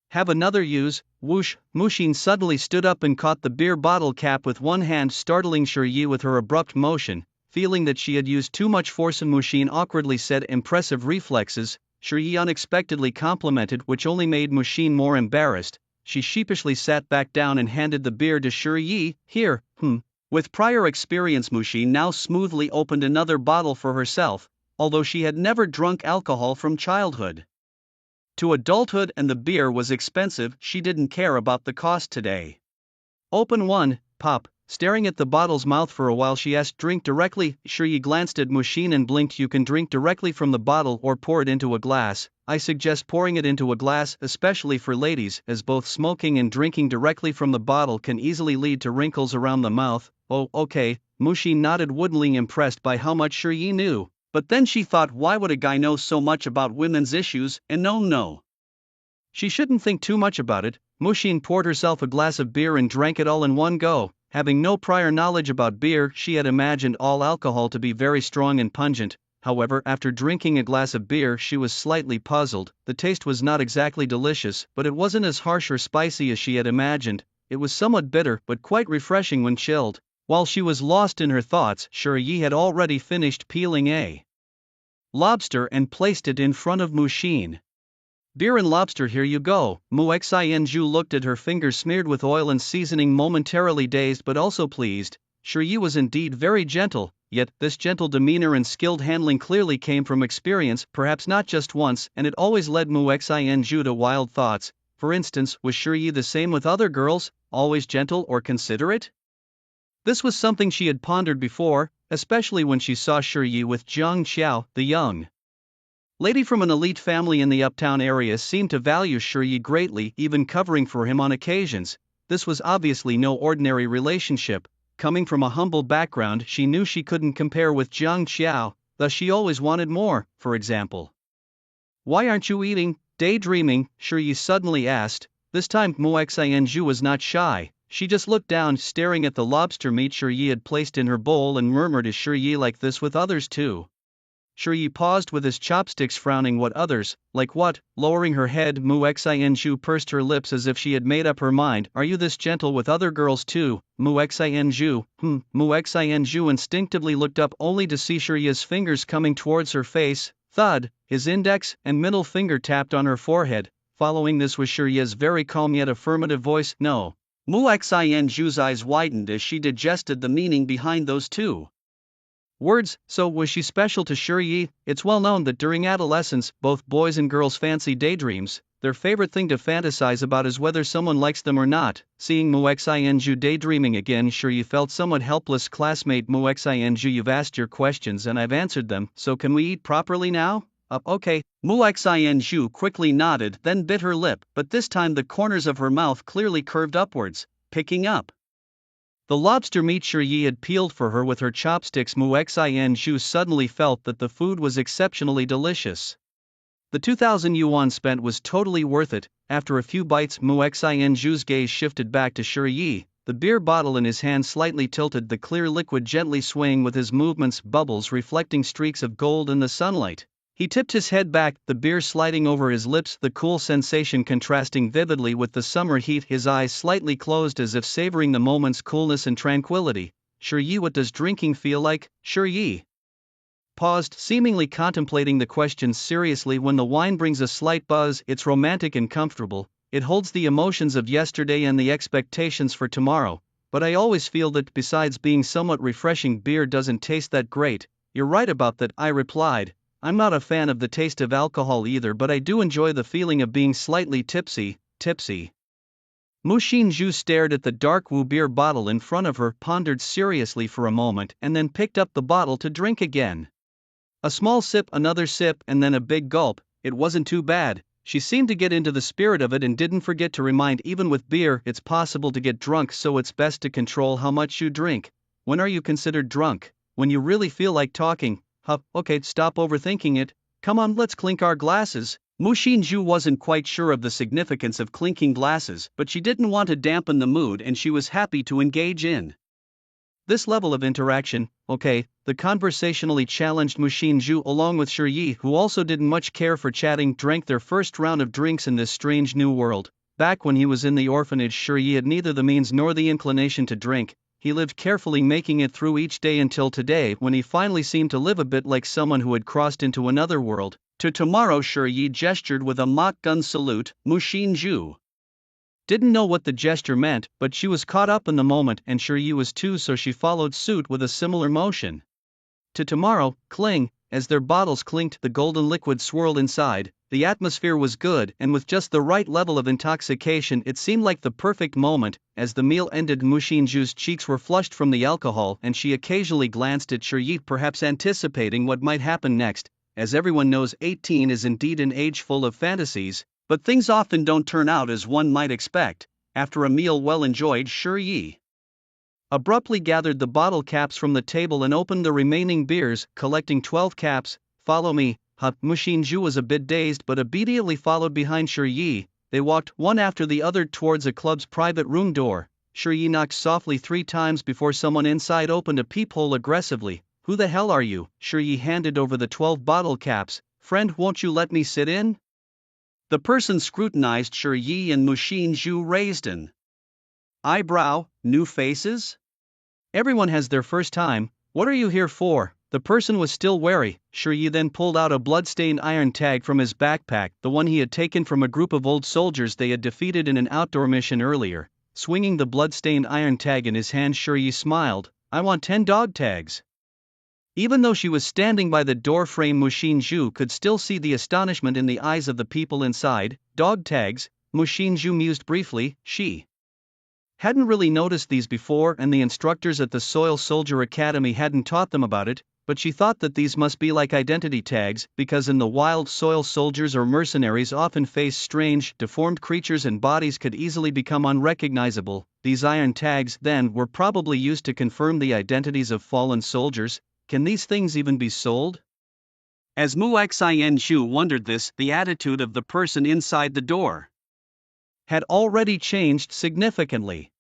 have another use?" Whoosh! Mushin suddenly stood up and caught the beer bottle cap with one hand, startling Shiryi with her abrupt motion. Feeling that she had used too much force, and Mushin awkwardly said, "Impressive reflexes." Shiryi unexpectedly complimented, which only made Mushin more embarrassed. She sheepishly sat back down and handed the beer to Shiryi. "Here." With prior experience, Mushin now smoothly opened another bottle for herself, although she had never drunk alcohol from childhood to adulthood and the beer was expensive, she didn't care about the cost today. "Open one." Pop. Staring at the bottle's mouth for a while, she asked, "Drink directly?" Shiryi glanced at Mushin and blinked. "You can drink directly from the bottle or pour it into a glass. I suggest pouring it into a glass, especially for ladies, as both smoking and drinking directly from the bottle can easily lead to wrinkles around the mouth." "Oh, okay." Mushin nodded, woodenly impressed by how much Shiryi knew. But then she thought, why would a guy know so much about women's issues? And no. She shouldn't think too much about it. Mushin poured herself a glass of beer and drank it all in one go. Having no prior knowledge about beer, she had imagined all alcohol to be very strong and pungent. However, after drinking a glass of beer, she was slightly puzzled. The taste was not exactly delicious, but it wasn't as harsh or spicy as she had imagined. It was somewhat bitter, but quite refreshing when chilled. While she was lost in her thoughts, Shiryi had already finished peeling a lobster and placed it in front of Mushin. "Beer and lobster, here you go." Muxinju looked at her fingers smeared with oil and seasoning, momentarily dazed but also pleased. Shiryi was indeed very gentle, yet this gentle demeanor and skilled handling clearly came from experience, perhaps not just once, and it always led Muxinju to wild thoughts. For instance, was Shiryi the same with other girls, always gentle or considerate? This was something she had pondered before, especially when she saw Shiryi with Jiang Qiao, the young lady from an elite family in the uptown area, seemed to value Shiryi greatly, even covering for him on occasions. This was obviously no ordinary relationship. Coming from a humble background, she knew she couldn't compare with Jiang Qiao, thus she always wanted more. For example, "Why aren't you eating?" "Daydreaming," Shiryi suddenly asked. This time Muxinju was not shy. She just looked down, staring at the lobster meat Shiryi had placed in her bowl, and murmured, "Is Shiryi like this with others too?" Shiryi paused with his chopsticks, frowning. "What others? Like what?" Lowering her head, Muxinju pursed her lips as if she had made up her mind. "Are you this gentle with other girls too?" Muxinju. Muxinju instinctively looked up, only to see Shiryi's fingers coming towards her face. Thud. His index and middle finger tapped on her forehead. Following this was Shiryi's very calm yet affirmative voice. "No." Mu Xianzhu's eyes widened as she digested the meaning behind those two words. So was she special to Shi? It's well known that during adolescence, both boys and girls fancy daydreams. Their favorite thing to fantasize about is whether someone likes them or not. Seeing Mu Xianzhu daydreaming again, Shi felt somewhat helpless. Classmate Mu Xianzhu, you've asked your questions and I've answered them, so can we eat properly now? Okay. Mu Xianzhu quickly nodded, then bit her lip, but this time the corners of her mouth clearly curved upwards, picking up the lobster meat Shi had peeled for her with her chopsticks. Mu Xianzhu suddenly felt that the food was exceptionally delicious. The 2,000 yuan spent was totally worth it. After a few bites, Mu Xianzhu's gaze shifted back to Shi. The beer bottle in his hand slightly tilted, the clear liquid gently swaying with his movements, bubbles reflecting streaks of gold in the sunlight. He tipped his head back, the beer sliding over his lips, the cool sensation contrasting vividly with the summer heat. His eyes slightly closed as if savoring the moment's coolness and tranquility. Shi, what does drinking feel like? Shi paused, seemingly contemplating the question seriously. When the wine brings a slight buzz, it's romantic and comfortable. It holds the emotions of yesterday and the expectations for tomorrow. But I always feel that besides being somewhat refreshing, beer doesn't taste that great. You're right about that, I replied. I'm not a fan of the taste of alcohol either, but I do enjoy the feeling of being slightly tipsy. Mu Xianzhu stared at the dark Wu beer bottle in front of her, pondered seriously for a moment, and then picked up the bottle to drink again. A small sip, another sip, and then a big gulp. It wasn't too bad. She seemed to get into the spirit of it and didn't forget to remind, even with beer, it's possible to get drunk, so it's best to control how much you drink. When are you considered drunk? When you really feel like talking. Okay, stop overthinking it. Come on, let's clink our glasses. Mu Xianzhu wasn't quite sure of the significance of clinking glasses, but she didn't want to dampen the mood and she was happy to engage in this level of interaction. Okay, the conversationally challenged Mu Xianzhu, along with Shi, who also didn't much care for chatting, drank their first round of drinks in this strange new world. Back when he was in the orphanage, Shi had neither the means nor the inclination to drink. He lived carefully, making it through each day until today, when he finally seemed to live a bit like someone who had crossed into another world. To tomorrow, Shi gestured with a mock gun salute. Mu Xianzhu didn't know what the gesture meant, but she was caught up in the moment, and Shi was too, so she followed suit with a similar motion. To tomorrow, cling. As their bottles clinked, the golden liquid swirled inside. The atmosphere was good, and with just the right level of intoxication, it seemed like the perfect moment. As the meal ended, Mu Xianzhu's cheeks were flushed from the alcohol, and she occasionally glanced at Shi, perhaps anticipating what might happen next. As everyone knows, 18 is indeed an age full of fantasies, but things often don't turn out as one might expect. After a meal well enjoyed, Shi abruptly gathered the bottle caps from the table and opened the remaining beers, collecting 12 caps. Follow me. Mu Xianzhu was a bit dazed but obediently followed behind Shi. They walked one after the other towards a club's private room door. Shi knocked softly 3 times before someone inside opened a peephole aggressively. Who the hell are you? Shi handed over the 12 bottle caps. Friend, won't you let me sit in? The person scrutinized Shi and Mu Xianzhu raised an eyebrow. New faces? Everyone has their first time. What are you here for? The person was still wary. Shi then pulled out a blood-stained iron tag from his backpack, the one he had taken from a group of old soldiers they had defeated in an outdoor mission earlier. Swinging the blood-stained iron tag in his hand, Shi smiled. I want 10 dog tags. Even though she was standing by the door frame, Mu Xianzhu could still see the astonishment in the eyes of the people inside. Dog tags? Mu Xianzhu mused briefly. She hadn't really noticed these before, and the instructors at the Soil Soldier Academy hadn't taught them about it, but she thought that these must be like identity tags, because in the wild, soil soldiers or mercenaries often face strange, deformed creatures and bodies could easily become unrecognizable. These iron tags, then, were probably used to confirm the identities of fallen soldiers. Can these things even be sold? As Mu Xianzhu wondered this, the attitude of the person inside the door had already changed significantly.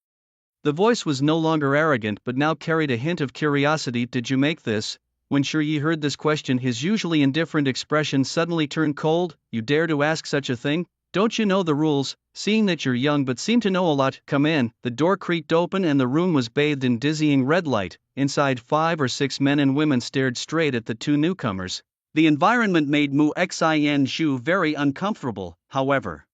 The voice was no longer arrogant but now carried a hint of curiosity. Did you make this? When Shi heard this question, his usually indifferent expression suddenly turned cold. You dare to ask such a thing? Don't you know the rules? Seeing that you're young but seem to know a lot, come in. The door creaked open and the room was bathed in dizzying red light. Inside, 5 or 6 men and women stared straight at the 2 newcomers. The environment made Mu Xianzhu very uncomfortable, however.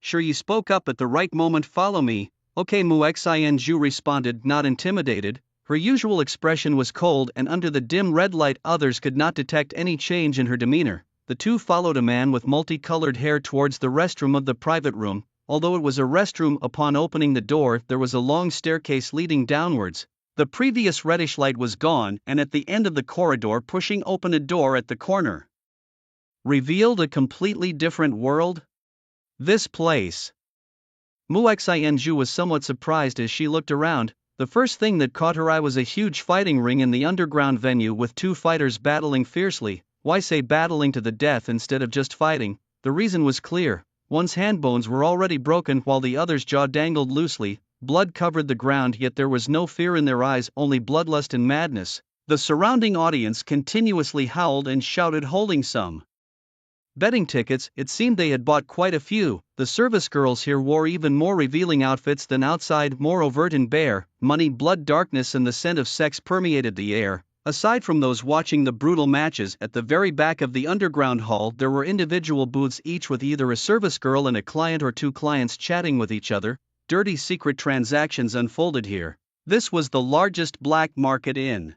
Shi spoke up at the right moment. Follow me. Okay, Mu Xianzhu responded, not intimidated. Her usual expression was cold, and under the dim red light others could not detect any change in her demeanor. The two followed a man with multicolored hair towards the restroom of the private room. Although it was a restroom, upon opening the door there was a long staircase leading downwards. The previous reddish light was gone, and at the end of the corridor, pushing open a door at the corner, revealed a completely different world. This place. Mu Xianzhu was somewhat surprised as she looked around. The first thing that caught her eye was a huge fighting ring in the underground venue with two fighters battling fiercely. Why say battling to the death instead of just fighting? The reason was clear. One's hand bones were already broken while the other's jaw dangled loosely. Blood covered the ground, yet there was no fear in their eyes, only bloodlust and madness. The surrounding audience continuously howled and shouted, holding some betting tickets. It seemed they had bought quite a few. The service girls here wore even more revealing outfits than outside, more overt and bare. Money, blood, darkness, and the scent of sex permeated the air. Aside from those watching the brutal matches, at the very back of the underground hall there were individual booths, each with either a service girl and a client or two clients chatting with each other. Dirty secret transactions unfolded here. This was the largest black market in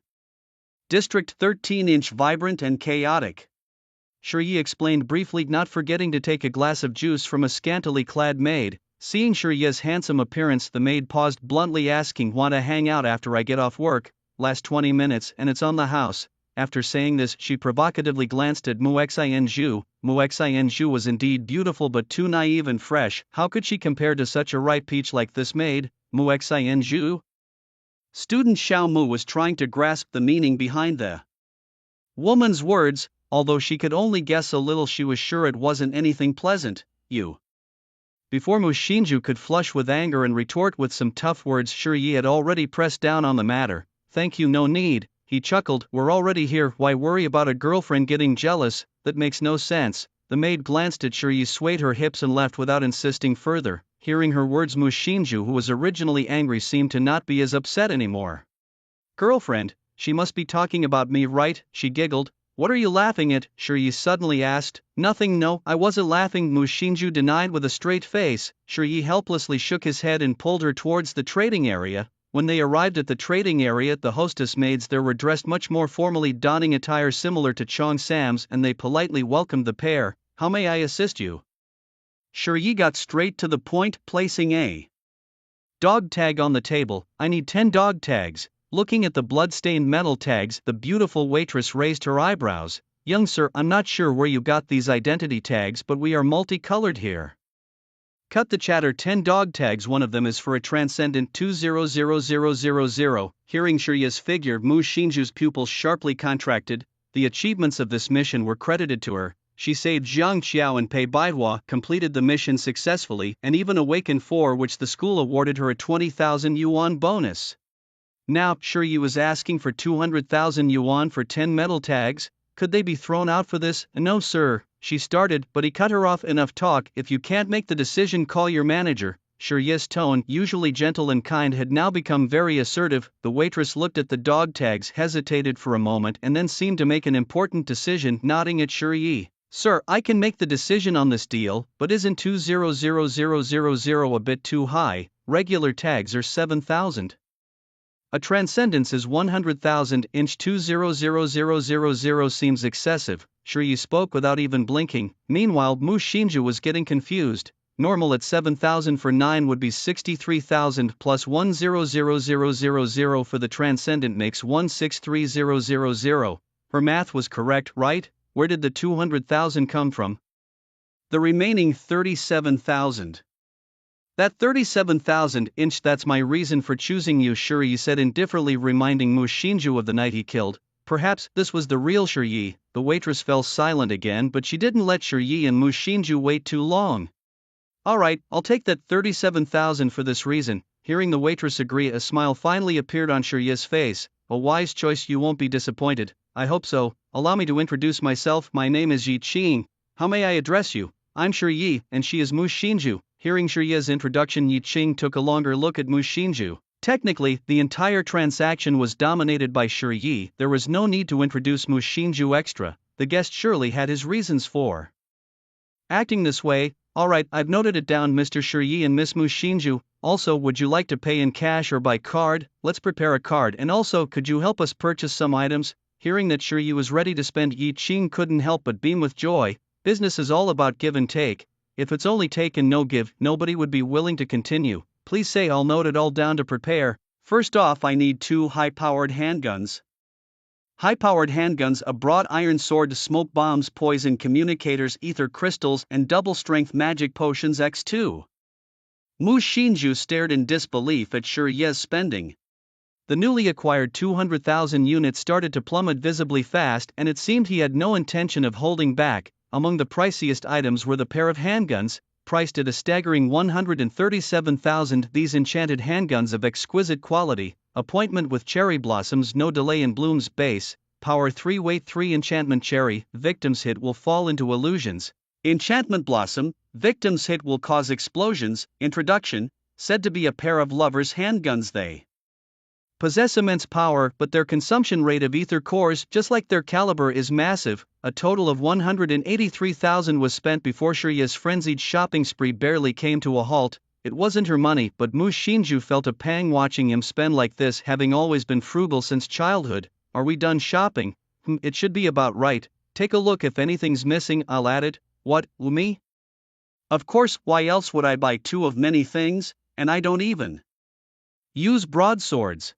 District 13, vibrant and chaotic. Shi explained briefly, not forgetting to take a glass of juice from a scantily clad maid. Seeing Shi's handsome appearance, the maid paused, bluntly asking, "Want to hang out after I get off work? Last 20 minutes and it's on the house." After saying this, she provocatively glanced at Mu Xianzhu. Mu Xianzhu was indeed beautiful, but too naive and fresh. How could she compare to such a ripe peach like this maid? Mu Xianzhu? Student Xiao Mu was trying to grasp the meaning behind the woman's words. Although she could only guess a little, she was sure it wasn't anything pleasant. You. Before Mu Xinju could flush with anger and retort with some tough words, Shi had already pressed down on the matter. "Thank you, no need," he chuckled. "We're already here, why worry about a girlfriend getting jealous? That makes no sense." The maid glanced at Shi, swayed her hips and left without insisting further. Hearing her words, Mu Xinju, who was originally angry, seemed to not be as upset anymore. "Girlfriend? She must be talking about me, right?" she giggled. "What are you laughing at?" Shi suddenly asked. "Nothing, no, I wasn't laughing," Mu Xinju denied with a straight face. Shi helplessly shook his head and pulled her towards the trading area. When they arrived at the trading area, the hostess maids there were dressed much more formally, donning attire similar to Chong Sam's, and they politely welcomed the pair. "How may I assist you?" Shi got straight to the point, placing a dog tag on the table. "I need 10 dog tags." Looking at the blood-stained metal tags, the beautiful waitress raised her eyebrows. "Young sir, I'm not sure where you got these identity tags, but we are multicolored here." "Cut the chatter, 10 dog tags, one of them is for a transcendent 200000." Hearing Shi's figure, Mu Xinju's pupils sharply contracted. The achievements of this mission were credited to her. She saved Zhang Qiao and Pei Baihua, completed the mission successfully, and even awakened 4, which the school awarded her a 20,000 yuan bonus. Now, Shi was asking for 200,000 yuan for 10 metal tags. Could they be thrown out for this? "No, sir," she started, but he cut her off. "Enough talk, if you can't make the decision, call your manager." Shi's tone, usually gentle and kind, had now become very assertive. The waitress looked at the dog tags, hesitated for a moment, and then seemed to make an important decision, nodding at Shi. "Sir, I can make the decision on this deal, but isn't 200,000 a bit too high? Regular tags are 7,000. A transcendence is 100,000. 200,000 seems excessive." Shi spoke without even blinking. Meanwhile, Mu Xinju was getting confused. Normal at 7,000 for 9 would be 63,000 plus 100,000 for the transcendent makes 163,000. Her math was correct, right? Where did the 200,000 come from? The remaining 37,000. "That 37,000, that's my reason for choosing you," Shi said indifferently, reminding Mu Xinju of the night he killed. Perhaps this was the real Shi. The waitress fell silent again, but she didn't let Shi and Mu Xinju wait too long. "Alright, I'll take that 37,000 for this reason." Hearing the waitress agree, a smile finally appeared on Shi's face. "A wise choice, you won't be disappointed." "I hope so. Allow me to introduce myself. My name is Yi Qing. How may I address you?" "I'm Shi, and she is Mu Xinju." Hearing Shi's introduction, Yi Qing took a longer look at Mu Xinju. Technically, the entire transaction was dominated by Shi. There was no need to introduce Mu Xinju extra. The guest surely had his reasons for acting this way. Alright, I've noted it down, Mr. Shiryi and Miss Mu Shinju. Also, would you like to pay in cash or by card? Let's prepare a card. And also, could you help us purchase some items? Hearing that Shiryi was ready to spend, Yi Qing couldn't help but beam with joy. Business is all about give and take. If it's only take and no give, nobody would be willing to continue. Please say, I'll note it all down to prepare. First off, I need 2 high-powered handguns. High-powered handguns, a broad iron sword, smoke bombs, poison communicators, ether crystals, and double-strength magic potions X2. Mu Shinju stared in disbelief at Shirye's spending. The newly acquired 200,000 units started to plummet visibly fast, and it seemed he had no intention of holding back. Among the priciest items were the pair of handguns, priced at a staggering 137,000. These enchanted handguns of exquisite quality, appointment with cherry blossoms, no delay in blooms, base, power 3, weight 3, enchantment cherry, victim's hit will fall into illusions. Enchantment blossom, victim's hit will cause explosions. Introduction, said to be a pair of lovers' handguns. They possess immense power, but their consumption rate of ether cores, just like their caliber, is massive. A total of 183,000 was spent before Shirye's frenzied shopping spree barely came to a halt. It wasn't her money, but Mu Shinju felt a pang watching him spend like this, having always been frugal since childhood. Are we done shopping? It should be about right. Take a look, if anything's missing, I'll add it. What, me? Of course, why else would I buy 2 of many things, and I don't even use broadswords.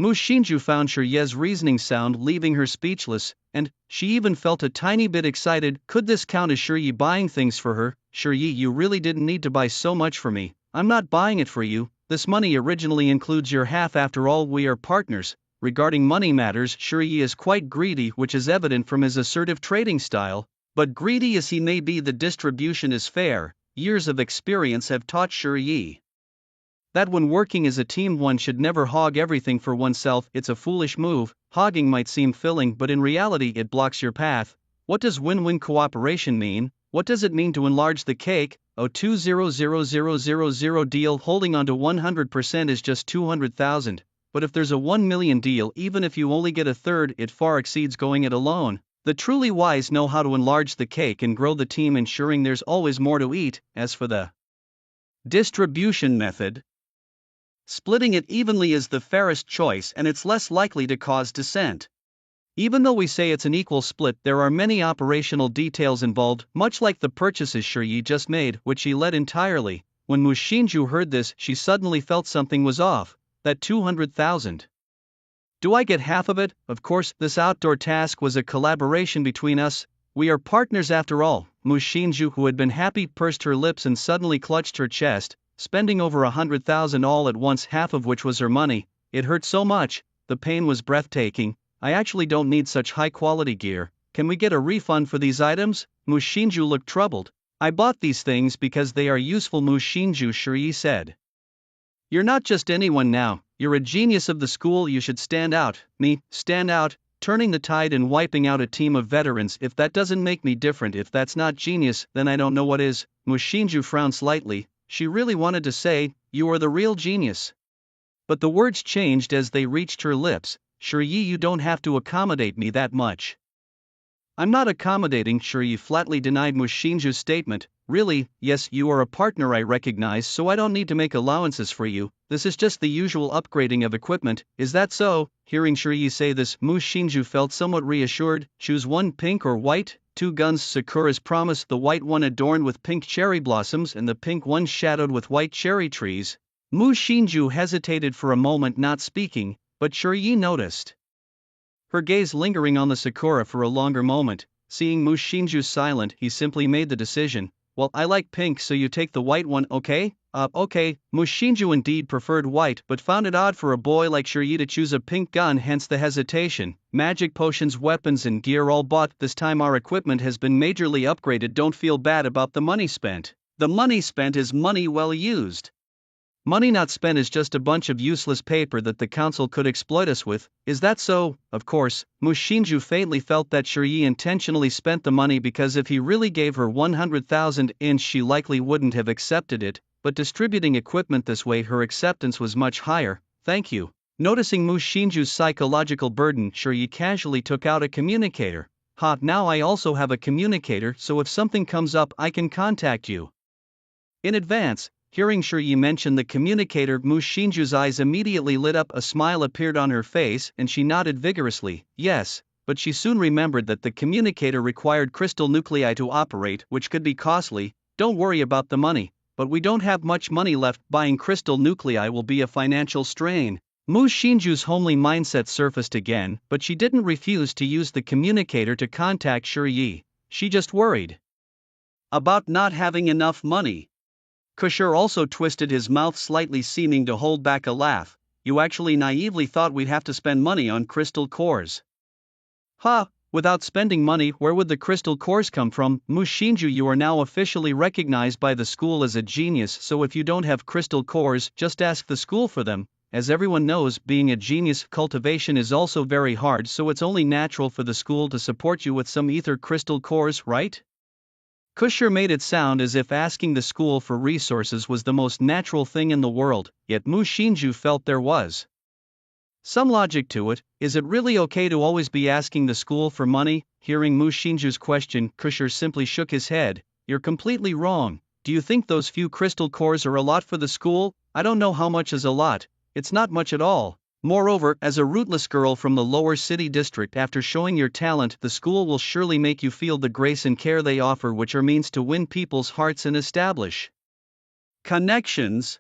Mu Shinju found Shirye's reasoning sound, leaving her speechless, and she even felt a tiny bit excited. Could this count as Shirye buying things for her? Shirye, you really didn't need to buy so much for me. I'm not buying it for you. This money originally includes your half. After all, we are partners. Regarding money matters, Shirye is quite greedy, which is evident from his assertive trading style. But greedy as he may be, the distribution is fair. Years of experience have taught Shirye that when working as a team, one should never hog everything for oneself. It's a foolish move. Hogging might seem filling, but in reality it blocks your path. What does win-win cooperation mean? What does it mean to enlarge the cake? Oh, 200,000 deal. Holding on to 100% is just 200,000. But if there's a 1 million deal, even if you only get a third, it far exceeds going it alone. The truly wise know how to enlarge the cake and grow the team, ensuring there's always more to eat. As for the distribution method, splitting it evenly is the fairest choice, and it's less likely to cause dissent. Even though we say it's an equal split, there are many operational details involved, much like the purchases Shirye just made, which he led entirely. When Mu Shinju heard this, she suddenly felt something was off. That 200,000. Do I get half of it? Of course, this outdoor task was a collaboration between us. We are partners after all. Mu Shinju, who had been happy, pursed her lips and suddenly clutched her chest. Spending over 100,000 all at once, half of which was her money. It hurt so much, the pain was breathtaking. I actually don't need such high-quality gear. Can we get a refund for these items? Mu Shinju looked troubled. I bought these things because they are useful, Mu Shinju, Shirye said. You're not just anyone now, you're a genius of the school. You should stand out. Me, stand out, turning the tide and wiping out a team of veterans. If that doesn't make me different, if that's not genius, then I don't know what is. Mu Shinju frowned slightly. She really wanted to say, you are the real genius. But the words changed as they reached her lips. Shirye, you don't have to accommodate me that much. I'm not accommodating, Shirye flatly denied Mu Shinju's statement. Really, yes, you are a partner I recognize, so I don't need to make allowances for you. This is just the usual upgrading of equipment. Is that so? Hearing Shirye say this, Mu Shinju felt somewhat reassured. Choose one, pink or white? 2 guns, Sakura's promise, the white one adorned with pink cherry blossoms and the pink one shadowed with white cherry trees. Mu Shinju hesitated for a moment, not speaking, but Shirye noticed her gaze lingering on the Sakura for a longer moment. Seeing Mu Shinju silent, he simply made the decision. Well, I like pink, so you take the white one, okay? Okay. Mu Shinju indeed preferred white, but found it odd for a boy like Shirye to choose a pink gun, hence the hesitation. Magic potions, weapons and gear all bought. This time our equipment has been majorly upgraded. Don't feel bad about the money spent. The money spent is money well used. Money not spent is just a bunch of useless paper that the council could exploit us with. Is that so? Of course. Mu Shinju faintly felt that Shirye intentionally spent the money, because if he really gave her 100,000 she likely wouldn't have accepted it, but distributing equipment this way, her acceptance was much higher. Thank you. Noticing Mu Shinju's psychological burden, Shirye casually took out a communicator. Ha, now I also have a communicator, so if something comes up I can contact you. In advance, hearing Shiyi mention the communicator, Mu Xinju's eyes immediately lit up, a smile appeared on her face and she nodded vigorously, yes, but she soon remembered that the communicator required crystal nuclei to operate, which could be costly. Don't worry about the money, but we don't have much money left. Buying crystal nuclei will be a financial strain. Mu Xinju's homely mindset surfaced again, but she didn't refuse to use the communicator to contact Shiyi. She just worried about not having enough money. Kushur also twisted his mouth slightly, seeming to hold back a laugh. You actually naively thought we'd have to spend money on crystal cores. Ha, without spending money, where would the crystal cores come from? Mu Xinju, you are now officially recognized by the school as a genius, so if you don't have crystal cores, just ask the school for them. As everyone knows, being a genius, cultivation is also very hard, so it's only natural for the school to support you with some ether crystal cores, right? Kushur made it sound as if asking the school for resources was the most natural thing in the world, yet Mu Xinju felt there was some logic to it. Is it really okay to always be asking the school for money? Hearing Mu Xinju's question, Kushur simply shook his head. You're completely wrong. Do you think those few crystal cores are a lot for the school? I don't know how much is a lot. It's not much at all. Moreover, as a rootless girl from the lower city district, after showing your talent, the school will surely make you feel the grace and care they offer, which are means to win people's hearts and establish connections.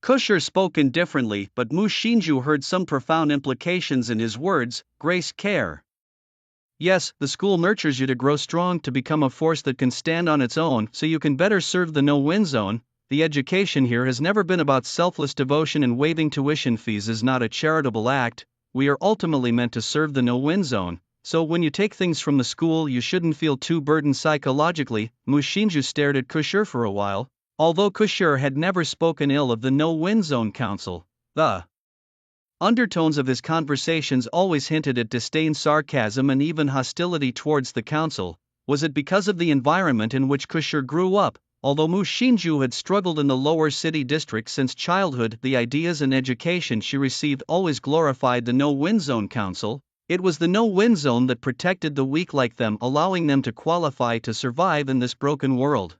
Kushur spoke indifferently, but Mu Xinju heard some profound implications in his words. Grace, care. Yes, the school nurtures you to grow strong, to become a force that can stand on its own, so you can better serve the no-win zone. The education here has never been about selfless devotion, and waiving tuition fees is not a charitable act. We are ultimately meant to serve the no-win zone, so when you take things from the school you shouldn't feel too burdened psychologically. Mu Xinju stared at Kushur for a while. Although Kushur had never spoken ill of the no-win zone council, the undertones of his conversations always hinted at disdain, sarcasm, and even hostility towards the council. Was it because of the environment in which Kushur grew up? Although Mu Xinju had struggled in the lower city district since childhood, the ideas and education she received always glorified the no-win zone council. It was the no-win zone that protected the weak like them, allowing them to qualify to survive in this broken world.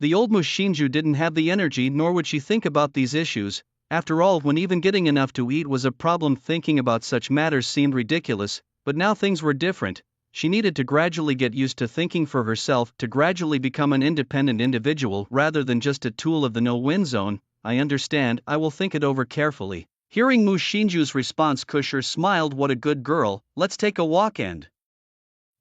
The old Mu Xinju didn't have the energy, nor would she think about these issues. After all, when even getting enough to eat was a problem, thinking about such matters seemed ridiculous. But now things were different. She needed to gradually get used to thinking for herself, to gradually become an independent individual rather than just a tool of the no-win zone. I understand, I will think it over carefully. Hearing Mu Xinju's response, Kushur smiled. What a good girl. Let's take a walk and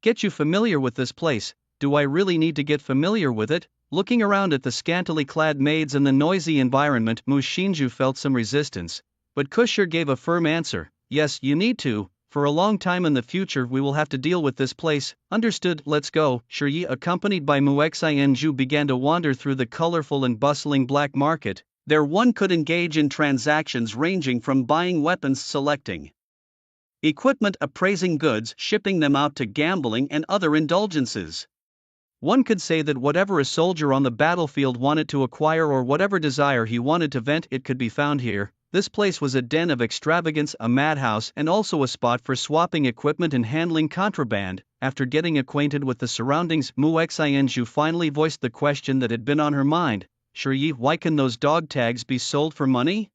get you familiar with this place. Do I really need to get familiar with it? Looking around at the scantily clad maids and the noisy environment, Mu Xinju felt some resistance. But Kushur gave a firm answer. Yes, you need to. For a long time in the future we will have to deal with this place. Understood, let's go. Shiyi, accompanied by Mu Xinju, began to wander through the colorful and bustling black market. There one could engage in transactions ranging from buying weapons, selecting equipment, appraising goods, shipping them out, to gambling and other indulgences. One could say that whatever a soldier on the battlefield wanted to acquire, or whatever desire he wanted to vent, it could be found here. This place was a den of extravagance, a madhouse, and also a spot for swapping equipment and handling contraband. After getting acquainted with the surroundings, Mu Xinju finally voiced the question that had been on her mind. Shiyi, why can those dog tags be sold for money?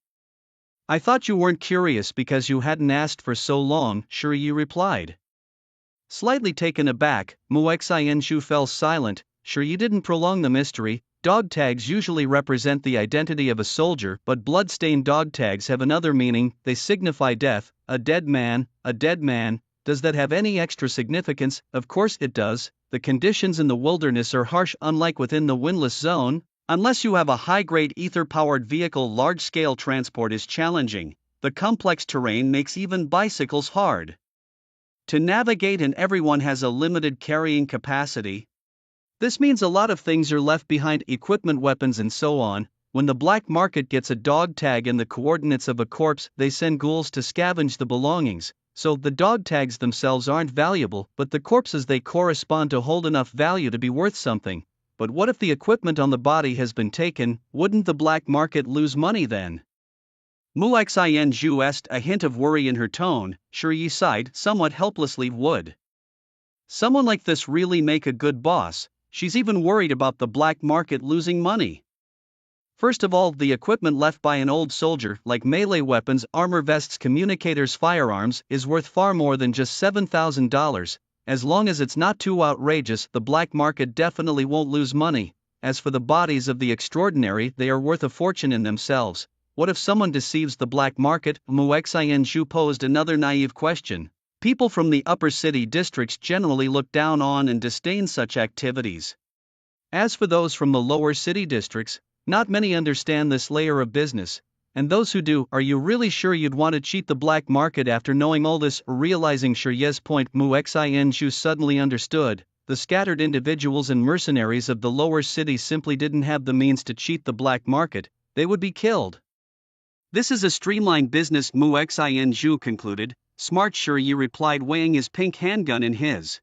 I thought you weren't curious because you hadn't asked for so long, Shiyi replied. Slightly taken aback, Mu Xinju fell silent. Shiyi didn't prolong the mystery. Dog tags usually represent the identity of a soldier, but blood-stained dog tags have another meaning. They signify death, a dead man, a dead man. Does that have any extra significance? Of course it does. The conditions in the wilderness are harsh, unlike within the windless zone. Unless you have a high-grade ether-powered vehicle, large-scale transport is challenging. The complex terrain makes even bicycles hard to navigate, and everyone has a limited carrying capacity. This means a lot of things are left behind: equipment, weapons, and so on. When the black market gets a dog tag and the coordinates of a corpse, they send ghouls to scavenge the belongings. So the dog tags themselves aren't valuable, but the corpses they correspond to hold enough value to be worth something. But what if the equipment on the body has been taken? Wouldn't the black market lose money then? Mu Xinju asked, a hint of worry in her tone. Shiyi sighed, somewhat helplessly. Would Someone like this really make a good boss. She's even worried about the black market losing money. First of all, the equipment left by an old soldier, like melee weapons, armor vests, communicators, firearms, is worth far more than just $7,000. As long as it's not too outrageous, the black market definitely won't lose money. As for the bodies of the extraordinary, they are worth a fortune in themselves. What if someone deceives the black market? Mu Xianzhu posed another naive question. People from the upper city districts generally look down on and disdain such activities. As for those from the lower city districts, not many understand this layer of business, and those who do, are you really sure you'd want to cheat the black market after knowing all this? Realizing Shiye's point, Mu Xianzhu suddenly understood. The scattered individuals and mercenaries of the lower cities simply didn't have the means to cheat the black market, they would be killed. This is a streamlined business, Mu Xianzhu concluded. Smart, Shiyi replied, weighing his pink handgun in his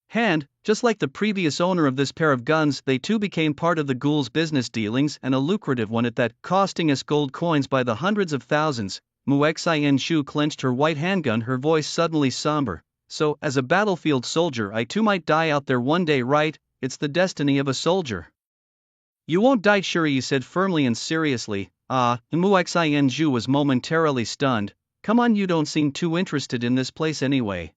hand. Just like the previous owner of this pair of guns, they too became part of the ghoul's business dealings, and a lucrative one at that, costing us gold coins by the hundreds of thousands. Mu Xianzhu clenched her white handgun, her voice suddenly somber. So, as a battlefield soldier, I too might die out there one day, right? It's the destiny of a soldier. You won't die, Shiyi said firmly and seriously. Mu Xianzhu was momentarily stunned. Come on, you don't seem too interested in this place anyway.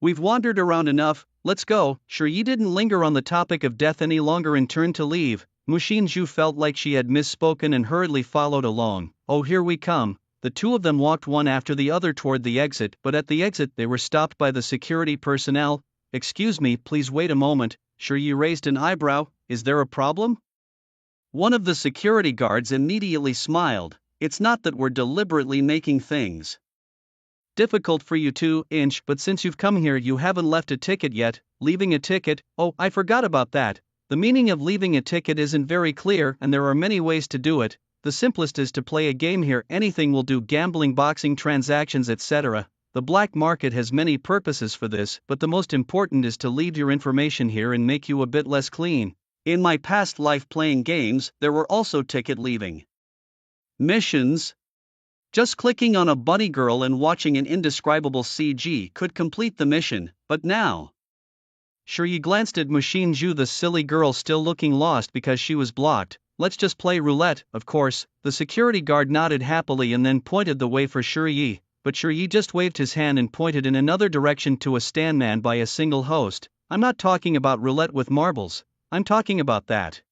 We've wandered around enough, let's go. Shiyi didn't linger on the topic of death any longer and turned to leave. Mu Xianzhu felt like she had misspoken and hurriedly followed along. Oh, here we come. The two of them walked one after the other toward the exit, but at the exit they were stopped by the security personnel. Excuse me, please wait a moment. Shiyi raised an eyebrow. Is there a problem? One of the security guards immediately smiled. It's not that we're deliberately making things difficult for you to, but since you've come here you haven't left a ticket yet. Leaving a ticket? Oh, I forgot about that. The meaning of leaving a ticket isn't very clear, and there are many ways to do it. The simplest is to play a game here. Anything will do: gambling, boxing, transactions, etc. The black market has many purposes for this, but the most important is to leave your information here and make you a bit less clean. In my past life playing games, there were also ticket leaving missions. Just clicking on a bunny girl and watching an indescribable CG could complete the mission, but now. Shiyi glanced at Mu Xianzhu, the silly girl still looking lost because she was blocked. Let's just play roulette, of course. The security guard nodded happily and then pointed the way for Shiyi, but Shiyi just waved his hand and pointed in another direction to a standman by a single host. I'm not talking about roulette with marbles, I'm talking about that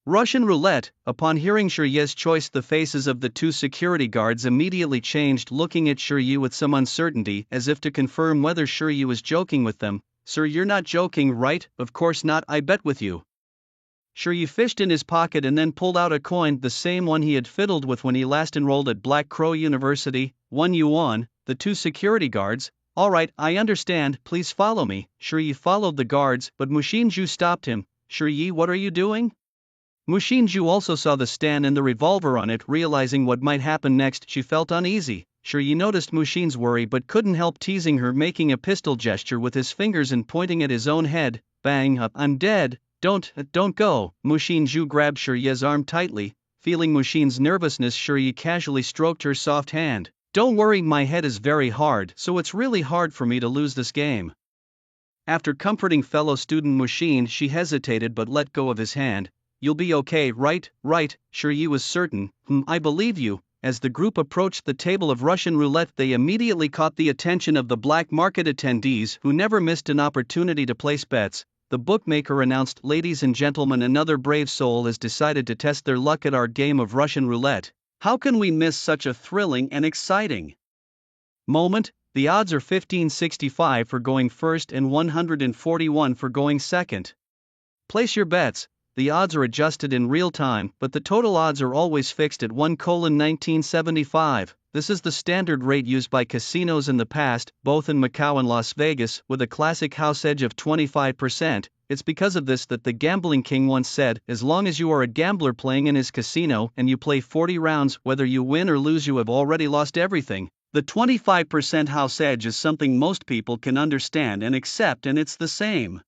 Russian roulette. Upon hearing Shiyi's choice, the faces of the two security guards immediately changed, looking at Shiyi with some uncertainty, as if to confirm whether Shiyi was joking with them. Sir, you're not joking, right? Of course not, I bet with you. Shiyi fished in his pocket and then pulled out a coin, the same one he had fiddled with when he last enrolled at Black Crow University. 1 yuan. The two security guards. All right, I understand, please follow me. Shiyi followed the guards, but Mu Xianzhu stopped him. Shiyi, what are you doing? Mu Xianzhu also saw the stand and the revolver on it. Realizing what might happen next, she felt uneasy. Shiyi noticed Mu Xian's worry but couldn't help teasing her, making a pistol gesture with his fingers and pointing at his own head. Bang, I'm dead. Don't go. Mu Xianzhu grabbed Shiyi's arm tightly. Feeling Mu Xian's nervousness, Shiyi casually stroked her soft hand. Don't worry, my head is very hard, so it's really hard for me to lose this game. After comforting fellow student Mu Xian, she hesitated but let go of his hand. You'll be okay, right? Right, Shiyi was certain. I believe you. As the group approached the table of Russian roulette, they immediately caught the attention of the black market attendees, who never missed an opportunity to place bets. The bookmaker announced, ladies and gentlemen, another brave soul has decided to test their luck at our game of Russian roulette. How can we miss such a thrilling and exciting moment? The odds are 1565 for going first and 141 for going second. Place your bets. The odds are adjusted in real time, but the total odds are always fixed at 1:1975. This is the standard rate used by casinos in the past, both in Macau and Las Vegas, with a classic house edge of 25%. It's because of this that the Gambling King once said, as long as you are a gambler playing in his casino and you play 40 rounds, whether you win or lose, you have already lost everything. The 25% house edge is something most people can understand and accept, and it's the same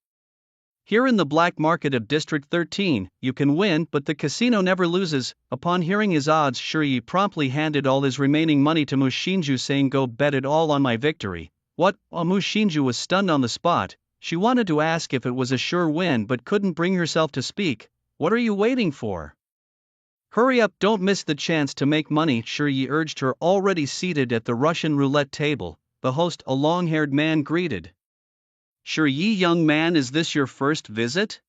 here in the black market of District 13. You can win, but the casino never loses. Upon hearing his odds, Shiyi promptly handed all his remaining money to Mu Xianzhu, saying, go bet it all on my victory. What? Mu Shinju was stunned on the spot. She wanted to ask if it was a sure win but couldn't bring herself to speak. What are you waiting for? Hurry up, don't miss the chance to make money, Shiyi urged her, already seated at the Russian roulette table. The host, a long-haired man, greeted. Shiyi, young man, is this your first visit?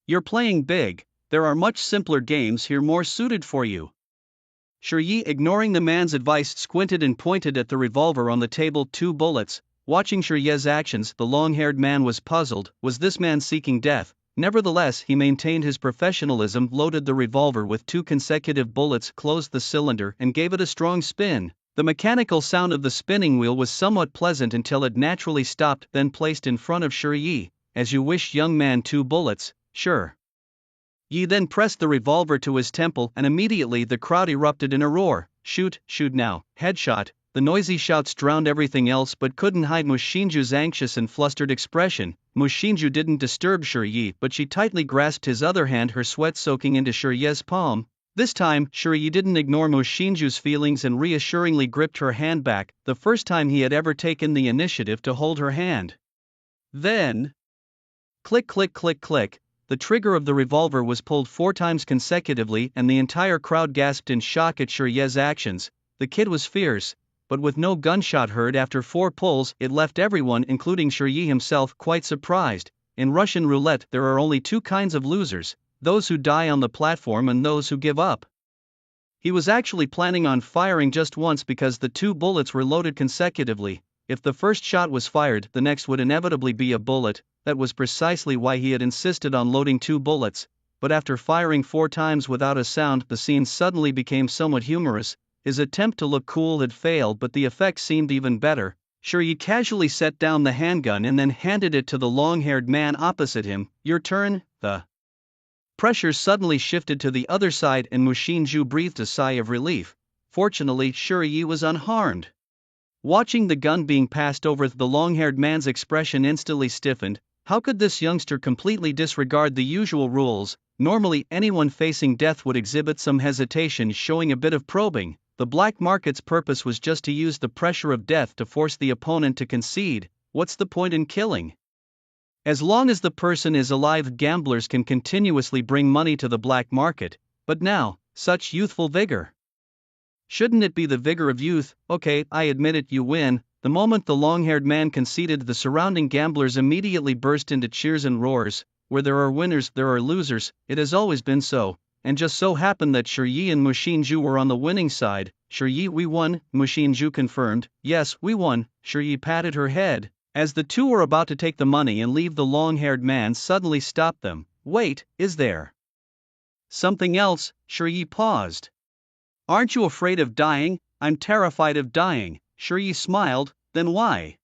You're playing big. There are much simpler games here more suited for you. Shiyi, ignoring the man's advice, squinted and pointed at the revolver on the table. 2 bullets. Watching Shiyi's actions, the long-haired man was puzzled. Was this man seeking death? Nevertheless, he maintained his professionalism, loaded the revolver with 2 consecutive bullets, closed the cylinder, and gave it a strong spin. The mechanical sound of the spinning wheel was somewhat pleasant until it naturally stopped, then placed in front of Shiyi. As you wish, young man. 2 bullets, sure. Yi then pressed the revolver to his temple, and immediately the crowd erupted in a roar. Shoot, shoot now, headshot. The noisy shouts drowned everything else but couldn't hide Mu Shinju's anxious and flustered expression. Mu Shinju didn't disturb Shiyi, but she tightly grasped his other hand, her sweat soaking into Shiyi's palm. This time, Shiyi didn't ignore Mu Shinju's feelings and reassuringly gripped her hand back, the first time he had ever taken the initiative to hold her hand. Then, click click click click, the trigger of the revolver was pulled 4 times consecutively and the entire crowd gasped in shock at Shiyi's actions. The kid was fierce, but with no gunshot heard after 4 pulls, it left everyone, including Shiyi himself, quite surprised. In Russian roulette, there are only 2 kinds of losers: those who die on the platform and those who give up. He was actually planning on firing just once because the 2 bullets were loaded consecutively. If the first shot was fired, the next would inevitably be a bullet. That was precisely why he had insisted on loading 2 bullets. But after firing 4 times without a sound, the scene suddenly became somewhat humorous. His attempt to look cool had failed, but the effect seemed even better. Shiyi casually set down the handgun and then handed it to the long-haired man opposite him. Your turn. The pressure suddenly shifted to the other side and Mu Shinju breathed a sigh of relief. Fortunately, Shiyi was unharmed. Watching the gun being passed over, the long-haired man's expression instantly stiffened. How could this youngster completely disregard the usual rules? Normally, anyone facing death would exhibit some hesitation, showing a bit of probing. The black market's purpose was just to use the pressure of death to force the opponent to concede. What's the point in killing? As long as the person is alive, gamblers can continuously bring money to the black market. But now, such youthful vigor. Shouldn't it be the vigor of youth? Okay, I admit it, you win. The moment the long-haired man conceded, the surrounding gamblers immediately burst into cheers and roars. Where there are winners, there are losers. It has always been so. And just so happened that Shiyi and Mu Shinju were on the winning side. Shiyi, we won, Mu Shinju confirmed. Yes, we won. Shiyi patted her head. As the two were about to take the money and leave, the long-haired man suddenly stopped them. Wait, is there something else? Shiyi paused. Aren't you afraid of dying? I'm terrified of dying. Shiyi smiled. Then why?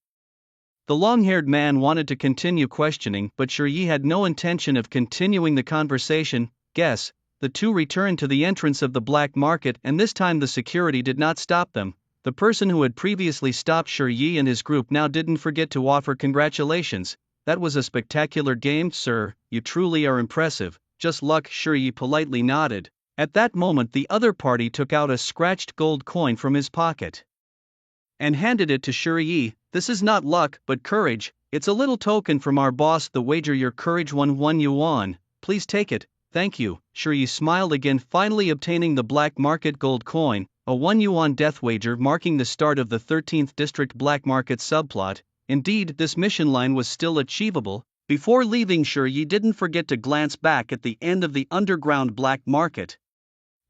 The long-haired man wanted to continue questioning, but Shiyi had no intention of continuing the conversation. Guess. The two returned to the entrance of the black market, and this time the security did not stop them. The person who had previously stopped Shiyi and his group now didn't forget to offer congratulations. That was a spectacular game, sir. You truly are impressive. Just luck, Shiyi politely nodded. At that moment, the other party took out a scratched gold coin from his pocket and handed it to Shiyi. This is not luck, but courage. It's a little token from our boss. The wager your courage won 1 yuan. Please take it. Thank you. Shiyi smiled again, finally obtaining the black market gold coin, a 1 yuan death wager marking the start of the 13th District black market subplot. Indeed, this mission line was still achievable. Before leaving, Shiyi didn't forget to glance back at the end of the underground black market.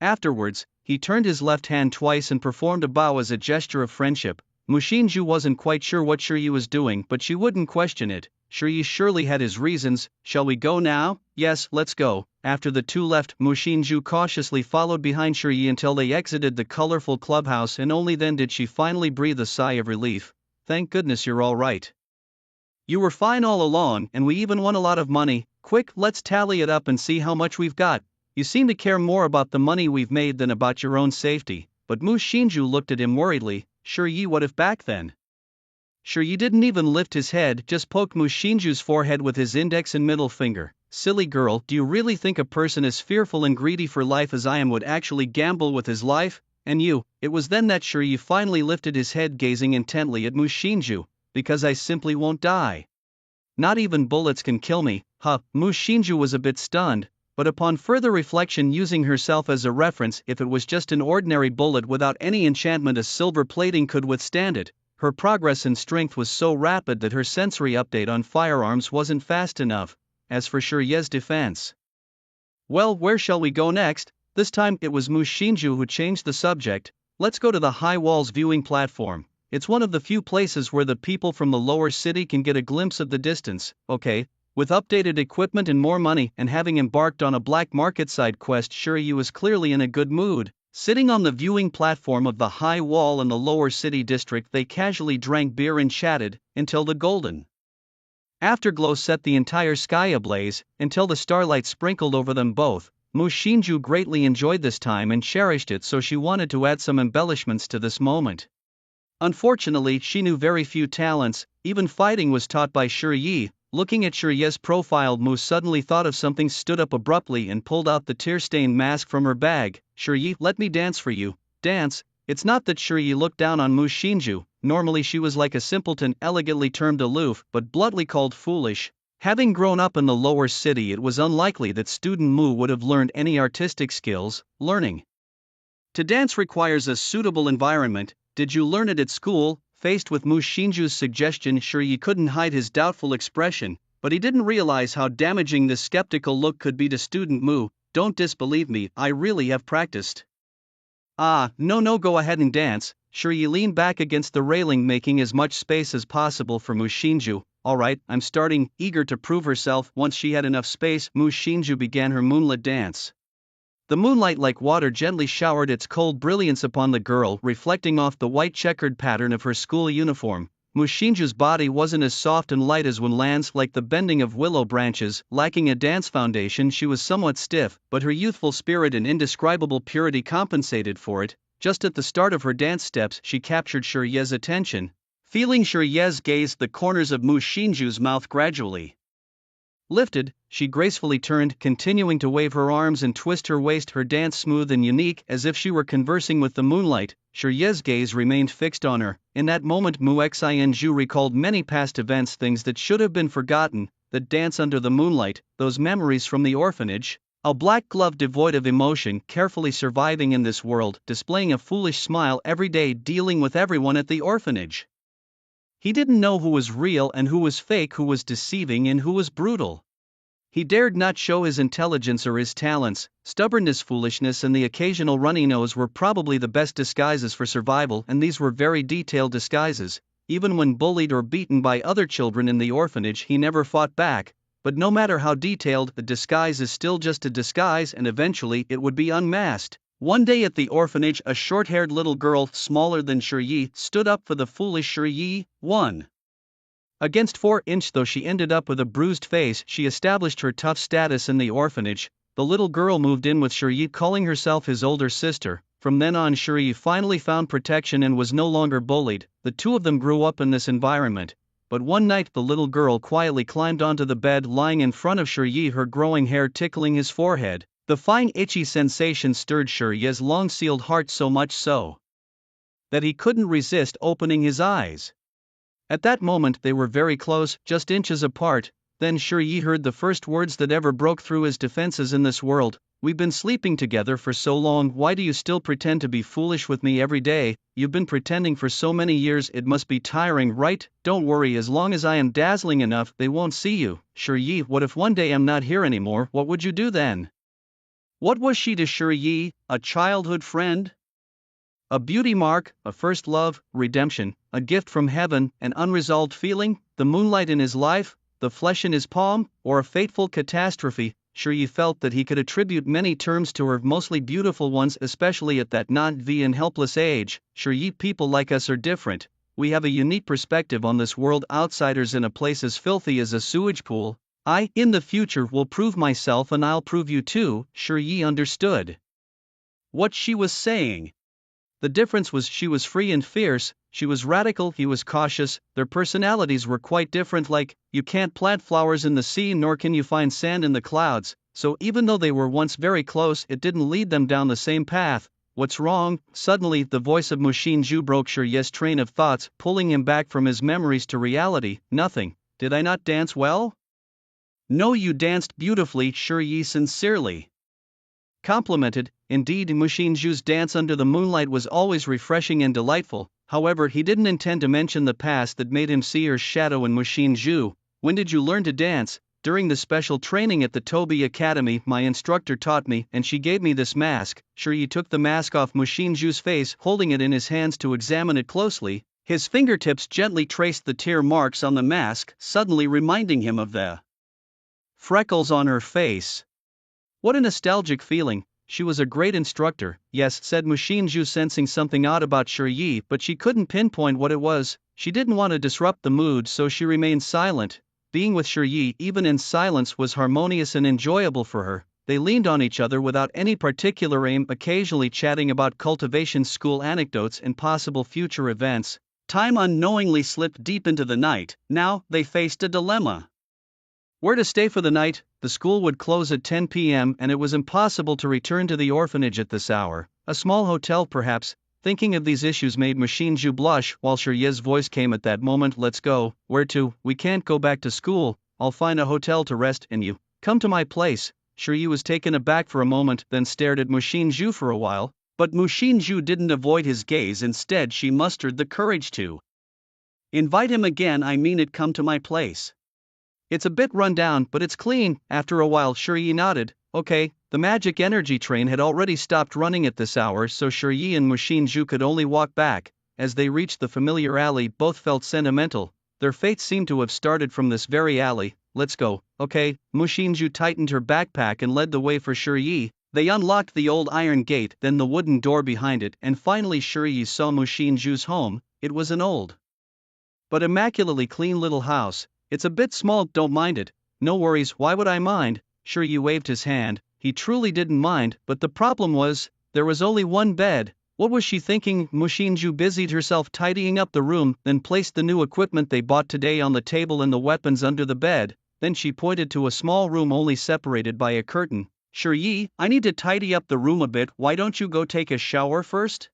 Afterwards, he turned his left hand twice and performed a bow as a gesture of friendship. Mu Shinju wasn't quite sure what Shiyi was doing, but she wouldn't question it. Shiyi surely had his reasons. Shall we go now? Yes, let's go. After the two left, Mu Shinju cautiously followed behind Shiyi until they exited the colorful clubhouse, and only then did she finally breathe a sigh of relief. Thank goodness you're all right. You were fine all along, and we even won a lot of money. Quick, let's tally it up and see how much we've got. You seem to care more about the money we've made than about your own safety. But Mu Shinju looked at him worriedly. Shiyi, what if back then? Shiyi didn't even lift his head, just poked Mu Shinju's forehead with his index and middle finger. Silly girl, do you really think a person as fearful and greedy for life as I am would actually gamble with his life? And you? It was then that Shiyi finally lifted his head, gazing intently at Mu Shinju. because I simply won't die. Not even bullets can kill me, huh? Mu Shinju was a bit stunned, but upon further reflection, using herself as a reference, if it was just an ordinary bullet without any enchantment a silver plating could withstand it, her progress in strength was so rapid that her sensory update on firearms wasn't fast enough. As for Shirye's defense, well, where shall we go next? This time it was Mu Shinju who changed the subject. Let's go to the High Walls viewing platform. It's one of the few places where the people from the lower city can get a glimpse of the distance. Okay, with updated equipment and more money, and having embarked on a black market side quest, Shiryu was clearly in a good mood. Sitting on the viewing platform of the high wall in the lower city district, they casually drank beer and chatted until the golden afterglow set the entire sky ablaze, until the starlight sprinkled over them both. Mu Shinju greatly enjoyed this time and cherished it, so she wanted to add some embellishments to this moment. Unfortunately, she knew very few talents, even fighting was taught by Shirye. Looking at Shirye's profile, Mu suddenly thought of something, stood up abruptly and pulled out the tear-stained mask from her bag. Shirye, let me dance for you. Dance? It's not that Shirye looked down on Mu Shinju. Normally she was like a simpleton, elegantly termed aloof, but bluntly called foolish. Having grown up in the lower city, it was unlikely that student Mu would have learned any artistic skills. Learning to dance requires a suitable environment. Did you learn it at school? Faced with Mu Shinju's suggestion, Shirye couldn't hide his doubtful expression, but he didn't realize how damaging this skeptical look could be to student Mu. Don't disbelieve me, I really have practiced. No, go ahead and dance. Shirye leaned back against the railing, making as much space as possible for Mu Shinju. Alright, I'm starting. Eager to prove herself, once she had enough space, Mu Shinju began her moonlit dance. The moonlight, like water, gently showered its cold brilliance upon the girl, reflecting off the white checkered pattern of her school uniform. Mu Shinju's body wasn't as soft and light as one lands, like the bending of willow branches. Lacking a dance foundation, she was somewhat stiff, but her youthful spirit and indescribable purity compensated for it. Just at the start of her dance steps, she captured Shirye's attention. Feeling Shirye's gaze, the corners of Mu Shinju's mouth gradually lifted, she gracefully turned, continuing to wave her arms and twist her waist, her dance smooth and unique, as if she were conversing with the moonlight. Shirye's gaze remained fixed on her. In that moment, Mu Xinju recalled many past events, things that should have been forgotten, that dance under the moonlight, those memories from the orphanage. A black glove devoid of emotion, carefully surviving in this world, displaying a foolish smile every day, dealing with everyone at the orphanage. He didn't know who was real and who was fake, who was deceiving and who was brutal. He dared not show his intelligence or his talents. Stubbornness, foolishness, and the occasional runny nose were probably the best disguises for survival, and these were very detailed disguises. Even when bullied or beaten by other children in the orphanage, he never fought back. But no matter how detailed, the disguise is still just a disguise, and eventually it would be unmasked. One day at the orphanage, a short-haired little girl, smaller than Shirye, stood up for the foolish Shirye. 1 against 4-inch. Though she ended up with a bruised face, she established her tough status in the orphanage. The little girl moved in with Shirye, calling herself his older sister. From then on, Shirye finally found protection and was no longer bullied. The two of them grew up in this environment. But one night, the little girl quietly climbed onto the bed, lying in front of Shirye, her growing hair tickling his forehead. The fine itchy sensation stirred Shirye's long-sealed heart, so much so that he couldn't resist opening his eyes. At that moment they were very close, just inches apart. Then Shirye heard the first words that ever broke through his defenses in this world. We've been sleeping together for so long, why do you still pretend to be foolish with me every day? You've been pretending for so many years, it must be tiring, right? Don't worry, as long as I am dazzling enough, they won't see you. Shirye, what if one day I'm not here anymore, what would you do then? What was she to Shirye? A childhood friend? A beauty mark, a first love, redemption, a gift from heaven, an unresolved feeling, the moonlight in his life, the flesh in his palm, or a fateful catastrophe? Shirye felt that he could attribute many terms to her, mostly beautiful ones, especially at that naive and helpless age. Shirye, people like us are different. We have a unique perspective on this world. Outsiders in a place as filthy as a sewage pool. In the future, will prove myself, and I'll prove you too. Shirye understood what she was saying. The difference was she was free and fierce, she was radical, he was cautious. Their personalities were quite different, like, you can't plant flowers in the sea nor can you find sand in the clouds. So even though they were once very close, it didn't lead them down the same path. what's wrong? Suddenly, the voice of Mu Xinju broke Shirye's train of thoughts, pulling him back from his memories to reality. Nothing. Did I not dance well? No, you danced beautifully, Shirye sincerely complimented. Indeed, Mu Xinju's dance under the moonlight was always refreshing and delightful. However, he didn't intend to mention the past that made him see her shadow in Mu Xinju. When did you learn to dance? During the special training at the Toby Academy, my instructor taught me, and she gave me this mask. Shirye took the mask off Mu Xinju's face, holding it in his hands to examine it closely. His fingertips gently traced the tear marks on the mask, suddenly reminding him of the freckles on her face. What a nostalgic feeling. She was a great instructor, yes, said Mu Xinju, sensing something odd about Shirye, but she couldn't pinpoint what it was. She didn't want to disrupt the mood, so she remained silent. Being with Shirye, even in silence, was harmonious and enjoyable for her. They leaned on each other without any particular aim, occasionally chatting about cultivation school anecdotes and possible future events. Time unknowingly slipped deep into the night. Now, they faced a dilemma. Where to stay for the night? The school would close at 10 p.m. and it was impossible to return to the orphanage at this hour. A small hotel perhaps. Thinking of these issues made Mu Xinju blush, while Shirye's voice came at that moment. Let's go. Where to? We can't go back to school. I'll find a hotel to rest, and you come to my place. Shirye was taken aback for a moment, then stared at Mu Xinju for a while. But Mu Xinju didn't avoid his gaze. Instead, she mustered the courage to invite him again. I mean it, come to my place. It's a bit run down, but it's clean. After a while, Shirye nodded. Okay. The magic energy train had already stopped running at this hour, so Shirye and Mu Xinju could only walk back. As they reached the familiar alley, both felt sentimental. Their fates seemed to have started from this very alley. Let's go. Okay. Mu Xinju tightened her backpack and led the way for Shirye. They unlocked the old iron gate, then the wooden door behind it, and finally Shirye saw Mu Xinju's home. It was an old but immaculately clean little house. It's a bit small, don't mind it. No worries, why would I mind? Shirye waved his hand. He truly didn't mind, but the problem was, there was only one bed. What was she thinking? Mu Xinju busied herself tidying up the room, then placed the new equipment they bought today on the table and the weapons under the bed. Then she pointed to a small room only separated by a curtain. Shirye, I need to tidy up the room a bit, why don't you go take a shower first?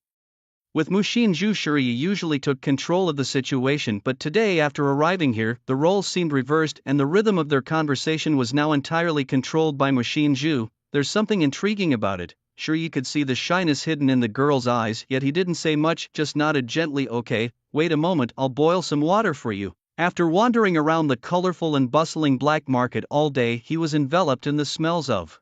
With Mu Xinju, Shirye usually took control of the situation, but today, after arriving here, the roles seemed reversed and the rhythm of their conversation was now entirely controlled by Mu Xinju. There's something intriguing about it. Shirye could see the shyness hidden in the girl's eyes, yet he didn't say much, just nodded gently. Okay, wait a moment, I'll boil some water for you. After wandering around the colorful and bustling black market all day, he was enveloped in the smells of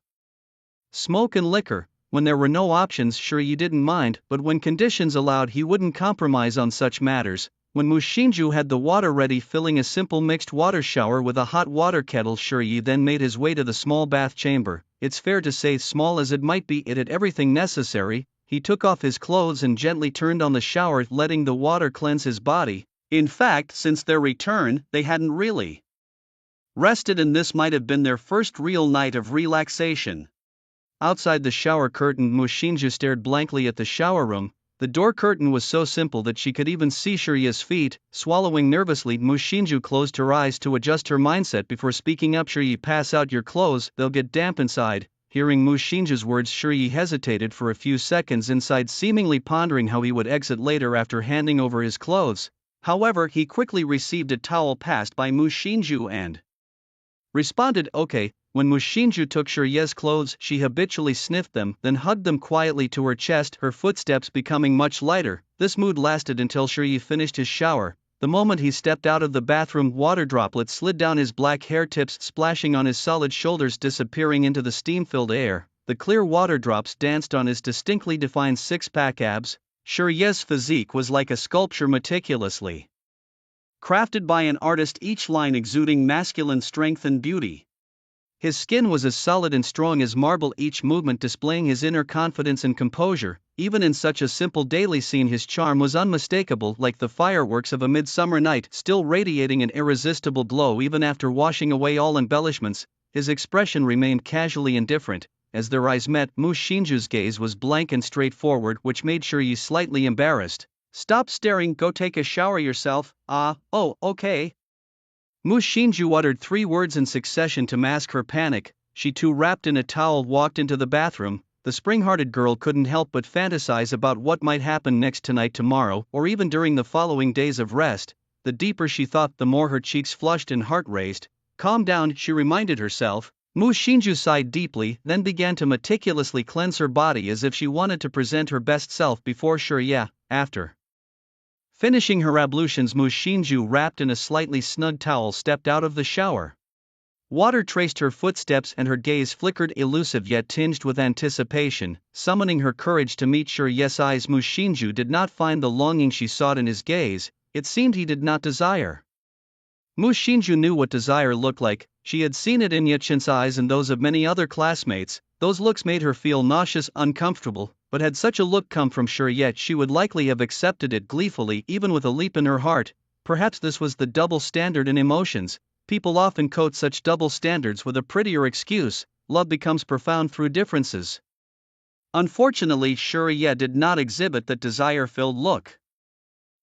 smoke and liquor. When there were no options, Shirye didn't mind, but when conditions allowed, he wouldn't compromise on such matters. When Mu Xinju had the water ready, filling a simple mixed water shower with a hot water kettle, Shirye then made his way to the small bath chamber. It's fair to say, small as it might be, it had everything necessary. He took off his clothes and gently turned on the shower, letting the water cleanse his body. In fact, since their return, they hadn't really rested, and this might have been their first real night of relaxation. Outside the shower curtain, Mu Xinju stared blankly at the shower room. The door curtain was so simple that she could even see Shirye's feet. Swallowing nervously, Mu Xinju closed her eyes to adjust her mindset before speaking up. Shirye, pass out your clothes, they'll get damp inside. Hearing Mu Xinju's words, Shirye hesitated for a few seconds inside, seemingly pondering how he would exit later after handing over his clothes. However, he quickly received a towel passed by Mu Xinju and responded, okay. When Mu Xinju took Shirye's clothes, she habitually sniffed them, then hugged them quietly to her chest, her footsteps becoming much lighter. This mood lasted until Shirye finished his shower. The moment he stepped out of the bathroom, water droplets slid down his black hair tips, splashing on his solid shoulders, disappearing into the steam-filled air. The clear water drops danced on his distinctly defined six-pack abs. Shirye's physique was like a sculpture meticulously crafted by an artist, each line exuding masculine strength and beauty. His skin was as solid and strong as marble, each movement displaying his inner confidence and composure. Even in such a simple daily scene, his charm was unmistakable, like the fireworks of a midsummer night, still radiating an irresistible glow even after washing away all embellishments. His expression remained casually indifferent. As their eyes met, Mu Xinju's gaze was blank and straightforward, which made Shirye slightly embarrassed. Stop staring, go take a shower yourself. Oh, okay. Mu Xinju uttered 3 words in succession to mask her panic. She too, wrapped in a towel, walked into the bathroom. the spring-hearted girl couldn't help but fantasize about what might happen next tonight, tomorrow, or even during the following days of rest. The deeper she thought, the more her cheeks flushed and heart raced. Calm down, she reminded herself. Mu Xinju sighed deeply, then began to meticulously cleanse her body as if she wanted to present her best self before Shinya. After finishing her ablutions, Mu Xinju, wrapped in a slightly snug towel, stepped out of the shower. Water traced her footsteps and her gaze flickered, elusive yet tinged with anticipation, summoning her courage to meet Shirye's eyes. Mu Xinju did not find the longing she sought in his gaze. It seemed he did not desire. Mu Xinju knew what desire looked like. She had seen it in Yachin's eyes and those of many other classmates. Those looks made her feel nauseous, uncomfortable, but had such a look come from Shirye, she would likely have accepted it gleefully, even with a leap in her heart. Perhaps this was the double standard in emotions. People often quote such double standards with a prettier excuse: love becomes profound through differences. Unfortunately, Shirye did not exhibit that desire-filled look.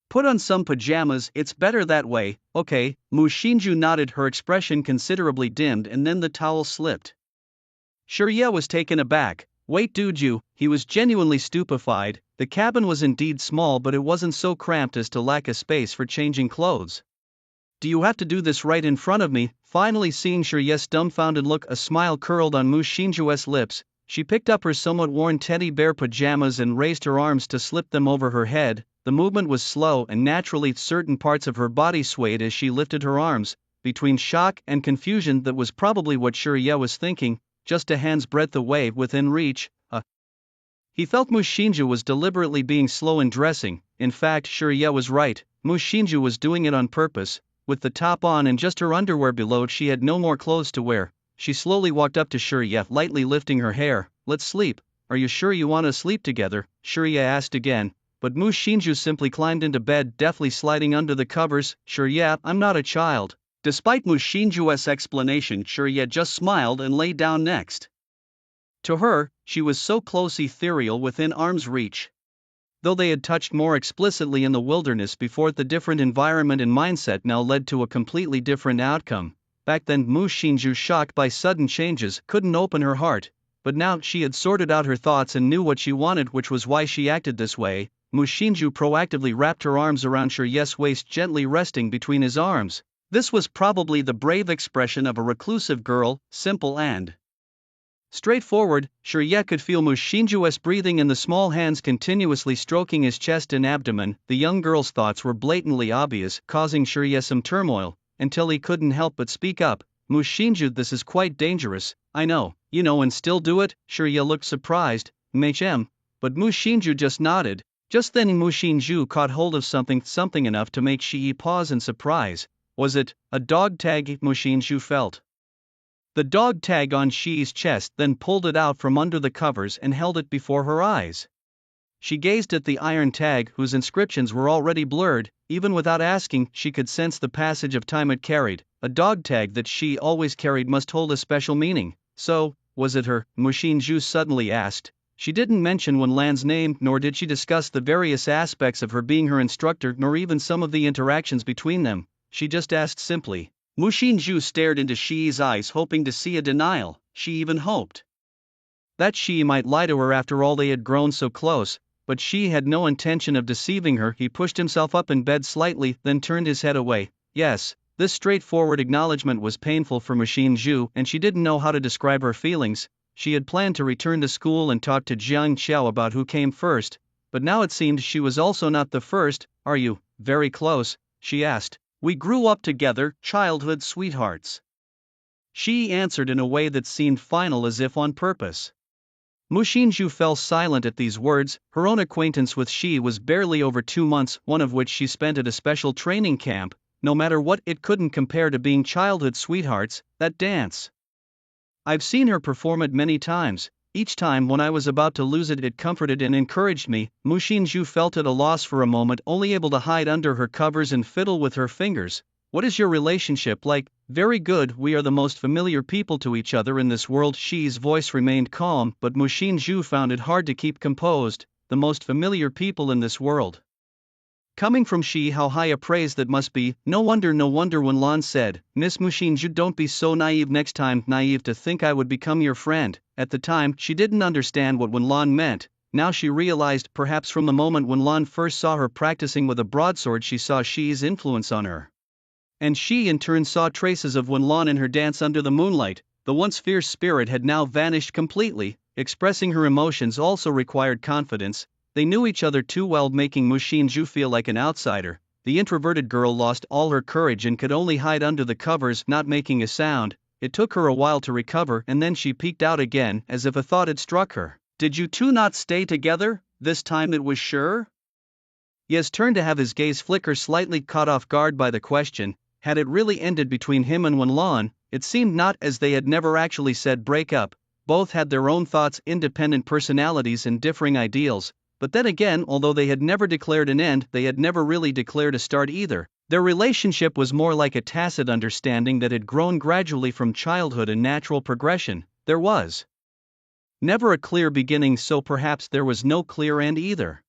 Put on some pajamas, it's better that way. Okay, Mu Xinju nodded, her expression considerably dimmed, and then the towel slipped. Shirye was taken aback. Wait, dude, you? He was genuinely stupefied. The cabin was indeed small, but it wasn't so cramped as to lack a space for changing clothes. Do you have to do this right in front of me? Finally seeing Shirye's dumbfounded look, a smile curled on Mu Xinju's lips. She picked up her somewhat worn teddy bear pajamas and raised her arms to slip them over her head. The movement was slow, and naturally certain parts of her body swayed as she lifted her arms. Between shock and confusion, that was probably what Shirye was thinking. Just a hand's breadth away, within reach. He felt Mu Xinju was deliberately being slow in dressing. In fact, Shirye was right. Mu Xinju was doing it on purpose. With the top on and just her underwear below, she had no more clothes to wear. She slowly walked up to Shirye, lightly lifting her hair. Let's sleep. Are you sure you want to sleep together? Shirye asked again. But Mu Xinju simply climbed into bed, deftly sliding under the covers. Shirye, I'm not a child. Despite Mu Xinju's explanation, Shirye just smiled and lay down next to her. She was so close, ethereal, within arm's reach. Though they had touched more explicitly in the wilderness before, the different environment and mindset now led to a completely different outcome. Back then, Mu Xinju, shocked by sudden changes, couldn't open her heart. But now she had sorted out her thoughts and knew what she wanted, which was why she acted this way. Mu Xinju proactively wrapped her arms around Shirye's waist, gently resting between his arms. This was probably the brave expression of a reclusive girl, simple and straightforward. Shirye could feel Mu Xinju's breathing and the small hands continuously stroking his chest and abdomen. The young girl's thoughts were blatantly obvious, causing Shirye some turmoil, until he couldn't help but speak up. Mu Xinju, this is quite dangerous. I know, you know, and still do it? Shirye looked surprised. Hm. But Mu Xinju just nodded. Just then Mu Xinju caught hold of something enough to make Shi pause in surprise. Was it a dog tag? Mu Xinju felt the dog tag on Shi's chest, then pulled it out from under the covers and held it before her eyes. She gazed at the iron tag, whose inscriptions were already blurred. Even without asking, she could sense the passage of time it carried. A dog tag that Shi always carried must hold a special meaning. So, was it her? Mu Xinju suddenly asked. She didn't mention Wen Lan's name, nor did she discuss the various aspects of her being her instructor, nor even some of the interactions between them. She just asked simply. Mu Xinju stared into Shi's eyes, hoping to see a denial. She even hoped that Shi might lie to her. After all, they had grown so close. But Shi had no intention of deceiving her. He pushed himself up in bed slightly, then turned his head away. Yes, this straightforward acknowledgement was painful for Mu Xinju, and she didn't know how to describe her feelings. She had planned to return to school and talk to Jiang Qiao about who came first, but now it seemed she was also not the first. Are you very close? She asked. We grew up together, childhood sweethearts. She answered in a way that seemed final, as if on purpose. Mu Xinju fell silent at these words. Her own acquaintance with Shi was barely over 2 months, one of which she spent at a special training camp. No matter what, it couldn't compare to being childhood sweethearts. That dance, I've seen her perform it many times. Each time when I was about to lose it, it comforted and encouraged me. Mu Xinju felt at a loss for a moment, only able to hide under her covers and fiddle with her fingers. What is your relationship like? Very good, we are the most familiar people to each other in this world. Shi's voice remained calm, but Mu Xinju found it hard to keep composed. The most familiar people in this world. Coming from she, how high a praise that must be. No wonder Wenlan said, Miss Mushinju, don't be so naive next time, naive to think I would become your friend. At the time, she didn't understand what Wenlan meant. Now she realized, perhaps from the moment Wenlan first saw her practicing with a broadsword, she saw Shi's influence on her. And she in turn saw traces of Wenlan in her dance under the moonlight. The once fierce spirit had now vanished completely. Expressing her emotions also required confidence. They knew each other too well, making Mushinju feel like an outsider. The introverted girl lost all her courage and could only hide under the covers, not making a sound. It took her a while to recover, and then she peeked out again, as if a thought had struck her. Did you two not stay together? This time it was sure? Yes turned to have his gaze flicker, slightly caught off guard by the question. Had it really ended between him and Wenlan? It seemed not, as they had never actually said break up. Both had their own thoughts, independent personalities and differing ideals. But then again, although they had never declared an end, they had never really declared a start either. Their relationship was more like a tacit understanding that had grown gradually from childhood and natural progression. There was never a clear beginning, so perhaps there was no clear end either.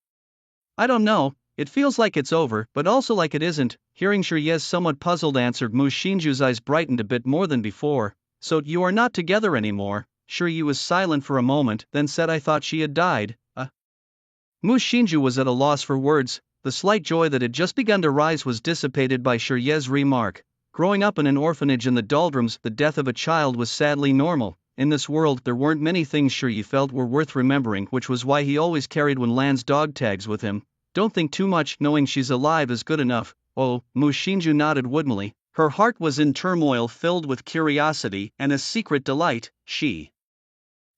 I don't know, it feels like it's over, but also like it isn't. Hearing Shirye's somewhat puzzled answer, Mushinju's eyes brightened a bit more than before. So you are not together anymore? Shirye was silent for a moment, then said, I thought she had died. Mushinju was at a loss for words. The slight joy that had just begun to rise was dissipated by Shirye's remark. Growing up in an orphanage in the doldrums, the death of a child was sadly normal. In this world, there weren't many things Shirye felt were worth remembering, which was why he always carried Wenlan's dog tags with him. Don't think too much, knowing she's alive is good enough. Oh, Mushinju nodded woodenly. Her heart was in turmoil, filled with curiosity and a secret delight. She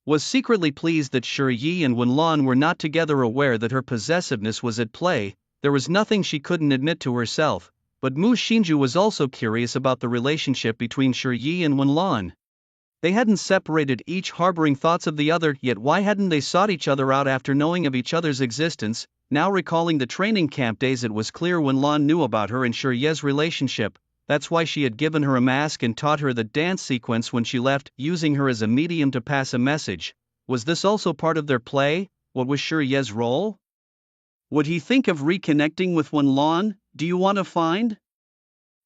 was secretly pleased that Shirye and Wenlan were not together, aware that her possessiveness was at play. There was nothing she couldn't admit to herself. But Mushinju was also curious about the relationship between Shirye and Wenlan. They hadn't separated, each harboring thoughts of the other, yet why hadn't they sought each other out after knowing of each other's existence? Now recalling the training camp days, it was clear Wenlan knew about her and Shirye's relationship. That's why she had given her a mask and taught her the dance sequence when she left, using her as a medium to pass a message. Was this also part of their play? What was Shirye's role? Would he think of reconnecting with Wenlan? Do you want to find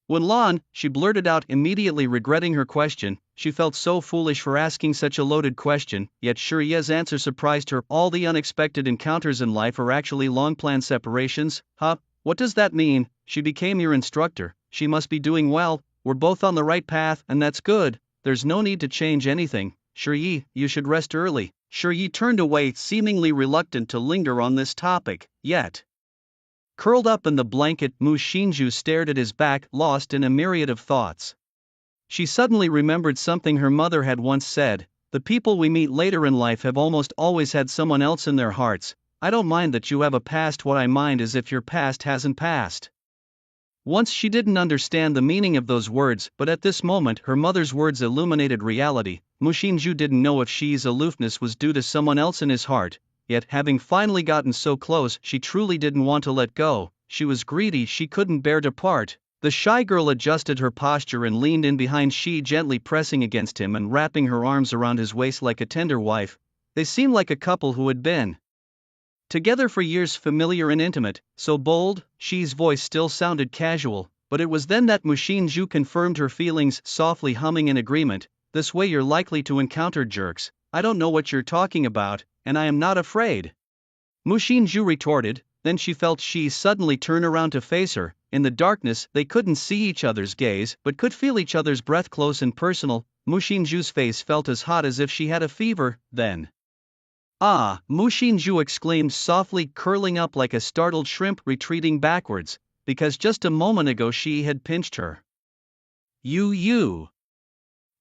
Wenlan? She blurted out, immediately regretting her question. She felt so foolish for asking such a loaded question, yet Shirye's answer surprised her. All the unexpected encounters in life are actually long-planned separations. Huh? What does that mean? She became your instructor. She must be doing well. We're both on the right path, and that's good. There's no need to change anything. Shirye, you should rest early. Shirye turned away, seemingly reluctant to linger on this topic. Yet, curled up in the blanket, Mushinju stared at his back, lost in a myriad of thoughts. She suddenly remembered something her mother had once said. The people we meet later in life have almost always had someone else in their hearts. I don't mind that you have a past, what I mind is if your past hasn't passed. Once she didn't understand the meaning of those words, but at this moment her mother's words illuminated reality. Mushinju didn't know if Shi's aloofness was due to someone else in his heart, yet having finally gotten so close, she truly didn't want to let go. She was greedy, she couldn't bear to part. The shy girl adjusted her posture and leaned in behind Shi, gently pressing against him and wrapping her arms around his waist like a tender wife. They seemed like a couple who had been together for years, familiar and intimate. So bold. Shi's voice still sounded casual, but it was then that Mushinju confirmed her feelings, softly humming in agreement. This way you're likely to encounter jerks. I don't know what you're talking about, and I am not afraid. Mushinju retorted. Then she felt Shi suddenly turn around to face her. In the darkness, they couldn't see each other's gaze, but could feel each other's breath close and personal. Mushinju's face felt as hot as if she had a fever. Then, ah! Mushinju exclaimed softly, curling up like a startled shrimp, retreating backwards, because just a moment ago Shi had pinched her. You.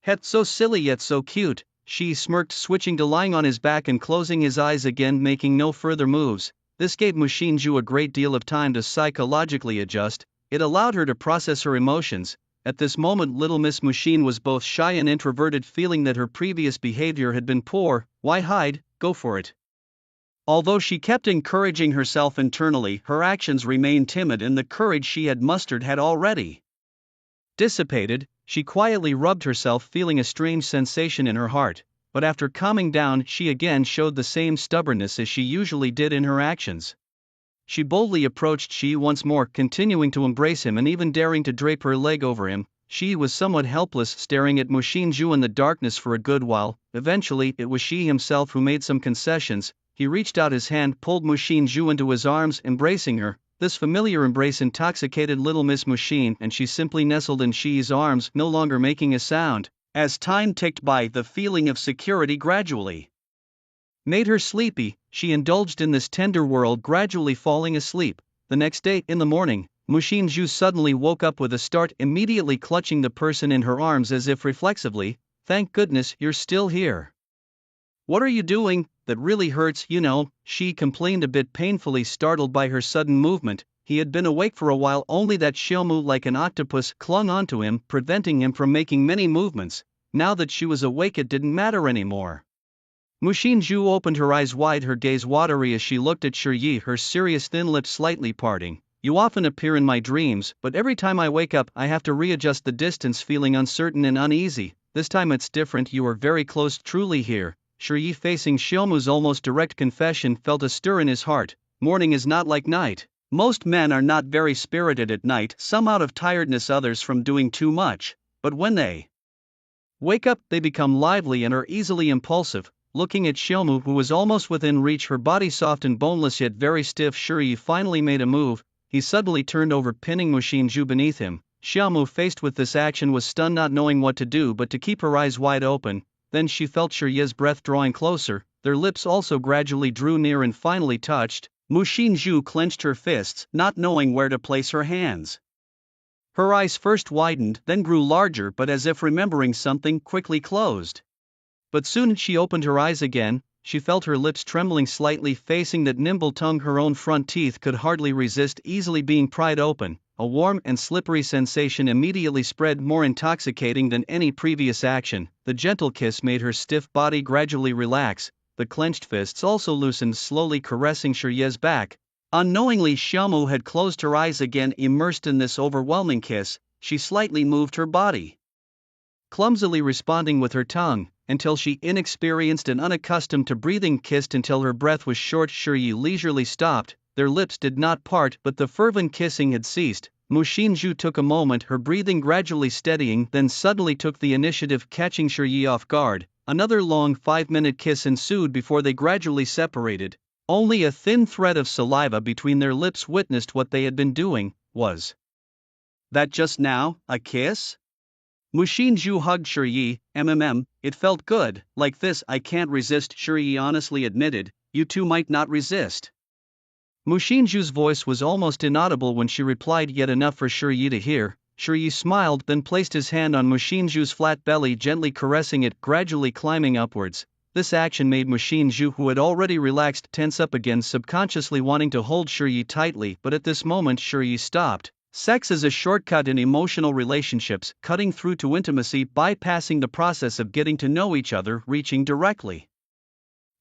Het so silly yet so cute. Shi smirked, switching to lying on his back and closing his eyes again, making no further moves. This gave Mushinju a great deal of time to psychologically adjust. It allowed her to process her emotions. At this moment little Miss Mushin was both shy and introverted, feeling that her previous behavior had been poor. Why hide? Go for it. Although she kept encouraging herself internally, her actions remained timid, and the courage she had mustered had already dissipated. She quietly rubbed herself, feeling a strange sensation in her heart. But after calming down, she again showed the same stubbornness as she usually did in her actions. She boldly approached Shi once more, continuing to embrace him and even daring to drape her leg over him. Shi was somewhat helpless, staring at Mu Xinzhu in the darkness for a good while. Eventually, it was Shi himself who made some concessions. He reached out his hand, pulled Mu Xinzhu into his arms, embracing her. This familiar embrace intoxicated little Miss Mu Xin, and she simply nestled in Shi's arms, no longer making a sound. As time ticked by, the feeling of security gradually made her sleepy. She indulged in this tender world, gradually falling asleep. The next day, in the morning, Mu Xinzhu suddenly woke up with a start, immediately clutching the person in her arms as if reflexively. "Thank goodness you're still here. What are you doing? That really hurts, you know," she complained, a bit painfully startled by her sudden movement. He had been awake for a while, only that Xiaomu, like an octopus, clung onto him, preventing him from making many movements. Now that she was awake, it didn't matter anymore. Mu Xinzhu opened her eyes wide, her gaze watery as she looked at Shi Yi, her serious thin lips slightly parting. "You often appear in my dreams, but every time I wake up I have to readjust the distance, feeling uncertain and uneasy. This time it's different, you are very close, truly here." Shi Yi, facing Xiaomu's almost direct confession, felt a stir in his heart. Morning is not like night. Most men are not very spirited at night, some out of tiredness, others from doing too much. But when they wake up, they become lively and are easily impulsive. Looking at Xiaomu, who was almost within reach, her body soft and boneless yet very stiff, Shi Yi finally made a move. He suddenly turned over, pinning Mu Xinzhu beneath him. Xiaomu, faced with this action, was stunned, not knowing what to do but to keep her eyes wide open. Then she felt Shi Yi's breath drawing closer. Their lips also gradually drew near and finally touched. Mu Xinzhu clenched her fists, not knowing where to place her hands. Her eyes first widened, then grew larger, but as if remembering something, quickly closed. But soon she opened her eyes again. She felt her lips trembling slightly, facing that nimble tongue her own front teeth could hardly resist easily being pried open. A warm and slippery sensation immediately spread, more intoxicating than any previous action. The gentle kiss made her stiff body gradually relax. The clenched fists also loosened, slowly caressing Shi Yi's back. Unknowingly, Xiaomu had closed her eyes again, immersed in this overwhelming kiss. She slightly moved her body, clumsily responding with her tongue, until she, inexperienced and unaccustomed to breathing, kissed until her breath was short. Shi Yi leisurely stopped. Their lips did not part, but the fervent kissing had ceased. Mu Xinzhu took a moment, her breathing gradually steadying, then suddenly took the initiative, catching Shi Yi off guard. Another long 5-minute kiss ensued before they gradually separated. Only a thin thread of saliva between their lips witnessed what they had been doing. Was that just now a kiss? Mu Xinzhu hugged Shi Yi. It felt good. Like this, I can't resist," Shi Yi honestly admitted. "You two might not resist." Mu Xinzhu's voice was almost inaudible when she replied, yet enough for Shi Yi to hear. Shi Yi smiled, then placed his hand on Mu Xinzhu's flat belly, gently caressing it, gradually climbing upwards. This action made Mu Xinzhu, who had already relaxed, tense up again, subconsciously wanting to hold Shi Yi tightly, but at this moment Shi Yi stopped. Sex is a shortcut in emotional relationships, cutting through to intimacy, bypassing the process of getting to know each other, reaching directly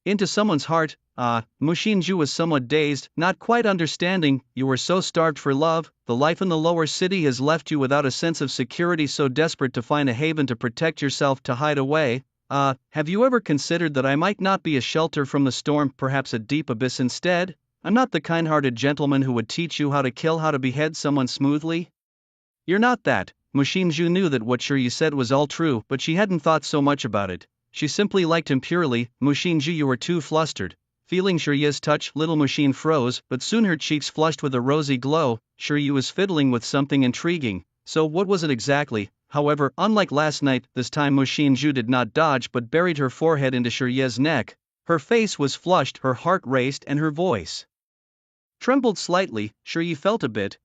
into someone's heart. Mu Xinzhu was somewhat dazed, not quite understanding. "You were so starved for love, the life in the lower city has left you without a sense of security, so desperate to find a haven to protect yourself, to hide away. Have you ever considered that I might not be a shelter from the storm, perhaps a deep abyss instead? I'm not the kind-hearted gentleman who would teach you how to kill, how to behead someone smoothly. You're not that." Mu Xinzhu knew that what Shi Yi said was all true, but she hadn't thought so much about it. She simply liked him purely. "Mu Xinzhu, you were too flustered." Feeling Shi Yi's touch, little Mu Xin froze, but soon her cheeks flushed with a rosy glow. Shi Yi was fiddling with something intriguing. So what was it exactly? However, unlike last night, this time Mu Xinzhu did not dodge but buried her forehead into Shi Yi's neck. Her face was flushed, her heart raced, and her voice trembled slightly. Shi Yi felt a bit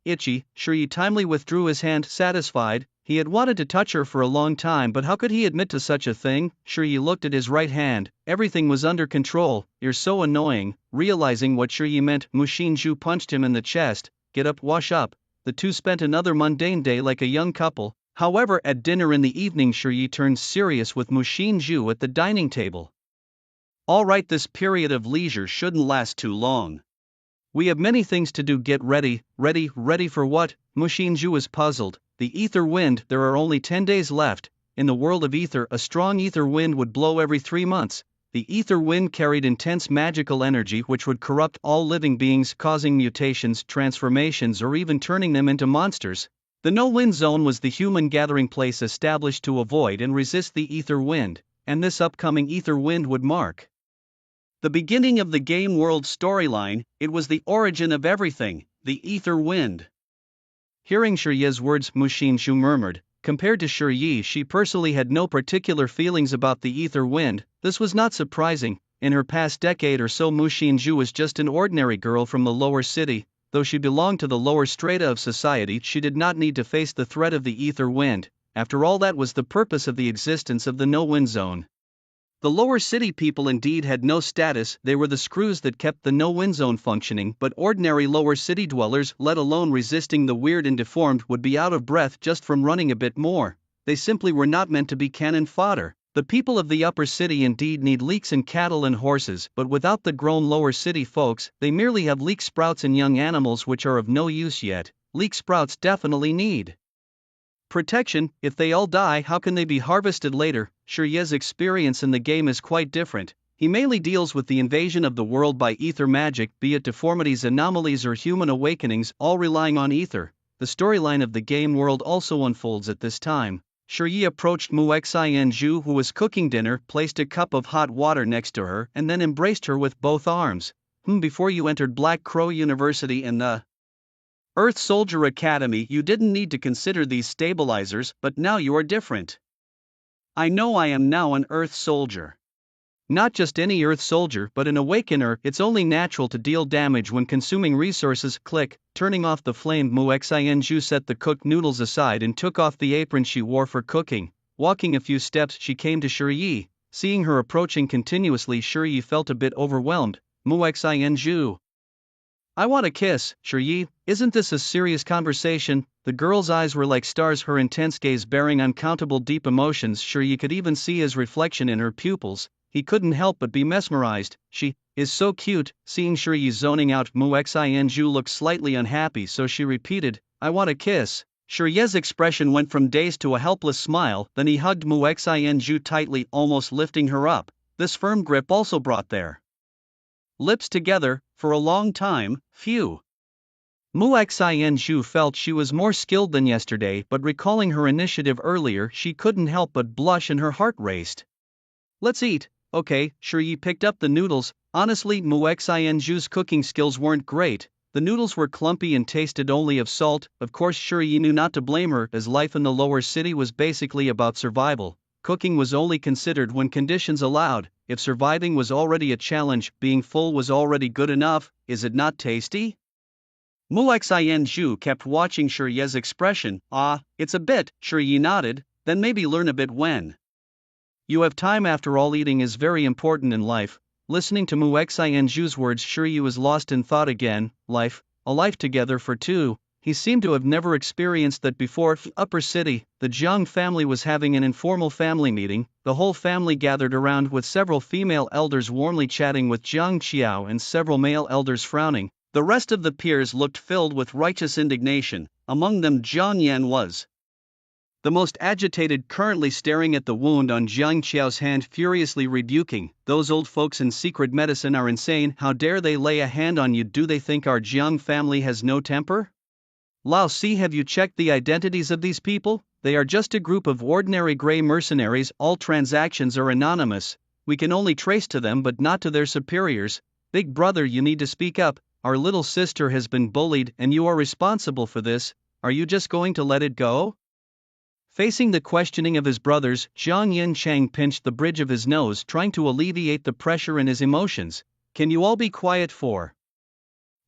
itchy. Shi Yi timely withdrew his hand, satisfied. He had wanted to touch her for a long time, but how could he admit to such a thing? Shi Yi looked at his right hand. Everything was under control. "You're so annoying." Realizing what Shi Yi meant, Mu Xinzhu punched him in the chest. "Get up, wash up." The two spent another mundane day like a young couple. However, at dinner in the evening, Shi Yi turned serious with Mu Xinzhu at the dining table. "All right, this period of leisure shouldn't last too long. We have many things to do. Get ready." Ready for what? Mu Xinzhu was puzzled. The ether wind, there are only 10 days left. In the world of ether, a strong ether wind would blow every 3 months. the ether wind carried intense magical energy which would corrupt all living beings, causing mutations, transformations, or even turning them into monsters. The no-wind zone was the human gathering place established to avoid and resist the ether wind, and this upcoming ether wind would mark the beginning of the game world storyline. It was the origin of everything, the ether wind. Hearing Shirye's words, Mu Xinshu murmured. Compared to Shirye, she personally had no particular feelings about the ether wind. This was not surprising. In her past decade or so, Mu Xinshu was just an ordinary girl from the lower city. Though she belonged to the lower strata of society, she did not need to face the threat of the ether wind. After all, that was the purpose of the existence of the no-wind zone. The lower city people indeed had no status, they were the screws that kept the no-wind zone functioning, but ordinary lower city dwellers, let alone resisting the weird and deformed, would be out of breath just from running a bit more. They simply were not meant to be cannon fodder. The people of the upper city indeed need leeks and cattle and horses, but without the grown lower city folks, they merely have leek sprouts and young animals which are of no use yet. Leek sprouts definitely need protection. If they all die, how can they be harvested later? Shirye's experience in the game is quite different. He mainly deals with the invasion of the world by ether magic, be it deformities, anomalies, or human awakenings, all relying on ether. The storyline of the game world also unfolds at this time. Shirye approached Mu Xianzhu, who was cooking dinner, placed a cup of hot water next to her, and then embraced her with both arms. Before you entered Black Crow University and the Earth Soldier Academy, you didn't need to consider these stabilizers, but now you are different. I know I am now an Earth Soldier. Not just any Earth Soldier, but an Awakener. It's only natural to deal damage when consuming resources. Click. Turning off the flame, Mu Xianzhu set the cooked noodles aside and took off the apron she wore for cooking. Walking a few steps, she came to Shirye. Seeing her approaching continuously, Shirye felt a bit overwhelmed. Mu Xianzhu, I want a kiss. Shirye, isn't this a serious conversation? The girl's eyes were like stars, her intense gaze bearing uncountable deep emotions. Shirye could even see his reflection in her pupils. He couldn't help but be mesmerized. She is so cute. Seeing Shirye zoning out, Mu Xianzhu looked slightly unhappy, so she repeated, I want a kiss. Shirye's expression went from dazed to a helpless smile, then he hugged Mu Xianzhu tightly, almost lifting her up. This firm grip also brought their lips together, for a long time. Phew. Mu Xianzhu felt she was more skilled than yesterday, but recalling her initiative earlier, she couldn't help but blush and her heart raced. Let's eat. Okay. Shirye picked up the noodles. Honestly, Mu Xianzhu's cooking skills weren't great. The noodles were clumpy and tasted only of salt. Of course, Shirye knew not to blame her, as life in the lower city was basically about survival. Cooking was only considered when conditions allowed. If surviving was already a challenge, being full was already good enough. Is it not tasty? Mu Xianzhu kept watching Shirye's expression. It's a bit. Shirye nodded. Then maybe learn a bit when you have time. After all, eating is very important in life. Listening to Mu Xianzhu's words, Shirye was lost in thought again. Life, a life together for two. He seemed to have never experienced that before. Upper city, the Jiang family was having an informal family meeting. The whole family gathered around, with several female elders warmly chatting with Jiang Qiao and several male elders frowning. The rest of the peers looked filled with righteous indignation. Among them, Jiang Yan was the most agitated, currently staring at the wound on Jiang Qiao's hand, furiously rebuking, those old folks in secret medicine are insane. How dare they lay a hand on you? Do they think our Jiang family has no temper? Lao Si, have you checked the identities of these people? They are just a group of ordinary gray mercenaries. All transactions are anonymous. We can only trace to them but not to their superiors. Big brother, you need to speak up. Our little sister has been bullied and you are responsible for this. Are you just going to let it go? Facing the questioning of his brothers, Zhang Yincheng pinched the bridge of his nose, trying to alleviate the pressure in his emotions. Can you all be quiet for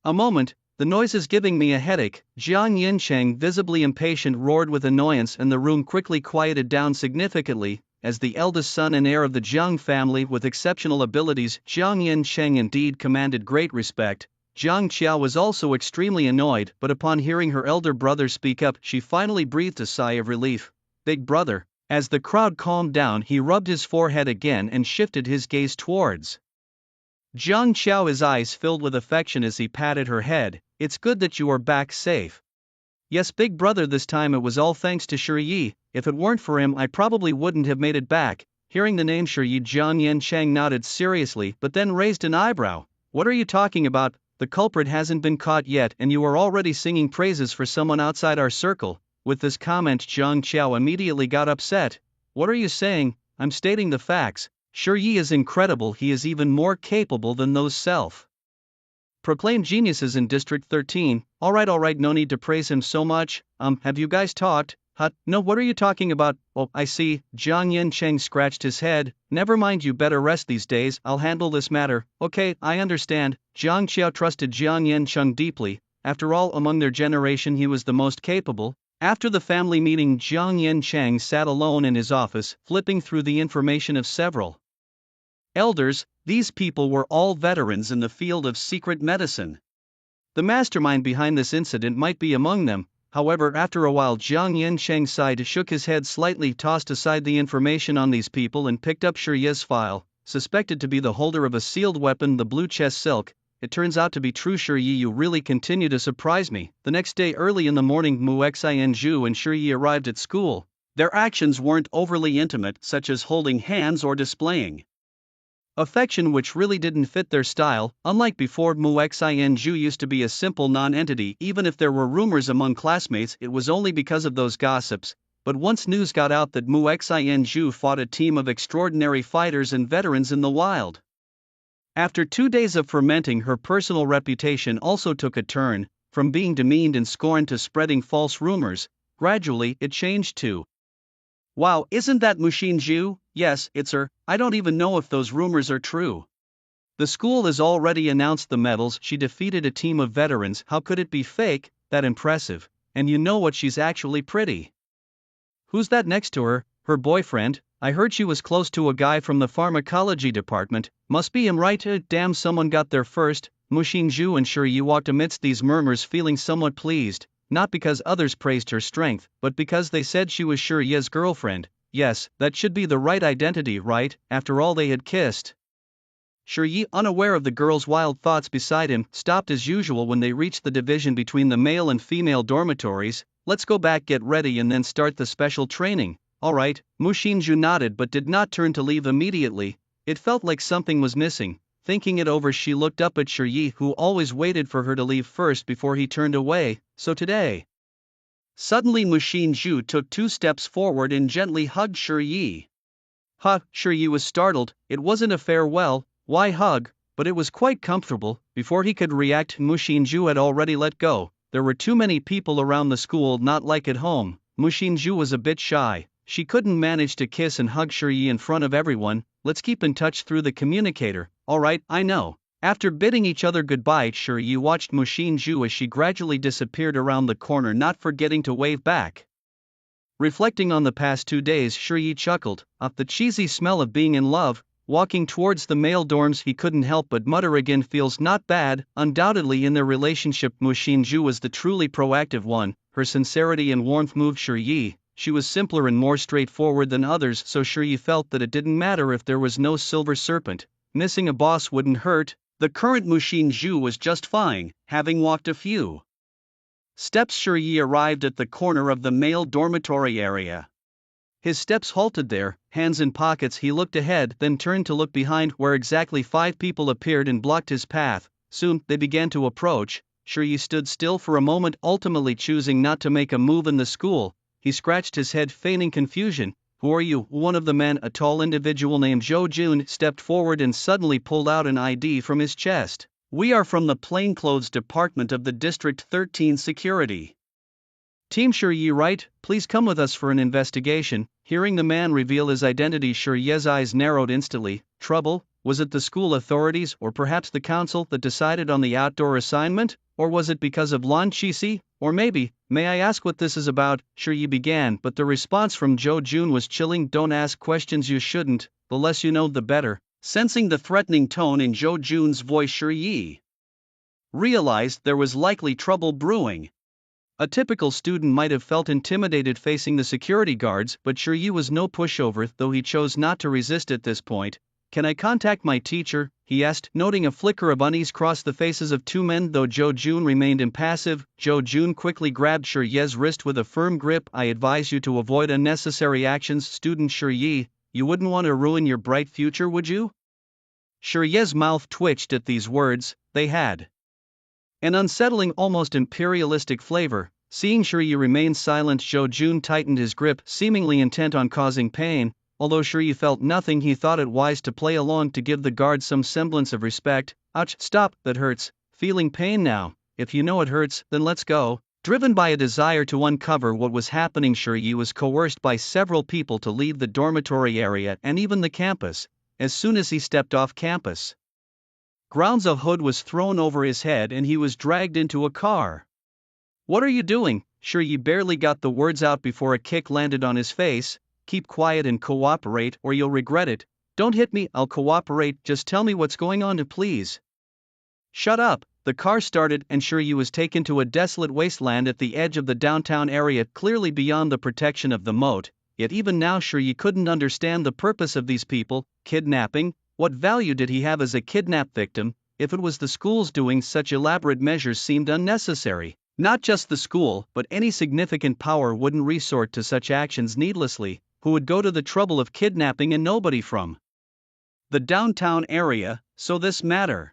a moment? The noise is giving me a headache. Jiang Yincheng, visibly impatient, roared with annoyance, and the room quickly quieted down significantly. As the eldest son and heir of the Jiang family with exceptional abilities, Jiang Yincheng indeed commanded great respect. Jiang Qiao was also extremely annoyed, but upon hearing her elder brother speak up, she finally breathed a sigh of relief. Big brother. As the crowd calmed down, he rubbed his forehead again and shifted his gaze towards Jiang Qiao. His eyes filled with affection as he patted her head. It's good that you are back safe. Yes, big brother, this time it was all thanks to Shirye. If it weren't for him, I probably wouldn't have made it back. Hearing the name Shiyi, Jiang Yancheng nodded seriously but then raised an eyebrow. What are you talking about? The culprit hasn't been caught yet and you are already singing praises for someone outside our circle. With this comment, Zhang Qiao immediately got upset. What are you saying? I'm stating the facts. Shiyi is incredible, he is even more capable than those self-proclaimed geniuses in District 13. Alright, no need to praise him so much. Have you guys talked? No, what are you talking about? Oh, I see. Jiang Yancheng scratched his head. Never mind, you better rest these days, I'll handle this matter. Okay, I understand. Zhang Qiao trusted Jiang Yancheng deeply. After all, among their generation he was the most capable. After the family meeting, Jiang Yancheng sat alone in his office, flipping through the information of several elders. These people were all veterans in the field of secret medicine. The mastermind behind this incident might be among them. However, after a while, Jiang Yancheng sighed, shook his head slightly, tossed aside the information on these people and picked up Shiyi's file, suspected to be the holder of a sealed weapon, the blue chest silk. It turns out to be true. Shiyi, you really continue to surprise me. The next day early in the morning, Mu Xianzhu and Shiyi arrived at school. Their actions weren't overly intimate, such as holding hands or displaying affection, which really didn't fit their style. Unlike before, Mu Xianzhu used to be a simple non-entity. Even if there were rumors among classmates, it was only because of those gossips. But once news got out that Mu Xianzhu fought a team of extraordinary fighters and veterans in the wild, after 2 days of fermenting, her personal reputation also took a turn. From being demeaned and scorned to spreading false rumors, gradually it changed to, wow, isn't that Mu Xinzhu? Yes, it's her. I don't even know if those rumors are true. The school has already announced the medals. She defeated a team of veterans. How could it be fake? That impressive. And you know what, she's actually pretty. Who's that next to her? Her boyfriend? I heard she was close to a guy from the pharmacology department. Must be him, right? Damn, someone got there first. Mu Xinzhu and Shiyi walked amidst these murmurs, feeling somewhat pleased, not because others praised her strength, but because they said she was Shiyi's girlfriend. Yes, that should be the right identity, right? After all, they had kissed. Shiyi, unaware of the girl's wild thoughts beside him, stopped as usual when they reached the division between the male and female dormitories. Let's go back, get ready, and then start the special training. Alright, Mu Xinzhu nodded but did not turn to leave immediately. It felt like something was missing. Thinking it over, she looked up at Shiyi, who always waited for her to leave first before he turned away. So today. Suddenly Mu Xinzhu took 2 steps forward and gently hugged Shiyi. Shiyi was startled. It wasn't a farewell. Why hug? But it was quite comfortable. Before he could react, Mu Xinzhu had already let go. There were too many people around the school, not like at home. Mu Xinzhu was a bit shy. She couldn't manage to kiss and hug Shiyi in front of everyone. Let's keep in touch through the communicator. Alright, I know. After bidding each other goodbye, Shiyi watched Mu Xinzhu as she gradually disappeared around the corner, not forgetting to wave back. Reflecting on the past 2 days, Shiyi chuckled. The cheesy smell of being in love. Walking towards the male dorms, he couldn't help but mutter again, feels not bad. Undoubtedly in their relationship, Mu Xinzhu was the truly proactive one. Her sincerity and warmth moved Shiyi. She was simpler and more straightforward than others, so Shiyi felt that it didn't matter if there was no silver serpent. Missing a boss wouldn't hurt. The current Mu Xinzhu was just fine. Having walked a few steps, Shiyi arrived at the corner of the male dormitory area. His steps halted there, hands in pockets. He looked ahead, then turned to look behind, where exactly 5 people appeared and blocked his path. Soon, they began to approach. Shiyi stood still for a moment, ultimately choosing not to make a move in the school. He scratched his head, feigning confusion. Who are you? One of the men, a tall individual named Zhou Jun, stepped forward and suddenly pulled out an ID from his chest. We are from the plainclothes department of the District 13 Security Team. Shiyi, right? Please come with us for an investigation. Hearing the man reveal his identity, Shiyi's eyes narrowed instantly. Trouble? Was it the school authorities or perhaps the council that decided on the outdoor assignment? Or was it because of Lan Qixi? Or maybe, may I ask what this is about? Shiyi began, but the response from Zhou Jun was chilling. Don't ask questions you shouldn't, the less you know the better. Sensing the threatening tone in Zhou Jun's voice, Shiyi realized there was likely trouble brewing. A typical student might have felt intimidated facing the security guards, but Shiyi was no pushover, though he chose not to resist at this point. Can I contact my teacher? He asked, noting a flicker of unease cross the faces of 2 men. Though Zhou Jun remained impassive, Zhou Jun quickly grabbed Shiyi's wrist with a firm grip. I advise you to avoid unnecessary actions, student Shiyi. you wouldn't want to ruin your bright future, would you? Shirye's mouth twitched at these words. They had an unsettling, almost imperialistic flavor. Seeing Shirye remain silent, Zhou Jun tightened his grip, seemingly intent on causing pain. Although Shirye felt nothing, he thought it wise to play along to give the guard some semblance of respect. Ouch, stop, that hurts. Feeling pain now. If you know it hurts, then let's go. Driven by a desire to uncover what was happening, Shirye was coerced by several people to leave the dormitory area and even the campus. As soon as he stepped off campus grounds, a hood was thrown over his head and he was dragged into a car. What are you doing? Shirye barely got the words out before a kick landed on his face. Keep quiet and cooperate or you'll regret it. Don't hit me, I'll cooperate, just tell me what's going on, please. Shut up. The car started and Shirye was taken to a desolate wasteland at the edge of the downtown area, clearly beyond the protection of the moat. Yet even now Shirye couldn't understand the purpose of these people. Kidnapping? What value did he have as a kidnap victim? If it was the school's doing, such elaborate measures seemed unnecessary. Not just the school, but any significant power wouldn't resort to such actions needlessly. Who would go to the trouble of kidnapping and nobody from the downtown area? So this matter.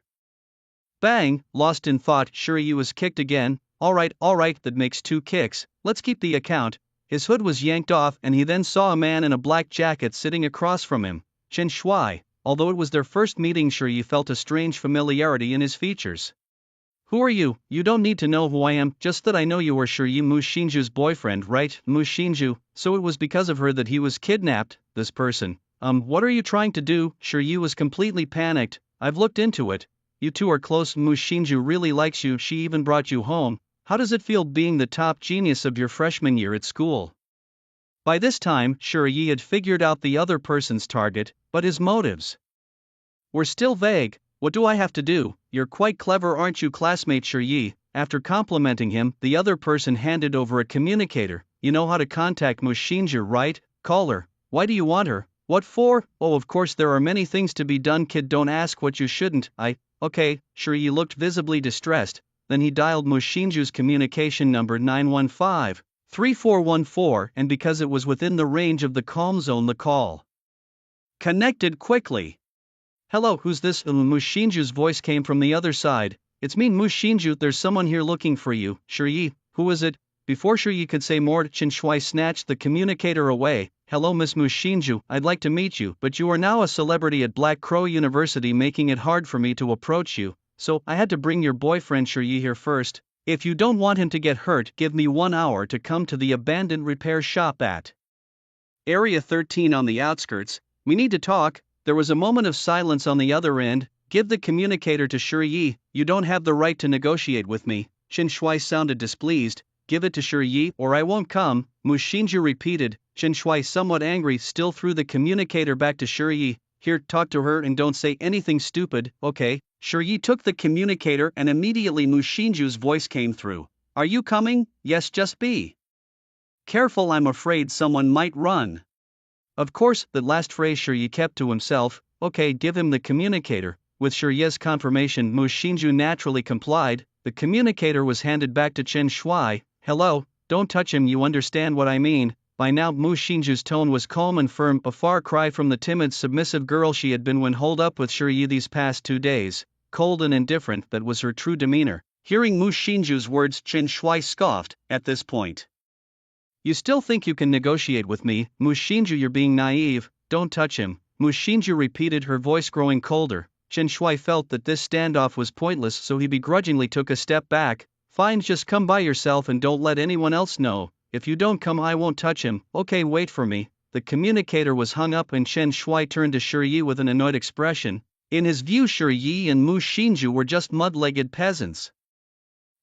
Bang! Lost in thought, Shirye was kicked again. Alright, that makes 2 kicks, let's keep the account. His hood was yanked off and he then saw a man in a black jacket sitting across from him. Chen Shuai. Although it was their first meeting, Shirye felt a strange familiarity in his features. Who are you? You don't need to know who I am, just that I know you were Shirye Mu Xinju's boyfriend, right? Mu Xinju, so it was because of her that he was kidnapped, this person. What are you trying to do? Shirye was completely panicked. I've looked into it. You two are close, Mu Xinju really likes you, she even brought you home. How does it feel being the top genius of your freshman year at school? By this time, Shirye had figured out the other person's target, but his motives were still vague. What do I have to do? You're quite clever, aren't you, classmate Shirye? After complimenting him, the other person handed over a communicator. You know how to contact Mu Xinju, right? Call her. Why do you want her? What for? Oh, of course there are many things to be done, kid, don't ask what you shouldn't. Okay, Shirye looked visibly distressed. Then he dialed Mu Xinju's communication number 915-3414, and because it was within the range of the calm zone, the call connected quickly. Hello, who's this? Mu Xinju's voice came from the other side. It's me, Mu Xinju, there's someone here looking for you. Shirye, who is it? Before Shirye could say more, Chen Shuai snatched the communicator away. Hello, Miss Mu Xinju, I'd like to meet you, but you are now a celebrity at Black Crow University, making it hard for me to approach you. So, I had to bring your boyfriend Shirye here first. If you don't want him to get hurt, give me 1 hour to come to the abandoned repair shop at Area 13 on the outskirts. We need to talk. There was a moment of silence on the other end. Give the communicator to Shirye. You don't have the right to negotiate with me. Chen Shuai sounded displeased. Give it to Shirye or I won't come, Mu Xinju repeated. Chen Shuai, somewhat angry, still threw the communicator back to Shirye. Here, talk to her and don't say anything stupid, okay? Shirye took the communicator and immediately Mu Xinju's voice came through. Are you coming? Yes, just be careful, I'm afraid someone might run. Of course, that last phrase Shirye kept to himself. Okay, give him the communicator. With Shirye's confirmation, Mu Xinju naturally complied. The communicator was handed back to Chen Shuai. Hello, don't touch him, you understand what I mean. By now Mu Xinju's tone was calm and firm, a far cry from the timid, submissive girl she had been when holed up with Shirye these past 2 days. Cold and indifferent, that was her true demeanor. Hearing Mu Xinju's words, Chen Shuai scoffed. At this point, you still think you can negotiate with me, Mu Xinju? You're being naive. Don't touch him, Mu Xinju repeated, her voice growing colder. Chen Shuai felt that this standoff was pointless, so he begrudgingly took a step back. Fine, just come by yourself and don't let anyone else know. If you don't come, I won't touch him. Okay, wait for me. The communicator was hung up and Chen Shuai turned to Shirye with an annoyed expression. In his view, Shirye and Mu Xinju were just mud-legged peasants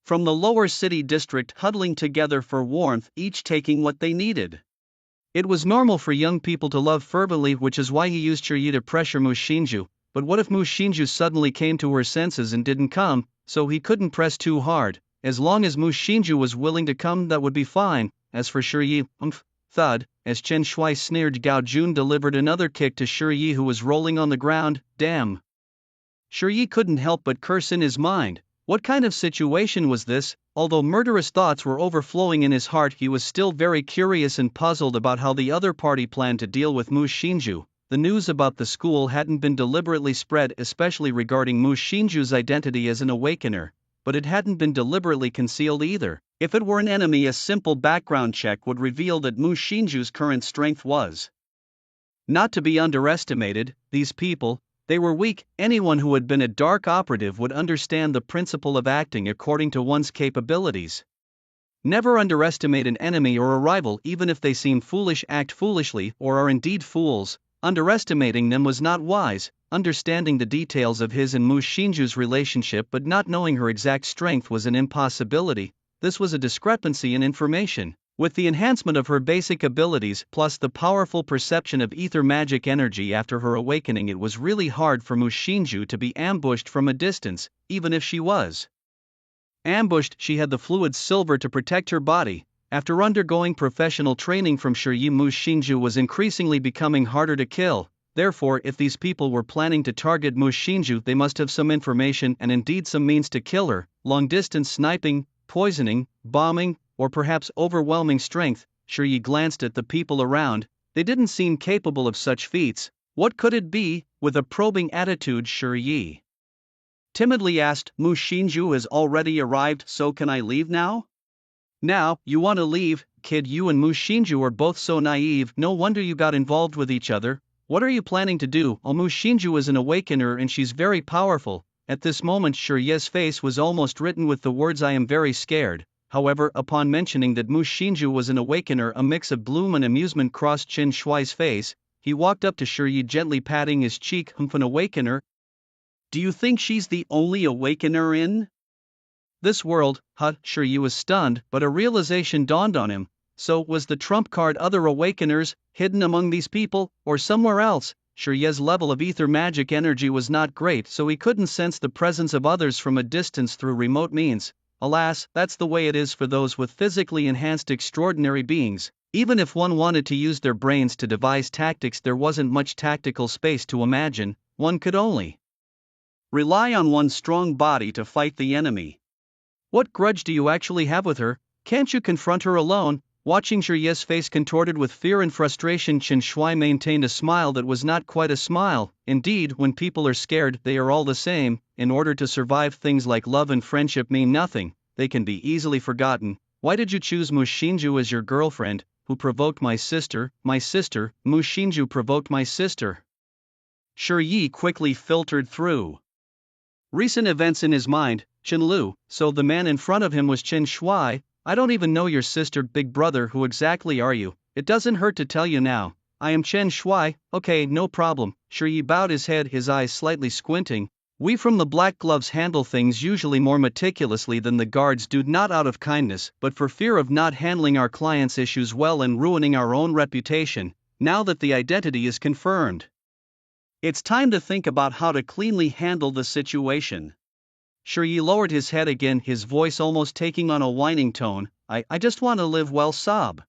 from the lower city district, huddling together for warmth, each taking what they needed. It was normal for young people to love fervently, which is why he used Shirye to pressure Mu Xinju. But what if Mu Xinju suddenly came to her senses and didn't come? So he couldn't press too hard. As long as Mu Xinju was willing to come, that would be fine. As for Shirye, thud, as Chen Shuai sneered, Gao Jun delivered another kick to Shirye, who was rolling on the ground. Damn. Shirye couldn't help but curse in his mind. What kind of situation was this? Although murderous thoughts were overflowing in his heart, he was still very curious and puzzled about how the other party planned to deal with Mu Shinju. The news about the school hadn't been deliberately spread, especially regarding Mu Shinju's identity as an awakener, but it hadn't been deliberately concealed either. If it were an enemy, a simple background check would reveal that Mu Shinju's current strength was not to be underestimated. These people, they were weak. Anyone who had been a dark operative would understand the principle of acting according to one's capabilities. Never underestimate an enemy or a rival, even if they seem foolish, act foolishly, or are indeed fools. Underestimating them was not wise. Understanding the details of his and Mu Shinju's relationship but not knowing her exact strength was an impossibility. This was a discrepancy in information. With the enhancement of her basic abilities plus the powerful perception of ether magic energy after her awakening, it was really hard for Mu Shinju to be ambushed from a distance. Even if she was ambushed, she had the fluid silver to protect her body. After undergoing professional training from Shiyi, Mu Shinju was increasingly becoming harder to kill. Therefore, if these people were planning to target Mu Shinju, they must have some information and indeed some means to kill her. Long-distance sniping, poisoning, bombing, or perhaps overwhelming strength. Shiyi glanced at the people around. They didn't seem capable of such feats. What could it be? With a probing attitude, Shiyi timidly asked, Mu Shinju has already arrived, so can I leave now? Now, you want to leave, kid? You and Mu Shinju are both so naive, no wonder you got involved with each other. What are you planning to do? Oh, Mu Shinju is an awakener and she's very powerful. At this moment Shiyi's face was almost written with the words I am very scared. However, upon mentioning that Mu Shinju was an awakener, a mix of gloom and amusement crossed Chen Shuai's face. He walked up to Shiyi, gently patting his cheek. An awakener? Do you think she's the only awakener in this world? Shiyi was stunned, but a realization dawned on him. So, was the trump card other awakeners, hidden among these people, or somewhere else? Shiyi's level of ether magic energy was not great, so he couldn't sense the presence of others from a distance through remote means. Alas, that's the way it is for those with physically enhanced extraordinary beings. Even if one wanted to use their brains to devise tactics, there wasn't much tactical space to imagine. One could only rely on one's strong body to fight the enemy. What grudge do you actually have with her? Can't you confront her alone? Watching Shiyi's face contorted with fear and frustration, Chen Shuai maintained a smile that was not quite a smile. Indeed, when people are scared, they are all the same. In order to survive, things like love and friendship mean nothing. They can be easily forgotten. Why did you choose Mu Shinju as your girlfriend? Who provoked my sister? My sister? Mu Shinju provoked my sister. Shiyi quickly filtered through recent events in his mind. Chen Lu, so the man in front of him was Chen Shuai. I don't even know your sister, big brother. Who exactly are you? It doesn't hurt to tell you now. I am Chen Shuai. Okay, no problem. Shiyi bowed his head, his eyes slightly squinting. We from the Black Gloves handle things usually more meticulously than the guards do, not out of kindness, but for fear of not handling our clients' issues well and ruining our own reputation. Now that the identity is confirmed, it's time to think about how to cleanly handle the situation. Shiyi lowered his head again, his voice almost taking on a whining tone. I just want to live well, sob.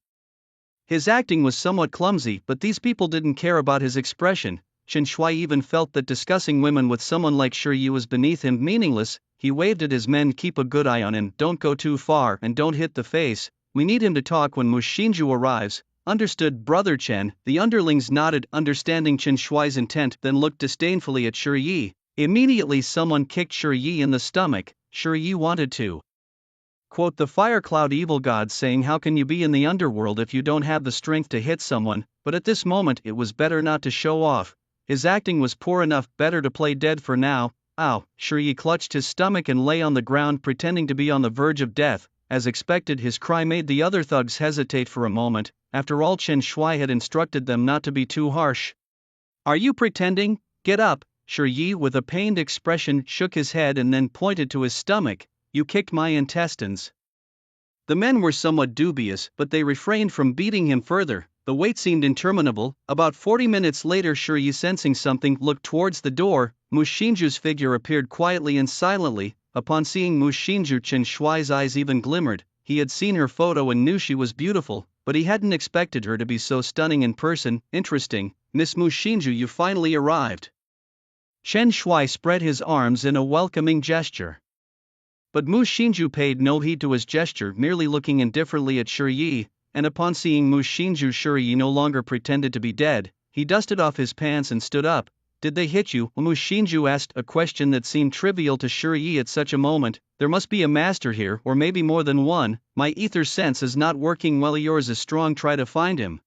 His acting was somewhat clumsy, but these people didn't care about his expression. Chen Shuai even felt that discussing women with someone like Shiyi was beneath him, meaningless. He waved at his men, keep a good eye on him, don't go too far and don't hit the face. We need him to talk when Mu Shinju arrives. Understood, Brother Chen. The underlings nodded, understanding Chen Shuai's intent, then looked disdainfully at Shiyi. Immediately someone kicked Shiyi in the stomach. Shiyi wanted to quote the Fire Cloud evil god, saying, how can you be in the underworld if you don't have the strength to hit someone? But at this moment it was better not to show off. His acting was poor enough, better to play dead for now. Ow! Shiyi clutched his stomach and lay on the ground, pretending to be on the verge of death. As expected, his cry made the other thugs hesitate for a moment. After all, Chen Shuai had instructed them not to be too harsh. Are you pretending? Get up! Shiyi, with a pained expression, shook his head and then pointed to his stomach. You kicked my intestines. The men were somewhat dubious, but they refrained from beating him further. The wait seemed interminable. About 40 minutes later, Shiyi, sensing something, looked towards the door. Mu Shinju's figure appeared quietly and silently. Upon seeing Mu Shinju, Chen Shuai's eyes even glimmered. He had seen her photo and knew she was beautiful, but he hadn't expected her to be so stunning in person. Interesting, Miss Mu Shinju, you finally arrived. Chen Shuai spread his arms in a welcoming gesture. But Mu Xinju paid no heed to his gesture, merely looking indifferently at Shi Yi, and upon seeing Mu Xinju, Shi Yi no longer pretended to be dead. He dusted off his pants and stood up. Did they hit you? Mu Xinju asked, a question that seemed trivial to Shi Yi at such a moment. There must be a master here, or maybe more than one. My ether sense is not working well. Yours is strong, try to find him.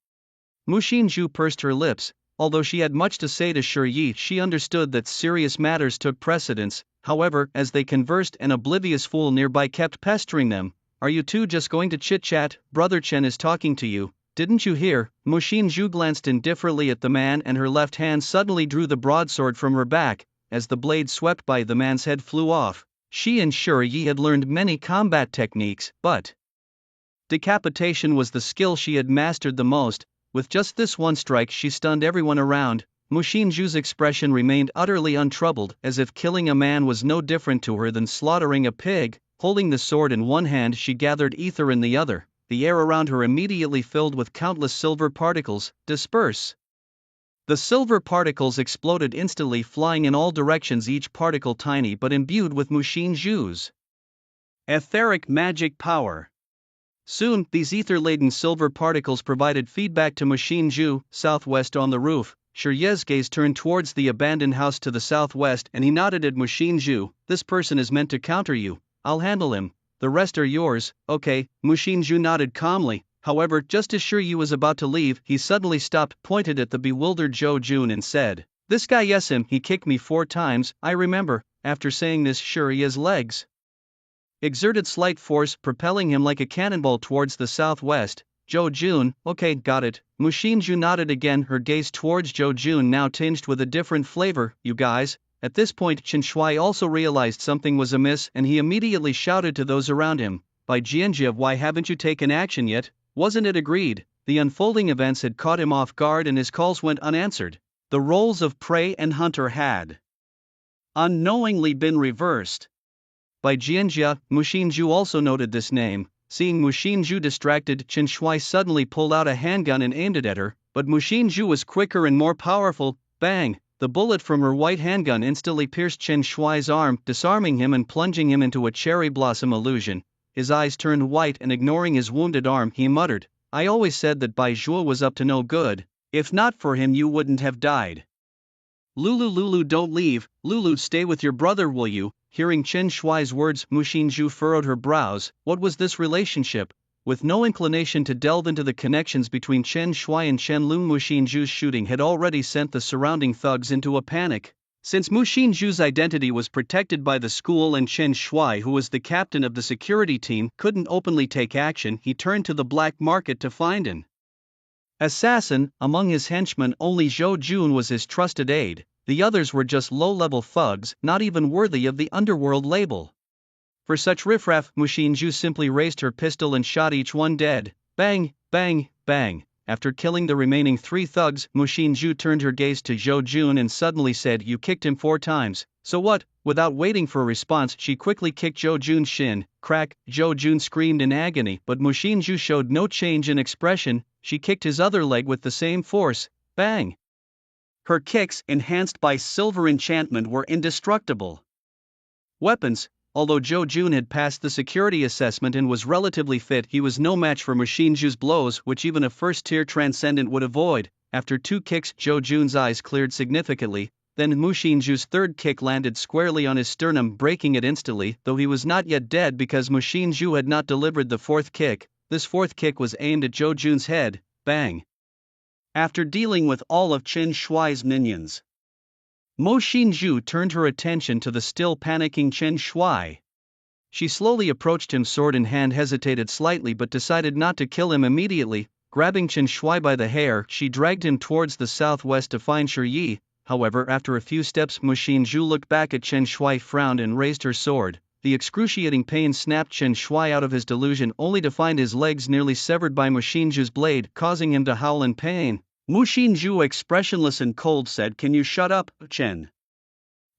Mu Xinju pursed her lips. Although she had much to say to Shi Yi, she understood that serious matters took precedence. However, as they conversed, an oblivious fool nearby kept pestering them. Are you two just going to chit-chat? Brother Chen is talking to you. Didn't you hear? Mu Xinju glanced indifferently at the man, and her left hand suddenly drew the broadsword from her back. As the blade swept by, the man's head flew off. She and Shi Yi had learned many combat techniques, but decapitation was the skill she had mastered the most. With just this one strike, she stunned everyone around. Mu Xinju's expression remained utterly untroubled, as if killing a man was no different to her than slaughtering a pig. Holding the sword in one hand, she gathered ether in the other. The air around her immediately filled with countless silver particles. Disperse! The silver particles exploded instantly, flying in all directions, each particle tiny but imbued with Mu Xinju's etheric magic power. Soon, these ether-laden silver particles provided feedback to Mu Xinju. Southwest on the roof, Shi Yi's gaze turned towards the abandoned house to the southwest, and he nodded at Mu Xinju. This person is meant to counter you. I'll handle him. The rest are yours. Okay. Mu Xinju nodded calmly. However, just as Shi Yi was about to leave, he suddenly stopped, pointed at the bewildered Zhou Jun and said, "This guy, yes, him, he kicked me 4 times, I remember." After saying this, Shi Yi's legs exerted slight force, propelling him like a cannonball towards the southwest. Zhou Jun, okay, got it. Mu Xinju nodded again, her gaze towards Zhou Jun now tinged with a different flavor. You guys. At this point, Chen Shui also realized something was amiss, and he immediately shouted to those around him, "By Jianjia, why haven't you taken action yet? Wasn't it agreed?" The unfolding events had caught him off guard, and his calls went unanswered. The roles of prey and hunter had unknowingly been reversed. By Jianjia, Mu Xinju also noted this name. Seeing Mu Xinju distracted, Chen Shui suddenly pulled out a handgun and aimed it at her, but Mu Xinju was quicker and more powerful. Bang! The bullet from her white handgun instantly pierced Chen Shui's arm, disarming him and plunging him into a cherry blossom illusion. His eyes turned white, and ignoring his wounded arm, he muttered, "I always said that Bai Zhuo was up to no good. If not for him, you wouldn't have died." Lulu, don't leave. Lulu, stay with your brother, will you?" Hearing Chen Shui's words, Mu Xinju furrowed her brows. What was this relationship? With no inclination to delve into the connections between Chen Shui and Chen Lun, Mu Xinju's shooting had already sent the surrounding thugs into a panic. Since Mu Xinju's identity was protected by the school and Chen Shui, who was the captain of the security team, couldn't openly take action, he turned to the black market to find an assassin. Among his henchmen, only Zhou Jun was his trusted aide. The others were just low-level thugs, not even worthy of the underworld label. For such riffraff, Mu Xinju simply raised her pistol and shot each one dead. Bang, bang, bang. After killing the remaining 3 thugs, Mu Xinju turned her gaze to Zhou Jun and suddenly said, "You kicked him 4 times. So what?" Without waiting for a response, she quickly kicked Zhou Jun's shin. Crack! Zhou Jun screamed in agony, but Mu Xinju showed no change in expression. She kicked his other leg with the same force. Bang! Her kicks, enhanced by silver enchantment, were indestructible weapons. Although Zhou Jun had passed the security assessment and was relatively fit, he was no match for Mu Xinju's blows, which even a first-tier transcendent would avoid. After 2 kicks, Zhou Jun's eyes cleared significantly. Then Mu Xinju's third kick landed squarely on his sternum, breaking it instantly, though he was not yet dead because Mu Xinju had not delivered the 4th kick. This 4th kick was aimed at Zhou Jun's head. Bang! After dealing with all of Chen Shui's minions, Mu Xinju turned her attention to the still panicking Chen Shui. She slowly approached him, sword in hand, hesitated slightly but decided not to kill him immediately. Grabbing Chen Shui by the hair, she dragged him towards the southwest to find Shi Yi. However, after a few steps, Mu Xinju looked back at Chen Shui, frowned and raised her sword. The excruciating pain snapped Chen Shui out of his delusion, only to find his legs nearly severed by Mu Xinju's blade, causing him to howl in pain. Mu Xinju, expressionless and cold, said, "Can you shut up, Chen?"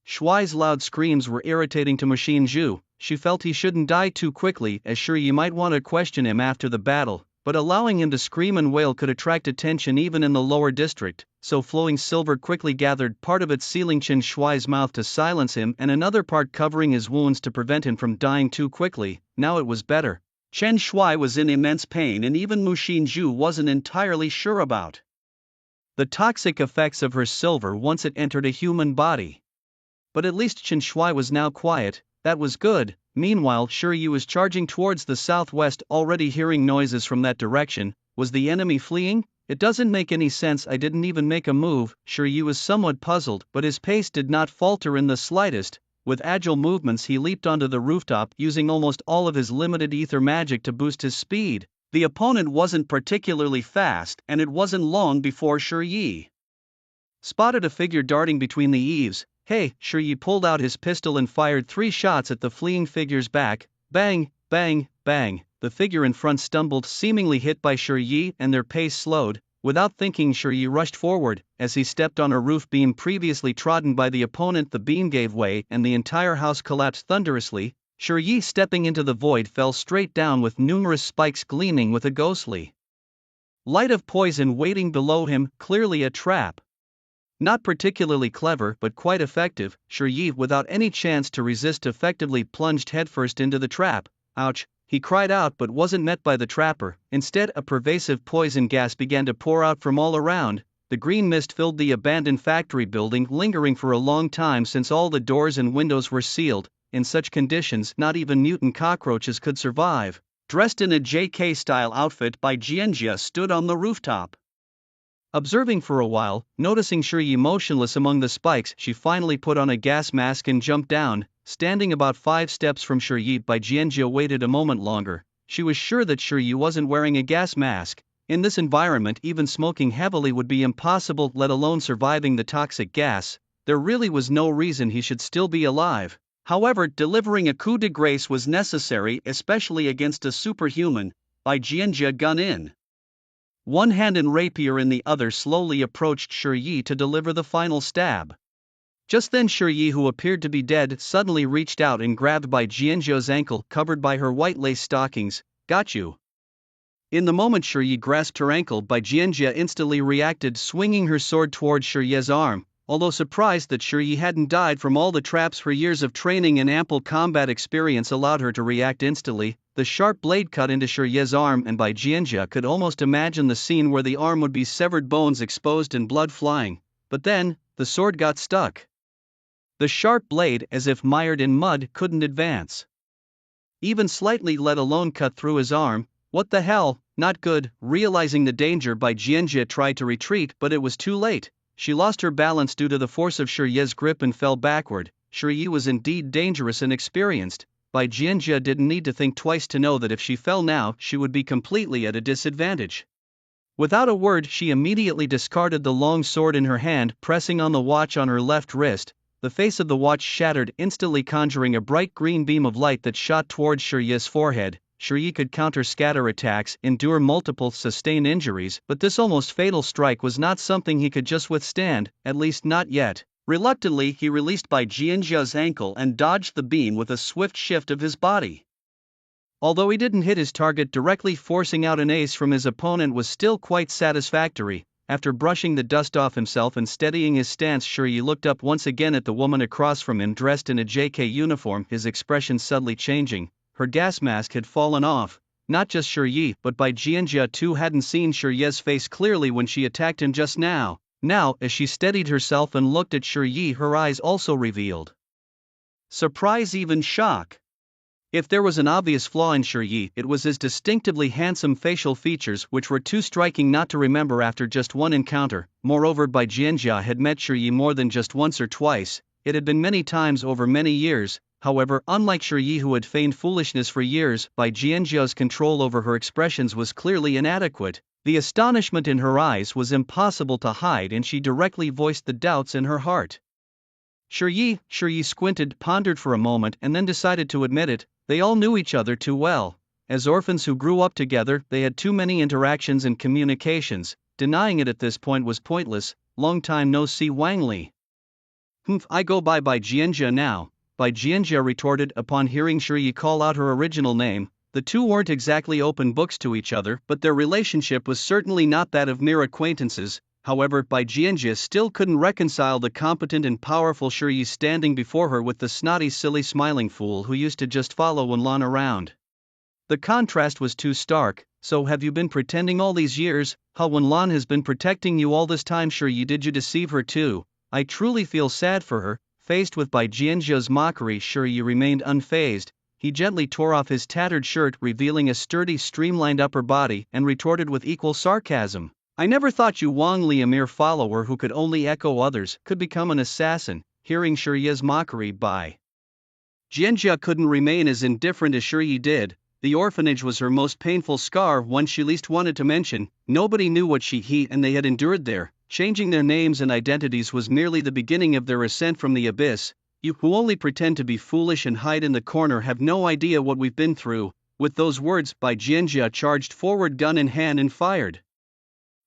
Shui's loud screams were irritating to Mu Xinju. She felt he shouldn't die too quickly, as Shi Yi might want to question him after the battle. but allowing him to scream and wail could attract attention even in the lower district, so flowing silver quickly gathered part of it sealing Chen Shuai's mouth to silence him and another part covering his wounds to prevent him from dying too quickly. Now it was better. Chen Shuai was in immense pain and even Mu Xinzhu wasn't entirely sure about the toxic effects of her silver once it entered a human body. But at least Chen Shuai was now quiet, that was good. Meanwhile, Shiyi was charging towards the southwest, already hearing noises from that direction. Was the enemy fleeing? It doesn't make any sense, I didn't even make a move. Shiyi was somewhat puzzled, but his pace did not falter in the slightest. With agile movements he leaped onto the rooftop, using almost all of his limited ether magic to boost his speed. The opponent wasn't particularly fast, and it wasn't long before Shiyi spotted a figure darting between the eaves. Hey, Shiyi pulled out his pistol and fired 3 shots at the fleeing figure's back. Bang, bang, bang. The figure in front stumbled, seemingly hit by Shiyi, and their pace slowed. Without thinking, Shiyi rushed forward. As he stepped on a roof beam previously trodden by the opponent, the beam gave way and the entire house collapsed thunderously. Shiyi, stepping into the void, fell straight down with numerous spikes gleaming with a ghostly light of poison waiting below him, clearly a trap. Not particularly clever but quite effective. Shiyi, without any chance to resist, effectively plunged headfirst into the trap. Ouch, he cried out but wasn't met by the trapper. Instead, a pervasive poison gas began to pour out from all around. The green mist filled the abandoned factory building, lingering for a long time since all the doors and windows were sealed. In such conditions, not even mutant cockroaches could survive. Dressed in a JK-style outfit, Bai Jianjia stood on the rooftop, observing for a while. Noticing Shiyi motionless among the spikes, she finally put on a gas mask and jumped down. Standing about 5 steps from Shiyi, Bai Jianjia waited a moment longer. She was sure that Shiyi wasn't wearing a gas mask. In this environment, even smoking heavily would be impossible, let alone surviving the toxic gas. There really was no reason he should still be alive. However, delivering a coup de grace was necessary, especially against a superhuman. Bai Jianjia, gun in one hand and rapier in the other, slowly approached Shiyi to deliver the final stab. Just then Shiyi, who appeared to be dead, suddenly reached out and grabbed Bai Jianjia's ankle, covered by her white lace stockings. Got you. In the moment Shiyi grasped her ankle, Bai Jianjia instantly reacted, swinging her sword towards Shiyi's arm. Although surprised that Shiyi hadn't died from all the traps, her years of training and ample combat experience allowed her to react instantly. The sharp blade cut into Shiyi's arm, and Bai Jianjia could almost imagine the scene where the arm would be severed, bones exposed and blood flying. But then, the sword got stuck. The sharp blade, as if mired in mud, couldn't advance even slightly, let alone cut through his arm. What the hell? Not good. Realizing the danger, Bai Jianjia tried to retreat, but it was too late. She lost her balance due to the force of Shiyi's grip and fell backward. Shiyi was indeed dangerous and experienced. Bai Jianjia didn't need to think twice to know that if she fell now, she would be completely at a disadvantage. Without a word, she immediately discarded the long sword in her hand, pressing on the watch on her left wrist. The face of the watch shattered instantly, conjuring a bright green beam of light that shot towards Shiyi's forehead. Shiyi could counter scatter attacks, endure multiple sustained injuries, but this almost fatal strike was not something he could just withstand, at least not yet. Reluctantly, he released Bai Jianjia's ankle and dodged the beam with a swift shift of his body. Although he didn't hit his target directly, forcing out an ace from his opponent was still quite satisfactory. After brushing the dust off himself and steadying his stance, Shiyi looked up once again at the woman across from him, dressed in a JK uniform, his expression subtly changing. Her gas mask had fallen off. Not just Shiyi, but Bai Jianjia too hadn't seen Shiyi's face clearly when she attacked him just now. Now, as she steadied herself and looked at Shiyi, her eyes also revealed surprise, even shock. If there was an obvious flaw in Shiyi, it was his distinctively handsome facial features, which were too striking not to remember after just one encounter. Moreover, Bai Jianjia had met Shiyi more than just once or twice. It had been many times over many years. However, unlike Shiyi, who had feigned foolishness for years, Bai Jianjia's control over her expressions was clearly inadequate. The astonishment in her eyes was impossible to hide, and she directly voiced the doubts in her heart. Shiyi squinted, pondered for a moment, and then decided to admit it. They all knew each other too well. As orphans who grew up together, they had too many interactions and communications. Denying it at this point was pointless. Long time no see, Wang Li. I go by Bai Jianjia now, Bai Jianjia retorted upon hearing Shiyi call out her original name. The two weren't exactly open books to each other, but their relationship was certainly not that of mere acquaintances. However, Bai Jianjia still couldn't reconcile the competent and powerful Shi Yi standing before her with the snotty, silly, smiling fool who used to just follow Wenlan around. The contrast was too stark. So have you been pretending all these years? Wenlan has been protecting you all this time. Shi Yi, did you deceive her too? I truly feel sad for her. Faced with Bai Jianjia's mockery, Shi Yi remained unfazed. He gently tore off his tattered shirt, revealing a sturdy, streamlined upper body, and retorted with equal sarcasm. I never thought you Wang Li, a mere follower who could only echo others, could become an assassin. Hearing Shi Yi's mockery, Bai Jianjia couldn't remain as indifferent as Shi Yi did. The orphanage was her most painful scar, one she least wanted to mention. Nobody knew what he and they had endured there. Changing their names and identities was merely the beginning of their ascent from the abyss. You who only pretend to be foolish and hide in the corner have no idea what we've been through. With those words, Bai Jianjia charged forward, gun in hand, and fired.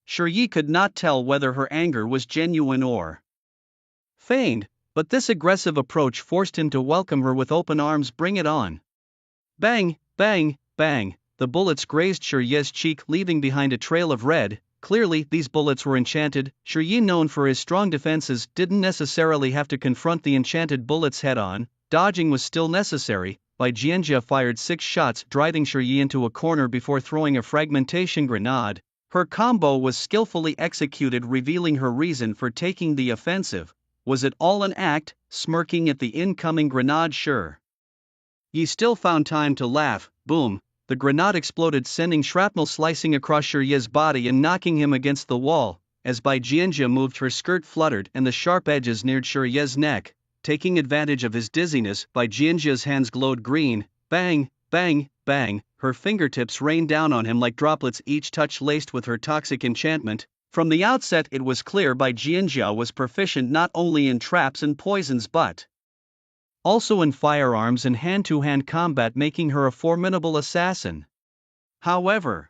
Shi Yi could not tell whether her anger was genuine or feigned, but this aggressive approach forced him to welcome her with open arms. Bring it on. Bang, bang, bang. The bullets grazed Shi Yi's cheek, leaving behind a trail of red. Clearly, these bullets were enchanted. Shi Yi, known for his strong defenses, didn't necessarily have to confront the enchanted bullets head-on. Dodging was still necessary. Bai Jianjia fired 6 shots, driving Shi Yi into a corner before throwing a fragmentation grenade. Her combo was skillfully executed, revealing her reason for taking the offensive. Was it all an act? Smirking at the incoming grenade, Shi Yi still found time to laugh. Boom. The grenade exploded, sending shrapnel slicing across Shi Yi's body and knocking him against the wall. As Bai Jianjia moved, her skirt fluttered and the sharp edges neared Shi Yi's neck. Taking advantage of his dizziness, Bai Jianjia's hands glowed green. Bang, bang, bang. Her fingertips rained down on him like droplets, each touch laced with her toxic enchantment. From the outset, it was clear Bai Jianjia was proficient not only in traps and poisons but also in firearms and hand-to-hand combat, making her a formidable assassin. However,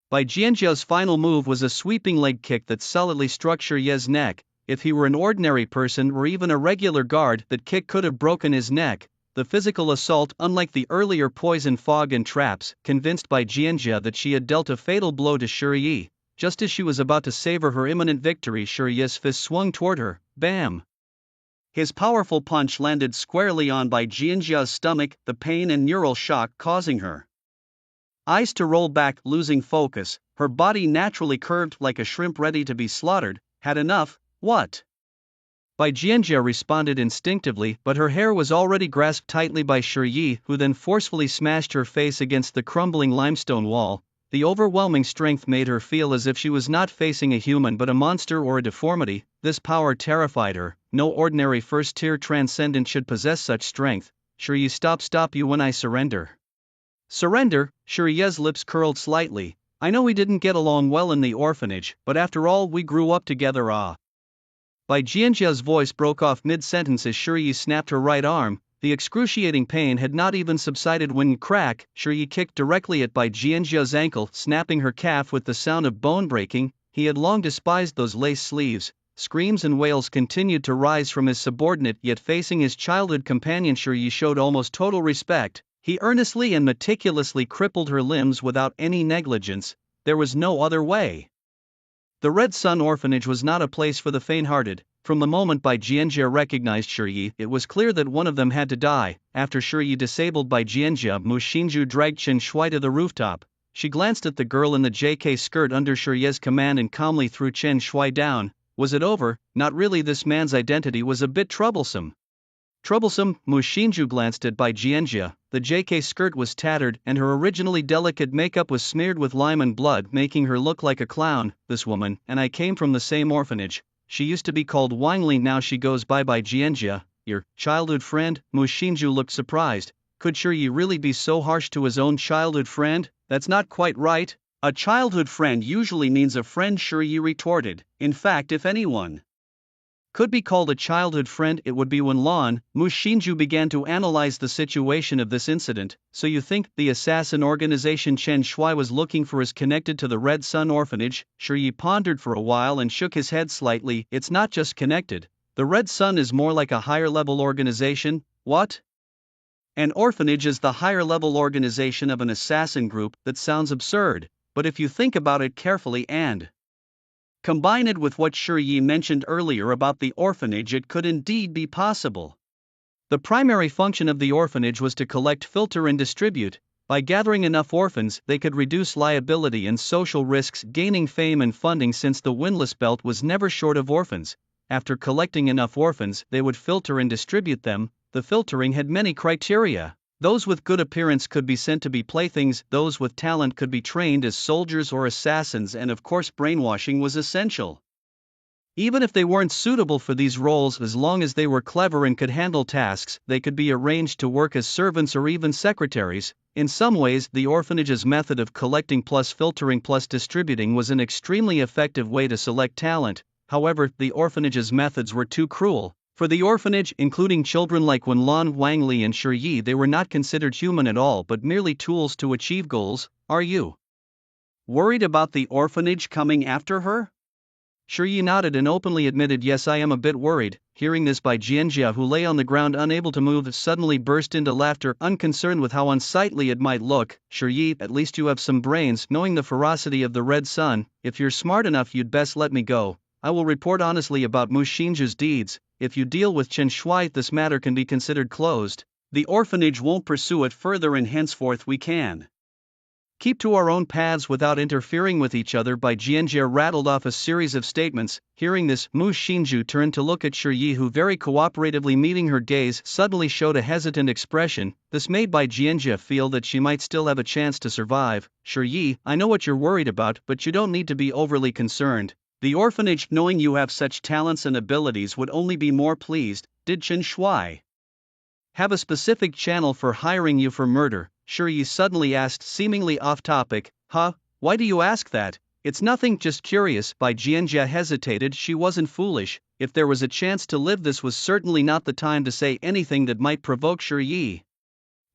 Bai Jianjia's final move was a sweeping leg kick that solidly struck Shi Yi's neck. If he were an ordinary person or even a regular guard, that kick could have broken his neck. The physical assault, unlike the earlier poison, fog and traps, convinced Bai Jianjia that she had dealt a fatal blow to Shi Yi. Just as she was about to savor her imminent victory, Shi Yi's fist swung toward her. Bam! His powerful punch landed squarely on Bai Jianjia's stomach, the pain and neural shock causing her eyes to roll back, losing focus. Her body, naturally curved like a shrimp ready to be slaughtered, had enough. What? Bai Jianjia responded instinctively, but her hair was already grasped tightly by Shi Yi, who then forcefully smashed her face against the crumbling limestone wall. The overwhelming strength made her feel as if she was not facing a human but a monster or a deformity. This power terrified her. No ordinary first-tier transcendent should possess such strength. Shi Yi, stop you when I surrender. Surrender? Shi Yi's lips curled slightly. I know we didn't get along well in the orphanage, but after all, we grew up together. Bai Jianjia's voice broke off mid-sentence as Shi Yi snapped her right arm. The excruciating pain had not even subsided when crack, Shi Yi kicked directly at Bai Jianjia's ankle, snapping her calf with the sound of bone breaking. He had long despised those lace sleeves. Screams and wails continued to rise from his subordinate, yet facing his childhood companion, Shi Yi showed almost total respect. He earnestly and meticulously crippled her limbs without any negligence. There was no other way. The Red Sun Orphanage was not a place for the faint-hearted. From the moment Bai Jianjia recognized Shi Yi, it was clear that one of them had to die. After Shi Yi disabled Bai Jianjia, Mu Xinju dragged Chen Shui to the rooftop. She glanced at the girl in the JK skirt under Shi Yi's command and calmly threw Chen Shui down. Was it over? Not really. This man's identity was a bit troublesome. Troublesome? Mu Xinju glanced at Bai Jianjia. The JK skirt was tattered, and her originally delicate makeup was smeared with lime and blood, making her look like a clown. This woman and I came from the same orphanage. She used to be called Wang Li, now she goes by Bai Jianjia. Your childhood friend? Mu Xinju looked surprised. Could Shi Yi really be so harsh to his own childhood friend? That's not quite right. A childhood friend usually means a friend, Shi Yi retorted. In fact, if anyone could be called a childhood friend, it would be Wenlan. Mu Xinju began to analyze the situation of this incident. So you think the assassin organization Chen Shui was looking for is connected to the Red Sun Orphanage? Shi Yi pondered for a while and shook his head slightly. It's not just connected. The Red Sun is more like a higher level organization. What? An orphanage is the higher-level organization of an assassin group. That sounds absurd, but if you think about it carefully and combine it with what Shi mentioned earlier about the orphanage, it could indeed be possible. The primary function of the orphanage was to collect, filter and distribute. By gathering enough orphans, they could reduce liability and social risks, gaining fame and funding since the windlass belt was never short of orphans. After collecting enough orphans, they would filter and distribute them. The filtering had many criteria. Those with good appearance could be sent to be playthings, those with talent could be trained as soldiers or assassins, and of course brainwashing was essential. Even if they weren't suitable for these roles, as long as they were clever and could handle tasks, they could be arranged to work as servants or even secretaries. In some ways, the orphanage's method of collecting plus filtering plus distributing was an extremely effective way to select talent. However, the orphanage's methods were too cruel. For the orphanage, including children like Wenlan, Wang Li and Shi, they were not considered human at all but merely tools to achieve goals. Are you worried about the orphanage coming after her? Shi nodded and openly admitted, yes, I am a bit worried. Hearing this, Bai Jianjia, who lay on the ground unable to move, suddenly burst into laughter, unconcerned with how unsightly it might look. Shi, at least you have some brains. Knowing the ferocity of the Red Sun, if you're smart enough, you'd best let me go. I will report honestly about Mu Xinju's deeds. If you deal with Chen Shui, this matter can be considered closed. The orphanage won't pursue it further, and henceforth we can keep to our own paths without interfering with each other. Bai Jianjia rattled off a series of statements. Hearing this, Mu Xinju turned to look at Shi, who very cooperatively meeting her gaze suddenly showed a hesitant expression. This made Bai Jianjia feel that she might still have a chance to survive. Shi, I know what you're worried about, but you don't need to be overly concerned. The orphanage, knowing you have such talents and abilities, would only be more pleased. Did Chen Shui have a specific channel for hiring you for murder? Shi suddenly asked, seemingly off topic. Huh? Why do you ask that? It's nothing, just curious. Bai Jianjia hesitated. She wasn't foolish. If there was a chance to live, this was certainly not the time to say anything that might provoke Shi.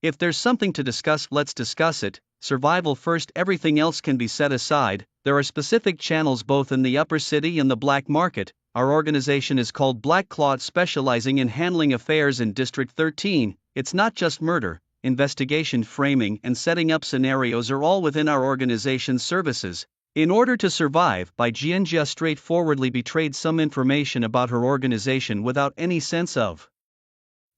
If there's something to discuss, let's discuss it. Survival first, everything else can be set aside. There are specific channels both in the upper city and the black market. Our organization is called Black Claw, specializing in handling affairs in District 13. It's not just murder. Investigation, framing, and setting up scenarios are all within our organization's services. In order to survive, Bai Jianjia straightforwardly betrayed some information about her organization without any sense of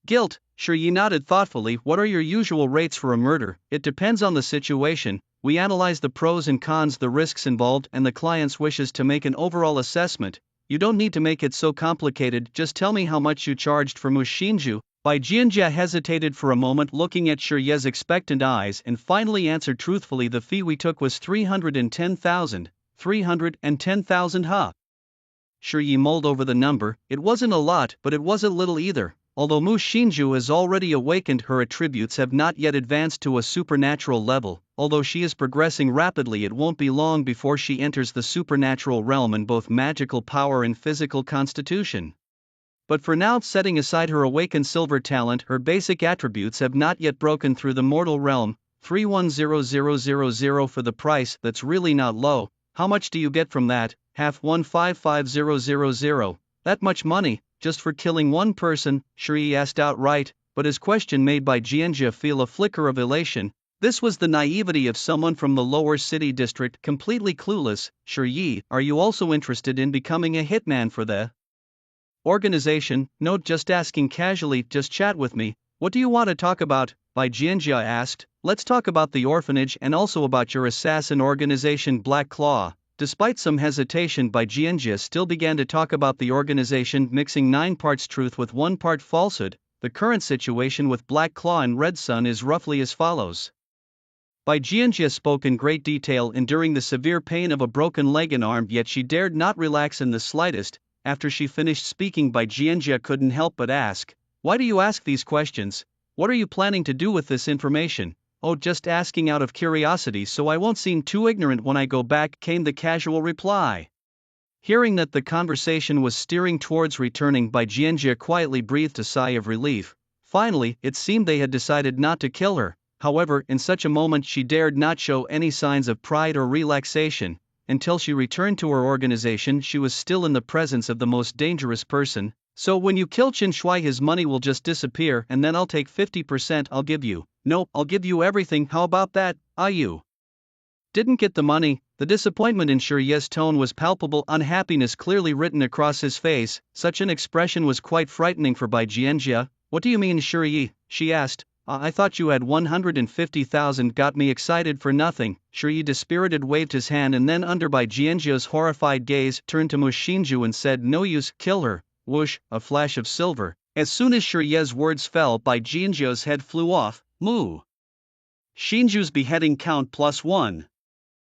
guilt. Shi nodded thoughtfully. What are your usual rates for a murder? It depends on the situation. We analyze the pros and cons, the risks involved, and the client's wishes to make an overall assessment. You don't need to make it so complicated, just tell me how much you charged for Mu Xinju. Bai Jianjia hesitated for a moment, looking at Shi's expectant eyes, and finally answered truthfully, the fee we took was 310,000. 310,000, huh? Shi mulled over the number. It wasn't a lot, but it wasn't little either. Although Mu Xinju has already awakened, her attributes have not yet advanced to a supernatural level. Although she is progressing rapidly, it won't be long before she enters the supernatural realm in both magical power and physical constitution. But for now, setting aside her awakened silver talent, her basic attributes have not yet broken through the mortal realm. 310000 for the price. That's really not low. How much do you get from that? Half. 155000. That much money, just for killing one person? Shi asked outright, but his question made Bai Jianjia feel a flicker of elation. This was the naivety of someone from the lower city district, completely clueless. Shi, are you also interested in becoming a hitman for the organization? No, just asking casually, just chat with me. What do you want to talk about? Bai Jianjia asked. Let's talk about the orphanage and also about your assassin organization, Black Claw. Despite some hesitation, Bai Jianjia still began to talk about the organization, mixing 9 parts truth with 1 part falsehood. The current situation with Black Claw and Red Sun is roughly as follows. Bai Jianjia spoke in great detail, enduring the severe pain of a broken leg and arm, yet she dared not relax in the slightest. After she finished speaking, Bai Jianjia couldn't help but ask, why do you ask these questions? What are you planning to do with this information? Oh, just asking out of curiosity so I won't seem too ignorant when I go back, came the casual reply. Hearing that the conversation was steering towards returning, Bai Jianjia quietly breathed a sigh of relief. Finally, it seemed they had decided not to kill her. However, in such a moment she dared not show any signs of pride or relaxation. Until she returned to her organization, she was still in the presence of the most dangerous person. So when you kill Chen Shui, his money will just disappear and then I'll take 50%. I'll give you. No, I'll give you everything. How about that? You didn't get the money. The disappointment in Shirye's tone was palpable, unhappiness clearly written across his face. Such an expression was quite frightening for Bai Jianjia. What do you mean, Shirye? She asked. I thought you had 150,000. Got me excited for nothing. Shirye dispirited waved his hand and then, under Bai Jianjia's horrified gaze, turned to Mu Xinju and said, no use, kill her. Whoosh, a flash of silver. As soon as Shirye's words fell, Bai Jianjia's head flew off. Mu Xinju's beheading count +1.